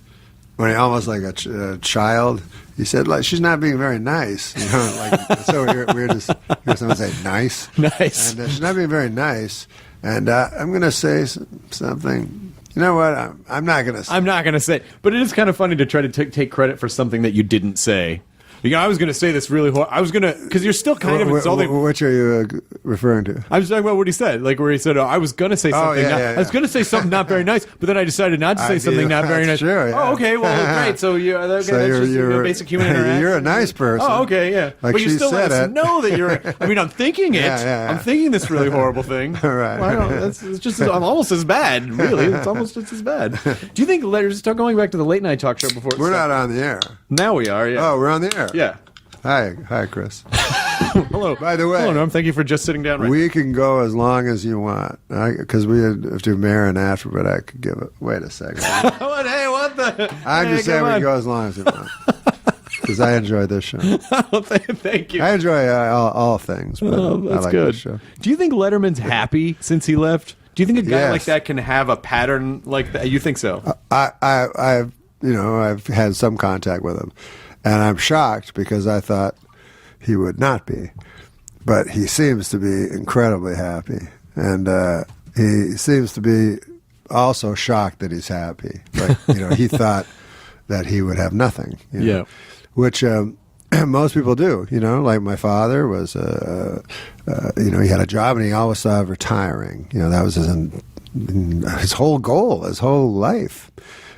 When he almost like a child, he said, like, she's not being very nice. You know, like, so weird to hear someone say nice. Nice. And she's not being very nice. And I'm going to say something. You know what? I'm not going to say. I'm not going to say. But it is kind of funny to try to take credit for something that you didn't say. You know, I was going to say this really hard. I was going to, because you're still kind of insulting. Which are you referring to? I was talking about what he said, like where he said, I was going to say something. I was going to say something not very nice, but then I decided not to say something not very nice. True, yeah. Oh, okay, well, great. So that's just a basic human interaction. You're a nice person. Oh, okay, yeah. Like but you she still said let us it. know that you're. I mean, I'm thinking it. Yeah. I'm thinking this really horrible thing. Right. It's just. I'm almost as bad. Really, it's almost just as bad. Do you think? Start going back to the late night talk show before. We're not on the air. Now we are. Yeah. Oh, we're on the air. Yeah. Hi, Chris. Hello. By the way, hello, Norm. Thank you for just sitting down. We can go as long as you want because we have to do Maron after, but I could give it. Wait a second. Hey, what the? I'm just saying we can go as long as you want because I enjoy this show. Thank you. I enjoy all things. But that's I like good. This show. Do you think Letterman's happy since he left? Do you think a guy like that can have a pattern like that? You think so? I've had some contact with him. And I'm shocked because I thought he would not be. But he seems to be incredibly happy. And he seems to be also shocked that he's happy. Like, he thought that he would have nothing. Yeah. Which most people do. Like my father was, he had a job and he always thought of retiring. That was his whole goal, his whole life.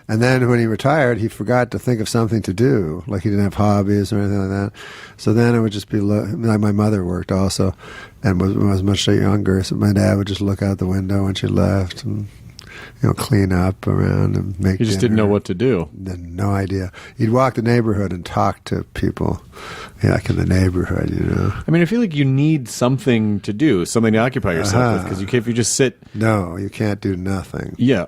And then when he retired, he forgot to think of something to do, like he didn't have hobbies or anything like that. So then it would just be like my mother worked also, and was much younger. So my dad would just look out the window when she left, and clean up around and make. He just didn't know what to do. No idea. He'd walk the neighborhood and talk to people, like in the neighborhood. I mean, I feel like you need something to do, something to occupy yourself with, because if you just sit. No, you can't do nothing. Yeah.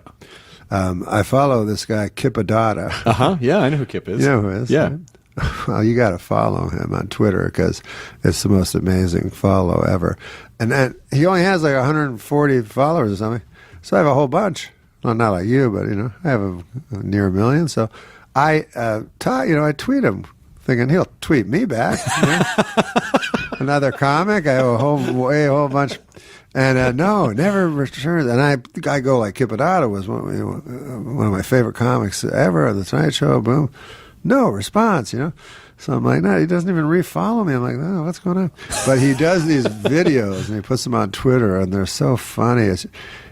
I follow this guy, Kip Adada. Yeah, I know who Kip is. You know who he is? Yeah. Right? Well, you got to follow him on Twitter because it's the most amazing follow ever. And then he only has like 140 followers or something. So I have a whole bunch. Well, not like you, but, I have a near 1 million. So I tweet him thinking he'll tweet me back. Another comic. I have a whole bunch. And no, never returns. And I go like Kip Adada was one of my favorite comics ever. The Tonight Show, boom, no response. So I'm like, no, he doesn't even refollow me. I'm like, oh, what's going on? But he does these videos and he puts them on Twitter, and they're so funny.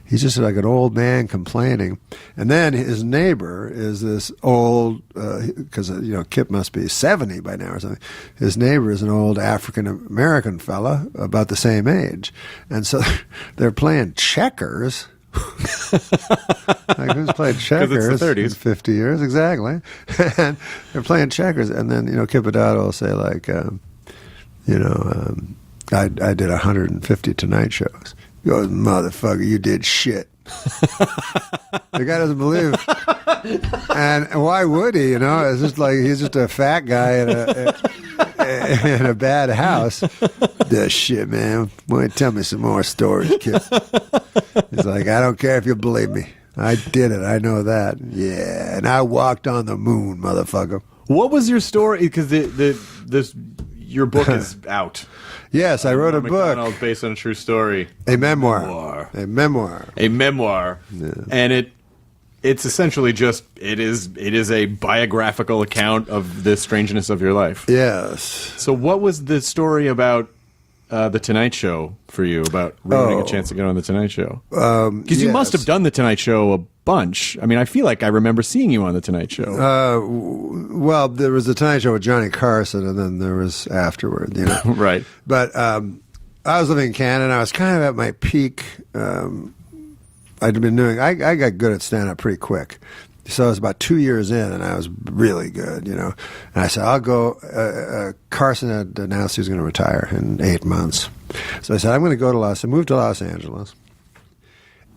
He's just like an old man complaining. And then his neighbor is this old, because, Kip must be 70 by now or something. His neighbor is an old African-American fella about the same age. And so they're playing checkers. Like, who's played checkers? It's the 30s. In 50 years, exactly. And they're playing checkers. And then, Kip Adada will say, like, I did 150 Tonight Shows. He goes, motherfucker, you did shit. The guy doesn't believe. And why would he? You know, it's just like he's just a fat guy in a bad house. This shit, man. Why don't you tell me some more stories, kid? He's like, I don't care if you believe me. I did it. I know that. Yeah, and I walked on the moon, motherfucker. What was your story? Because your book is out. Yes, I wrote a Norm book. Macdonald, based on a true story. A memoir. A memoir. Yeah. And it's essentially just it is a biographical account of the strangeness of your life. Yes. So what was the story about the Tonight Show for you, about ruining a chance to get on the Tonight Show? Because you must have done the Tonight Show a bunch. I mean, I feel like I remember seeing you on the Tonight Show. Well, there was the Tonight Show with Johnny Carson, and then there was afterward, you know. Right. But I was living in Canada. I was kind of at my peak. I'd been doing. I got good at stand-up pretty quick. So I was about 2 years in, and I was really good, you know. And I said, I'll go. Carson had announced he was going to retire in 8 months. So I said, I'm going to go to move to Los Angeles,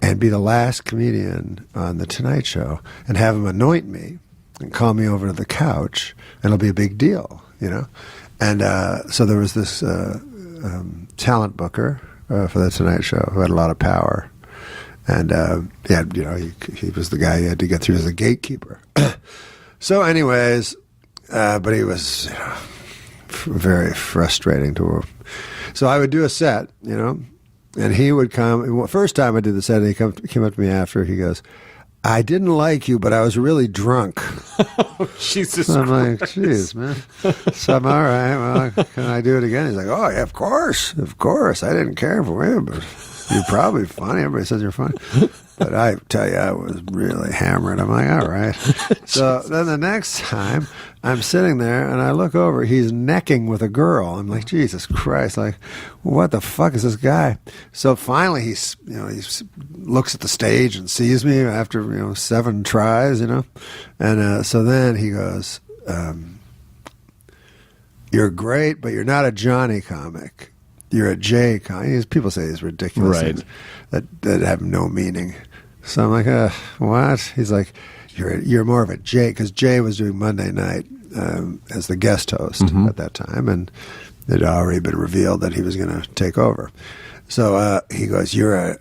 and be the last comedian on the Tonight Show, and have him anoint me and call me over to the couch, and it'll be a big deal, you know. And so there was this talent booker for the Tonight Show who had a lot of power. And he had, you know, he was the guy you had to get through as a gatekeeper. So, anyways, but he was, you know, very frustrating to him. So I would do a set, you know, and he would come. First time I did the set, and he came up to me after. He goes, "I didn't like you, but I was really drunk." Jesus so I'm Christ. like, "Jeez, man." So I'm all right. Well, can I do it again? He's like, "Oh, yeah, of course. I didn't care for him, but." You're probably funny. Everybody says you're funny. But I tell you, I was really hammered. I'm like, all right. So then the next time, I'm sitting there, and I look over. He's necking with a girl. I'm like, Jesus Christ. Like, what the fuck is this guy? So finally, he looks at the stage and sees me after 7 tries, you know. And so then he goes, you're great, but you're not a Johnny comic. You're a Jay comic. People say these ridiculous things that have no meaning. So I'm like, what? He's like, you're more of a Jay, because Jay was doing Monday night as the guest host at that time, and it had already been revealed that he was going to take over. So he goes, you're a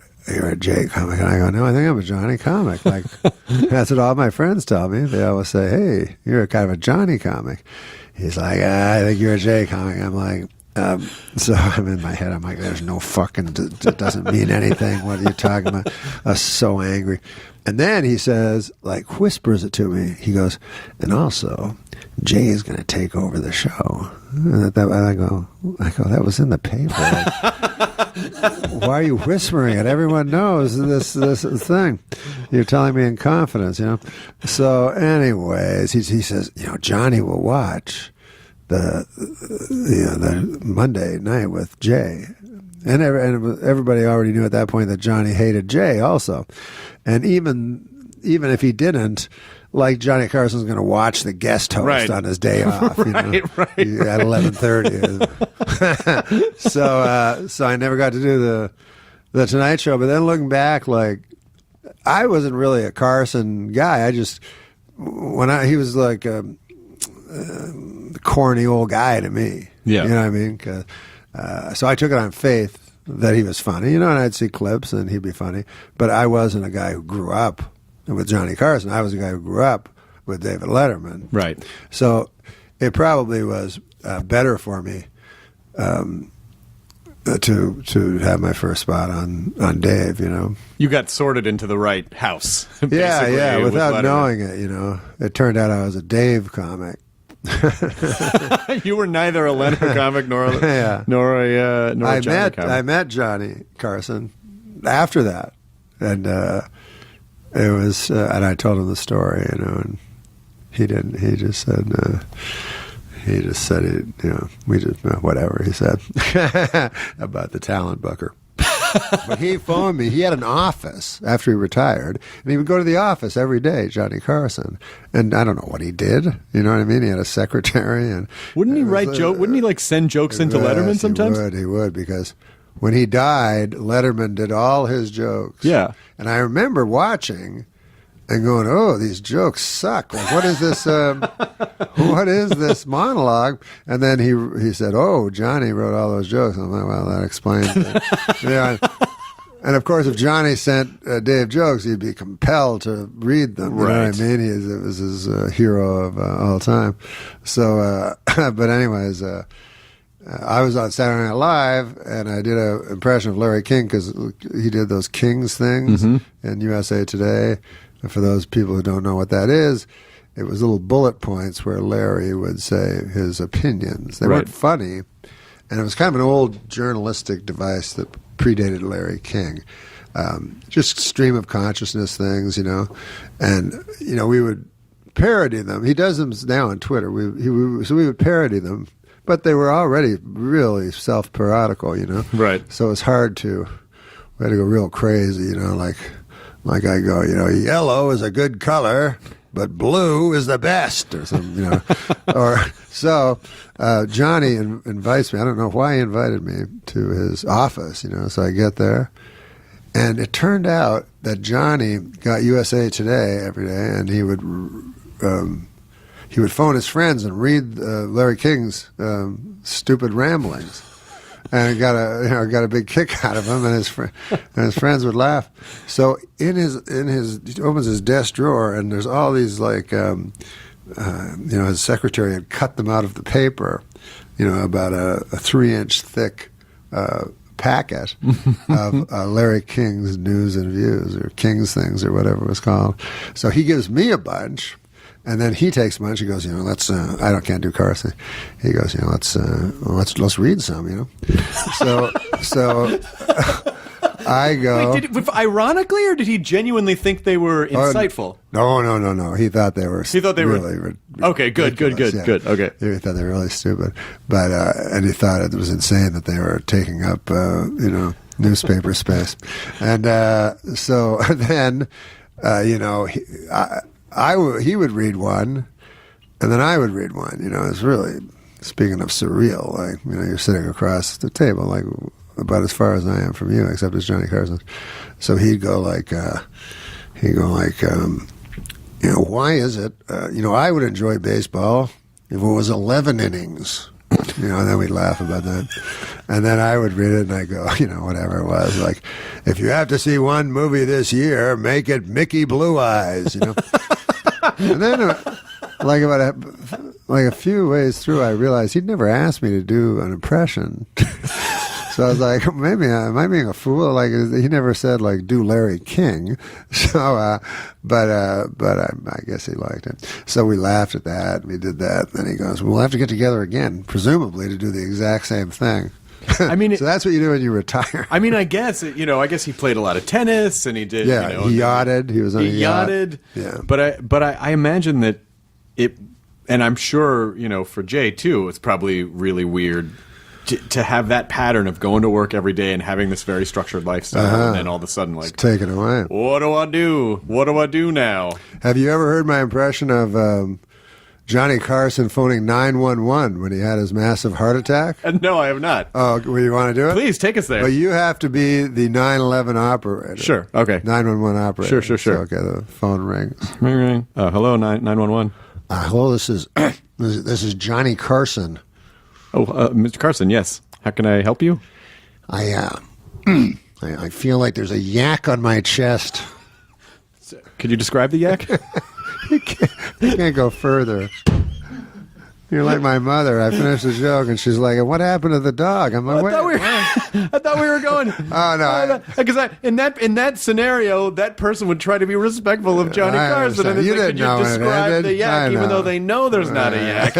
Jay comic. And I go, no, I think I'm a Johnny comic. Like, that's what all my friends tell me. They always say, hey, you're kind of a Johnny comic. He's like, I think you're a Jay comic. I'm like, so I'm in my head. I'm like, there's no fucking, it doesn't mean anything. What are you talking about? I was so angry. And then he says, like, whispers it to me. He goes, and also, Jay is going to take over the show. And I go, that was in the paper. Like, why are you whispering it? Everyone knows this thing. You're telling me in confidence, you know. So, anyways, he says, Johnny will watch the Monday night with Jay, and everybody already knew at that point that Johnny hated Jay also, and even if he didn't, like, Johnny Carson's going to watch the guest host on his day off, at 11:30. So I never got to do the Tonight Show. But then looking back, like, I wasn't really a Carson guy. I just he was like the corny old guy to me. Yeah. You know what I mean? So I took it on faith that he was funny, and I'd see clips and he'd be funny. But I wasn't a guy who grew up with Johnny Carson. I was a guy who grew up with David Letterman. Right. So it probably was better for me to have my first spot on Dave, You got sorted into the right house. Yeah, without knowing it, It turned out I was a Dave comic. You were neither a Leonard comic nor a Johnny comic. I met Johnny Carson after that, and it was, and I told him the story, and he didn't. He just said, whatever he said about the talent booker. But he phoned me. He had an office after he retired, and he would go to the office every day, Johnny Carson. And I don't know what he did. You know what I mean? He had a secretary, and wouldn't he write jokes? Wouldn't he send jokes into Letterman sometimes? He would, because when he died, Letterman did all his jokes. Yeah. And I remember watching and going, "Oh, these jokes suck. Like, what is this? What is this monologue?" And then he said, "Oh, Johnny wrote all those jokes." I'm like, "Well, that explains it." Yeah. And of course, if Johnny sent Dave jokes, he'd be compelled to read them. You know what I mean? It was his hero of all time. So, but anyways, I was on Saturday Night Live, and I did an impression of Larry King because he did those Kings things in USA Today. And for those people who don't know what that is, it was little bullet points where Larry would say his opinions. They weren't funny, and it was kind of an old journalistic device that predated Larry King. Just stream of consciousness things, and we would parody them. He does them now on Twitter. So we would parody them, but they were already really self-parodical, Right. So it's hard to. We had to go real crazy, like I go, yellow is a good color, but blue is the best, or something, or so. Johnny invites me. I don't know why he invited me to his office, So I get there, and it turned out that Johnny got USA Today every day, and he would phone his friends and read Larry King's stupid ramblings. And got a big kick out of him, and his friends would laugh. So he opens his desk drawer, and there's all these his secretary had cut them out of the paper, about a 3-inch thick packet of Larry King's News and Views, or King's Things, or whatever it was called. So he gives me a bunch. And then he takes a bunch. He goes, let's. Can't do Carson. He goes, let's read some. So I go. Wait, ironically, or did he genuinely think they were insightful? No. He thought they were. He thought they really were. Okay, good. Okay, he thought they were really stupid, but and he thought it was insane that they were taking up newspaper space, and so then he would read one, and then I would read one. It's really, speaking of surreal, like, you're sitting across the table, like, about as far as I am from you, except it's Johnny Carson. So he'd go like, why is it, I would enjoy baseball if it was 11 innings. And then we'd laugh about that. And then I would read it and I go, whatever it was. Like, if you have to see one movie this year, make it Mickey Blue Eyes, And then, a few ways through, I realized he'd never asked me to do an impression. So I was like, maybe am I being a fool? Like, he never said, like, do Larry King. So, but I guess he liked it. So we laughed at that. We did that. Then he goes, we'll have to get together again, presumably to do the exact same thing. I mean, so that's what you do when you retire. I mean, I guess he played a lot of tennis, and he did. Yeah, he yachted. He was on a yacht. Yeah, but I imagine that it, and I'm sure for Jay too, it's probably really weird to have that pattern of going to work every day and having this very structured lifestyle, and then all of a sudden, like, it's taken away. What do I do? What do I do now? Have you ever heard my impression of Johnny Carson phoning 911 when he had his massive heart attack? No, I have not. Oh, well, you want to do it? Please, take us there. Well, you have to be the 911 operator. Sure, okay. 911 operator. Sure. So, okay, the phone rings. Ring. Hello, 911. Hello, this is Johnny Carson. Oh, Mr. Carson, yes. How can I help you? I feel like there's a yak on my chest. Could you describe the yak? You can't go further. You're like my mother. I finished the joke, and she's like, "What happened to the dog?" I'm like, I thought we were going. Oh no! Because in that scenario, that person would try to be respectful of Johnny Carson, and you could you describe the yak, even though they know there's not a yak,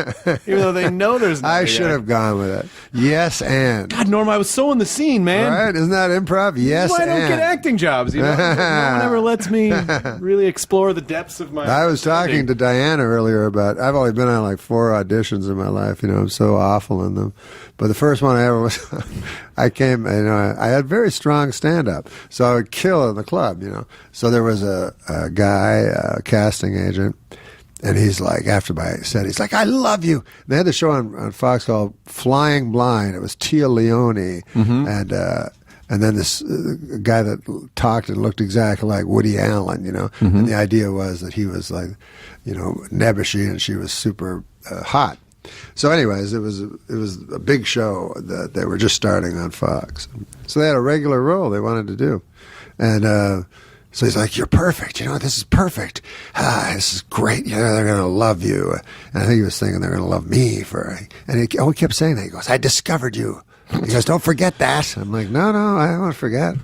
even though they know there's not. I should have gone with it. Yes, and God, Norm, I was so in the scene, man. Right? Isn't that improv? Yes, why I don't get acting jobs? No one ever lets me really explore the depths of my. I was talking to Diana earlier about. I've only been on like 4 auditions in my life. I'm so awful in them. But the first one I ever was, I came. I had very strong stand-up, so I would kill in the club. So there was a guy, a casting agent, And he's like, after my set, he's like, I love you. And they had the show on Fox called Flying Blind. It was Tia Leone and then this guy that talked and looked exactly like Woody Allen, And the idea was that he was like, nebbishy and she was super hot. So anyways, it was a big show that they were just starting on Fox. So they had a regular role they wanted to do. And so he's like, you're perfect. This is perfect. This is great. They're going to love you. And I think he was thinking they're going to love me and he kept saying that. He goes, I discovered you. He goes, don't forget that. I'm like, no, I don't want to forget.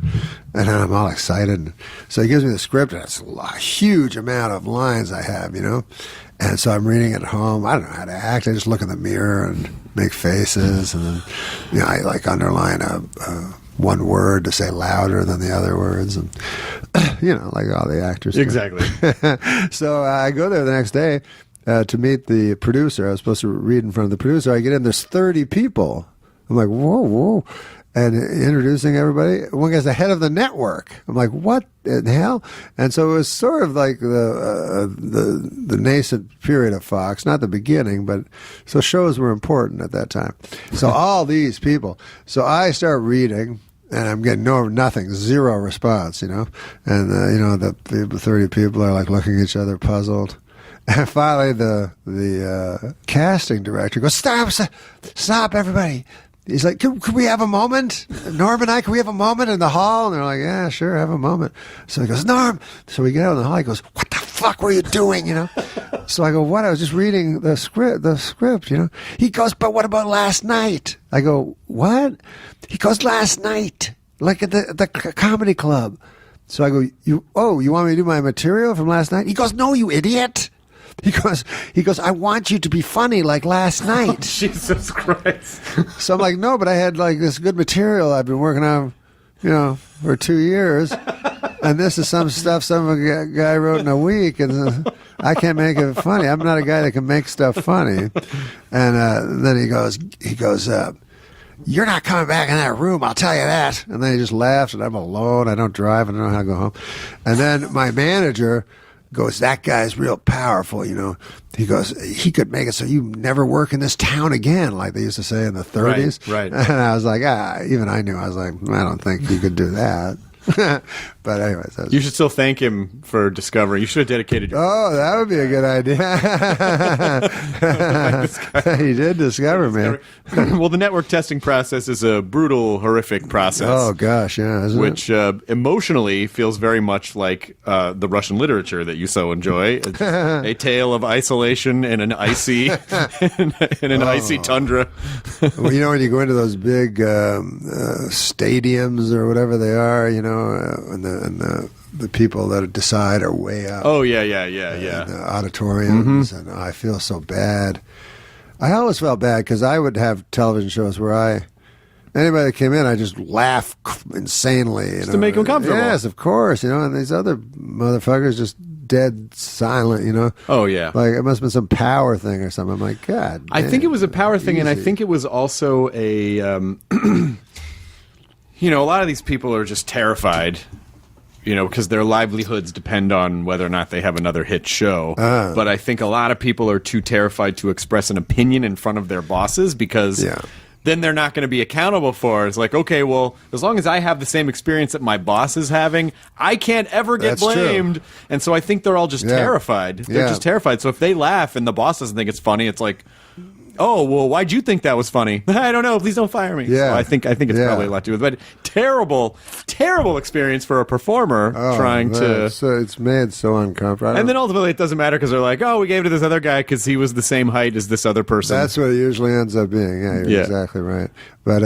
And then I'm all excited. So he gives me the script, and it's a huge amount of lines I have, And so I'm reading it at home. I don't know how to act. I just look in the mirror and make faces. And then, I like underline one word to say louder than the other words. And, like all the actors. Exactly. So I go there the next day to meet the producer. I was supposed to read in front of the producer. I get in, there's 30 people. I'm like, whoa. And introducing everybody. One guy's the head of the network. I'm like, what in the hell? And so it was sort of like the nascent period of Fox, not the beginning, but so shows were important at that time. So all these people. So I start reading, and I'm getting nothing, zero response, And the 30 people are like looking at each other, puzzled. And finally, the casting director goes, stop, everybody. He's like, could we have a moment? Norm and I, can we have a moment in the hall? And they're like, yeah, sure, have a moment. So he goes, Norm. So we get out in the hall. He goes, what the fuck were you doing, So I go, what? I was just reading the script, He goes, but what about last night? I go, what? He goes, last night, like at the comedy club. So I go, you want me to do my material from last night? He goes, no, you idiot. He goes, I want you to be funny like last night. Oh, Jesus Christ. So I'm like, no, but I had like this good material I've been working on, for 2 years. And this is some stuff some guy wrote in a week. And I can't make it funny. I'm not a guy that can make stuff funny. And then he goes, you're not coming back in that room, I'll tell you that. And then he just laughs, and I'm alone. I don't drive. I don't know how to go home. And then my manager goes, that guy's real powerful, He goes, he could make it so you never work in this town again, like they used to say in the 30s. Right. And I was like, even I knew. I was like, I don't think he could do that. But anyways. You should still thank him for discovering. You should have dedicated your... Oh, that would be a good idea. He did discover me. Well, the network testing process is a brutal, horrific process. Oh, gosh, yeah. Which emotionally feels very much like the Russian literature that you so enjoy. It's a tale of isolation in an icy icy tundra. Well, when you go into those big stadiums or whatever they are, and the people that decide are way up. Oh, yeah. In the auditoriums, and I feel so bad. I always felt bad because I would have television shows where anybody that came in, I just laugh insanely. Just to make them comfortable. Yes, of course. And these other motherfuckers just dead silent, Oh, yeah. Like it must have been some power thing or something. I'm like, God. I think it was a power thing, and I think it was also a... a lot of these people are just terrified, because their livelihoods depend on whether or not they have another hit show. But I think a lot of people are too terrified to express an opinion in front of their bosses because then they're not going to be accountable for it. It's like, okay, well, as long as I have the same experience that my boss is having, I can't ever get blamed. True. And so I think they're all just terrified. They're just terrified. So if they laugh and the boss doesn't think it's funny, it's like... Oh, well, why'd you think that was funny? I don't know. Please don't fire me. Yeah. So I think it's probably a lot to do with it. But terrible experience for a performer trying to... So it's made so uncomfortable. And then ultimately it doesn't matter because they're like, oh, we gave it to this other guy because he was the same height as this other person. That's what it usually ends up being. Yeah, you're exactly right. But,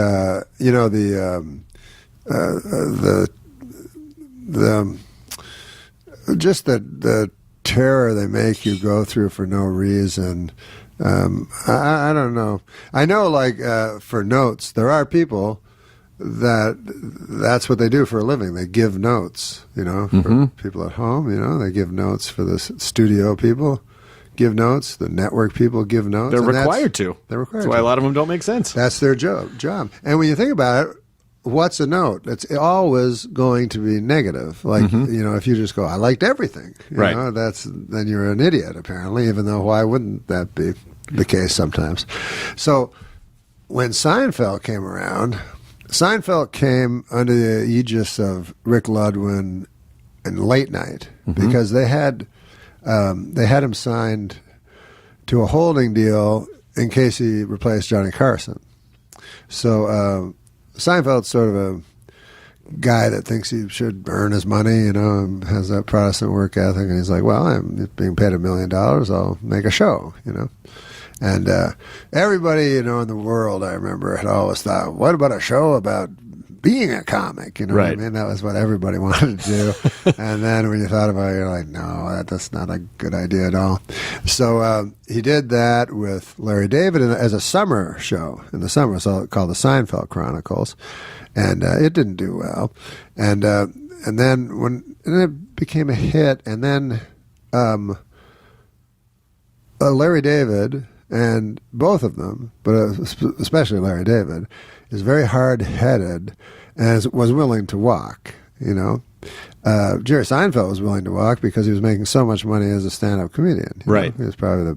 just the terror they make you go through for no reason... I don't know. I know, like, for notes, there are people that's what they do for a living. They give notes, for people at home, they give notes for the studio people, give notes. The network people give notes. They're required to. They're required That's why a lot of them don't make sense. That's their job. And when you think about it, what's a note? It's always going to be negative. Like, if you just go, I liked everything, you know, then you're an idiot, apparently, even though why wouldn't that be the case sometimes? So when Seinfeld came around, Seinfeld came under the aegis of Rick Ludwin and Late Night because they had him signed to a holding deal in case he replaced Johnny Carson. So Seinfeld's sort of a guy that thinks he should earn his money, and has that Protestant work ethic, and he's like, well, I'm being paid $1 million, I'll make a show, And everybody, in the world, I remember, had always thought, what about a show about being a comic? What I mean? That was what everybody wanted to do. And then when you thought about it, you're like, no, that's not a good idea at all. So he did that with Larry David as a summer show in the summer, called the Seinfeld Chronicles. And it didn't do well. And then it became a hit, and then Larry David, and both of them, but especially Larry David, is very hard-headed and was willing to walk, Jerry Seinfeld was willing to walk because he was making so much money as a stand-up comedian. Right. He was probably the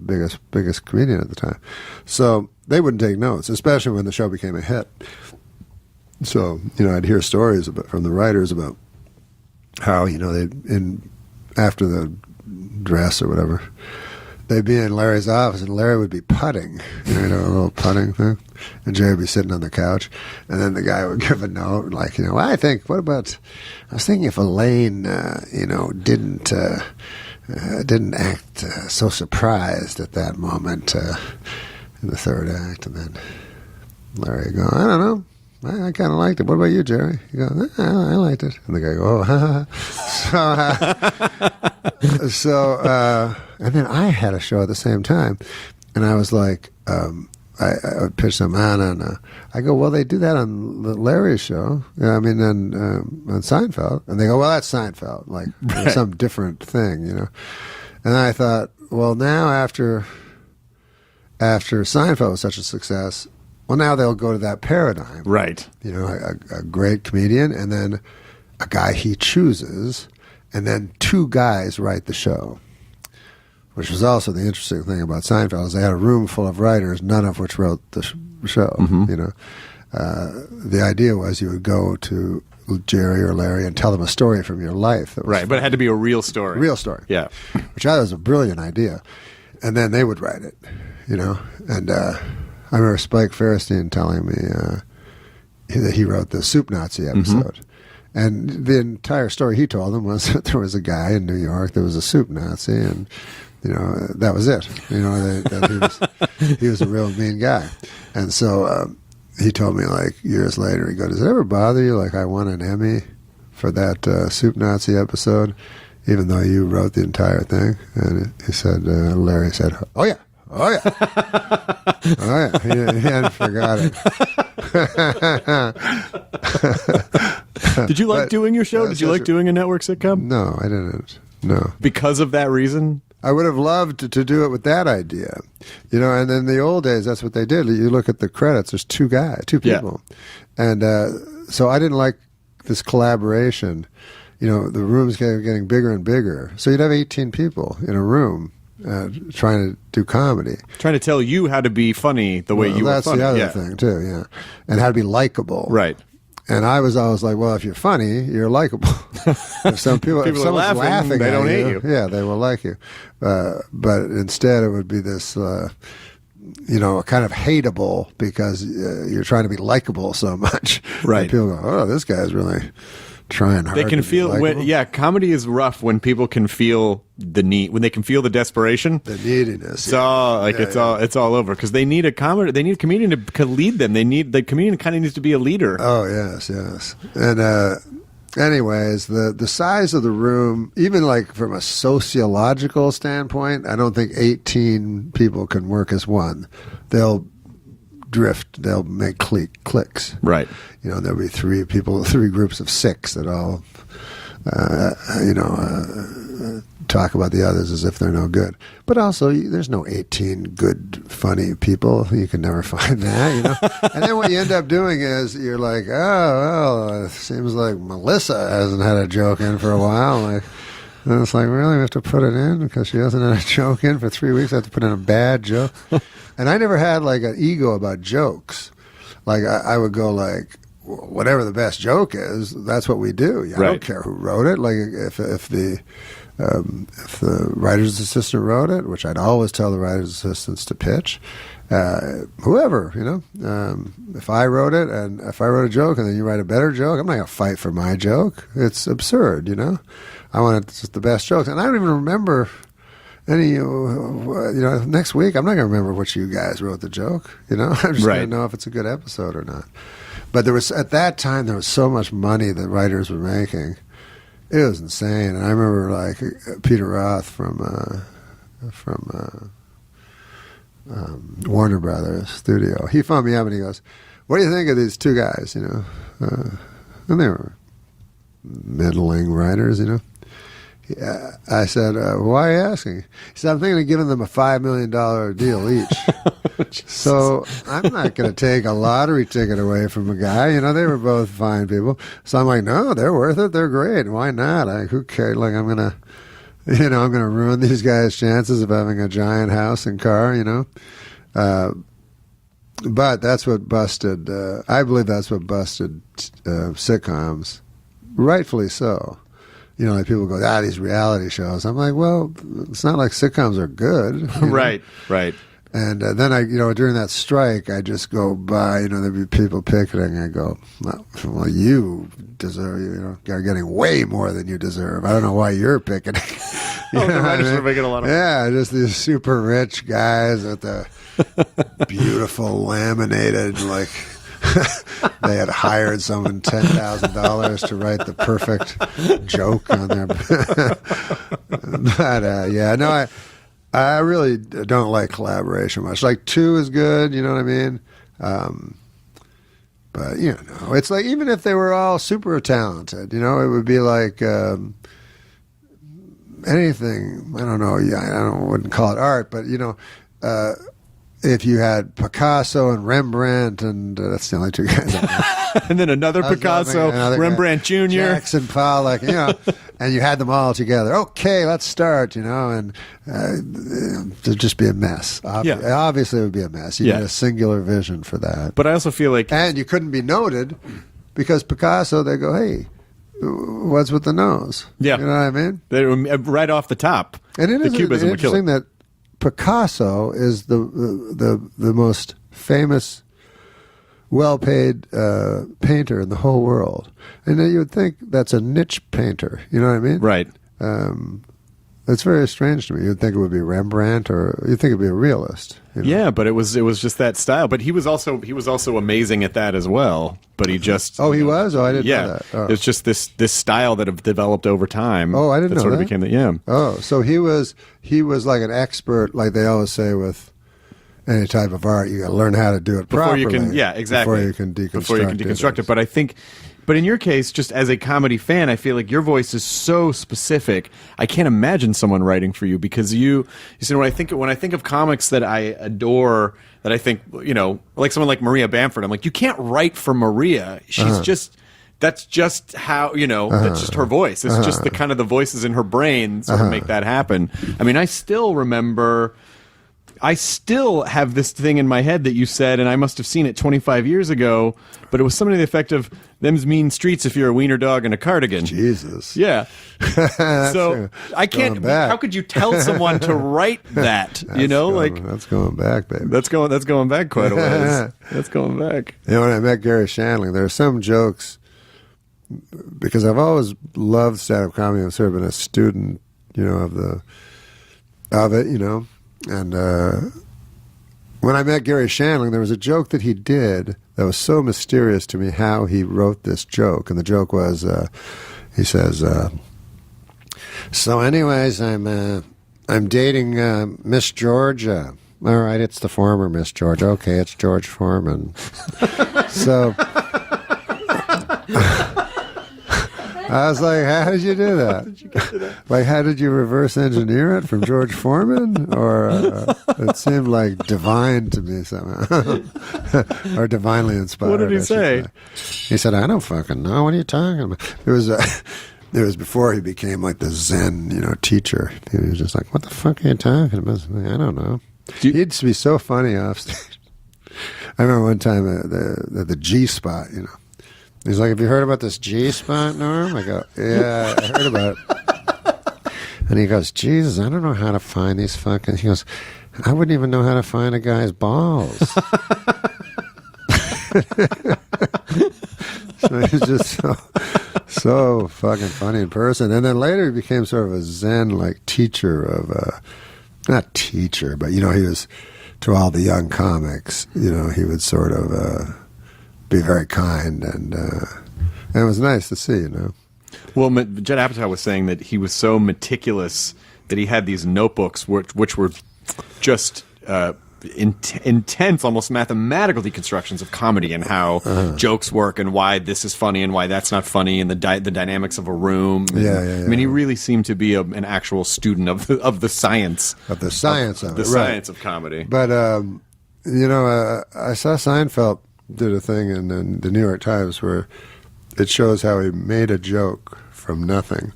biggest comedian at the time. So they wouldn't take notes, especially when the show became a hit. So, I'd hear stories from the writers about how, after the dress or whatever, they'd be in Larry's office, and Larry would be putting, a little putting thing, and Jerry would be sitting on the couch, and then the guy would give a note, like, I was thinking if Elaine, didn't act so surprised at that moment in the third act, and then Larry would go, I don't know. I kind of liked it. What about you, Jerry? You go, I liked it. And the guy go, oh, so, and then I had a show at the same time, and I was like, I would pitch them on, and I go, well, they do that on the Larry's show. On Seinfeld, and they go, well, that's Seinfeld, like some different thing, And I thought, well, now after Seinfeld was such a success. Well, now they'll go to that paradigm. Right. A great comedian, and then a guy he chooses, and then two guys write the show. Which was also the interesting thing about Seinfeld, is they had a room full of writers, none of which wrote the show. The idea was you would go to Jerry or Larry and tell them a story from your life. Right, but it had to be a real story. Real story. Yeah. Which I thought was a brilliant idea. And then they would write it, And I remember Spike Fairstein telling me that he wrote the Soup Nazi episode. And the entire story he told them was that there was a guy in New York that was a soup Nazi, and, that was it. That he was a real mean guy. And so he told me, like, years later, he goes, does it ever bother you, like, I won an Emmy for that Soup Nazi episode, even though you wrote the entire thing? And he said, Larry said, oh, yeah. Oh, yeah. Oh, yeah. He hadn't forgot it. Did you like doing your show? Did you like doing a network sitcom? No, I didn't. No. Because of that reason? I would have loved to do it with that idea. And in the old days, that's what they did. You look at the credits, there's two people. Yeah. And so I didn't like this collaboration. The rooms getting bigger and bigger. So you'd have 18 people in a room. Trying to do comedy. Trying to tell you how to be funny the way you were funny. That's the other thing, too, yeah. And how to be likable. Right. And I was always like, well, if you're funny, you're likable. If someone's laughing they don't hate you. Yeah, they will like you. But instead, it would be this, kind of hateable because you're trying to be likable so much. Right. And people go, oh, this guy's really trying hard. They can feel comedy is rough when people can feel the need, when they can feel the desperation, the neediness. It's all over because they need a comedian to lead them. The comedian kind of needs to be a leader. Oh yes. And anyways, the size of the room, even like from a sociological standpoint, I don't think 18 people can work as one. They'll drift, they'll make cliques. Right. There'll be three groups of six that all, talk about the others as if they're no good. But also, there's no 18 good, funny people. You can never find that, you know. And then what you end up doing is you're like, oh, well, it seems like Melissa hasn't had a joke in for a while. Like, and it's like, really, we have to put it in because she hasn't had a joke in for 3 weeks. I have to put in a bad joke. And I never had like an ego about jokes. Like I would go like, whatever the best joke is, that's what we do. I don't care who wrote it. Like if the writer's assistant wrote it, which I'd always tell the writer's assistants to pitch, whoever, you know. If I wrote it and if I wrote a joke and then you write a better joke, I'm not going to fight for my joke. It's absurd, you know. I want just the best jokes, and I don't even remember any. You know, next week I'm not going to remember which you guys wrote the joke. You know, I'm just going to know if it's a good episode or not. But there was at that time there was so much money that writers were making. It was insane. And I remember like Peter Roth from Warner Brothers studio. He phoned me up and he goes, "What do you think of these two guys?" You know, and they were middling writers. You know. I said, "Why are you asking?" He said, "I'm thinking of giving them a $5 million deal each." So I'm not going to take a lottery ticket away from a guy. You know, they were both fine people. So I'm like, no, they're worth it. They're great. Why not? Who cares? Like, I'm going to ruin these guys' chances of having a giant house and car, you know? But that's what busted, I believe that's what busted sitcoms. Rightfully so. You know, like people go, these reality shows. I'm like, well, it's not like sitcoms are good. Right. And then during that strike, I just go by, you know, there'd be people picketing. I go, well, you deserve, you know, are getting way more than you deserve. I don't know why you're picketing. The writers are making a lot of money. Yeah, just these super rich guys with the beautiful laminated, like, they had hired someone $10,000 to write the perfect joke on their. But I really don't like collaboration much. Like 2 is good, you know what I mean? But you know, it's like even if they were all super talented, you know, it would be like anything. I don't know. Yeah, wouldn't call it art, but you know. If you had Picasso and Rembrandt, and that's the only 2 guys. And then another Picasso, Rembrandt Jr., Jackson Pollock, you know, and you had them all together. Okay, let's start, you know, and it'd just be a mess. Obviously, it would be a mess. You need a singular vision for that. But I also feel like, and you couldn't be noted because Picasso, they go, hey, what's with the nose? Yeah, you know what I mean? They were right off the top. And it is Cubism interesting that Picasso is the most famous, well-paid painter in the whole world, and you would think that's a niche painter. You know what I mean? Right. It's very strange to me. You'd think it would be Rembrandt, or you'd think it'd be a realist. You know? Yeah, but it was just that style. But he was also amazing at that as well. But he just he was. Oh, I didn't know that. Oh. It's just this style that have developed over time. Oh, I didn't know sort that. Of became that. Yeah. Oh, so he was like an expert, like they always say with any type of art. You got to learn how to do it properly. Exactly. Before you can deconstruct it. But I think. But in your case, just as a comedy fan, I feel like your voice is so specific. I can't imagine someone writing for you because you see, when I think of comics that I adore, that I think, you know, like someone like Maria Bamford, I'm like, you can't write for Maria. She's that's just how, you know, that's just her voice. It's just the kind of the voices in her brain sort of make that happen. I mean, I still have this thing in my head that you said, and I must have seen it 25 years ago, but it was something to the effect of, them's mean streets if you're a wiener dog in a cardigan. Jesus. Yeah. So I can't, how could you tell someone to write that? You know, that's going back, baby. That's going back quite a ways. That's going back. You know, when I met Gary Shandling, there are some jokes, because I've always loved stand-up comedy. I've sort of been a student, you know, of it, you know. And when I met Gary Shandling, there was a joke that he did that was so mysterious to me how he wrote this joke. And the joke was, he says, so anyways, I'm dating Miss Georgia. All right, it's the former Miss Georgia. Okay, it's George Foreman. So I was like, how did you do that? Like, how did you reverse engineer it from George Foreman? Or it seemed like divine to me somehow. Or divinely inspired. What did he say? He said, I don't fucking know. What are you talking about? It was before he became like the Zen, teacher. He was just like, what the fuck are you talking about? I don't know. He used to be so funny off stage. I remember one time the G spot, He's like, have you heard about this G spot, Norm? I go, yeah, I heard about it. And he goes, Jesus, I don't know how to find these fucking... He goes, I wouldn't even know how to find a guy's balls. So he's just so fucking funny in person. And then later he became sort of a Zen-like teacher of... not teacher, but, he was... To all the young comics, he would sort of be very kind, and it was nice to see, Well, Judd Apatow was saying that he was so meticulous that he had these notebooks which were just intense, almost mathematical deconstructions of comedy and how jokes work and why this is funny and why that's not funny and the dynamics of a room. Yeah. I mean, he really seemed to be an actual student of the science of the science of it, science of comedy. But I saw Seinfeld did a thing in the New York Times where it shows how he made a joke from nothing,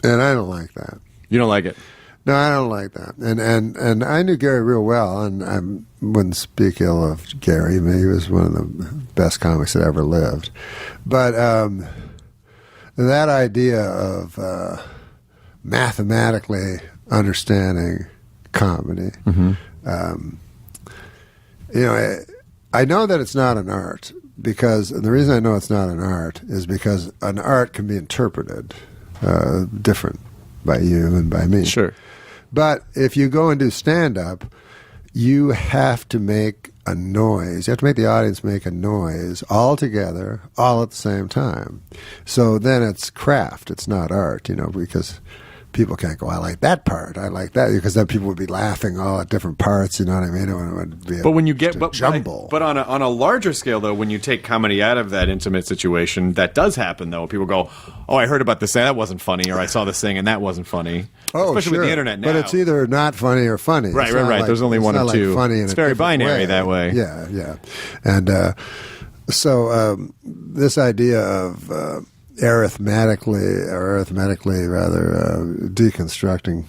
and I don't like that. You don't like it? No, I don't like that. And I knew Gary real well, and I wouldn't speak ill of Gary. I mean, he was one of the best comics that ever lived. But that idea of mathematically understanding comedy, I know that it's not an art, because the reason I know it's not an art is because an art can be interpreted different by you and by me. Sure. But if you go and do stand-up, you have to make a noise. You have to make the audience make a noise all together, all at the same time. So then it's craft. It's not art, because people can't go, I like that part, I like that, because then people would be laughing all at different parts, you know what I mean? It would be but when you get jumble. But on a larger scale, though, when you take comedy out of that intimate situation, that does happen, though. People go, oh, I heard about this thing, that wasn't funny, or I saw this thing and that wasn't funny. Oh, especially sure. with the internet now. But it's either not funny or funny. Right. Like, There's only one or two. Like funny it's very binary that way. Yeah. And so this idea of arithmetically deconstructing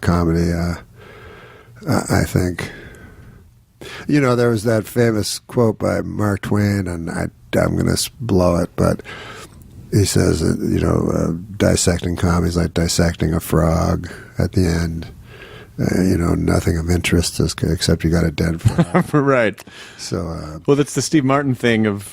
comedy, I think, there was that famous quote by Mark Twain, and I'm going to blow it, but he says that, dissecting comedy is like dissecting a frog at the end. Nothing of interest except you got a dead frog. Right. So, well, that's the Steve Martin thing of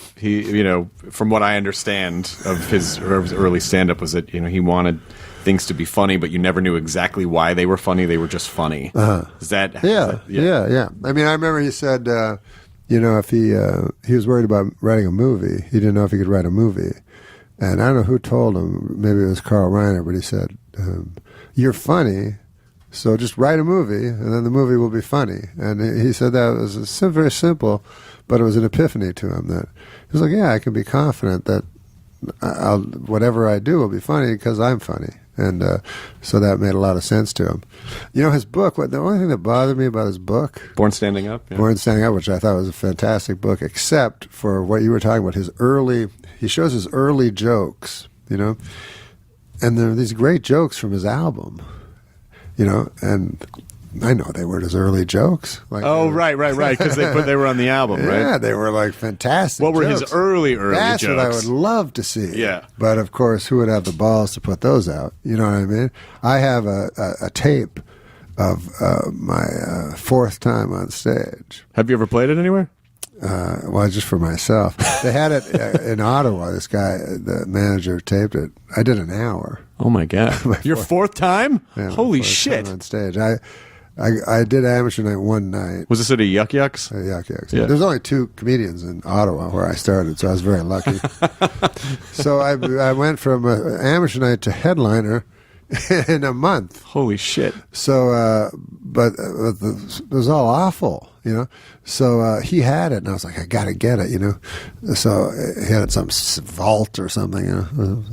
from what I understand of his early stand-up was that, he wanted things to be funny, but you never knew exactly why they were funny. They were just funny. Is that? Yeah. I mean, I remember he said, if he was worried about writing a movie, he didn't know if he could write a movie. And I don't know who told him, maybe it was Carl Reiner, but he said, you're funny, so just write a movie, and then the movie will be funny. And he said that was very simple, but it was an epiphany to him that he was like, yeah, I can be confident that whatever I do will be funny because I'm funny. And so that made a lot of sense to him. His book, the only thing that bothered me about his book... Born Standing Up? Yeah. Born Standing Up, which I thought was a fantastic book, except for what you were talking about, he shows his early jokes, and there are these great jokes from his album, and I know they were his early jokes. Right, because they were on the album, right? Yeah, they were like fantastic. What were jokes. His early That's jokes? What I would love to see. Yeah. But of course, who would have the balls to put those out? You know what I mean? I have a tape of my fourth time on stage. Have you ever played it anywhere? Well, just for myself. They had it in Ottawa. This guy, the manager, taped it. I did an hour. Oh my God! Your fourth time? Yeah, Holy shit! On stage, I did amateur night one night. Was this at a Yuck Yucks? Yuck Yucks. Yeah. There's only 2 comedians in Ottawa where I started, so I was very lucky. So I went from amateur night to headliner in a month. Holy shit! So, but it was all awful, you know. So he had it, and I was like, I got to get it, you know. So he had some vault or something, you know,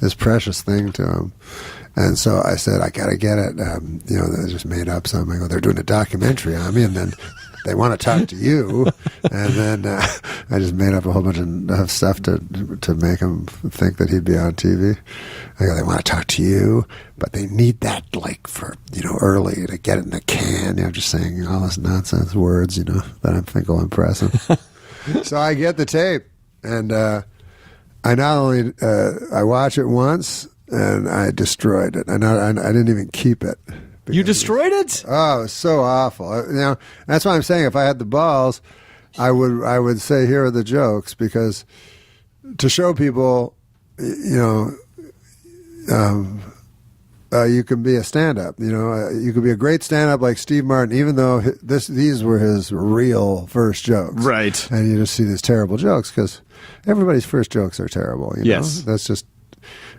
this precious thing to him. And so I said, I got to get it. You know, they just made up something. I go, they're doing a documentary on me, and then they want to talk to you. And then I just made up a whole bunch of stuff to make him think that he'd be on TV. I go, they want to talk to you, but they need that like for, you know, early to get it in the can. You know, just saying all this nonsense words, you know, that I think will impress him. So I get the tape, and I not only I watch it once, and I destroyed it. I didn't even keep it. You destroyed it? Oh, it was so awful. You know, that's why I'm saying if I had the balls, I would say here are the jokes, because to show people, you know, you can be a stand-up. You know, you could be a great stand-up like Steve Martin, even though these were his real first jokes. Right. And you just see these terrible jokes because everybody's first jokes are terrible. You know? That's just.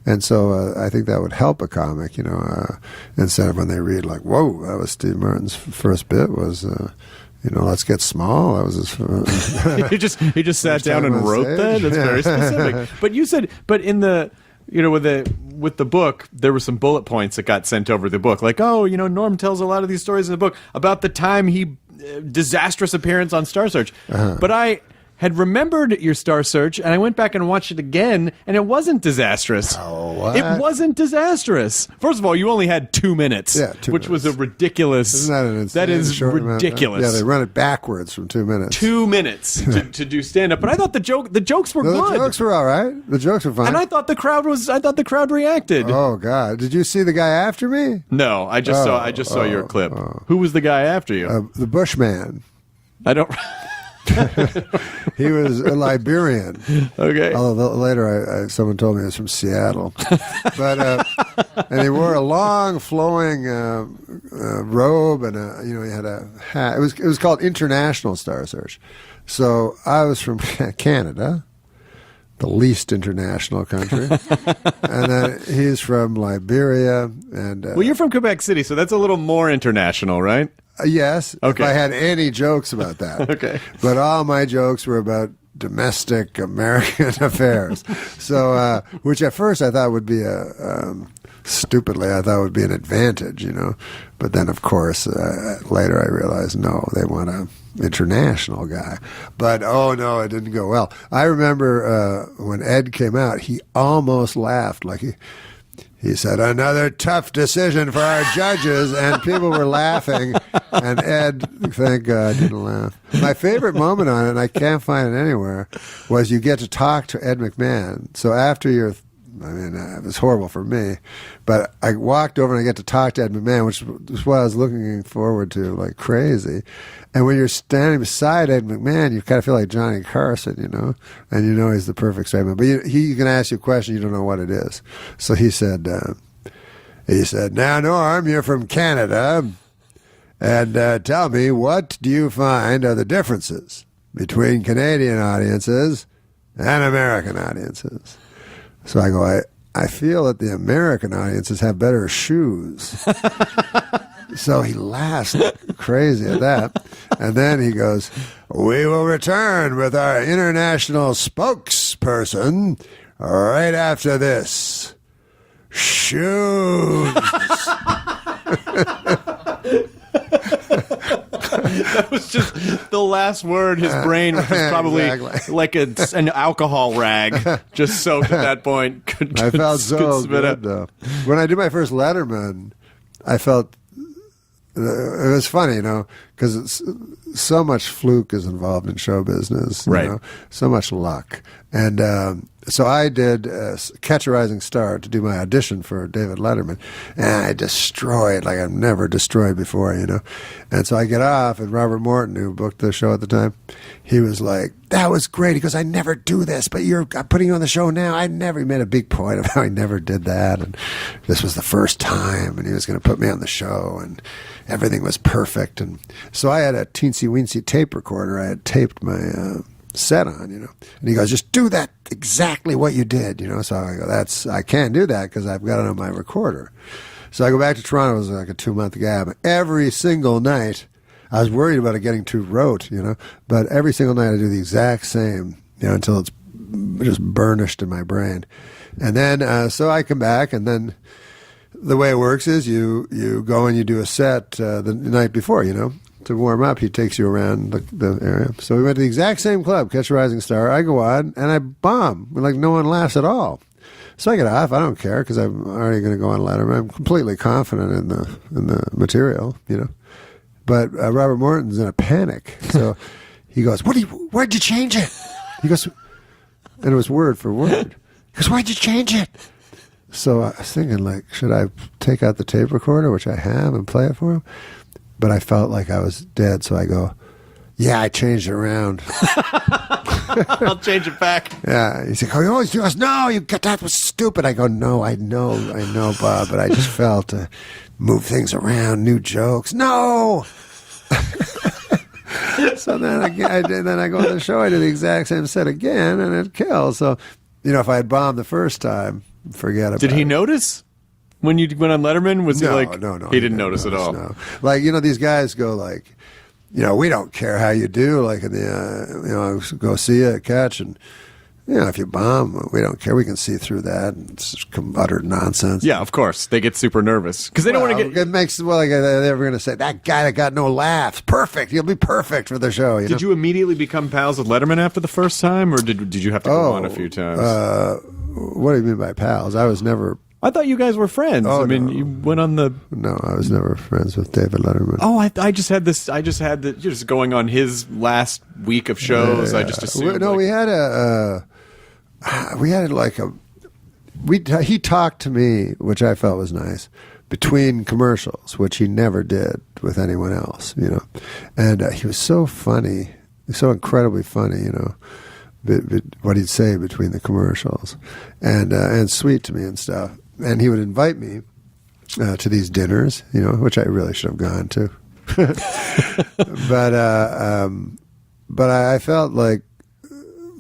And so I think that would help a comic, you know, instead of when they read like, whoa, that was Steve Martin's first bit was, you know, let's get small. That was his he just sat down and wrote that. That's very specific. But you said, but in the, you know, with the book, there were some bullet points that got sent over the book. Like, oh, you know, Norm tells a lot of these stories in the book about the time he, disastrous appearance on Star Search. But I had remembered your Star Search, and I went back and watched it again, and it wasn't disastrous. Oh, what? It wasn't disastrous. First of all, you only had 2 minutes, which was a ridiculous. Isn't that an insane that is short ridiculous. Yeah, they run it backwards from 2 minutes. 2 minutes to do stand up, but I thought the jokes were good. The jokes were all right. The jokes were fine. And I thought the crowd reacted. Oh God! Did you see the guy after me? No, I just saw your clip. Who was the guy after you? The Bushman. I don't. He was a Liberian. Okay. Although later someone told me he was from Seattle. But and he wore a long flowing robe, and you know, he had a hat. It was called International Star Search. So I was from Canada, the least international country, and then he's from Liberia. And well, you're from Quebec City, so that's a little more international, right? Yes. Okay. If I had any jokes about that. Okay. But all my jokes were about domestic American affairs. So, which at first I thought would be stupidly, I thought would be an advantage, you know. But then, of course, later I realized, no, they want an international guy. But, oh, no, it didn't go well. I remember when Ed came out, he almost laughed. Like he said, another tough decision for our judges, and people were laughing, and Ed, thank God, didn't laugh. My favorite moment on it, and I can't find it anywhere, was you get to talk to Ed McMahon. So after it was horrible for me, but I walked over and I get to talk to Ed McMahon, which was what I was looking forward to like crazy. And when you're standing beside Ed McMahon, you kind of feel like Johnny Carson, you know, and you know he's the perfect straight man. But he can ask you a question, you don't know what it is. So he said, now, Norm, you're from Canada, and tell me, what do you find are the differences between Canadian audiences and American audiences? So I go, I feel that the American audiences have better shoes. So he laughs crazy at that. And then he goes, we will return with our international spokesperson right after this. Shoes. That was just the last word. His brain was probably like an alcohol rag, just soaked at that point. I felt so good, though. When I did my first Letterman, I felt it was funny, you know, because so much fluke is involved in show business, you know, so much luck. And so I did Catch a Rising Star to do my audition for David Letterman, and I destroyed like I've never destroyed before, you know. And so I get off, and Robert Morton, who booked the show at the time, he was like, that was great. He goes, I never do this, but I'm putting you on the show now. He made a big point of how I never did that, and this was the first time, and he was going to put me on the show, and everything was perfect. And so I had a teensy-weensy tape recorder. I had taped my set on, you know. And he goes, just do that exactly what you did, So I go, I can't do that because I've got it on my recorder. So I go back to Toronto. It was like a 2-month gap. Every single night, I was worried about it getting too rote, But every single night I do the exact same, until it's just burnished in my brain. And then, so I come back, and then the way it works is you go and you do a set the night before, to warm up. He takes you around the area. So we went to the exact same club, Catch a Rising Star. I go on, and I bomb. Like, no one laughs at all. So I get off. I don't care because I'm already going to go on Letterman. I'm completely confident in the material, But Robert Morton's in a panic. So he goes, why'd you change it? He goes, and it was word for word. He goes, why'd you change it? So I was thinking, like, should I take out the tape recorder, which I have, and play it for him? But I felt like I was dead, so I go, yeah, I changed it around. I'll change it back. Yeah. He's like, oh, you always do us. No, that was stupid. I go, no, I know, Bob, but I just felt to move things around, new jokes. No! So then I go on the show, I do the exact same set again, and it kills. So, if I had bombed the first time, forget about it. Did he notice when you went on Letterman? Was he like, no, he didn't notice at all? No. Like, these guys go like, we don't care how you do, like in the, go see you at Catch, and, if you bomb, we don't care. We can see through that. And it's just utter nonsense. Yeah, of course. They get super nervous because they don't want to get. It makes, like, they're going to say, that guy that got no laughs, perfect. He'll be perfect for the show. Did you immediately become pals with Letterman after the first time, or did you have to go on a few times? What do you mean by pals? I was never. I thought you guys were friends. Oh, you went on the. No, I was never friends with David Letterman. Oh, I just had this. I just had the just going on his last week of shows. Yeah. I just assumed. He talked to me, which I felt was nice, between commercials, which he never did with anyone else, And he was so funny, so incredibly funny, what he'd say between the commercials, and sweet to me and stuff. And he would invite me to these dinners, which I really should have gone to. But I felt like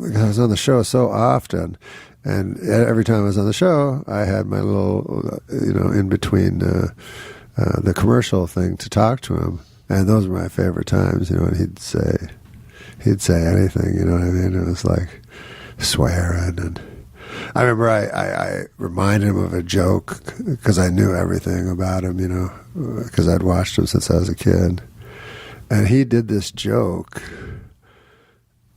I was on the show so often, and every time I was on the show, I had my little, in between the commercial thing to talk to him, and those were my favorite times, and he'd say anything, you know what I mean? It was like swearing, and I remember I reminded him of a joke because I knew everything about him, because I'd watched him since I was a kid, and he did this joke.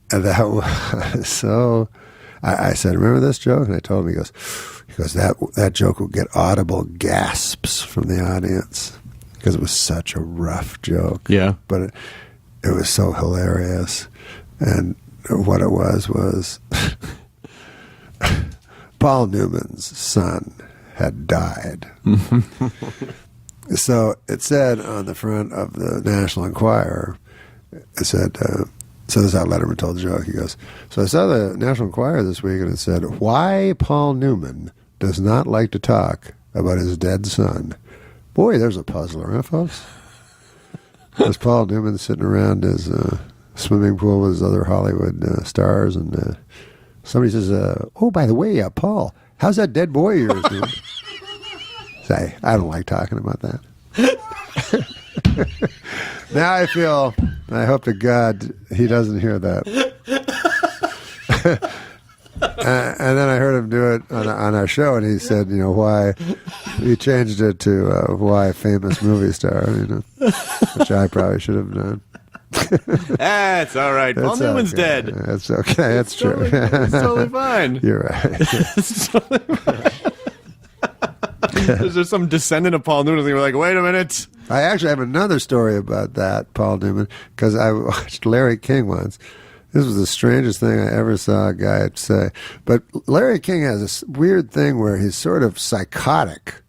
And that was so. I said, "Remember this joke?" And I told him. He goes, that joke will get audible gasps from the audience because it was such a rough joke. Yeah, but it was so hilarious. And what it was Paul Newman's son had died. So it said on the front of the National Enquirer, it said. So this is how Letterman told the joke. He goes, so I saw the National Enquirer this week, and it said, why Paul Newman does not like to talk about his dead son. Boy, there's a puzzler, huh, folks? There's Paul Newman sitting around his swimming pool with his other Hollywood stars, and somebody says, oh, by the way, Paul, how's that dead boy of yours doing? Say, I don't like talking about that. Now I hope to God he doesn't hear that. And then I heard him do it on our show, and he said, why he changed it to why famous movie star, which I probably should have done. That's all right. Paul Newman's dead. That's okay. That's true. It's totally fine. You're right. It's totally fine. Is there some descendant of Paul Newman? And you're like, wait a minute. I actually have another story about that, Paul Newman, because I watched Larry King once. This was the strangest thing I ever saw a guy say. But Larry King has this weird thing where he's sort of psychotic.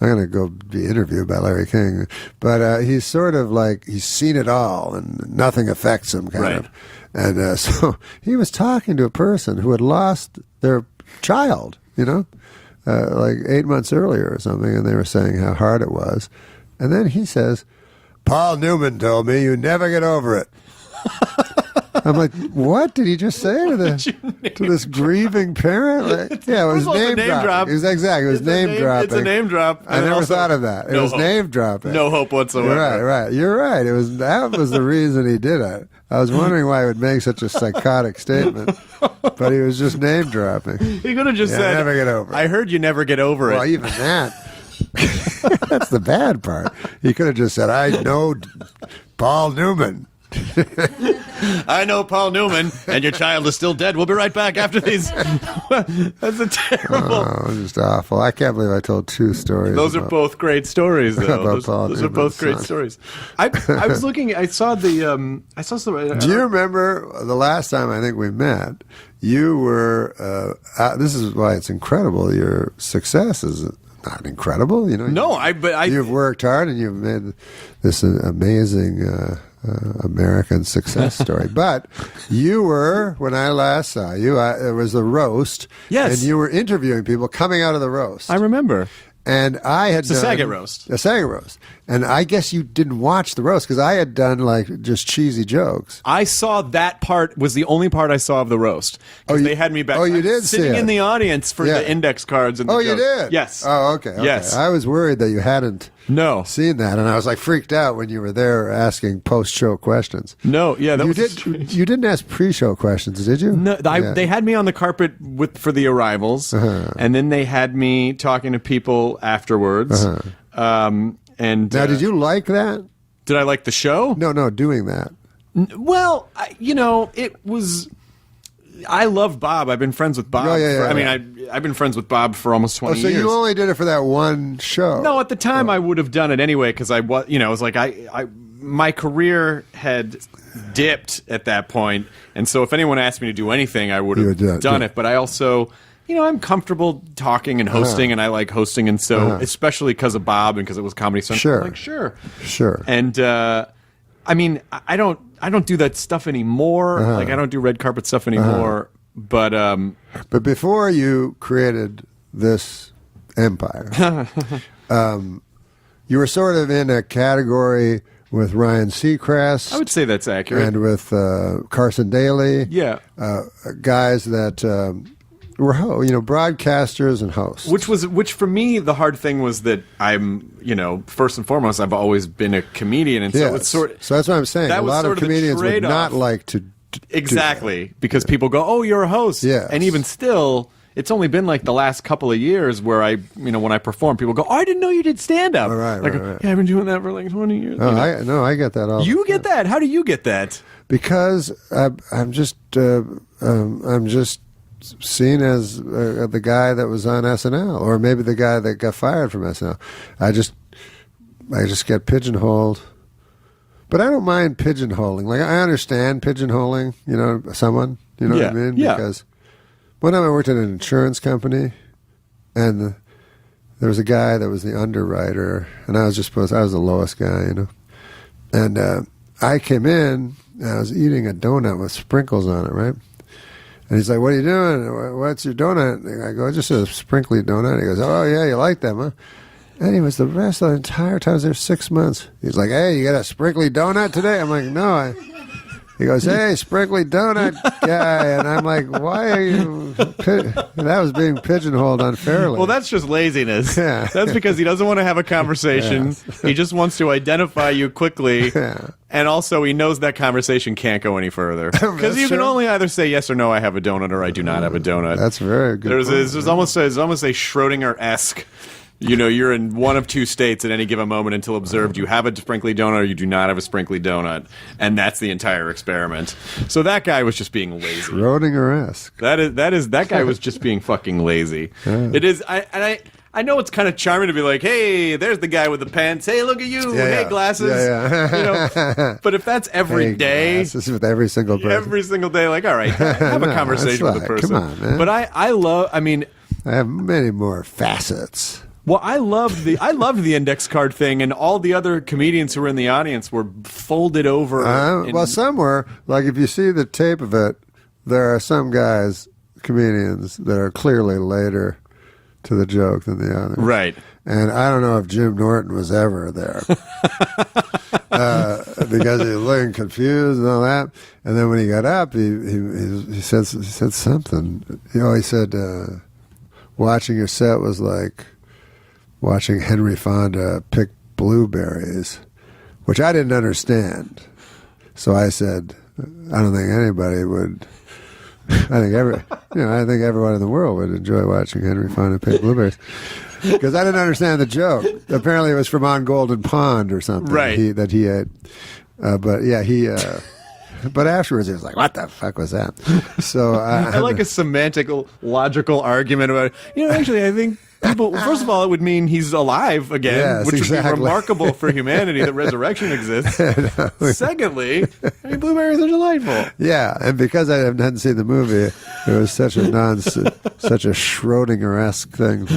I'm going to go be interviewed by Larry King. But he's sort of like he's seen it all and nothing affects him, kind of. And so he was talking to a person who had lost their child, like 8 months earlier or something, and they were saying how hard it was. And then he says, Paul Newman told me you never get over it. I'm like, what did he just say to this grieving parent? Like, yeah, it was name dropping. It was exactly. It was name dropping. It's a name drop. I never thought of that. It was name dropping. No hope whatsoever. Right. You're right. That was the reason he did it. I was wondering why he would make such a psychotic statement, but he was just name dropping. He could have just said, "Never get over it." I heard you never get over it. Well, even that. That's the bad part. He could have just said, "I know Paul Newman." I know Paul Newman, and your child is still dead. We'll be right back after these. That's a terrible. Oh, it was just awful. I can't believe I told 2 stories. Those are both great stories, though. Those are both great stories. I was looking. I saw the. I saw some. Do you remember the last time I think we met? You were. This is why it's incredible. Your success is not incredible. You know. No, you've worked hard and you've made this amazing. American success story. But you were, when I last saw you, it was a roast. Yes. And you were interviewing people coming out of the roast. I remember. And I had done a Saget roast. A Saget roast. And I guess you didn't watch the roast because I had done like just cheesy jokes. I saw that part was the only part I saw of the roast. Because they had me back. Oh, you did sitting see in the audience for the index cards and the you jokes. did? Yes. Oh, okay. Yes. I was worried that you hadn't seen that, and I was like freaked out when you were there asking post-show questions. No, yeah, that you didn't ask pre-show questions, did you? No, they had me on the carpet for the arrivals, and then they had me talking to people afterwards. And now, did you like that? Did I like the show? No, doing that. Well, it was. I love Bob. I've been friends with Bob. I've been friends with Bob for almost 20 years. So you only did it for that one show? No, at the time I would have done it anyway because I was, it was like my career had dipped at that point, and so if anyone asked me to do anything, I would have done it. But I also, I'm comfortable talking and hosting, and I like hosting, and so especially because of Bob and because it was Comedy Central, I'm like sure. And I don't do that stuff anymore. Like I don't do red carpet stuff anymore. But before you created this empire, you were sort of in a category with Ryan Seacrest. I would say that's accurate. And with Carson Daly. Yeah. Guys that were broadcasters and hosts. Which for me the hard thing was that I'm first and foremost I've always been a comedian, and so it's so that's what I'm saying. A lot of comedians would not like to exactly because people go, oh, you're a host, and even still it's only been like the last couple of years where I when I perform, people go, oh, I didn't know you did stand up. Right. Yeah, I've been doing that for like 20 years. I get that all. You get that? How do you get that? Because I'm just seen as the guy that was on SNL, or maybe the guy that got fired from SNL. I just get pigeonholed, but I don't mind pigeonholing. Like I understand pigeonholing, someone, what I mean? Yeah. Because one time I worked at an insurance company, and there was a guy that was the underwriter, and I was the lowest guy, and I came in, and I was eating a donut with sprinkles on it, right? And he's like, what are you doing? What's your donut? And I go, just a sprinkly donut. He goes, oh, yeah, you like them, huh? And he was the rest of the entire time. I was there 6 months. He's like, hey, you got a sprinkly donut today? I'm like, no. He goes, hey, sprinkly donut guy. And I'm like, why are you... That was being pigeonholed unfairly. Well, that's just laziness. Yeah. That's because he doesn't want to have a conversation. He just wants to identify you quickly. Yeah. And also, he knows that conversation can't go any further. Because you can only either say yes or no, I have a donut, or I do not have a donut. That's very good. There's almost a Schrodinger-esque... you're in one of two states at any given moment until observed. You have a sprinkly donut or you do not have a sprinkly donut. And that's the entire experiment. So that guy was just being lazy. Schrodinger-esque. That guy was just being fucking lazy. Yeah. It is, I know it's kind of charming to be like, hey, there's the guy with the pants. Hey, look at you. Hey, glasses. But if that's every day. Glasses with every single person. Every single day, like, all right, have a conversation with the person. Come on, man. But I have many more facets. Well, I loved the index card thing, and all the other comedians who were in the audience were folded over. Well, some were. Like, if you see the tape of it, there are some comedians that are clearly later to the joke than the others. Right. And I don't know if Jim Norton was ever there. because he was looking confused and all that. And then when he got up, he said something. He said, watching your set was like watching Henry Fonda pick blueberries, which I didn't understand. So I said, I don't think anybody would. I think everyone in the world would enjoy watching Henry Fonda pick blueberries. Because I didn't understand the joke. Apparently, it was from On Golden Pond or something. Right. That he had. But yeah, but afterwards, he was like, "What the fuck was that?" So I like a semantic, logical argument about. Actually, I think people. First of all, it would mean he's alive again, Yes, which exactly. would be remarkable for humanity that resurrection exists. Secondly, blueberries are delightful. Yeah, and because I hadn't seen the movie, it was such a Schrodinger-esque thing.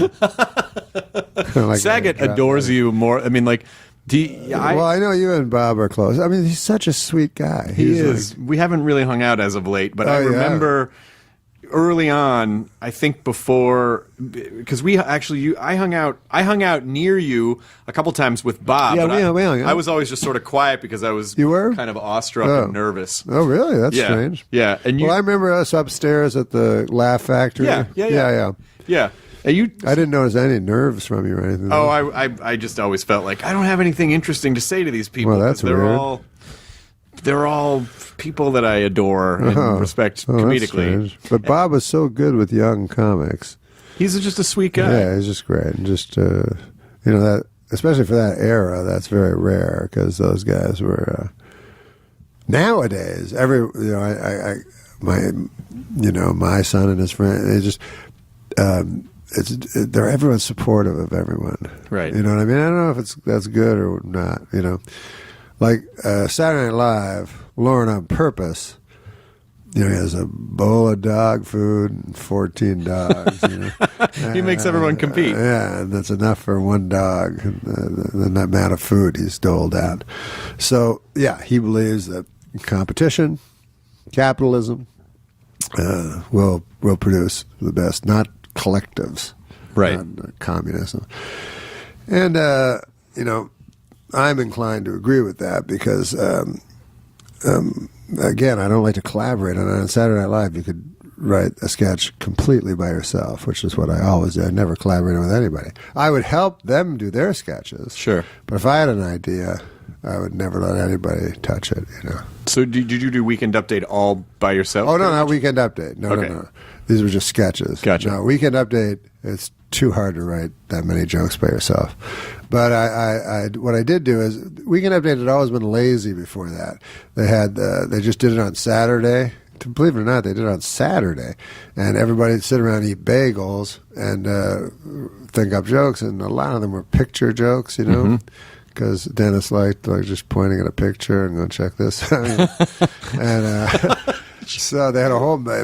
Like Saget adores you more. I mean, like. Well, I know you and Bob are close. I mean, he's such a sweet guy. He is. We haven't really hung out as of late, but I remember early on. I think before, because I hung out near you a couple times with Bob. Yeah, but we hung out. I was always just sort of quiet because I was kind of awestruck and nervous. Oh, really? That's strange. Yeah, and I remember us upstairs at the Laugh Factory. Yeah. I didn't notice any nerves from you or anything. Oh, I just always felt like I don't have anything interesting to say to these people. Well, that's weird. They're all people that I adore and respect comedically. But Bob was so good with young comics. He's just a sweet guy. Yeah, he's just great. And just that, especially for that era, that's very rare because those guys were. Nowadays, my son and his friend, they just. They're everyone's supportive of everyone, right? You know what I mean? I don't know if that's good or not. Like Saturday Night Live, Lauren on purpose. He has a bowl of dog food and 14 dogs. He makes everyone compete. Yeah, and that's enough for one dog. The amount of food he's doled out. So yeah, he believes that competition, capitalism, will produce the best, not collectives, right? Communism, and I'm inclined to agree with that because, again, I don't like to collaborate. And on Saturday Night Live, you could write a sketch completely by yourself, which is what I always do. I never collaborated with anybody. I would help them do their sketches, sure, but if I had an idea, I would never let anybody touch it. So did you do Weekend Update all by yourself? Oh, no, not Weekend Update. No. These were just sketches. Gotcha. No, Weekend Update, it's too hard to write that many jokes by yourself. But what I did do is, Weekend Update had always been lazy before that. They just did it on Saturday. Believe it or not, they did it on Saturday. And everybody would sit around and eat bagels and think up jokes. And a lot of them were picture jokes, because Dennis liked just pointing at a picture and going, check this. So they had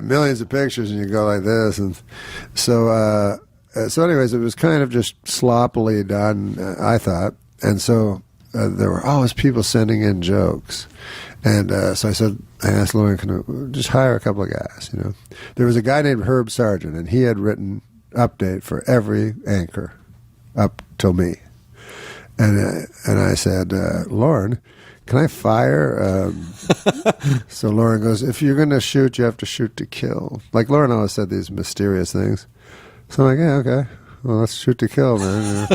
millions of pictures, and you go like this, and so anyways, it was kind of just sloppily done, I thought, and so there were always people sending in jokes, and so I asked Lauren, can I just hire a couple of guys? There was a guy named Herb Sargent, and he had written Update for every anchor up till me, and I said, Lauren, can I fire? So Lauren goes, if you're going to shoot, you have to shoot to kill. Like Lauren always said these mysterious things. So I'm like, yeah, okay. Well, let's shoot to kill, man.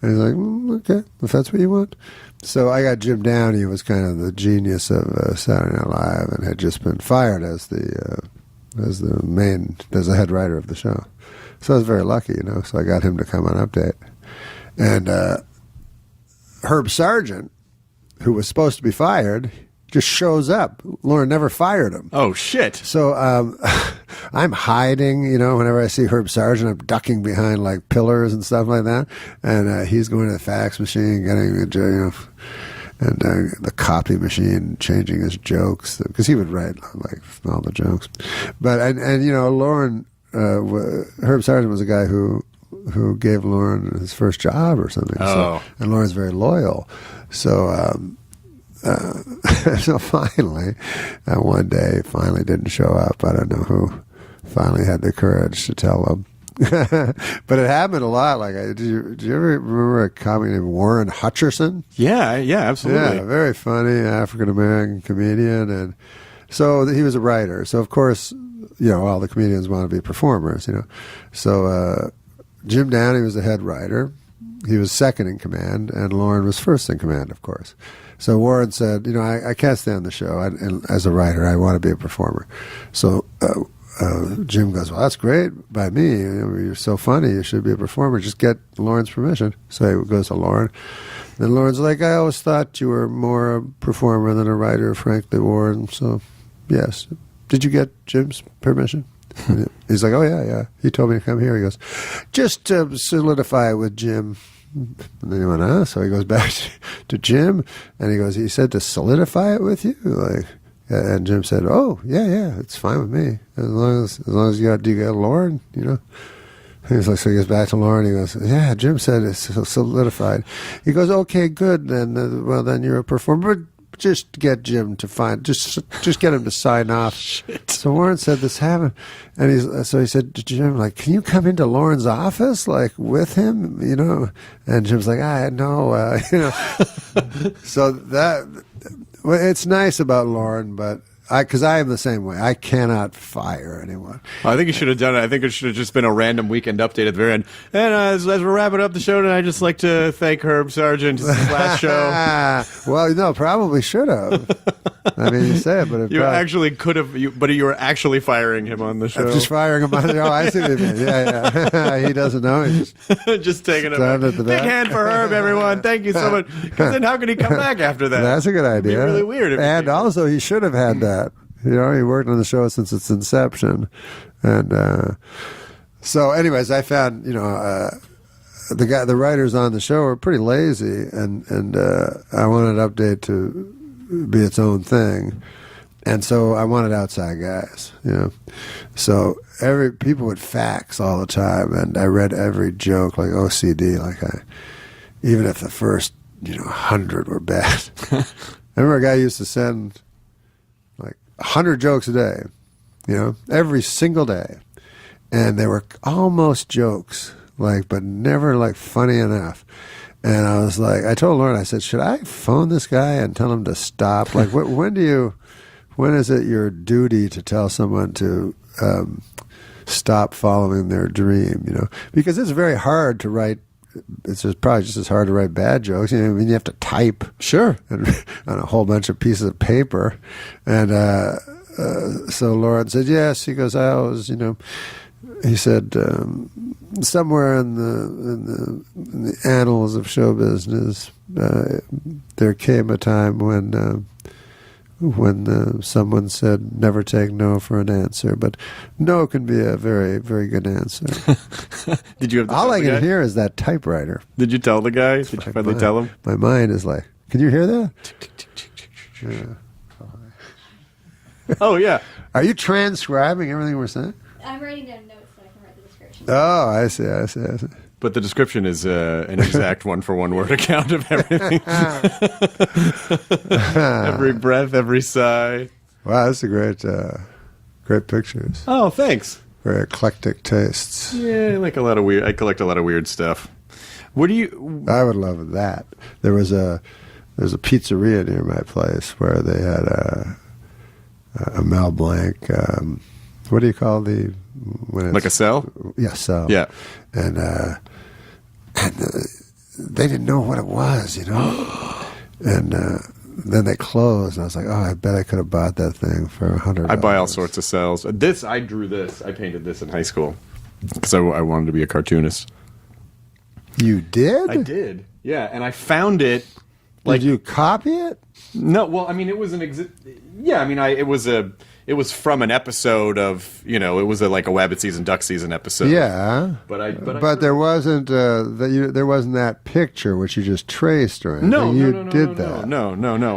And he's like, okay, if that's what you want. So I got Jim Downey, who was kind of the genius of Saturday Night Live and had just been fired as the head writer of the show. So I was very lucky, So I got him to come on Update. And Herb Sargent, who was supposed to be fired, just shows up. Lauren never fired him. Oh, shit. So I'm hiding, whenever I see Herb Sargent, I'm ducking behind like pillars and stuff like that. And he's going to the fax machine, getting the copy machine, changing his jokes, because he would write like all the jokes. But, Lauren, Herb Sargent was a guy who gave Lauren his first job or something. Oh. And Lauren's very loyal. So so finally, one day, finally didn't show up. I don't know who finally had the courage to tell him. But it happened a lot. Like, did you ever remember a comic named Warren Hutcherson? Yeah, absolutely. Yeah, very funny African-American comedian. And so he was a writer. So, of course, all the comedians want to be performers, So Jim Downey was the head writer. He was second in command, and Lorne was first in command, of course. So Warren said, I can't stand the show. And as a writer, I want to be a performer. So Jim goes, well, that's great by me. You're so funny. You should be a performer. Just get Lorne's permission. So he goes to Lorne. Then Lorne's like, I always thought you were more a performer than a writer, frankly, Warren. So, yes. Did you get Jim's permission? He's like, oh, yeah. He told me to come here. He goes, just solidify it with Jim. And then he went, So he goes back to Jim, and he goes, he said to solidify it with you? And Jim said, oh, yeah, it's fine with me. As long as you get Lorne, He's like, so he goes back to Lorne, he goes, yeah, Jim said it's solidified. He goes, okay, good, then, then you're a performer. But just get Jim to just get him to sign off. Shit. So Warren said this happened, and he said to Jim, like, can you come into Lorne's office, like, with him, And Jim's like, I know, So it's nice about Lorne, but because I am the same way. I cannot fire anyone. I think you should have done it. I think it should have just been a random weekend update at the very end. And as we're wrapping up the show tonight, I'd just like to thank Herb Sargent. It's his last show. Well, no, probably should have. I mean, you say it, but you actually could have. But you were actually firing him on the show. I'm just firing him on the show. I see what you mean. Yeah. He doesn't know. He's just taking him. Big hand for Herb, everyone. Thank you so much. Because then how can he come back after that? That's a good idea. It'd be really weird. And also, he should have had that. He worked on the show since its inception, and so, anyways, I found the writers on the show are pretty lazy, and I wanted Update to be its own thing, and so I wanted outside guys, So people would fax all the time, and I read every joke like OCD, even if the first 100 were bad. I remember a guy used to send 100 jokes a day, every single day. And they were almost jokes, but never funny enough. And I was like, I told Lauren, I said, should I phone this guy and tell him to stop? When is it your duty to tell someone to stop following their dream, Because it's very hard to write. It's probably just as hard to write bad jokes. You have to type, sure, on a whole bunch of pieces of paper. And so Lauren said yes. He goes, I was, he said somewhere in the annals of show business, there came a time when someone said never take no for an answer, but no can be a very, very good answer. Did you have all I can hear is that typewriter. Did you tell the guy? Did you finally tell him? My mind is like, can you hear that? Oh, yeah. Are you transcribing everything we're saying? I'm writing down notes so I can write the description. Oh, I see. But the description is an exact one-for-one word account of everything. Every breath, every sigh. Wow, that's a great pictures. Oh, thanks. Very eclectic tastes. Yeah, I collect a lot of weird stuff. What do you? I would love that. There's a pizzeria near my place where they had a Mel Blanc. What do you call the? Like a cell? Yeah, cell. Yeah. And they didn't know what it was, And then they closed, and I was like, oh, I bet I could have bought that thing for $100. I buy all sorts of cells. I drew this. I painted this in high school because I wanted to be a cartoonist. You did? I did. Yeah, and I found it. Did you copy it? No. Well, I mean, it was Yeah, I mean, it was from an episode of, it was a Wabbit Season, Duck Season episode. Yeah, but there wasn't there wasn't that picture which you just traced or anything. No, you did that. No.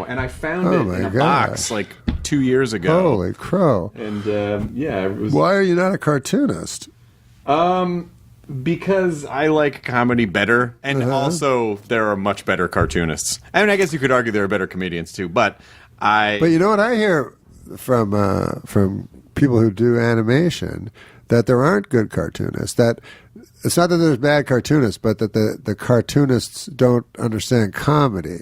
And I found it in a box 2 years ago. Holy crow! And it was. Why are you not a cartoonist? Because I like comedy better, and also there are much better cartoonists. I mean, I guess you could argue there are better comedians too, but But you know what I hear from people who do animation, that there aren't good cartoonists. That it's not that there's bad cartoonists, but that the cartoonists don't understand comedy,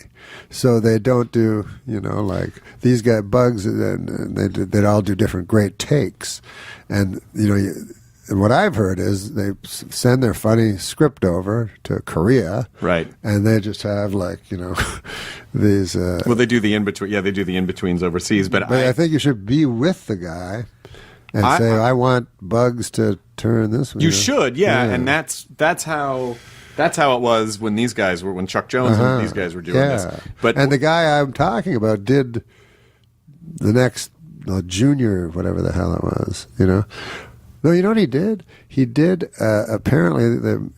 so they don't do, like these guys, Bugs, and they'd all do different great takes, and and what I've heard is they send their funny script over to Korea, right? And they just have these. Well, they do the in between. Yeah, they do the in betweens overseas. But I think you should be with the guy and say, "I want Bugs to turn this." You should, yeah. And that's how it was when these guys when Chuck Jones and these guys were doing this. But the guy I'm talking about did the next Junior, whatever the hell it was, No, you know what he did? He did, apparently,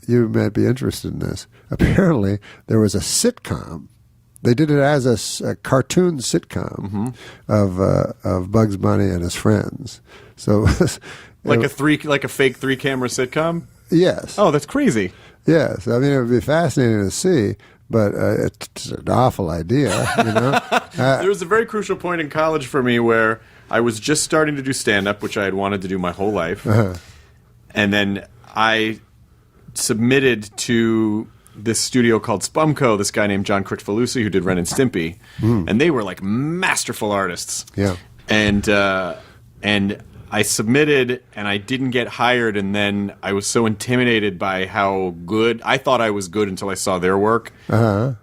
you might be interested in this. Apparently, there was a sitcom. They did it as a cartoon sitcom of Bugs Bunny and his friends. So it was, like a fake 3-camera sitcom? Yes. Oh, that's crazy. Yes. I mean, it would be fascinating to see, but it's an awful idea, There was a very crucial point in college for me where I was just starting to do stand-up, which I had wanted to do my whole life. And then I submitted to this studio called Spumco, this guy named John Kricfalusi, who did Ren and Stimpy. And they were like masterful artists. Yeah. And I submitted, and I didn't get hired, and then I was so intimidated by how good... I thought I was good until I saw their work. And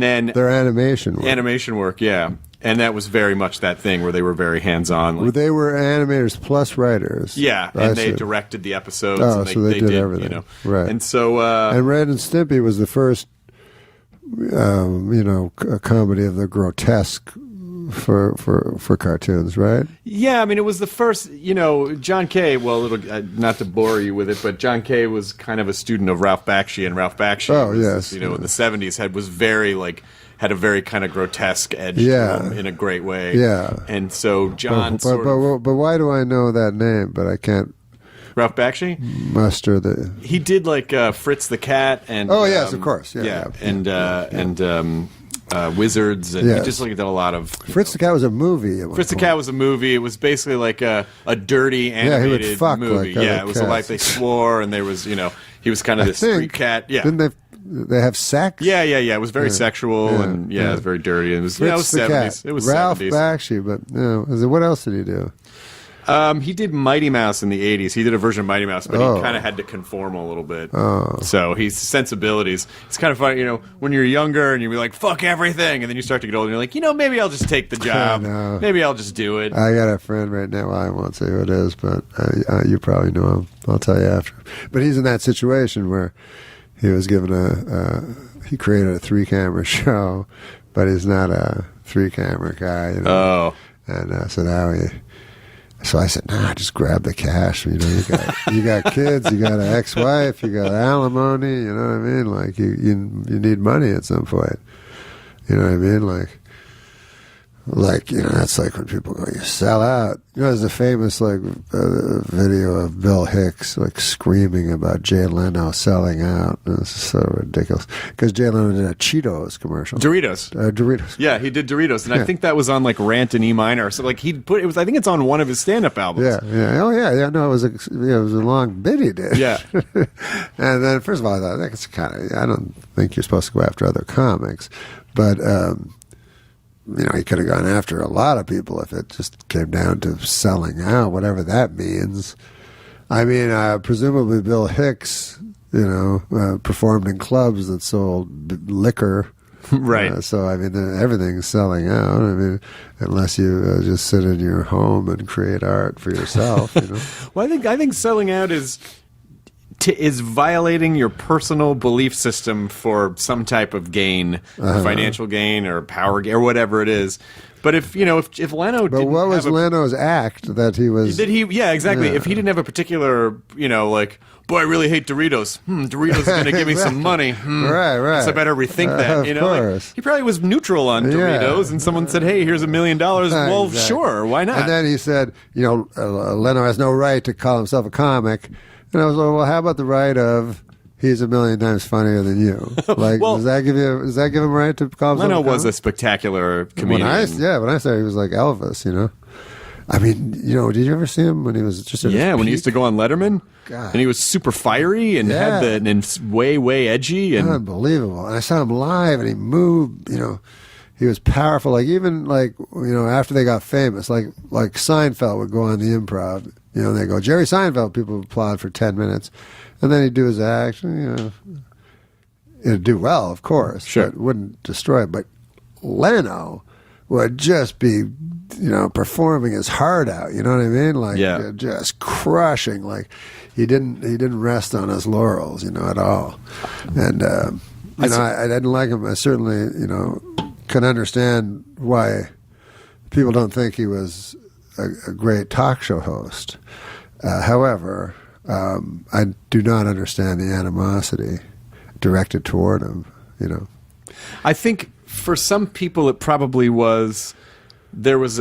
then... Their animation work. Animation work, yeah. And that was very much that thing where they were very hands-on. Well, they were animators plus writers. Yeah, and they directed the episodes. Oh, and so they did everything. Right. And so... and Ren and Stimpy was the first, a comedy of the grotesque for cartoons, right? Yeah, I mean, it was the first, John Kay, well, not to bore you with it, but John Kay was kind of a student of Ralph Bakshi, and Ralph Bakshi, in the 70s, was very, had a very kind of grotesque edge to him in a great way. Yeah. And so John But why do I know that name, but I can't... Ralph Bakshi? Muster the... He did, Fritz the Cat, and... Oh, yes, of course. And Wizards, and he just did a lot of... Fritz the Cat was a movie. Fritz the Cat was a movie. It was basically like a dirty animated he would fuck movie. Like it was like they swore, and there was, he was kind of this street cat. Yeah. Didn't they have sex? Yeah. It was very sexual, and it was very dirty. It was, Fritz the 70s. Cat. It was Ralph 70s. Bakshi, but what else did he do? He did Mighty Mouse in the 80s. He did a version of Mighty Mouse, but he kind of had to conform a little bit. So his sensibilities. It's kind of funny, when you're younger and you're like, fuck everything, and then you start to get older and you're like, maybe I'll just take the job. Maybe I'll just do it. I got a friend right now, I won't say who it is, but you probably know him. I'll tell you after. But he's in that situation where he was given he created a 3-camera show, but he's not a 3-camera guy. And so now So I said, just grab the cash. You got kids, you got an ex-wife, you got alimony. You know what I mean? Like you need money at some point. You know what I mean? That's like when people go, you sell out. There's a famous video of Bill Hicks screaming about Jay Leno selling out. It's so ridiculous because Jay Leno did a Cheetos commercial. Doritos. Doritos. Yeah, he did Doritos, and I think that was on Rant in E minor. So he put it was. I think it's on one of his stand-up albums. Yeah. Oh yeah. No, it was a long bit he did. Yeah. And then first of all, I thought that's I don't think you're supposed to go after other comics, but. He could have gone after a lot of people if it just came down to selling out, whatever that means. I mean, presumably Bill Hicks, performed in clubs that sold liquor. Right. So, I mean, everything's selling out. I mean, unless you just sit in your home and create art for yourself, Well, I think selling out is violating your personal belief system for some type of gain, financial gain or power gain or whatever it is. But if Leno but what was Leno's act that he was? Did he? Yeah, exactly. Yeah. If he didn't have a particular, boy, I really hate Doritos. Doritos is going to give me some money. Right. Guess I better rethink that. Of course. He probably was neutral on Doritos, and someone said, "Hey, here's $1 million." Well, exactly. Sure, why not? And then he said, Leno has no right to call himself a comic. And I was like, well, how about the right of he's 1 million times funnier than you? Does that give him a right to call himself Leno a comic? was a spectacular comedian. When I said he was like Elvis, I mean, did you ever see him when he was just at his when he peak? used to go on Letterman? God. And he was super fiery and had and way edgy. And unbelievable. And I saw him live, and he moved, he was powerful. Like, even, after they got famous, like Seinfeld would go on the Improv, and they go, Jerry Seinfeld, people would applaud for 10 minutes. And then he'd do his act, it'd do well, of course. Sure. But it wouldn't destroy it. But Leno would just be, performing his heart out. You know what I mean? Like, just crushing. Like, he didn't rest on his laurels, at all. And I didn't like him. I certainly, can understand why people don't think he was a great talk show host. However, I do not understand the animosity directed toward him. I think for some people it probably was. There was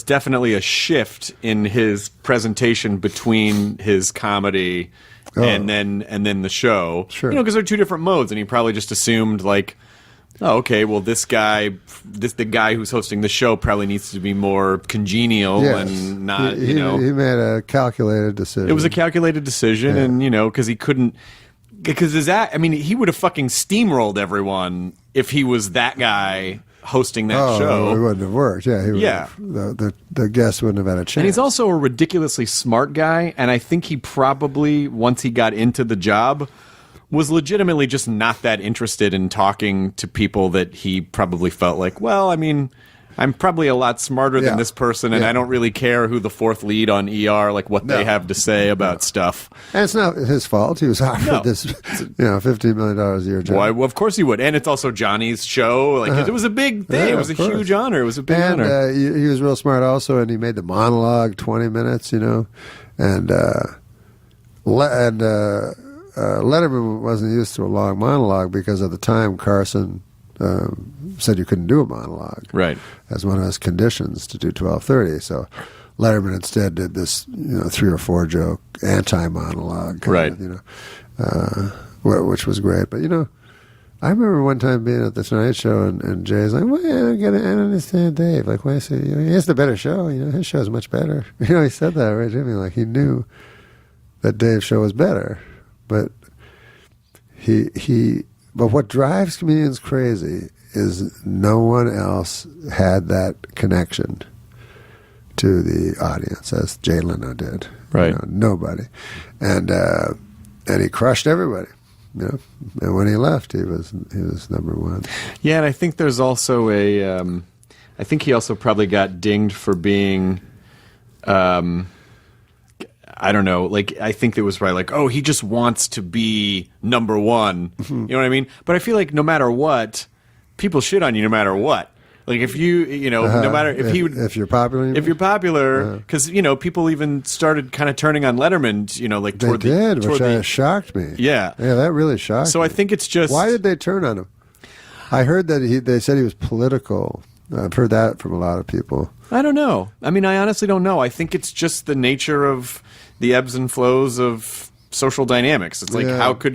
definitely a shift in his presentation between his comedy and then the show. Sure. Because they're two different modes, and he probably just assumed like, oh, okay, well the guy who's hosting the show probably needs to be more congenial and not. He made a calculated decision. It was a calculated decision, and because he couldn't. Because he would have fucking steamrolled everyone if he was that guy hosting that show. It wouldn't have worked. Yeah, the guest wouldn't have had a chance. And he's also a ridiculously smart guy, and I think he probably, once he got into the job, was legitimately just not that interested in talking to people that he probably felt like, well, I mean, I'm probably a lot smarter than this person, and I don't really care who the fourth lead on ER, like what they have to say about stuff. And it's not his fault. He was offered this, $15 million a year job. Why? Well, of course he would. And it's also Johnny's show. Like it was a big thing. It was a huge honor. It was a big honor. He was real smart also, and he made the monologue 20 minutes, and Letterman wasn't used to a long monologue because at the time Carson said you couldn't do a monologue, right, as one of his conditions to do 12:30. So Letterman instead did this, 3 or 4 joke anti-monologue, right, which was great. But I remember one time being at the Tonight Show, and Jay's like, "Well, I don't understand Dave. Like, why is he? He has the better show. His show's much better." He said that, right, Jimmy? Like, he knew that Dave's show was better, but But what drives comedians crazy is no one else had that connection to the audience as Jay Leno did. Right. Nobody. And he crushed everybody. And when he left, he was number one. Yeah, and I think there's also I think he also probably got dinged for being I don't know, like, I think it was probably like, oh, he just wants to be number one. You know what I mean? But I feel like no matter what, people shit on you no matter what. Like, if no matter if you're popular, because people even started kind of turning on Letterman, like toward which shocked me. Yeah, that really shocked. So me. I think it's just, why did they turn on him? I heard that they said he was political. I've heard that from a lot of people. I don't know. I mean, I honestly don't know. I think it's just the nature of the ebbs and flows of social dynamics. It's like, how could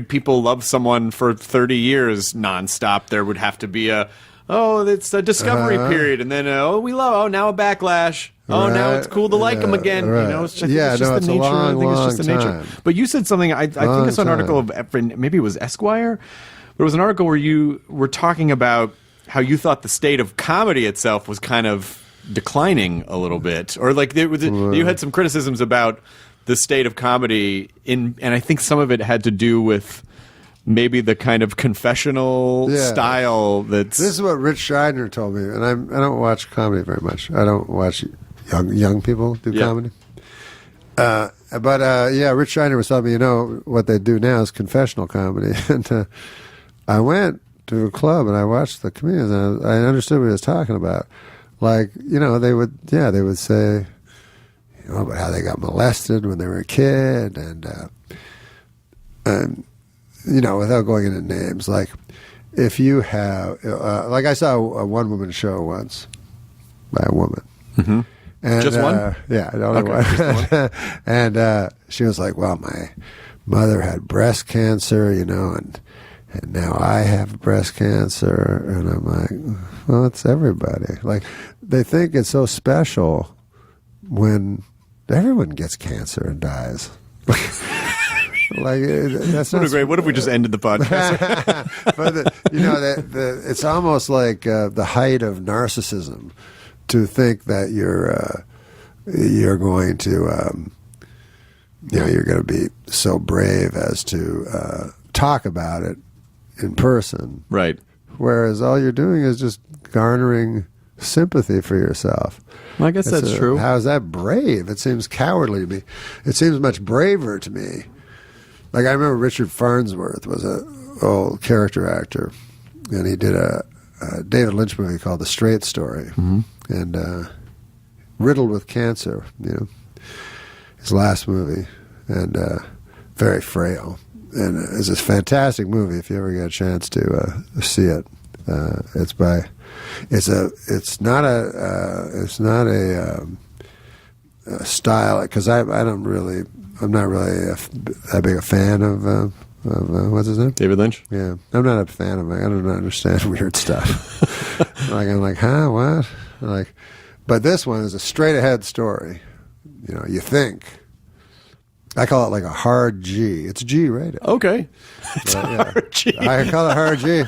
people love someone for 30 years nonstop? There would have to be it's a discovery period, and then now a backlash. Oh, now it's cool to like them again. Right. It's just the nature. I think it's just the nature. But you said something. I think I saw an article of maybe it was Esquire, but it was an article where you were talking about how you thought the state of comedy itself was kind of declining a little bit, or like you had some criticisms about the state of comedy and I think some of it had to do with maybe the kind of confessional style that's. This is what Rich Scheidner told me, and I don't watch comedy very much. I don't watch young people do comedy. But Rich Scheidner was telling me, what they do now is confessional comedy, and I went to a club and I watched the comedians and I understood what he was talking about. Like, they would say, about how they got molested when they were a kid, and without going into names, like, if you have, like, I saw a one-woman show once by a woman. Mm-hmm. And, just one? Yeah, only one. And she was like, well, my mother had breast cancer, and and now I have breast cancer, and I'm like, well, it's everybody. Like, they think it's so special when everyone gets cancer and dies. Like, that's not great. What if we just ended the podcast? But it's almost like the height of narcissism to think that you're going to you're going to be so brave as to talk about it in person, right? Whereas all you're doing is just garnering sympathy for yourself. Well, I guess that's true. How is that brave? It seems cowardly to me. It seems much braver to me. Like, I remember Richard Farnsworth was an old character actor, and he did a David Lynch movie called The Straight Story, and riddled with cancer, his last movie, and very frail. And it's a fantastic movie if you ever get a chance to see it. It's not a style, because I'm not really that big a fan of what's his name? David Lynch? Yeah. I'm not a fan of it. I don't understand weird stuff. I'm like, huh, what? But this one is a straight ahead story. You think. I call it like a hard G. It's G rated. Okay. It's hard G. I call it hard G.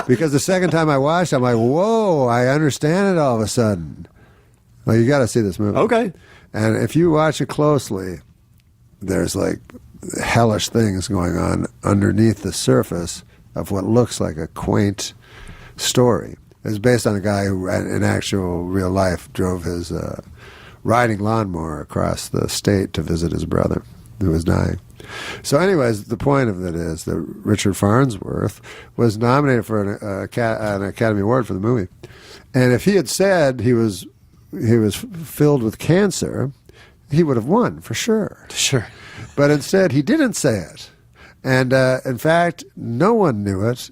Because the second time I watched it, I'm like, whoa, I understand it all of a sudden. Well, you got to see this movie. Okay. And if you watch it closely, there's like hellish things going on underneath the surface of what looks like a quaint story. It's based on a guy who, in actual real life, drove his riding lawnmower across the state to visit his brother who was dying. So anyways, the point of it is that Richard Farnsworth was nominated for an Academy Award for the movie. And if he had said he was filled with cancer, he would have won for sure. Sure. But instead, he didn't say it. And in fact, no one knew it.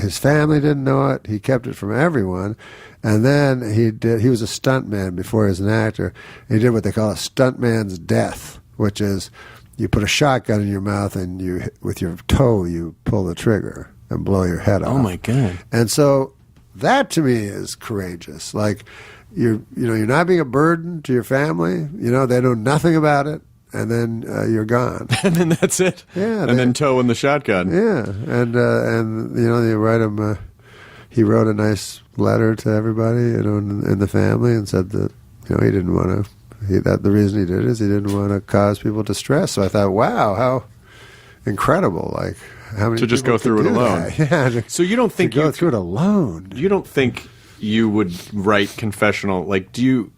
His family didn't know it. He kept it from everyone. And then he was a stuntman before he was an actor. He did what they call a stuntman's death, which is you put a shotgun in your mouth and with your toe you pull the trigger and blow your head off. Oh my God. And so that to me is courageous. Like, you're not being a burden to your family. They know nothing about it. And then you're gone. And then that's it. Yeah. And then toe in the shotgun. Yeah. And you write him. He wrote a nice letter to everybody, in the family, and said that he didn't want to. The reason he did it is he didn't want to cause people distress. So I thought, wow, how incredible! Like, how many to just people go through could it do alone. That? Yeah. So you don't think to go through it alone? You don't think you would write confessional? Like, you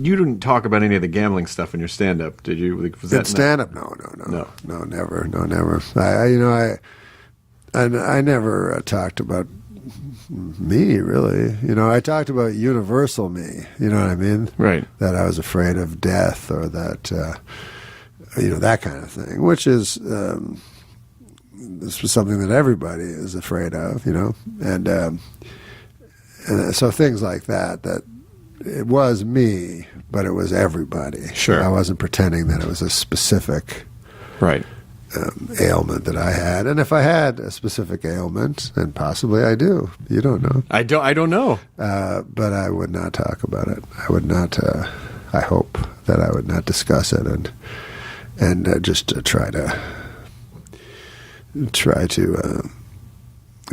didn't talk about any of the gambling stuff in your stand-up, did you? Was that stand-up? No, never. I never talked about me, really. I talked about universal me. You know what I mean? Right. That I was afraid of death, or that that kind of thing, which is this was something that everybody is afraid of. And so things like that. That it was me, but it was everybody. Sure. I wasn't pretending that it was a specific ailment that I had. And if I had a specific ailment, and possibly I do, you don't know. I don't know. But I would not talk about it. I would not. I hope that I would not discuss it, and just try to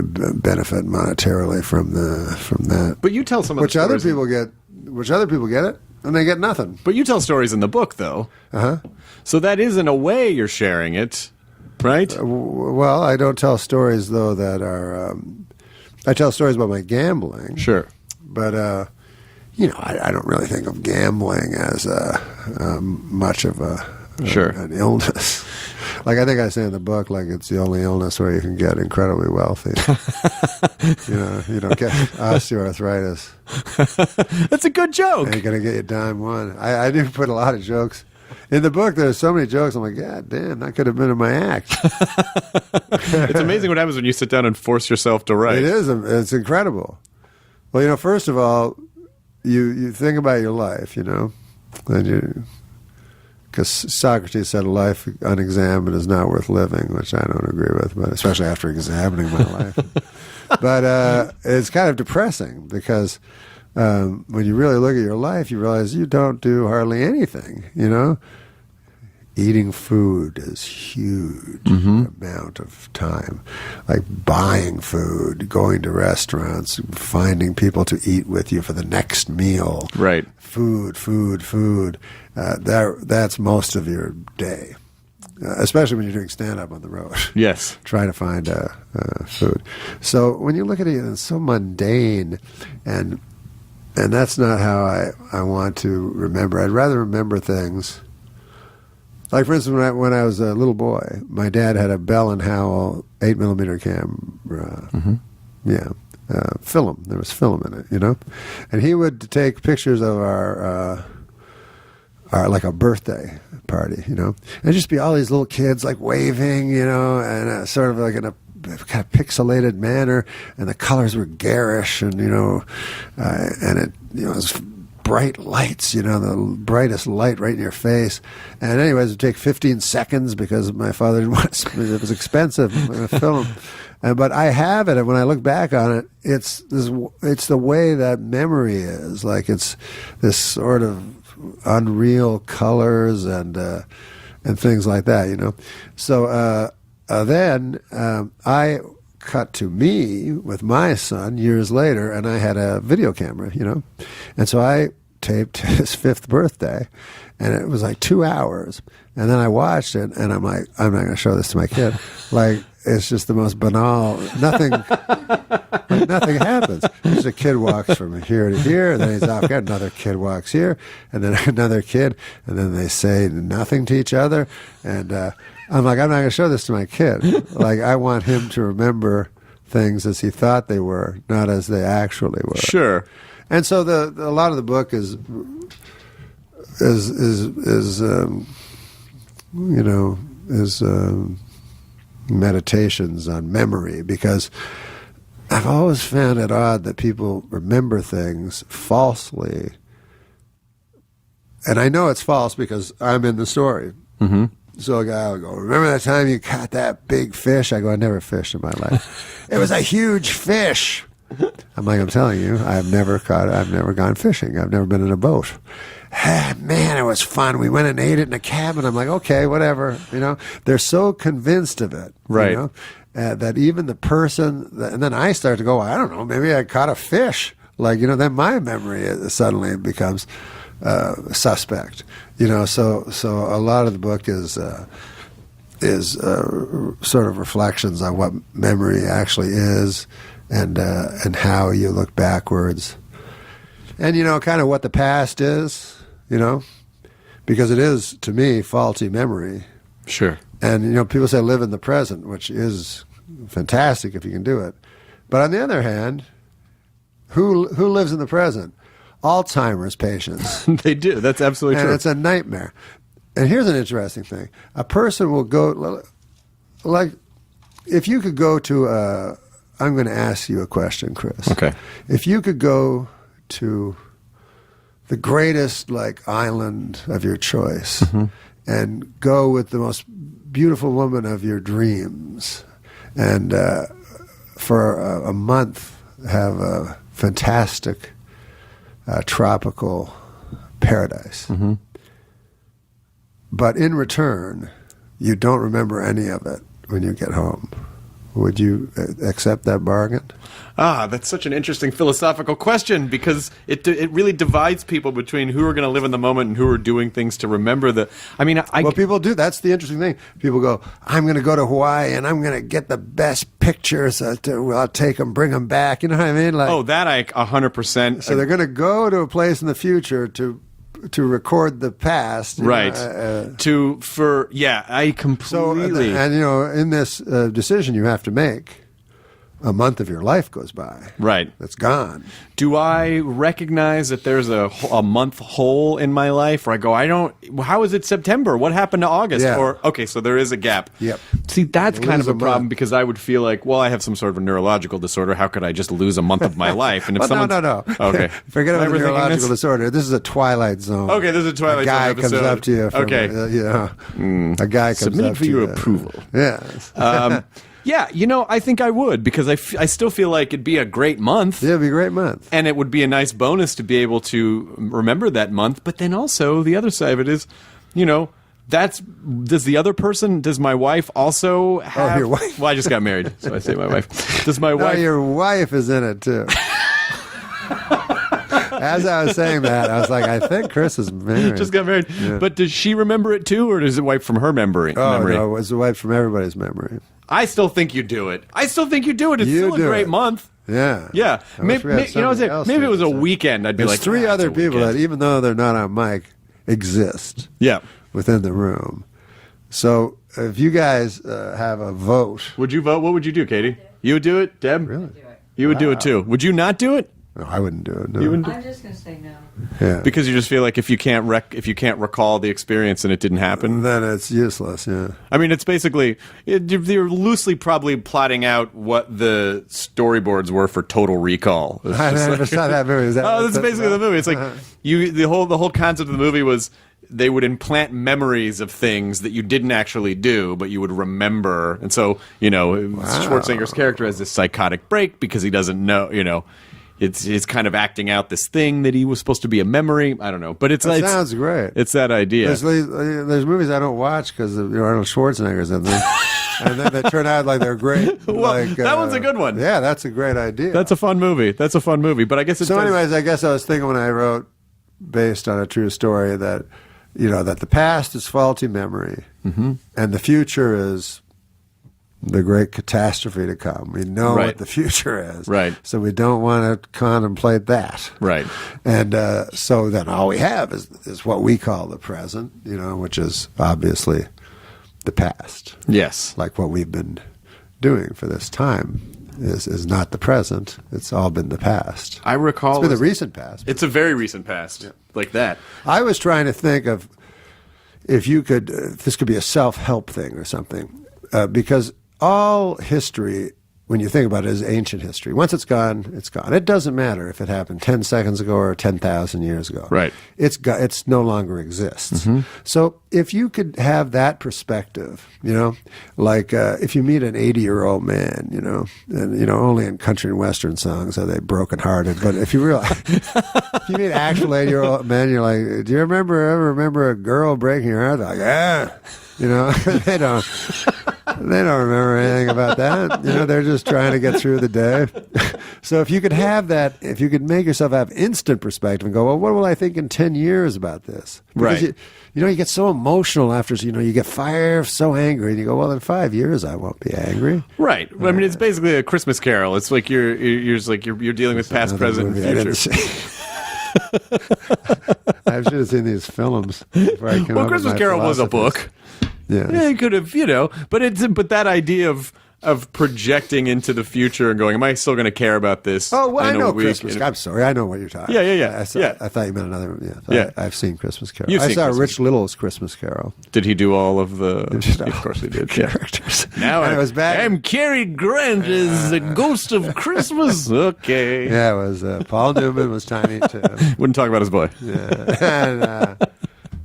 benefit monetarily from that. But you tell some of which other people get it, and they get nothing. But you tell stories in the book, though. So that is, in a way, you're sharing it, right? Well, I don't tell stories, though, that are... I tell stories about my gambling. Sure. But, I don't really think of gambling as much of an illness. Like, I think I say in the book, like, it's the only illness where you can get incredibly wealthy. You don't get osteoarthritis. That's a good joke. Ain't going to get you dime one. I do put a lot of jokes. In the book, there's so many jokes. I'm like, God damn, that could have been in my act. It's amazing what happens when you sit down and force yourself to write. It is. It's incredible. Well, first of all, you think about your life, and you because Socrates said a life unexamined is not worth living, which I don't agree with, but especially after examining my life. But it's kind of depressing because when you really look at your life, you realize you don't do hardly anything, you know? Eating food is huge amount of time. Like buying food, going to restaurants, finding people to eat with you for the next meal. Right. Food. That's most of your day. Especially when you're doing stand-up on the road. Yes. Trying to find food. So when you look at it, it's so mundane, and that's not how I want to remember. I'd rather remember things. Like, for instance, when I was a little boy, my dad had a Bell & Howell 8mm camera. Film. There was film in it, you know? And he would take pictures of our like a birthday party, you know? And just be all these little kids, like, waving, you know, and sort of like in a kind of pixelated manner, and the colors were garish, and, you know, and it, you know, it was bright lights, you know, the brightest light right in your face. And anyways, it would take 15 seconds because my father didn't want to, it was expensive film. But I have it, and when I look back on it, it's the way that memory is. Like, it's this sort of unreal colors and things like that, you know. So then I cut to me with my son years later, and I had a video camera, you know, and so I taped his 5th birthday, and it was like 2 hours, and then I watched it, and I'm like, I'm not going to show this to my kid. Like, it's just the most banal, nothing happens. Just a kid walks from here to here, and then he's off here, another kid walks here, and then another kid, and then they say nothing to each other, and I'm like, I'm not going to show this to my kid. Like, I want him to remember things as he thought they were, not as they actually were. Sure. And so a lot of the book is meditations on memory, because I've always found it odd that people remember things falsely. And I know it's false because I'm in the story. Mm-hmm. So a guy will go, remember that time you caught that big fish? I go, I never fished in my life. It was a huge fish. I'm like, I'm telling you, I've never gone fishing. I've never been in a boat. Man, it was fun. We went and ate it in a cabin. I'm like, okay, whatever. You know, they're so convinced of it. Right. You know, that even the person, and then I start to go, I don't know, maybe I caught a fish. Like, you know, then my memory suddenly becomes suspect. You know, so a lot of the book is sort of reflections on what memory actually is, and how you look backwards, and, you know, kind of what the past is, you know, because it is, to me, faulty memory. Sure. And, you know, people say live in the present, which is fantastic if you can do it. But on the other hand, who lives in the present? Alzheimer's patients. They do. That's absolutely true. And it's a nightmare. And here's an interesting thing. A person will go, like, if you could go to I'm going to ask you a question, Chris. Okay. If you could go to the greatest, like, island of your choice, and go with the most beautiful woman of your dreams, and for a month have a fantastic tropical paradise. Mm-hmm. But in return, you don't remember any of it when you get home. Would you accept that bargain? That's such an interesting philosophical question, because it really divides people between who are going to live in the moment and who are doing things to remember the. I mean, well, people do. That's the interesting thing. People go, I'm going to go to Hawaii and I'm going to get the best pictures. I'll take them, bring them back. You know what I mean? Like, oh, that I 100%. So they're going to go to a place in the future to record the past, right? I completely. So, and you know, in this decision you have to make, a month of your life goes by. Right. It's gone. Do I recognize that there's a month hole in my life where I go, how is it September? What happened to August? Yeah. Or, okay, so there is a gap. Yep. See, that's You kind of lose a a problem month. because I would feel like, well, I have some sort of a neurological disorder. How could I just lose a month of my life? And if Well, someone's... no. Okay. Forget about Am the I overthinking neurological this? disorder. This is a Twilight Zone. Okay, this is a Twilight A guy Zone comes episode. up to you. Okay. A guy comes Submitted up for to your you. approval. Yes. Yeah, I think I would because I still feel like it'd be a great month. Yeah, it'd be a great month. And it would be a nice bonus to be able to remember that month. But then also the other side of it is, does my wife also have... Oh, your wife. Well, I just got married, so I say my wife. Does my wife... No, your wife is in it, too. As I was saying that, I was like, I think Chris is married. Just got married. Yeah. But does she remember it too, or does it wipe from her memory? Oh, no, it's wiped from everybody's memory. I still think you do it. It's still a great month. Yeah. Yeah. I wish we had somebody else Maybe to it was a answer. weekend. I'd be There's like, three "Ah, other it's a people weekend." that, even though they're not on mic, exist. Yeah. Within the room. So if you guys have a vote. Would you vote? What would you do, Katie? You would do it? Deb? Really? You would do it too. Would you not do it? No, I wouldn't do it. No. You wouldn't do I'm just going to say no. Yeah. Because you just feel like if you can't recall the experience and it didn't happen, then it's useless. Yeah. I mean, it's basically you're loosely probably plotting out what the storyboards were for Total Recall. It's I just never saw that movie. Is that that's basically the movie. It's like the whole concept of the movie was they would implant memories of things that you didn't actually do, but you would remember. And so Schwarzenegger's character has this psychotic break because he doesn't know. It's kind of acting out this thing that he was supposed to be a memory. I don't know, but it sounds great. It's that idea. There's movies I don't watch because Arnold Schwarzenegger's in them, and then they turn out like they're great. Well, that one's a good one. Yeah, that's a great idea. That's a fun movie. But I guess it. Anyways, I guess I was thinking when I wrote, based on a true story, that that the past is faulty memory, and the future is the great catastrophe to come. We know what the future is. Right. So we don't want to contemplate that. Right. And so then all we have is what we call the present, which is obviously the past. Yes. Like what we've been doing for this time is not the present. It's all been the past. I recall... It's been the recent past. It's a very recent past. Yeah. Like that. I was trying to think of if you could... this could be a self-help thing or something. Because... all history, when you think about it, is ancient history. Once it's gone, it's gone. It doesn't matter if it happened 10 seconds ago or 10,000 years ago. Right. It's no longer exists. Mm-hmm. So if you could have that perspective, like if you meet an 80-year-old man, and only in country and western songs are they brokenhearted, but if you realize, if you meet an actual 80-year-old man, you're like, do you ever remember a girl breaking your heart? They're like, yeah. They don't remember anything about that. They're just trying to get through the day. So if you could have that, if you could make yourself have instant perspective and go, well, what will I think in 10 years about this? Because right. You get so emotional after, you get so angry, and you go, well, in 5 years I won't be angry. Right. I mean, it's basically a Christmas Carol. It's like you're dealing with past, present, and future. I should have seen these films before I came up with Christmas my Carol was a philosophies. book. Yeah. Yeah, you could have, but that idea of projecting into the future and going, am I still going to care about this? Oh, well, I know week? Christmas. I'm sorry, I know what you're talking. Yeah. I thought you meant another. Yeah, I've seen Christmas Carol. I saw Rich Little's Christmas Carol. Did he do all of the? Of course he did. Characters. Now it was bad. I'm Cary Grant as the ghost of Christmas. Okay. Yeah, it was Paul Newman was tiny too. Wouldn't talk about his boy. Yeah.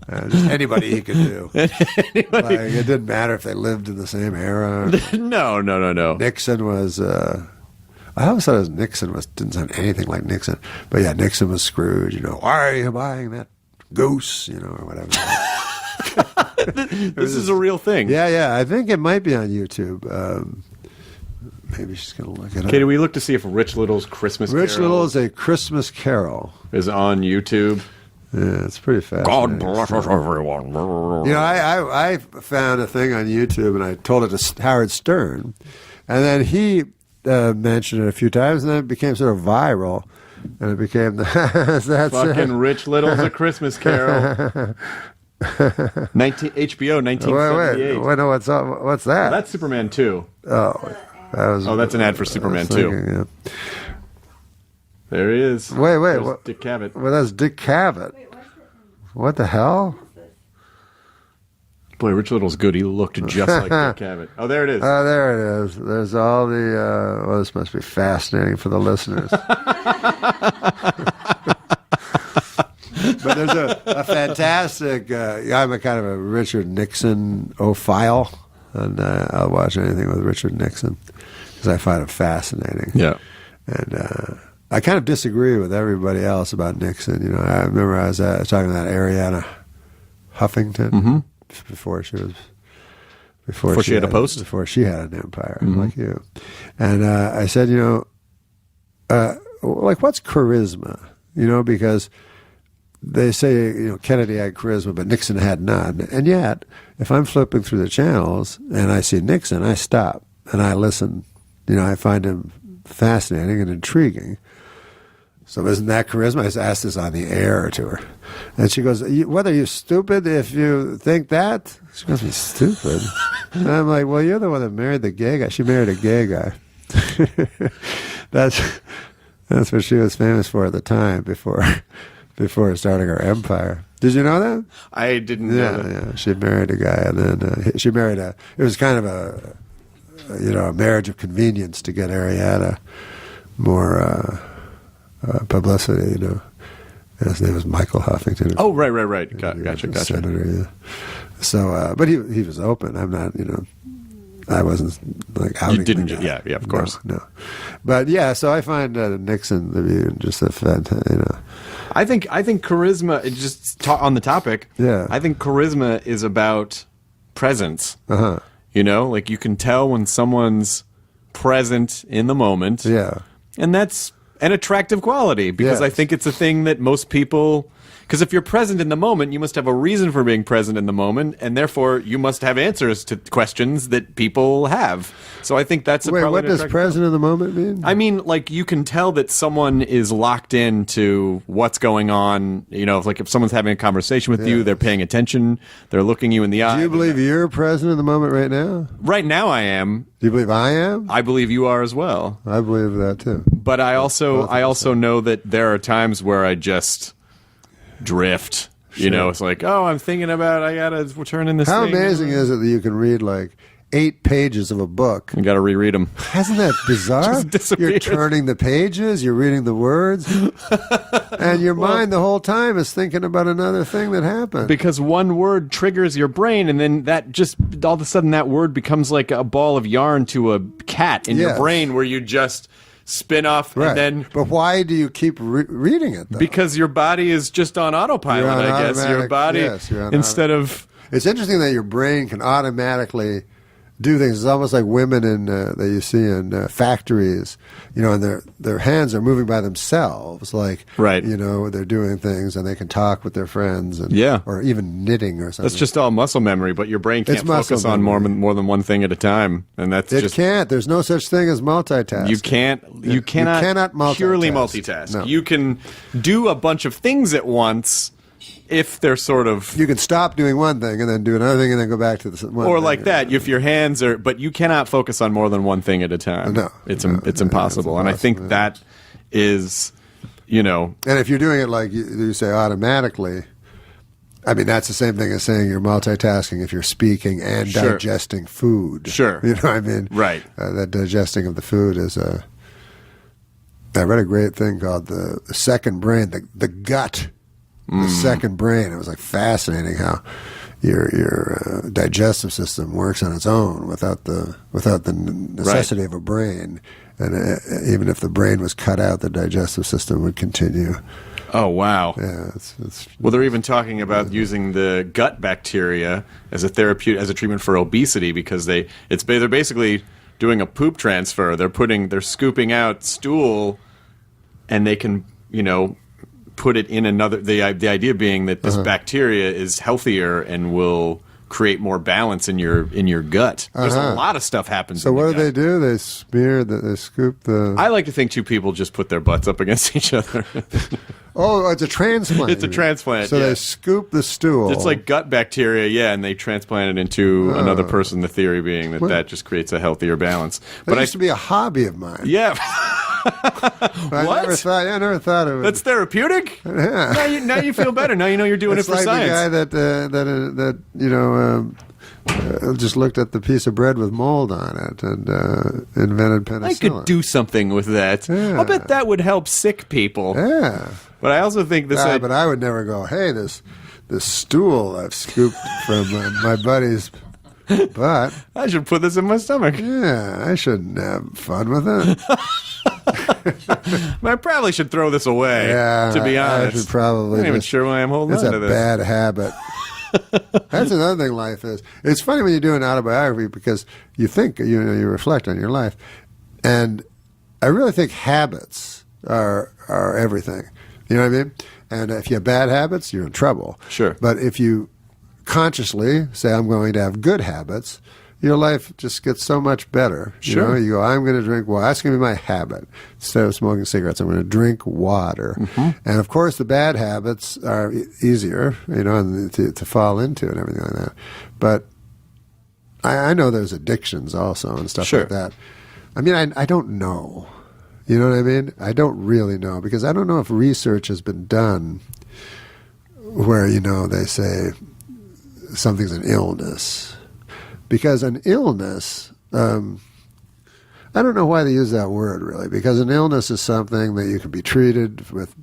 And, just anybody he could do. It didn't matter if they lived in the same era. No. Nixon was. I always thought it was Nixon didn't sound anything like Nixon, but yeah, Nixon was Scrooge. Why are you buying that goose? Or whatever. This is a real thing. Yeah. I think it might be on YouTube. Maybe she's going to look it up. Katie, we look to see if Rich Little's Christmas Carol. Rich Little is a Christmas Carol. Is on YouTube. Yeah, it's pretty fascinating. God bless us, everyone. I found a thing on YouTube, and I told it to Howard Stern, and then he mentioned it a few times, and then it became sort of viral, and it became that's fucking Rich Little's A Christmas Carol. HBO 1978. Wait, what's that? That's Superman 2. Oh. that's an ad for Superman too. Yeah. There he is. Wait, There's Dick Cavett. Well, that's Dick Cavett. What the hell? Boy, Rich Little's good. He looked just like Dick Cavett. Oh, there it is. Oh, there it is. There's all the... well, this must be fascinating for the listeners. But there's a fantastic... I'm a kind of a Richard Nixon-ophile, and I'll watch anything with Richard Nixon because I find him fascinating. Yeah. And I kind of disagree with everybody else about Nixon. You know, I remember I was talking about Arianna Huffington before she was... Before she had a post? Before she had an empire, like you. And I said, you know, like, what's charisma? You know, because they say, you know, Kennedy had charisma, but Nixon had none. And yet, if I'm flipping through the channels and I see Nixon, I stop and I listen. You know, I find him fascinating and intriguing. So isn't that charisma? I asked this on the air to her. And she goes, "What, are you stupid if you think that?" She goes, "Me stupid?" And I'm like, "Well, you're the one that married the gay guy." She married a gay guy. That's what she was famous for at the time before starting her empire. Did you know that? I didn't know that. Yeah. She married a guy, and then she married it was kind of a marriage of convenience to get Arianna more publicity, you know. And his name was Michael Huffington. Oh, right. Gotcha. Senator, yeah. So, but he was open. I'm not, you know, I wasn't like outing. You didn't, the guy. yeah, of course. No. But yeah, so I find Nixon to be just a fantastic, you know. I think charisma, on the topic, yeah. I think charisma is about presence. Uh-huh. You know, like you can tell when someone's present in the moment. Yeah. And that's an attractive quality because I think it's a thing that most people... Because if you're present in the moment, you must have a reason for being present in the moment, and therefore you must have answers to questions that people have. So I think that's Wait, what does present in the moment mean? I mean, like, you can tell that someone is locked into what's going on. You know, like if someone's having a conversation with you, they're paying attention, they're looking you in the eye. Do you believe you're present in the moment right now? Right now I am. Do you believe I am? I believe you are as well. I believe that too. But I also know that there are times where I just drift. Sure. You know, it's like, oh, I'm thinking about I gotta turn in this How thing. amazing is it that you can read like 8 pages of a book? You gotta reread them. Hasn't that bizarre? You're turning the pages, you're reading the words, and your mind the whole time is thinking about another thing that happened. Because one word triggers your brain, and then that just all of a sudden that word becomes like a ball of yarn to a cat in your brain, where you just spin off, and then... But why do you keep reading it, though? Because your body is just on autopilot, I guess. Your body, instead of... It's interesting that your brain can automatically do things. It's almost like women that you see in factories, you know, and their hands are moving by themselves, like, you know, they're doing things, and they can talk with their friends, and, or even knitting or something. That's just all muscle memory, but your brain can't focus on more than one thing at a time, and that's it can't. There's no such thing as multitasking. You cannot purely multitask. No. You can do a bunch of things at once. If they're sort of... You can stop doing one thing and then do another thing and then go back to the one or thing. like that, if your hands are... But you cannot focus on more than one thing at a time. No. It's impossible. And I think that is, you know... And if you're doing it like you say automatically, I mean, that's the same thing as saying you're multitasking if you're speaking and digesting food. Sure. You know what I mean? Right. That digesting of the food is a... I read a great thing called the second brain, the gut. The second brain. It was like fascinating how your digestive system works on its own without the necessity of a brain, and even if the brain was cut out, the digestive system would continue. Oh wow! Yeah, well, they're even talking about using the gut bacteria as a treatment for obesity because they're basically doing a poop transfer. They're scooping out stool, and they can put it in another. The idea being that this bacteria is healthier and will create more balance in your gut. There's a lot of stuff happens. So what do? They scoop the... I like to think two people just put their butts up against each other. Oh, it's a transplant. It's a transplant. So yeah. they scoop the stool. It's like gut bacteria, yeah, and they transplant it into another person. The theory being that just creates a healthier balance. But used to be a hobby of mine. Yeah. I never thought of it. That's therapeutic. Yeah. Now you feel better. Now you know you're doing it's it for like science. The guy that just looked at the piece of bread with mold on it and invented penicillin. I could do something with that. Yeah. I'll bet that would help sick people. Yeah. But I also think this. But I would never go, hey, this stool I've scooped from my buddy's butt. I should put this in my stomach. Yeah, I shouldn't have fun with it. I probably should throw this away. Yeah, to be honest, I should probably. I'm not even sure why I'm holding on to this. It's a bad habit. That's another thing life is. It's funny when you do an autobiography because you think, you reflect on your life. And I really think habits are everything. You know what I mean? And if you have bad habits, you're in trouble. Sure. But if you consciously say, I'm going to have good habits, your life just gets so much better. Sure. You go, I'm going to drink water. That's going to be my habit. Instead of smoking cigarettes, I'm going to drink water. Mm-hmm. And of course, the bad habits are easier, and to fall into and everything like that. But I know there's addictions also and stuff like that. I mean, I don't know. You know what I mean? I don't really know because I don't know if research has been done where, they say something's an illness. Because an illness, I don't know why they use that word really, because an illness is something that you can be treated with,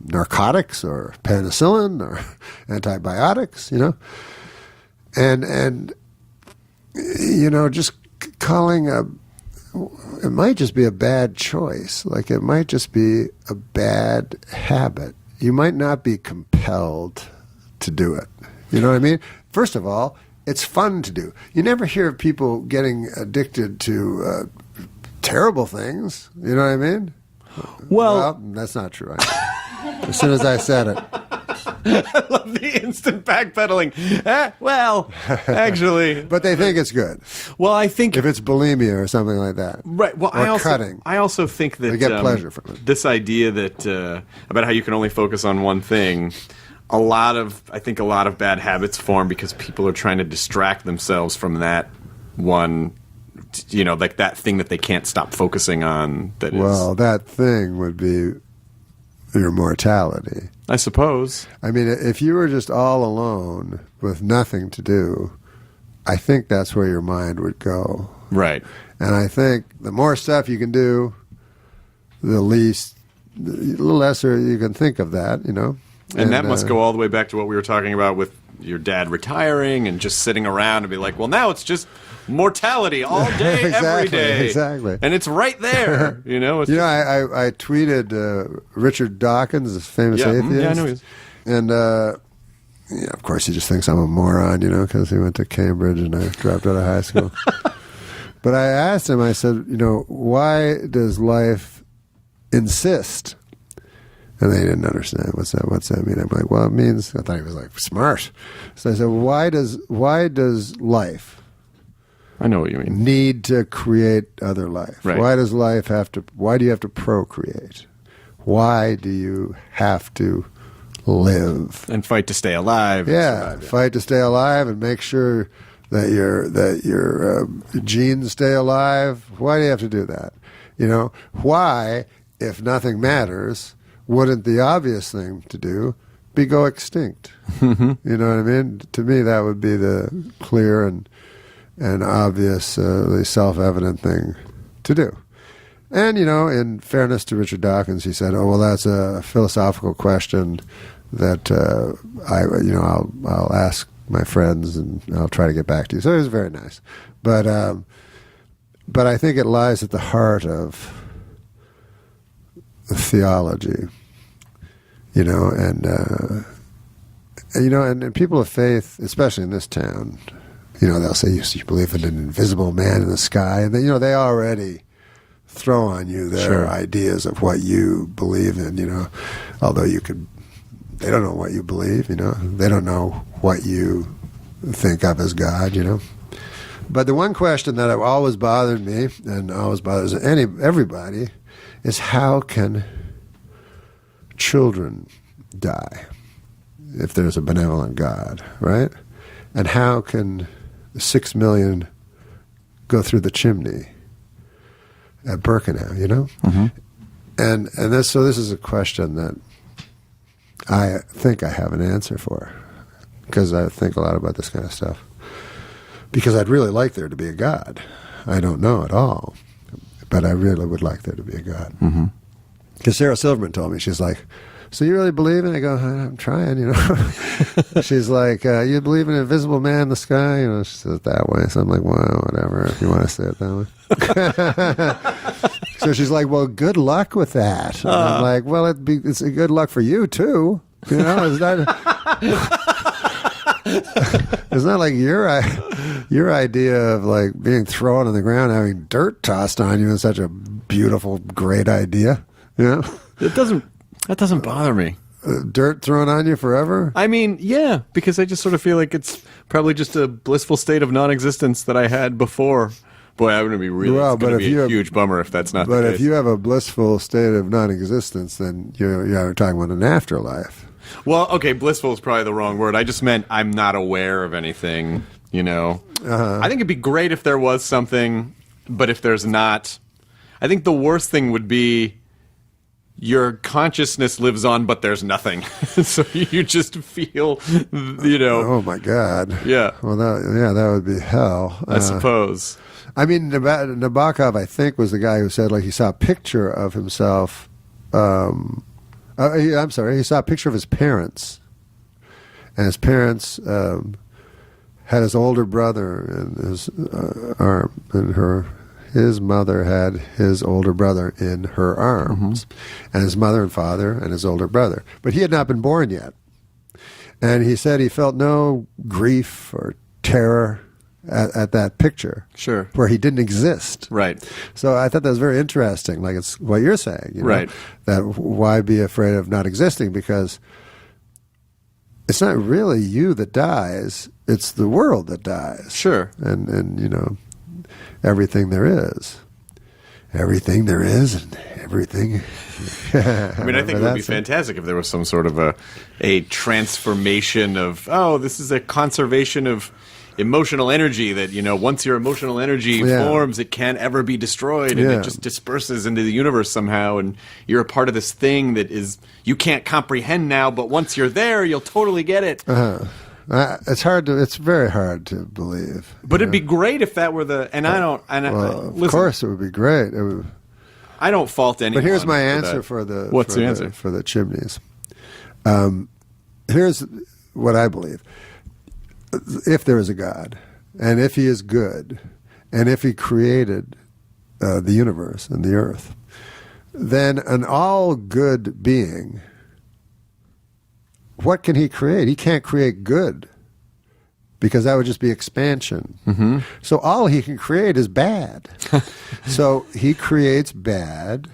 narcotics or penicillin or antibiotics, and just calling it might just be a bad choice. Like it might just be a bad habit. You might not be compelled to do it. You know what I mean? First of all, it's fun to do. You never hear of people getting addicted to terrible things. You know what I mean? Well, that's not true. As soon as I said it. I love the instant backpedaling. Actually. But they think it's good. Well, I think... If it's bulimia or something like that. Right. Well, cutting. I also think that... They get pleasure from it. This idea that about how you can only focus on one thing... I think a lot of bad habits form because people are trying to distract themselves from that one, like that thing that they can't stop focusing on. Well, that thing would be your mortality. I suppose. I mean, if you were just all alone with nothing to do, I think that's where your mind would go. Right. And I think the more stuff you can do, the lesser you can think of that, And that must go all the way back to what we were talking about with your dad retiring and just sitting around and be like, well, now it's just mortality all day, every day. Exactly. And it's right there. I tweeted Richard Dawkins, the famous atheist. Yeah, I know he is. And, of course, he just thinks I'm a moron, because he went to Cambridge and I dropped out of high school. But I asked him, I said, why does life insist? And they didn't understand. What's that mean? I'm like, well, it means, I thought he was like smart. So I said, why does life, I know what you mean, need to create other life? Right. Why do you have to procreate? Why do you have to live? And fight to stay alive. Yeah, fight to stay alive and make sure that your genes stay alive. Why do you have to do that? Why, if nothing matters, wouldn't the obvious thing to do be go extinct? Mm-hmm. You know what I mean? To me, that would be the clear and obviously self-evident thing to do. And, in fairness to Richard Dawkins, he said, oh, well, that's a philosophical question that I'll ask my friends and I'll try to get back to you. So it was very nice. But I think it lies at the heart of theology, and people of faith, especially in this town, they'll say, you believe in an invisible man in the sky, and they already throw on you their ideas of what you believe in, although they don't know what you believe, they don't know what you think of as God, But the one question that always bothered me and always bothers everybody is how can children die if there's a benevolent God, right? And how can 6 million go through the chimney at Birkenau, you know? Mm-hmm. And this is a question that I think I have an answer for, because I think a lot about this kind of stuff. Because I'd really like there to be a God. I don't know at all, but I really would like there to be a God. Mm-hmm. Because Sarah Silverman told me, she's like, so you really believe in it? I go, I'm trying, you know. She's like, you believe in an invisible man in the sky? You know, she says it that way. So I'm like, well, whatever, if you want to say it that way. So she's like, well, good luck with that. And I'm like, well, it's a good luck for you, too. You know, it's not like your idea of like being thrown on the ground, having dirt tossed on you is such a beautiful, great idea. You know? That doesn't bother me. Dirt thrown on you forever? I mean, yeah, because I just sort of feel like it's probably just a blissful state of non-existence that I had before. Boy, I'm going to be really it's going to be a huge bummer if that's not the case. But if you have a blissful state of non-existence, then you're talking about an afterlife. Well, okay, blissful is probably the wrong word. I just meant I'm not aware of anything, you know. I think it'd be great if there was something, but if there's not, I think the worst thing would be your consciousness lives on, but there's nothing. So you just feel, you know. Oh, my God. Yeah. Well, that would be hell. I suppose. I mean, Nabokov, I think, was the guy who said, like, he saw a picture of himself. I'm sorry, he saw a picture of his parents. And his parents had his older brother in his arm, and his mother had his older brother in her arms, and his mother and father and his older brother. But he had not been born yet. And he said he felt no grief or terror at that picture. Sure. Where he didn't exist. Right. So I thought that was very interesting. Like, it's what you're saying. You know? Right. That why be afraid of not existing? Because it's not really you that dies. It's the world that dies. Sure. And you know, everything there is. Everything there is and everything. I mean, I think it would be fantastic if there was some sort of a transformation of, this is a conservation of emotional energy that, you know, once your emotional energy forms, it can't ever be destroyed, and it just disperses into the universe somehow, and you're a part of this thing that is you can't comprehend now, but once you're there, you'll totally get it. It's very hard to believe. But it'd be great if that were of course it would be great. I don't fault anyone. But here's my answer for the What's the answer? For the chimneys. Here's what I believe. If there is a God, and if he is good, and if he created the universe and the earth, then an all good being, what can he create? He can't create good, because that would just be expansion. Mm-hmm. So all he can create is bad. So he creates bad,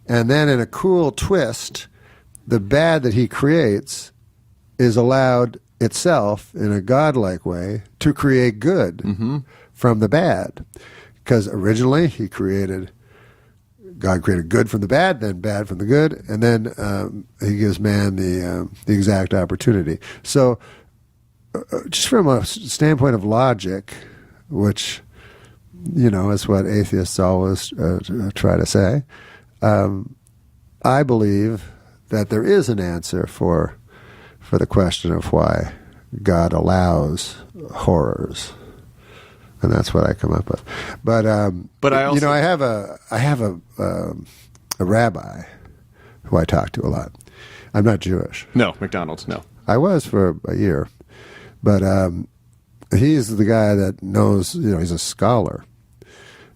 and then in a cool twist, the bad that he creates is allowed itself in a godlike way to create good from the bad. Because originally God created good from the bad, then bad from the good, and then he gives man the exact opportunity. So just from a standpoint of logic, which, you know, is what atheists always try to say, I believe that there is an answer for the question of why God allows horrors, and that's what I come up with. But I also, you know, I have a rabbi who I talk to a lot. I'm not Jewish. No, McDonald's. No, I was for a year, but he's the guy that knows. You know, he's a scholar.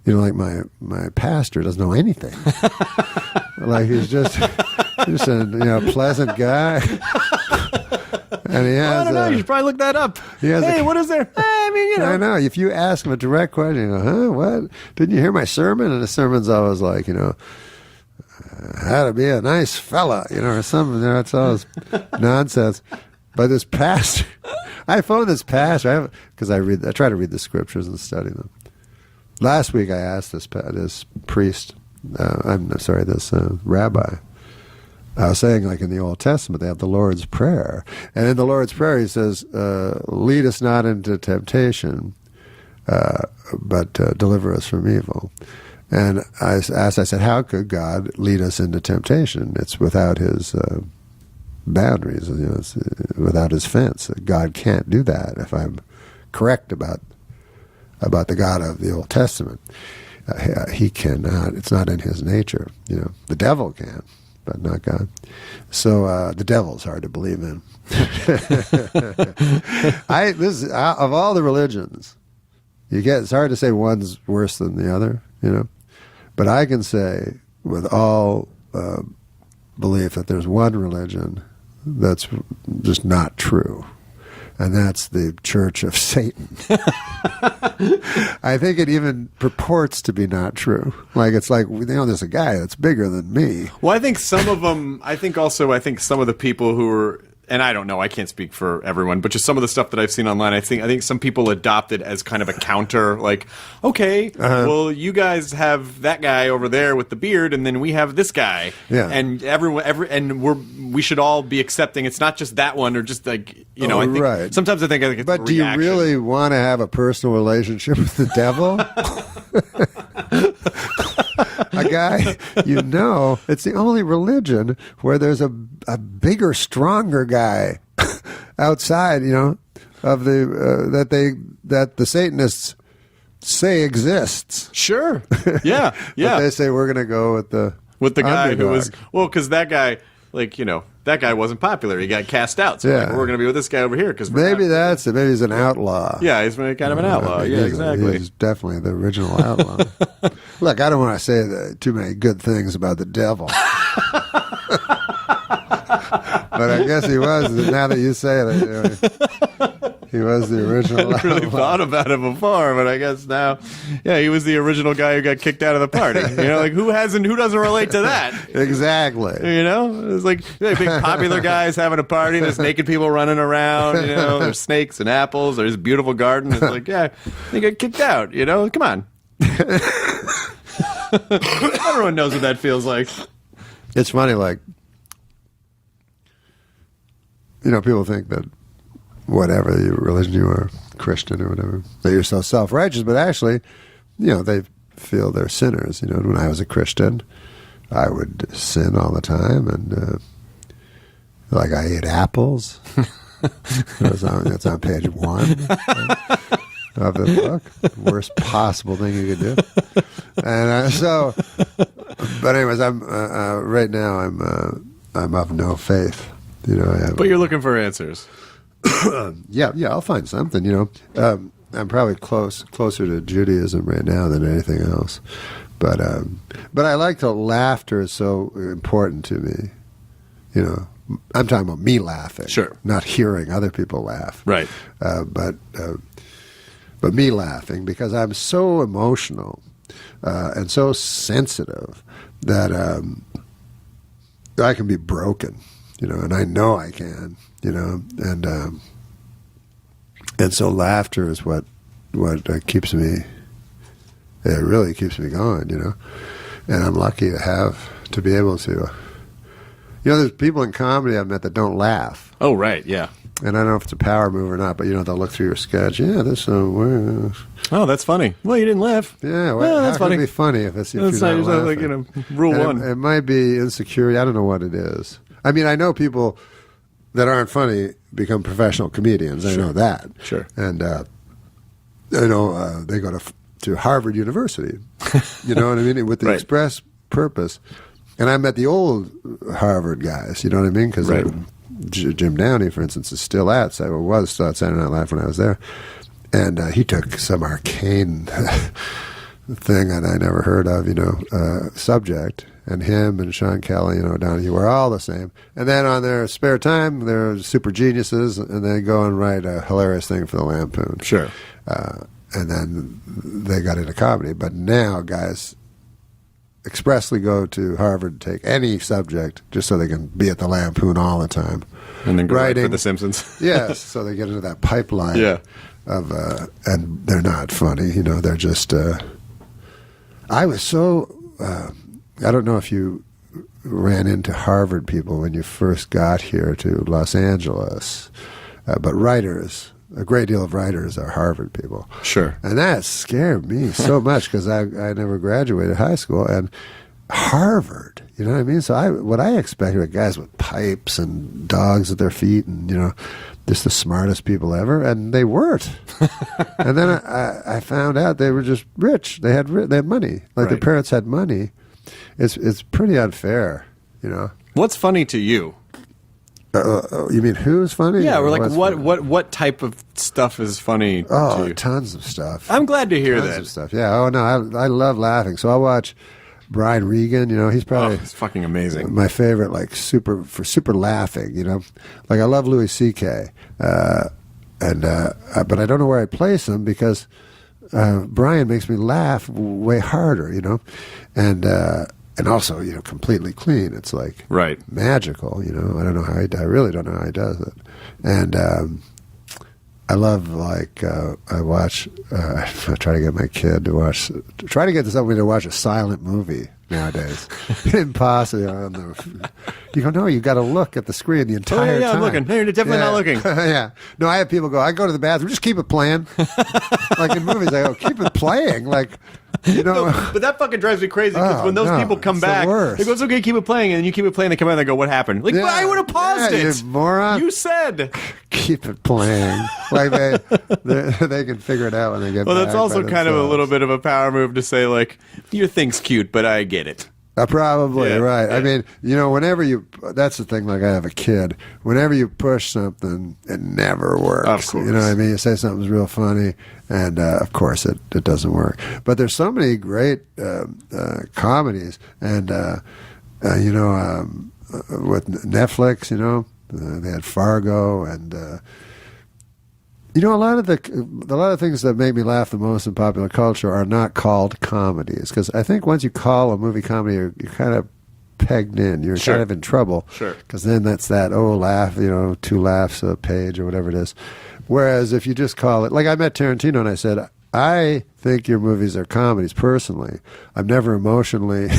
You know, like my pastor doesn't know anything. Like he's just a pleasant guy. And he has, I don't know. You should probably look that up. What is there? I mean, you know. I know. If you ask him a direct question, you go, what? Didn't you hear my sermon? And the sermon's always like, you know, how to be a nice fella, you know, or something. You know, it's always nonsense. But this pastor, I phoned this pastor because I try to read the scriptures and study them. Last week I asked this priest, this rabbi, I was saying, like in the Old Testament, they have the Lord's Prayer. And in the Lord's Prayer, he says, lead us not into temptation, but deliver us from evil. And I said, how could God lead us into temptation? It's without his boundaries, it's without his fence. God can't do that, if I'm correct about the God of the Old Testament. He cannot. It's not in his nature. The devil can, but not God. So the devil's hard to believe in. Of all the religions, it's hard to say one's worse than the other, But I can say with all belief that there's one religion that's just not true. And that's the Church of Satan. I think it even purports to be not true. Like, it's like, there's a guy that's bigger than me. Well, I think some of them, I think some of the people who are, and I don't know, I can't speak for everyone, but just some of the stuff that I've seen online, I think some people adopt it as kind of a counter, like, okay, well, you guys have that guy over there with the beard, and then we have this guy, and we should all be accepting. It's not just that one, or just like, I think right. Sometimes I think it's but a do you reaction. really want to have a personal relationship with the devil? A guy, it's the only religion where there's a bigger, stronger guy outside, of that the Satanists say exists. Sure. Yeah. Yeah. But they say we're going to go with the guy underdog. who was, because that guy, that guy wasn't popular. He got cast out. So we're going to be with this guy over here because maybe that's it. Maybe he's an outlaw. Yeah, he's kind of an outlaw. Yeah, exactly. He's definitely the original outlaw. Look, I don't want to say too many good things about the devil. But I guess he was. Now that you say it, he was the original. I hadn't really thought about it before, but I guess now, he was the original guy who got kicked out of the party. Who doesn't relate to that? Exactly. It's like big popular guys having a party. There's naked people running around. There's snakes and apples. There's a beautiful garden. It's like, they got kicked out. Come on. Everyone knows what that feels like. It's funny, like, people think that whatever religion you are, Christian or whatever, that you're so self-righteous, but actually, they feel they're sinners. When I was a Christian, I would sin all the time, and like I ate apples. That's on page 1 of the book. The worst possible thing you could do. And but anyways, I'm right now I'm of no faith. But you're looking for answers. Yeah, I'll find something. I'm probably closer to Judaism right now than anything else. But I like laughter is so important to me. I'm talking about me laughing, sure, not hearing other people laugh, right? But me laughing because I'm so emotional and so sensitive that I can be broken. And I know I can, and so laughter is what keeps me. It really keeps me going, and I'm lucky to be able to. There's people in comedy I've met that don't laugh. Oh, right, yeah. And I don't know if it's a power move or not, but they'll look through your sketch. Yeah, this. Oh, that's funny. Well, you didn't laugh. Yeah, that's funny. How can it be funny if you're not laughing? Like rule and one. It might be insecurity. I don't know what it is. I mean, I know people that aren't funny become professional comedians. I know that. Sure. And I know they go to Harvard University. You know what I mean? With the express purpose. And I met the old Harvard guys. You know what I mean? Because Jim Downey, for instance, is still was still at Saturday Night Live when I was there. And he took some arcane thing that I never heard of, subject. And him and Sean Kelly, Donahue were all the same. And then on their spare time, they're super geniuses, and they go and write a hilarious thing for the Lampoon. Sure. And then they got into comedy. But now guys expressly go to Harvard to take any subject just so they can be at the Lampoon all the time. And then go write for The Simpsons. Yes, so they get into that pipeline of, and they're not funny, they're just, I was so... I don't know if you ran into Harvard people when you first got here to Los Angeles, but writers. A great deal of writers are Harvard people. Sure. And that scared me so much because I never graduated high school. And Harvard, you know what I mean? So what I expected were guys with pipes and dogs at their feet and, just the smartest people ever. And they weren't. And then I found out they were just rich. They had money. Like their parents had money. It's pretty unfair, What's funny to you? You mean who's funny? Yeah, we're like, what type of stuff is funny to you? Tons of stuff. I'm glad to hear tons that. Of stuff. Yeah. Oh, no, I love laughing. So I'll watch Brian Regan. He's probably he's fucking amazing. My favorite, like, super laughing, Like, I love Louis C.K., but I don't know where I place him because Brian makes me laugh way harder, And also, completely clean. It's like magical. I don't know how I really don't know how he does it. And I love I watch. I try to get my kid to watch. Try to get somebody to watch a silent movie nowadays. Impossible. You go, no, you got to look at the screen the entire time. I'm looking. No, you're definitely not looking. Yeah. No, I have people go, I go to the bathroom, just keep it playing. Like in movies, I go, keep it playing. Like, No, but that fucking drives me crazy because when those people come back, they go, it's okay, keep it playing, and then you keep it playing, they come out and they go, what happened? Like, well, I would have paused it. You moron. You said. Keep it playing. Like they can figure it out when they get back. Well, that's also kind of a little bit of a power move to say, like, your thing's cute, but I get it. Probably, right. Yeah. I mean, whenever that's the thing, like I have a kid, whenever you push something, it never works. Of course. You know what I mean? You say something's real funny, and of course it doesn't work. But there's so many great comedies, and, with Netflix, they had Fargo, and, a lot of things that make me laugh the most in popular culture are not called comedies, because I think once you call a movie comedy, you're kind of pegged in. You're kind of in trouble. Sure. Because then that's that, laugh, 2 laughs a page or whatever it is. Whereas if you just call it, like I met Tarantino and I said, I think your movies are comedies personally. I'm never emotionally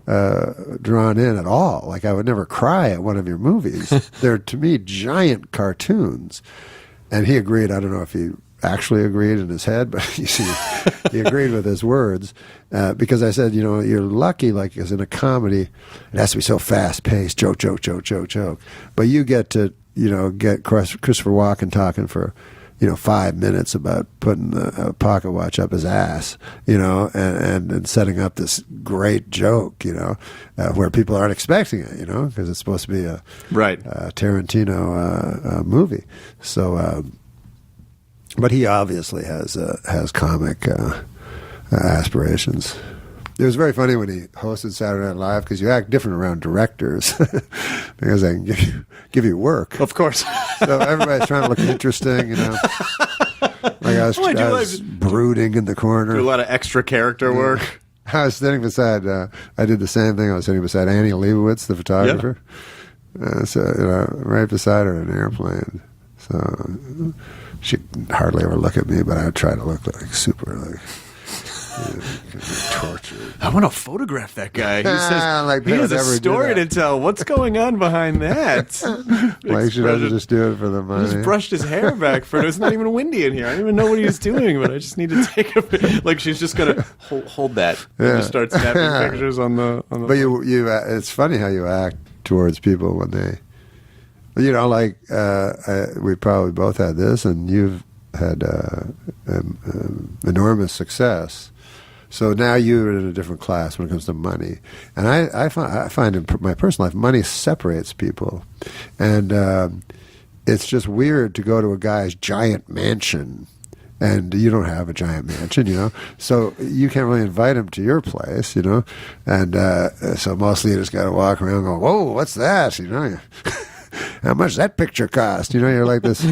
drawn in at all. Like I would never cry at one of your movies. They're, to me, giant cartoons. And he agreed. I don't know if he actually agreed in his head, but you see, he agreed with his words. Because I said, you're lucky, like, as in a comedy, it has to be so fast-paced, joke. But you get to, get Christopher Walken talking for, 5 minutes about putting a pocket watch up his ass, and setting up this great joke, where people aren't expecting it, because it's supposed to be a Tarantino movie. So, but he obviously has comic aspirations. It was very funny when he hosted Saturday Night Live because you act different around directors because they can give you work. Of course. So everybody's trying to look interesting, Like I was brooding in the corner. Do a lot of extra character work. I was sitting beside. I did the same thing. I was sitting beside Annie Leibovitz, the photographer. Yeah. Right beside her in an airplane. So she'd hardly ever look at me, but I would try to look like super tortured. I want to photograph that guy. He says he has a story to tell. What's going on behind that? Like she doesn't just do it for the money. He just brushed his hair back for it. It's not even windy in here. I don't even know what he was doing, but I just need to take a picture. Like she's just gonna hold that and just start snapping pictures on the. But you it's funny how you act towards people when they, we probably both had this, and you've had enormous success. So now you're in a different class when it comes to money. And I find in my personal life, money separates people. And it's just weird to go to a guy's giant mansion and you don't have a giant mansion, So you can't really invite him to your place, And so mostly you just got to walk around and go, whoa, what's that? How much does that picture cost? You're like this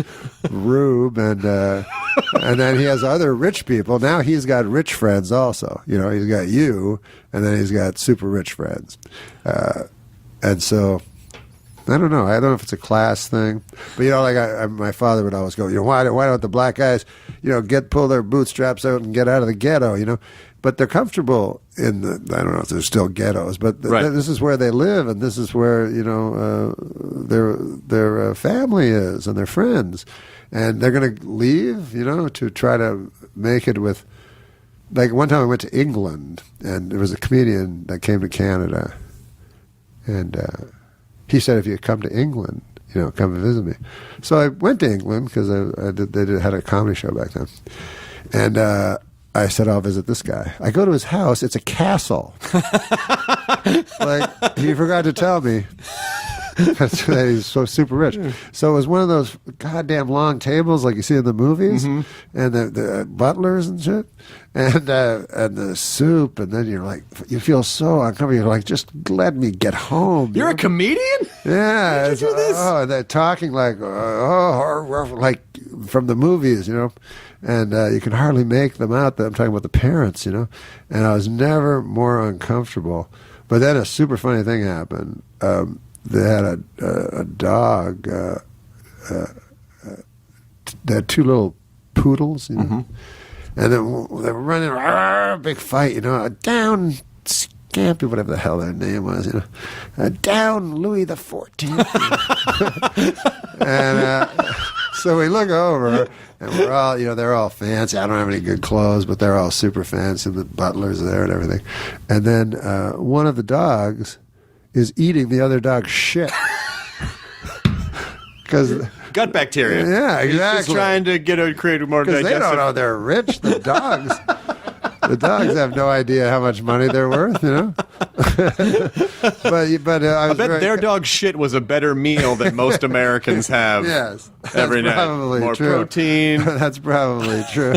rube, and then he has other rich people. Now he's got rich friends also. He's got you, and then he's got super rich friends. And so, I don't know. I don't know if it's a class thing, but my father would always go, why don't the black guys, pull their bootstraps out and get out of the ghetto, But they're comfortable in the, I don't know if there's still ghettos, but this is where they live, and this is where their family is and their friends, and they're going to leave, to try to make it with. Like one time I went to England, and there was a comedian that came to Canada, and he said, "If you come to England, come and visit me." So I went to England because they had a comedy show back then, and I said, "I'll visit this guy." I go to his house; it's a castle. Like he forgot to tell me that he's so super rich. So it was one of those goddamn long tables like you see in the movies, and the butlers and shit, and the soup, and then you're like, you feel so uncomfortable. You're like, just let me get home. You're a comedian? Yeah. How'd you do this? Oh, they're talking like like from the movies, and you can hardly make them out. I'm talking about the parents, and I was never more uncomfortable. But then a super funny thing happened. They had a dog. They had two little poodles, and then they were running, big fight, down Scampy, whatever the hell their name was, down Louis the 14th. And so we look over, and we're all, they're all fancy. I don't have any good clothes, but they're all super fancy. The butler's there and everything. And then one of the dogs is eating the other dog's shit. Because gut bacteria. Yeah, exactly. He's just trying to create more digestive. Because they don't know they're rich. The dogs, have no idea how much money they're worth. But I bet their dog's shit was a better meal than most Americans have. Yes, every night. Probably more true. Protein. That's probably true.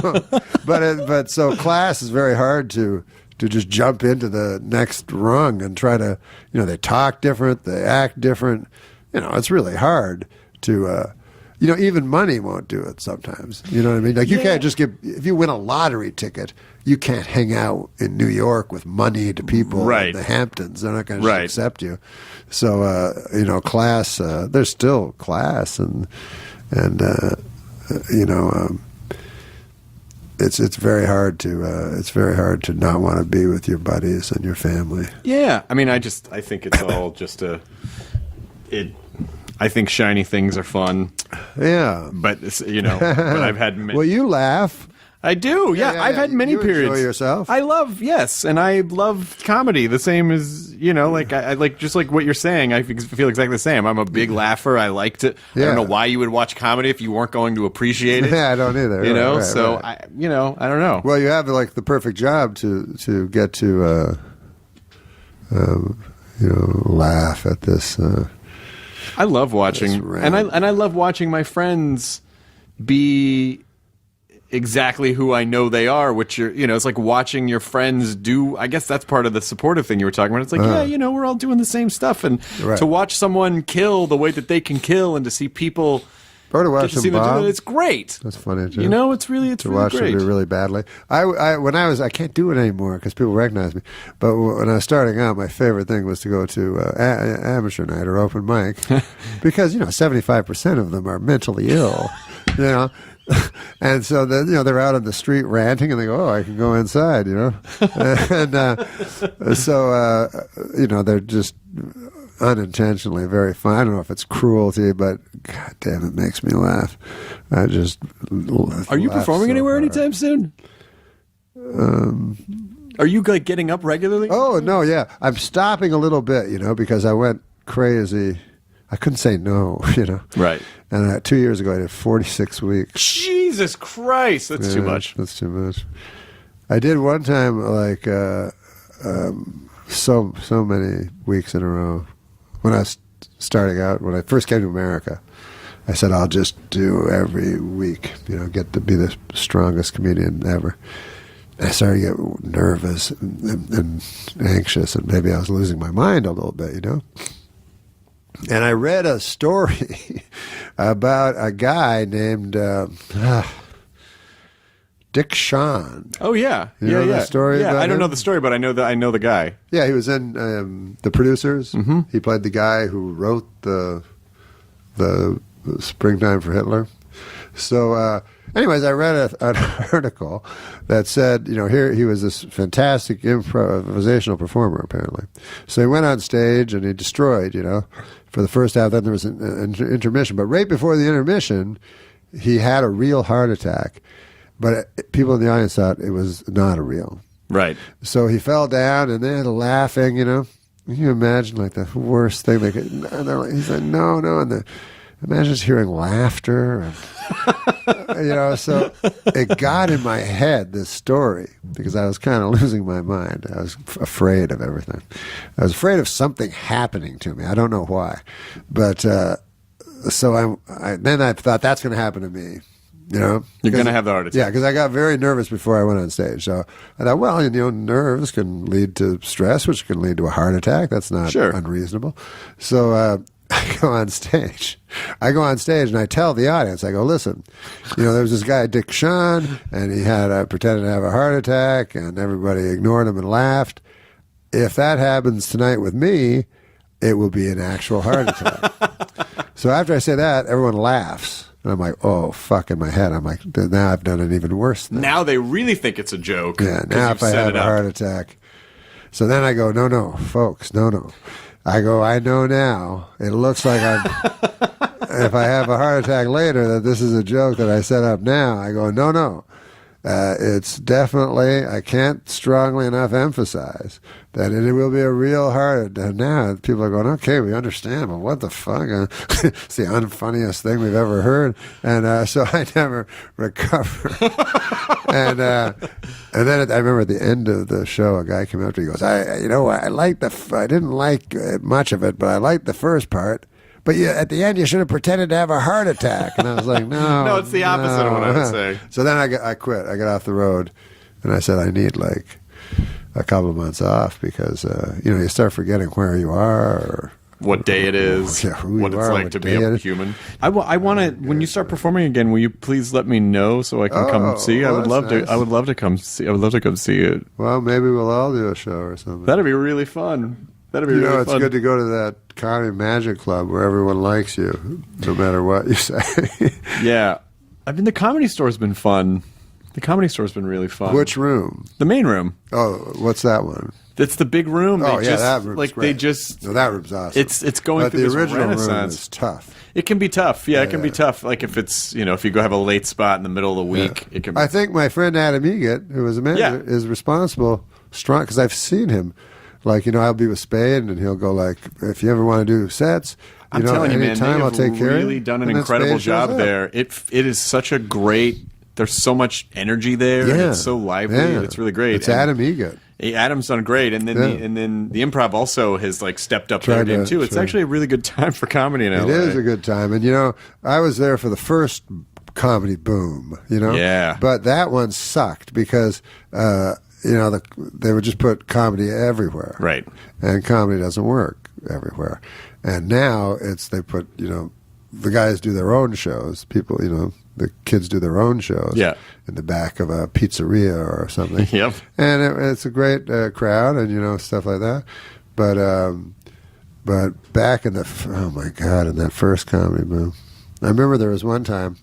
But so class is very hard to just jump into the next rung and try to, they talk different, they act different. It's really hard to, even money won't do it sometimes. You know what I mean? Like you can't just if you win a lottery ticket, you can't hang out in New York with money to people in the Hamptons. They're not going to accept you. So, class, there's still class it's very hard to not want to be with your buddies and your family. Yeah, I mean, I think it's all just I think shiny things are fun. Yeah, but but I've had. Well, you laugh. I do. Yeah, I've had many periods. Enjoy yourself. I love and I love comedy. The same as like I like just like what you're saying. I feel exactly the same. I'm a big laugher. I liked it. I don't know why you would watch comedy if you weren't going to appreciate it. Yeah, I don't either. Right. I don't know. Well, you have like the perfect job to get to laugh at this. I love watching, and I love watching my friends be exactly who I know they are, which it's like watching your friends do. I guess that's part of the supportive thing you were talking about. It's like, we're all doing the same stuff, and to watch someone kill the way that they can kill, and to see people. Or to watch them bomb. It's great. That's funny too. It's really watch great. them do really badly. I can't do it anymore because people recognize me. But when I was starting out, my favorite thing was to go to amateur night or open mic because 75% of them are mentally ill. And so then they're out on the street ranting, and they go, "Oh, I can go inside," and so they're just unintentionally very fun. I don't know if it's cruelty, but god damn, it makes me laugh. I just Are you performing anywhere anytime soon? Are you like getting up regularly? Oh no, yeah, I'm stopping a little bit, because I went crazy. I couldn't say no, Right. And 2 years ago, I did 46 weeks. Jesus Christ, that's too much. That's too much. I did one time like so many weeks in a row. When I was starting out, when I first came to America, I said, I'll just do every week, get to be the strongest comedian ever. And I started to get nervous and anxious, and maybe I was losing my mind a little bit, And I read a story about a guy named Dick Shawn. Oh yeah, you know the story. Yeah, about I don't him? know the story, but I know the guy. Yeah, he was in The Producers. Mm-hmm. He played the guy who wrote the Springtime for Hitler. So Anyways, I read an article that said, here he was this fantastic improvisational performer, apparently. So he went on stage and he destroyed, for the first half. Then there was an intermission. But right before the intermission, he had a real heart attack. But people in the audience thought it was not a real. Right. So he fell down and they're laughing, Can you imagine, like, the worst thing they could... He said, no. And imagine just hearing laughter. And, so it got in my head, this story, because I was kind of losing my mind. I was afraid of everything. I was afraid of something happening to me. I don't know why. But so then I thought, that's going to happen to me. You're going to have the heart attack. Yeah, because I got very nervous before I went on stage. So I thought, well, nerves can lead to stress, which can lead to a heart attack. That's not unreasonable. So I go on stage and I tell the audience, I go, listen, there was this guy, Dick Shawn, and he had pretended to have a heart attack, and everybody ignored him and laughed. If that happens tonight with me, it will be an actual heart attack. So after I say that, everyone laughs. And I'm like, oh, fuck, in my head. I'm like, now I've done an even worse thing. Now they really think it's a joke. Yeah, now if I have a heart attack. So then I go, no, folks, no. I go, I know now. It looks like if I have a heart attack later, that this is a joke that I set up now. I go, no. It's definitely, I can't strongly enough emphasize that it will be a real heart. And now people are going, okay, we understand, but what the fuck? It's the unfunniest thing we've ever heard. And so I never recover. And then I remember at the end of the show, a guy came up to me, he goes, I didn't like much of it, but I liked the first part. But at the end, you should have pretended to have a heart attack. And I was like, no. No, it's the opposite of what I would say. So then I quit. I got off the road, and I said, I need like a couple of months off because, you start forgetting where you are or what day it is, what it's like to be a human. I want to. When you start performing again, will you please let me know so I can come see? I would love to. I would love to come see. I would love to come see it. Well, maybe we'll all do a show or something. That'd be really fun. That'd be really fun. It's good to go to that Comedy Magic Club where everyone likes you, no matter what you say. Yeah. I mean, the Comedy Store's been fun. The Comedy Store's been really fun. Which room? The main room. Oh, what's that one? It's the big room. That room's great. No, that room's awesome. It's going through this renaissance. The original room is tough. It can be tough. Yeah, it can be tough. Like if it's, if you go have a late spot in the middle of the week, it can be. I think my friend Adam Egett, who was a manager, is responsible, strong, because I've seen him. Like, I'll be with Spade, and he'll go like, if you ever want to do sets, I'm telling you, man, I'll take care of you. Really done an incredible job there. It is such a great. There's so much energy there. Yeah. And it's so lively. Yeah. It's really great. It's Adam Egett. Adam's done great, and then the improv also has like stepped up their game too. It's actually a really good time for comedy in LA. It is a good time, and I was there for the first comedy boom. Yeah. But that one sucked because. They would just put comedy everywhere. Right. And comedy doesn't work everywhere. And now they put, the guys do their own shows. People, the kids do their own shows. Yeah. In the back of a pizzeria or something. Yep. And it's a great crowd and, stuff like that. But back in in that first comedy boom, I remember there was one time.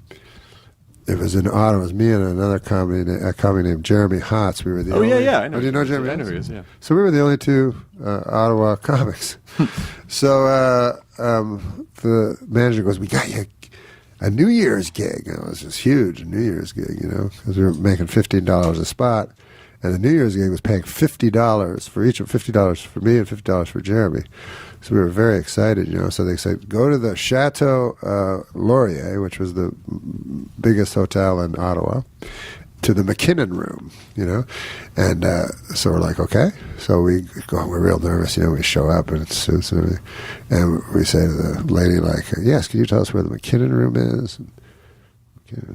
It was in Ottawa. It was me and another comic named Jeremy Hotz. We were the only... I know. Oh, do you know Jeremy? I know who he is, yeah. So we were the only two Ottawa comics. So the manager goes, we got you a New Year's gig. And it was just huge, a New Year's gig, because we were making $15 a spot. And the New Year's gig was paying $50 for each, $50 for me and $50 for Jeremy. So we were very excited, So they said, go to the Chateau Laurier, which was the biggest hotel in Ottawa, to the McKinnon room, And so we're like, okay. So we go, we're real nervous, we show up in suits and everything. And we say to the lady, like, yes, can you tell us where the McKinnon room is? And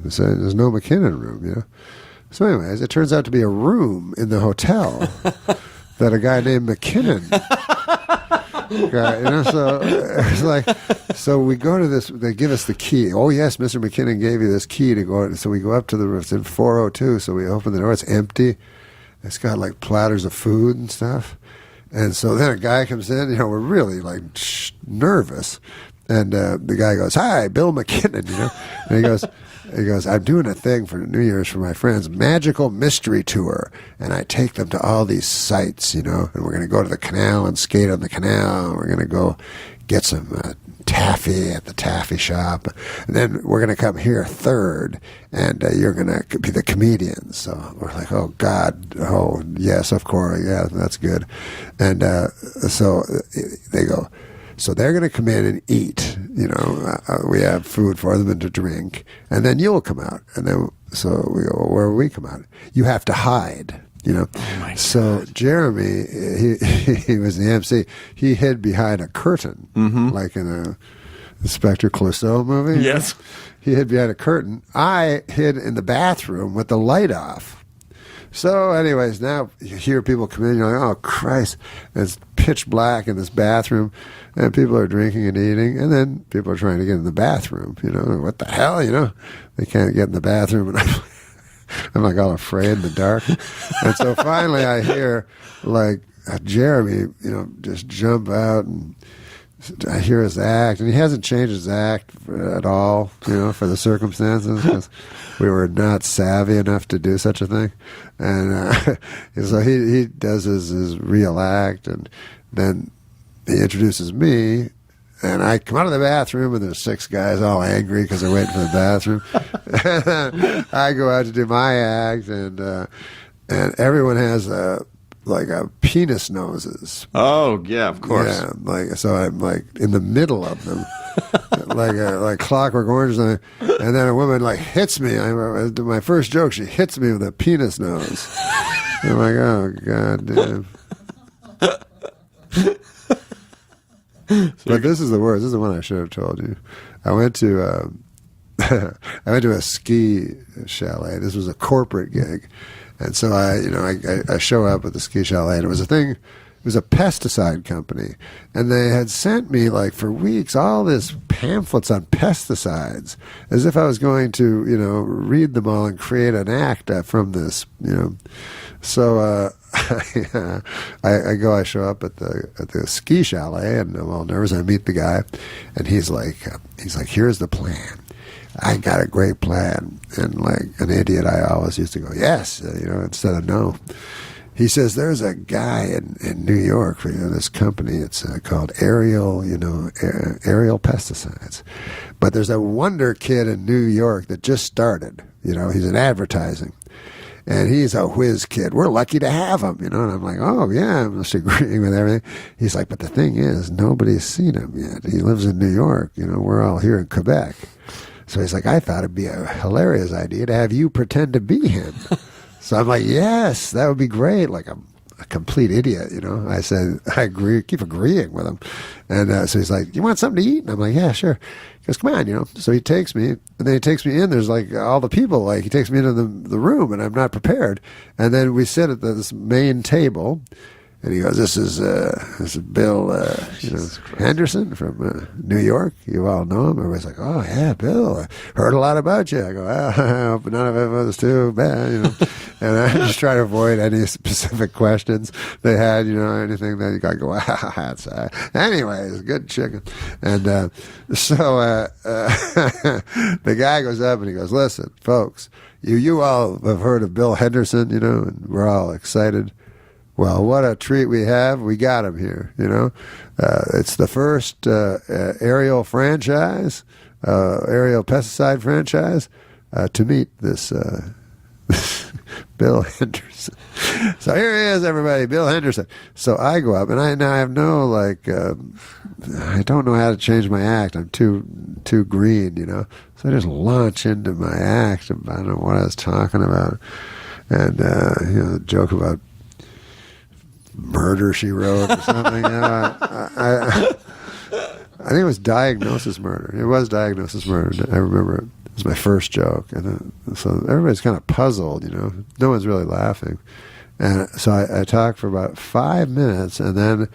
they say, there's no McKinnon room, So anyways, it turns out to be a room in the hotel that a guy named McKinnon so it's like, so we go to this, they give us the key. Oh yes, Mr. McKinnon gave you this key to go, so we go up to the room, it's in 402, so we open the door, it's empty, it's got like platters of food and stuff, And so then a guy comes in, you know, we're really like nervous. And the guy goes, "Hi, Bill McKinnon," you know. And he goes, "I'm doing a thing for New Year's for my friends, Magical Mystery Tour. And I take them to all these sites, you know, and we're going to go to the canal and skate on the canal. And we're going to go get some taffy at the taffy shop. And then we're going to come here third, and you're going to be the comedians." So we're like, "Oh, God. Oh, yes, of course. Yeah, that's good." And so they go, "So they're going to come in and eat, you know, we have food for them and to drink, and then you'll come out." And then, so we go, "Well, where will we come out?" "You have to hide, you know." So Jeremy, he was the MC. He hid behind a curtain, like in a Inspector Clouseau movie. Yes. He hid behind a curtain. I hid in the bathroom with the light off. So anyways, now you hear people come in, you're like, "Oh, Christ." It's pitch black in this bathroom, and people are drinking and eating, and then people are trying to get in the bathroom. You know, what the hell, you know? They can't get in the bathroom, and I'm like all afraid in the dark. And so finally I hear, like, Jeremy, you know, just jump out, and I hear his act, and he hasn't changed his act at all, you know, for the circumstances, because we were not savvy enough to do such a thing. And so he does his real act, and then he introduces me, and I come out of the bathroom, and there's 6 guys all angry because they're waiting for the bathroom. And I go out to do my act, and everyone has like a penis noses. Oh, yeah, of course. Yeah, like, so I'm like in the middle of them, like Clockwork Orange, and then a woman like hits me. I do my first joke. She hits me with a penis nose. I'm like, "Oh, God damn." But this is the worst. This is the one I should have told you. I went to a ski chalet. This was a corporate gig. And so I show up at the ski chalet, and it was a thing. It was a pesticide company, and they had sent me, like, for weeks all this pamphlets on pesticides, as if I was going to, you know, read them all and create an act from this, you know. So I show up at the ski chalet, and I'm all nervous. I meet the guy, and he's like, "Here's the plan. I got a great plan." And like an idiot, I always used to go, "Yes," you know, instead of "no." He says, "There's a guy in New York, you know, this company, it's called Aerial, you know, Aerial Pesticides. But there's a wonder kid in New York that just started, you know, he's in advertising. And he's a whiz kid. We're lucky to have him, you know." And I'm like, "Oh, yeah," I'm just agreeing with everything. He's like, "But the thing is, nobody's seen him yet. He lives in New York. You know, we're all here in Quebec." So he's like, "I thought it'd be a hilarious idea to have you pretend to be him." So I'm like, "Yes, that would be great." Like, I'm a complete idiot, you know. I said, I agree, keep agreeing with him. And so he's like, "You want something to eat?" And I'm like, "Yeah, sure." He goes, "Come on," you know. So he takes me, and then he takes me in. There's like all the people, like he takes me into the room, and I'm not prepared. And then we sit at this main table, and he goes, this is Bill, you know, Henderson from New York. You all know him." Everybody's like, "Oh, yeah, Bill. I heard a lot about you." I go, "Well, I hope none of it was too bad," you know. And I just try to avoid any specific questions they had, you know, anything that you got to go, "Wow, that's anyways, good chicken." And so the guy goes up and he goes, "Listen, folks, you all have heard of Bill Henderson, you know, and we're all excited. Well, what a treat we have. We got him here, you know. It's the first aerial franchise, aerial pesticide franchise, to meet this Bill Henderson." So here he is, everybody, Bill Henderson. So I go up, and I have no, like, I don't know how to change my act. I'm too green, you know. So I just launch into my act. I don't know what I was talking about. And, you know, the joke about Murder, She Wrote, or something. You know, I think it was Diagnosis Murder. It was Diagnosis Murder. I remember it. It was my first joke. And so everybody's kind of puzzled, you know. No one's really laughing. And so I talked for about 5 minutes, and then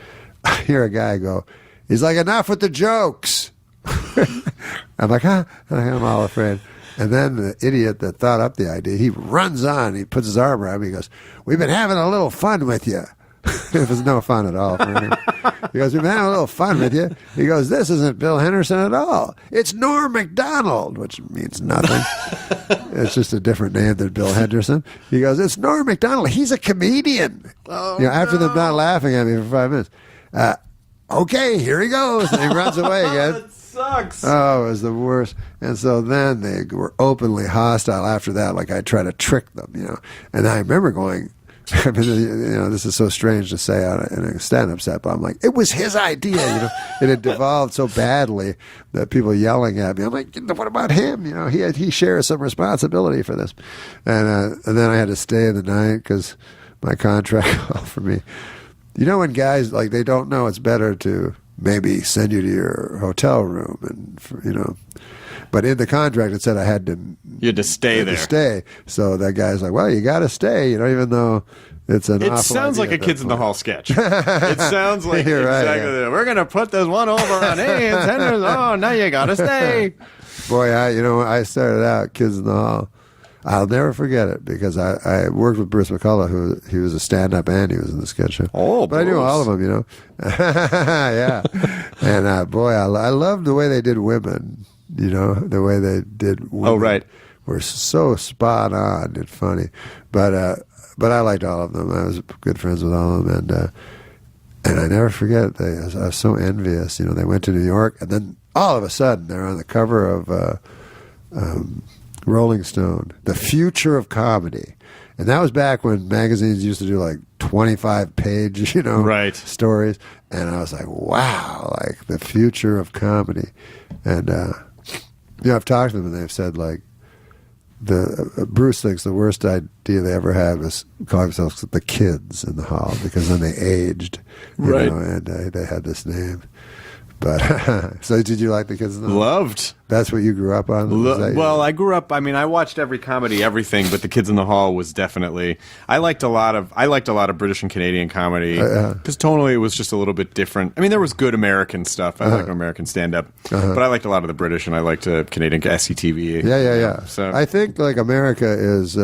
I hear a guy go, he's like, "Enough with the jokes." I'm like, "Huh?" And I'm all afraid. And then the idiot that thought up the idea, he runs on, he puts his arm around me, he goes, "We've been having a little fun with you." It was no fun at all for him. He goes, we've been having a little fun with you. He goes, this isn't Bill Henderson at all. It's Norm Macdonald, which means nothing. It's just a different name than Bill Henderson. He goes, it's Norm Macdonald. He's a comedian. After them not laughing at me for 5 minutes. Okay, here he goes. And he runs away again. That sucks. Oh, it was the worst. And so then they were openly hostile after that. Like I tried to trick them, And I remember going, I mean, this is so strange to say in a stand-up set, but I'm like, it was his idea, It had devolved so badly that people yelling at me. I'm like, what about him? He shares some responsibility for this. And then I had to stay in the night because my contract offered me. When guys, like, they don't know, it's better to maybe send you to your hotel room and, but in the contract it said I had to. You had to stay there. Stay. So that guy's like, well, you got to stay, even though it's an. It awful sounds like a Kids in the Hall sketch. It sounds like You're right, exactly that. We're gonna put this one over on Haynes. Henderson. Oh, now you got to stay. Boy, I started out Kids in the Hall. I'll never forget it because I worked with Bruce McCullough, he was a stand-up and he was in the sketch show. Oh, but I knew all of them, yeah. And boy, I loved the way they did women. The way they did women. Oh, right. Were so spot on and funny. But I liked all of them. I was good friends with all of them, and I never forget. I was so envious. They went to New York, and then all of a sudden they're on the cover of. Rolling Stone, The Future of Comedy. And that was back when magazines used to do like 25-page, right. stories. And I was like, wow, like the future of comedy. And, I've talked to them and they've said like, Bruce thinks the worst idea they ever had was calling themselves the Kids in the Hall because then they aged, right. And they had this name. But so did you like the Kids in the Hall? Loved. That's what you grew up on? Well, I grew up. I mean, I watched every comedy, everything, but the Kids in the Hall was definitely. I liked a lot of British and Canadian comedy because tonally it was just a little bit different. I mean, there was good American stuff. I liked American stand-up, but I liked a lot of the British and I liked Canadian SCTV. Yeah. So I think like America is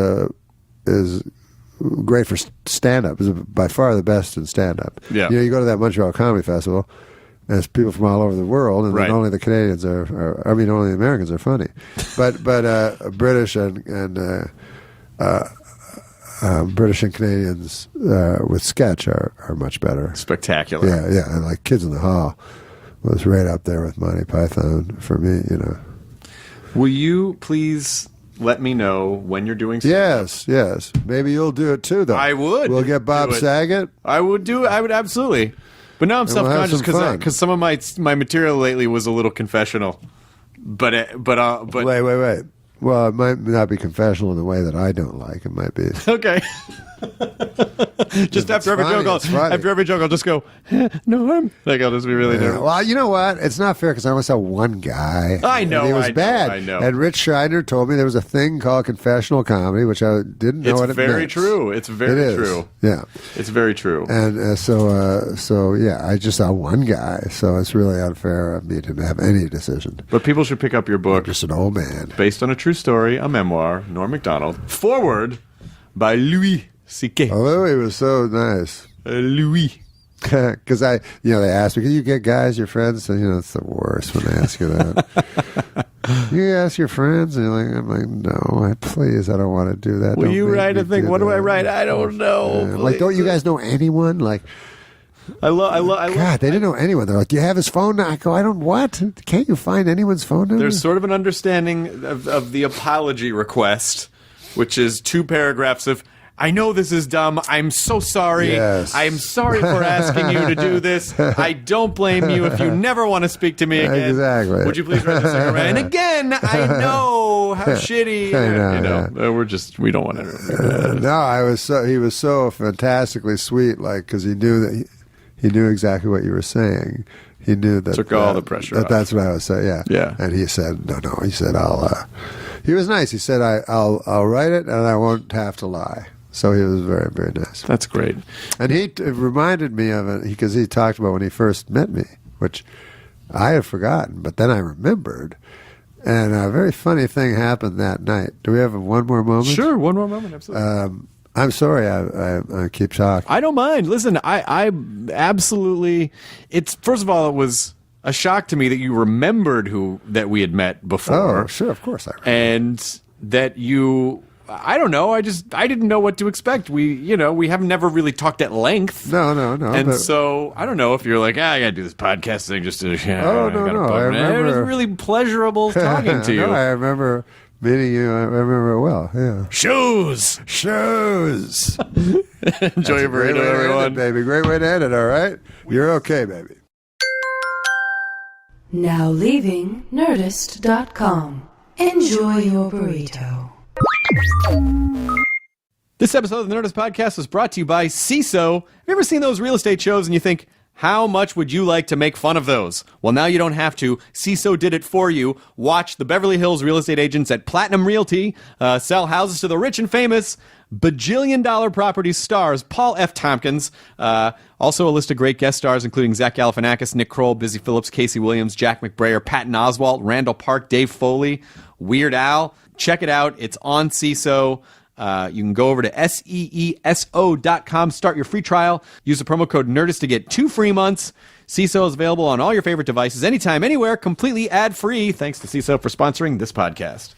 great for stand-up. Is by far the best in stand-up. Yeah. You go to that Montreal Comedy Festival. There's people from all over the world, and then only the Canadians only the Americans are funny, but British and British and Canadians with sketch are much better. Spectacular. Yeah, and like Kids in the Hall was right up there with Monty Python for me. Will you please let me know when you're doing stand-up? Yes. Maybe you'll do it too, though. I would. We'll get Bob Saget. I would do it. I would absolutely. But now I'm self-conscious because some of my material lately was a little confessional. But wait. Well, it might not be confessional in the way that I don't like. It might be okay. Just after every joke, I'll just go, Norm. Like I'll just be really nervous. Well, you know what? It's not fair because I only saw one guy. I know. And he was bad. I know. And Rich Scheidner told me there was a thing called confessional comedy, which I didn't know what it meant. It's very true. It's very true. Yeah. It's very true. And so yeah, I just saw one guy. So it's really unfair of me to have any decision. But people should pick up your book. I'm just an old man. Based on a true story, a memoir, Norm Macdonald. Forward by Louis C.K. Oh, Louis was so nice. Louis. Because they ask me, can you get guys, your friends? And, it's the worst when they ask you that. You ask your friends, and I'm like, no, please, I don't want to do that. Will you write a thing? What do I write? I don't know. Like, don't you guys know anyone? Like, God, they didn't know anyone. They're like, do you have his phone number? I go, I don't what? Can't you find anyone's phone number? There's sort of an understanding of the apology request, which is 2 paragraphs of, I know this is dumb. I'm so sorry. Yes. I am sorry for asking you to do this. I don't blame you if you never want to speak to me again. Exactly. Would you please write the second round? And again, I know how shitty. I know. We don't want to. No, he was so fantastically sweet, like, because he knew that he knew exactly what you were saying. He knew that took all the pressure off. That's what I was saying. Yeah. And he said, no. He said, he was nice. He said, I'll write it and I won't have to lie. So he was very, very nice. That's great. And he reminded me of it because he talked about when he first met me, which I had forgotten, but then I remembered. And a very funny thing happened that night. Do we have one more moment? Sure, one more moment, absolutely. I'm sorry I keep talking. I don't mind. Listen, I absolutely... First of all, it was a shock to me that you remembered that we had met before. Oh, sure, of course I remember. And that you... I don't know. I didn't know what to expect. We have never really talked at length. No. And so I don't know if you're like, I got to do this podcast thing just to. No. I remember. It was really pleasurable talking to you. No, I remember meeting you. I remember it well. Yeah. Shoes. Enjoy your burrito, everyone. Baby, great way to end it. All right, you're okay, baby. Now leaving Nerdist.com. Enjoy your burrito. This episode of the Nerdist Podcast was brought to you by CISO. Have you ever seen those real estate shows and you think, how much would you like to make fun of those? Well, now you don't have to. CISO did it for you. Watch the Beverly Hills real estate agents at Platinum Realty sell houses to the rich and famous. Bajillion-dollar properties stars Paul F. Tompkins. Also a list of great guest stars, including Zach Galifianakis, Nick Kroll, Busy Phillips, Casey Williams, Jack McBrayer, Patton Oswalt, Randall Park, Dave Foley, Weird Al. Check it out. It's on CISO. You can go over to seeso.com, start your free trial. Use the promo code Nerdist to get 2 free months. CISO is available on all your favorite devices, anytime, anywhere, completely ad-free. Thanks to CISO for sponsoring this podcast.